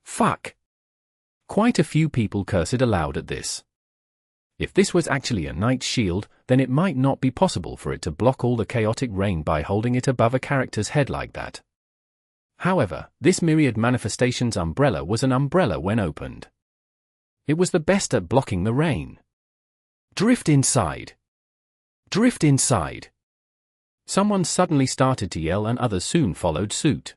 Fuck! Quite a few people cursed aloud at this. If this was actually a knight's shield, then it might not be possible for it to block all the chaotic rain by holding it above a character's head like that. However, this Myriad Manifestations umbrella was an umbrella when opened. It was the best at blocking the rain. Drift inside! Drift inside! Someone suddenly started to yell and others soon followed suit.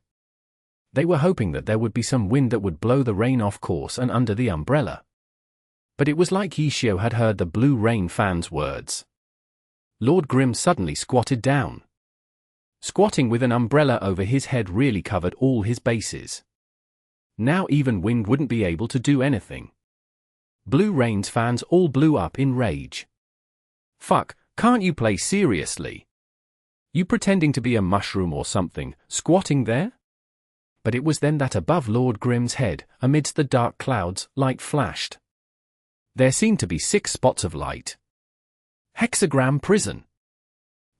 They were hoping that there would be some wind that would blow the rain off course and under the umbrella. But it was like Yi Xiao had heard the Blue Rain fans' words. Lord Grimm suddenly squatted down. Squatting with an umbrella over his head really covered all his bases. Now even wind wouldn't be able to do anything. Blue Rain's fans all blew up in rage. Fuck, can't you play seriously? You pretending to be a mushroom or something, squatting there? But it was then that above Lord Grimm's head, amidst the dark clouds, light flashed. There seemed to be 6 spots of light. Hexagram prison.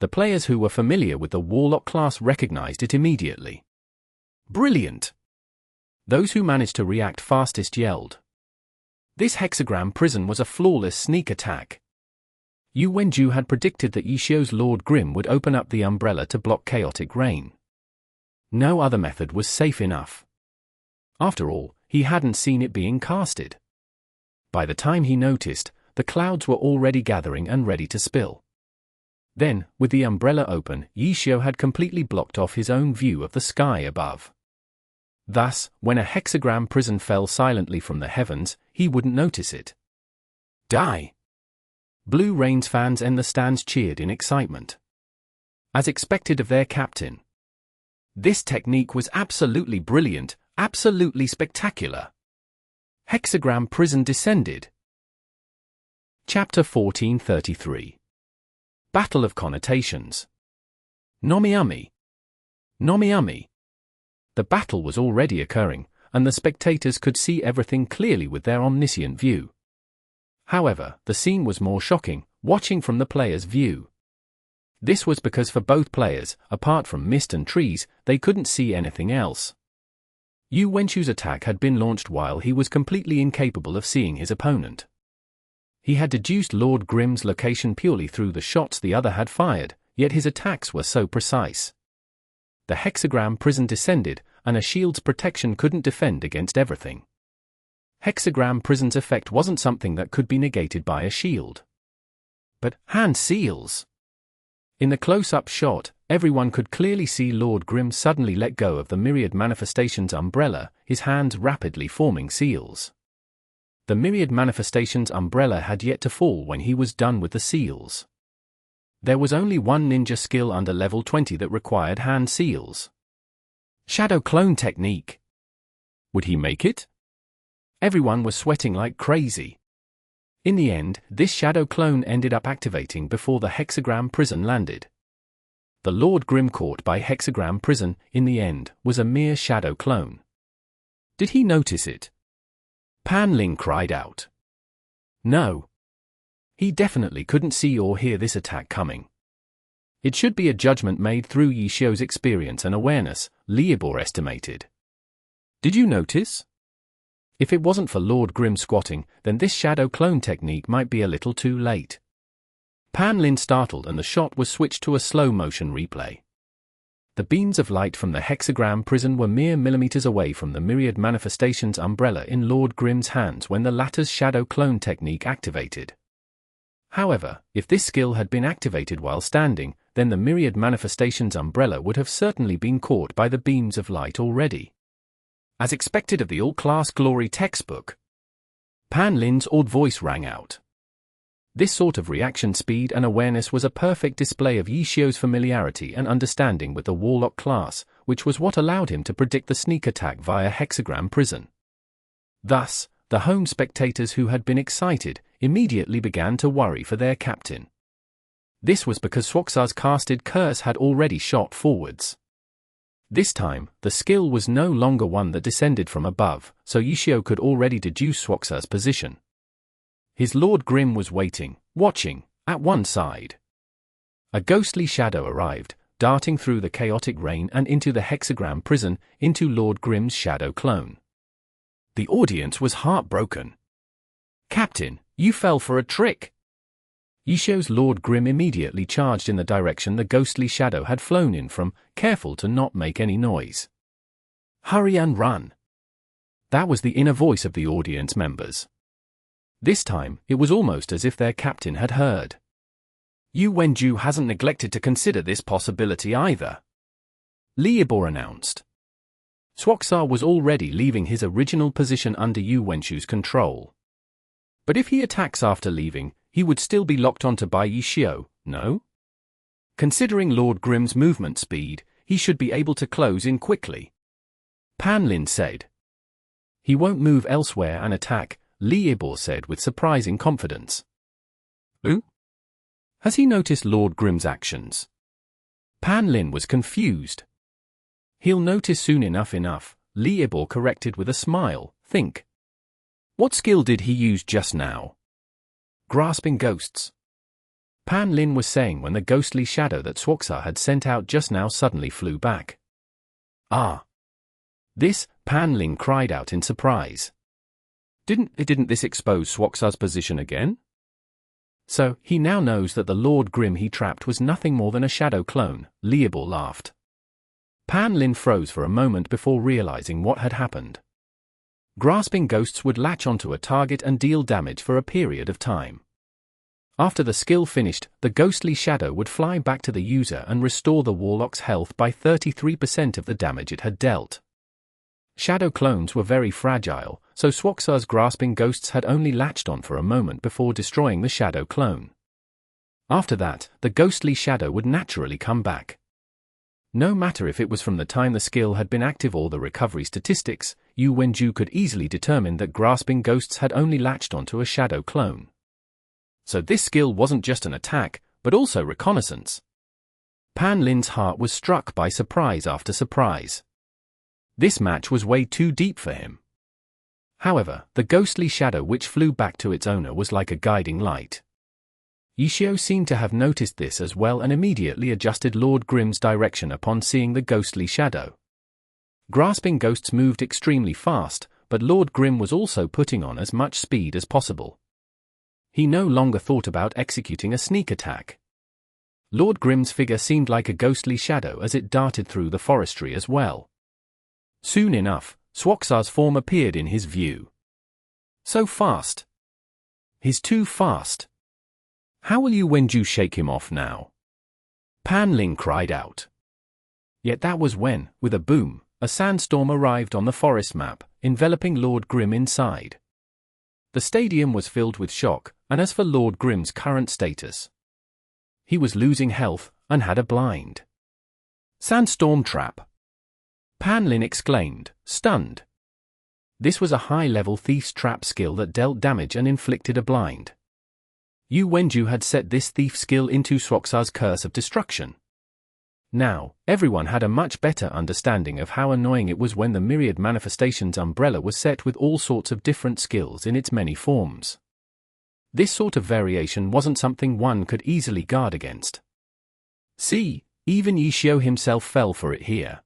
The players who were familiar with the Warlock class recognized it immediately. Brilliant! Those who managed to react fastest yelled. This hexagram prison was a flawless sneak attack. Yu Wenju had predicted that Yi Xiao's Lord Grimm would open up the umbrella to block chaotic rain. No other method was safe enough. After all, he hadn't seen it being casted. By the time he noticed, the clouds were already gathering and ready to spill. Then, with the umbrella open, Yi Xiao had completely blocked off his own view of the sky above. Thus, when a hexagram prison fell silently from the heavens, he wouldn't notice it. Die! Blue Rain's fans in the stands cheered in excitement. As expected of their captain. This technique was absolutely brilliant, absolutely spectacular. Hexagram prison descended. Chapter 1433. Battle of Connotations. Nomiumi. Nomiumi. The battle was already occurring, and the spectators could see everything clearly with their omniscient view. However, the scene was more shocking, watching from the player's view. This was because for both players, apart from mist and trees, they couldn't see anything else. Yu Wenju's attack had been launched while he was completely incapable of seeing his opponent. He had deduced Lord Grimm's location purely through the shots the other had fired, yet his attacks were so precise. The hexagram prison descended, and a shield's protection couldn't defend against everything. Hexagram prison's effect wasn't something that could be negated by a shield. But hand seals! In the close-up shot, everyone could clearly see Lord Grimm suddenly let go of the Myriad Manifestations umbrella, his hands rapidly forming seals. The Myriad Manifestations umbrella had yet to fall when he was done with the seals. There was only one ninja skill under level 20 that required hand seals. Shadow clone technique. Would he make it? Everyone was sweating like crazy. In the end, this shadow clone ended up activating before the hexagram prison landed. The Lord Grim caught by hexagram prison, in the end, was a mere shadow clone. Did he notice it? Pan Ling cried out. No. He definitely couldn't see or hear this attack coming. It should be a judgment made through Yi Xiu's experience and awareness, Liebor estimated. Did you notice? If it wasn't for Lord Grim squatting, then this shadow clone technique might be a little too late. Pan Lin startled and the shot was switched to a slow-motion replay. The beams of light from the hexagram prison were mere millimeters away from the myriad manifestations umbrella in Lord Grim's hands when the latter's shadow clone technique activated. However, if this skill had been activated while standing, then the myriad manifestations umbrella would have certainly been caught by the beams of light already. As expected of the all-class glory textbook, Pan Lin's awed voice rang out. This sort of reaction speed and awareness was a perfect display of Yi Xiu's familiarity and understanding with the Warlock class, which was what allowed him to predict the sneak attack via hexagram prison. Thus, the home spectators who had been excited immediately began to worry for their captain. This was because Swoksaar's casted curse had already shot forwards. This time, the skill was no longer one that descended from above, so Yi Xiu could already deduce Swoksaar's position. His Lord Grim was waiting, watching, at one side. A ghostly shadow arrived, darting through the chaotic rain and into the hexagram prison, into Lord Grim's shadow clone. The audience was heartbroken. Captain, you fell for a trick. Yi Xiu's Lord Grim immediately charged in the direction the ghostly shadow had flown in from, careful to not make any noise. Hurry and run. That was the inner voice of the audience members. This time, it was almost as if their captain had heard. Yu Wenju hasn't neglected to consider this possibility either, Liebor announced. Swoksaar was already leaving his original position under Yu Wenju's control. But if he attacks after leaving, he would still be locked onto by Yi Xiu, no? Considering Lord Grim's movement speed, he should be able to close in quickly. Pan Lin said. He won't move elsewhere and attack, Liebor said with surprising confidence. Who? Has he noticed Lord Grim's actions? Pan Lin was confused. He'll notice soon enough, Liebor corrected with a smile, think. What skill did he use just now? Grasping ghosts. Pan Lin was saying when the ghostly shadow that Swoksaar had sent out just now suddenly flew back. Ah. This, Pan Lin cried out in surprise. Didn't this expose Swoksaar's position again? So, he now knows that the Lord Grim he trapped was nothing more than a shadow clone, Liebor laughed. Pan Lin froze for a moment before realizing what had happened. Grasping ghosts would latch onto a target and deal damage for a period of time. After the skill finished, the ghostly shadow would fly back to the user and restore the Warlock's health by 33% of the damage it had dealt. Shadow clones were very fragile, so Swoksaar's grasping ghosts had only latched on for a moment before destroying the shadow clone. After that, the ghostly shadow would naturally come back. No matter if it was from the time the skill had been active or the recovery statistics, Yu Wenju could easily determine that grasping ghosts had only latched onto a shadow clone. So this skill wasn't just an attack, but also reconnaissance. Pan Lin's heart was struck by surprise after surprise. This match was way too deep for him. However, the ghostly shadow which flew back to its owner was like a guiding light. Yi Xiu seemed to have noticed this as well and immediately adjusted Lord Grim's direction upon seeing the ghostly shadow. Grasping ghosts moved extremely fast, but Lord Grim was also putting on as much speed as possible. He no longer thought about executing a sneak attack. Lord Grim's figure seemed like a ghostly shadow as it darted through the forestry as well. Soon enough, Swoksaar's form appeared in his view. So fast. He's too fast. How will Yu Wenju shake him off now? Pan Ling cried out. Yet that was when, with a boom, a sandstorm arrived on the forest map, enveloping Lord Grim inside. The stadium was filled with shock, and as for Lord Grim's current status, He was losing health, and had a blind. Sandstorm trap! Pan Lin exclaimed, stunned. This was a high-level thief's trap skill that dealt damage and inflicted a blind. Yu Wenju had set this thief skill into Swoksaar's curse of destruction. Now, everyone had a much better understanding of how annoying it was when the myriad manifestations umbrella was set with all sorts of different skills in its many forms. This sort of variation wasn't something one could easily guard against. See, even Yishio himself fell for it here.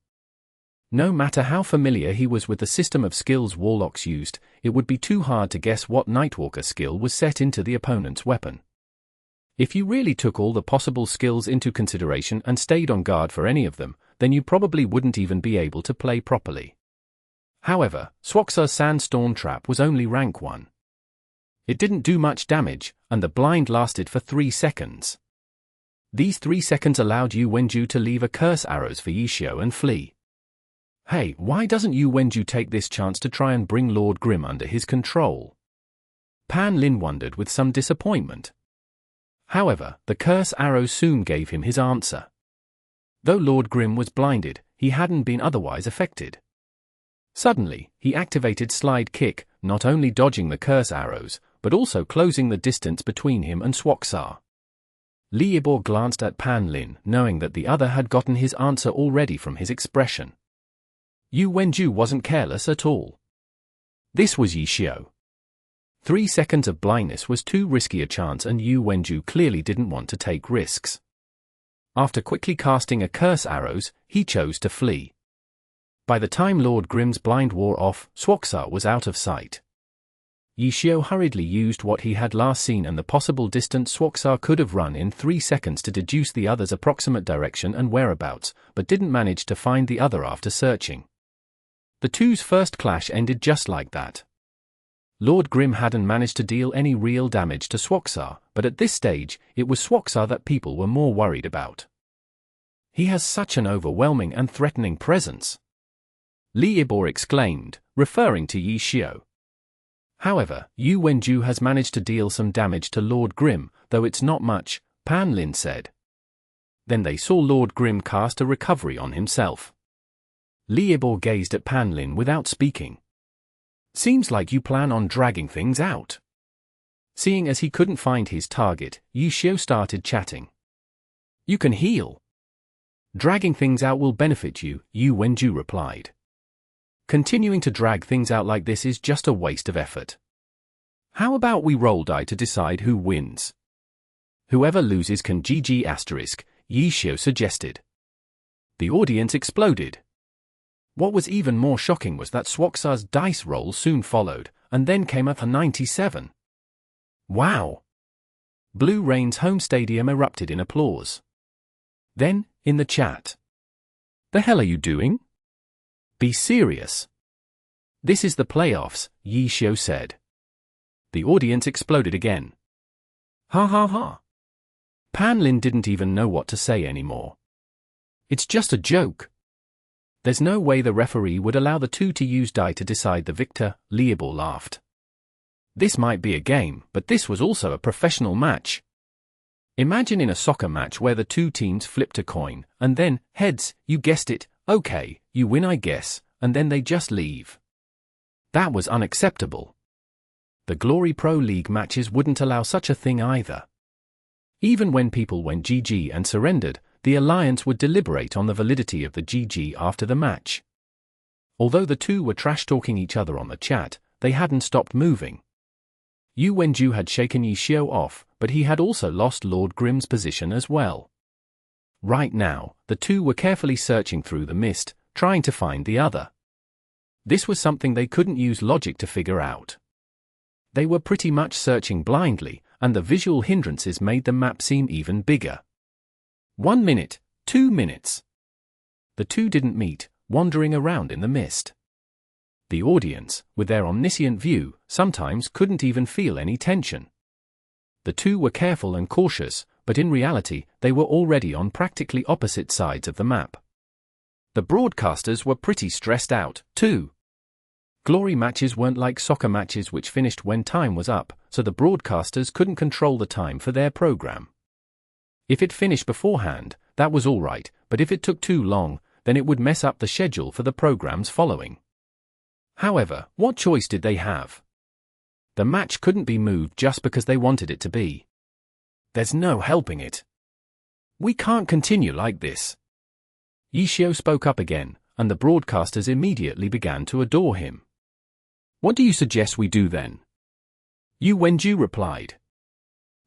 No matter how familiar he was with the system of skills warlocks used, it would be too hard to guess what Nightwalker skill was set into the opponent's weapon. If you really took all the possible skills into consideration and stayed on guard for any of them, then you probably wouldn't even be able to play properly. However, Swoksaar's Sandstorm Trap was only rank 1. It didn't do much damage, and the blind lasted for 3 seconds. These 3 seconds allowed Yu Wenju to leave a curse arrows for Yishio and flee. Hey, why doesn't Yu Wenju take this chance to try and bring Lord Grim under his control? Pan Lin wondered with some disappointment. However, the curse arrows soon gave him his answer. Though Lord Grim was blinded, he hadn't been otherwise affected. Suddenly, he activated Slide Kick, not only dodging the curse arrows, but also closing the distance between him and Swoksaar. Li Yibor glanced at Pan Lin, knowing that the other had gotten his answer already from his expression. Yu Wenju wasn't careless at all. This was Yishio. 3 seconds of blindness was too risky a chance, and Yu Wenju clearly didn't want to take risks. After quickly casting a curse arrows, he chose to flee. By the time Lord Grim's blind wore off, Swoksaar was out of sight. Yishio hurriedly used what he had last seen and the possible distance Swoksaar could have run in 3 seconds to deduce the other's approximate direction and whereabouts, but didn't manage to find the other after searching. The two's first clash ended just like that. Lord Grim hadn't managed to deal any real damage to Swoksaar, but at this stage, it was Swoksaar that people were more worried about. He has such an overwhelming and threatening presence, Li Yibor exclaimed, referring to Yishio. However, Yu Wenju has managed to deal some damage to Lord Grim, though it's not much, Pan Lin said. Then they saw Lord Grim cast a recovery on himself. Li Yibor gazed at Pan Lin without speaking. Seems like you plan on dragging things out. Seeing as he couldn't find his target, Yishio started chatting. You can heal. Dragging things out will benefit you, Yu Wenju replied. Continuing to drag things out like this is just a waste of effort. How about we roll die to decide who wins? Whoever loses can GG*, Yishio suggested. The audience exploded. What was even more shocking was that Swoksaar's dice roll soon followed, and then came up a 97. Wow! Blue Rain's home stadium erupted in applause. Then, in the chat. The hell are you doing? Be serious. This is the playoffs, Yishio said. The audience exploded again. Ha ha ha. Pan Lin didn't even know what to say anymore. It's just a joke. There's no way the referee would allow the two to use die to decide the victor, Li Yibor laughed. This might be a game, but this was also a professional match. Imagine in a soccer match where the two teams flipped a coin, and then, heads, you guessed it, okay, you win I guess, and then they just leave. That was unacceptable. The Glory Pro League matches wouldn't allow such a thing either. Even when people went GG and surrendered, the Alliance would deliberate on the validity of the GG after the match. Although the two were trash-talking each other on the chat, they hadn't stopped moving. Yu Wenju had shaken Yishio off, but he had also lost Lord Grim's position as well. Right now, the two were carefully searching through the mist, trying to find the other. This was something they couldn't use logic to figure out. They were pretty much searching blindly, and the visual hindrances made the map seem even bigger. 1 minute, 2 minutes. The two didn't meet, wandering around in the mist. The audience, with their omniscient view, sometimes couldn't even feel any tension. The two were careful and cautious, but in reality, they were already on practically opposite sides of the map. The broadcasters were pretty stressed out, too. Glory matches weren't like soccer matches which finished when time was up, so the broadcasters couldn't control the time for their program. If it finished beforehand, that was all right, but if it took too long, then it would mess up the schedule for the programs following. However, what choice did they have? The match couldn't be moved just because they wanted it to be. There's no helping it. We can't continue like this. Yishio spoke up again, and the broadcasters immediately began to adore him. What do you suggest we do then? Yu Wenju replied.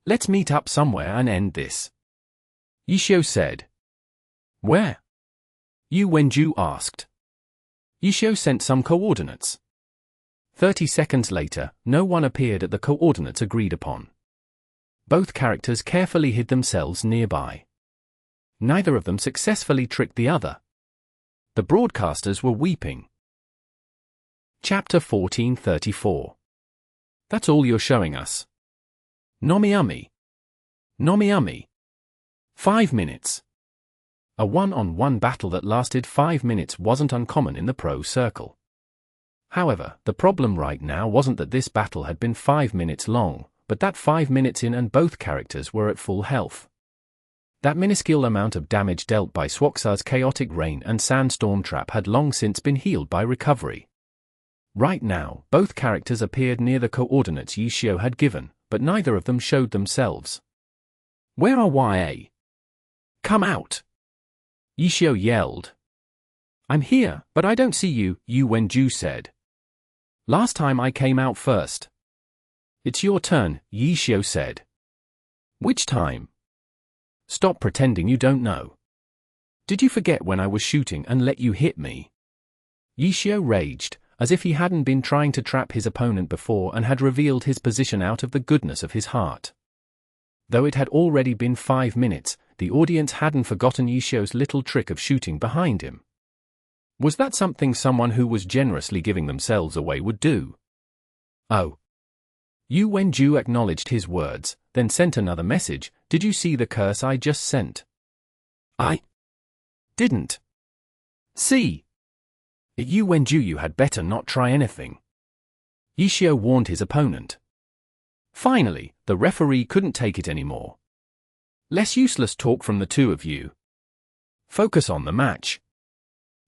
Let's meet up somewhere and end this. Yishio said. Where? Yu Wenju asked. Yishio sent some coordinates. 30 seconds later, no one appeared at the coordinates agreed upon. Both characters carefully hid themselves nearby. Neither of them successfully tricked the other. The broadcasters were weeping. Chapter 1434. That's all you're showing us. Nomiami. Nomiami. 5 minutes. A one-on-one battle that lasted 5 minutes wasn't uncommon in the pro circle. However, the problem right now wasn't that this battle had been 5 minutes long, but that 5 minutes in and both characters were at full health. That minuscule amount of damage dealt by Swoksaar's chaotic rain and sandstorm trap had long since been healed by recovery. Right now, both characters appeared near the coordinates Yishio had given, but neither of them showed themselves. Where are YA? Come out! Yishio yelled. I'm here, but I don't see you, Yu Wenju said. Last time I came out first. It's your turn, Yishio said. Which time? Stop pretending you don't know. Did you forget when I was shooting and let you hit me? Yishio raged, as if he hadn't been trying to trap his opponent before and had revealed his position out of the goodness of his heart. Though it had already been 5 minutes, the audience hadn't forgotten Yishio's little trick of shooting behind him. Was that something someone who was generously giving themselves away would do? Oh. Yu Wenju acknowledged his words, then sent another message. Did you see the curse I just sent? I didn't. See. Yu Wenju, you had better not try anything. Yishio warned his opponent. Finally, the referee couldn't take it anymore. Less useless talk from the two of you. Focus on the match.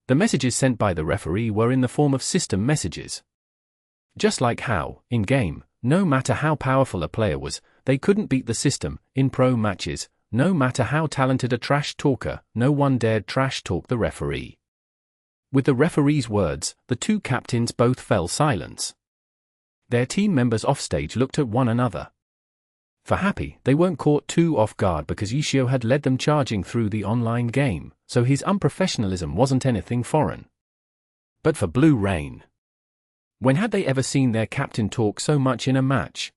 The messages sent by the referee were in the form of system messages. Just like how, in-game, no matter how powerful a player was, they couldn't beat the system. In pro matches, no matter how talented a trash talker, no one dared trash talk the referee. With the referee's words, the two captains both fell silent. Their team members offstage looked at one another. For happy, they weren't caught too off guard because Yishio had led them charging through the online game, so his unprofessionalism wasn't anything foreign. But for Blue Rain, when had they ever seen their captain talk so much in a match?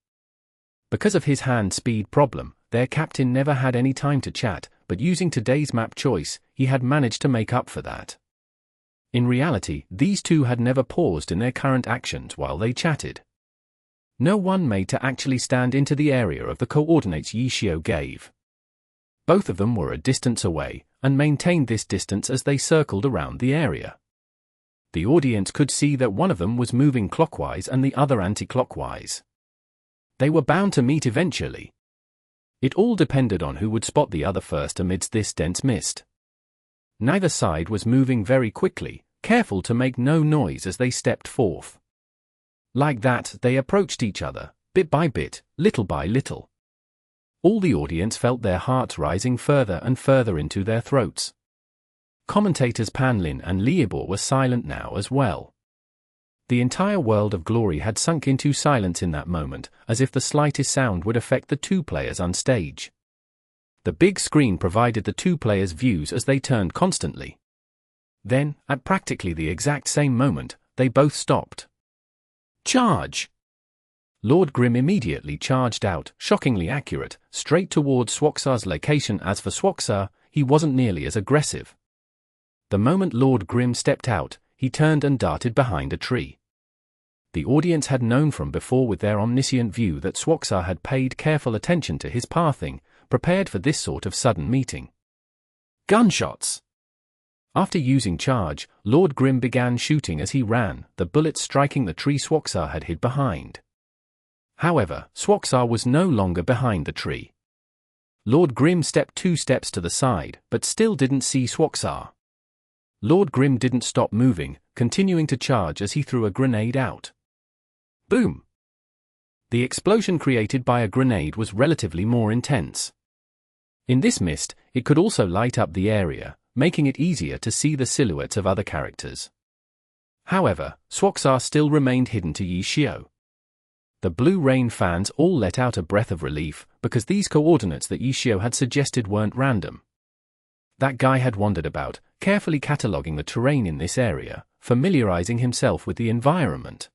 Because of his hand speed problem, their captain never had any time to chat, but using today's map choice, he had managed to make up for that. In reality, these two had never paused in their current actions while they chatted. No one made to actually stand into the area of the coordinates Yishio gave. Both of them were a distance away, and maintained this distance as they circled around the area. The audience could see that one of them was moving clockwise and the other anti-clockwise. They were bound to meet eventually. It all depended on who would spot the other first amidst this dense mist. Neither side was moving very quickly, careful to make no noise as they stepped forth. Like that, they approached each other, bit by bit, little by little. All the audience felt their hearts rising further and further into their throats. Commentators Panlin and Liebor were silent now as well. The entire world of glory had sunk into silence in that moment, as if the slightest sound would affect the two players on stage. The big screen provided the two players' views as they turned constantly. Then, at practically the exact same moment, they both stopped. Charge! Lord Grim immediately charged out, shockingly accurate, straight towards Swoksaar's location. As for Swoksaar, he wasn't nearly as aggressive. The moment Lord Grim stepped out, he turned and darted behind a tree. The audience had known from before with their omniscient view that Swoksaar had paid careful attention to his pathing, prepared for this sort of sudden meeting. Gunshots! After using charge, Lord Grim began shooting as he ran, the bullets striking the tree Swoksaar had hid behind. However, Swoksaar was no longer behind the tree. Lord Grim stepped 2 steps to the side, but still didn't see Swoksaar. Lord Grim didn't stop moving, continuing to charge as he threw a grenade out. Boom! The explosion created by a grenade was relatively more intense. In this mist, it could also light up the area, making it easier to see the silhouettes of other characters. However, Swoksaar still remained hidden to Yi Xiao. The Blue Rain fans all let out a breath of relief, because these coordinates that Yi Xiao had suggested weren't random. That guy had wandered about, carefully cataloguing the terrain in this area, familiarizing himself with the environment.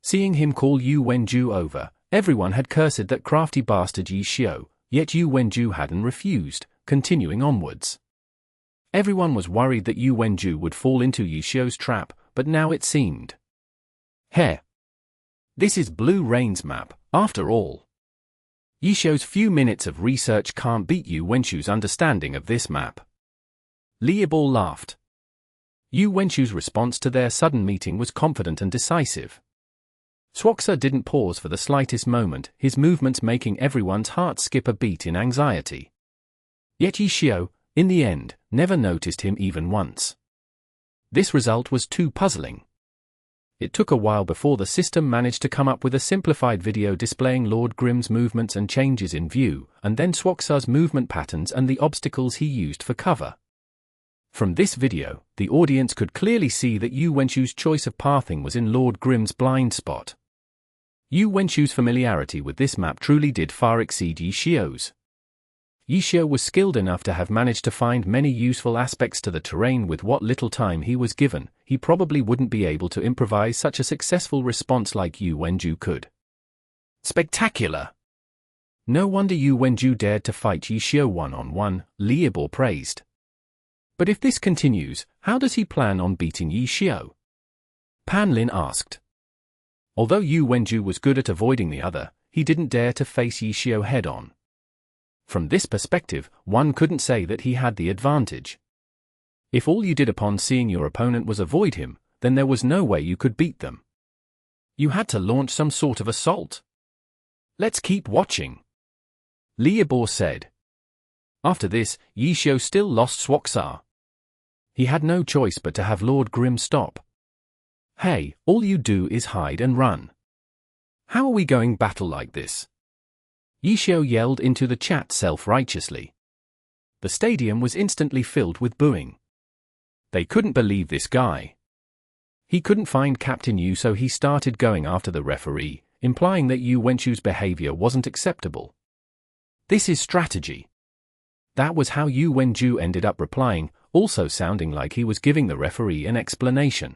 Seeing him call Yu Wenju over, everyone had cursed that crafty bastard Yi Xiao, yet Yu Wenju hadn't refused, continuing onwards. Everyone was worried that Yu Wenju would fall into Yi Xiao's trap, but now it seemed. Heh! This is Blue Rain's map, after all. Yi Xiao's few minutes of research can't beat Yu Wenju's understanding of this map. Liebal laughed. Yu Wenju's response to their sudden meeting was confident and decisive. Swoksaar didn't pause for the slightest moment, his movements making everyone's heart skip a beat in anxiety. Yet Yi Xiao, in the end, never noticed him even once. This result was too puzzling. It took a while before the system managed to come up with a simplified video displaying Lord Grim's movements and changes in view, and then Swoksaar's movement patterns and the obstacles he used for cover. From this video, the audience could clearly see that Yu Wenju's choice of pathing was in Lord Grim's blind spot. Yu Wenju's familiarity with this map truly did far exceed Yi Xiao's. Yi Xiao was skilled enough to have managed to find many useful aspects to the terrain with what little time he was given. He probably wouldn't be able to improvise such a successful response like Yu Wenju could. Spectacular! No wonder Yu Wenju dared to fight Yi Xiao one-on-one, Liebal praised. But if this continues, how does he plan on beating Yi Xiao? Pan Lin asked. Although Yu Wenju was good at avoiding the other, he didn't dare to face Yi Xiao head-on. From this perspective, one couldn't say that he had the advantage. If all you did upon seeing your opponent was avoid him, then there was no way you could beat them. You had to launch some sort of assault. Let's keep watching, Liebal said. After this, Yi Xiao still lost Swoksaar. He had no choice but to have Lord Grim stop. Hey, all you do is hide and run. How are we going battle like this? Yi Xiao yelled into the chat self-righteously. The stadium was instantly filled with booing. They couldn't believe this guy. He couldn't find Captain Yu, so he started going after the referee, implying that Yu Wenju's behavior wasn't acceptable. This is strategy. That was how Yu Wenju ended up replying, also sounding like he was giving the referee an explanation.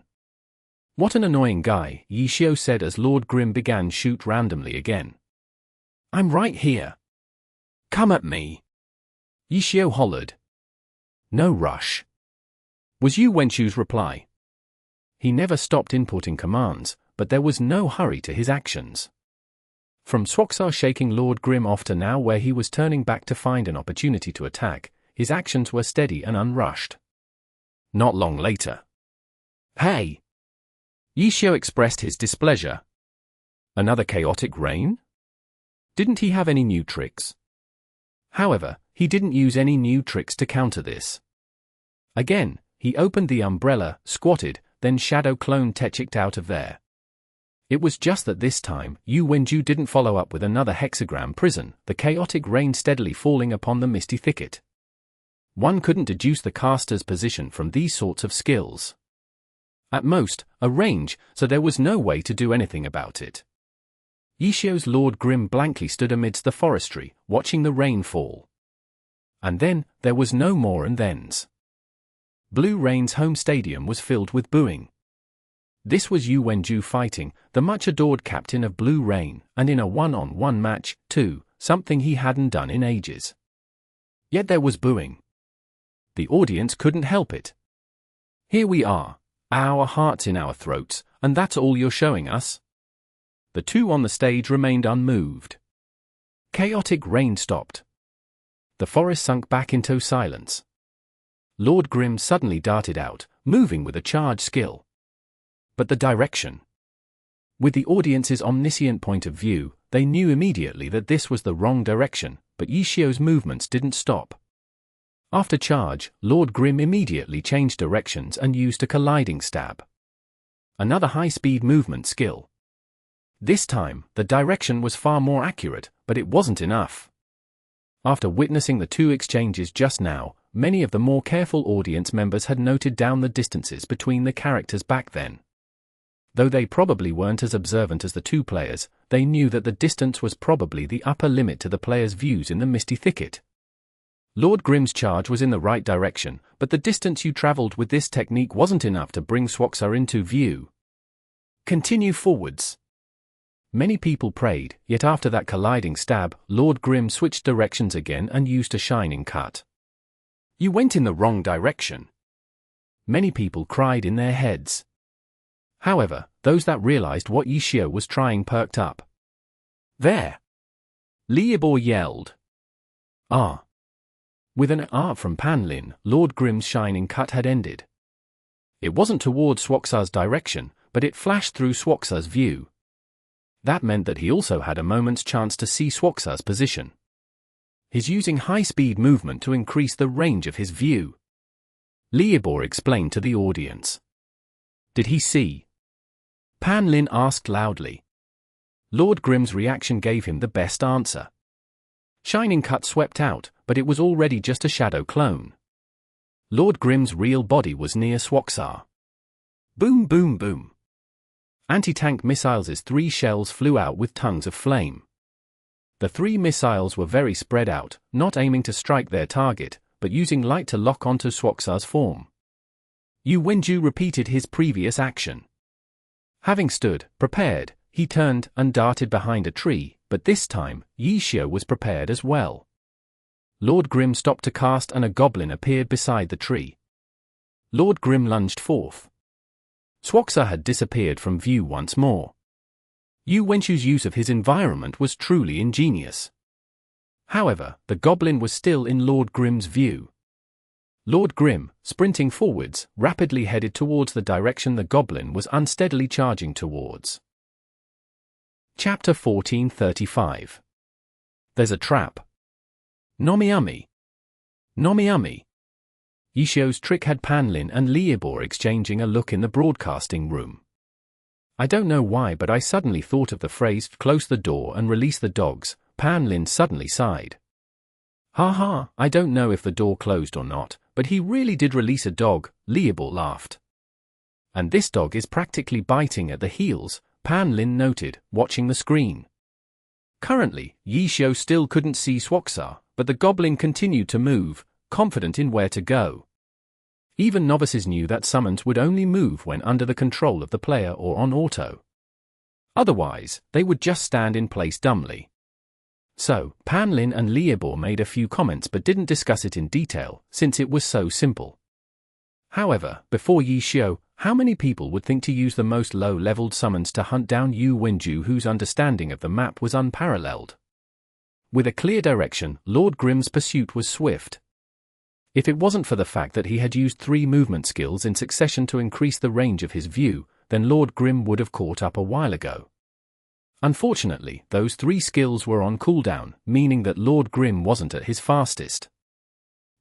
What an annoying guy, Yi Xiao said as Lord Grim began shoot randomly again. I'm right here. Come at me, Yi Xiao hollered. No rush, was Yu Wenju's reply. He never stopped inputting commands, but there was no hurry to his actions. From Swoksaar shaking Lord Grim off to now where he was turning back to find an opportunity to attack, his actions were steady and unrushed. Not long later. Hey! Yi Xiao expressed his displeasure. Another chaotic rain? Didn't he have any new tricks? However, he didn't use any new tricks to counter this. Again, he opened the umbrella, squatted, then shadow clone Thicket out of there. It was just that this time, Yu Wenju didn't follow up with another hexagram prison, the chaotic rain steadily falling upon the Misty Thicket. One couldn't deduce the caster's position from these sorts of skills. At most, a range, so there was no way to do anything about it. Yi Xiao's Lord Grim blankly stood amidst the forestry, watching the rain fall. And then, there was no more and thens. Blue Rain's home stadium was filled with booing. This was Yu Wenju fighting, the much-adored captain of Blue Rain, and in a one-on-one match, too, something he hadn't done in ages. Yet there was booing. The audience couldn't help it. Here we are, our hearts in our throats, and that's all you're showing us? The two on the stage remained unmoved. Chaotic rain stopped. The forest sunk back into silence. Lord Grim suddenly darted out, moving with a charge skill. But the direction. With the audience's omniscient point of view, they knew immediately that this was the wrong direction, but Yishio's movements didn't stop. After charge, Lord Grim immediately changed directions and used a colliding stab. Another high-speed movement skill. This time, the direction was far more accurate, but it wasn't enough. After witnessing the two exchanges just now, many of the more careful audience members had noted down the distances between the characters back then. Though they probably weren't as observant as the two players, they knew that the distance was probably the upper limit to the players' views in the Misty Thicket. Lord Grim's charge was in the right direction, but the distance you traveled with this technique wasn't enough to bring Swoksaar into view. Continue forwards. Many people prayed, yet after that colliding stab, Lord Grim switched directions again and used a shining cut. You went in the wrong direction. Many people cried in their heads. However, those that realized what Yishio was trying perked up. There! Liebor yelled. Ah! With an ah from Panlin, Lord Grim's shining cut had ended. It wasn't toward Swoksaar's direction, but it flashed through Swoksaar's view. That meant that he also had a moment's chance to see Swoksaar's position. He's using high-speed movement to increase the range of his view. Liebor explained to the audience. Did he see? Panlin asked loudly. Lord Grim's reaction gave him the best answer. Shining Cut swept out, but it was already just a shadow clone. Lord Grim's real body was near Swoksaar. Boom boom boom. Anti-tank missiles' 3 shells flew out with tongues of flame. The 3 missiles were very spread out, not aiming to strike their target, but using light to lock onto Swoksaar's form. Yu Wenju repeated his previous action. Having stood, prepared, he turned and darted behind a tree, but this time, Yishio was prepared as well. Lord Grim stopped to cast and a goblin appeared beside the tree. Lord Grim lunged forth. Swoksaar had disappeared from view once more. Yu Wenchu's use of his environment was truly ingenious. However, the goblin was still in Lord Grim's view. Lord Grim, sprinting forwards, rapidly headed towards the direction the goblin was unsteadily charging towards. Chapter 1435. There's a trap. Nomiami. Nomiami. Yishio's trick had Panlin and Liebor exchanging a look in the broadcasting room. I don't know why, but I suddenly thought of the phrase, close the door and release the dogs. Panlin suddenly sighed. Ha ha, I don't know if the door closed or not, but he really did release a dog, Liebor laughed. And this dog is practically biting at the heels, Panlin noted, watching the screen. Currently, Yishio still couldn't see Swoksaar, but the goblin continued to move, confident in where to go. Even novices knew that summons would only move when under the control of the player or on auto. Otherwise, they would just stand in place dumbly. So, Panlin and Liebor made a few comments but didn't discuss it in detail, since it was so simple. However, before Yishio, how many people would think to use the most low-leveled summons to hunt down Yu Wenju, whose understanding of the map was unparalleled? With a clear direction, Lord Grim's pursuit was swift. If it wasn't for the fact that he had used 3 movement skills in succession to increase the range of his view, then Lord Grim would have caught up a while ago. Unfortunately, those 3 skills were on cooldown, meaning that Lord Grim wasn't at his fastest.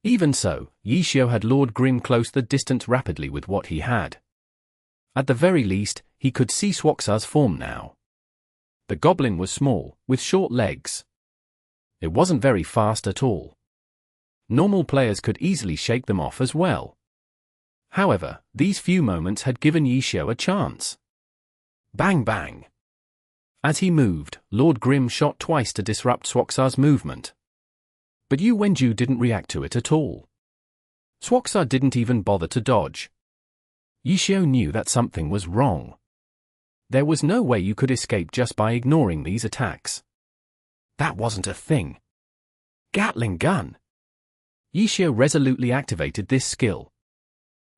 Even so, Yishio had Lord Grim close the distance rapidly with what he had. At the very least, he could see Swoksaar's form now. The goblin was small, with short legs. It wasn't very fast at all. Normal players could easily shake them off as well. However, these few moments had given Yishio a chance. Bang bang! As he moved, Lord Grim shot twice to disrupt Swoksaar's movement. But Yu Wenju didn't react to it at all. Swoksaar didn't even bother to dodge. Yishio knew that something was wrong. There was no way you could escape just by ignoring these attacks. That wasn't a thing. Gatling gun! Yishio resolutely activated this skill.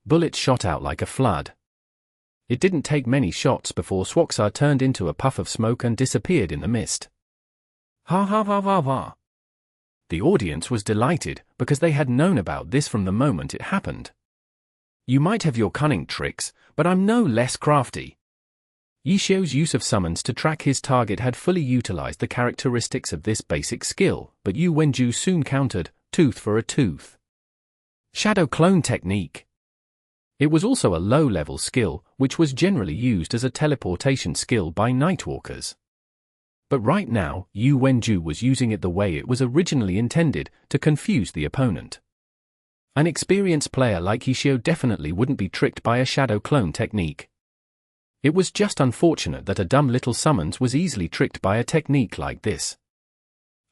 Bullets shot out like a flood. It didn't take many shots before Swoksaar turned into a puff of smoke and disappeared in the mist. Ha ha ha ha ha! The audience was delighted because they had known about this from the moment it happened. You might have your cunning tricks, but I'm no less crafty. Yishio's use of summons to track his target had fully utilized the characteristics of this basic skill, but Yu Wenju soon countered, tooth for a tooth. Shadow Clone Technique. It was also a low-level skill, which was generally used as a teleportation skill by Nightwalkers. But right now, Yu Wenju was using it the way it was originally intended, to confuse the opponent. An experienced player like Yishio definitely wouldn't be tricked by a shadow clone technique. It was just unfortunate that a dumb little summons was easily tricked by a technique like this.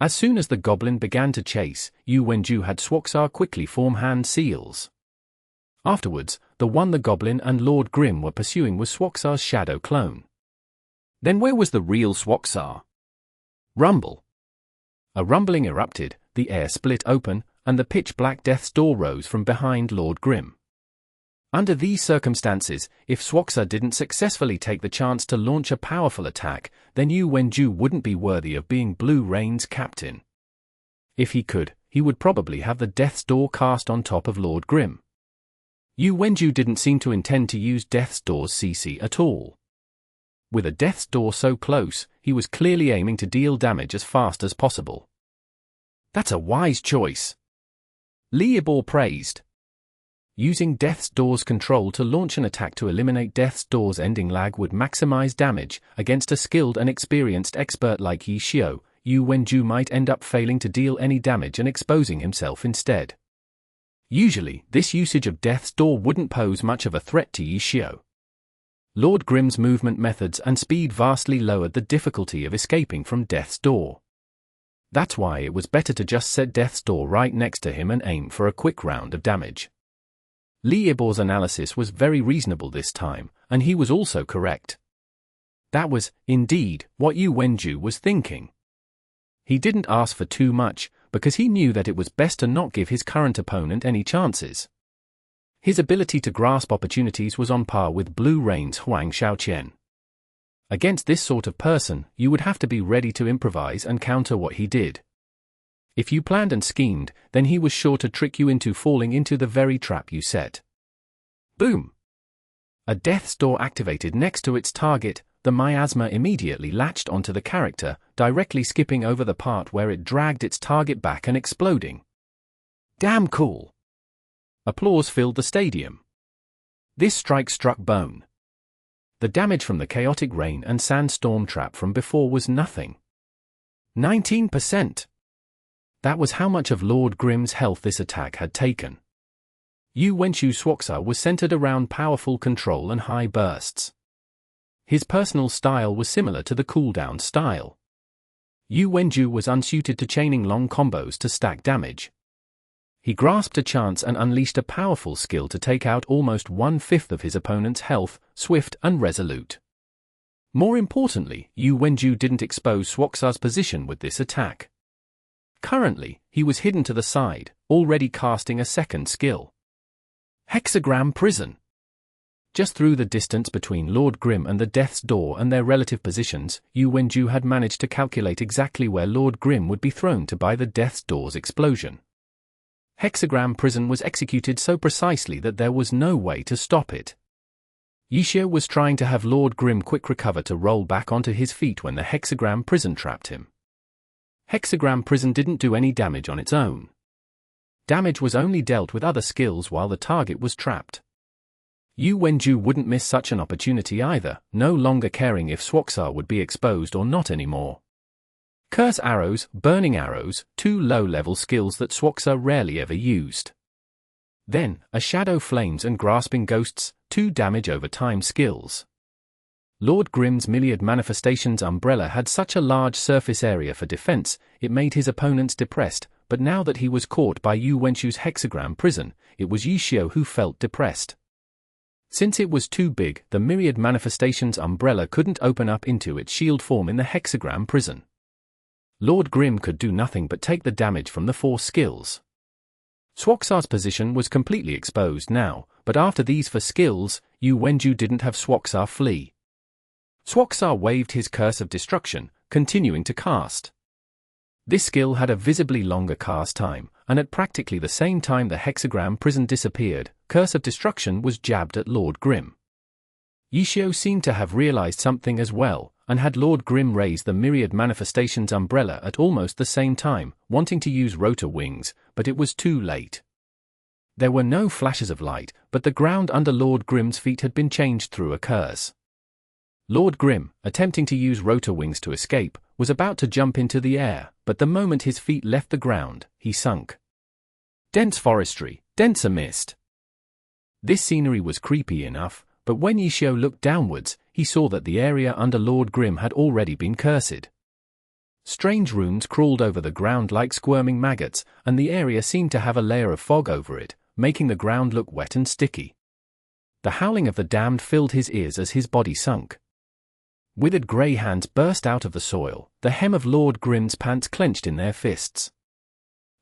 As soon as the goblin began to chase, Yu Wenju had Swoksaar quickly form hand seals. Afterwards, the one the goblin and Lord Grimm were pursuing was Swoksaar's shadow clone. Then where was the real Swoksaar? Rumble. A rumbling erupted, the air split open, and the pitch-black death's door rose from behind Lord Grimm. Under these circumstances, if Swoksaar didn't successfully take the chance to launch a powerful attack, then Yu Wenju wouldn't be worthy of being Blue Rain's captain. If he could, he would probably have the Death's Door cast on top of Lord Grimm. Yu Wenju didn't seem to intend to use Death's Door's CC at all. With a Death's Door so close, he was clearly aiming to deal damage as fast as possible. That's a wise choice. Li Yibor praised. Using Death's Door's control to launch an attack to eliminate Death's Door's ending lag would maximize damage. Against a skilled and experienced expert like Yishio, Yu Wenju might end up failing to deal any damage and exposing himself instead. Usually, this usage of Death's Door wouldn't pose much of a threat to Yishio. Lord Grimm's movement methods and speed vastly lowered the difficulty of escaping from Death's Door. That's why it was better to just set Death's Door right next to him and aim for a quick round of damage. Li Yibor's analysis was very reasonable this time, and he was also correct. That was, indeed, what Yu Wenju was thinking. He didn't ask for too much, because he knew that it was best to not give his current opponent any chances. His ability to grasp opportunities was on par with Blue Rain's Huang Shaoqian. Against this sort of person, you would have to be ready to improvise and counter what he did. If you planned and schemed, then he was sure to trick you into falling into the very trap you set. Boom! A Death's Door activated next to its target. The miasma immediately latched onto the character, directly skipping over the part where it dragged its target back and exploding. Damn cool! Applause filled the stadium. This strike struck bone. The damage from the chaotic rain and sandstorm trap from before was nothing. 19%. That was how much of Lord Grimm's health this attack had taken. Yu Wenju's Swoksaar was centered around powerful control and high bursts. His personal style was similar to the cooldown style. Yu Wenju was unsuited to chaining long combos to stack damage. He grasped a chance and unleashed a powerful skill to take out almost 1/5 of his opponent's health, swift and resolute. More importantly, Yu Wenju didn't expose Swoksaar's position with this attack. Currently, he was hidden to the side, already casting a second skill. Hexagram Prison. Just through the distance between Lord Grimm and the Death's Door and their relative positions, Yu Wenju had managed to calculate exactly where Lord Grimm would be thrown to by the Death's Door's explosion. Hexagram Prison was executed so precisely that there was no way to stop it. Yishio was trying to have Lord Grimm quick recover to roll back onto his feet when the Hexagram Prison trapped him. Hexagram Prison didn't do any damage on its own. Damage was only dealt with other skills while the target was trapped. Yu Wenju wouldn't miss such an opportunity either, no longer caring if Swoksaar would be exposed or not anymore. Curse Arrows, Burning Arrows, two low-level skills that Swoksaar rarely ever used. Then, a Shadow Flames and Grasping Ghosts, two damage over time skills. Lord Grimm's Myriad Manifestations umbrella had such a large surface area for defense, it made his opponents depressed, but now that he was caught by Yu Wenju's Hexagram Prison, it was Yishio who felt depressed. Since it was too big, the Myriad Manifestations umbrella couldn't open up into its shield form in the Hexagram Prison. Lord Grimm could do nothing but take the damage from the 4 skills. Swoksaar's position was completely exposed now, but after these 4 skills, Yu Wenju didn't have Swoksaar flee. Swoksaar waved his Curse of Destruction, continuing to cast. This skill had a visibly longer cast time, and at practically the same time the Hexagram Prison disappeared, Curse of Destruction was jabbed at Lord Grimm. Yishio seemed to have realized something as well, and had Lord Grimm raise the Myriad Manifestations umbrella at almost the same time, wanting to use rotor wings, but it was too late. There were no flashes of light, but the ground under Lord Grimm's feet had been changed through a curse. Lord Grimm, attempting to use rotor wings to escape, was about to jump into the air, but the moment his feet left the ground, he sunk. Dense forestry, denser mist. This scenery was creepy enough, but when Yishio looked downwards, he saw that the area under Lord Grimm had already been cursed. Strange runes crawled over the ground like squirming maggots, and the area seemed to have a layer of fog over it, making the ground look wet and sticky. The howling of the damned filled his ears as his body sunk. Withered grey hands burst out of the soil, the hem of Lord Grimm's pants clenched in their fists.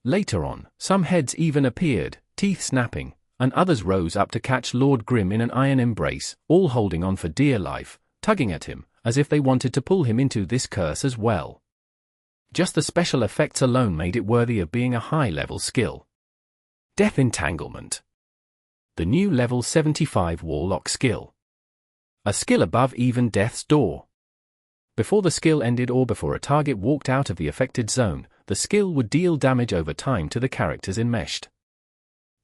Later on, some heads even appeared, teeth snapping, and others rose up to catch Lord Grimm in an iron embrace, all holding on for dear life, tugging at him, as if they wanted to pull him into this curse as well. Just the special effects alone made it worthy of being a high-level skill. Death Entanglement. The new level 75 Warlock skill. A skill above even Death's Door. Before the skill ended or before a target walked out of the affected zone, the skill would deal damage over time to the characters enmeshed.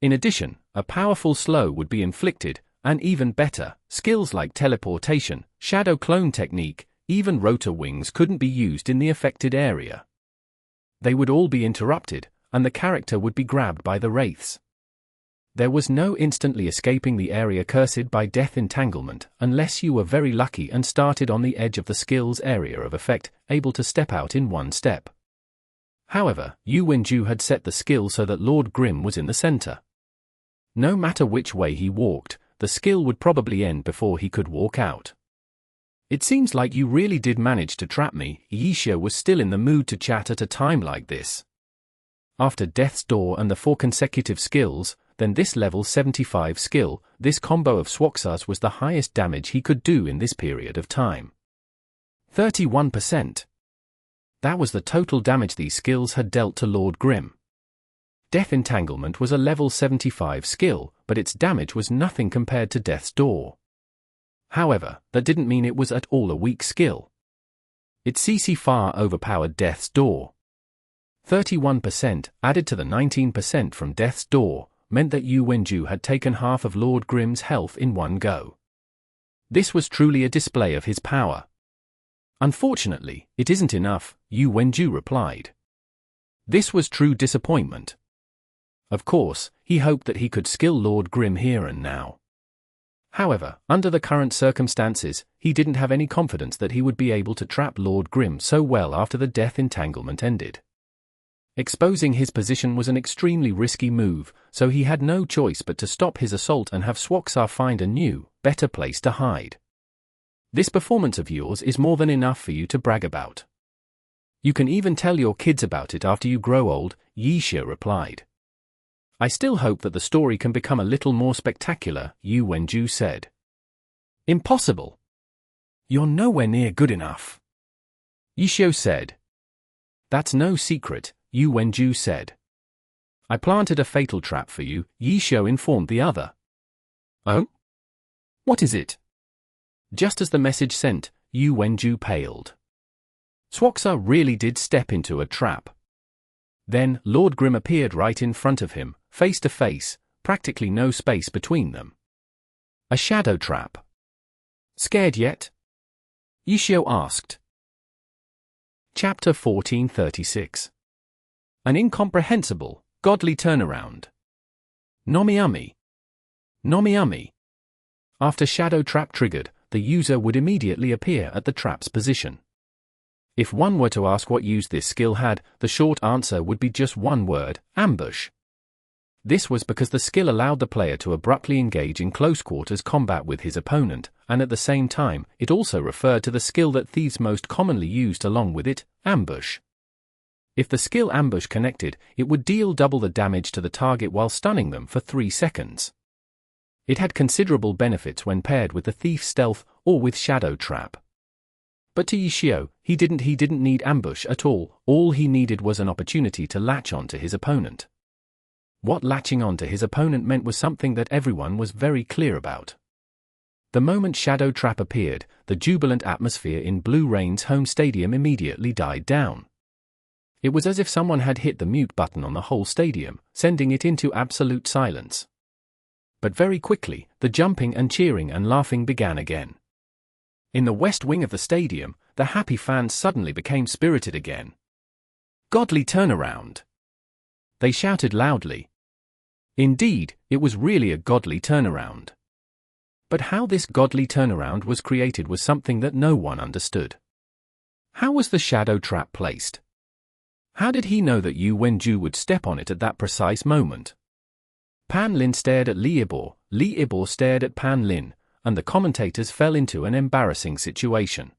In addition, a powerful slow would be inflicted, and even better, skills like teleportation, shadow clone technique, even rotor wings couldn't be used in the affected area. They would all be interrupted, and the character would be grabbed by the wraiths. There was no instantly escaping the area cursed by Death Entanglement, unless you were very lucky and started on the edge of the skill's area of effect, able to step out in one step. However, Yu Wenju had set the skill so that Lord Grimm was in the center. No matter which way he walked, the skill would probably end before he could walk out. It seems like you really did manage to trap me. Yishio was still in the mood to chat at a time like this. After Death's Door and the 4 consecutive skills, then this level 75 skill, this combo of Swoksaars was the highest damage he could do in this period of time. 31%. That was the total damage these skills had dealt to Lord Grimm. Death Entanglement was a level 75 skill, but its damage was nothing compared to Death's Door. However, that didn't mean it was at all a weak skill. Its CC far overpowered Death's Door. 31%, added to the 19% from Death's Door, meant that Yu Wenju had taken half of Lord Grimm's health in one go. This was truly a display of his power. Unfortunately, it isn't enough, Yu Wenju replied. This was true disappointment. Of course, he hoped that he could skill Lord Grimm here and now. However, under the current circumstances, he didn't have any confidence that he would be able to trap Lord Grimm so well after the Death Entanglement ended. Exposing his position was an extremely risky move, so he had no choice but to stop his assault and have Swoksaar find a new, better place to hide. This performance of yours is more than enough for you to brag about. You can even tell your kids about it after you grow old, Yishio replied. I still hope that the story can become a little more spectacular, Yu Wenju said. Impossible. You're nowhere near good enough. Yishio said. That's no secret, Yu Wenju said. I planted a fatal trap for you, Yishio informed the other. Oh? What is it? Just as the message sent, Yu Wenju paled. Swoksaar really did step into a trap. Then, Lord Grimm appeared right in front of him, face to face, practically no space between them. A shadow trap. Scared yet? Yishio asked. Chapter 1436. An incomprehensible, godly turnaround. Nomiami. Nomiami. After shadow trap triggered, the user would immediately appear at the trap's position. If one were to ask what use this skill had, the short answer would be just one word, ambush. This was because the skill allowed the player to abruptly engage in close quarters combat with his opponent, and at the same time, it also referred to the skill that thieves most commonly used along with it, ambush. If the skill ambush connected, it would deal double the damage to the target while stunning them for 3 seconds. It had considerable benefits when paired with the thief's stealth or with shadow trap. But to Yishio, he didn't need ambush at all he needed was an opportunity to latch on to his opponent. What latching on to his opponent meant was something that everyone was very clear about. The moment Shadow Trap appeared, the jubilant atmosphere in Blue Rain's home stadium immediately died down. It was as if someone had hit the mute button on the whole stadium, sending it into absolute silence. But very quickly, the jumping and cheering and laughing began again. In the west wing of the stadium, the happy fans suddenly became spirited again. Godly turnaround! They shouted loudly. Indeed, it was really a godly turnaround. But how this godly turnaround was created was something that no one understood. How was the shadow trap placed? How did he know that Yu Wenju would step on it at that precise moment? Pan Lin stared at Li Ibor stared at Pan Lin, and the commentators fell into an embarrassing situation.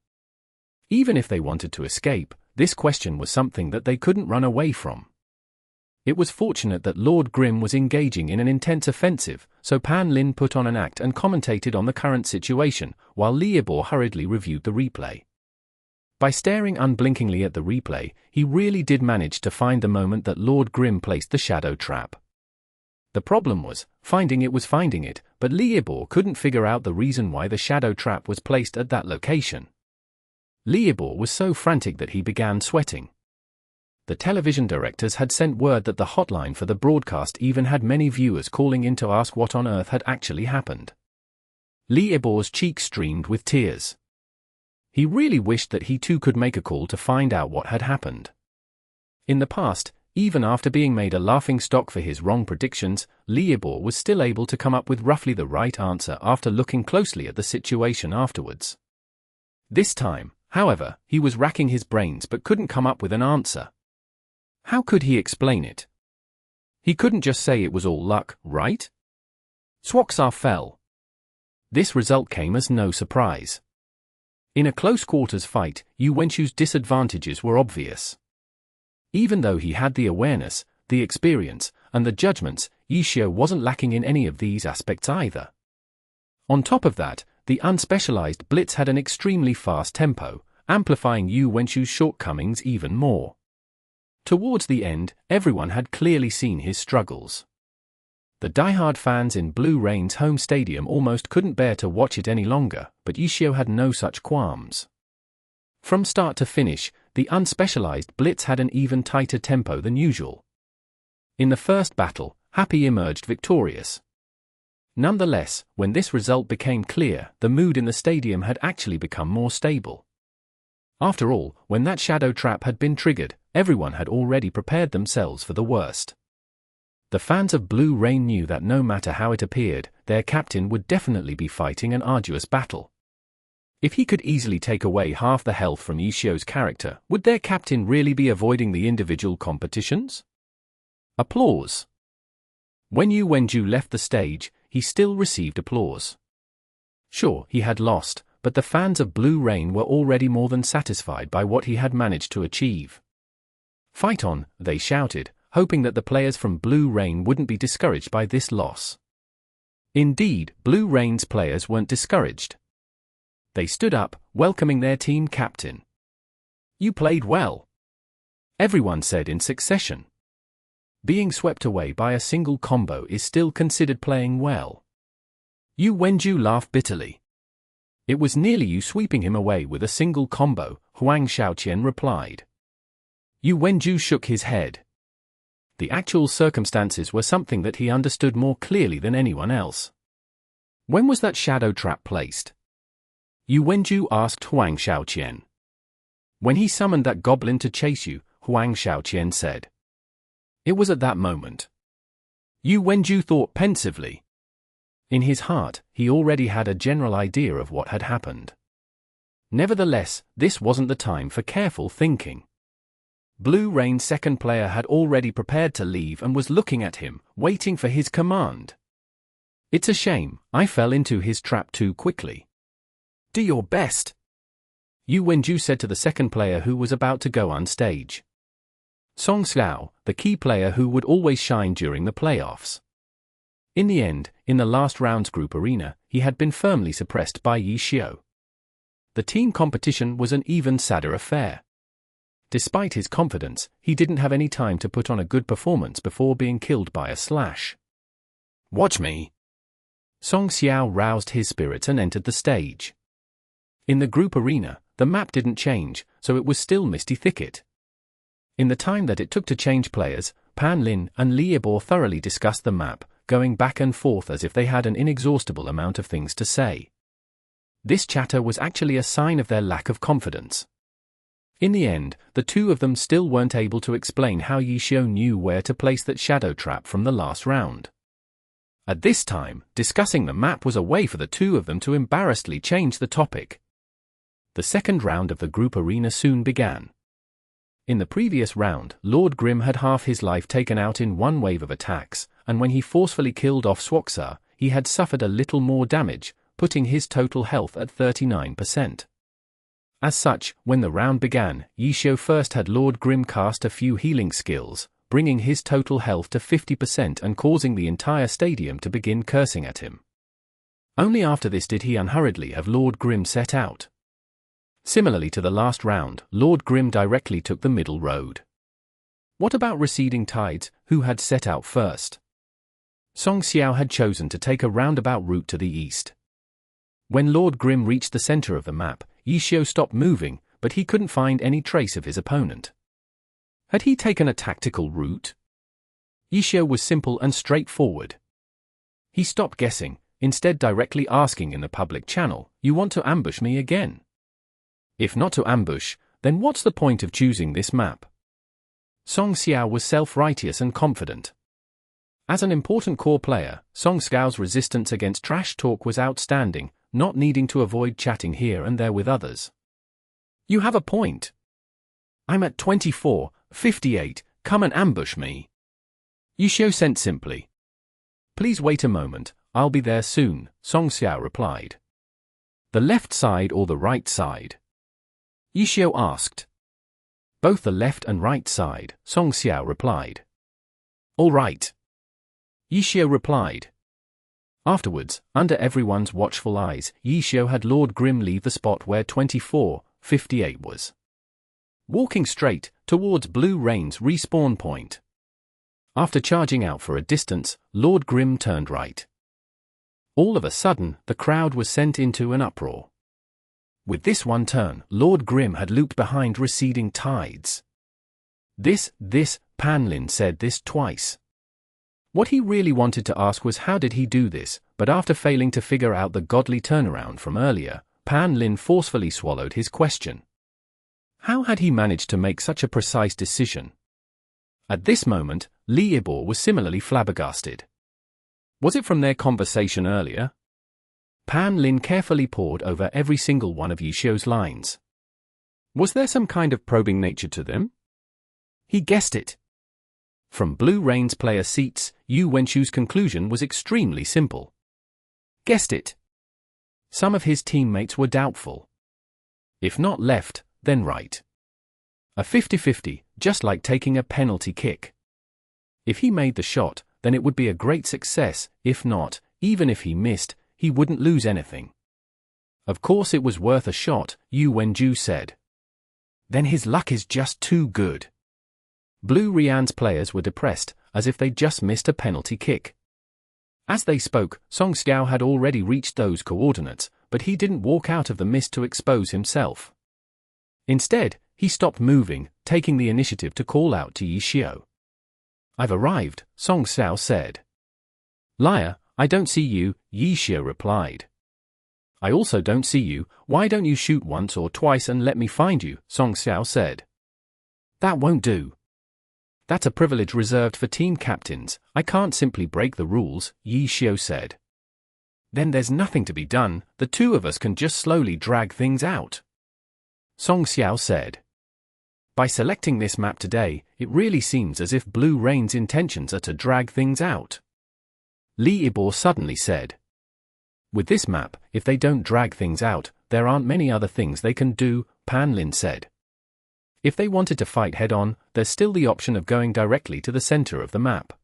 Even if they wanted to escape, this question was something that they couldn't run away from. It was fortunate that Lord Grimm was engaging in an intense offensive, so Pan Lin put on an act and commentated on the current situation, while Li Ibor hurriedly reviewed the replay. By staring unblinkingly at the replay, he really did manage to find the moment that Lord Grimm placed the shadow trap. The problem was, finding it, but Li Ibor couldn't figure out the reason why the shadow trap was placed at that location. Li Ibor was so frantic that he began sweating. The television directors had sent word that the hotline for the broadcast even had many viewers calling in to ask what on earth had actually happened. Li Ibor's cheeks streamed with tears. He really wished that he too could make a call to find out what had happened. In the past, even after being made a laughingstock for his wrong predictions, Li Ibor was still able to come up with roughly the right answer after looking closely at the situation afterwards. This time, however, he was racking his brains but couldn't come up with an answer. How could he explain it? He couldn't just say it was all luck, right? Swoksaar fell. This result came as no surprise. In a close-quarters fight, Yu Wenchu's disadvantages were obvious. Even though he had the awareness, the experience, and the judgments, Yishio wasn't lacking in any of these aspects either. On top of that, the unspecialized blitz had an extremely fast tempo, amplifying Yu Wenchu's shortcomings even more. Towards the end, everyone had clearly seen his struggles. The diehard fans in Blue Rain's home stadium almost couldn't bear to watch it any longer, but Yishio had no such qualms. From start to finish, the unspecialized blitz had an even tighter tempo than usual. In the first battle, Happy emerged victorious. Nonetheless, when this result became clear, the mood in the stadium had actually become more stable. After all, when that shadow trap had been triggered, everyone had already prepared themselves for the worst. The fans of Blue Rain knew that no matter how it appeared, their captain would definitely be fighting an arduous battle. If he could easily take away half the health from Yishio's character, would their captain really be avoiding the individual competitions? Applause. When Yu Wenju left the stage, he still received applause. Sure, he had lost, but the fans of Blue Rain were already more than satisfied by what he had managed to achieve. Fight on, they shouted, hoping that the players from Blue Rain wouldn't be discouraged by this loss. Indeed, Blue Rain's players weren't discouraged. They stood up, welcoming their team captain. You played well, everyone said in succession. Being swept away by a single combo is still considered playing well. Yu Wenju laughed bitterly. It was nearly you sweeping him away with a single combo, Huang Xiaoqian replied. Yu Wenju shook his head. The actual circumstances were something that he understood more clearly than anyone else. When was that shadow trap placed? Yu Wenju asked Huang Xiaoqian. When he summoned that goblin to chase you, Huang Xiaoqian said. It was at that moment. Yu Wenju thought pensively. In his heart, he already had a general idea of what had happened. Nevertheless, this wasn't the time for careful thinking. Blue Rain's second player had already prepared to leave and was looking at him, waiting for his command. It's a shame, I fell into his trap too quickly. Do your best, Yu Wenju said to the second player who was about to go on stage. Swoksaar, the key player who would always shine during the playoffs. In the end, in the last round's group arena, he had been firmly suppressed by Yishio. The team competition was an even sadder affair. Despite his confidence, he didn't have any time to put on a good performance before being killed by a slash. Watch me, Song Xiao roused his spirits and entered the stage. In the group arena, the map didn't change, so it was still Misty Thicket. In the time that it took to change players, Pan Lin and Liebor thoroughly discussed the map, going back and forth as if they had an inexhaustible amount of things to say. This chatter was actually a sign of their lack of confidence. In the end, the two of them still weren't able to explain how Yishio knew where to place that shadow trap from the last round. At this time, discussing the map was a way for the two of them to embarrassedly change the topic. The second round of the group arena soon began. In the previous round, Lord Grim had half his life taken out in one wave of attacks, and when he forcefully killed off Swoksaar, he had suffered a little more damage, putting his total health at 39%. As such, when the round began, Yishio first had Lord Grim cast a few healing skills, bringing his total health to 50% and causing the entire stadium to begin cursing at him. Only after this did he unhurriedly have Lord Grim set out. Similarly to the last round, Lord Grim directly took the middle road. What about receding tides, who had set out first? Song Xiao had chosen to take a roundabout route to the east. When Lord Grim reached the center of the map, Yishio stopped moving, but he couldn't find any trace of his opponent. Had he taken a tactical route? Yishio was simple and straightforward. He stopped guessing, instead directly asking in the public channel, "You want to ambush me again? If not to ambush, then what's the point of choosing this map?" Song Xiao was self-righteous and confident. As an important core player, Song Xiao's resistance against trash talk was outstanding, not needing to avoid chatting here and there with others. "You have a point. I'm at 2458, come and ambush me." Yishio sent simply. "Please wait a moment, I'll be there soon," Song Xiao replied. "The left side or the right side?" Yishio asked. "Both the left and right side," Song Xiao replied. "All right," Yishio replied. Afterwards, under everyone's watchful eyes, Yishio had Lord Grim leave the spot where 2458 was. Walking straight towards Blue Rain's respawn point. After charging out for a distance, Lord Grim turned right. All of a sudden, the crowd was sent into an uproar. With this one turn, Lord Grim had looped behind receding tides. This, Pan Lin said this twice. What he really wanted to ask was how did he do this, but after failing to figure out the godly turnaround from earlier, Pan Lin forcefully swallowed his question. How had he managed to make such a precise decision? At this moment, Liebor was similarly flabbergasted. Was it from their conversation earlier? Pan Lin carefully pored over every single one of Yishio's lines. Was there some kind of probing nature to them? He guessed it. From Blue Rain's player seats, Yu Wenshu's conclusion was extremely simple. Guessed it. Some of his teammates were doubtful. If not left, then right. A 50-50, just like taking a penalty kick. If he made the shot, then it would be a great success, if not, even if he missed, he wouldn't lose anything. Of course it was worth a shot, Yu Wenju said. Then his luck is just too good. Blue Rian's players were depressed, as if they'd just missed a penalty kick. As they spoke, Song Xiao had already reached those coordinates, but he didn't walk out of the mist to expose himself. Instead, he stopped moving, taking the initiative to call out to Yishio. "I've arrived," Song Xiao said. "Liar, I don't see you," Yishio replied. "I also don't see you, why don't you shoot once or twice and let me find you," Song Xiao said. "That won't do. That's a privilege reserved for team captains, I can't simply break the rules," Yishio said. "Then there's nothing to be done, the two of us can just slowly drag things out," Song Xiao said. "By selecting this map today, it really seems as if Blue Rain's intentions are to drag things out," Liebor suddenly said. "With this map, if they don't drag things out, there aren't many other things they can do," Pan Lin said. "If they wanted to fight head-on, there's still the option of going directly to the center of the map.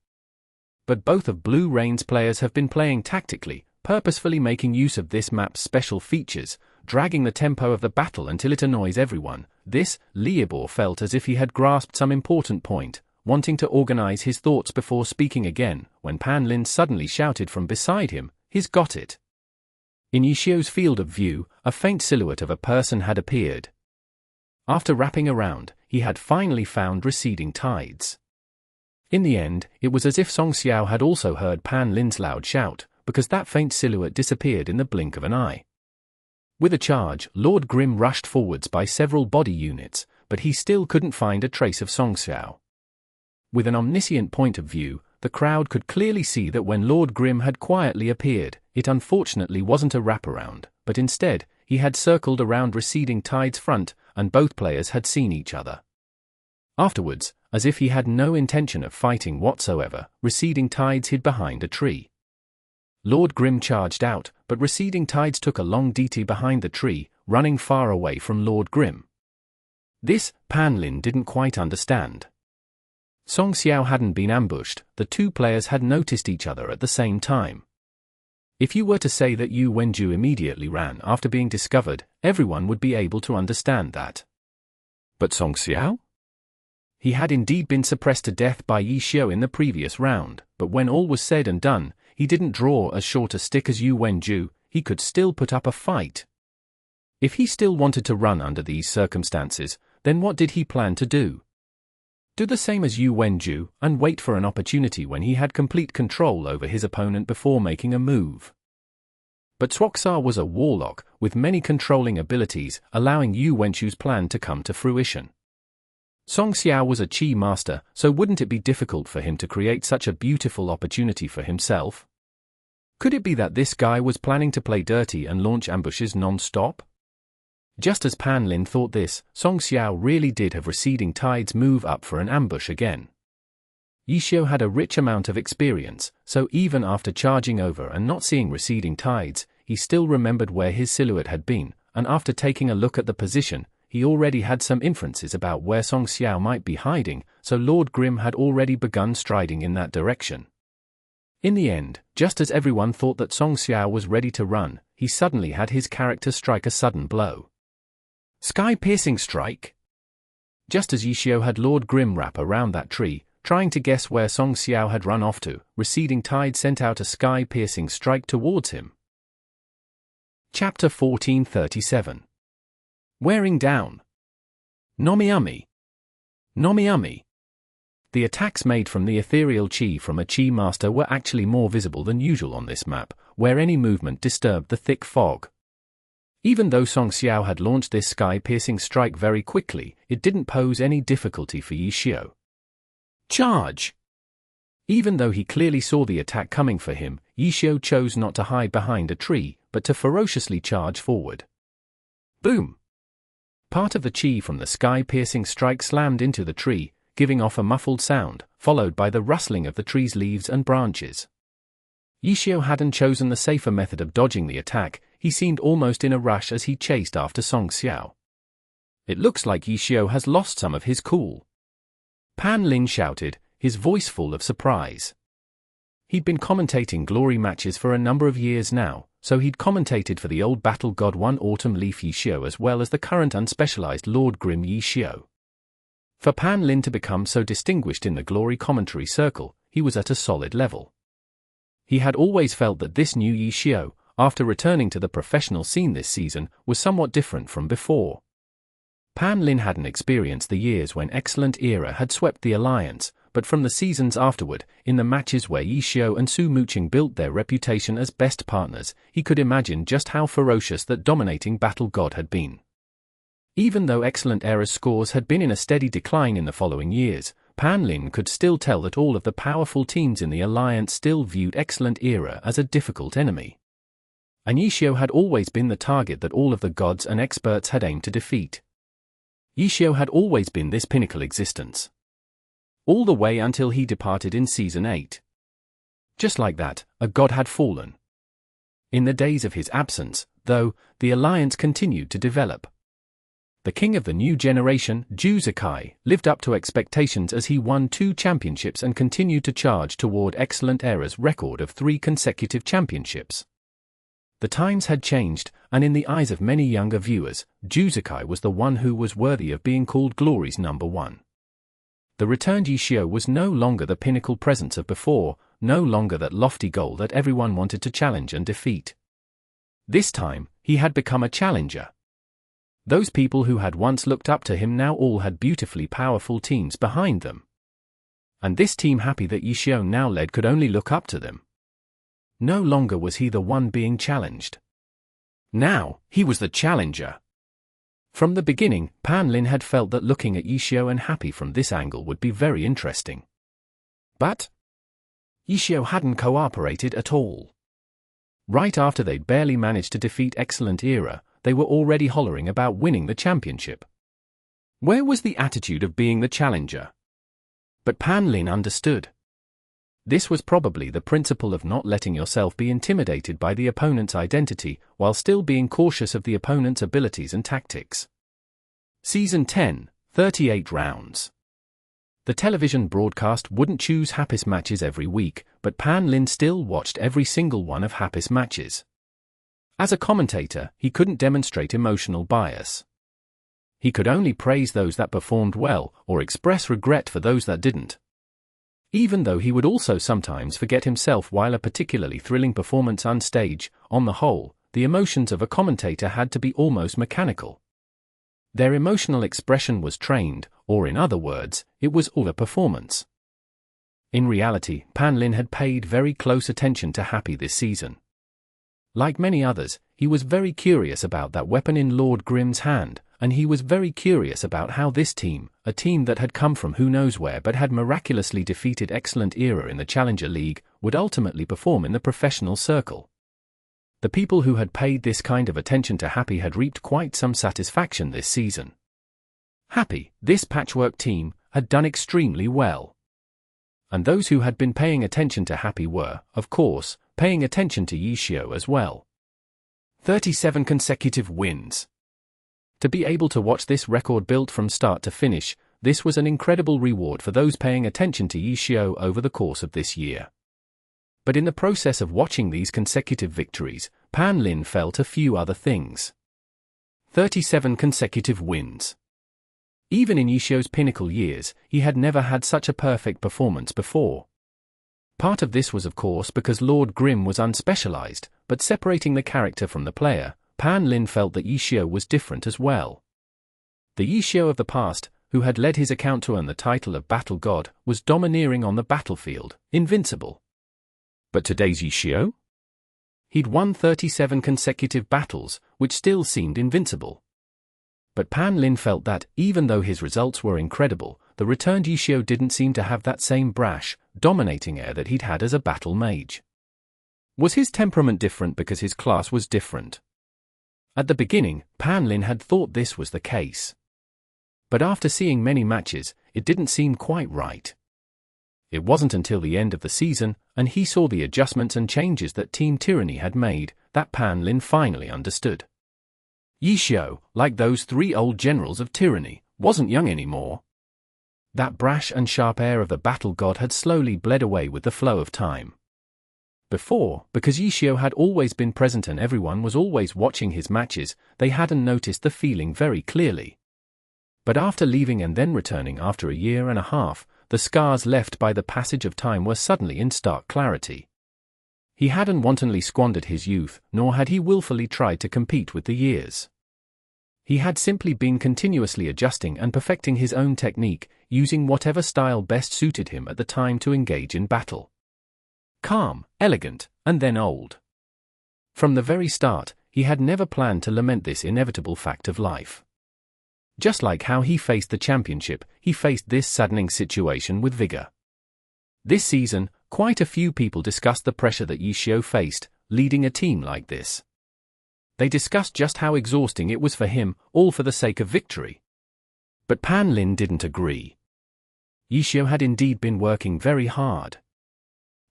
But both of Blue Rain's players have been playing tactically, purposefully making use of this map's special features, dragging the tempo of the battle until it annoys everyone." This, Liebor felt as if he had grasped some important point, wanting to organize his thoughts before speaking again, when Pan Lin suddenly shouted from beside him, he's got it. In Yishio's field of view, a faint silhouette of a person had appeared. After wrapping around, he had finally found receding tides. In the end, it was as if Song Xiao had also heard Pan Lin's loud shout, because that faint silhouette disappeared in the blink of an eye. With a charge, Lord Grim rushed forwards by several body units, but he still couldn't find a trace of Song Xiao. With an omniscient point of view, the crowd could clearly see that when Lord Grim had quietly appeared, it unfortunately wasn't a wraparound, but instead, he had circled around receding tide's front, and both players had seen each other. Afterwards, as if he had no intention of fighting whatsoever, receding tides hid behind a tree. Lord Grim charged out, but receding tides took a long DT behind the tree, running far away from Lord Grim. This, Pan Lin didn't quite understand. Song Xiao hadn't been ambushed, the two players had noticed each other at the same time. If you were to say that Yu Wenju immediately ran after being discovered, everyone would be able to understand that. But Song Xiao? He had indeed been suppressed to death by Yishio in the previous round, but when all was said and done, he didn't draw as short a stick as Yu Wenju, he could still put up a fight. If he still wanted to run under these circumstances, then what did he plan to do? Do the same as Yu Wenju, and wait for an opportunity when he had complete control over his opponent before making a move. But Swoksaar was a warlock, with many controlling abilities, allowing Yu Wenju's plan to come to fruition. Song Xiao was a chi master, so wouldn't it be difficult for him to create such a beautiful opportunity for himself? Could it be that this guy was planning to play dirty and launch ambushes non-stop? Just as Pan Lin thought this, Song Xiao really did have receding tides move up for an ambush again. Yishio had a rich amount of experience, so even after charging over and not seeing receding tides, he still remembered where his silhouette had been, and after taking a look at the position, he already had some inferences about where Song Xiao might be hiding, so Lord Grim had already begun striding in that direction. In the end, just as everyone thought that Song Xiao was ready to run, he suddenly had his character strike a sudden blow. Sky-piercing strike? Just as Yishio had Lord Grim wrap around that tree, trying to guess where Song Xiao had run off to, receding tide sent out a sky-piercing strike towards him. Chapter 1437. Wearing down. Nomiumi. Nomiumi. The attacks made from the ethereal chi from a chi master were actually more visible than usual on this map, where any movement disturbed the thick fog. Even though Song Xiao had launched this sky-piercing strike very quickly, it didn't pose any difficulty for Yishio. Charge! Even though he clearly saw the attack coming for him, Yishio chose not to hide behind a tree, but to ferociously charge forward. Boom! Part of the chi from the sky-piercing strike slammed into the tree, giving off a muffled sound, followed by the rustling of the tree's leaves and branches. Yishio hadn't chosen the safer method of dodging the attack, he seemed almost in a rush as he chased after Song Xiao. It looks like Yishio has lost some of his cool. Pan Lin shouted, his voice full of surprise. He'd been commentating glory matches for a number of years now, so he'd commentated for the old battle god One Autumn Leaf Yishio as well as the current unspecialized Lord Grim Yishio. For Pan Lin to become so distinguished in the glory commentary circle, he was at a solid level. He had always felt that this new Yishio, after returning to the professional scene this season, was somewhat different from before. Pan Lin hadn't experienced the years when Excellent Era had swept the Alliance, but from the seasons afterward, in the matches where Yishio and Su Muqing built their reputation as best partners, he could imagine just how ferocious that dominating battle god had been. Even though Excellent Era's scores had been in a steady decline in the following years, Pan Lin could still tell that all of the powerful teams in the Alliance still viewed Excellent Era as a difficult enemy. And Yishio had always been the target that all of the gods and experts had aimed to defeat. Yishio had always been this pinnacle existence. All the way until he departed in Season 8. Just like that, a god had fallen. In the days of his absence, though, the Alliance continued to develop. The king of the new generation, Juzakai, lived up to expectations as he won 2 championships and continued to charge toward Excellent Era's record of 3 consecutive championships. The times had changed, and in the eyes of many younger viewers, Juzakai was the one who was worthy of being called Glory's #1. The returned Yishio was no longer the pinnacle presence of before, no longer that lofty goal that everyone wanted to challenge and defeat. This time, he had become a challenger. Those people who had once looked up to him now all had beautifully powerful teams behind them. And this team happy that Yishio now led could only look up to them. No longer was he the one being challenged. Now, he was the challenger. From the beginning, Pan Lin had felt that looking at Yishio and Happy from this angle would be very interesting. But Yishio hadn't cooperated at all. Right after they'd barely managed to defeat Excellent Era, they were already hollering about winning the championship. Where was the attitude of being the challenger? But Pan Lin understood. This was probably the principle of not letting yourself be intimidated by the opponent's identity, while still being cautious of the opponent's abilities and tactics. Season 10, 38 rounds. The television broadcast wouldn't choose Happy's matches every week, but Pan Lin still watched every single one of Happy's matches. As a commentator, he couldn't demonstrate emotional bias. He could only praise those that performed well, or express regret for those that didn't. Even though he would also sometimes forget himself while a particularly thrilling performance on stage, on the whole, the emotions of a commentator had to be almost mechanical. Their emotional expression was trained, or in other words, it was all a performance. In reality, Pan Lin had paid very close attention to Happy this season. Like many others, he was very curious about that weapon in Lord Grimm's hand, and he was very curious about how this team, a team that had come from who knows where but had miraculously defeated Excellent Era in the Challenger League, would ultimately perform in the professional circle. The people who had paid this kind of attention to Happy had reaped quite some satisfaction this season. Happy, this patchwork team, had done extremely well. And those who had been paying attention to Happy were, of course, paying attention to Yishio as well. 37 consecutive wins. To be able to watch this record built from start to finish, this was an incredible reward for those paying attention to Yishio over the course of this year. But in the process of watching these consecutive victories, Pan Lin felt a few other things. 37 consecutive wins. Even in Yishio's pinnacle years, he had never had such a perfect performance before. Part of this was of course because Lord Grimm was unspecialized, but separating the character from the player, Pan Lin felt that Yishio was different as well. The Yishio of the past, who had led his account to earn the title of Battle God, was domineering on the battlefield, invincible. But today's Yishio? He'd won 37 consecutive battles, which still seemed invincible. But Pan Lin felt that, even though his results were incredible, the returned Yishio didn't seem to have that same brash, dominating air that he'd had as a battle mage. Was his temperament different because his class was different? At the beginning, Pan Lin had thought this was the case. But after seeing many matches, it didn't seem quite right. It wasn't until the end of the season, and he saw the adjustments and changes that Team Tyranny had made, that Pan Lin finally understood. Yishio, like those three old generals of Tyranny, wasn't young anymore. That brash and sharp air of the battle god had slowly bled away with the flow of time. Before, because Yishio had always been present and everyone was always watching his matches, they hadn't noticed the feeling very clearly. But after leaving and then returning after a year and a half, the scars left by the passage of time were suddenly in stark clarity. He hadn't wantonly squandered his youth, nor had he willfully tried to compete with the years. He had simply been continuously adjusting and perfecting his own technique, using whatever style best suited him at the time to engage in battle. Calm, elegant, and then old. From the very start, he had never planned to lament this inevitable fact of life. Just like how he faced the championship, he faced this saddening situation with vigor. This season, quite a few people discussed the pressure that Yishio faced, leading a team like this. They discussed just how exhausting it was for him, all for the sake of victory. But Pan Lin didn't agree. Yishio had indeed been working very hard.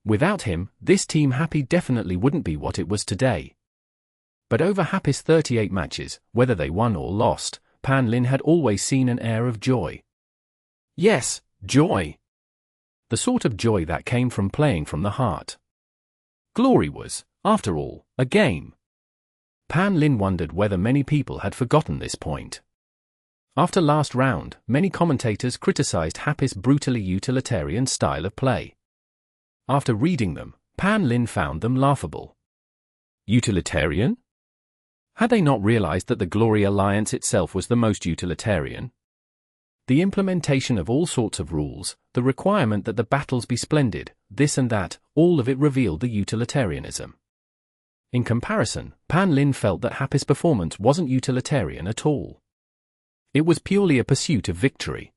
Without him, this team Happy definitely wouldn't be what it was today. But over Happy's 38 matches, whether they won or lost, Pan Lin had always seen an air of joy. Yes, joy. The sort of joy that came from playing from the heart. Glory was, after all, a game. Pan Lin wondered whether many people had forgotten this point. After last round, many commentators criticized Happy's brutally utilitarian style of play. After reading them, Pan Lin found them laughable. Utilitarian? Had they not realized that the Glory Alliance itself was the most utilitarian? The implementation of all sorts of rules, the requirement that the battles be splendid, this and that, all of it revealed the utilitarianism. In comparison, Pan Lin felt that Happy's performance wasn't utilitarian at all. It was purely a pursuit of victory.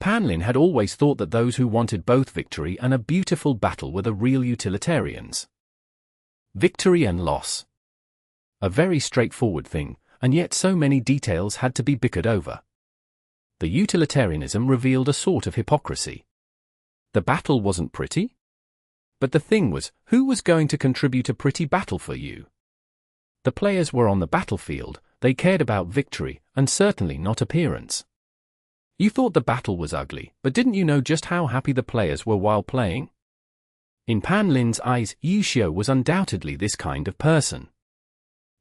Pan Lin had always thought that those who wanted both victory and a beautiful battle were the real utilitarians. Victory and loss. A very straightforward thing, and yet so many details had to be bickered over. The utilitarianism revealed a sort of hypocrisy. The battle wasn't pretty? But the thing was, who was going to contribute a pretty battle for you? The players were on the battlefield, they cared about victory, and certainly not appearance. You thought the battle was ugly, but didn't you know just how happy the players were while playing? In Pan Lin's eyes, Yishio was undoubtedly this kind of person.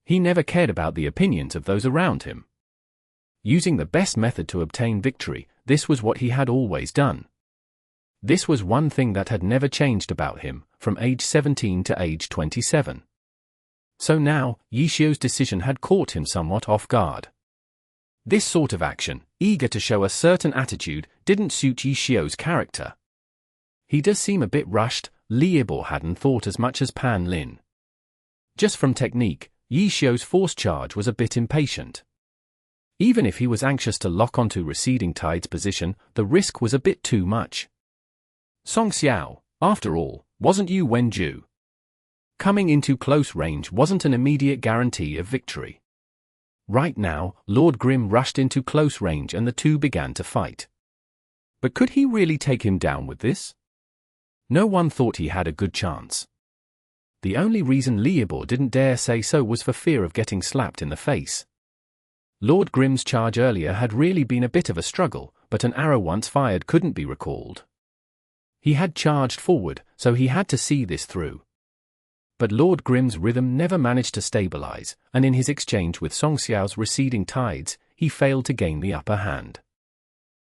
He never cared about the opinions of those around him. Using the best method to obtain victory, this was what he had always done. This was one thing that had never changed about him, from age 17 to age 27. So now, Yishio's decision had caught him somewhat off guard. This sort of action, eager to show a certain attitude, didn't suit Yishio's character. He does seem a bit rushed, Liebo hadn't thought as much as Pan Lin. Just from technique, Yishio's force charge was a bit impatient. Even if he was anxious to lock onto receding tide's position, the risk was a bit too much. Song Xiao, after all, wasn't Yu Wenju. Coming into close range wasn't an immediate guarantee of victory. Right now, Lord Grimm rushed into close range and the two began to fight. But could he really take him down with this? No one thought he had a good chance. The only reason Liebo didn't dare say so was for fear of getting slapped in the face. Lord Grimm's charge earlier had really been a bit of a struggle, but an arrow once fired couldn't be recalled. He had charged forward, so he had to see this through. But Lord Grimm's rhythm never managed to stabilize, and in his exchange with Song Xiao's receding tides, he failed to gain the upper hand.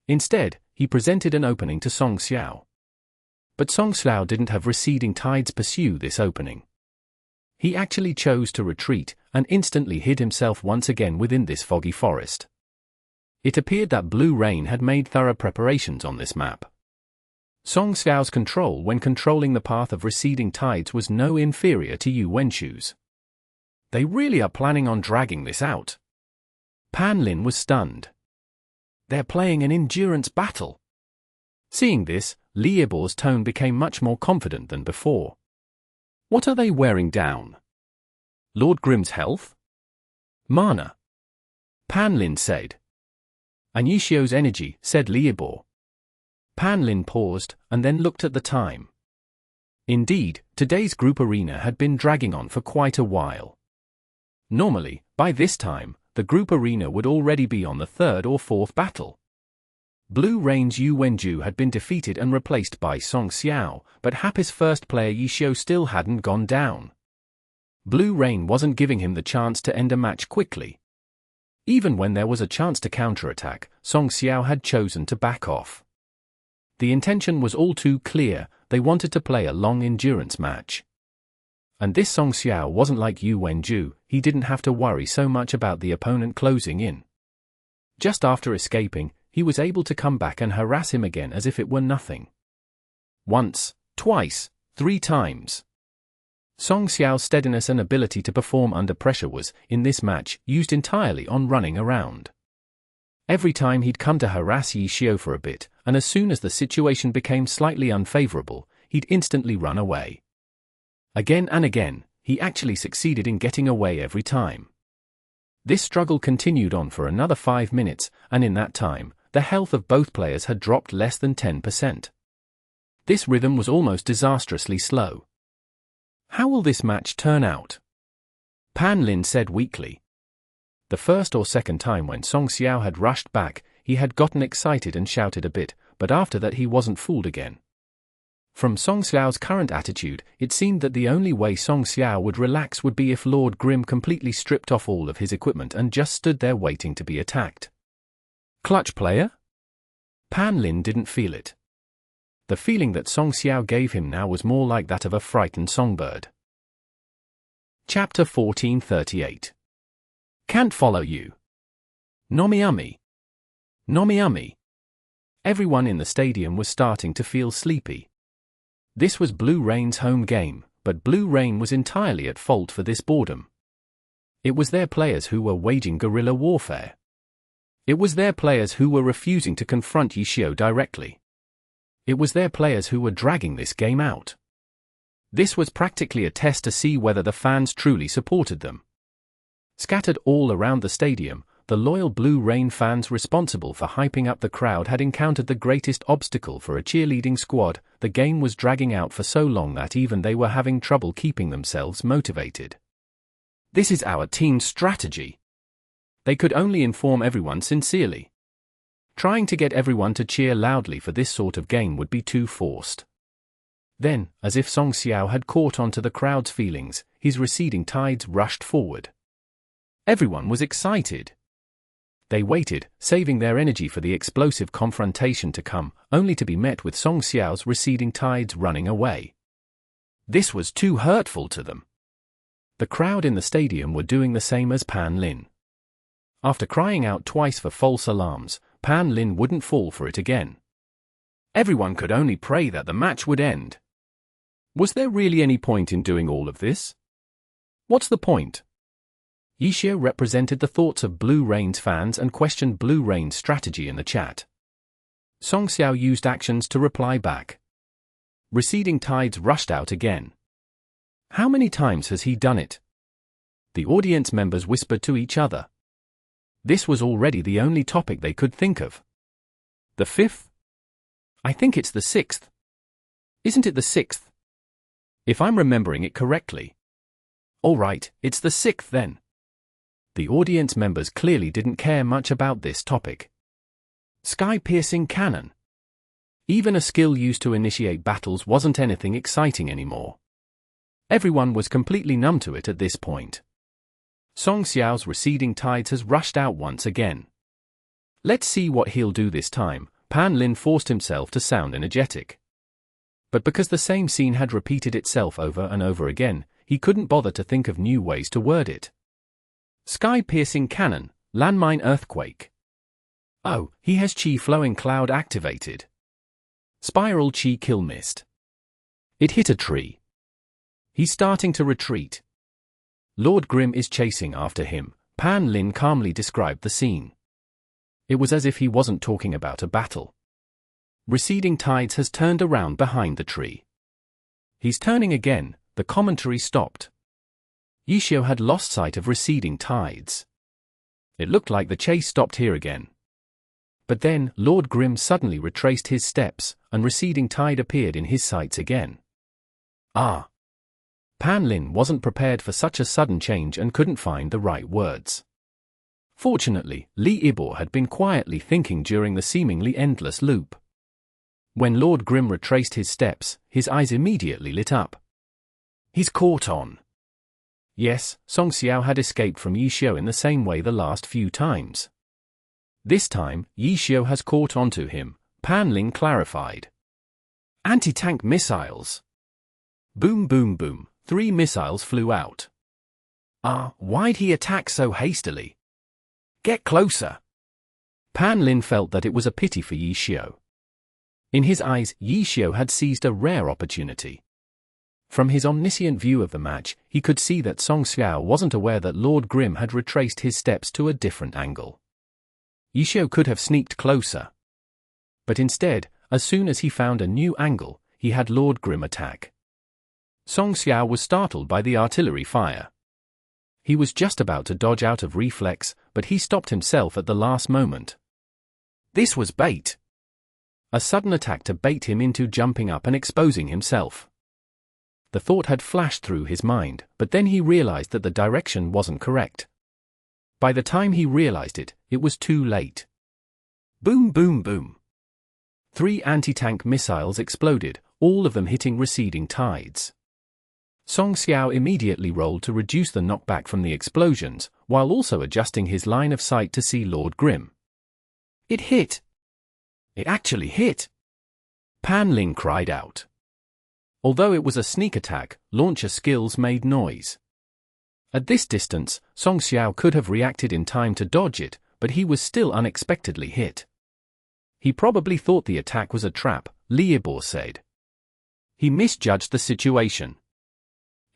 Instead, he presented an opening to Song Xiao. But Song Xiao didn't have receding tides pursue this opening. He actually chose to retreat, and instantly hid himself once again within this foggy forest. It appeared that Blue Rain had made thorough preparations on this map. Song Xiao's control when controlling the path of receding tides was no inferior to Yu Wenchu's. They really are planning on dragging this out. Pan Lin was stunned. They're playing an endurance battle. Seeing this, Liebo's tone became much more confident than before. What are they wearing down? Lord Grimm's health? Mana. Pan Lin said. And Yishio's energy, said Liebo. Pan Lin paused, and then looked at the time. Indeed, today's group arena had been dragging on for quite a while. Normally, by this time, the group arena would already be on the third or fourth battle. Blue Rain's Yu Wenju had been defeated and replaced by Song Xiao, but Happy's first player Yishio still hadn't gone down. Blue Rain wasn't giving him the chance to end a match quickly. Even when there was a chance to counterattack, Song Xiao had chosen to back off. The intention was all too clear, they wanted to play a long endurance match. And this Song Xiao wasn't like Yu Wenju, he didn't have to worry so much about the opponent closing in. Just after escaping, he was able to come back and harass him again as if it were nothing. Once, twice, 3 times. Song Xiao's steadiness and ability to perform under pressure was, in this match, used entirely on running around. Every time he'd come to harass Yishio for a bit, and as soon as the situation became slightly unfavorable, he'd instantly run away. Again and again, he actually succeeded in getting away every time. This struggle continued on for another 5 minutes, and in that time, the health of both players had dropped less than 10%. This rhythm was almost disastrously slow. How will this match turn out? Pan Lin said weakly. The first or second time when Song Xiao had rushed back, he had gotten excited and shouted a bit, but after that he wasn't fooled again. From Song Xiao's current attitude, it seemed that the only way Song Xiao would relax would be if Lord Grimm completely stripped off all of his equipment and just stood there waiting to be attacked. Clutch player? Pan Lin didn't feel it. The feeling that Song Xiao gave him now was more like that of a frightened songbird. Chapter 1438. Can't follow you. Nomi-umi. Nomi-umi. Everyone in the stadium was starting to feel sleepy. This was Blue Rain's home game, but Blue Rain was entirely at fault for this boredom. It was their players who were waging guerrilla warfare. It was their players who were refusing to confront Yishio directly. It was their players who were dragging this game out. This was practically a test to see whether the fans truly supported them. Scattered all around the stadium, the loyal Blue Rain fans responsible for hyping up the crowd had encountered the greatest obstacle for a cheerleading squad. The game was dragging out for so long that even they were having trouble keeping themselves motivated. This is our team's strategy. They could only inform everyone sincerely. Trying to get everyone to cheer loudly for this sort of game would be too forced. Then, as if Song Xiao had caught on to the crowd's feelings, his receding tides rushed forward. Everyone was excited. They waited, saving their energy for the explosive confrontation to come, only to be met with Song Xiao's receding tides running away. This was too hurtful to them. The crowd in the stadium were doing the same as Pan Lin. After crying out twice for false alarms, Pan Lin wouldn't fall for it again. Everyone could only pray that the match would end. Was there really any point in doing all of this? What's the point? Yishio represented the thoughts of Blue Rain's fans and questioned Blue Rain's strategy in the chat. Song Xiao used actions to reply back. Receding tides rushed out again. How many times has he done it? The audience members whispered to each other. This was already the only topic they could think of. The fifth? I think it's the sixth. Isn't it the sixth? If I'm remembering it correctly. All right, it's the sixth then. The audience members clearly didn't care much about this topic. Sky-piercing cannon. Even a skill used to initiate battles wasn't anything exciting anymore. Everyone was completely numb to it at this point. Song Xiao's receding tides has rushed out once again. Let's see what he'll do this time. Pan Lin forced himself to sound energetic. But because the same scene had repeated itself over and over again, he couldn't bother to think of new ways to word it. Sky-piercing cannon, landmine earthquake. Oh, he has Chi flowing cloud activated. Spiral Chi kill mist. It hit a tree. He's starting to retreat. Lord Grim is chasing after him. Pan Lin calmly described the scene. It was as if he wasn't talking about a battle. Receding tides has turned around behind the tree. He's turning again. The commentary stopped. Yishio had lost sight of receding tides. It looked like the chase stopped here again. But then, Lord Grim suddenly retraced his steps, and receding tide appeared in his sights again. Ah! Pan Lin wasn't prepared for such a sudden change and couldn't find the right words. Fortunately, Li Ibor had been quietly thinking during the seemingly endless loop. When Lord Grim retraced his steps, his eyes immediately lit up. He's caught on. Yes, Song Xiao had escaped from Yishio in the same way the last few times. This time, Yishio has caught onto him, Pan Lin clarified. Anti-tank missiles. Boom boom boom, 3 missiles flew out. Why'd he attack so hastily? Get closer. Pan Lin felt that it was a pity for Yishio. In his eyes, Yishio had seized a rare opportunity. From his omniscient view of the match, he could see that Song Xiao wasn't aware that Lord Grim had retraced his steps to a different angle. Yishio could have sneaked closer. But instead, as soon as he found a new angle, he had Lord Grim attack. Song Xiao was startled by the artillery fire. He was just about to dodge out of reflex, but he stopped himself at the last moment. This was bait. A sudden attack to bait him into jumping up and exposing himself. The thought had flashed through his mind, but then he realized that the direction wasn't correct. By the time he realized it, it was too late. Boom boom boom. 3 anti-tank missiles exploded, all of them hitting receding tides. Song Xiao immediately rolled to reduce the knockback from the explosions, while also adjusting his line of sight to see Lord Grim. It hit. It actually hit. Pan Ling cried out. Although it was a sneak attack, launcher skills made noise. At this distance, Song Xiao could have reacted in time to dodge it, but he was still unexpectedly hit. He probably thought the attack was a trap, Liebo said. He misjudged the situation.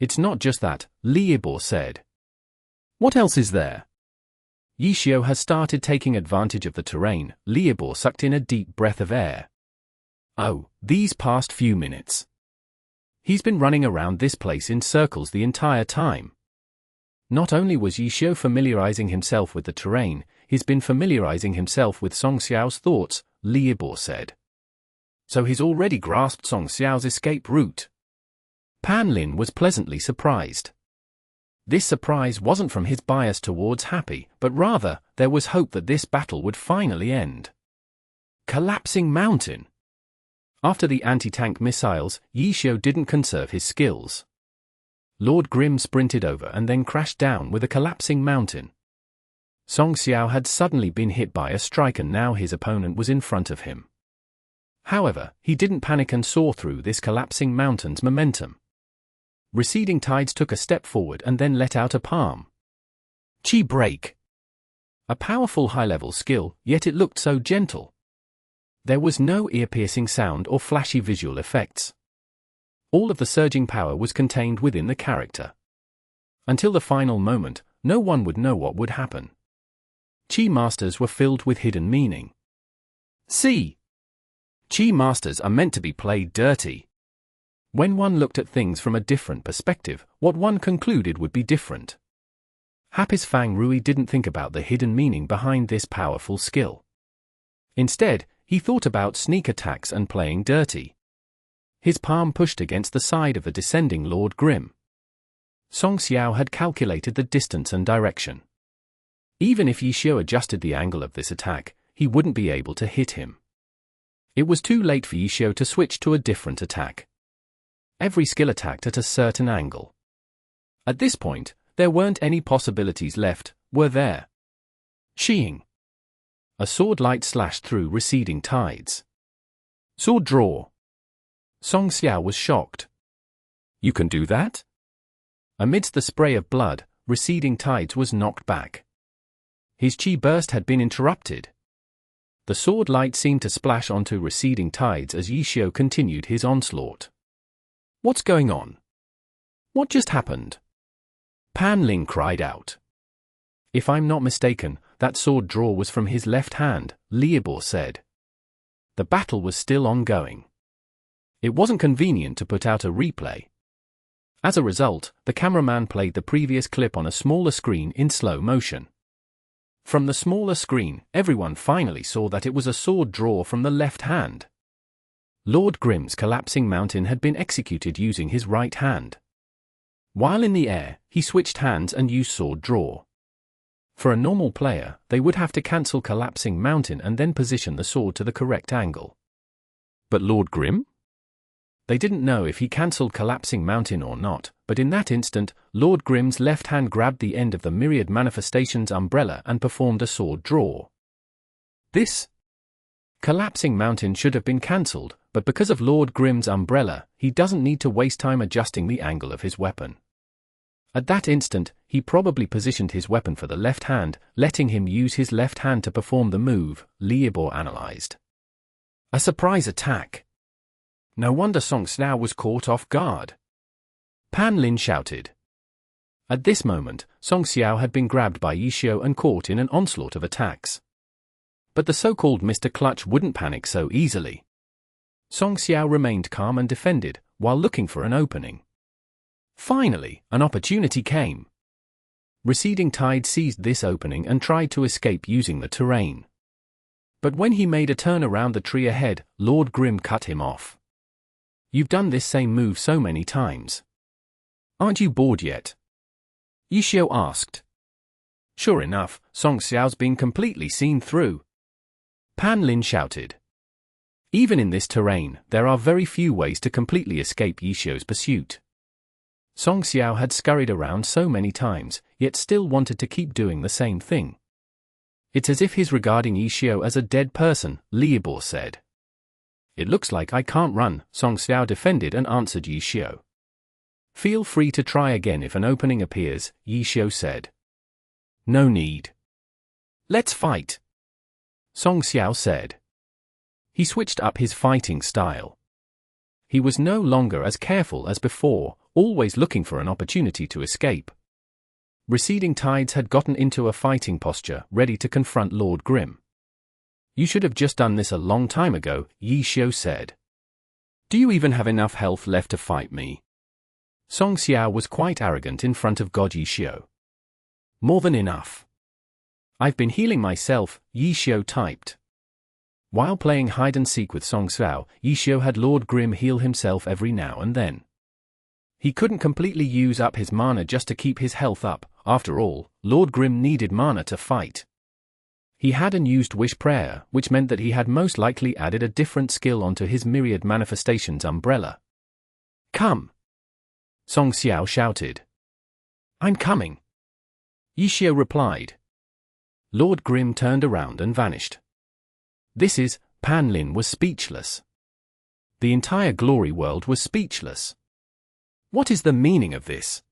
It's not just that, Liebo said. What else is there? Yishio has started taking advantage of the terrain. Liebo sucked in a deep breath of air. Oh, these past few minutes. He's been running around this place in circles the entire time. Not only was Yishio familiarizing himself with the terrain, he's been familiarizing himself with Song Xiao's thoughts, Liebo said. So he's already grasped Song Xiao's escape route. Pan Lin was pleasantly surprised. This surprise wasn't from his bias towards happy, but rather, there was hope that this battle would finally end. Collapsing mountain. After the anti-tank missiles, Yishio didn't conserve his skills. Lord Grimm sprinted over and then crashed down with a collapsing mountain. Song Xiao had suddenly been hit by a strike and now his opponent was in front of him. However, he didn't panic and saw through this collapsing mountain's momentum. Receding tides took a step forward and then let out a palm. Chi break. A powerful high-level skill, yet it looked so gentle. There was no ear-piercing sound or flashy visual effects. All of the surging power was contained within the character. Until the final moment, no one would know what would happen. Chi Masters were filled with hidden meaning. See? Chi Masters are meant to be played dirty. When one looked at things from a different perspective, what one concluded would be different. Happy's Fang Rui didn't think about the hidden meaning behind this powerful skill. Instead, he thought about sneak attacks and playing dirty. His palm pushed against the side of the descending Lord Grimm. Song Xiao had calculated the distance and direction. Even if Yishio adjusted the angle of this attack, he wouldn't be able to hit him. It was too late for Yishio to switch to a different attack. Every skill attacked at a certain angle. At this point, there weren't any possibilities left, were there? Sheeing. A sword light slashed through receding tides. Sword draw. Song Xiao was shocked. You can do that? Amidst the spray of blood, receding tides was knocked back. His chi burst had been interrupted. The sword light seemed to splash onto receding tides as Yishio continued his onslaught. What's going on? What just happened? Pan Ling cried out. If I'm not mistaken, that sword draw was from his left hand, Liebo said. The battle was still ongoing. It wasn't convenient to put out a replay. As a result, the cameraman played the previous clip on a smaller screen in slow motion. From the smaller screen, everyone finally saw that it was a sword draw from the left hand. Lord Grimm's collapsing mountain had been executed using his right hand. While in the air, he switched hands and used sword draw. For a normal player, they would have to cancel collapsing mountain and then position the sword to the correct angle. But Lord Grimm? They didn't know if he cancelled collapsing mountain or not, but in that instant, Lord Grimm's left hand grabbed the end of the Myriad Manifestations umbrella and performed a sword draw. This collapsing mountain should have been cancelled, but because of Lord Grimm's umbrella, he doesn't need to waste time adjusting the angle of his weapon. At that instant, he probably positioned his weapon for the left hand, letting him use his left hand to perform the move, Liebo analyzed. A surprise attack. No wonder Song Xiao was caught off guard. Pan Lin shouted. At this moment, Song Xiao had been grabbed by Yishio and caught in an onslaught of attacks. But the so-called Mr. Clutch wouldn't panic so easily. Song Xiao remained calm and defended, while looking for an opening. Finally, an opportunity came. Receding tide seized this opening and tried to escape using the terrain. But when he made a turn around the tree ahead, Lord Grimm cut him off. You've done this same move so many times. Aren't you bored yet? Yishio asked. Sure enough, Song Xiao's been completely seen through. Pan Lin shouted. Even in this terrain, there are very few ways to completely escape Yishio's pursuit. Song Xiao had scurried around so many times, yet still wanted to keep doing the same thing. It's as if he's regarding Yishio as a dead person, Liebo said. It looks like I can't run, Swoksaar defended and answered Yi Xiu. Feel free to try again if an opening appears, Yi Xiu said. No need. Let's fight, Swoksaar said. He switched up his fighting style. He was no longer as careful as before, always looking for an opportunity to escape. Receding tides had gotten into a fighting posture, ready to confront Lord Grim. You should have just done this a long time ago, Yi Xiu said. Do you even have enough health left to fight me? Swoksaar was quite arrogant in front of God Yi Xiu. More than enough. I've been healing myself, Yi Xiu typed. While playing hide-and-seek with Swoksaar, Yi Xiu had Lord Grim heal himself every now and then. He couldn't completely use up his mana just to keep his health up. After all, Lord Grim needed mana to fight. He had an used wish prayer, which meant that he had most likely added a different skill onto his myriad manifestations umbrella. Come! Swoksaar shouted. I'm coming! Yi Xiu replied. Lord Grim turned around and vanished. Pan Lin was speechless. The entire glory world was speechless. What is the meaning of this?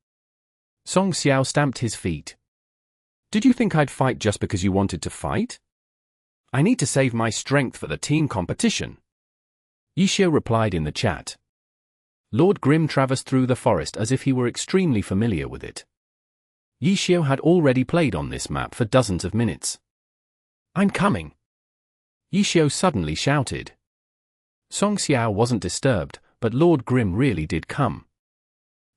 Swoksaar stamped his feet. Did you think I'd fight just because you wanted to fight? I need to save my strength for the team competition. Yi Xiu replied in the chat. Lord Grim traversed through the forest as if he were extremely familiar with it. Yi Xiu had already played on this map for dozens of minutes. I'm coming! Yi Xiu suddenly shouted. Swoksaar wasn't disturbed, but Lord Grim really did come.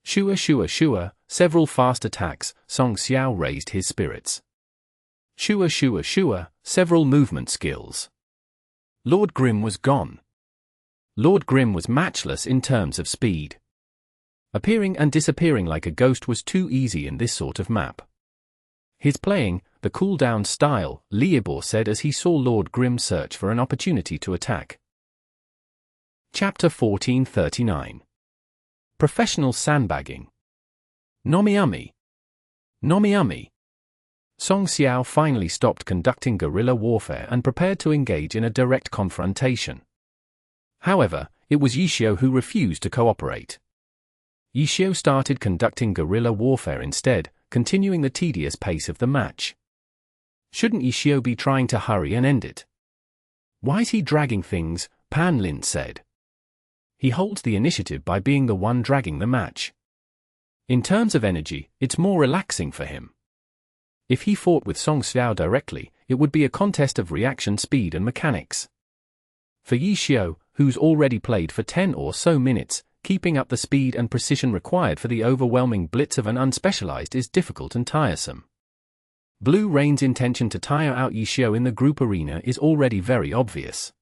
Shua shua shua, several fast attacks, Swoksaar raised his spirits. Shua shua shua, several movement skills. Lord Grim was gone. Lord Grim was matchless in terms of speed. Appearing and disappearing like a ghost was too easy in this sort of map. His playing, the cooldown style, Liebor said as he saw Lord Grim search for an opportunity to attack. Chapter 1439. Professional Sandbagging. Nomiumi. Nomiumi. Swoksaar finally stopped conducting guerrilla warfare and prepared to engage in a direct confrontation. However, it was Yi Xiu who refused to cooperate. Yi Xiu started conducting guerrilla warfare instead, continuing the tedious pace of the match. Shouldn't Yi Xiu be trying to hurry and end it? Why's he dragging things? Pan Lin said. He holds the initiative by being the one dragging the match. In terms of energy, it's more relaxing for him. If he fought with Swoksaar directly, it would be a contest of reaction speed and mechanics. For Yi Xiu, who's already played for 10 or so minutes, keeping up the speed and precision required for the overwhelming blitz of an unspecialized is difficult and tiresome. Blue Rain's intention to tire out Yi Xiu in the group arena is already very obvious.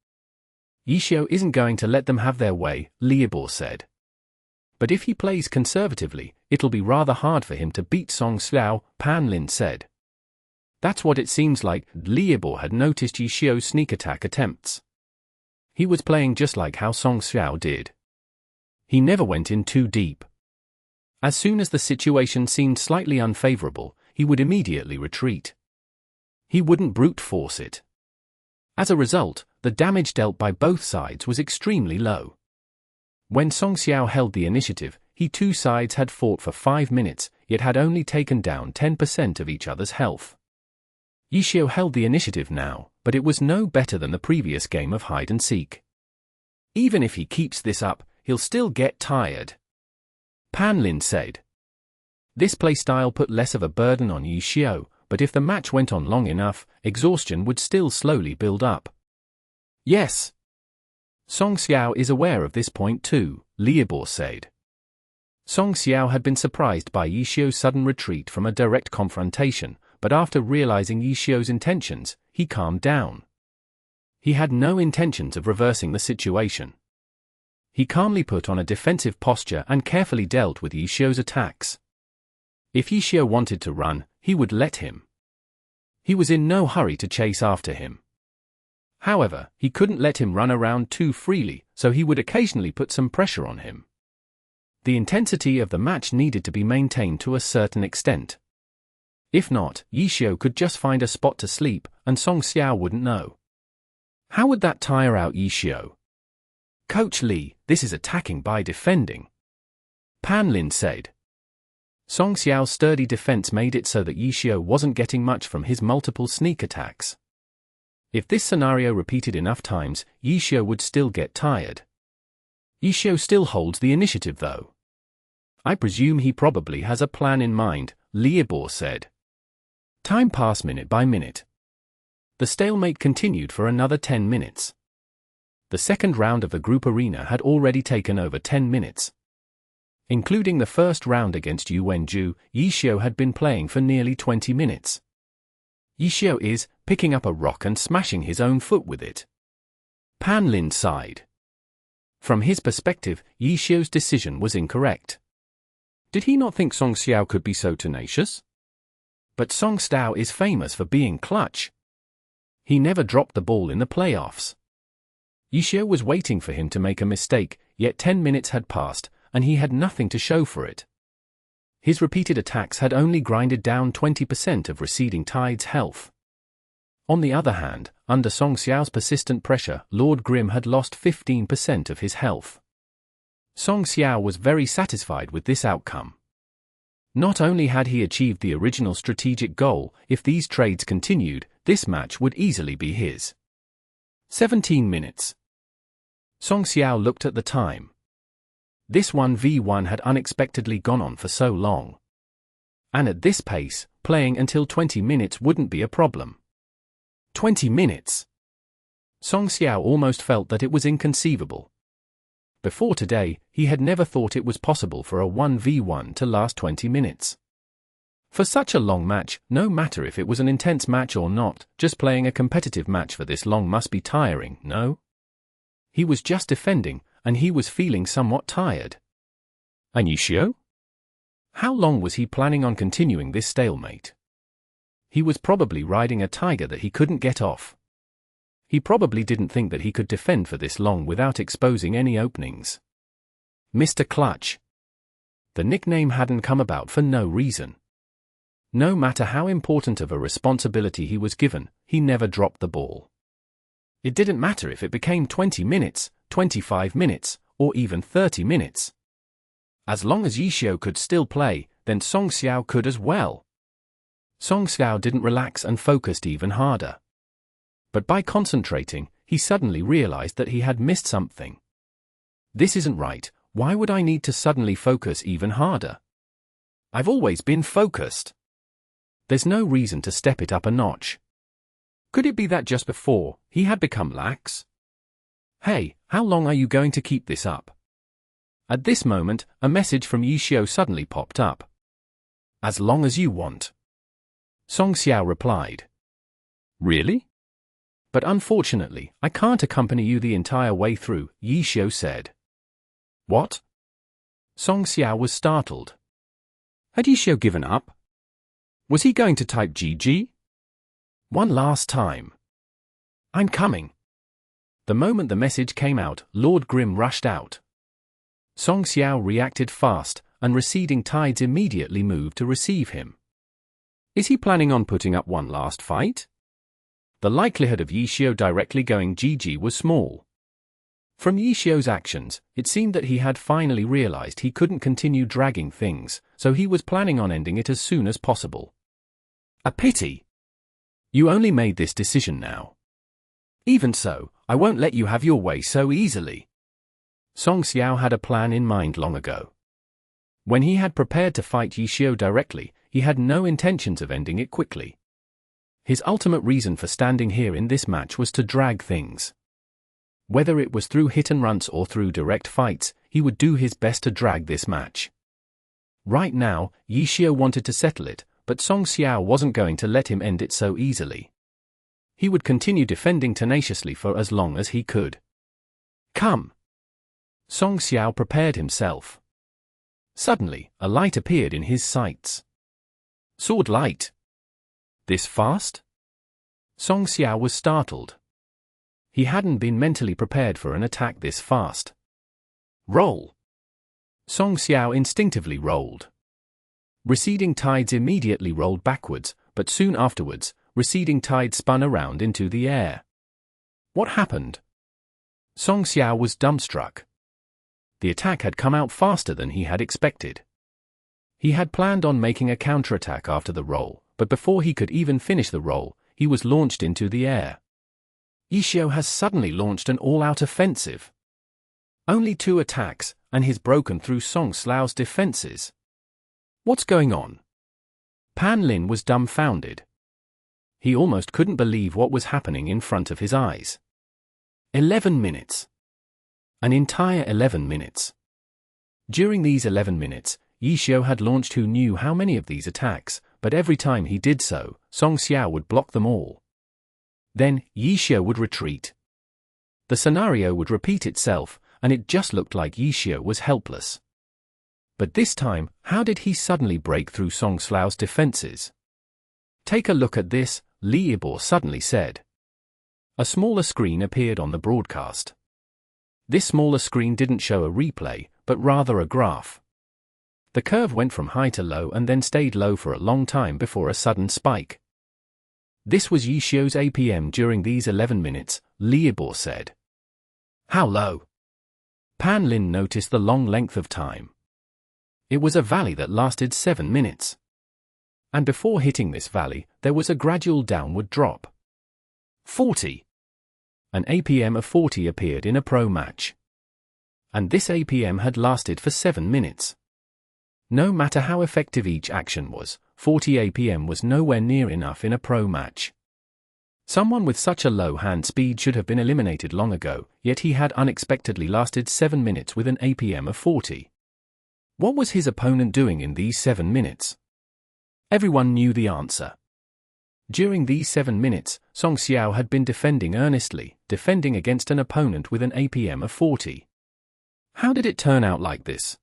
Yi Xiu isn't going to let them have their way, Liebor said. But if he plays conservatively, it'll be rather hard for him to beat Swoksaar, Pan Lin said. That's what it seems like. Liebor had noticed Yi Xiu's sneak attack attempts. He was playing just like how Swoksaar did. He never went in too deep. As soon as the situation seemed slightly unfavorable, he would immediately retreat. He wouldn't brute force it. As a result, the damage dealt by both sides was extremely low. When Swoksaar held the initiative, two sides had fought for 5 minutes, yet had only taken down 10% of each other's health. Yi Xiu held the initiative now, but it was no better than the previous game of hide-and-seek. Even if he keeps this up, he'll still get tired. Pan Lin said. This playstyle put less of a burden on Yi Xiu, but if the match went on long enough, exhaustion would still slowly build up. Yes. Swoksaar is aware of this point too, Liebor said. Swoksaar had been surprised by Yi Xiu's sudden retreat from a direct confrontation, but after realizing Yi Xiu's intentions, he calmed down. He had no intentions of reversing the situation. He calmly put on a defensive posture and carefully dealt with Yi Xiu's attacks. If Yi Xiu wanted to run, he would let him. He was in no hurry to chase after him. However, he couldn't let him run around too freely, so he would occasionally put some pressure on him. The intensity of the match needed to be maintained to a certain extent. If not, Yi Xiu could just find a spot to sleep, and Swoksaar wouldn't know. How would that tire out Yi Xiu? Coach Lee, this is attacking by defending, Pan Lin said. Song Xiao's sturdy defense made it so that Yishio wasn't getting much from his multiple sneak attacks. If this scenario repeated enough times, Yishio would still get tired. Yishio still holds the initiative though. I presume he probably has a plan in mind, Liebor said. Time passed minute by minute. The stalemate continued for another 10 minutes. The second round of the group arena had already taken over 10 minutes. Including the first round against Yu Wenju, Yishio had been playing for nearly 20 minutes. Yishio is picking up a rock and smashing his own foot with it. Pan Lin sighed. From his perspective, Yishio's decision was incorrect. Did he not think Song Xiao could be so tenacious? But Song Xiao is famous for being clutch. He never dropped the ball in the playoffs. Yishio was waiting for him to make a mistake, yet 10 minutes had passed, and he had nothing to show for it. His repeated attacks had only grinded down 20% of Receding Tide's health. On the other hand, under Song Xiao's persistent pressure, Lord Grim had lost 15% of his health. Song Xiao was very satisfied with this outcome. Not only had he achieved the original strategic goal, if these trades continued, this match would easily be his. 17 minutes. Song Xiao looked at the time. This 1v1 had unexpectedly gone on for so long. And at this pace, playing until 20 minutes wouldn't be a problem. 20 minutes! Song Xiao almost felt that it was inconceivable. Before today, he had never thought it was possible for a 1v1 to last 20 minutes. For such a long match, no matter if it was an intense match or not, just playing a competitive match for this long must be tiring, no? He was just defending, and he was feeling somewhat tired. And Yishio? How long was he planning on continuing this stalemate? He was probably riding a tiger that he couldn't get off. He probably didn't think that he could defend for this long without exposing any openings. Mr. Clutch. The nickname hadn't come about for no reason. No matter how important of a responsibility he was given, he never dropped the ball. It didn't matter if it became 20 minutes, 25 minutes, or even 30 minutes. As long as Yishio could still play, then Song Xiao could as well. Song Xiao didn't relax and focused even harder. But by concentrating, he suddenly realized that he had missed something. This isn't right, why would I need to suddenly focus even harder? I've always been focused. There's no reason to step it up a notch. Could it be that just before, he had become lax? Hey, how long are you going to keep this up? At this moment, a message from Yishio suddenly popped up. As long as you want. Song Xiao replied. Really? But unfortunately, I can't accompany you the entire way through, Yishio said. What? Song Xiao was startled. Had Yishio given up? Was he going to type GG? One last time. I'm coming. The moment the message came out, Lord Grim rushed out. Song Xiao reacted fast, and Receding Tides immediately moved to receive him. Is he planning on putting up one last fight? The likelihood of Yishio directly going GG was small. From Yishio's actions, it seemed that he had finally realized he couldn't continue dragging things, so he was planning on ending it as soon as possible. A pity. You only made this decision now. Even so, I won't let you have your way so easily. Song Xiao had a plan in mind long ago. When he had prepared to fight Yishio directly, he had no intentions of ending it quickly. His ultimate reason for standing here in this match was to drag things. Whether it was through hit-and-runs or through direct fights, he would do his best to drag this match. Right now, Yishio wanted to settle it, but Song Xiao wasn't going to let him end it so easily. He would continue defending tenaciously for as long as he could. Come! Song Xiao prepared himself. Suddenly, a light appeared in his sights. Sword light! This fast? Song Xiao was startled. He hadn't been mentally prepared for an attack this fast. Roll! Song Xiao instinctively rolled. Receding Tides immediately rolled backwards, but soon afterwards, Receding Tide spun around into the air. What happened? Song Xiao was dumbstruck. The attack had come out faster than he had expected. He had planned on making a counterattack after the roll, but before he could even finish the roll, he was launched into the air. Yishio has suddenly launched an all-out offensive. Only 2 attacks, and he's broken through Song Xiao's defenses. What's going on? Pan Lin was dumbfounded. He almost couldn't believe what was happening in front of his eyes. 11 minutes. An entire 11 minutes. During these 11 minutes, Yishio had launched who knew how many of these attacks, but every time he did so, Song Xiao would block them all. Then, Yishio would retreat. The scenario would repeat itself, and it just looked like Yishio was helpless. But this time, how did he suddenly break through Song Xiao's defenses? Take a look at this, Li Yibo suddenly said. A smaller screen appeared on the broadcast. This smaller screen didn't show a replay, but rather a graph. The curve went from high to low and then stayed low for a long time before a sudden spike. This was Yishio's APM during these 11 minutes, Li Yibo said. How low? Pan Lin noticed the long length of time. It was a valley that lasted 7 minutes. And before hitting this valley, there was a gradual downward drop. 40. An APM of 40 appeared in a pro match. And this APM had lasted for 7 minutes. No matter how effective each action was, 40 APM was nowhere near enough in a pro match. Someone with such a low hand speed should have been eliminated long ago, yet he had unexpectedly lasted 7 minutes with an APM of 40. What was his opponent doing in these 7 minutes? Everyone knew the answer. During these 7 minutes, Song Xiao had been defending earnestly, defending against an opponent with an APM of 40. How did it turn out like this?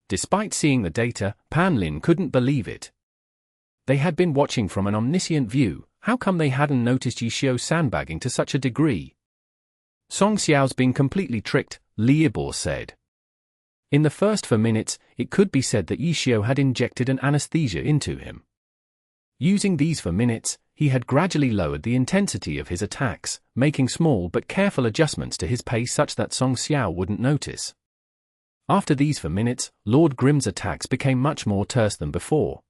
Despite seeing the data, Pan Lin couldn't believe it. They had been watching from an omniscient view. How come they hadn't noticed Yishio sandbagging to such a degree? Song Xiao's been completely tricked, Li Yibo said. In the first 4 minutes, it could be said that Yishio had injected an anesthesia into him. Using these 4 minutes, he had gradually lowered the intensity of his attacks, making small but careful adjustments to his pace such that Song Xiao wouldn't notice. After these 4 minutes, Lord Grimm's attacks became much more terse than before.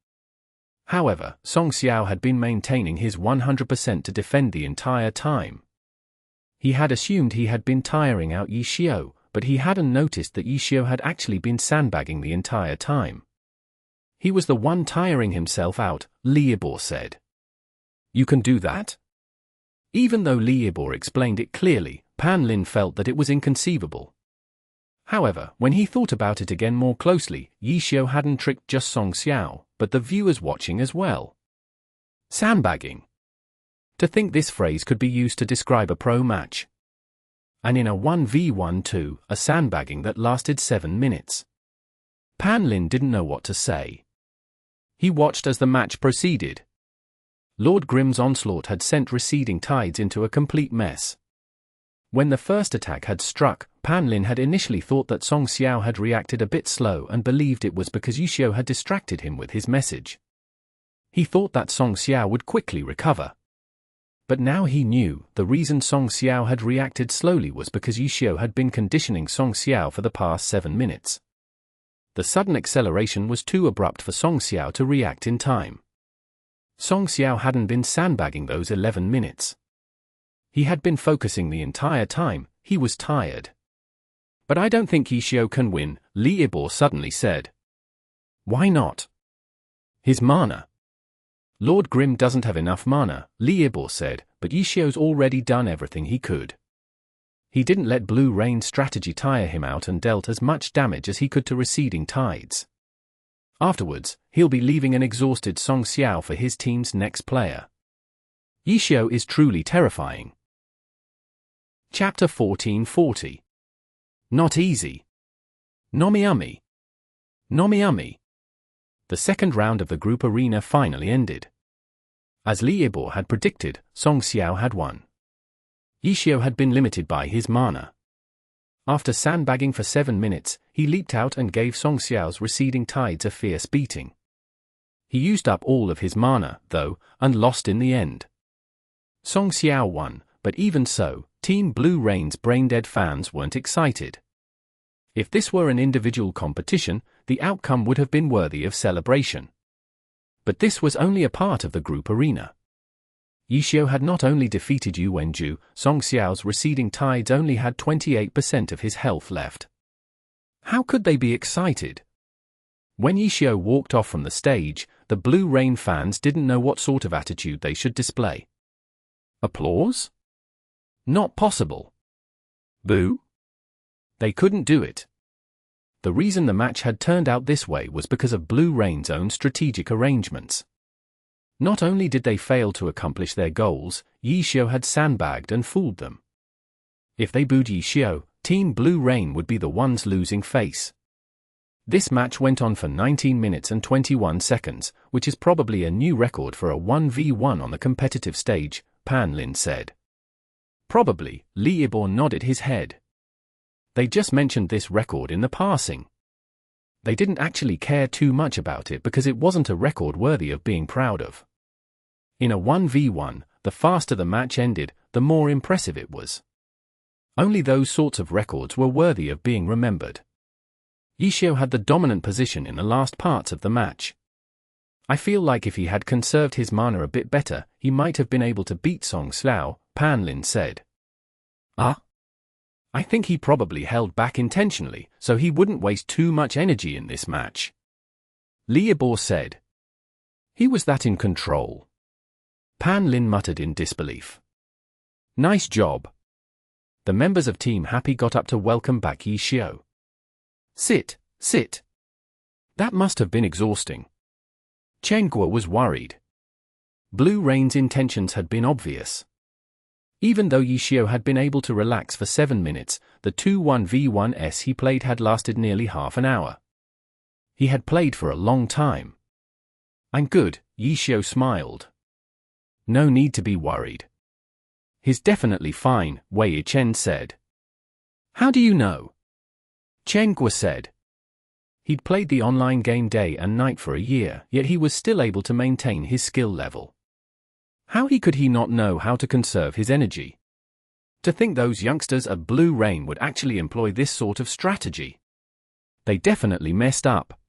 However, Song Xiao had been maintaining his 100% to defend the entire time. He had assumed he had been tiring out Yishio, but he hadn't noticed that Yishio had actually been sandbagging the entire time. He was the one tiring himself out, Li Yibo said. You can do that? Even though Li Yibo explained it clearly, Pan Lin felt that it was inconceivable. However, when he thought about it again more closely, Yishio hadn't tricked just Song Xiao, but the viewers watching as well. Sandbagging. To think this phrase could be used to describe a pro match. And in a 1v1-2, a sandbagging that lasted 7 minutes. Pan Lin didn't know what to say. He watched as the match proceeded. Lord Grimm's onslaught had sent receding tides into a complete mess. When the first attack had struck, Pan Lin had initially thought that Song Xiao had reacted a bit slow and believed it was because Yishio had distracted him with his message. He thought that Song Xiao would quickly recover. But now he knew the reason Song Xiao had reacted slowly was because Yishio had been conditioning Song Xiao for the past 7 minutes. The sudden acceleration was too abrupt for Song Xiao to react in time. Song Xiao hadn't been sandbagging those 11 minutes. He had been focusing the entire time. He was tired. But I don't think Yishio can win, Li Yibo suddenly said. Why not? His mana. Lord Grimm doesn't have enough mana, Li Yibo said, but Yishio's already done everything he could. He didn't let Blue Rain's strategy tire him out and dealt as much damage as he could to receding tides. Afterwards, he'll be leaving an exhausted Song Xiao for his team's next player. Yishio is truly terrifying. Chapter 1440. Not easy. Nomiumi. Nomiumi. The second round of the group arena finally ended. As Li Yibo had predicted, Song Xiao had won. Yishio had been limited by his mana. After sandbagging for 7 minutes, he leaped out and gave Song Xiao's receding tides a fierce beating. He used up all of his mana, though, and lost in the end. Song Xiao won, but even so, Team Blue Rain's brain-dead fans weren't excited. If this were an individual competition, the outcome would have been worthy of celebration. But this was only a part of the group arena. Yishio had not only defeated Yu Wenju, Song Xiao's receding tides only had 28% of his health left. How could they be excited? When Yishio walked off from the stage, the Blue Rain fans didn't know what sort of attitude they should display. Applause? Not possible. Boo? They couldn't do it. The reason the match had turned out this way was because of Blue Rain's own strategic arrangements. Not only did they fail to accomplish their goals, Yishio had sandbagged and fooled them. If they booed Yishio, Team Blue Rain would be the ones losing face. This match went on for 19 minutes and 21 seconds, which is probably a new record for a 1v1 on the competitive stage, Pan Lin said. Probably, Li Yibor nodded his head. They just mentioned this record in the passing. They didn't actually care too much about it because it wasn't a record worthy of being proud of. In a 1v1, the faster the match ended, the more impressive it was. Only those sorts of records were worthy of being remembered. Yishio had the dominant position in the last parts of the match. I feel like if he had conserved his mana a bit better, he might have been able to beat Song Xiao, Pan Lin said. I think he probably held back intentionally, so he wouldn't waste too much energy in this match. Li Yibor said. He was that in control. Pan Lin muttered in disbelief. Nice job. The members of Team Happy got up to welcome back Yishio. Sit. That must have been exhausting. Chen Guo was worried. Blue Rain's intentions had been obvious. Even though Yishio had been able to relax for 7 minutes, the 2-1v1s he played had lasted nearly half an hour. He had played for a long time. I'm good, Yishio smiled. No need to be worried. He's definitely fine, Wei Chen said. How do you know? Chen Guo said. He'd played the online game day and night for a year, yet he was still able to maintain his skill level. How could he not know how to conserve his energy? To think those youngsters at Blue Rain would actually employ this sort of strategy. They definitely messed up.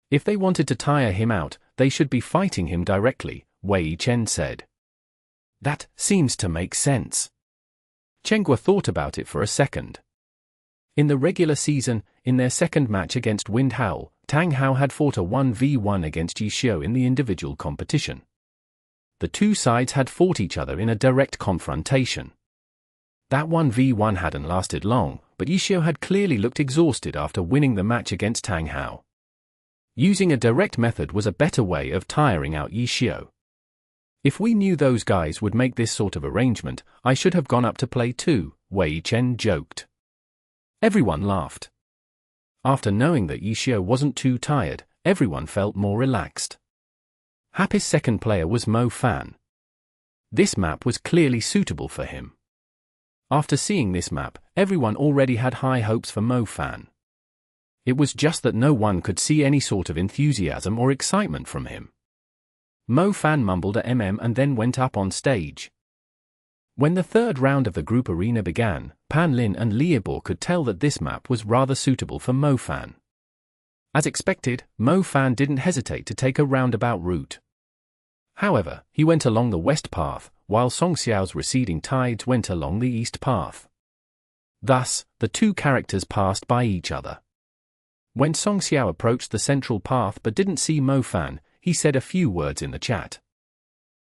If they wanted to tire him out, they should be fighting him directly, Wei Chen said. That seems to make sense. Chen Guo thought about it for a second. In the regular season, in their second match against Wind Howl, Tang Hao had fought a 1v1 against Yishio in the individual competition. The two sides had fought each other in a direct confrontation. That 1v1 hadn't lasted long, but Yishio had clearly looked exhausted after winning the match against Tang Hao. Using a direct method was a better way of tiring out Yishio. If we knew those guys would make this sort of arrangement, I should have gone up to play too, Wei Chen joked. Everyone laughed. After knowing that Yishio wasn't too tired, everyone felt more relaxed. Happy's second player was Mo Fan. This map was clearly suitable for him. After seeing this map, everyone already had high hopes for Mo Fan. It was just that no one could see any sort of enthusiasm or excitement from him. Mo Fan mumbled a and then went up on stage. When the third round of the group arena began, Pan Lin and Li Yibor could tell that this map was rather suitable for Mo Fan. As expected, Mo Fan didn't hesitate to take a roundabout route. However, he went along the west path, while Song Xiao's receding tides went along the east path. Thus, the two characters passed by each other. When Song Xiao approached the central path but didn't see Mo Fan, he said a few words in the chat.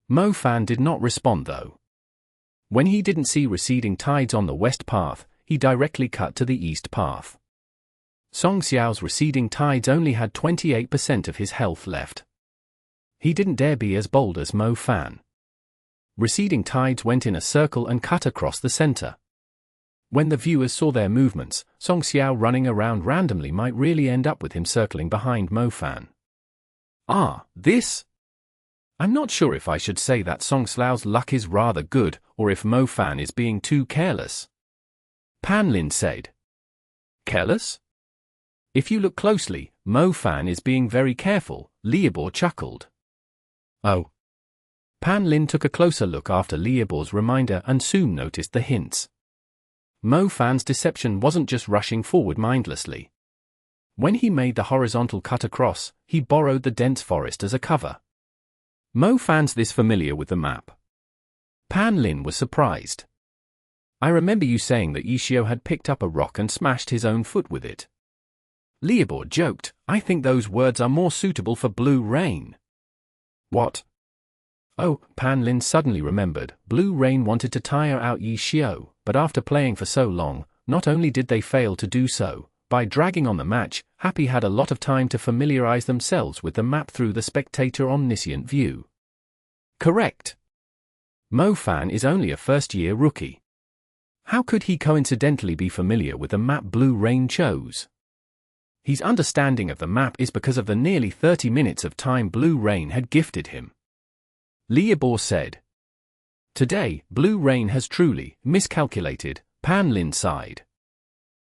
Mo Fan did not respond though. When he didn't see receding tides on the west path, he directly cut to the east path. Song Xiao's receding tides only had 28% of his health left. He didn't dare be as bold as Mo Fan. Receding tides went in a circle and cut across the center. When the viewers saw their movements, Song Xiao running around randomly might really end up with him circling behind Mo Fan. I'm not sure if I should say that Song Xiao's luck is rather good, or if Mo Fan is being too careless. Pan Lin said. Careless? If you look closely, Mo Fan is being very careful, Li Yibor chuckled. Oh. Pan Lin took a closer look after Liabor's reminder and soon noticed the hints. Mo Fan's deception wasn't just rushing forward mindlessly. When he made the horizontal cut across, he borrowed the dense forest as a cover. Mo Fan's this familiar with the map? Pan Lin was surprised. I remember you saying that Yishio had picked up a rock and smashed his own foot with it. Liabor joked, I think those words are more suitable for Blue Rain. What? Oh, Pan Lin suddenly remembered, Blue Rain wanted to tire out Yishio, but after playing for so long, not only did they fail to do so, by dragging on the match, Happy had a lot of time to familiarize themselves with the map through the spectator omniscient view. Correct. Mo Fan is only a first-year rookie. How could he coincidentally be familiar with the map Blue Rain chose? His understanding of the map is because of the nearly 30 minutes of time Blue Rain had gifted him. Liabor said. Today, Blue Rain has truly miscalculated, Pan Lin sighed.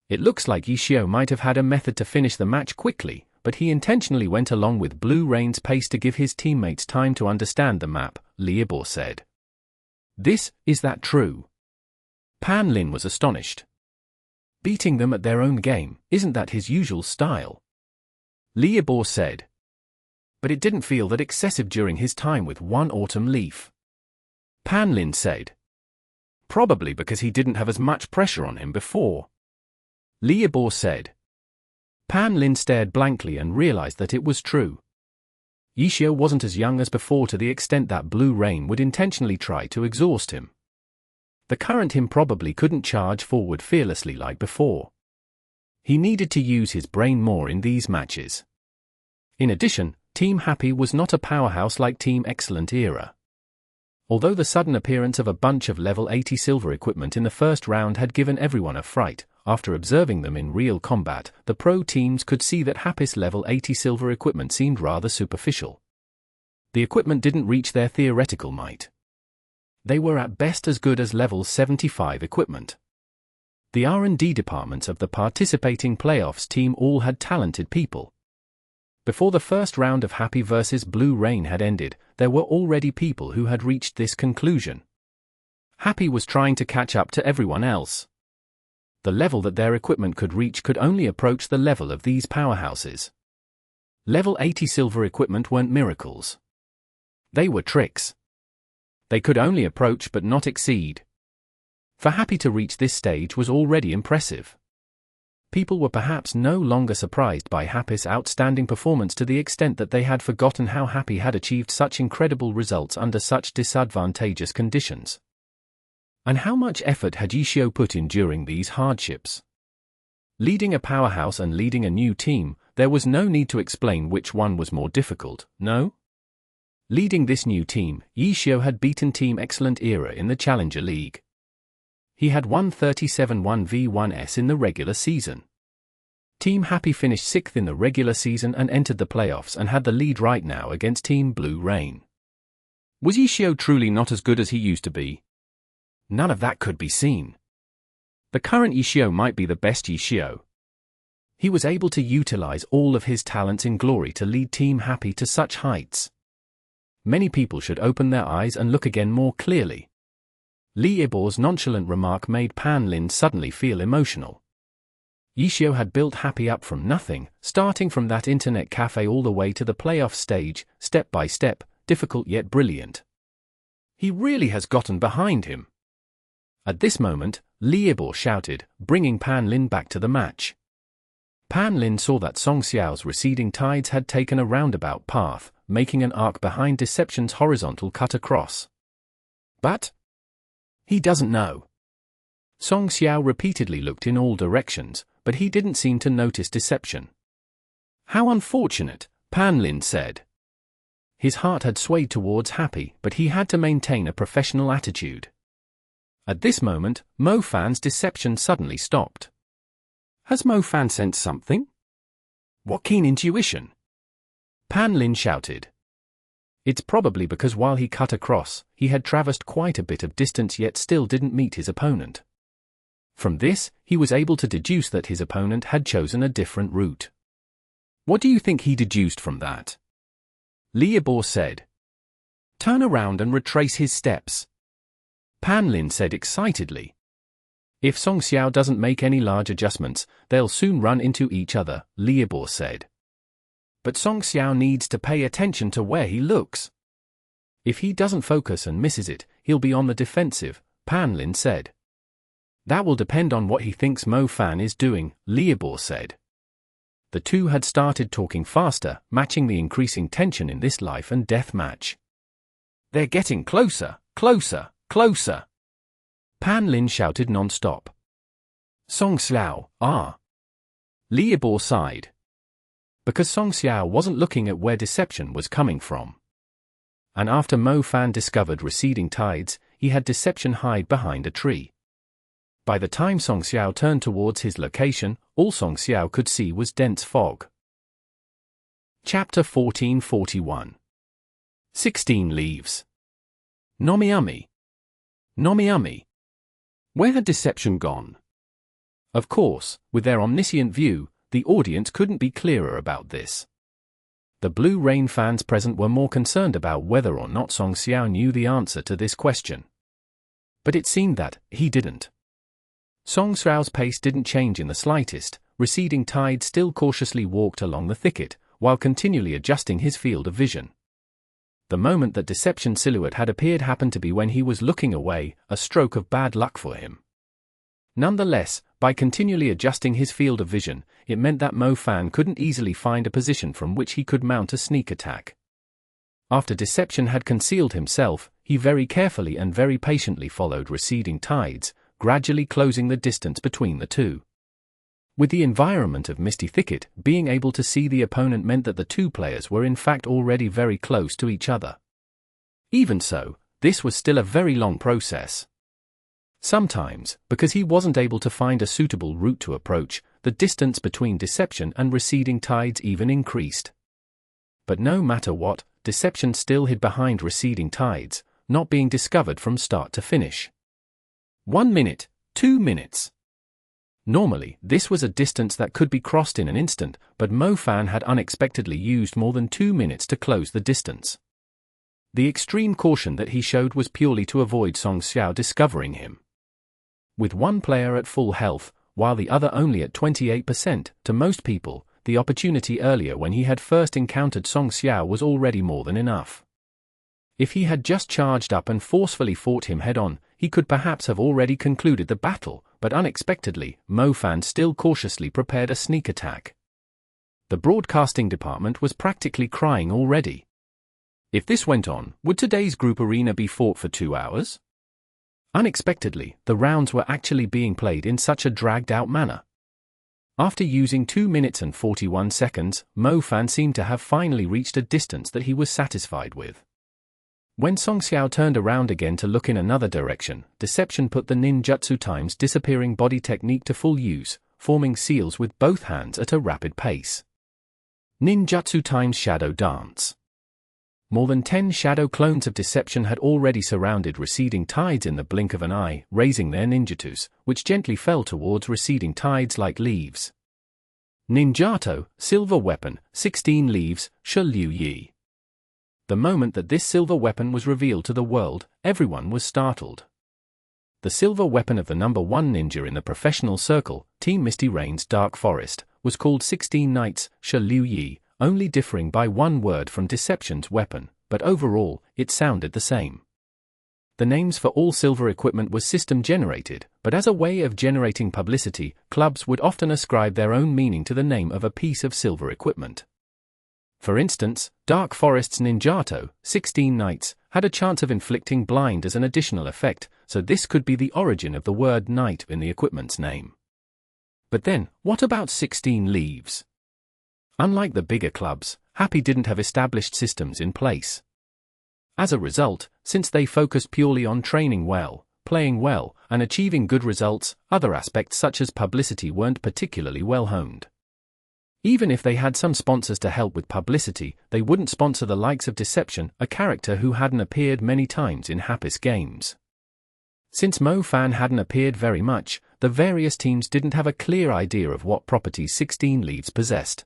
It looks like Yishio might have had a method to finish the match quickly, but he intentionally went along with Blue Rain's pace to give his teammates time to understand the map, Liabor said. Is that true? Pan Lin was astonished. Beating them at their own game, isn't that his usual style? Liabor said. But it didn't feel that excessive during his time with One Autumn Leaf. Pan Lin said. Probably because he didn't have as much pressure on him before. Liabor said. Pan Lin stared blankly and realized that it was true. Yishio wasn't as young as before to the extent that Blue Rain would intentionally try to exhaust him. The current him probably couldn't charge forward fearlessly like before. He needed to use his brain more in these matches. In addition, Team Happy was not a powerhouse like Team Excellent Era. Although the sudden appearance of a bunch of level 80 silver equipment in the first round had given everyone a fright, after observing them in real combat, the pro teams could see that Happy's level 80 silver equipment seemed rather superficial. The equipment didn't reach their theoretical might. They were at best as good as level 75 equipment. The R&D departments of the participating playoffs team all had talented people. Before the first round of Happy vs Blue Rain had ended, there were already people who had reached this conclusion. Happy was trying to catch up to everyone else. The level that their equipment could reach could only approach the level of these powerhouses. Level 80 silver equipment weren't miracles. They were tricks. They could only approach but not exceed. For Happy to reach this stage was already impressive. People were perhaps no longer surprised by Happy's outstanding performance to the extent that they had forgotten how Happy had achieved such incredible results under such disadvantageous conditions. And how much effort had Yishio put in during these hardships? Leading a powerhouse and leading a new team, there was no need to explain which one was more difficult, no? Leading this new team, Yishio had beaten Team Excellent Era in the Challenger League. He had won 37 1v1s in the regular season. Team Happy finished 6th in the regular season and entered the playoffs and had the lead right now against Team Blue Rain. Was Yishio truly not as good as he used to be? None of that could be seen. The current Yishio might be the best Yishio. He was able to utilize all of his talents in glory to lead Team Happy to such heights. Many people should open their eyes and look again more clearly. Liabor's nonchalant remark made Pan Lin suddenly feel emotional. Yishio had built Happy up from nothing, starting from that internet cafe all the way to the playoff stage, step by step, difficult yet brilliant. He really has gotten behind him. At this moment, Liabor shouted, bringing Pan Lin back to the match. Pan Lin saw that Swoksaar's receding tides had taken a roundabout path, making an arc behind Deception's horizontal cut across. But he doesn't know. Swoksaar repeatedly looked in all directions, but he didn't seem to notice Deception. How unfortunate, Pan Lin said. His heart had swayed towards Happy, but he had to maintain a professional attitude. At this moment, Mo Fan's deception suddenly stopped. Has Mo Fan sensed something? What keen intuition? Pan Lin shouted. It's probably because while he cut across, he had traversed quite a bit of distance yet still didn't meet his opponent. From this, he was able to deduce that his opponent had chosen a different route. What do you think he deduced from that? Liabor said. Turn around and retrace his steps, Pan Lin said excitedly. If Song Xiao doesn't make any large adjustments, they'll soon run into each other, Liebo said. But Song Xiao needs to pay attention to where he looks. If he doesn't focus and misses it, he'll be on the defensive, Pan Lin said. That will depend on what he thinks Mo Fan is doing, Liebo said. The two had started talking faster, matching the increasing tension in this life and death match. They're getting closer, closer, closer, Pan Lin shouted non-stop. Song Xiao, ah. Liebo sighed. Because Song Xiao wasn't looking at where deception was coming from. And after Mo Fan discovered receding tides, he had deception hide behind a tree. By the time Song Xiao turned towards his location, all Song Xiao could see was dense fog. Chapter 1441. 16 Leaves. Nomiami. Nomiami. Where had deception gone? Of course, with their omniscient view, the audience couldn't be clearer about this. The Blue Rain fans present were more concerned about whether or not Song Xiao knew the answer to this question. But it seemed that he didn't. Song Xiao's pace didn't change in the slightest. Receding tide still cautiously walked along the thicket, while continually adjusting his field of vision. The moment that Deception's silhouette had appeared happened to be when he was looking away, a stroke of bad luck for him. Nonetheless, by continually adjusting his field of vision, it meant that Mo Fan couldn't easily find a position from which he could mount a sneak attack. After Deception had concealed himself, he very carefully and very patiently followed receding tides, gradually closing the distance between the two. With the environment of Misty Thicket, being able to see the opponent meant that the two players were in fact already very close to each other. Even so, this was still a very long process. Sometimes, because he wasn't able to find a suitable route to approach, the distance between Deception and receding tides even increased. But no matter what, Deception still hid behind receding tides, not being discovered from start to finish. 1 minute, 2 minutes. Normally, this was a distance that could be crossed in an instant, but Mo Fan had unexpectedly used more than 2 minutes to close the distance. The extreme caution that he showed was purely to avoid Song Xiao discovering him. With one player at full health, while the other only at 28%, to most people, the opportunity earlier when he had first encountered Song Xiao was already more than enough. If he had just charged up and forcefully fought him head-on, he could perhaps have already concluded the battle, but unexpectedly, Mo Fan still cautiously prepared a sneak attack. The broadcasting department was practically crying already. If this went on, would today's group arena be fought for 2 hours? Unexpectedly, the rounds were actually being played in such a dragged-out manner. After using 2 minutes and 41 seconds, Mo Fan seemed to have finally reached a distance that he was satisfied with. When Song Xiao turned around again to look in another direction, Deception put the ninjutsu times disappearing body technique to full use, forming seals with both hands at a rapid pace. Ninjutsu times shadow dance. More than 10 shadow clones of Deception had already surrounded receding tides in the blink of an eye, raising their ninjutsus, which gently fell towards receding tides like leaves. Ninjato, silver weapon, 16 leaves, Shi Liu Yi. The moment that this silver weapon was revealed to the world, everyone was startled. The silver weapon of the number 1 ninja in the professional circle, Team Misty Rain's Dark Forest, was called 16 Knights, Shi Liu Yi, only differing by 1 word from Deception's weapon, but overall, it sounded the same. The names for all silver equipment was system-generated, but as a way of generating publicity, clubs would often ascribe their own meaning to the name of a piece of silver equipment. For instance, Dark Forest's Ninjato, 16 Knights, had a chance of inflicting blind as an additional effect, so this could be the origin of the word knight in the equipment's name. But then, what about 16 leaves? Unlike the bigger clubs, Happy didn't have established systems in place. As a result, since they focused purely on training well, playing well, and achieving good results, other aspects such as publicity weren't particularly well honed. Even if they had some sponsors to help with publicity, they wouldn't sponsor the likes of Deception, a character who hadn't appeared many times in Happy's games. Since Mo Fan hadn't appeared very much, the various teams didn't have a clear idea of what properties 16 leaves possessed.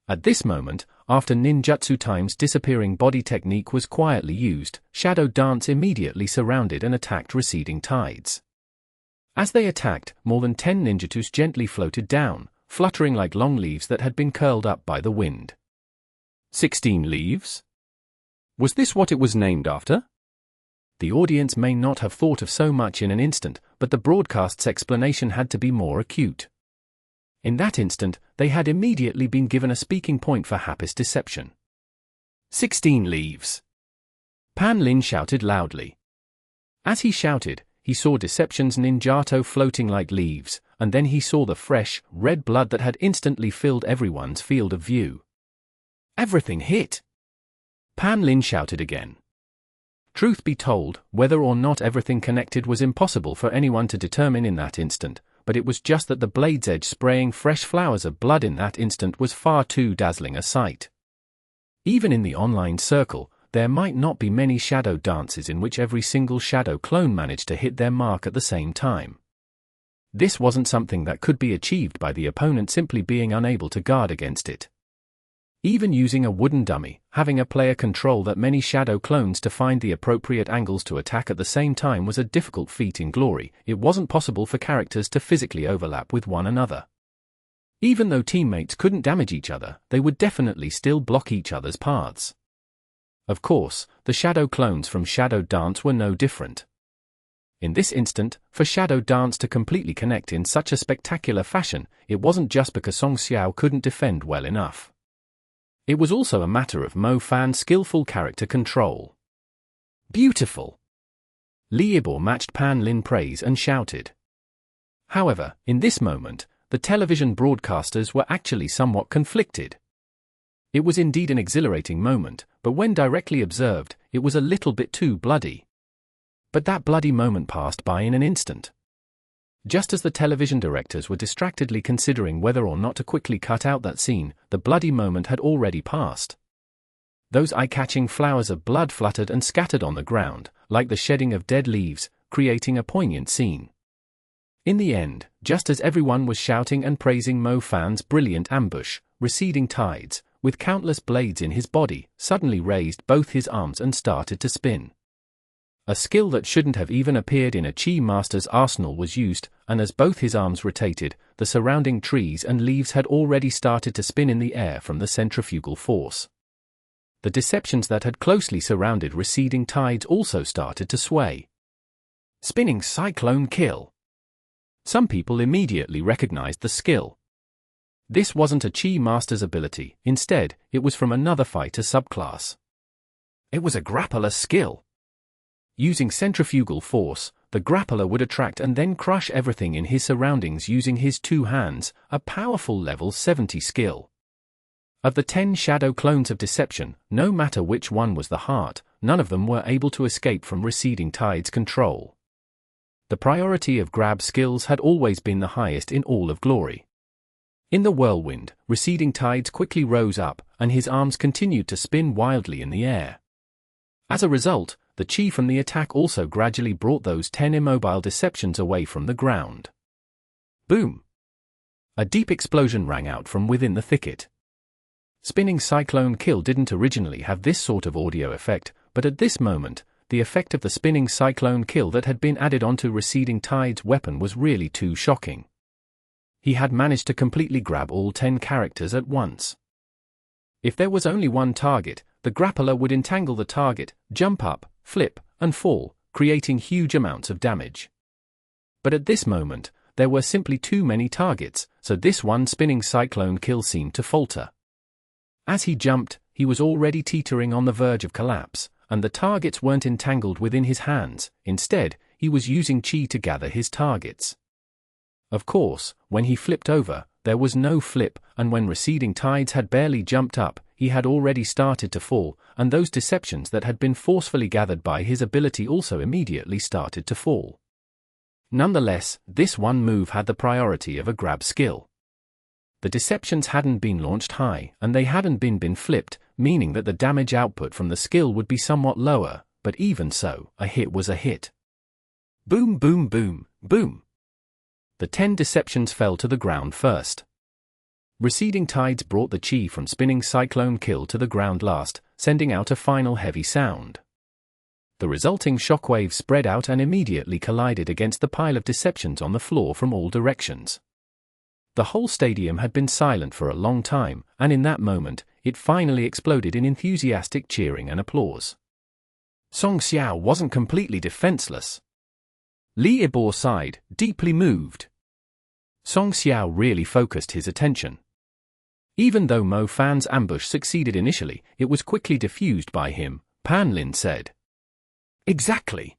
At this moment, after ninjutsu time's disappearing body technique was quietly used, Shadow Dance immediately surrounded and attacked receding tides. As they attacked, more than 10 ninjatus gently floated down, fluttering like long leaves that had been curled up by the wind. 16 leaves? Was this what it was named after? The audience may not have thought of so much in an instant, but the broadcast's explanation had to be more acute. In that instant, they had immediately been given a speaking point for Happy's deception. 16 leaves! Pan Lin shouted loudly. As he shouted, he saw Deception's ninjato floating like leaves, and then he saw the fresh, red blood that had instantly filled everyone's field of view. Everything hit! Pan Lin shouted again. Truth be told, whether or not everything connected was impossible for anyone to determine in that instant, but it was just that the blade's edge spraying fresh flowers of blood in that instant was far too dazzling a sight. Even in the online circle, there might not be many shadow dances in which every single shadow clone managed to hit their mark at the same time. This wasn't something that could be achieved by the opponent simply being unable to guard against it. Even using a wooden dummy, having a player control that many shadow clones to find the appropriate angles to attack at the same time was a difficult feat in Glory. It wasn't possible for characters to physically overlap with one another. Even though teammates couldn't damage each other, they would definitely still block each other's paths. Of course, the shadow clones from Shadow Dance were no different. In this instant, for Shadow Dance to completely connect in such a spectacular fashion, it wasn't just because Song Xiao couldn't defend well enough. It was also a matter of Mo Fan's skillful character control. Beautiful! Li Yibo matched Pan Lin praise and shouted. However, in this moment, the television broadcasters were actually somewhat conflicted. It was indeed an exhilarating moment, but when directly observed, it was a little bit too bloody. But that bloody moment passed by in an instant. Just as the television directors were distractedly considering whether or not to quickly cut out that scene, the bloody moment had already passed. Those eye-catching flowers of blood fluttered and scattered on the ground, like the shedding of dead leaves, creating a poignant scene. In the end, just as everyone was shouting and praising Mo Fan's brilliant ambush, receding tides, with countless blades in his body, suddenly raised both his arms and started to spin. A skill that shouldn't have even appeared in a Chi Master's arsenal was used, and as both his arms rotated, the surrounding trees and leaves had already started to spin in the air from the centrifugal force. The deceptions that had closely surrounded receding tides also started to sway. Spinning Cyclone Kill. Some people immediately recognized the skill. This wasn't a Chi Master's ability, instead, it was from another fighter subclass. It was a grappler skill. Using centrifugal force, the grappler would attract and then crush everything in his surroundings using his two hands, a powerful level 70 skill. Of the 10 shadow clones of Deception, no matter which one was the heart, none of them were able to escape from receding tide's control. The priority of grab skills had always been the highest in all of Glory. In the whirlwind, receding tides quickly rose up, and his arms continued to spin wildly in the air. As a result, the chi from the attack also gradually brought those 10 immobile deceptions away from the ground. Boom! A deep explosion rang out from within the thicket. Spinning Cyclone Kill didn't originally have this sort of audio effect, but at this moment, the effect of the spinning Cyclone Kill that had been added onto receding tide's weapon was really too shocking. He had managed to completely grab all 10 characters at once. If there was only one target, the grappler would entangle the target, jump up, flip, and fall, creating huge amounts of damage. But at this moment, there were simply too many targets, so this one spinning Cyclone Kill seemed to falter. As he jumped, he was already teetering on the verge of collapse, and the targets weren't entangled within his hands. Instead, he was using chi to gather his targets. Of course, when he flipped over, there was no flip, and when receding tides had barely jumped up, he had already started to fall, and those deceptions that had been forcefully gathered by his ability also immediately started to fall. Nonetheless, this one move had the priority of a grab skill. The deceptions hadn't been launched high, and they hadn't been flipped, meaning that the damage output from the skill would be somewhat lower, but even so, a hit was a hit. Boom boom boom, boom. The 10 deceptions fell to the ground first. Receding tides brought the chi from spinning cyclone kill to the ground last, sending out a final heavy sound. The resulting shockwave spread out and immediately collided against the pile of deceptions on the floor from all directions. The whole stadium had been silent for a long time, and in that moment, it finally exploded in enthusiastic cheering and applause. Song Xiao wasn't completely defenseless. Li Yibo sighed, deeply moved. Song Xiao really focused his attention. Even though Mo Fan's ambush succeeded initially, it was quickly diffused by him, Pan Lin said. Exactly.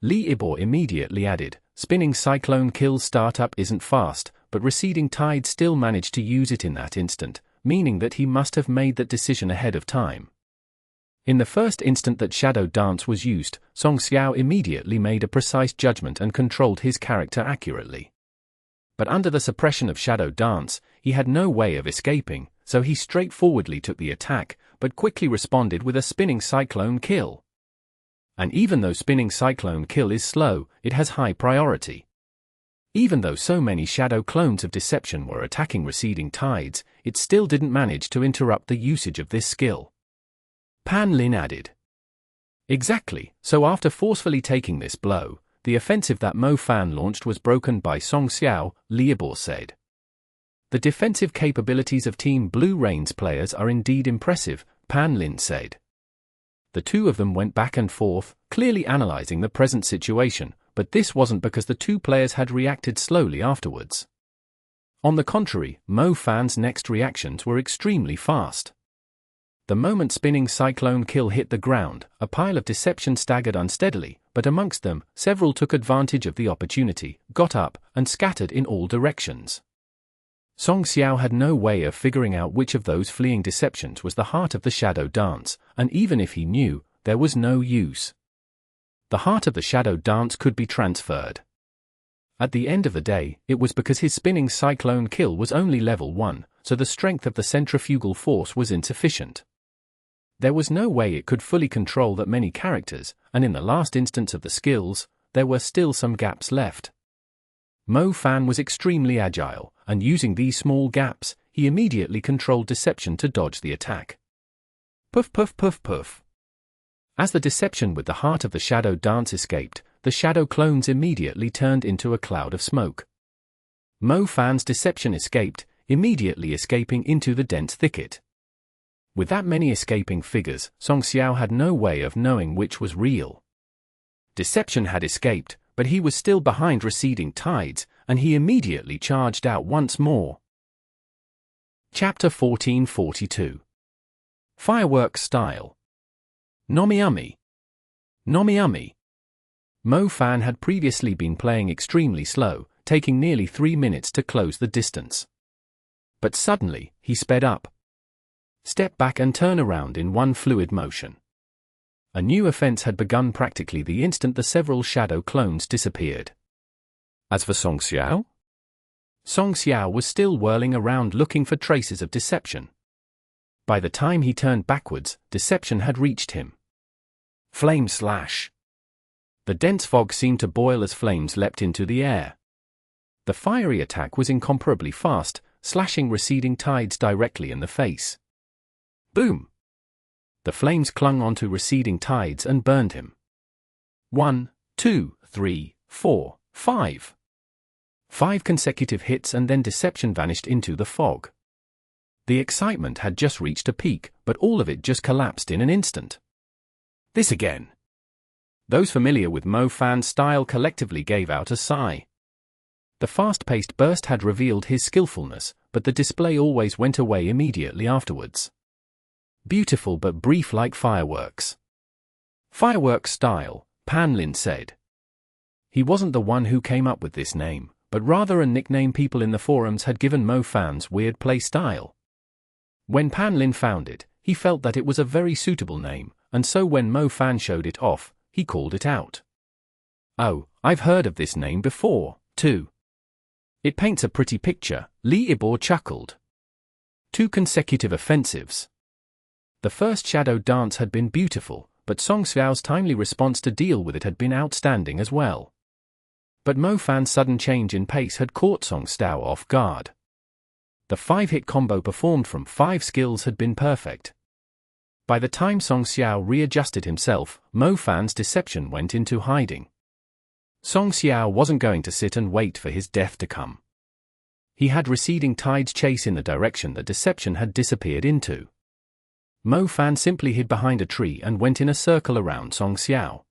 Li Yibo immediately added, spinning cyclone kill startup isn't fast, but receding tide still managed to use it in that instant, meaning that he must have made that decision ahead of time. In the first instant that Shadow Dance was used, Song Xiao immediately made a precise judgment and controlled his character accurately. But under the suppression of Shadow Dance, he had no way of escaping, so he straightforwardly took the attack, but quickly responded with a spinning cyclone kill. And even though spinning cyclone kill is slow, it has high priority. Even though so many shadow clones of deception were attacking receding tides, it still didn't manage to interrupt the usage of this skill. Pan Lin added. Exactly, so after forcefully taking this blow, the offensive that Mo Fan launched was broken by Song Xiao, Li Yibo said. The defensive capabilities of Team Blue Rain's players are indeed impressive, Pan Lin said. The two of them went back and forth, clearly analyzing the present situation, but this wasn't because the two players had reacted slowly afterwards. On the contrary, Mo Fan's next reactions were extremely fast. The moment spinning cyclone kill hit the ground, a pile of deception staggered unsteadily, but amongst them, several took advantage of the opportunity, got up, and scattered in all directions. Song Xiao had no way of figuring out which of those fleeing deceptions was the heart of the Shadow Dance, and even if he knew, there was no use. The heart of the Shadow Dance could be transferred. At the end of the day, it was because his spinning cyclone kill was only level 1, so the strength of the centrifugal force was insufficient. There was no way it could fully control that many characters, and in the last instance of the skills, there were still some gaps left. Mo Fan was extremely agile, and using these small gaps, he immediately controlled deception to dodge the attack. Puff puff puff puff. As the deception with the heart of the Shadow Dance escaped, the shadow clones immediately turned into a cloud of smoke. Mo Fan's deception escaped, immediately escaping into the dense thicket. With that many escaping figures, Song Xiao had no way of knowing which was real. Deception had escaped, but he was still behind receding tides, and he immediately charged out once more. Chapter 1442. Fireworks Style. Nomiumi. Nomiumi. Mo Fan had previously been playing extremely slow, taking nearly 3 minutes to close the distance. But suddenly, he sped up. Step back and turn around in one fluid motion. A new offense had begun practically the instant the several shadow clones disappeared. As for Song Xiao? Song Xiao was still whirling around looking for traces of deception. By the time he turned backwards, deception had reached him. Flame slash. The dense fog seemed to boil as flames leapt into the air. The fiery attack was incomparably fast, slashing receding tides directly in the face. Boom! The flames clung onto receding tides and burned him. 1, 2, 3, 4, 5. 5 consecutive hits and then deception vanished into the fog. The excitement had just reached a peak, but all of it just collapsed in an instant. This again. Those familiar with Mo Fan's style collectively gave out a sigh. The fast-paced burst had revealed his skillfulness, but the display always went away immediately afterwards. Beautiful but brief like fireworks. Fireworks style, Pan Lin said. He wasn't the one who came up with this name, but rather a nickname people in the forums had given Mo Fan's weird play style. When Pan Lin found it, he felt that it was a very suitable name, and so when Mo Fan showed it off, he called it out. Oh, I've heard of this name before, too. It paints a pretty picture, Li Yibo chuckled. 2 consecutive offensives. The first Shadow Dance had been beautiful, but Song Xiao's timely response to deal with it had been outstanding as well. But Mo Fan's sudden change in pace had caught Song Xiao off guard. The 5-hit combo performed from 5 skills had been perfect. By the time Song Xiao readjusted himself, Mo Fan's deception went into hiding. Song Xiao wasn't going to sit and wait for his death to come. He had receding tides chase in the direction the deception had disappeared into. Mo Fan simply hid behind a tree and went in a circle around Song Xiao.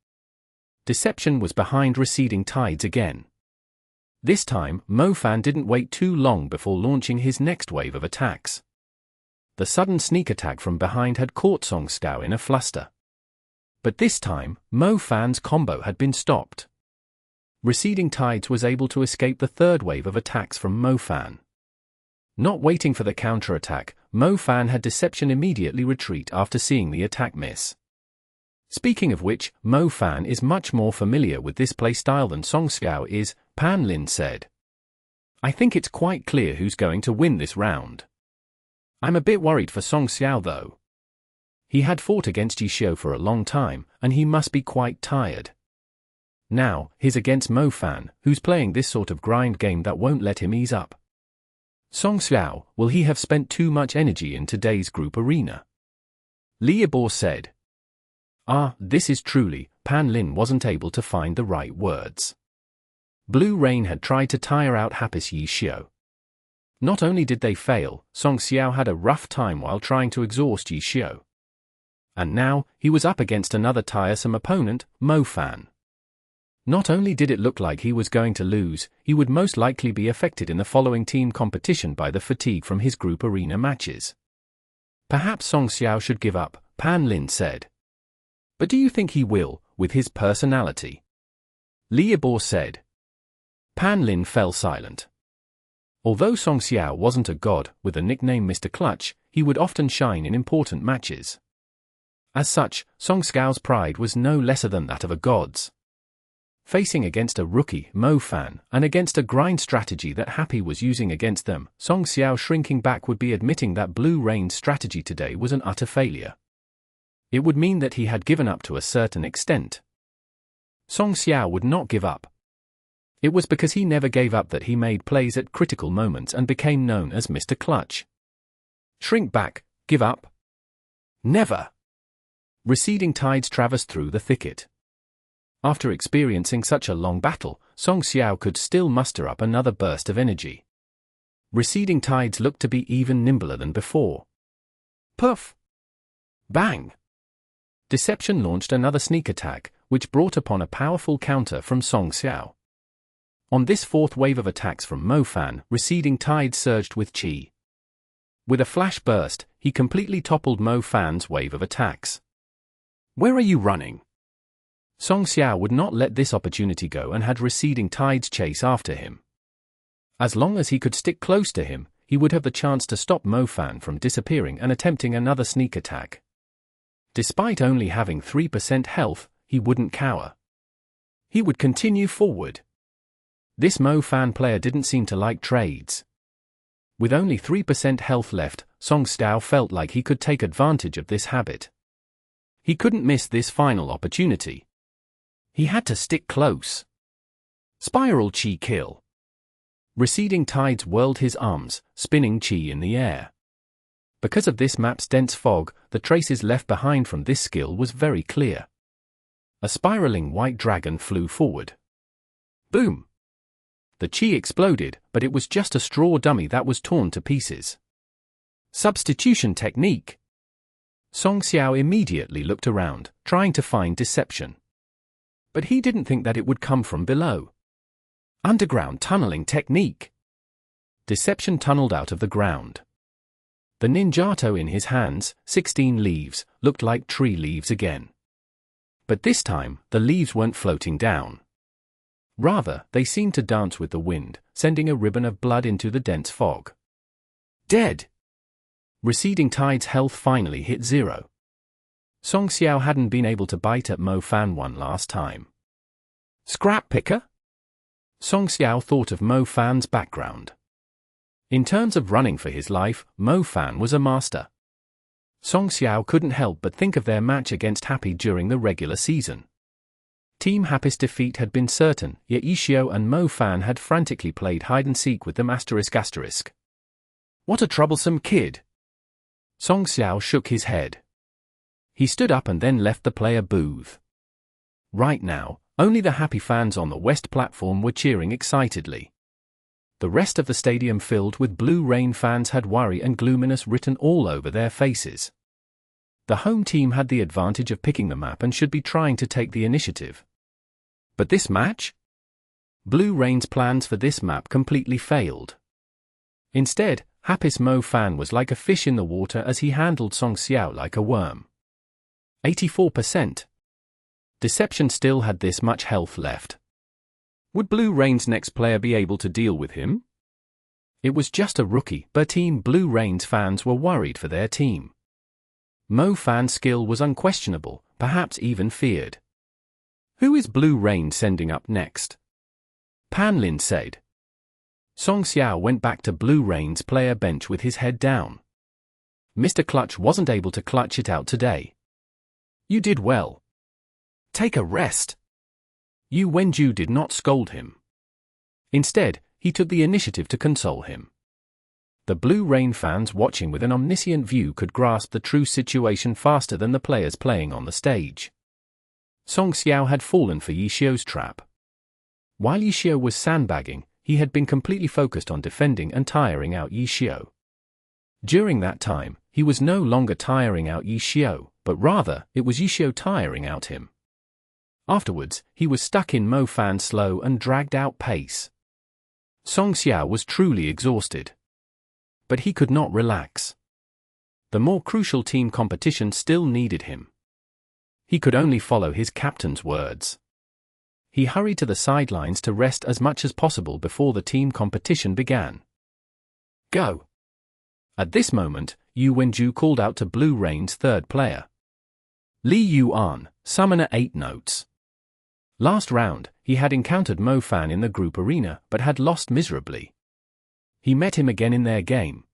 Deception was behind receding tides again. This time, Mo Fan didn't wait too long before launching his next wave of attacks. The sudden sneak attack from behind had caught Song Xiao in a fluster. But this time, Mo Fan's combo had been stopped. Receding Tides was able to escape the third wave of attacks from Mo Fan. Not waiting for the counterattack, Mo Fan had Deception immediately retreat after seeing the attack miss. Speaking of which, Mo Fan is much more familiar with this playstyle than Song Xiao is, Pan Lin said. I think it's quite clear who's going to win this round. I'm a bit worried for Song Xiao though. He had fought against Yi Xiu for a long time, and he must be quite tired. Now, he's against Mo Fan, who's playing this sort of grind game that won't let him ease up. Song Xiao, will he have spent too much energy in today's group arena? Li Yibor said. This is truly, Pan Lin wasn't able to find the right words. Blue Rain had tried to tire out Happy's Yi Xiu. Not only did they fail, Song Xiao had a rough time while trying to exhaust Yi Xiu. And now, he was up against another tiresome opponent, Mo Fan. Not only did it look like he was going to lose, he would most likely be affected in the following team competition by the fatigue from his group arena matches. Perhaps Song Xiao should give up, Pan Lin said. But do you think he will, with his personality? Li Yibor said. Pan Lin fell silent. Although Song Xiao wasn't a god, with the nickname Mr. Clutch, he would often shine in important matches. As such, Song Xiao's pride was no lesser than that of a god's. Facing against a rookie, Mo Fan, and against a grind strategy that Happy was using against them, Song Xiao shrinking back would be admitting that Blue Rain's strategy today was an utter failure. It would mean that he had given up to a certain extent. Song Xiao would not give up. It was because he never gave up that he made plays at critical moments and became known as Mr. Clutch. Shrink back, give up? Never! Receding tides traversed through the thicket. After experiencing such a long battle, Song Xiao could still muster up another burst of energy. Receding tides looked to be even nimbler than before. Puff! Bang! Deception launched another sneak attack, which brought upon a powerful counter from Song Xiao. On this fourth wave of attacks from Mo Fan, Receding Tide surged with chi. With a flash burst, he completely toppled Mo Fan's wave of attacks. Where are you running? Song Xiao would not let this opportunity go and had Receding Tides chase after him. As long as he could stick close to him, he would have the chance to stop Mo Fan from disappearing and attempting another sneak attack. Despite only having 3% health, he wouldn't cower. He would continue forward. This Mo Fan player didn't seem to like trades. With only 3% health left, Song Xiao felt like he could take advantage of this habit. He couldn't miss this final opportunity. He had to stick close. Spiral Chi kill. Receding Tides whirled his arms, spinning Chi in the air. Because of this map's dense fog, the traces left behind from this skill was very clear. A spiraling white dragon flew forward. Boom! The chi exploded, but it was just a straw dummy that was torn to pieces. Substitution technique. Song Xiao immediately looked around, trying to find deception. But he didn't think that it would come from below. Underground tunneling technique. Deception tunneled out of the ground. The ninjato in his hands, 16 leaves, looked like tree leaves again. But this time, the leaves weren't floating down. Rather, they seemed to dance with the wind, sending a ribbon of blood into the dense fog. Dead! Receding Tide's health finally hit 0. Song Xiao hadn't been able to bite at Mo Fan one last time. Scrap picker? Song Xiao thought of Mo Fan's background. In terms of running for his life, Mo Fan was a master. Song Xiao couldn't help but think of their match against Happy during the regular season. Team Happy's defeat had been certain, yet Yi Xiu and Mo Fan had frantically played hide-and-seek with them ***. What a troublesome kid. Swoksaar shook his head. He stood up and then left the player booth. Right now, only the happy fans on the west platform were cheering excitedly. The rest of the stadium filled with Blue Rain fans had worry and gloominess written all over their faces. The home team had the advantage of picking the map and should be trying to take the initiative. But this match? Blue Rain's plans for this map completely failed. Instead, Happy's Mo Fan was like a fish in the water as he handled Swoksaar like a worm. 84%. Deception still had this much health left. Would Blue Rain's next player be able to deal with him? It was just a rookie, but Team Blue Rain's fans were worried for their team. Mo Fan's skill was unquestionable, perhaps even feared. Who is Blue Rain sending up next? Panlin said. Swoksaar went back to Blue Rain's player bench with his head down. Mr. Clutch wasn't able to clutch it out today. You did well. Take a rest. Yu Wenju did not scold him. Instead, he took the initiative to console him. The Blue Rain fans watching with an omniscient view could grasp the true situation faster than the players playing on the stage. Swoksaar had fallen for Yishio's trap. While Yishio was sandbagging, he had been completely focused on defending and tiring out Yishio. During that time, he was no longer tiring out Yishio, but rather, it was Yishio tiring out him. Afterwards, he was stuck in Mo Fan's slow and dragged-out pace. Swoksaar was truly exhausted. But he could not relax. The more crucial team competition still needed him. He could only follow his captain's words. He hurried to the sidelines to rest as much as possible before the team competition began. Go! At this moment, Yu Wenju called out to Blue Rain's third player. Li Yuan, Summoner 8 notes. Last round, he had encountered Mo Fan in the group arena but had lost miserably. He met him again in their game.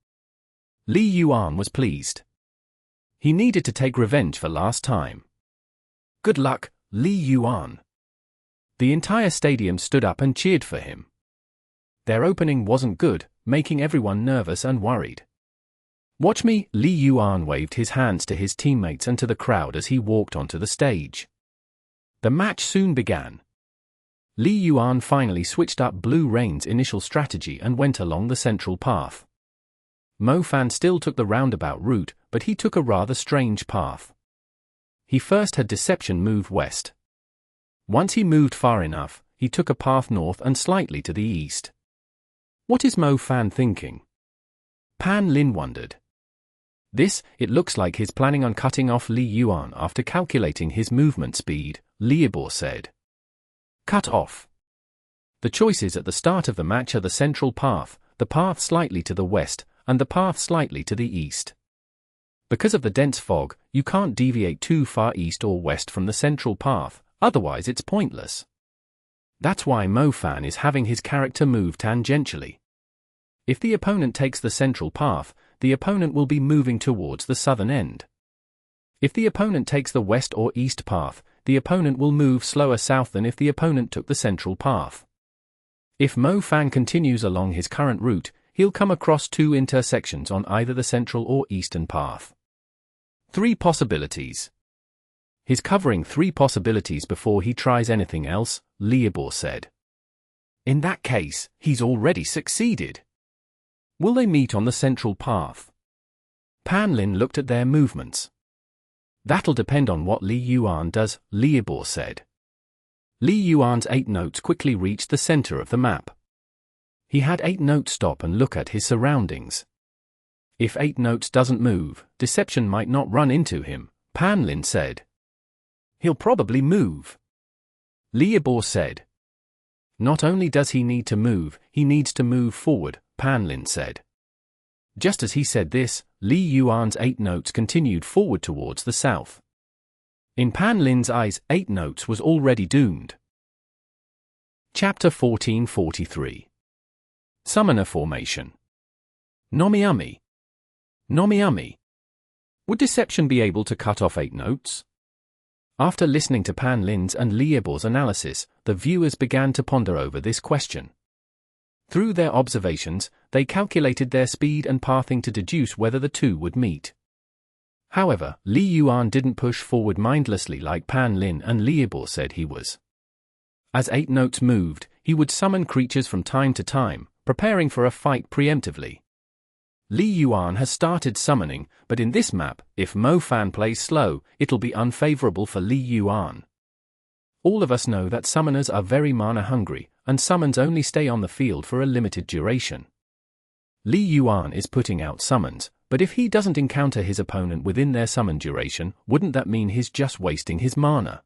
Li Yuan was pleased. He needed to take revenge for last time. Good luck, Li Yuan. The entire stadium stood up and cheered for him. Their opening wasn't good, making everyone nervous and worried. Watch me, Li Yuan waved his hands to his teammates and to the crowd as he walked onto the stage. The match soon began. Li Yuan finally switched up Blue Rain's initial strategy and went along the central path. Mo Fan still took the roundabout route, but he took a rather strange path. He first had Deception move west. Once he moved far enough, he took a path north and slightly to the east. What is Mo Fan thinking? Pan Lin wondered. It looks like he's planning on cutting off Li Yuan after calculating his movement speed, Liebor said. Cut off. The choices at the start of the match are the central path, the path slightly to the west, and the path slightly to the east. Because of the dense fog, you can't deviate too far east or west from the central path, otherwise it's pointless. That's why Mo Fan is having his character move tangentially. If the opponent takes the central path, the opponent will be moving towards the southern end. If the opponent takes the west or east path, the opponent will move slower south than if the opponent took the central path. If Mo Fan continues along his current route, he'll come across two intersections on either the central or eastern path. 3 possibilities. He's covering 3 possibilities before he tries anything else, Liebor said. In that case, he's already succeeded. Will they meet on the central path? Panlin looked at their movements. That'll depend on what Li Yuan does, Liebor said. Li Yuan's 8 notes quickly reached the center of the map. He had 8 notes stop and look at his surroundings. If 8 notes doesn't move, Deception might not run into him, Panlin said. He'll probably move. Liebor said. Not only does he need to move, he needs to move forward, Panlin said. Just as he said this, Li Yuan's 8 notes continued forward towards the south. In Panlin's eyes, 8 notes was already doomed. Chapter 1443. Summoner Formation. Nomiumi. Nomiumi. Would Deception be able to cut off 8 notes? After listening to Panlin's and Liebor's analysis, the viewers began to ponder over this question. Through their observations, they calculated their speed and pathing to deduce whether the two would meet. However, Li Yuan didn't push forward mindlessly like Pan Lin and Liebo said he was. As 8 notes moved, he would summon creatures from time to time, preparing for a fight preemptively. Li Yuan has started summoning, but in this map, if Mo Fan plays slow, it'll be unfavorable for Li Yuan. All of us know that summoners are very mana hungry, and summons only stay on the field for a limited duration. Li Yuan is putting out summons, but if he doesn't encounter his opponent within their summon duration, wouldn't that mean he's just wasting his mana?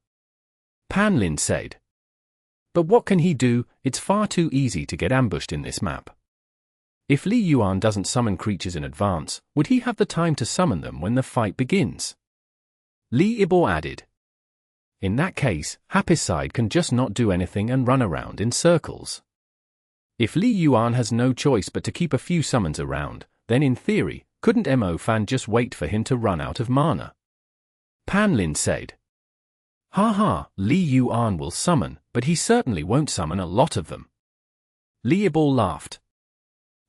Pan Lin said. But what can he do? It's far too easy to get ambushed in this map. If Li Yuan doesn't summon creatures in advance, would he have the time to summon them when the fight begins? Li Ibo added. In that case, Happy's side can just not do anything and run around in circles. If Li Yuan has no choice but to keep a few summons around, then in theory, couldn't Mo Fan just wait for him to run out of mana? Pan Lin said. Ha, Li Yuan will summon, but he certainly won't summon a lot of them. Li Ibo laughed.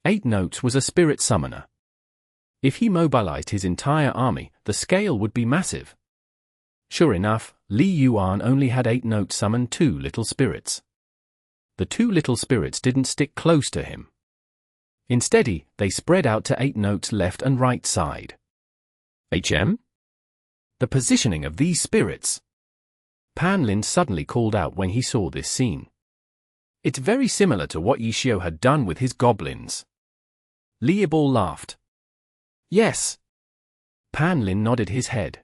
8 notes was a spirit summoner. If he mobilized his entire army, the scale would be massive. Sure enough, Li Yuan only had 8 notes summon 2 little spirits. The 2 little spirits didn't stick close to him. Instead, they spread out to 8 notes left and right side. The positioning of these spirits. Pan Lin suddenly called out when he saw this scene. It's very similar to what Yishio had done with his goblins. Liebo laughed. Yes. Pan Lin nodded his head.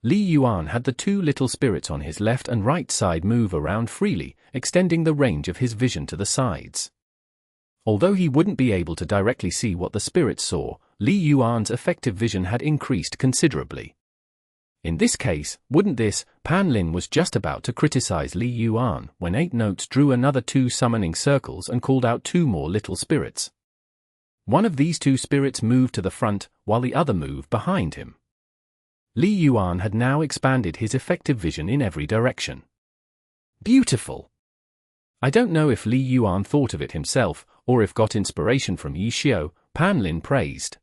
Li Yuan had the 2 little spirits on his left and right side move around freely, extending the range of his vision to the sides. Although he wouldn't be able to directly see what the spirits saw, Li Yuan's effective vision had increased considerably. In this case, wouldn't this? Pan Lin was just about to criticize Li Yuan when 8 notes drew another 2 summoning circles and called out 2 more little spirits. One of these 2 spirits moved to the front, while the other moved behind him. Li Yuan had now expanded his effective vision in every direction. Beautiful! I don't know if Li Yuan thought of it himself, or if got inspiration from Yishio, Pan Lin praised.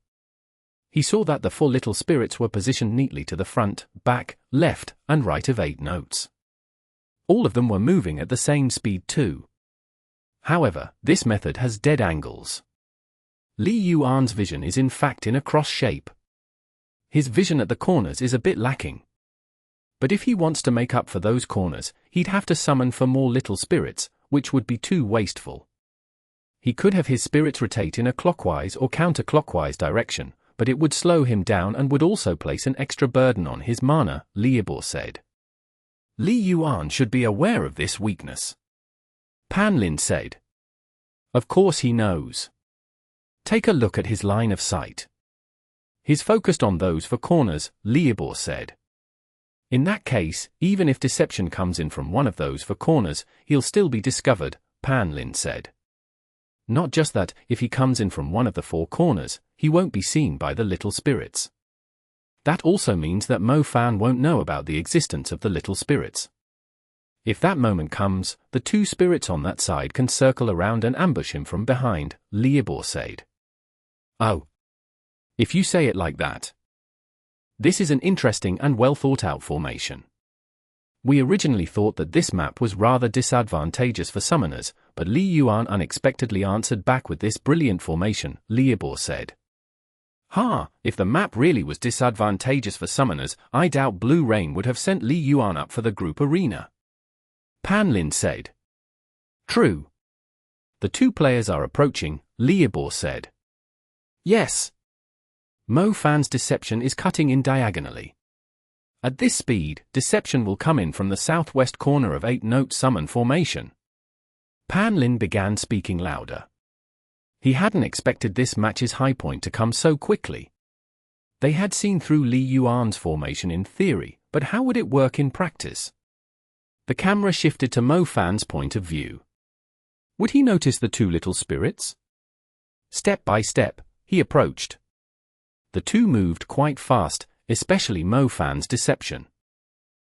He saw that the 4 little spirits were positioned neatly to the front, back, left, and right of 8 notes. All of them were moving at the same speed too. However, this method has dead angles. Li Yuan's vision is in fact in a cross shape. His vision at the corners is a bit lacking. But if he wants to make up for those corners, he'd have to summon for more little spirits, which would be too wasteful. He could have his spirits rotate in a clockwise or counterclockwise direction, but it would slow him down and would also place an extra burden on his mana, Liebo said. Li Yuan should be aware of this weakness. Pan Lin said. Of course he knows. Take a look at his line of sight. He's focused on those 4 corners, Liebo said. In that case, even if deception comes in from one of those 4 corners, he'll still be discovered, Pan Lin said. Not just that, if he comes in from one of the 4 corners, he won't be seen by the little spirits. That also means that Mo Fan won't know about the existence of the little spirits. If that moment comes, the 2 spirits on that side can circle around and ambush him from behind, Liebo said. Oh. If you say it like that. This is an interesting and well thought out formation. We originally thought that this map was rather disadvantageous for summoners, but Li Yuan unexpectedly answered back with this brilliant formation, Liebo said. If the map really was disadvantageous for summoners, I doubt Blue Rain would have sent Li Yuan up for the group arena. Pan Lin said. True. The 2 players are approaching, Liebo said. Yes. Mo Fan's deception is cutting in diagonally. At this speed, deception will come in from the southwest corner of 8-note summon formation. Pan Lin began speaking louder. He hadn't expected this match's high point to come so quickly. They had seen through Li Yuan's formation in theory, but how would it work in practice? The camera shifted to Mo Fan's point of view. Would he notice the 2 little spirits? Step by step, he approached. The 2 moved quite fast, especially Mo Fan's deception.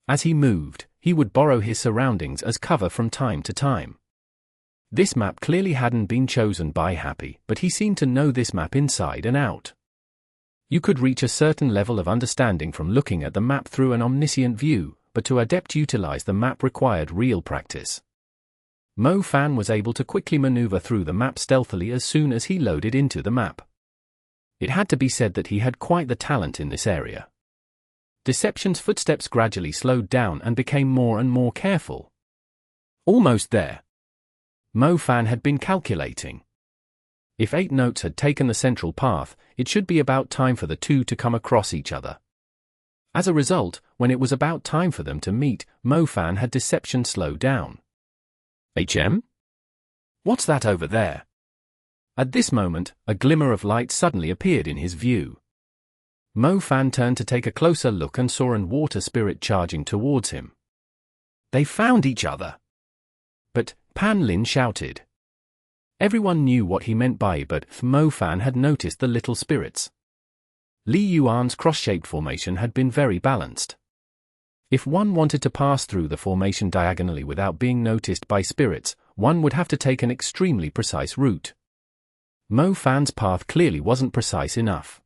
As he moved, he would borrow his surroundings as cover from time to time. This map clearly hadn't been chosen by Happy, but he seemed to know this map inside and out. You could reach a certain level of understanding from looking at the map through an omniscient view, but to adept utilize the map required real practice. Mo Fan was able to quickly maneuver through the map stealthily as soon as he loaded into the map. It had to be said that he had quite the talent in this area. Deception's footsteps gradually slowed down and became more and more careful. Almost there. Mo Fan had been calculating. If 8 notes had taken the central path, it should be about time for the two to come across each other. As a result, when it was about time for them to meet, Mo Fan had Deception slow down. HM? What's that over there? At this moment, a glimmer of light suddenly appeared in his view. Mo Fan turned to take a closer look and saw an water spirit charging towards him. They found each other! But, Pan Lin shouted. Everyone knew what he meant by but Mo Fan had noticed the little spirits. Li Yuan's cross-shaped formation had been very balanced. If one wanted to pass through the formation diagonally without being noticed by spirits, one would have to take an extremely precise route. Mo Fan's path clearly wasn't precise enough.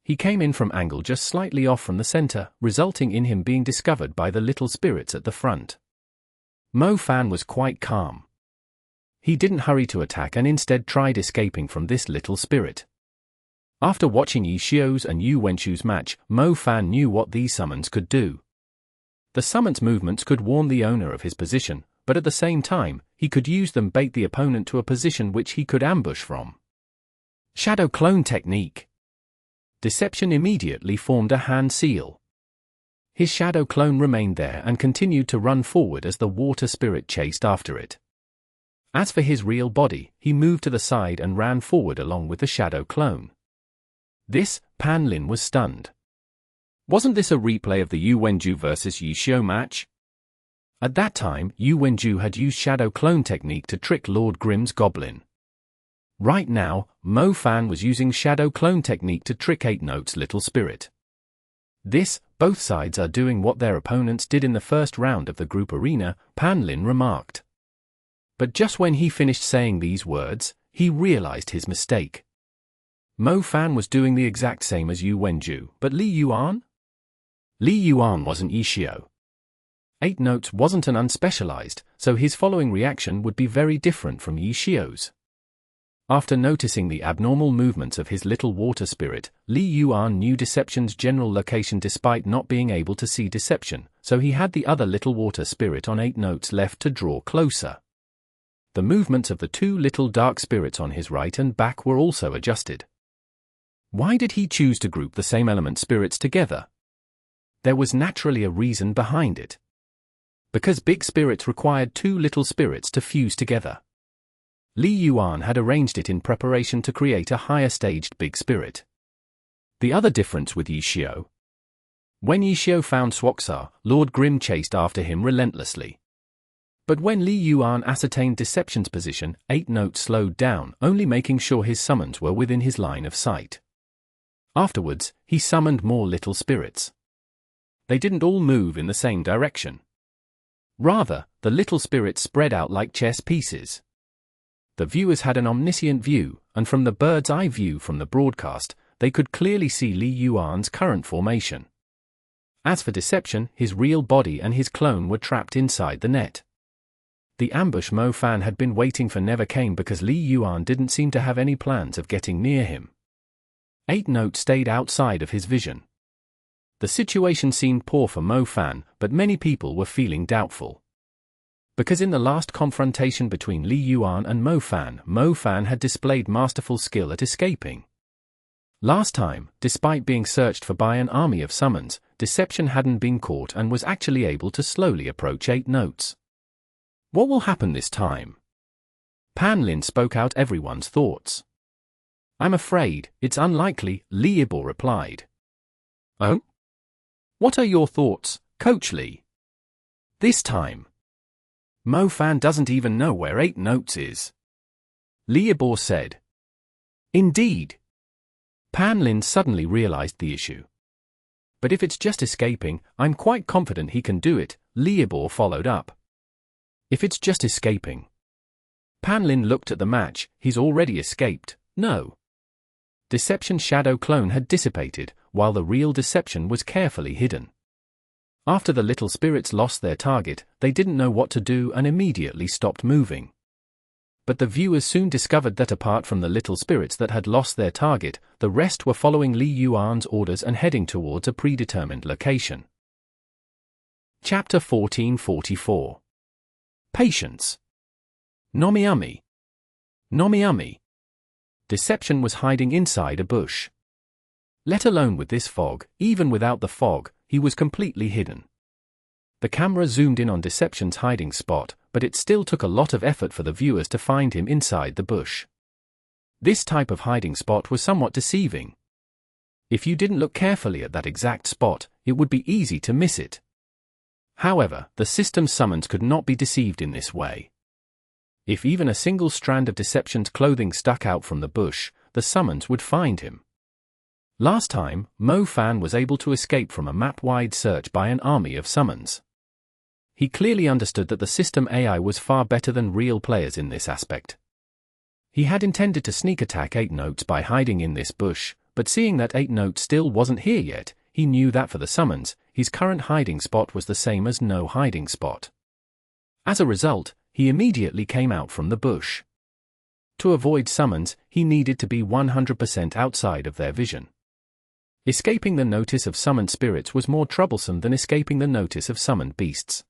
He came in from angle just slightly off from the center, resulting in him being discovered by the little spirits at the front. Mo Fan was quite calm. He didn't hurry to attack and instead tried escaping from this little spirit. After watching Yi Xiu's and Yu Wenchu's match, Mo Fan knew what these summons could do. The summon's movements could warn the owner of his position, but at the same time, he could use them bait the opponent to a position which he could ambush from. Shadow Clone Technique. Deception immediately formed a hand seal. His shadow clone remained there and continued to run forward as the water spirit chased after it. As for his real body, he moved to the side and ran forward along with the shadow clone. This, Pan Lin was stunned. Wasn't this a replay of the Yu Wenju vs Yi Xiu match? At that time, Yu Wenju had used shadow clone technique to trick Lord Grimm's goblin. Right now, Mo Fan was using shadow clone technique to trick 8 Notes' little spirit. This, both sides are doing what their opponents did in the first round of the group arena, Pan Lin remarked. But just when he finished saying these words, he realized his mistake. Mo Fan was doing the exact same as Yu Wenju, but Li Yuan? Li Yuan wasn't Yi Xiu. 8 Notes wasn't an unspecialized, so his following reaction would be very different from Yi Xiu's. After noticing the abnormal movements of his little water spirit, Li Yuan knew Deception's general location despite not being able to see Deception, so he had the other little water spirit on 8 Notes left to draw closer. The movements of the 2 little dark spirits on his right and back were also adjusted. Why did he choose to group the same element spirits together? There was naturally a reason behind it. Because big spirits required 2 little spirits to fuse together. Li Yuan had arranged it in preparation to create a higher staged big spirit. The other difference with Yi Xiu. When Yi Xiu found Swoksaar, Lord Grimm chased after him relentlessly. But when Li Yuan ascertained Deception's position, 8 Notes slowed down, only making sure his summons were within his line of sight. Afterwards, he summoned more little spirits. They didn't all move in the same direction. Rather, the little spirits spread out like chess pieces. The viewers had an omniscient view, and from the bird's eye view from the broadcast, they could clearly see Li Yuan's current formation. As for Deception, his real body and his clone were trapped inside the net. The ambush Mo Fan had been waiting for never came because Li Yuan didn't seem to have any plans of getting near him. 8 Notes stayed outside of his vision. The situation seemed poor for Mo Fan, but many people were feeling doubtful. Because in the last confrontation between Li Yuan and Mo Fan had displayed masterful skill at escaping. Last time, despite being searched for by an army of summons, Deception hadn't been caught and was actually able to slowly approach 8 Notes. What will happen this time? Pan Lin spoke out everyone's thoughts. I'm afraid, it's unlikely, Li Yibo replied. Oh? What are your thoughts, Coach Li? This time. Mo Fan doesn't even know where 8 Notes is. Li Yibo said. Indeed. Pan Lin suddenly realized the issue. But if it's just escaping, I'm quite confident he can do it, Li Yibo followed up. If it's just escaping. Pan Lin looked at the match. He's already escaped. No. Deception's shadow clone had dissipated, while the real Deception was carefully hidden. After the little spirits lost their target, they didn't know what to do and immediately stopped moving. But the viewers soon discovered that apart from the little spirits that had lost their target, the rest were following Li Yuan's orders and heading towards a predetermined location. Chapter 1444. Patience. Nomiami. Nomiami. Deception was hiding inside a bush. Let alone with this fog, even without the fog, he was completely hidden. The camera zoomed in on Deception's hiding spot, but it still took a lot of effort for the viewers to find him inside the bush. This type of hiding spot was somewhat deceiving. If you didn't look carefully at that exact spot, it would be easy to miss it. However, the system's summons could not be deceived in this way. If even a single strand of Deception's clothing stuck out from the bush, the summons would find him. Last time, Mo Fan was able to escape from a map-wide search by an army of summons. He clearly understood that the system AI was far better than real players in this aspect. He had intended to sneak attack 8 Notes by hiding in this bush, but seeing that 8 Notes still wasn't here yet, he knew that for the summons, his current hiding spot was the same as no hiding spot. As a result, he immediately came out from the bush. To avoid summons, he needed to be 100% outside of their vision. Escaping the notice of summoned spirits was more troublesome than escaping the notice of summoned beasts.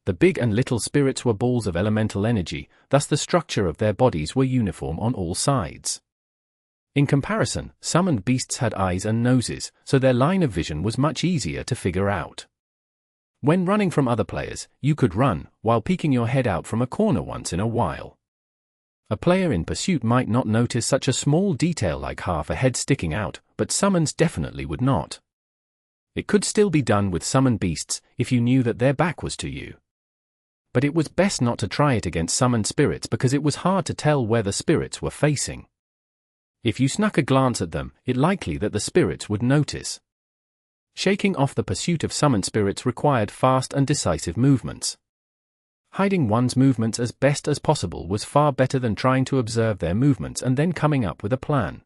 The big and little spirits were balls of elemental energy, thus the structure of their bodies were uniform on all sides. In comparison, summoned beasts had eyes and noses, so their line of vision was much easier to figure out. When running from other players, you could run, while peeking your head out from a corner once in a while. A player in pursuit might not notice such a small detail like half a head sticking out, but summons definitely would not. It could still be done with summoned beasts, if you knew that their back was to you. But it was best not to try it against summoned spirits because it was hard to tell where the spirits were facing. If you snuck a glance at them, it's likely that the spirits would notice. Shaking off the pursuit of summoned spirits required fast and decisive movements. Hiding one's movements as best as possible was far better than trying to observe their movements and then coming up with a plan.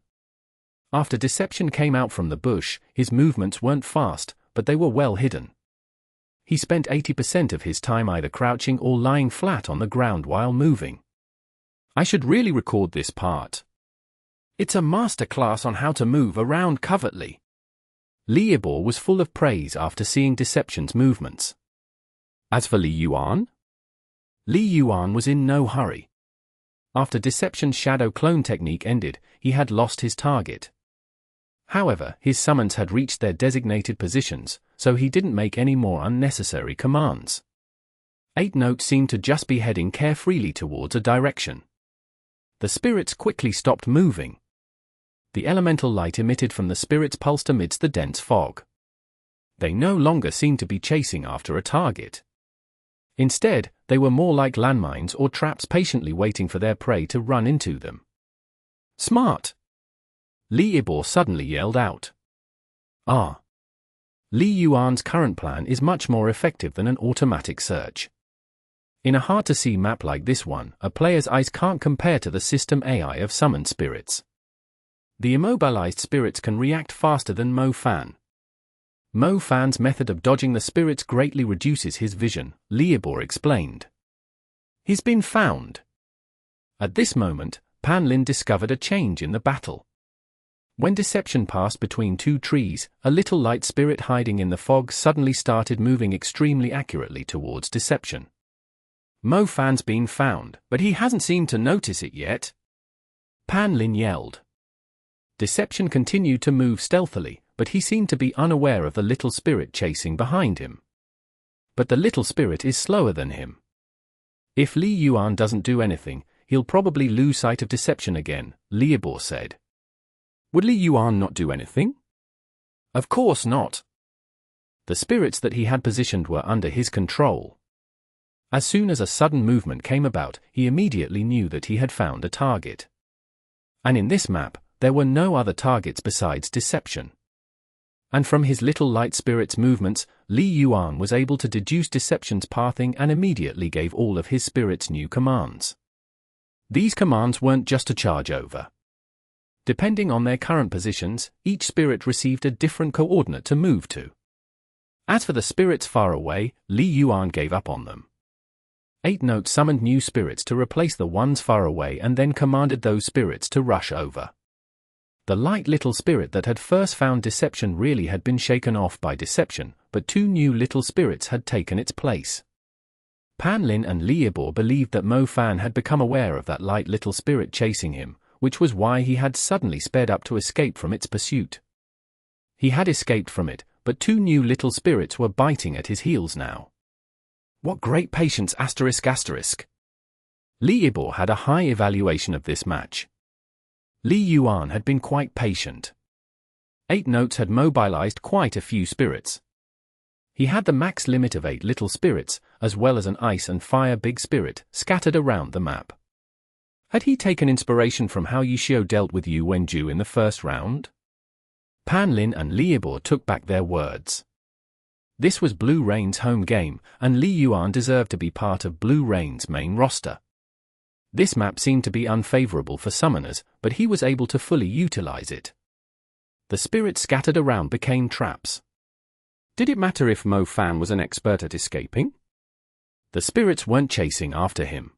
After Deception came out from the bush, his movements weren't fast, but they were well hidden. He spent 80% of his time either crouching or lying flat on the ground while moving. I should really record this part. It's a masterclass on how to move around covertly. Li Yibor was full of praise after seeing Deception's movements. As for Li Yuan? Li Yuan was in no hurry. After Deception's shadow clone technique ended, he had lost his target. However, his summons had reached their designated positions, so he didn't make any more unnecessary commands. 8 Notes seemed to just be heading carefreely towards a direction. The spirits quickly stopped moving. The elemental light emitted from the spirits pulsed amidst the dense fog. They no longer seemed to be chasing after a target. Instead, they were more like landmines or traps patiently waiting for their prey to run into them. Smart! Li Yibor suddenly yelled out. Li Yuan's current plan is much more effective than an automatic search. In a hard-to-see map like this one, a player's eyes can't compare to the system AI of summoned spirits. The immobilized spirits can react faster than Mo Fan. Mo Fan's method of dodging the spirits greatly reduces his vision, Li Yibor explained. He's been found. At this moment, Pan Lin discovered a change in the battle. When Deception passed between 2 trees, a little light spirit hiding in the fog suddenly started moving extremely accurately towards Deception. Mo Fan's been found, but he hasn't seemed to notice it yet. Pan Lin yelled. Deception continued to move stealthily, but he seemed to be unaware of the little spirit chasing behind him. But the little spirit is slower than him. If Li Yuan doesn't do anything, he'll probably lose sight of Deception again, Li Yibor said. Would Li Yuan not do anything? Of course not. The spirits that he had positioned were under his control. As soon as a sudden movement came about, he immediately knew that he had found a target. And in this map, there were no other targets besides Deception. And from his little light spirit's movements, Li Yuan was able to deduce Deception's pathing and immediately gave all of his spirits new commands. These commands weren't just to charge over. Depending on their current positions, each spirit received a different coordinate to move to. As for the spirits far away, Li Yuan gave up on them. 8 Note summoned new spirits to replace the ones far away and then commanded those spirits to rush over. The light little spirit that had first found Deception really had been shaken off by Deception, but 2 new little spirits had taken its place. Pan Lin and Li Yibor believed that Mo Fan had become aware of that light little spirit chasing him, which was why he had suddenly sped up to escape from its pursuit. He had escaped from it, but 2 new little spirits were biting at his heels now. What great patience ***. Li Yibor had a high evaluation of this match. Li Yuan had been quite patient. 8 Notes had mobilized quite a few spirits. He had the max limit of 8 little spirits, as well as an ice and fire big spirit, scattered around the map. Had he taken inspiration from how Yishio dealt with Yu Wenju in the first round? Pan Lin and Li Yibor took back their words. This was Blue Rain's home game, and Li Yuan deserved to be part of Blue Rain's main roster. This map seemed to be unfavorable for summoners, but he was able to fully utilize it. The spirits scattered around became traps. Did it matter if Mo Fan was an expert at escaping? The spirits weren't chasing after him.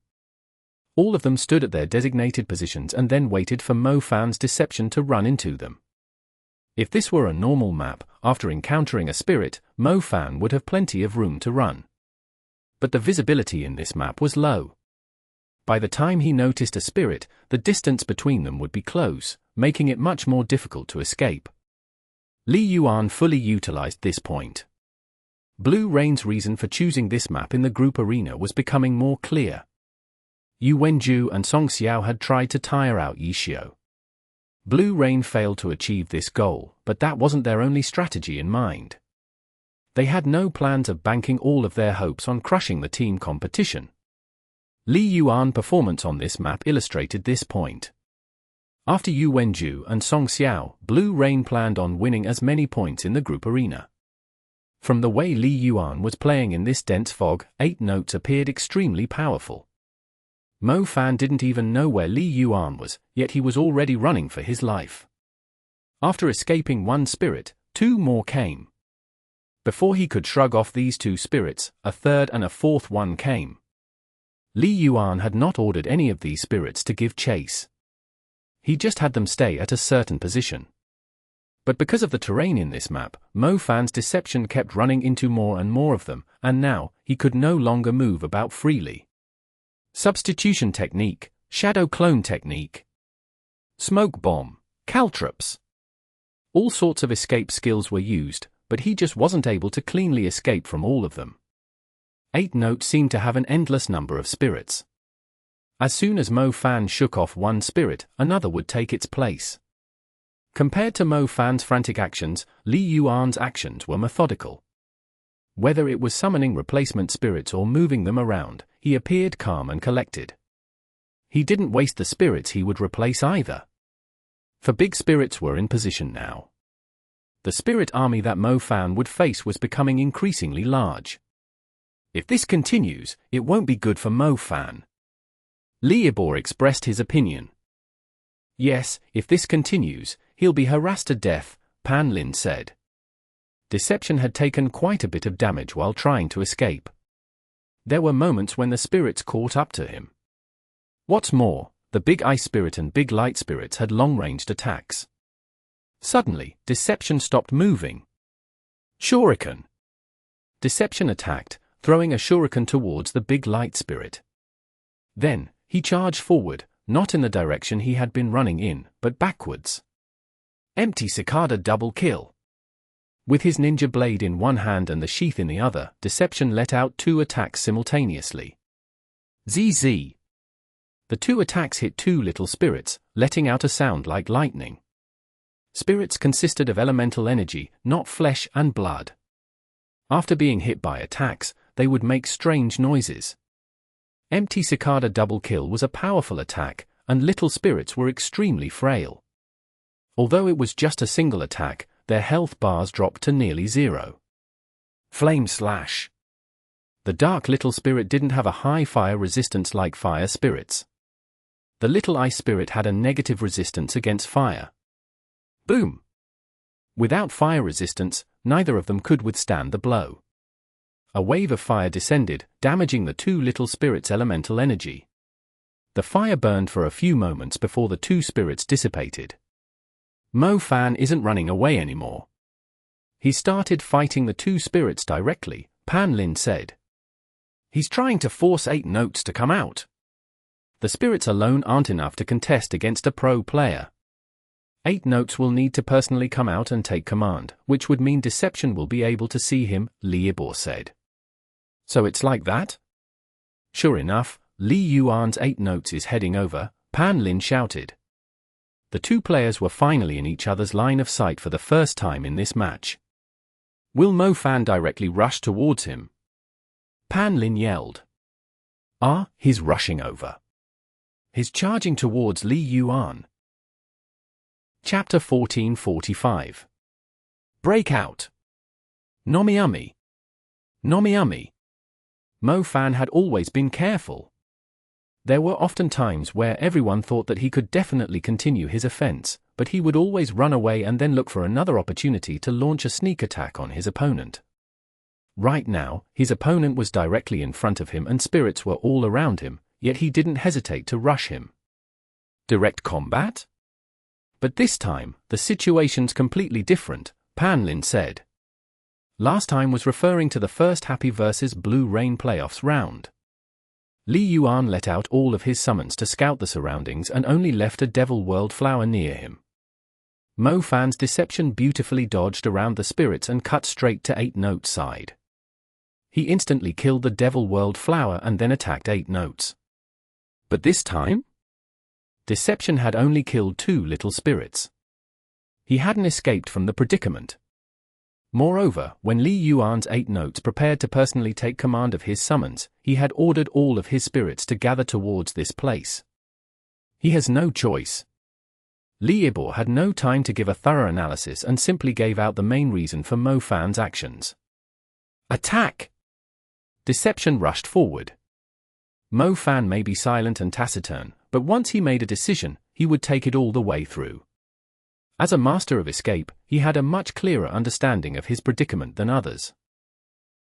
All of them stood at their designated positions and then waited for Mo Fan's Deception to run into them. If this were a normal map, after encountering a spirit, Mo Fan would have plenty of room to run. But the visibility in this map was low. By the time he noticed a spirit, the distance between them would be close, making it much more difficult to escape. Li Yuan fully utilized this point. Blue Rain's reason for choosing this map in the group arena was becoming more clear. Yu Wenju and Song Xiao had tried to tire out Yishio. Blue Rain failed to achieve this goal, but that wasn't their only strategy in mind. They had no plans of banking all of their hopes on crushing the team competition. Li Yuan's performance on this map illustrated this point. After Yu Wenju and Song Xiao, Blue Rain planned on winning as many points in the group arena. From the way Li Yuan was playing in this dense fog, 8 Notes appeared extremely powerful. Mo Fan didn't even know where Li Yuan was, yet he was already running for his life. After escaping 1 spirit, 2 more came. Before he could shrug off these 2 spirits, a third and a fourth one came. Li Yuan had not ordered any of these spirits to give chase. He just had them stay at a certain position. But because of the terrain in this map, Mo Fan's Deception kept running into more and more of them, and now, he could no longer move about freely. Substitution technique, shadow clone technique, smoke bomb, caltrops. All sorts of escape skills were used, but he just wasn't able to cleanly escape from all of them. 8 Notes seemed to have an endless number of spirits. As soon as Mo Fan shook off 1 spirit, another would take its place. Compared to Mo Fan's frantic actions, Li Yuan's actions were methodical. Whether it was summoning replacement spirits or moving them around, he appeared calm and collected. He didn't waste the spirits he would replace either. For big spirits were in position now. The spirit army that Mo Fan would face was becoming increasingly large. If this continues, it won't be good for Mo Fan. Li Yibor expressed his opinion. Yes, if this continues, he'll be harassed to death, Pan Lin said. Deception had taken quite a bit of damage while trying to escape. There were moments when the spirits caught up to him. What's more, the big ice spirit and big light spirits had long-ranged attacks. Suddenly, Deception stopped moving. Shuriken. Deception attacked, throwing a shuriken towards the big light spirit. Then, he charged forward, not in the direction he had been running in, but backwards. Empty cicada double kill. With his ninja blade in one hand and the sheath in the other, Deception let out 2 attacks simultaneously. ZZ. The 2 attacks hit 2 little spirits, letting out a sound like lightning. Spirits consisted of elemental energy, not flesh and blood. After being hit by attacks, they would make strange noises. Empty cicada double kill was a powerful attack, and little spirits were extremely frail. Although it was just a single attack, their health bars dropped to nearly 0. Flame slash. The dark little spirit didn't have a high fire resistance like fire spirits. The little ice spirit had a negative resistance against fire. Boom! Without fire resistance, neither of them could withstand the blow. A wave of fire descended, damaging the two little spirits' elemental energy. The fire burned for a few moments before the two spirits dissipated. Mo Fan isn't running away anymore. He started fighting the two spirits directly, Pan Lin said. He's trying to force 8 notes to come out. The spirits alone aren't enough to contest against a pro player. 8 notes will need to personally come out and take command, which would mean Deception will be able to see him, Li Yibor said. So it's like that? Sure enough, Li Yuan's 8 notes is heading over, Pan Lin shouted. The two players were finally in each other's line of sight for the first time in this match. Will Mo Fan directly rush towards him? Pan Lin yelled. He's rushing over. He's charging towards Li Yuan. Chapter 1445. Breakout. Nomiumi. Nomiumi. Mo Fan had always been careful. There were often times where everyone thought that he could definitely continue his offense, but he would always run away and then look for another opportunity to launch a sneak attack on his opponent. Right now, his opponent was directly in front of him and spirits were all around him, yet he didn't hesitate to rush him. Direct combat? But this time, the situation's completely different, Pan Lin said. Last time was referring to the first Happy vs. Blue Rain playoffs round. Li Yuan let out all of his summons to scout the surroundings and only left a Devil World flower near him. Mo Fan's Deception beautifully dodged around the spirits and cut straight to 8 Notes' side. He instantly killed the Devil World flower and then attacked 8 Notes. But this time? Deception had only killed 2 little spirits. He hadn't escaped from the predicament. Moreover, when Li Yuan's 8 Notes prepared to personally take command of his summons, he had ordered all of his spirits to gather towards this place. He has no choice. Li Yibor had no time to give a thorough analysis and simply gave out the main reason for Mo Fan's actions. Attack! Deception rushed forward. Mo Fan may be silent and taciturn, but once he made a decision, he would take it all the way through. As a master of escape, he had a much clearer understanding of his predicament than others.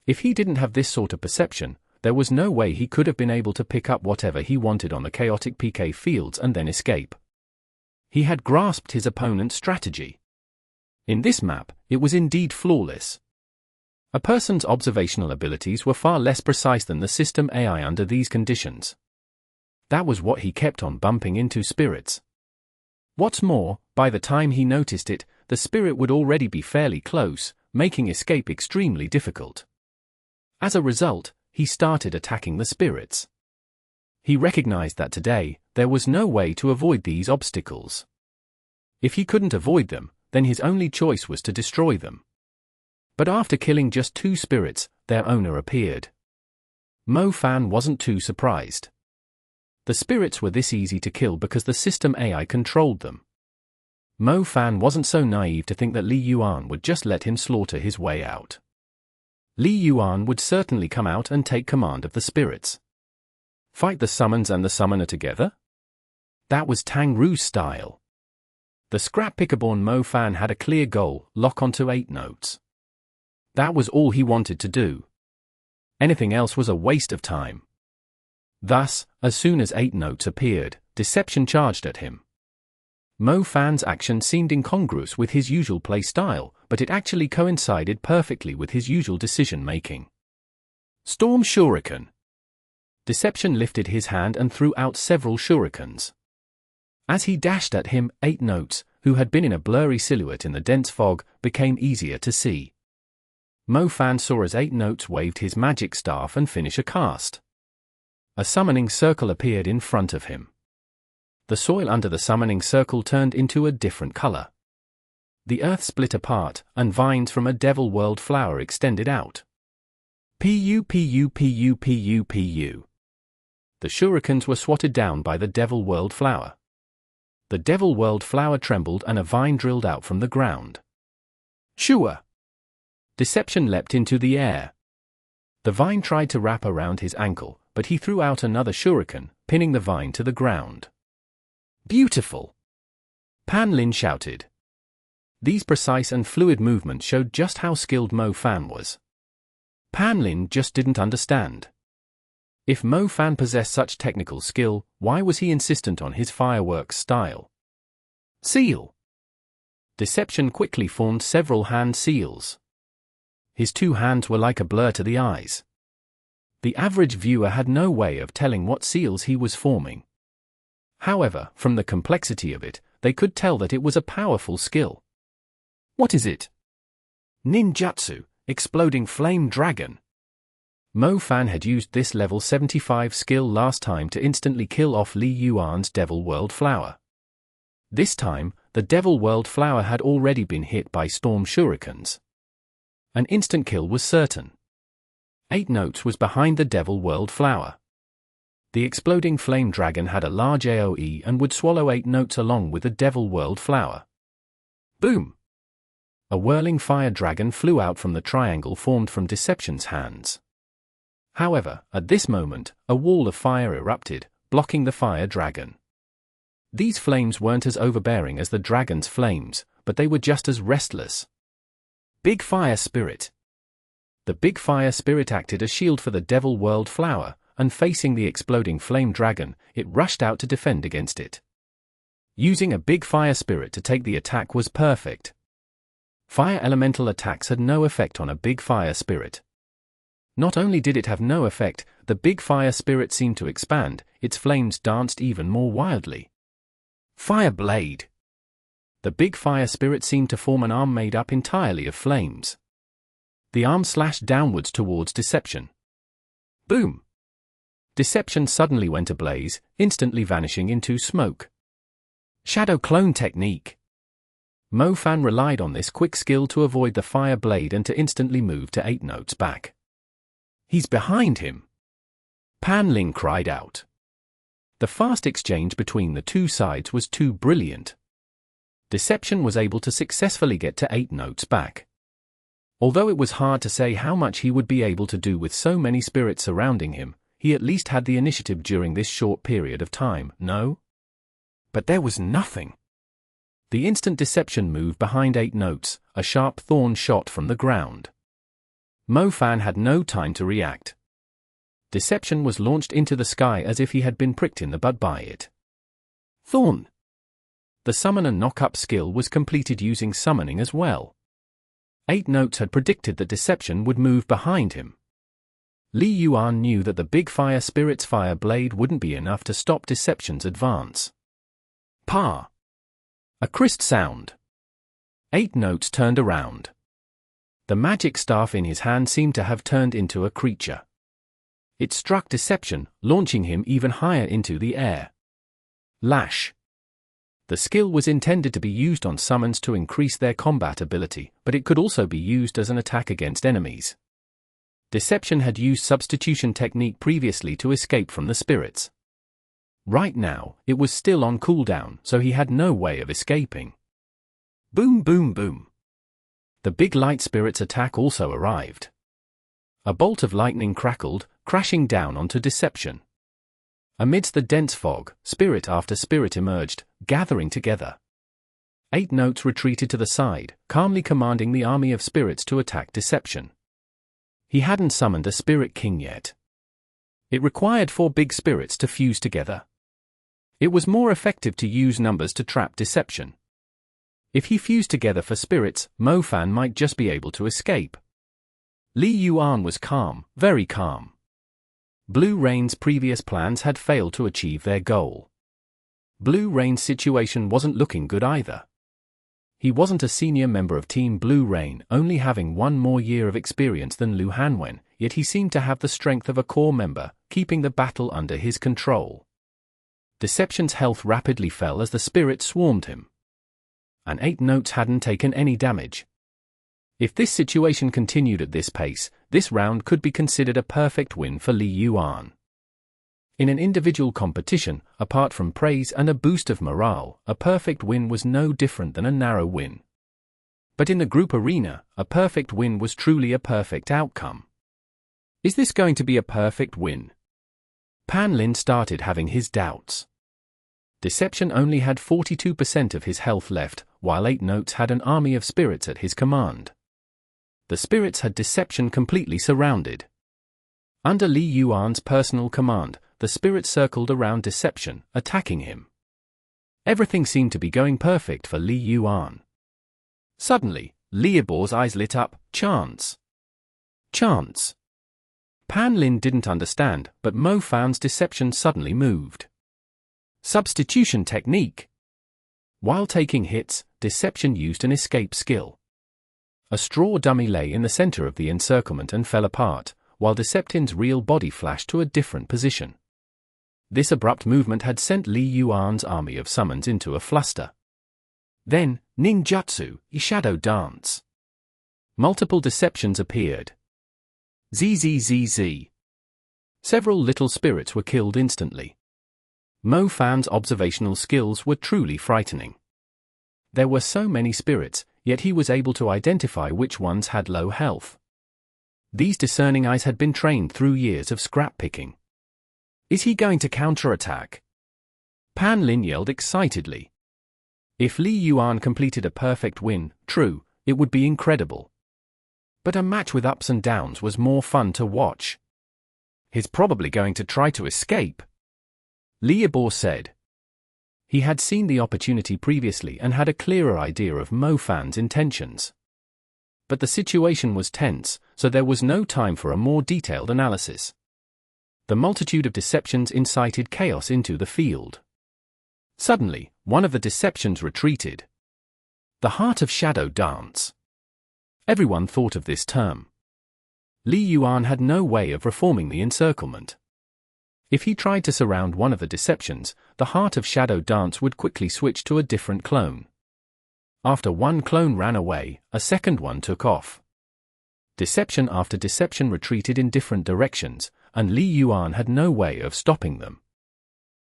If he didn't have this sort of perception, there was no way he could have been able to pick up whatever he wanted on the chaotic PK fields and then escape. He had grasped his opponent's strategy. In this map, it was indeed flawless. A person's observational abilities were far less precise than the system AI under these conditions. That was what he kept on bumping into spirits. What's more, by the time he noticed it, the spirit would already be fairly close, making escape extremely difficult. As a result, he started attacking the spirits. He recognized that today, there was no way to avoid these obstacles. If he couldn't avoid them, then his only choice was to destroy them. But after killing just 2 spirits, their owner appeared. Mo Fan wasn't too surprised. The spirits were this easy to kill because the system AI controlled them. Mo Fan wasn't so naive to think that Li Yuan would just let him slaughter his way out. Li Yuan would certainly come out and take command of the spirits. Fight the summons and the summoner together? That was Tang Ru's style. The scrap picker-born Mo Fan had a clear goal: lock onto 8 Notes. That was all he wanted to do. Anything else was a waste of time. Thus, as soon as 8 Notes appeared, Deception charged at him. Mo Fan's action seemed incongruous with his usual play style, but it actually coincided perfectly with his usual decision-making. Storm Shuriken. Deception lifted his hand and threw out several shurikens. As he dashed at him, 8 Notes, who had been in a blurry silhouette in the dense fog, became easier to see. Mo Fan saw as 8 Notes waved his magic staff and finish a cast. A summoning circle appeared in front of him. The soil under the summoning circle turned into a different color. The earth split apart, and vines from a Devil World flower extended out. Pu pu pu pu pu. The shurikens were swatted down by the Devil World flower. The Devil World flower trembled and a vine drilled out from the ground. Shua! Deception leapt into the air. The vine tried to wrap around his ankle, but he threw out another shuriken, pinning the vine to the ground. Beautiful! Pan Lin shouted. These precise and fluid movements showed just how skilled Mo Fan was. Pan Lin just didn't understand. If Mo Fan possessed such technical skill, why was he insistent on his fireworks style? Seal! Deception quickly formed several hand seals. His two hands were like a blur to the eyes. The average viewer had no way of telling what seals he was forming. However, from the complexity of it, they could tell that it was a powerful skill. What is it? Ninjutsu, exploding flame dragon. Mo Fan had used this level 75 skill last time to instantly kill off Li Yuan's Devil World Flower. This time, the Devil World Flower had already been hit by storm shurikens. An instant kill was certain. 8 Notes was behind the Devil World Flower. The exploding flame dragon had a large AoE and would swallow 8 Notes along with the Devil World Flower. Boom! A whirling fire dragon flew out from the triangle formed from Deception's hands. However, at this moment, a wall of fire erupted, blocking the fire dragon. These flames weren't as overbearing as the dragon's flames, but they were just as restless. Big Fire Spirit. The Big Fire Spirit acted as shield for the Devil World Flower, and facing the exploding flame dragon, it rushed out to defend against it. Using a Big Fire Spirit to take the attack was perfect. Fire elemental attacks had no effect on a Big Fire Spirit. Not only did it have no effect, the Big Fire Spirit seemed to expand, its flames danced even more wildly. Fire Blade. The Big Fire Spirit seemed to form an arm made up entirely of flames. The arm slashed downwards towards Deception. Boom! Deception suddenly went ablaze, instantly vanishing into smoke. Shadow Clone Technique. Mo Fan relied on this quick skill to avoid the fire blade and to instantly move to 8 Notes back. He's behind him! Pan Ling cried out. The fast exchange between the two sides was too brilliant. Deception was able to successfully get to 8 Notes back. Although it was hard to say how much he would be able to do with so many spirits surrounding him, he at least had the initiative during this short period of time, no? But there was nothing. The instant Deception moved behind 8 Notes, a sharp thorn shot from the ground. Mo Fan had no time to react. Deception was launched into the sky as if he had been pricked in the butt by it. Thorn! The summon and knock-up skill was completed using summoning as well. 8 Notes had predicted that Deception would move behind him. Li Yuan knew that the Big Fire Spirit's fire blade wouldn't be enough to stop Deception's advance. Pa! A crisp sound. 8 Notes turned around. The magic staff in his hand seemed to have turned into a creature. It struck Deception, launching him even higher into the air. Lash. The skill was intended to be used on summons to increase their combat ability, but it could also be used as an attack against enemies. Deception had used substitution technique previously to escape from the spirits. Right now, it was still on cooldown, so he had no way of escaping. Boom boom boom. The big light spirit's attack also arrived. A bolt of lightning crackled, crashing down onto Deception. Amidst the dense fog, spirit after spirit emerged, gathering together. 8 Notes retreated to the side, calmly commanding the army of spirits to attack Deception. He hadn't summoned a Spirit King yet. It required 4 big spirits to fuse together. It was more effective to use numbers to trap Deception. If he fused together for spirits, Mo Fan might just be able to escape. Li Yuan was calm, very calm. Blue Rain's previous plans had failed to achieve their goal. Blue Rain's situation wasn't looking good either. He wasn't a senior member of Team Blue Rain, only having 1 more year of experience than Lu Hanwen, yet he seemed to have the strength of a core member, keeping the battle under his control. Deception's health rapidly fell as the spirits swarmed him. And 8 Notes hadn't taken any damage. If this situation continued at this pace, this round could be considered a perfect win for Li Yuan. In an individual competition, apart from praise and a boost of morale, a perfect win was no different than a narrow win. But in the group arena, a perfect win was truly a perfect outcome. Is this going to be a perfect win? Pan Lin started having his doubts. Deception only had 42% of his health left, while 8 Notes had an army of spirits at his command. The spirits had Deception completely surrounded. Under Li Yuan's personal command, the spirits circled around Deception, attacking him. Everything seemed to be going perfect for Li Yuan. Suddenly, Li Yibo's eyes lit up. Chance! Chance! Pan Lin didn't understand, but Mo Fan's Deception suddenly moved. Substitution technique! While taking hits, Deception used an escape skill. A straw dummy lay in the center of the encirclement and fell apart, while Deception's real body flashed to a different position. This abrupt movement had sent Li Yuan's army of summons into a fluster. Then, ninjutsu, shadow dance. Multiple Deceptions appeared. ZZZZ. Several little spirits were killed instantly. Mo Fan's observational skills were truly frightening. There were so many spirits, yet he was able to identify which ones had low health. These discerning eyes had been trained through years of scrap picking. Is he going to counterattack? Pan Lin yelled excitedly. If Li Yuan completed a perfect win, true, it would be incredible. But a match with ups and downs was more fun to watch. He's probably going to try to escape, Li Yibo said. He had seen the opportunity previously and had a clearer idea of Mo Fan's intentions. But the situation was tense, so there was no time for a more detailed analysis. The multitude of Deceptions incited chaos into the field. Suddenly, one of the Deceptions retreated. The Heart of Shadow Dance. Everyone thought of this term. Li Yuan had no way of reforming the encirclement. If he tried to surround one of the Deceptions, the Heart of Shadow Dance would quickly switch to a different clone. After one clone ran away, a second one took off. Deception after Deception retreated in different directions, and Li Yuan had no way of stopping them.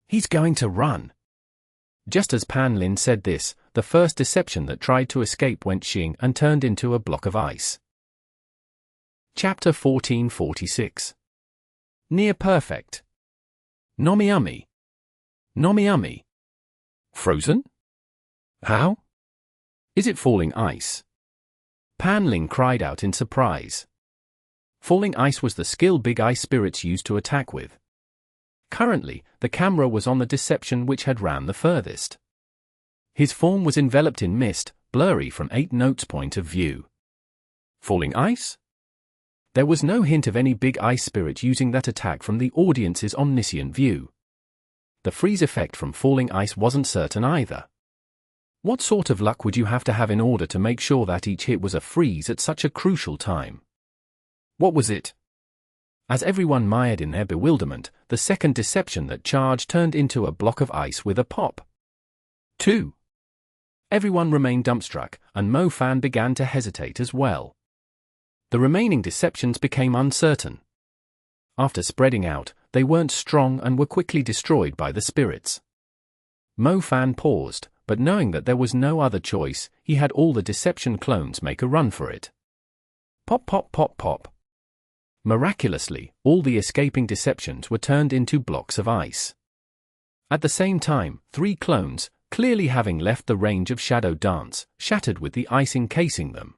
He's going to run. Just as Pan Lin said this, the first Deception that tried to escape went shing and turned into a block of ice. Chapter 1446. Near Perfect. Nomiumi. Nomiumi. Frozen? How? Is it falling ice? Pan Lin cried out in surprise. Falling ice was the skill big ice spirits used to attack with. Currently, the camera was on the Deception which had ran the furthest. His form was enveloped in mist, blurry from 8 Notes' point of view. Falling ice? There was no hint of any big ice spirit using that attack from the audience's omniscient view. The freeze effect from falling ice wasn't certain either. What sort of luck would you have to have in order to make sure that each hit was a freeze at such a crucial time? What was it? As everyone mired in their bewilderment, the second Deception that charged turned into a block of ice with a pop. 2. Everyone remained dumbstruck, and Mo Fan began to hesitate as well. The remaining Deceptions became uncertain. After spreading out, they weren't strong and were quickly destroyed by the spirits. Mo Fan paused, but knowing that there was no other choice, he had all the Deception clones make a run for it. Pop pop pop pop. Miraculously, all the escaping Deceptions were turned into blocks of ice. At the same time, 3 clones, clearly having left the range of Shadow Dance, shattered with the ice encasing them.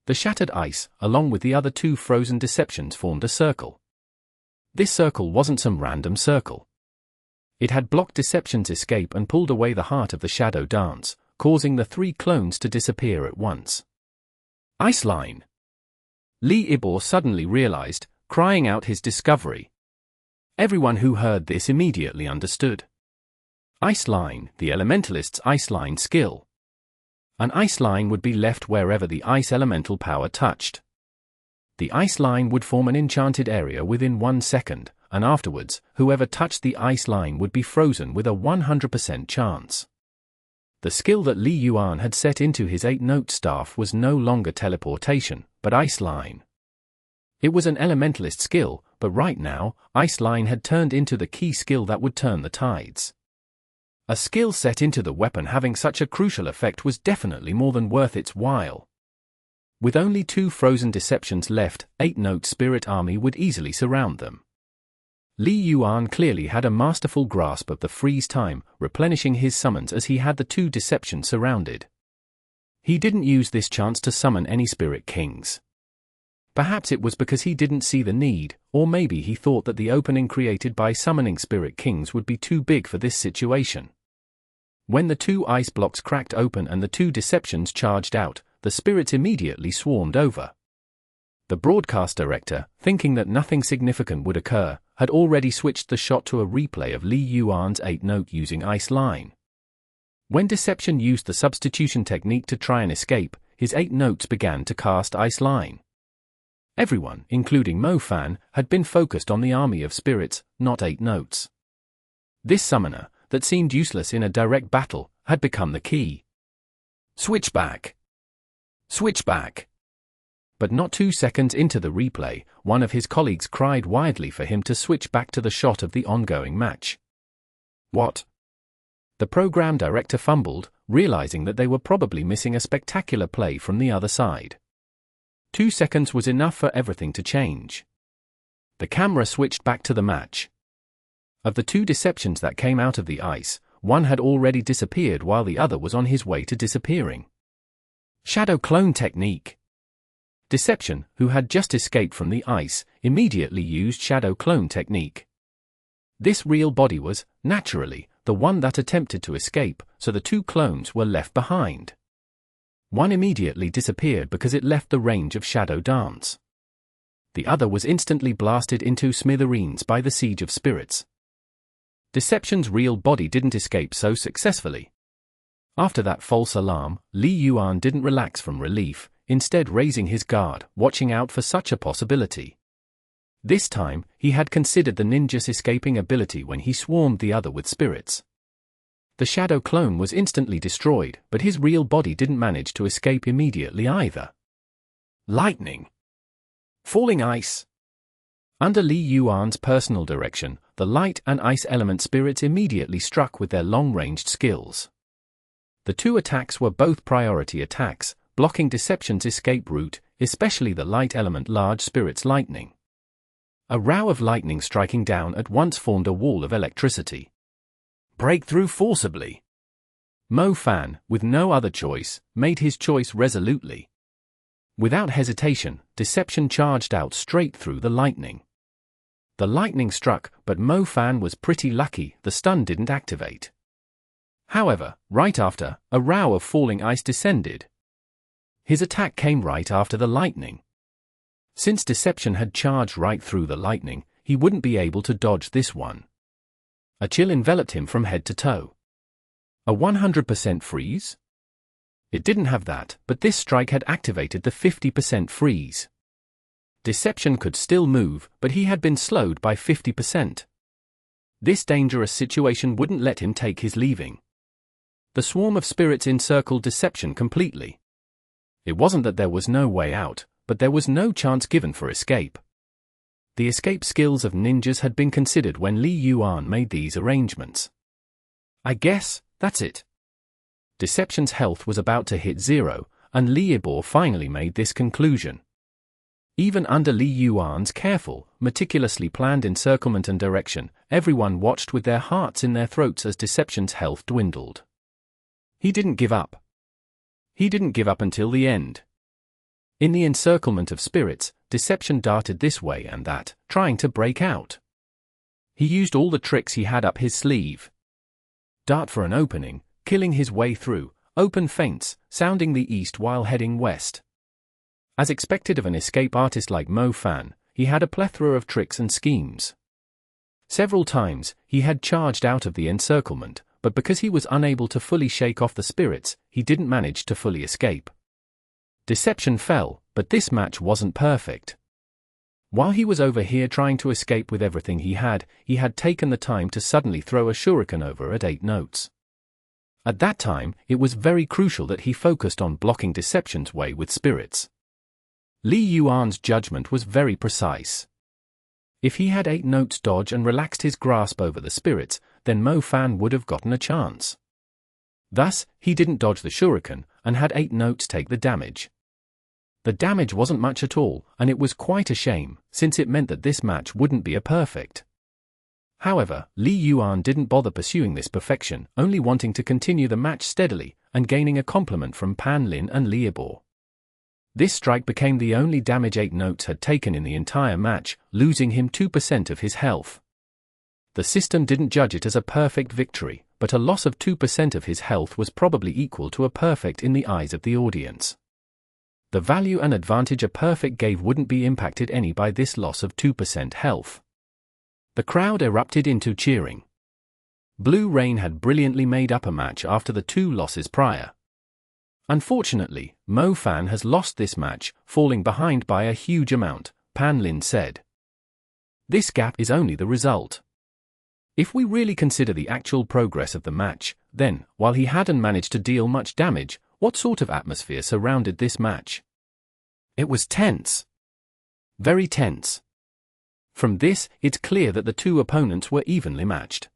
The shattered ice, along with the other 2 frozen Deceptions, formed a circle. This circle wasn't some random circle. It had blocked Deception's escape and pulled away the heart of the Shadow Dance, causing the 3 clones to disappear at once. Ice line! Li Yibo suddenly realized, crying out his discovery. Everyone who heard this immediately understood. Ice line, the elementalist's ice line skill. An ice line would be left wherever the ice elemental power touched. The ice line would form an enchanted area within 1 second, and afterwards, whoever touched the ice line would be frozen with a 100% chance. The skill that Li Yuan had set into his 8-note staff was no longer teleportation, but ice line. It was an elementalist skill, but right now, ice line had turned into the key skill that would turn the tides. A skill set into the weapon having such a crucial effect was definitely more than worth its while. With only 2 frozen Deceptions left, 8-note spirit army would easily surround them. Li Yuan clearly had a masterful grasp of the freeze time, replenishing his summons as he had the two deceptions surrounded. He didn't use this chance to summon any Spirit Kings. Perhaps it was because he didn't see the need, or maybe he thought that the opening created by summoning Spirit Kings would be too big for this situation. When the two ice blocks cracked open and the two deceptions charged out, the spirits immediately swarmed over. The broadcast director, thinking that nothing significant would occur, had already switched the shot to a replay of Li Yuan's 8-note using Ice Line. When Deception used the substitution technique to try and escape, his 8 notes began to cast Ice Line. Everyone, including Mo Fan, had been focused on the army of spirits, not 8 notes. This summoner, that seemed useless in a direct battle, had become the key. Switch back! Switch back! But not 2 seconds into the replay, one of his colleagues cried wildly for him to switch back to the shot of the ongoing match. What? The program director fumbled, realizing that they were probably missing a spectacular play from the other side. 2 seconds was enough for everything to change. The camera switched back to the match. Of the 2 deceptions that came out of the ice, one had already disappeared while the other was on his way to disappearing. Shadow clone technique. Deception, who had just escaped from the ice, immediately used shadow clone technique. This real body was, naturally, the one that attempted to escape, so the 2 clones were left behind. One immediately disappeared because it left the range of shadow dance. The other was instantly blasted into smithereens by the siege of spirits. Deception's real body didn't escape so successfully. After that false alarm, Li Yuan didn't relax from relief, instead raising his guard, watching out for such a possibility. This time, he had considered the ninja's escaping ability when he swarmed the other with spirits. The shadow clone was instantly destroyed, but his real body didn't manage to escape immediately either. Lightning. Falling ice. Under Li Yuan's personal direction, the light and ice element spirits immediately struck with their long-ranged skills. The 2 attacks were both priority attacks, blocking Deception's escape route, especially the light element large spirit's lightning. A row of lightning striking down at once formed a wall of electricity. Breakthrough forcibly. Mo Fan, with no other choice, made his choice resolutely. Without hesitation, Deception charged out straight through the lightning. The lightning struck, but Mo Fan was pretty lucky the stun didn't activate. However, right after, a row of falling ice descended. His attack came right after the lightning. Since Deception had charged right through the lightning, he wouldn't be able to dodge this one. A chill enveloped him from head to toe. A 100% freeze? It didn't have that, but this strike had activated the 50% freeze. Deception could still move, but he had been slowed by 50%. This dangerous situation wouldn't let him take his leaving. The swarm of spirits encircled Deception completely. It wasn't that there was no way out, but there was no chance given for escape. The escape skills of ninjas had been considered when Li Yuan made these arrangements. I guess, that's it. Deception's health was about to hit 0, and Li Yibor finally made this conclusion. Even under Li Yuan's careful, meticulously planned encirclement and direction, everyone watched with their hearts in their throats as Deception's health dwindled. He didn't give up. He didn't give up until the end. In the encirclement of spirits, Deception darted this way and that, trying to break out. He used all the tricks he had up his sleeve. Dart for an opening, killing his way through, open feints, sounding the east while heading west. As expected of an escape artist like Mo Fan, he had a plethora of tricks and schemes. Several times, he had charged out of the encirclement, but because he was unable to fully shake off the spirits, he didn't manage to fully escape. Deception fell, but this match wasn't perfect. While he was over here trying to escape with everything he had taken the time to suddenly throw a shuriken over at 8 notes. At that time, it was very crucial that he focused on blocking Deception's way with spirits. Li Yuan's judgment was very precise. If he had 8 notes dodge and relaxed his grasp over the spirits, then Mo Fan would have gotten a chance. Thus, he didn't dodge the shuriken, and had 8 notes take the damage. The damage wasn't much at all, and it was quite a shame, since it meant that this match wouldn't be a perfect. However, Li Yuan didn't bother pursuing this perfection, only wanting to continue the match steadily, and gaining a compliment from Pan Lin and Liebor. This strike became the only damage 8 notes had taken in the entire match, losing him 2% of his health. The system didn't judge it as a perfect victory, but a loss of 2% of his health was probably equal to a perfect in the eyes of the audience. The value and advantage a perfect gave wouldn't be impacted any by this loss of 2% health. The crowd erupted into cheering. Blue Rain had brilliantly made up a match after the 2 losses prior. Unfortunately, Mo Fan has lost this match, falling behind by a huge amount, Pan Lin said. This gap is only the result. If we really consider the actual progress of the match, then, while he hadn't managed to deal much damage, what sort of atmosphere surrounded this match? It was tense. Very tense. From this, it's clear that the 2 opponents were evenly matched.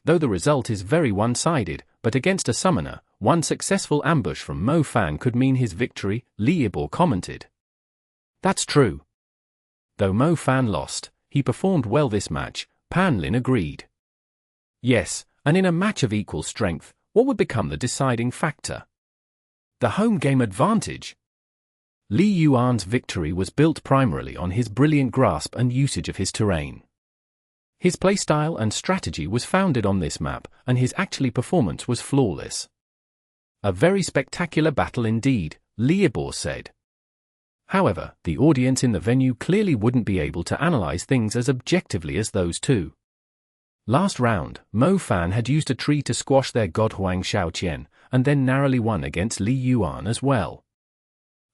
Though the result is very one-sided, but against a summoner, one successful ambush from Mo Fan could mean his victory, Liebor commented. That's true. Though Mo Fan lost, he performed well this match, Pan Lin agreed. Yes, and in a match of equal strength, what would become the deciding factor? The home game advantage. Li Yuan's victory was built primarily on his brilliant grasp and usage of his terrain. His playstyle and strategy was founded on this map, and his actual performance was flawless. A very spectacular battle indeed, Liebor said. However, the audience in the venue clearly wouldn't be able to analyze things as objectively as those 2. Last round, Mo Fan had used a tree to squash their god Huang Shaoqian, and then narrowly won against Li Yuan as well.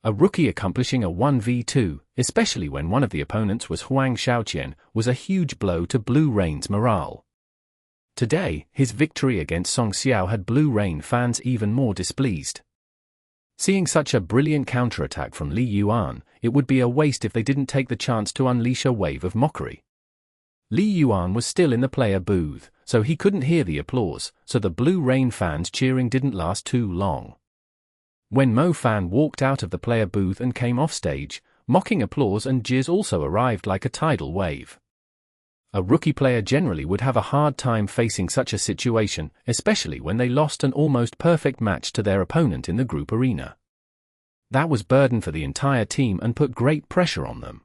A rookie accomplishing a 1v2, especially when one of the opponents was Huang Shaoqian, was a huge blow to Blue Rain's morale. Today, his victory against Song Xiao had Blue Rain fans even more displeased. Seeing such a brilliant counterattack from Li Yuan, it would be a waste if they didn't take the chance to unleash a wave of mockery. Li Yuan was still in the player booth, so he couldn't hear the applause, so the Blue Rain fans' cheering didn't last too long. When Mo Fan walked out of the player booth and came off stage, mocking applause and jeers also arrived like a tidal wave. A rookie player generally would have a hard time facing such a situation, especially when they lost an almost perfect match to their opponent in the group arena. That was burden for the entire team and put great pressure on them.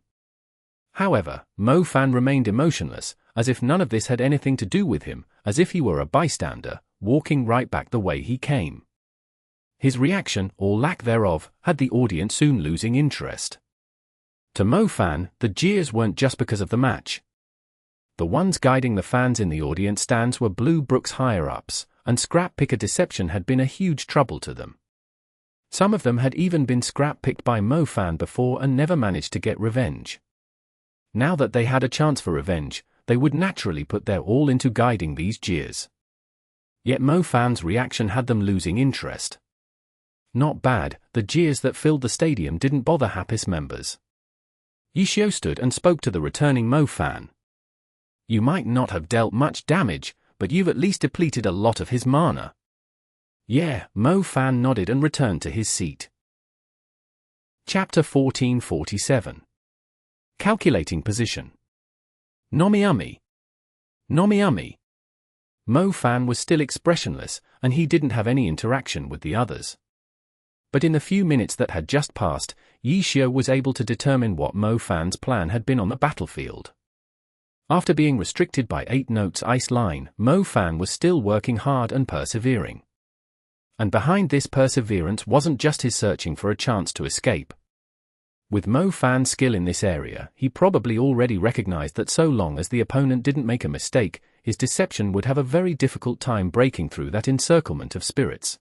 However, Mo Fan remained emotionless, as if none of this had anything to do with him, as if he were a bystander, walking right back the way he came. His reaction, or lack thereof, had the audience soon losing interest. To Mo Fan, the jeers weren't just because of the match. The ones guiding the fans in the audience stands were Blue Brook's higher-ups, and scrap picker deception had been a huge trouble to them. Some of them had even been scrap-picked by Mo Fan before and never managed to get revenge. Now that they had a chance for revenge, they would naturally put their all into guiding these jeers. Yet Mo Fan's reaction had them losing interest. Not bad, the jeers that filled the stadium didn't bother Happy's members. Yishio stood and spoke to the returning Mo Fan. You might not have dealt much damage, but you've at least depleted a lot of his mana. Yeah, Mo Fan nodded and returned to his seat. Chapter 1447. Calculating Position. Nomiumi. Nomiumi. Mo Fan was still expressionless, and he didn't have any interaction with the others. But in the few minutes that had just passed, Yishio was able to determine what Mo Fan's plan had been on the battlefield. After being restricted by 8 notes ice line, Mo Fan was still working hard and persevering. And behind this perseverance wasn't just his searching for a chance to escape. With Mo Fan's skill in this area, he probably already recognized that so long as the opponent didn't make a mistake, his deception would have a very difficult time breaking through that encirclement of spirits.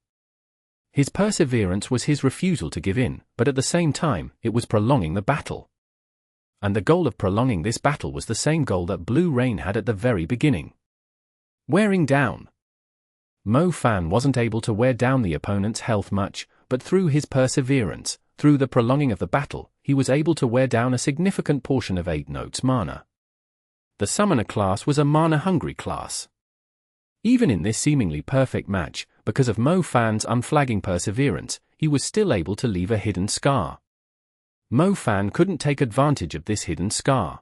His perseverance was his refusal to give in, but at the same time, it was prolonging the battle. And the goal of prolonging this battle was the same goal that Blue Rain had at the very beginning. Wearing down. Mo Fan wasn't able to wear down the opponent's health much, but through his perseverance, through the prolonging of the battle, he was able to wear down a significant portion of 8 notes mana. The summoner class was a mana-hungry class. Even in this seemingly perfect match, because of Mo Fan's unflagging perseverance, he was still able to leave a hidden scar. Mo Fan couldn't take advantage of this hidden scar.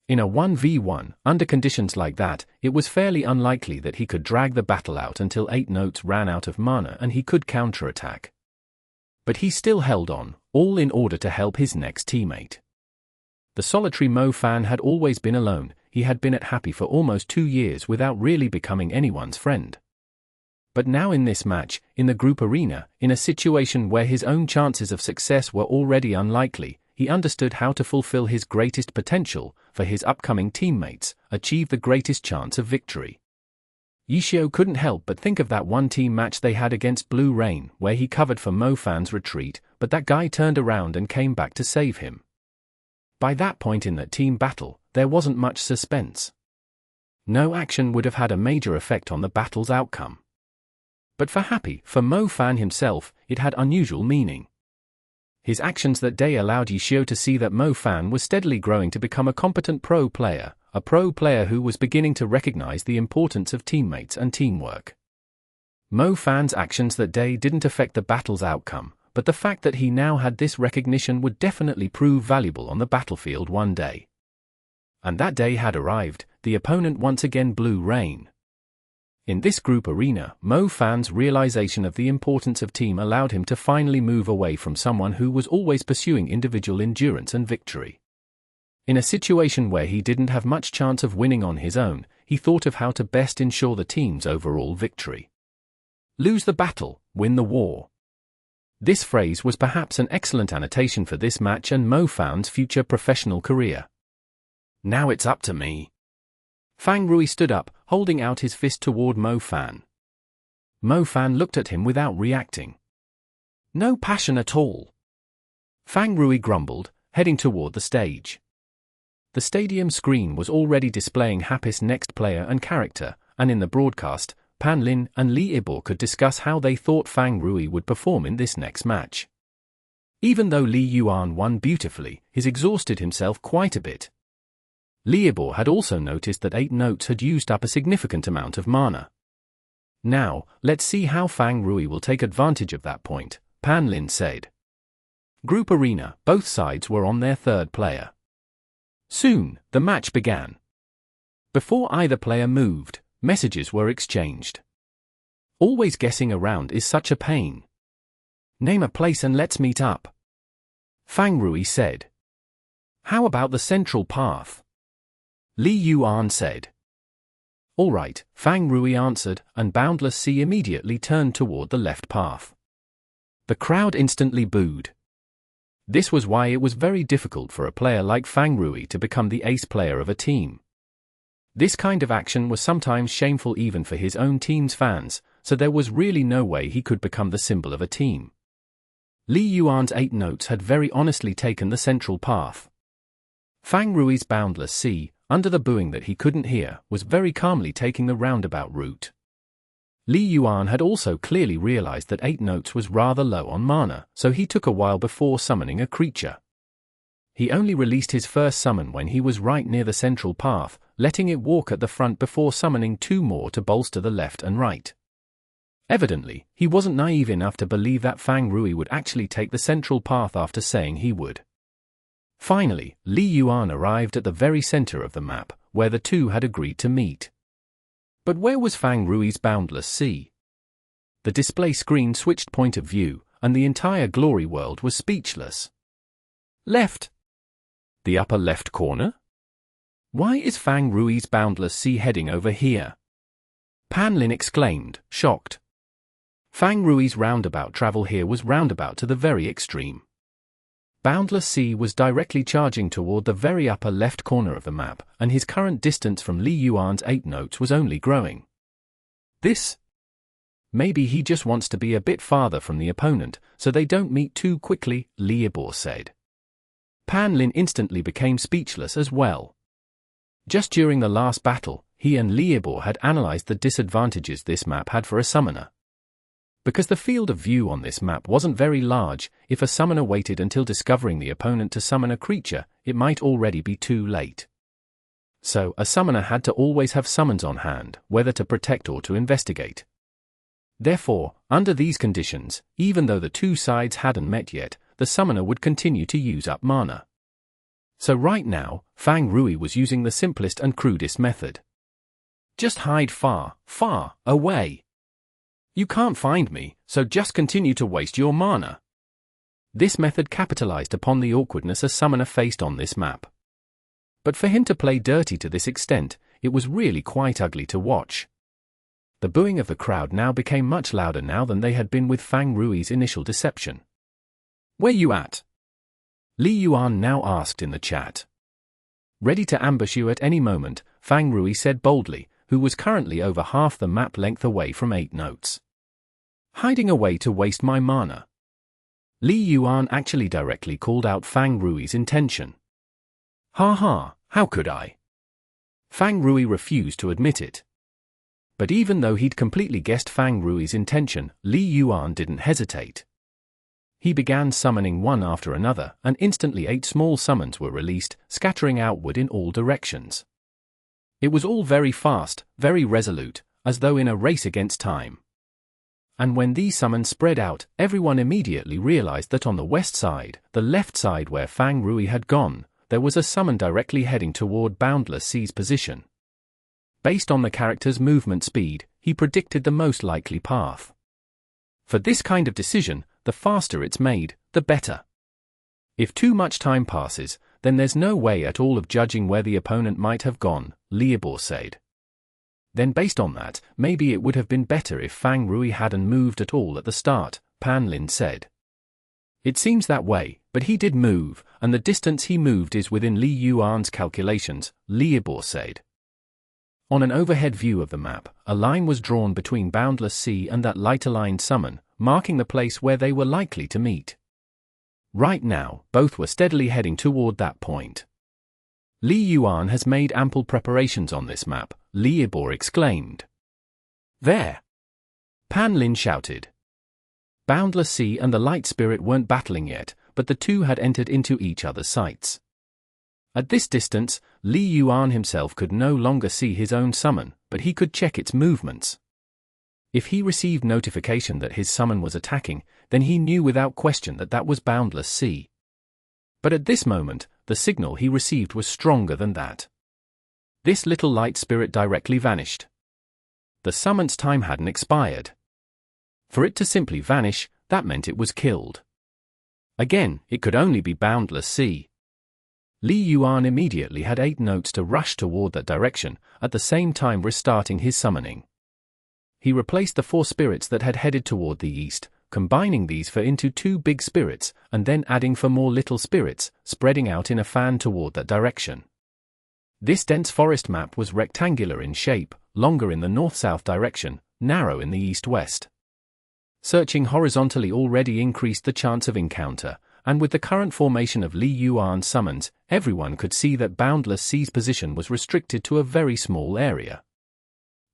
In a 1v1, under conditions like that, it was fairly unlikely that he could drag the battle out until 8 notes ran out of mana and he could counterattack. But he still held on, all in order to help his next teammate. The solitary Mo Fan had always been alone. He had been at Happy for almost 2 years without really becoming anyone's friend. But now in this match, in the group arena, in a situation where his own chances of success were already unlikely, he understood how to fulfill his greatest potential, for his upcoming teammates, achieve the greatest chance of victory. Yishio couldn't help but think of that one team match they had against Blue Rain, where he covered for Mo Fan's retreat, but that guy turned around and came back to save him. By that point in that team battle, there wasn't much suspense. No action would have had a major effect on the battle's outcome. But for Happy, for Mo Fan himself, it had unusual meaning. His actions that day allowed Yishio to see that Mo Fan was steadily growing to become a competent pro player, a pro player who was beginning to recognize the importance of teammates and teamwork. Mo Fan's actions that day didn't affect the battle's outcome, but the fact that he now had this recognition would definitely prove valuable on the battlefield one day. And that day had arrived, the opponent once again Blue Rain. In this group arena, Mo Fan's realization of the importance of team allowed him to finally move away from someone who was always pursuing individual endurance and victory. In a situation where he didn't have much chance of winning on his own, he thought of how to best ensure the team's overall victory. Lose the battle, win the war. This phrase was perhaps an excellent annotation for this match and Mo Fan's future professional career. Now it's up to me. Fang Rui stood up, holding out his fist toward Mo Fan. Mo Fan looked at him without reacting. No passion at all. Fang Rui grumbled, heading toward the stage. The stadium screen was already displaying Happy's next player and character, and in the broadcast, Pan Lin and Li Yibo could discuss how they thought Fang Rui would perform in this next match. Even though Li Yuan won beautifully, he's exhausted himself quite a bit. Li Yibo had also noticed that 8 notes had used up a significant amount of mana. Now, let's see how Fang Rui will take advantage of that point, Pan Lin said. Group arena, both sides were on their third player. Soon, the match began. Before either player moved, messages were exchanged. Always guessing around is such a pain. Name a place and let's meet up. Fang Rui said. How about the central path? Li Yuan said. All right, Fang Rui answered, and Boundless Sea immediately turned toward the left path. The crowd instantly booed. This was why it was very difficult for a player like Fang Rui to become the ace player of a team. This kind of action was sometimes shameful even for his own team's fans, so there was really no way he could become the symbol of a team. Li Yuan's 8 notes had very honestly taken the central path. Fang Rui's Boundless Sea, under the booing that he couldn't hear, was very calmly taking the roundabout route. Li Yuan had also clearly realized that 8 notes was rather low on mana, so he took a while before summoning a creature. He only released his first summon when he was right near the central path, letting it walk at the front before summoning 2 more to bolster the left and right. Evidently, he wasn't naive enough to believe that Fang Rui would actually take the central path after saying he would. Finally, Li Yuan arrived at the very center of the map, where the two had agreed to meet. But where was Fang Rui's Boundless Sea? The display screen switched point of view, and the entire glory world was speechless. Left. The upper left corner? Why is Fang Rui's Boundless Sea heading over here? Pan Lin exclaimed, shocked. Fang Rui's roundabout travel here was roundabout to the very extreme. Boundless Sea was directly charging toward the very upper left corner of the map, and his current distance from Li Yuan's 8 notes was only growing. This? Maybe he just wants to be a bit farther from the opponent, so they don't meet too quickly, Li Yibo said. Pan Lin instantly became speechless as well. Just during the last battle, he and Li Yibo had analyzed the disadvantages this map had for a summoner. Because the field of view on this map wasn't very large, if a summoner waited until discovering the opponent to summon a creature, it might already be too late. So, a summoner had to always have summons on hand, whether to protect or to investigate. Therefore, under these conditions, even though the two sides hadn't met yet, the summoner would continue to use up mana. So right now, Fang Rui was using the simplest and crudest method. Just hide far, far away. You can't find me, so just continue to waste your mana. This method capitalized upon the awkwardness a summoner faced on this map. But for him to play dirty to this extent, it was really quite ugly to watch. The booing of the crowd now became much louder now than they had been with Fang Rui's initial deception. "Where you at?" Li Yuan now asked in the chat. "Ready to ambush you at any moment," Fang Rui said boldly, who was currently over half the map length away from 8 notes. "Hiding away to waste my mana." Li Yuan actually directly called out Fang Rui's intention. "Ha ha, how could I?" Fang Rui refused to admit it. But even though he'd completely guessed Fang Rui's intention, Li Yuan didn't hesitate. He began summoning one after another, and instantly 8 small summons were released, scattering outward in all directions. It was all very fast, very resolute, as though in a race against time. And when these summons spread out, everyone immediately realized that on the west side, the left side where Fang Rui had gone, there was a summon directly heading toward Boundless Sea's position. Based on the character's movement speed, he predicted the most likely path. For this kind of decision, the faster it's made, the better. If too much time passes, then there's no way at all of judging where the opponent might have gone, Liebor said. Then based on that, maybe it would have been better if Fang Rui hadn't moved at all at the start, Pan Lin said. It seems that way, but he did move, and the distance he moved is within Li Yuan's calculations, Liebor said. On an overhead view of the map, a line was drawn between Boundless Sea and that light-aligned summon, marking the place where they were likely to meet. Right now, both were steadily heading toward that point. Li Yuan has made ample preparations on this map, Liebor exclaimed. "There!" Pan Lin shouted. Boundless Sea and the Light Spirit weren't battling yet, but the two had entered into each other's sights. At this distance, Li Yuan himself could no longer see his own summon, but he could check its movements. If he received notification that his summon was attacking, then he knew without question that that was Boundless Sea. But at this moment, the signal he received was stronger than that. This little light spirit directly vanished. The summon's time hadn't expired. For it to simply vanish, that meant it was killed. Again, it could only be Boundless Sea. Li Yuan immediately had 8 notes to rush toward that direction, at the same time restarting his summoning. He replaced the 4 spirits that had headed toward the east, combining these into 2 big spirits, and then adding 4 more little spirits, spreading out in a fan toward that direction. This dense forest map was rectangular in shape, longer in the north-south direction, narrow in the east-west. Searching horizontally already increased the chance of encounter, and with the current formation of Li Yuan's summons, everyone could see that Boundless Sea's position was restricted to a very small area.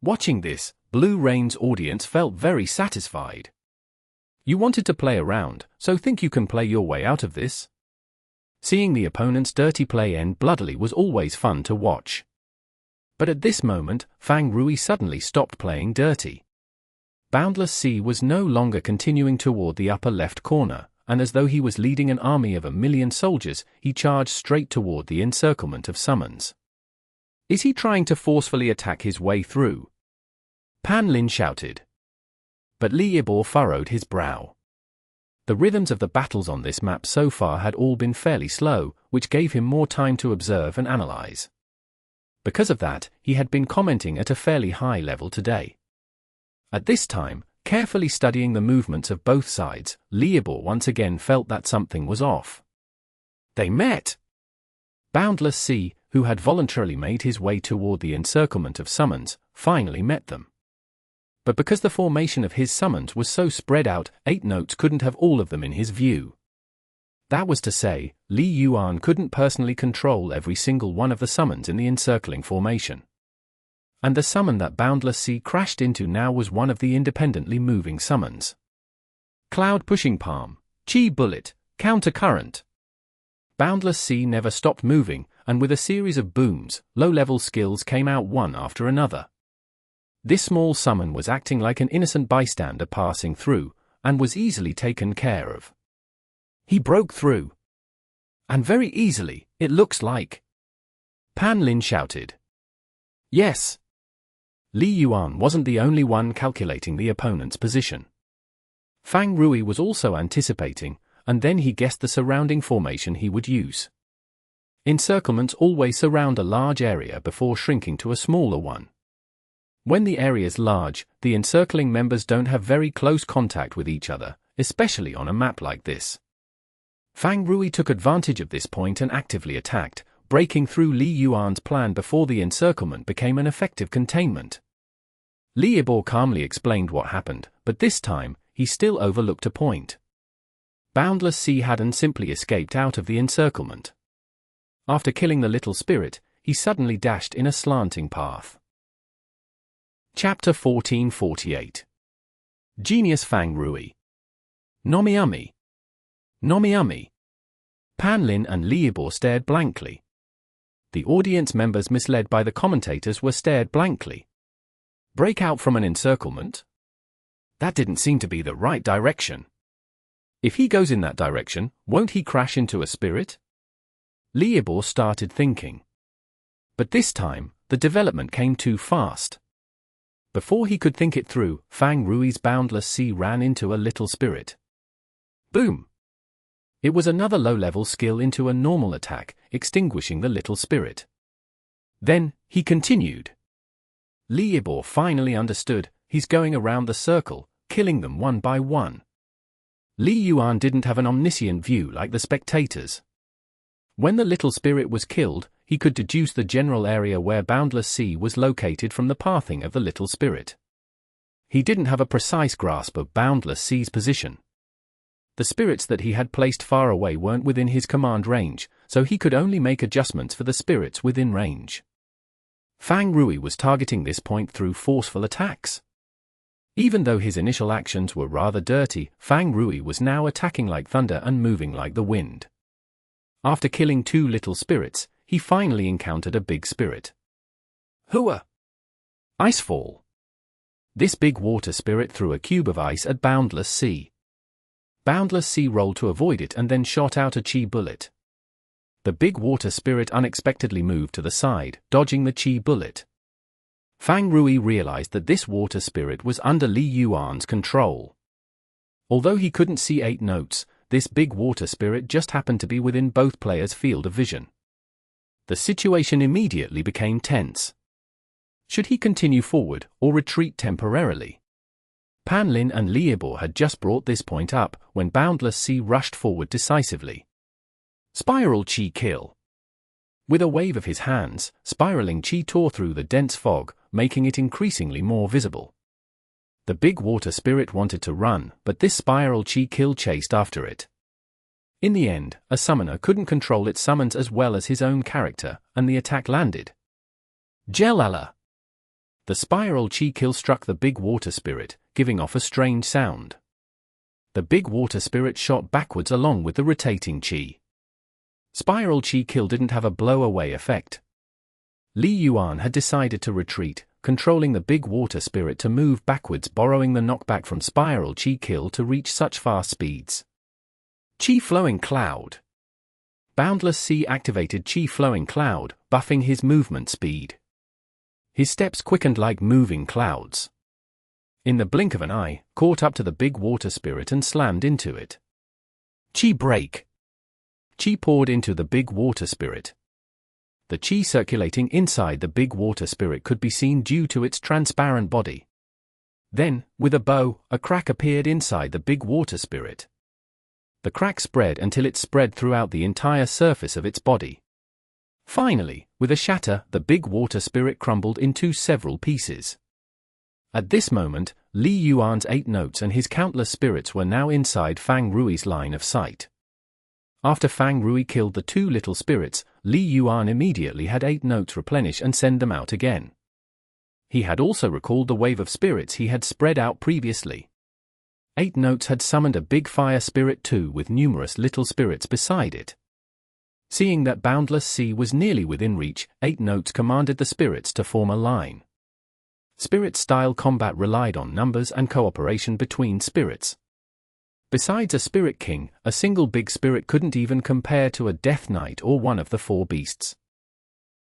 Watching this, Blue Rain's audience felt very satisfied. You wanted to play around, so think you can play your way out of this? Seeing the opponent's dirty play end bloodily was always fun to watch. But at this moment, Fang Rui suddenly stopped playing dirty. Boundless Sea was no longer continuing toward the upper left corner, and as though he was leading an army of 1,000,000 soldiers, he charged straight toward the encirclement of summons. Is he trying to forcefully attack his way through? Pan Lin shouted. But Liebor furrowed his brow. The rhythms of the battles on this map so far had all been fairly slow, which gave him more time to observe and analyze. Because of that, he had been commenting at a fairly high level today. At this time, carefully studying the movements of both sides, Liebor once again felt that something was off. They met! Boundless Sea, who had voluntarily made his way toward the encirclement of summons, finally met them. But because the formation of his summons was so spread out, 8 notes couldn't have all of them in his view. That was to say, Li Yuan couldn't personally control every single one of the summons in the encircling formation. And the summon that Boundless Sea crashed into now was one of the independently moving summons. Cloud Pushing Palm, Chi Bullet, Counter Current. Boundless Sea never stopped moving, and with a series of booms, low-level skills came out one after another. This small summon was acting like an innocent bystander passing through, and was easily taken care of. He broke through. And very easily, it looks like. Pan Lin shouted. Yes. Li Yuan wasn't the only one calculating the opponent's position. Fang Rui was also anticipating, and then he guessed the surrounding formation he would use. Encirclements always surround a large area before shrinking to a smaller one. When the area's large, the encircling members don't have very close contact with each other, especially on a map like this. Fang Rui took advantage of this point and actively attacked, breaking through Li Yuan's plan before the encirclement became an effective containment. Li Yibor calmly explained what happened, but this time, he still overlooked a point. Boundless Sea hadn't simply escaped out of the encirclement. After killing the little spirit, he suddenly dashed in a slanting path. Chapter 1448. Genius Fang Rui. Nomiumi. Nomiumi. Pan Lin and Li Yibor stared blankly. The audience members misled by the commentators were stared blankly. Break out from an encirclement? That didn't seem to be the right direction. If he goes in that direction, won't he crash into a spirit? Li Yibor started thinking. But this time, the development came too fast. Before he could think it through, Fang Rui's Boundless Sea ran into a little spirit. Boom! It was another low-level skill into a normal attack, extinguishing the little spirit. Then, he continued. Li Yibor finally understood, he's going around the circle, killing them one by one. Li Yuan didn't have an omniscient view like the spectators. When the little spirit was killed, he could deduce the general area where Boundless Sea was located from the pathing of the little spirit. He didn't have a precise grasp of Boundless Sea's position. The spirits that he had placed far away weren't within his command range, so he could only make adjustments for the spirits within range. Fang Rui was targeting this point through forceful attacks. Even though his initial actions were rather dirty, Fang Rui was now attacking like thunder and moving like the wind. After killing two little spirits, he finally encountered a big spirit. Hua! Icefall. This big water spirit threw a cube of ice at Boundless Sea. Boundless Sea rolled to avoid it and then shot out a chi bullet. The big water spirit unexpectedly moved to the side, dodging the chi bullet. Fang Rui realized that this water spirit was under Li Yuan's control. Although he couldn't see 8 notes, this big water spirit just happened to be within both players' field of vision. The situation immediately became tense. Should he continue forward or retreat temporarily? Pan Lin and Li Yibor had just brought this point up when Boundless Sea rushed forward decisively. Spiral Chi kill. With a wave of his hands, spiraling chi tore through the dense fog, making it increasingly more visible. The big water spirit wanted to run, but this spiral chi kill chased after it. In the end, a summoner couldn't control its summons as well as his own character, and the attack landed. Jelala! The spiral chi kill struck the big water spirit, giving off a strange sound. The big water spirit shot backwards along with the rotating chi. Spiral chi kill didn't have a blow-away effect. Li Yuan had decided to retreat, controlling the big water spirit to move backwards, borrowing the knockback from spiral chi kill to reach such fast speeds. Chi Flowing Cloud. Boundless Sea activated Chi Flowing Cloud, buffing his movement speed. His steps quickened like moving clouds. In the blink of an eye, caught up to the big water spirit and slammed into it. Chi Break. Chi poured into the big water spirit. The chi circulating inside the big water spirit could be seen due to its transparent body. Then, with a bow, a crack appeared inside the big water spirit. The crack spread until it spread throughout the entire surface of its body. Finally, with a shatter, the big water spirit crumbled into several pieces. At this moment, Li Yuan's 8 notes and his countless spirits were now inside Fang Rui's line of sight. After Fang Rui killed the 2 little spirits, Li Yuan immediately had 8 notes replenish and send them out again. He had also recalled the wave of spirits he had spread out previously. 8 notes had summoned a big fire spirit too with numerous little spirits beside it. Seeing that Boundless Sea was nearly within reach, 8 notes commanded the spirits to form a line. Spirit-style combat relied on numbers and cooperation between spirits. Besides a Spirit King, a single big spirit couldn't even compare to a Death Knight or one of the four beasts.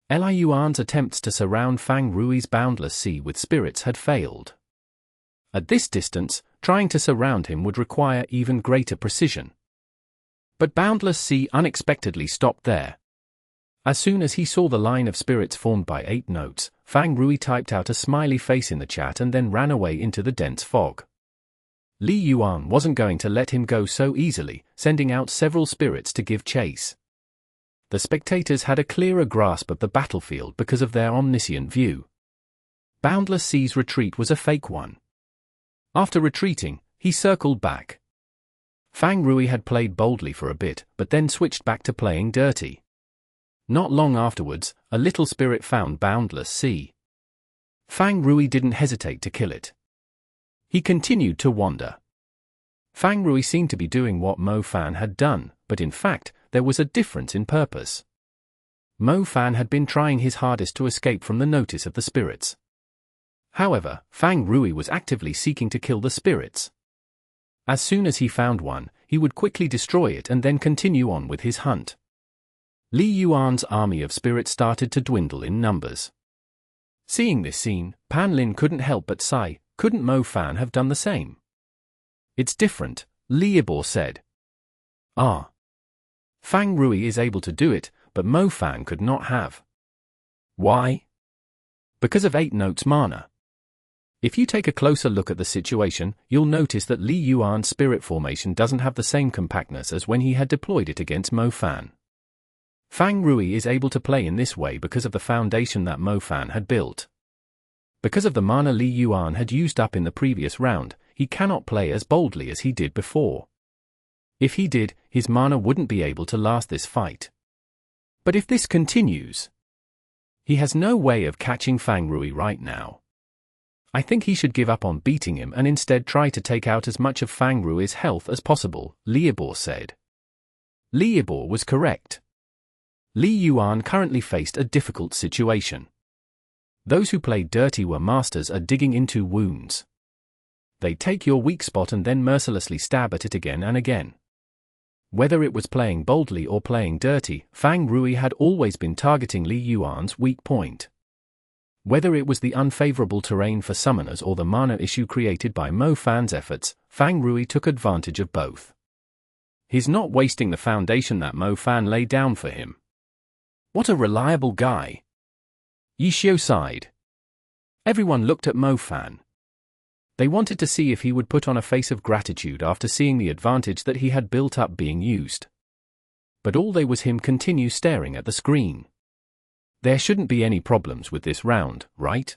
Li Yuan's attempts to surround Fang Rui's boundless sea with spirits had failed. At this distance, trying to surround him would require even greater precision. But Boundless Sea unexpectedly stopped there. As soon as he saw the line of spirits formed by 8 notes, Fang Rui typed out a smiley face in the chat and then ran away into the dense fog. Li Yuan wasn't going to let him go so easily, sending out several spirits to give chase. The spectators had a clearer grasp of the battlefield because of their omniscient view. Boundless Sea's retreat was a fake one. After retreating, he circled back. Fang Rui had played boldly for a bit, but then switched back to playing dirty. Not long afterwards, a little spirit found Boundless Sea. Fang Rui didn't hesitate to kill it. He continued to wander. Fang Rui seemed to be doing what Mo Fan had done, but in fact, there was a difference in purpose. Mo Fan had been trying his hardest to escape from the notice of the spirits. However, Fang Rui was actively seeking to kill the spirits. As soon as he found one, he would quickly destroy it and then continue on with his hunt. Li Yuan's army of spirits started to dwindle in numbers. Seeing this scene, Pan Lin couldn't help but sigh. Couldn't Mo Fan have done the same? It's different, Li Yibor said. Ah. Fang Rui is able to do it, but Mo Fan could not have. Why? Because of 8 notes mana. If you take a closer look at the situation, you'll notice that Li Yuan's spirit formation doesn't have the same compactness as when he had deployed it against Mo Fan. Fang Rui is able to play in this way because of the foundation that Mo Fan had built. Because of the mana Li Yuan had used up in the previous round, he cannot play as boldly as he did before. If he did, his mana wouldn't be able to last this fight. But if this continues, he has no way of catching Fang Rui right now. I think he should give up on beating him and instead try to take out as much of Fang Rui's health as possible, Li Yibor said. Li Yibor was correct. Li Yuan currently faced a difficult situation. Those who played dirty were masters at digging into wounds. They take your weak spot and then mercilessly stab at it again and again. Whether it was playing boldly or playing dirty, Fang Rui had always been targeting Li Yuan's weak point. Whether it was the unfavorable terrain for summoners or the mana issue created by Mo Fan's efforts, Fang Rui took advantage of both. He's not wasting the foundation that Mo Fan laid down for him. What a reliable guy. Yishio sighed. Everyone looked at Mo Fan. They wanted to see if he would put on a face of gratitude after seeing the advantage that he had built up being used. But all they was him continue staring at the screen. There shouldn't be any problems with this round, right?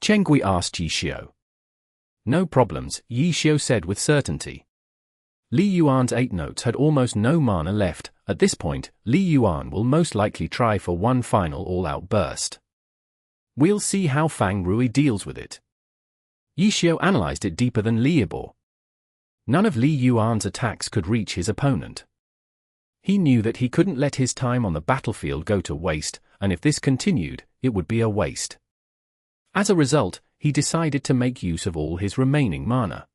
Chengui asked Yishio. No problems, Yishio said with certainty. Li Yuan's 8 notes had almost no mana left. At this point, Li Yuan will most likely try for one final all-out burst. We'll see how Fang Rui deals with it. Yishio analyzed it deeper than Li Yibor. None of Li Yuan's attacks could reach his opponent. He knew that he couldn't let his time on the battlefield go to waste, and if this continued, it would be a waste. As a result, he decided to make use of all his remaining mana.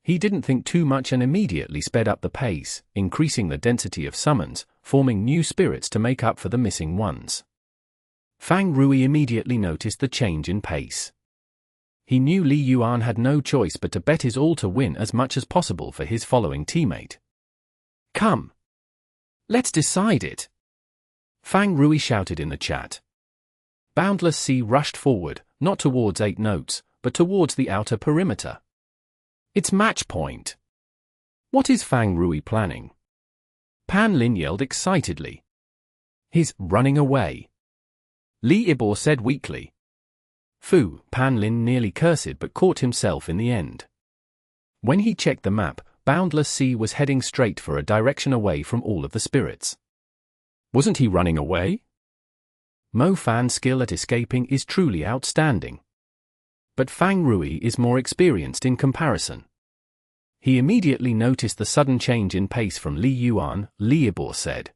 He didn't think too much and immediately sped up the pace, increasing the density of summons, forming new spirits to make up for the missing ones. Fang Rui immediately noticed the change in pace. He knew Li Yuan had no choice but to bet his all to win as much as possible for his following teammate. Come. Let's decide it. Fang Rui shouted in the chat. Boundless Sea rushed forward, not towards 8 notes, but towards the outer perimeter. It's match point. What is Fang Rui planning? Pan Lin yelled excitedly. He's running away. Li Yibor said weakly. Fu, Pan Lin nearly cursed but caught himself in the end. When he checked the map, Boundless Sea was heading straight for a direction away from all of the spirits. Wasn't he running away? Mo Fan's skill at escaping is truly outstanding. But Fang Rui is more experienced in comparison. He immediately noticed the sudden change in pace from Li Yuan, Li Yibor said.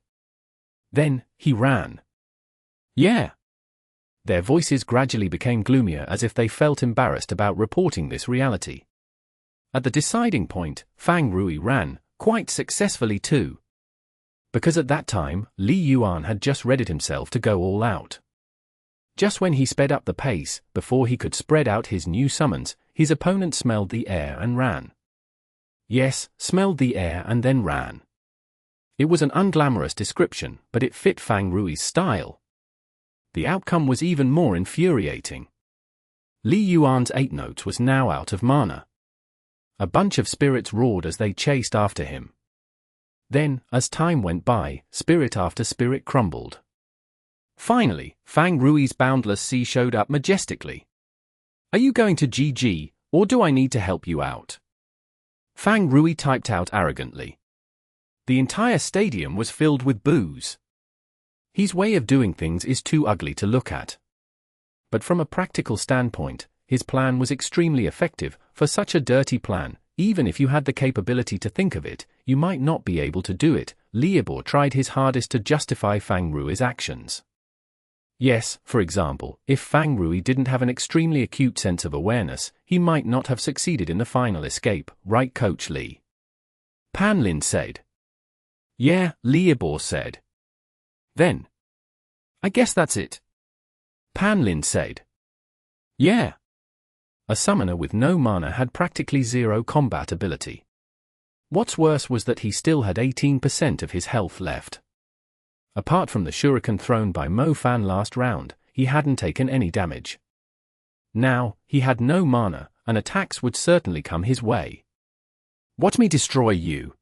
Then, he ran. Yeah. Their voices gradually became gloomier as if they felt embarrassed about reporting this reality. At the deciding point, Fang Rui ran, quite successfully too. Because at that time, Li Yuan had just readied himself to go all out. Just when he sped up the pace, before he could spread out his new summons, his opponent smelled the air and ran. Yes, smelled the air and then ran. It was an unglamorous description, but it fit Fang Rui's style. The outcome was even more infuriating. Li Yuan's 8 notes was now out of mana. A bunch of spirits roared as they chased after him. Then, as time went by, spirit after spirit crumbled. Finally, Fang Rui's Boundless Sea showed up majestically. "Are you going to GG, or do I need to help you out?" Fang Rui typed out arrogantly. The entire stadium was filled with boos. His way of doing things is too ugly to look at. But from a practical standpoint, his plan was extremely effective. For such a dirty plan, even if you had the capability to think of it, you might not be able to do it. Liebor tried his hardest to justify Fang Rui's actions. Yes, for example, if Fang Rui didn't have an extremely acute sense of awareness, he might not have succeeded in the final escape, right, Coach Li? Pan Lin said. Yeah, Liebor said. Then. I guess that's it. Pan Lin said. Yeah. A summoner with no mana had practically zero combat ability. What's worse was that he still had 18% of his health left. Apart from the shuriken thrown by Mo Fan last round, he hadn't taken any damage. Now, he had no mana, and attacks would certainly come his way. Watch me destroy you.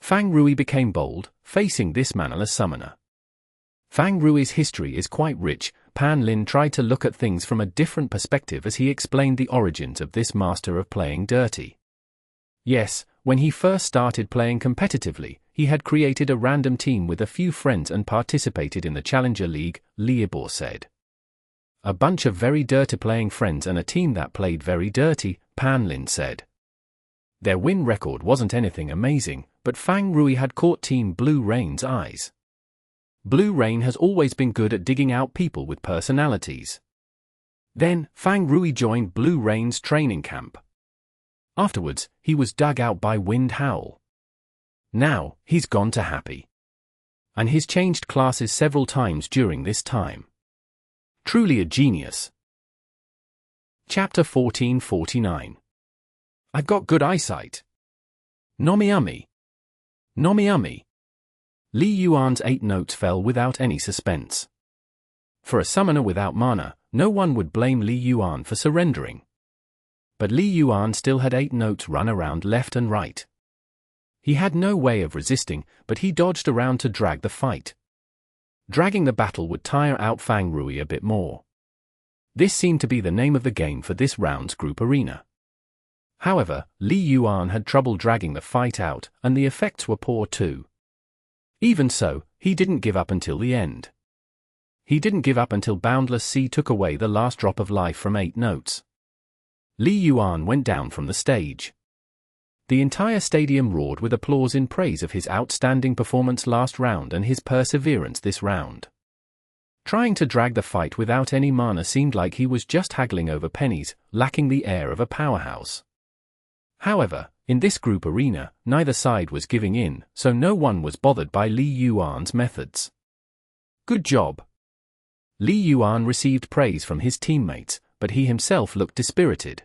Fang Rui became bold, facing this manaless summoner. Fang Rui's history is quite rich. Pan Lin tried to look at things from a different perspective as he explained the origins of this master of playing dirty. Yes, when he first started playing competitively, he had created a random team with a few friends and participated in the Challenger League, Liebor said. A bunch of very dirty playing friends and a team that played very dirty, Pan Lin said. Their win record wasn't anything amazing, but Fang Rui had caught Team Blue Rain's eyes. Blue Rain has always been good at digging out people with personalities. Then, Fang Rui joined Blue Rain's training camp. Afterwards, he was dug out by Wind Howl. Now, he's gone to Happy. And he's changed classes several times during this time. Truly a genius. Chapter 1449. I've got good eyesight. Nomiumi. Nomiumi. Li Yuan's 8 notes fell without any suspense. For a summoner without mana, no one would blame Li Yuan for surrendering. But Li Yuan still had 8 notes run around left and right. He had no way of resisting, but he dodged around to drag the fight. Dragging the battle would tire out Fang Rui a bit more. This seemed to be the name of the game for this round's group arena. However, Li Yuan had trouble dragging the fight out, and the effects were poor too. Even so, he didn't give up until the end. He didn't give up until Boundless Sea took away the last drop of life from 8 notes. Li Yuan went down from the stage. The entire stadium roared with applause in praise of his outstanding performance last round and his perseverance this round. Trying to drag the fight without any mana seemed like he was just haggling over pennies, lacking the air of a powerhouse. However, in this group arena, neither side was giving in, so no one was bothered by Li Yuan's methods. Good job. Li Yuan received praise from his teammates, but he himself looked dispirited.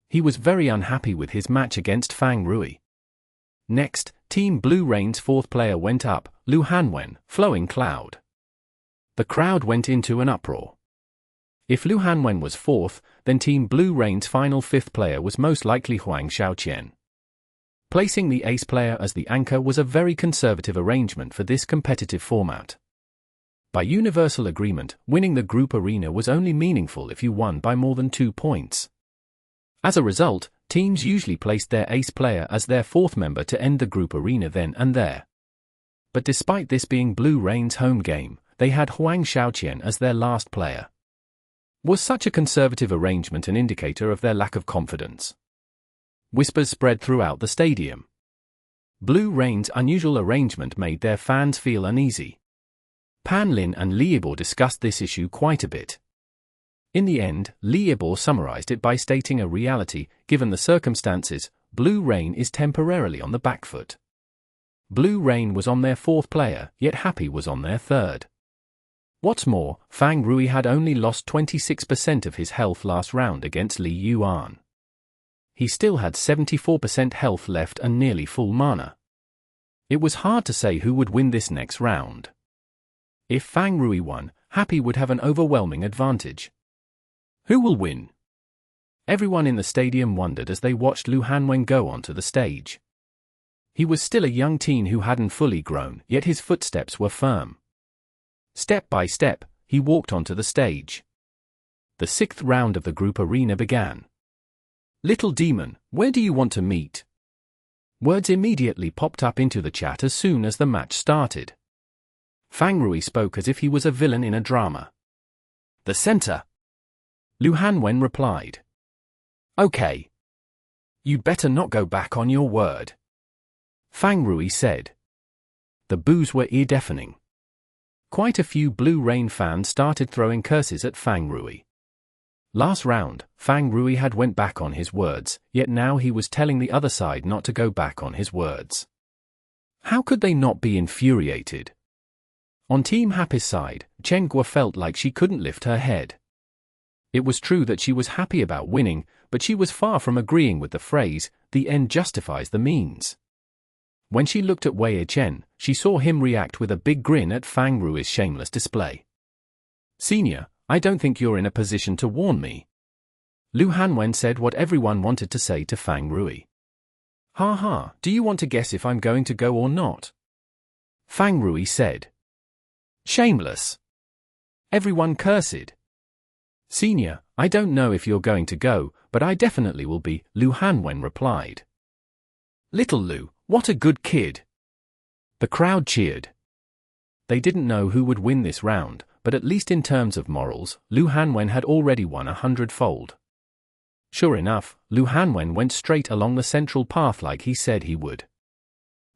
He was very unhappy with his match against Fang Rui. Next, Team Blue Rain's 4th player went up, Lu Hanwen, Flowing Cloud. The crowd went into an uproar. If Lu Hanwen was 4th, then Team Blue Rain's final 5th player was most likely Huang Xiaoqian. Placing the ace player as the anchor was a very conservative arrangement for this competitive format. By universal agreement, winning the group arena was only meaningful if you won by more than 2 points. As a result, teams usually placed their ace player as their 4th member to end the group arena then and there. But despite this being Blue Rain's home game, they had Huang Xiaoqian as their last player. Was such a conservative arrangement an indicator of their lack of confidence? Whispers spread throughout the stadium. Blue Rain's unusual arrangement made their fans feel uneasy. Pan Lin and Liebor discussed this issue quite a bit. In the end, Li Yibor summarized it by stating a reality, given the circumstances, Blue Rain is temporarily on the back foot. Blue Rain was on their fourth player, yet Happy was on their third. What's more, Fang Rui had only lost 26% of his health last round against Li Yuan. He still had 74% health left and nearly full mana. It was hard to say who would win this next round. If Fang Rui won, Happy would have an overwhelming advantage. Who will win? Everyone in the stadium wondered as they watched Lu Hanwen go onto the stage. He was still a young teen who hadn't fully grown, yet his footsteps were firm. Step by step, he walked onto the stage. The sixth round of the group arena began. "Little demon, where do you want to meet?" Words immediately popped up into the chat as soon as the match started. Fang Rui spoke as if he was a villain in a drama. "The center." Lu Hanwen replied. "Okay. You'd better not go back on your word," Fang Rui said. The boos were ear-deafening. Quite a few Blue Rain fans started throwing curses at Fang Rui. Last round, Fang Rui had went back on his words, yet now he was telling the other side not to go back on his words. How could they not be infuriated? On Team Happy's side, Chen Guo felt like she couldn't lift her head. It was true that she was happy about winning, but she was far from agreeing with the phrase, "the end justifies the means." When she looked at Wei Chen, she saw him react with a big grin at Fang Rui's shameless display. "Senior, I don't think you're in a position to warn me." Lu Hanwen said what everyone wanted to say to Fang Rui. "Ha ha, do you want to guess if I'm going to go or not?" Fang Rui said. "Shameless." Everyone cursed. "Senior, I don't know if you're going to go, but I definitely will be," Lu Hanwen replied. "Little Lu, what a good kid." The crowd cheered. They didn't know who would win this round, but at least in terms of morals, Lu Hanwen had already won 100-fold. Sure enough, Lu Hanwen went straight along the central path like he said he would.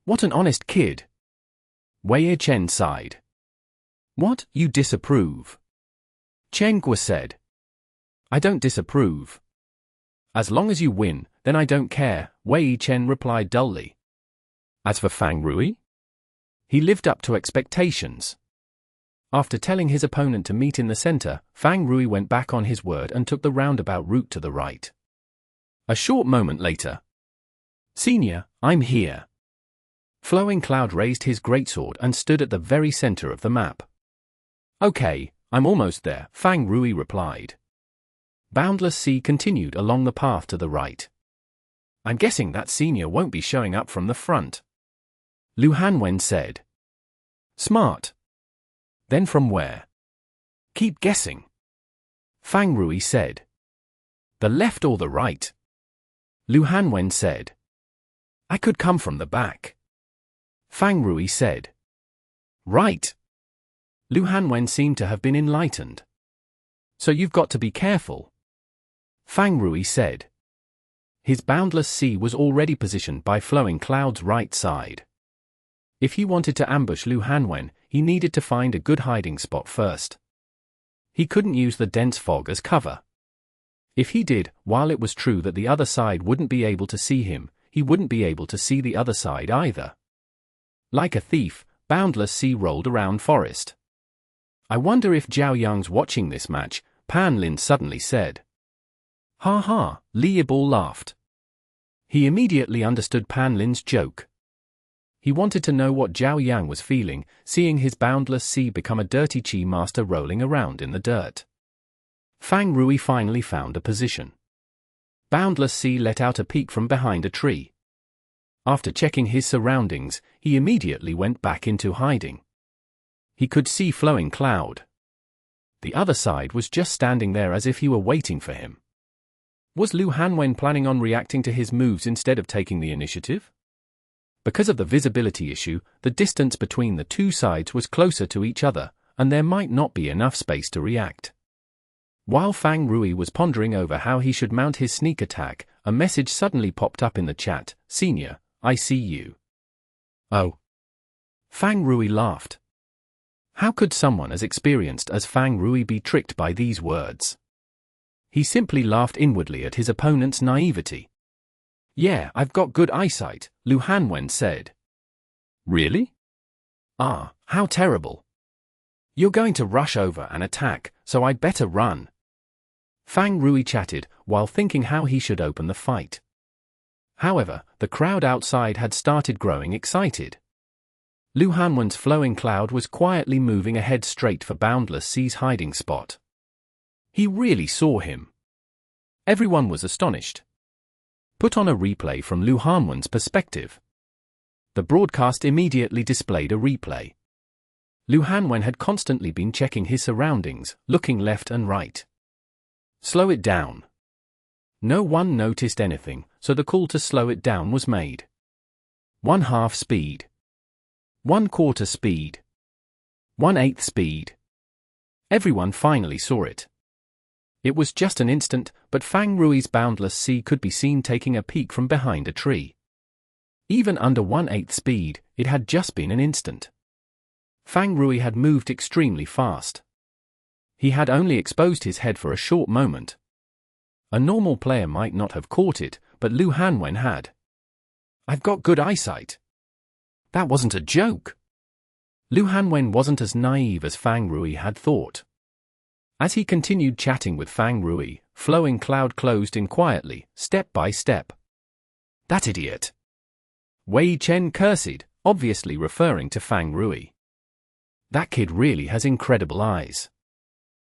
"What an honest kid." Wei Chen sighed. "What, you disapprove?" Chen Guo said. "I don't disapprove. As long as you win, then I don't care," Wei Chen replied dully. As for Fang Rui, he lived up to expectations. After telling his opponent to meet in the center, Fang Rui went back on his word and took the roundabout route to the right. A short moment later. "Senior, I'm here." Flowing Cloud raised his greatsword and stood at the very center of the map. "Okay, I'm almost there," Fang Rui replied. Boundless Sea continued along the path to the right. "I'm guessing that Senior won't be showing up from the front," Lu Hanwen said. "Smart. Then from where?" "Keep guessing," Fang Rui said. "The left or the right?" Lu Hanwen said. "I could come from the back," Fang Rui said. "Right." Lu Hanwen seemed to have been enlightened. "So you've got to be careful," Fang Rui said. His Boundless Sea was already positioned by Flowing Cloud's right side. If he wanted to ambush Lu Hanwen, he needed to find a good hiding spot first. He couldn't use the dense fog as cover. If he did, while it was true that the other side wouldn't be able to see him, he wouldn't be able to see the other side either. Like a thief, Boundless Sea rolled around forest. "I wonder if Zhao Yang's watching this match," Pan Lin suddenly said. "Ha ha," Li Yibor laughed. He immediately understood Pan Lin's joke. He wanted to know what Zhao Yang was feeling, seeing his Boundless Sea become a dirty chi master rolling around in the dirt. Fang Rui finally found a position. Boundless Sea let out a peek from behind a tree. After checking his surroundings, he immediately went back into hiding. He could see Flowing Cloud. The other side was just standing there as if he were waiting for him. Was Lu Hanwen planning on reacting to his moves instead of taking the initiative? Because of the visibility issue, the distance between the two sides was closer to each other, and there might not be enough space to react. While Fang Rui was pondering over how he should mount his sneak attack, a message suddenly popped up in the chat. "Senior, I see you." "Oh." Fang Rui laughed. How could someone as experienced as Fang Rui be tricked by these words? He simply laughed inwardly at his opponent's naivety. "Yeah, I've got good eyesight," Lu Hanwen said. "Really? Ah, how terrible. You're going to rush over and attack, so I'd better run." Fang Rui chatted, while thinking how he should open the fight. However, the crowd outside had started growing excited. Lu Hanwen's flowing cloud was quietly moving ahead straight for Boundless Sea's hiding spot. He really saw him. Everyone was astonished. Put on a replay from Lu Hanwen's perspective. The broadcast immediately displayed a replay. Lu Hanwen had constantly been checking his surroundings, looking left and right. "Slow it down." No one noticed anything, so the call to slow it down was made. 1/2 speed. 1/4 speed. 1/8 speed. Everyone finally saw it. It was just an instant, but Fang Rui's Boundless Sea could be seen taking a peek from behind a tree. Even under 1/8 speed, it had just been an instant. Fang Rui had moved extremely fast. He had only exposed his head for a short moment. A normal player might not have caught it, but Lu Hanwen had. "I've got good eyesight." That wasn't a joke. Lu Hanwen wasn't as naive as Fang Rui had thought. As he continued chatting with Fang Rui, Flowing Cloud closed in quietly, step by step. "That idiot!" Wei Chen cursed, obviously referring to Fang Rui. "That kid really has incredible eyes."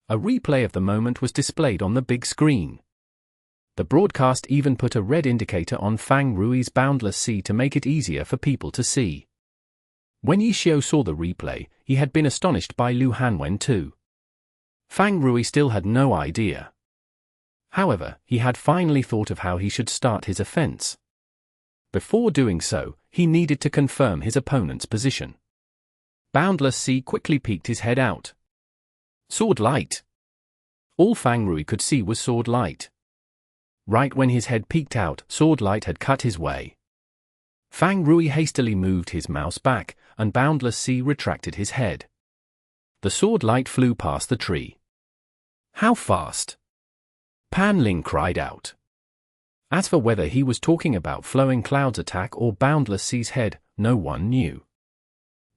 A replay of the moment was displayed on the big screen. The broadcast even put a red indicator on Fang Rui's Boundless Sea to make it easier for people to see. When Yixiao saw the replay, he had been astonished by Lu Hanwen too. Fang Rui still had no idea. However, he had finally thought of how he should start his offense. Before doing so, he needed to confirm his opponent's position. Boundless Sea quickly peeked his head out. Sword light. All Fang Rui could see was sword light. Right when his head peeked out, sword light had cut his way. Fang Rui hastily moved his mouse back, and Boundless Sea retracted his head. The sword light flew past the tree. "How fast?" Pan Ling cried out. As for whether he was talking about Flowing Cloud's attack or Boundless Sea's head, no one knew.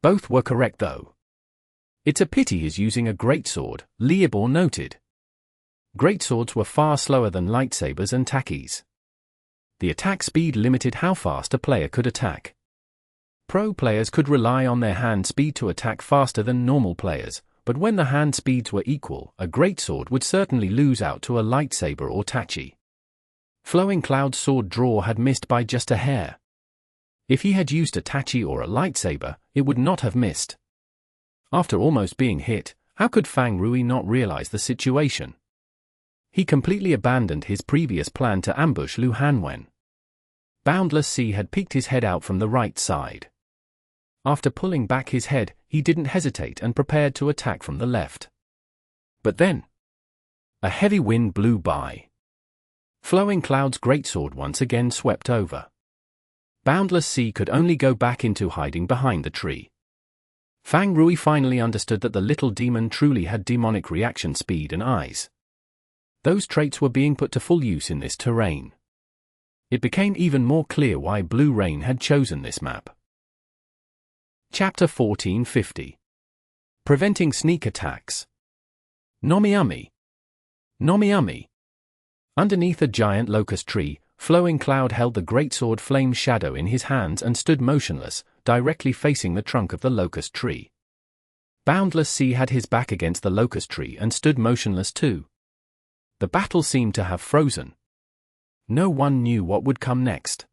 Both were correct though. "It's a pity he's using a greatsword," Liebor noted. Greatswords were far slower than lightsabers and takis. The attack speed limited how fast a player could attack. Pro players could rely on their hand speed to attack faster than normal players, but when the hand speeds were equal, a greatsword would certainly lose out to a lightsaber or tachi. Flowing Cloud's sword draw had missed by just a hair. If he had used a tachi or a lightsaber, it would not have missed. After almost being hit, how could Fang Rui not realize the situation? He completely abandoned his previous plan to ambush Lu Hanwen. Boundless Sea had peeked his head out from the right side. After pulling back his head, he didn't hesitate and prepared to attack from the left. But then, a heavy wind blew by. Flowing Cloud's greatsword once again swept over. Boundless Sea could only go back into hiding behind the tree. Fang Rui finally understood that the little demon truly had demonic reaction speed and eyes. Those traits were being put to full use in this terrain. It became even more clear why Blue Rain had chosen this map. Chapter 1450. Preventing Sneak Attacks. Nomiami. Nomiami. Underneath a giant locust tree, Flowing Cloud held the greatsword Flame Shadow in his hands and stood motionless, directly facing the trunk of the locust tree. Boundless Sea had his back against the locust tree and stood motionless too. The battle seemed to have frozen. No one knew what would come next.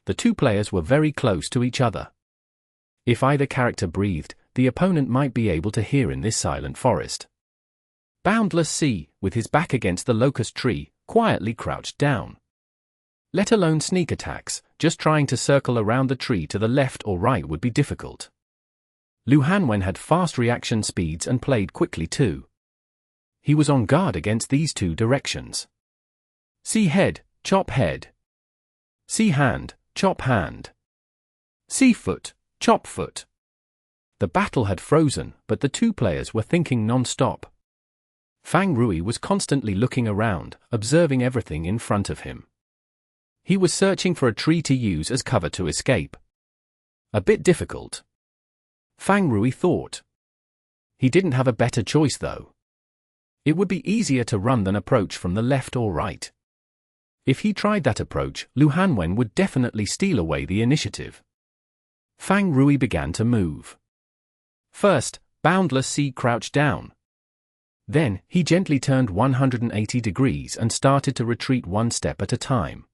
The two players were very close to each other. If either character breathed, the opponent might be able to hear in this silent forest. Boundless Sea, with his back against the locust tree, quietly crouched down. Let alone sneak attacks, just trying to circle around the tree to the left or right would be difficult. Lu Hanwen had fast reaction speeds and played quickly too. He was on guard against these two directions. See head, chop head. See hand, chop hand. See foot, chop foot. The battle had frozen, but the two players were thinking non-stop. Fang Rui was constantly looking around, observing everything in front of him. He was searching for a tree to use as cover to escape. A bit difficult, Fang Rui thought. He didn't have a better choice though. It would be easier to run than approach from the left or right. If he tried that approach, Lu Hanwen would definitely steal away the initiative. Fang Rui began to move. First, Boundless Sea crouched down. Then, he gently turned 180 degrees and started to retreat one step at a time.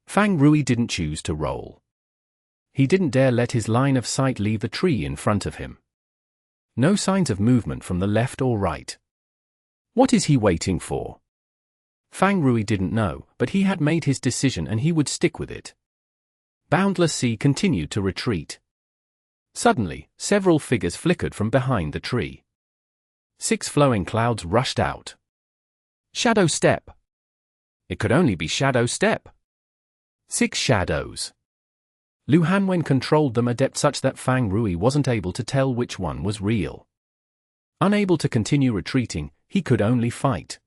Fang Rui didn't choose to roll. He didn't dare let his line of sight leave the tree in front of him. No signs of movement from the left or right. What is he waiting for? Fang Rui didn't know, but he had made his decision and he would stick with it. Boundless Sea continued to retreat. Suddenly, several figures flickered from behind the tree. 6 flowing clouds rushed out. Shadow Step. It could only be Shadow Step. 6 shadows. Lu Hanwen controlled them adept such that Fang Rui wasn't able to tell which one was real. Unable to continue retreating, he could only fight.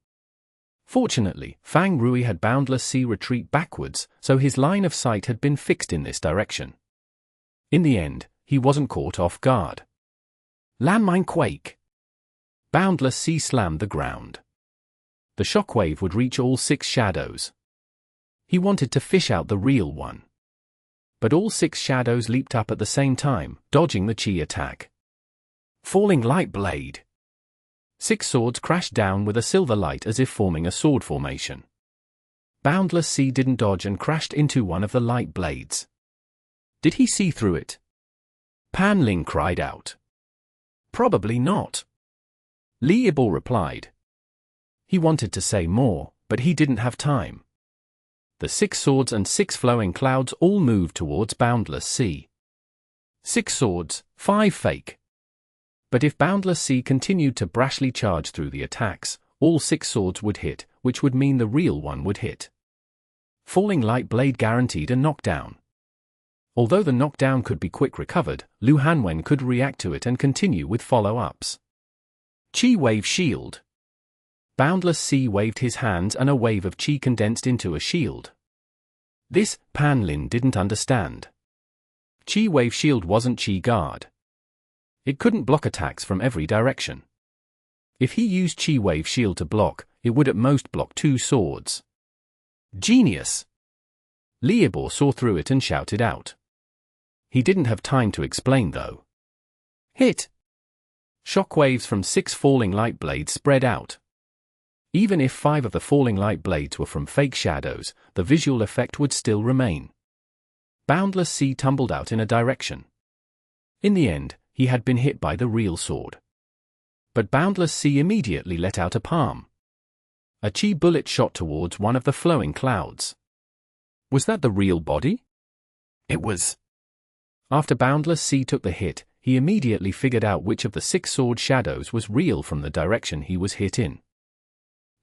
Fortunately, Fang Rui had Boundless Sea retreat backwards, so his line of sight had been fixed in this direction. In the end, he wasn't caught off guard. Landmine Quake. Boundless Sea slammed the ground. The shockwave would reach all 6 shadows. He wanted to fish out the real one. But all 6 shadows leaped up at the same time, dodging the chi attack. Falling Light Blade. 6 swords crashed down with a silver light as if forming a sword formation. Boundless Sea didn't dodge and crashed into one of the light blades. Did he see through it? Pan Ling cried out. Probably not. Li Yibo replied. He wanted to say more, but he didn't have time. The 6 swords and 6 flowing clouds all moved towards Boundless Sea. 6 swords, 5 fake. But if Boundless Sea continued to brashly charge through the attacks, all 6 swords would hit, which would mean the real one would hit. Falling Light Blade guaranteed a knockdown. Although the knockdown could be quick recovered, Lu Hanwen could react to it and continue with follow-ups. Chi Wave Shield. Boundless Sea waved his hands and a wave of chi condensed into a shield. This, Pan Lin didn't understand. Chi Wave Shield wasn't Chi Guard. It couldn't block attacks from every direction. If he used Chi Wave Shield to block, it would at most block 2 swords. Genius! Li Yibo saw through it and shouted out. He didn't have time to explain though. Hit! Shockwaves from 6 falling light blades spread out. Even if 5 of the falling light blades were from fake shadows, the visual effect would still remain. Boundless Sea tumbled out in a direction. In the end, he had been hit by the real sword. But Boundless Sea immediately let out a palm. A chi bullet shot towards one of the flowing clouds. Was that the real body? It was. After Boundless Sea took the hit, he immediately figured out which of the 6 sword shadows was real from the direction he was hit in.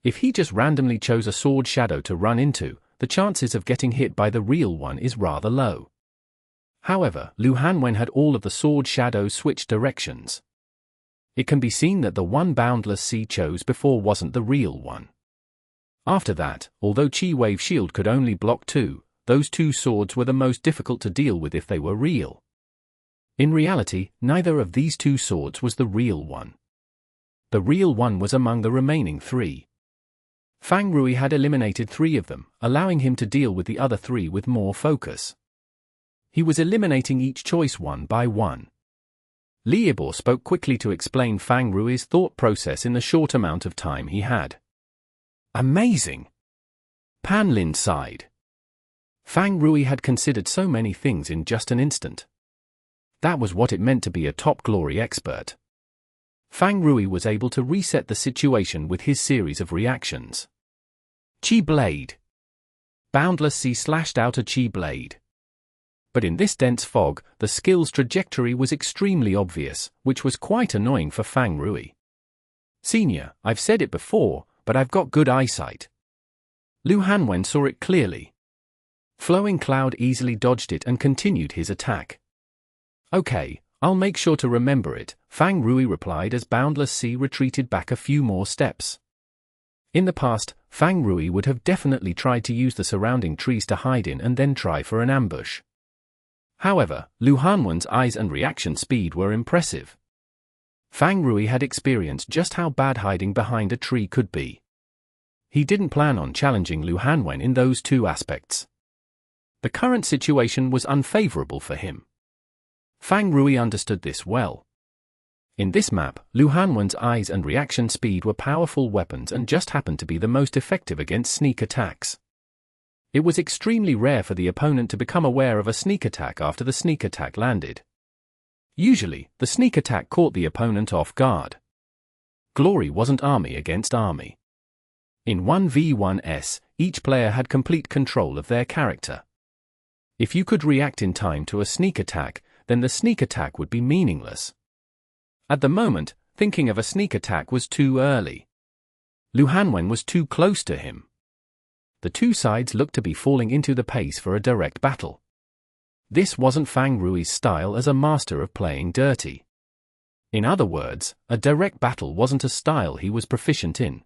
If he just randomly chose a sword shadow to run into, the chances of getting hit by the real one is rather low. However, Lu Hanwen had all of the sword shadows switch directions. It can be seen that the one Boundless Sea chose before wasn't the real one. After that, although Chi Wave Shield could only block 2, those 2 swords were the most difficult to deal with if they were real. In reality, neither of these 2 swords was the real one. The real one was among the remaining 3. Fang Rui had eliminated 3 of them, allowing him to deal with the other 3 with more focus. He was eliminating each choice one by one. Li Yibo spoke quickly to explain Fang Rui's thought process in the short amount of time he had. Amazing! Pan Lin sighed. Fang Rui had considered so many things in just an instant. That was what it meant to be a top glory expert. Fang Rui was able to reset the situation with his series of reactions. Chi Blade. Boundless Sea slashed out a Chi Blade. But in this dense fog, the skill's trajectory was extremely obvious, which was quite annoying for Fang Rui. Senior, I've said it before, but I've got good eyesight. Lu Hanwen saw it clearly. Flowing Cloud easily dodged it and continued his attack. Okay, I'll make sure to remember it, Fang Rui replied as Boundless Sea retreated back a few more steps. In the past, Fang Rui would have definitely tried to use the surrounding trees to hide in and then try for an ambush. However, Lu Hanwen's eyes and reaction speed were impressive. Fang Rui had experienced just how bad hiding behind a tree could be. He didn't plan on challenging Lu Hanwen in those two aspects. The current situation was unfavorable for him. Fang Rui understood this well. In this map, Lu Hanwen's eyes and reaction speed were powerful weapons and just happened to be the most effective against sneak attacks. It was extremely rare for the opponent to become aware of a sneak attack after the sneak attack landed. Usually, the sneak attack caught the opponent off guard. Glory wasn't army against army. In 1v1s, each player had complete control of their character. If you could react in time to a sneak attack, then the sneak attack would be meaningless. At the moment, thinking of a sneak attack was too early. Lu Hanwen was too close to him. The two sides looked to be falling into the pace for a direct battle. This wasn't Fang Rui's style as a master of playing dirty. In other words, a direct battle wasn't a style he was proficient in.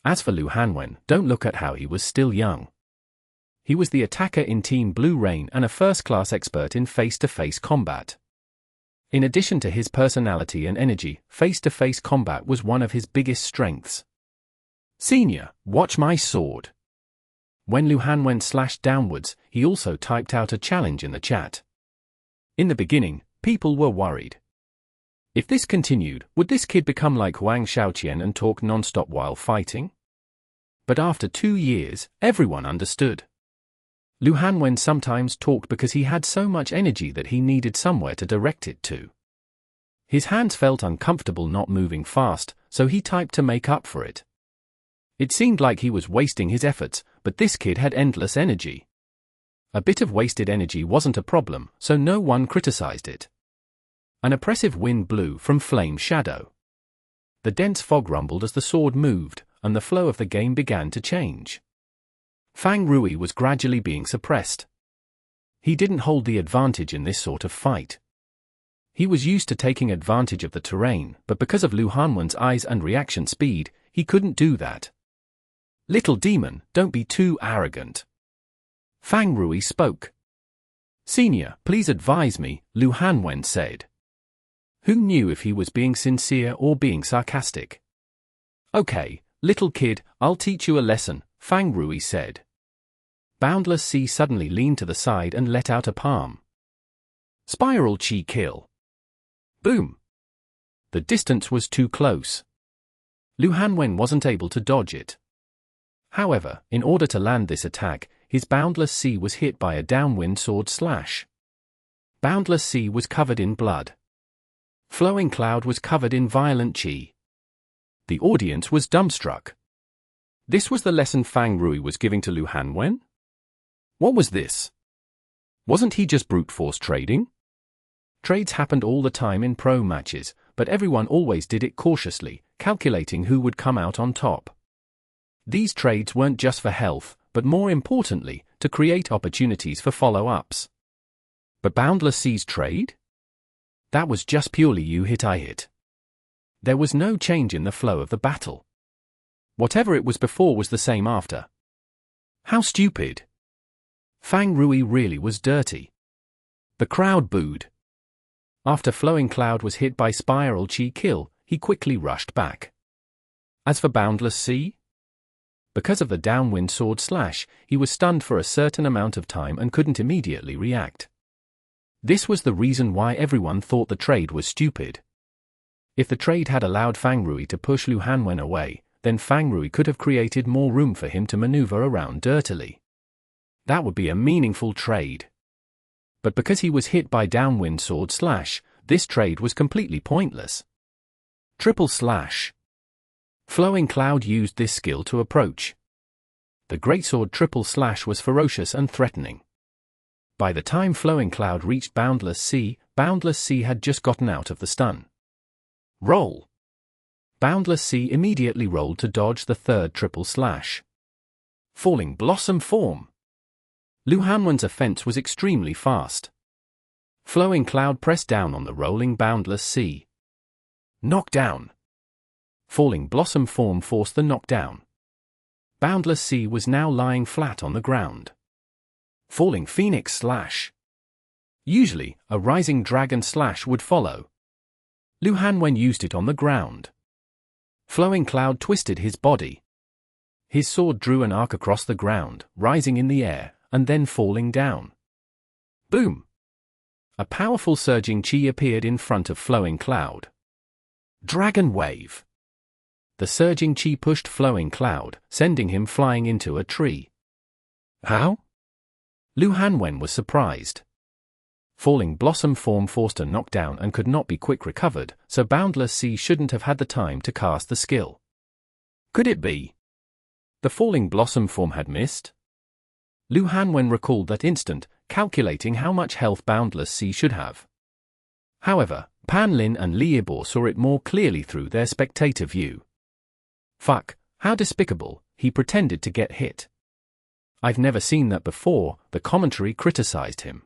As for Lu Hanwen, don't look at how he was still young. He was the attacker in Team Blue Rain and a first-class expert in face-to-face combat. In addition to his personality and energy, face-to-face combat was one of his biggest strengths. Senior, watch my sword. When Lu Hanwen slashed downwards, he also typed out a challenge in the chat. In the beginning, people were worried. If this continued, would this kid become like Huang Shaoqian and talk non-stop while fighting? But after 2 years, everyone understood. Lu Hanwen sometimes talked because he had so much energy that he needed somewhere to direct it to. His hands felt uncomfortable not moving fast, so he typed to make up for it. It seemed like he was wasting his efforts, but this kid had endless energy. A bit of wasted energy wasn't a problem, so no one criticized it. An oppressive wind blew from Flame Shadow. The dense fog rumbled as the sword moved, and the flow of the game began to change. Fang Rui was gradually being suppressed. He didn't hold the advantage in this sort of fight. He was used to taking advantage of the terrain, but because of Lu Hanwen's eyes and reaction speed, he couldn't do that. Little demon, don't be too arrogant. Fang Rui spoke. Senior, please advise me, Lu Hanwen said. Who knew if he was being sincere or being sarcastic? Okay, little kid, I'll teach you a lesson, Fang Rui said. Boundless Sea suddenly leaned to the side and let out a palm. Spiral Chi kill. Boom. The distance was too close. Lu Hanwen wasn't able to dodge it. However, in order to land this attack, his Boundless Sea was hit by a downwind sword slash. Boundless Sea was covered in blood. Flowing Cloud was covered in violent chi. The audience was dumbstruck. This was the lesson Fang Rui was giving to Lu Hanwen? What was this? Wasn't he just brute force trading? Trades happened all the time in pro matches, but everyone always did it cautiously, calculating who would come out on top. These trades weren't just for health, but more importantly, to create opportunities for follow-ups. But Boundless Sea's trade? That was just purely you hit I hit. There was no change in the flow of the battle. Whatever it was before was the same after. How stupid. Fang Rui really was dirty. The crowd booed. After Flowing Cloud was hit by Spiral Chi kill, he quickly rushed back. As for Boundless Sea? Because of the downwind sword slash, he was stunned for a certain amount of time and couldn't immediately react. This was the reason why everyone thought the trade was stupid. If the trade had allowed Fang Rui to push Lu Hanwen away, then Fang Rui could have created more room for him to maneuver around dirtily. That would be a meaningful trade. But because he was hit by downwind sword slash, this trade was completely pointless. Triple slash. Flowing Cloud used this skill to approach. The greatsword triple slash was ferocious and threatening. By the time Flowing Cloud reached Boundless Sea had just gotten out of the stun. Roll. Boundless Sea immediately rolled to dodge the third triple slash. Falling Blossom form. Lu Hanwen's offense was extremely fast. Flowing Cloud pressed down on the rolling Boundless Sea. Knockdown. Falling Blossom form forced the knockdown. Boundless Sea was now lying flat on the ground. Falling Phoenix Slash. Usually, a Rising Dragon Slash would follow. Lu Hanwen used it on the ground. Flowing Cloud twisted his body. His sword drew an arc across the ground, rising in the air, and then falling down. Boom! A powerful surging chi appeared in front of Flowing Cloud. Dragon Wave. The surging chi pushed Flowing Cloud, sending him flying into a tree. How? Lu Hanwen was surprised. Falling Blossom form forced a knockdown and could not be quick recovered, so Boundless Sea shouldn't have had the time to cast the skill. Could it be the Falling Blossom form had missed? Lu Hanwen recalled that instant, calculating how much health Boundless Sea should have. However, Pan Lin and Liebor saw it more clearly through their spectator view. Fuck, how despicable, he pretended to get hit. I've never seen that before, the commentary criticized him.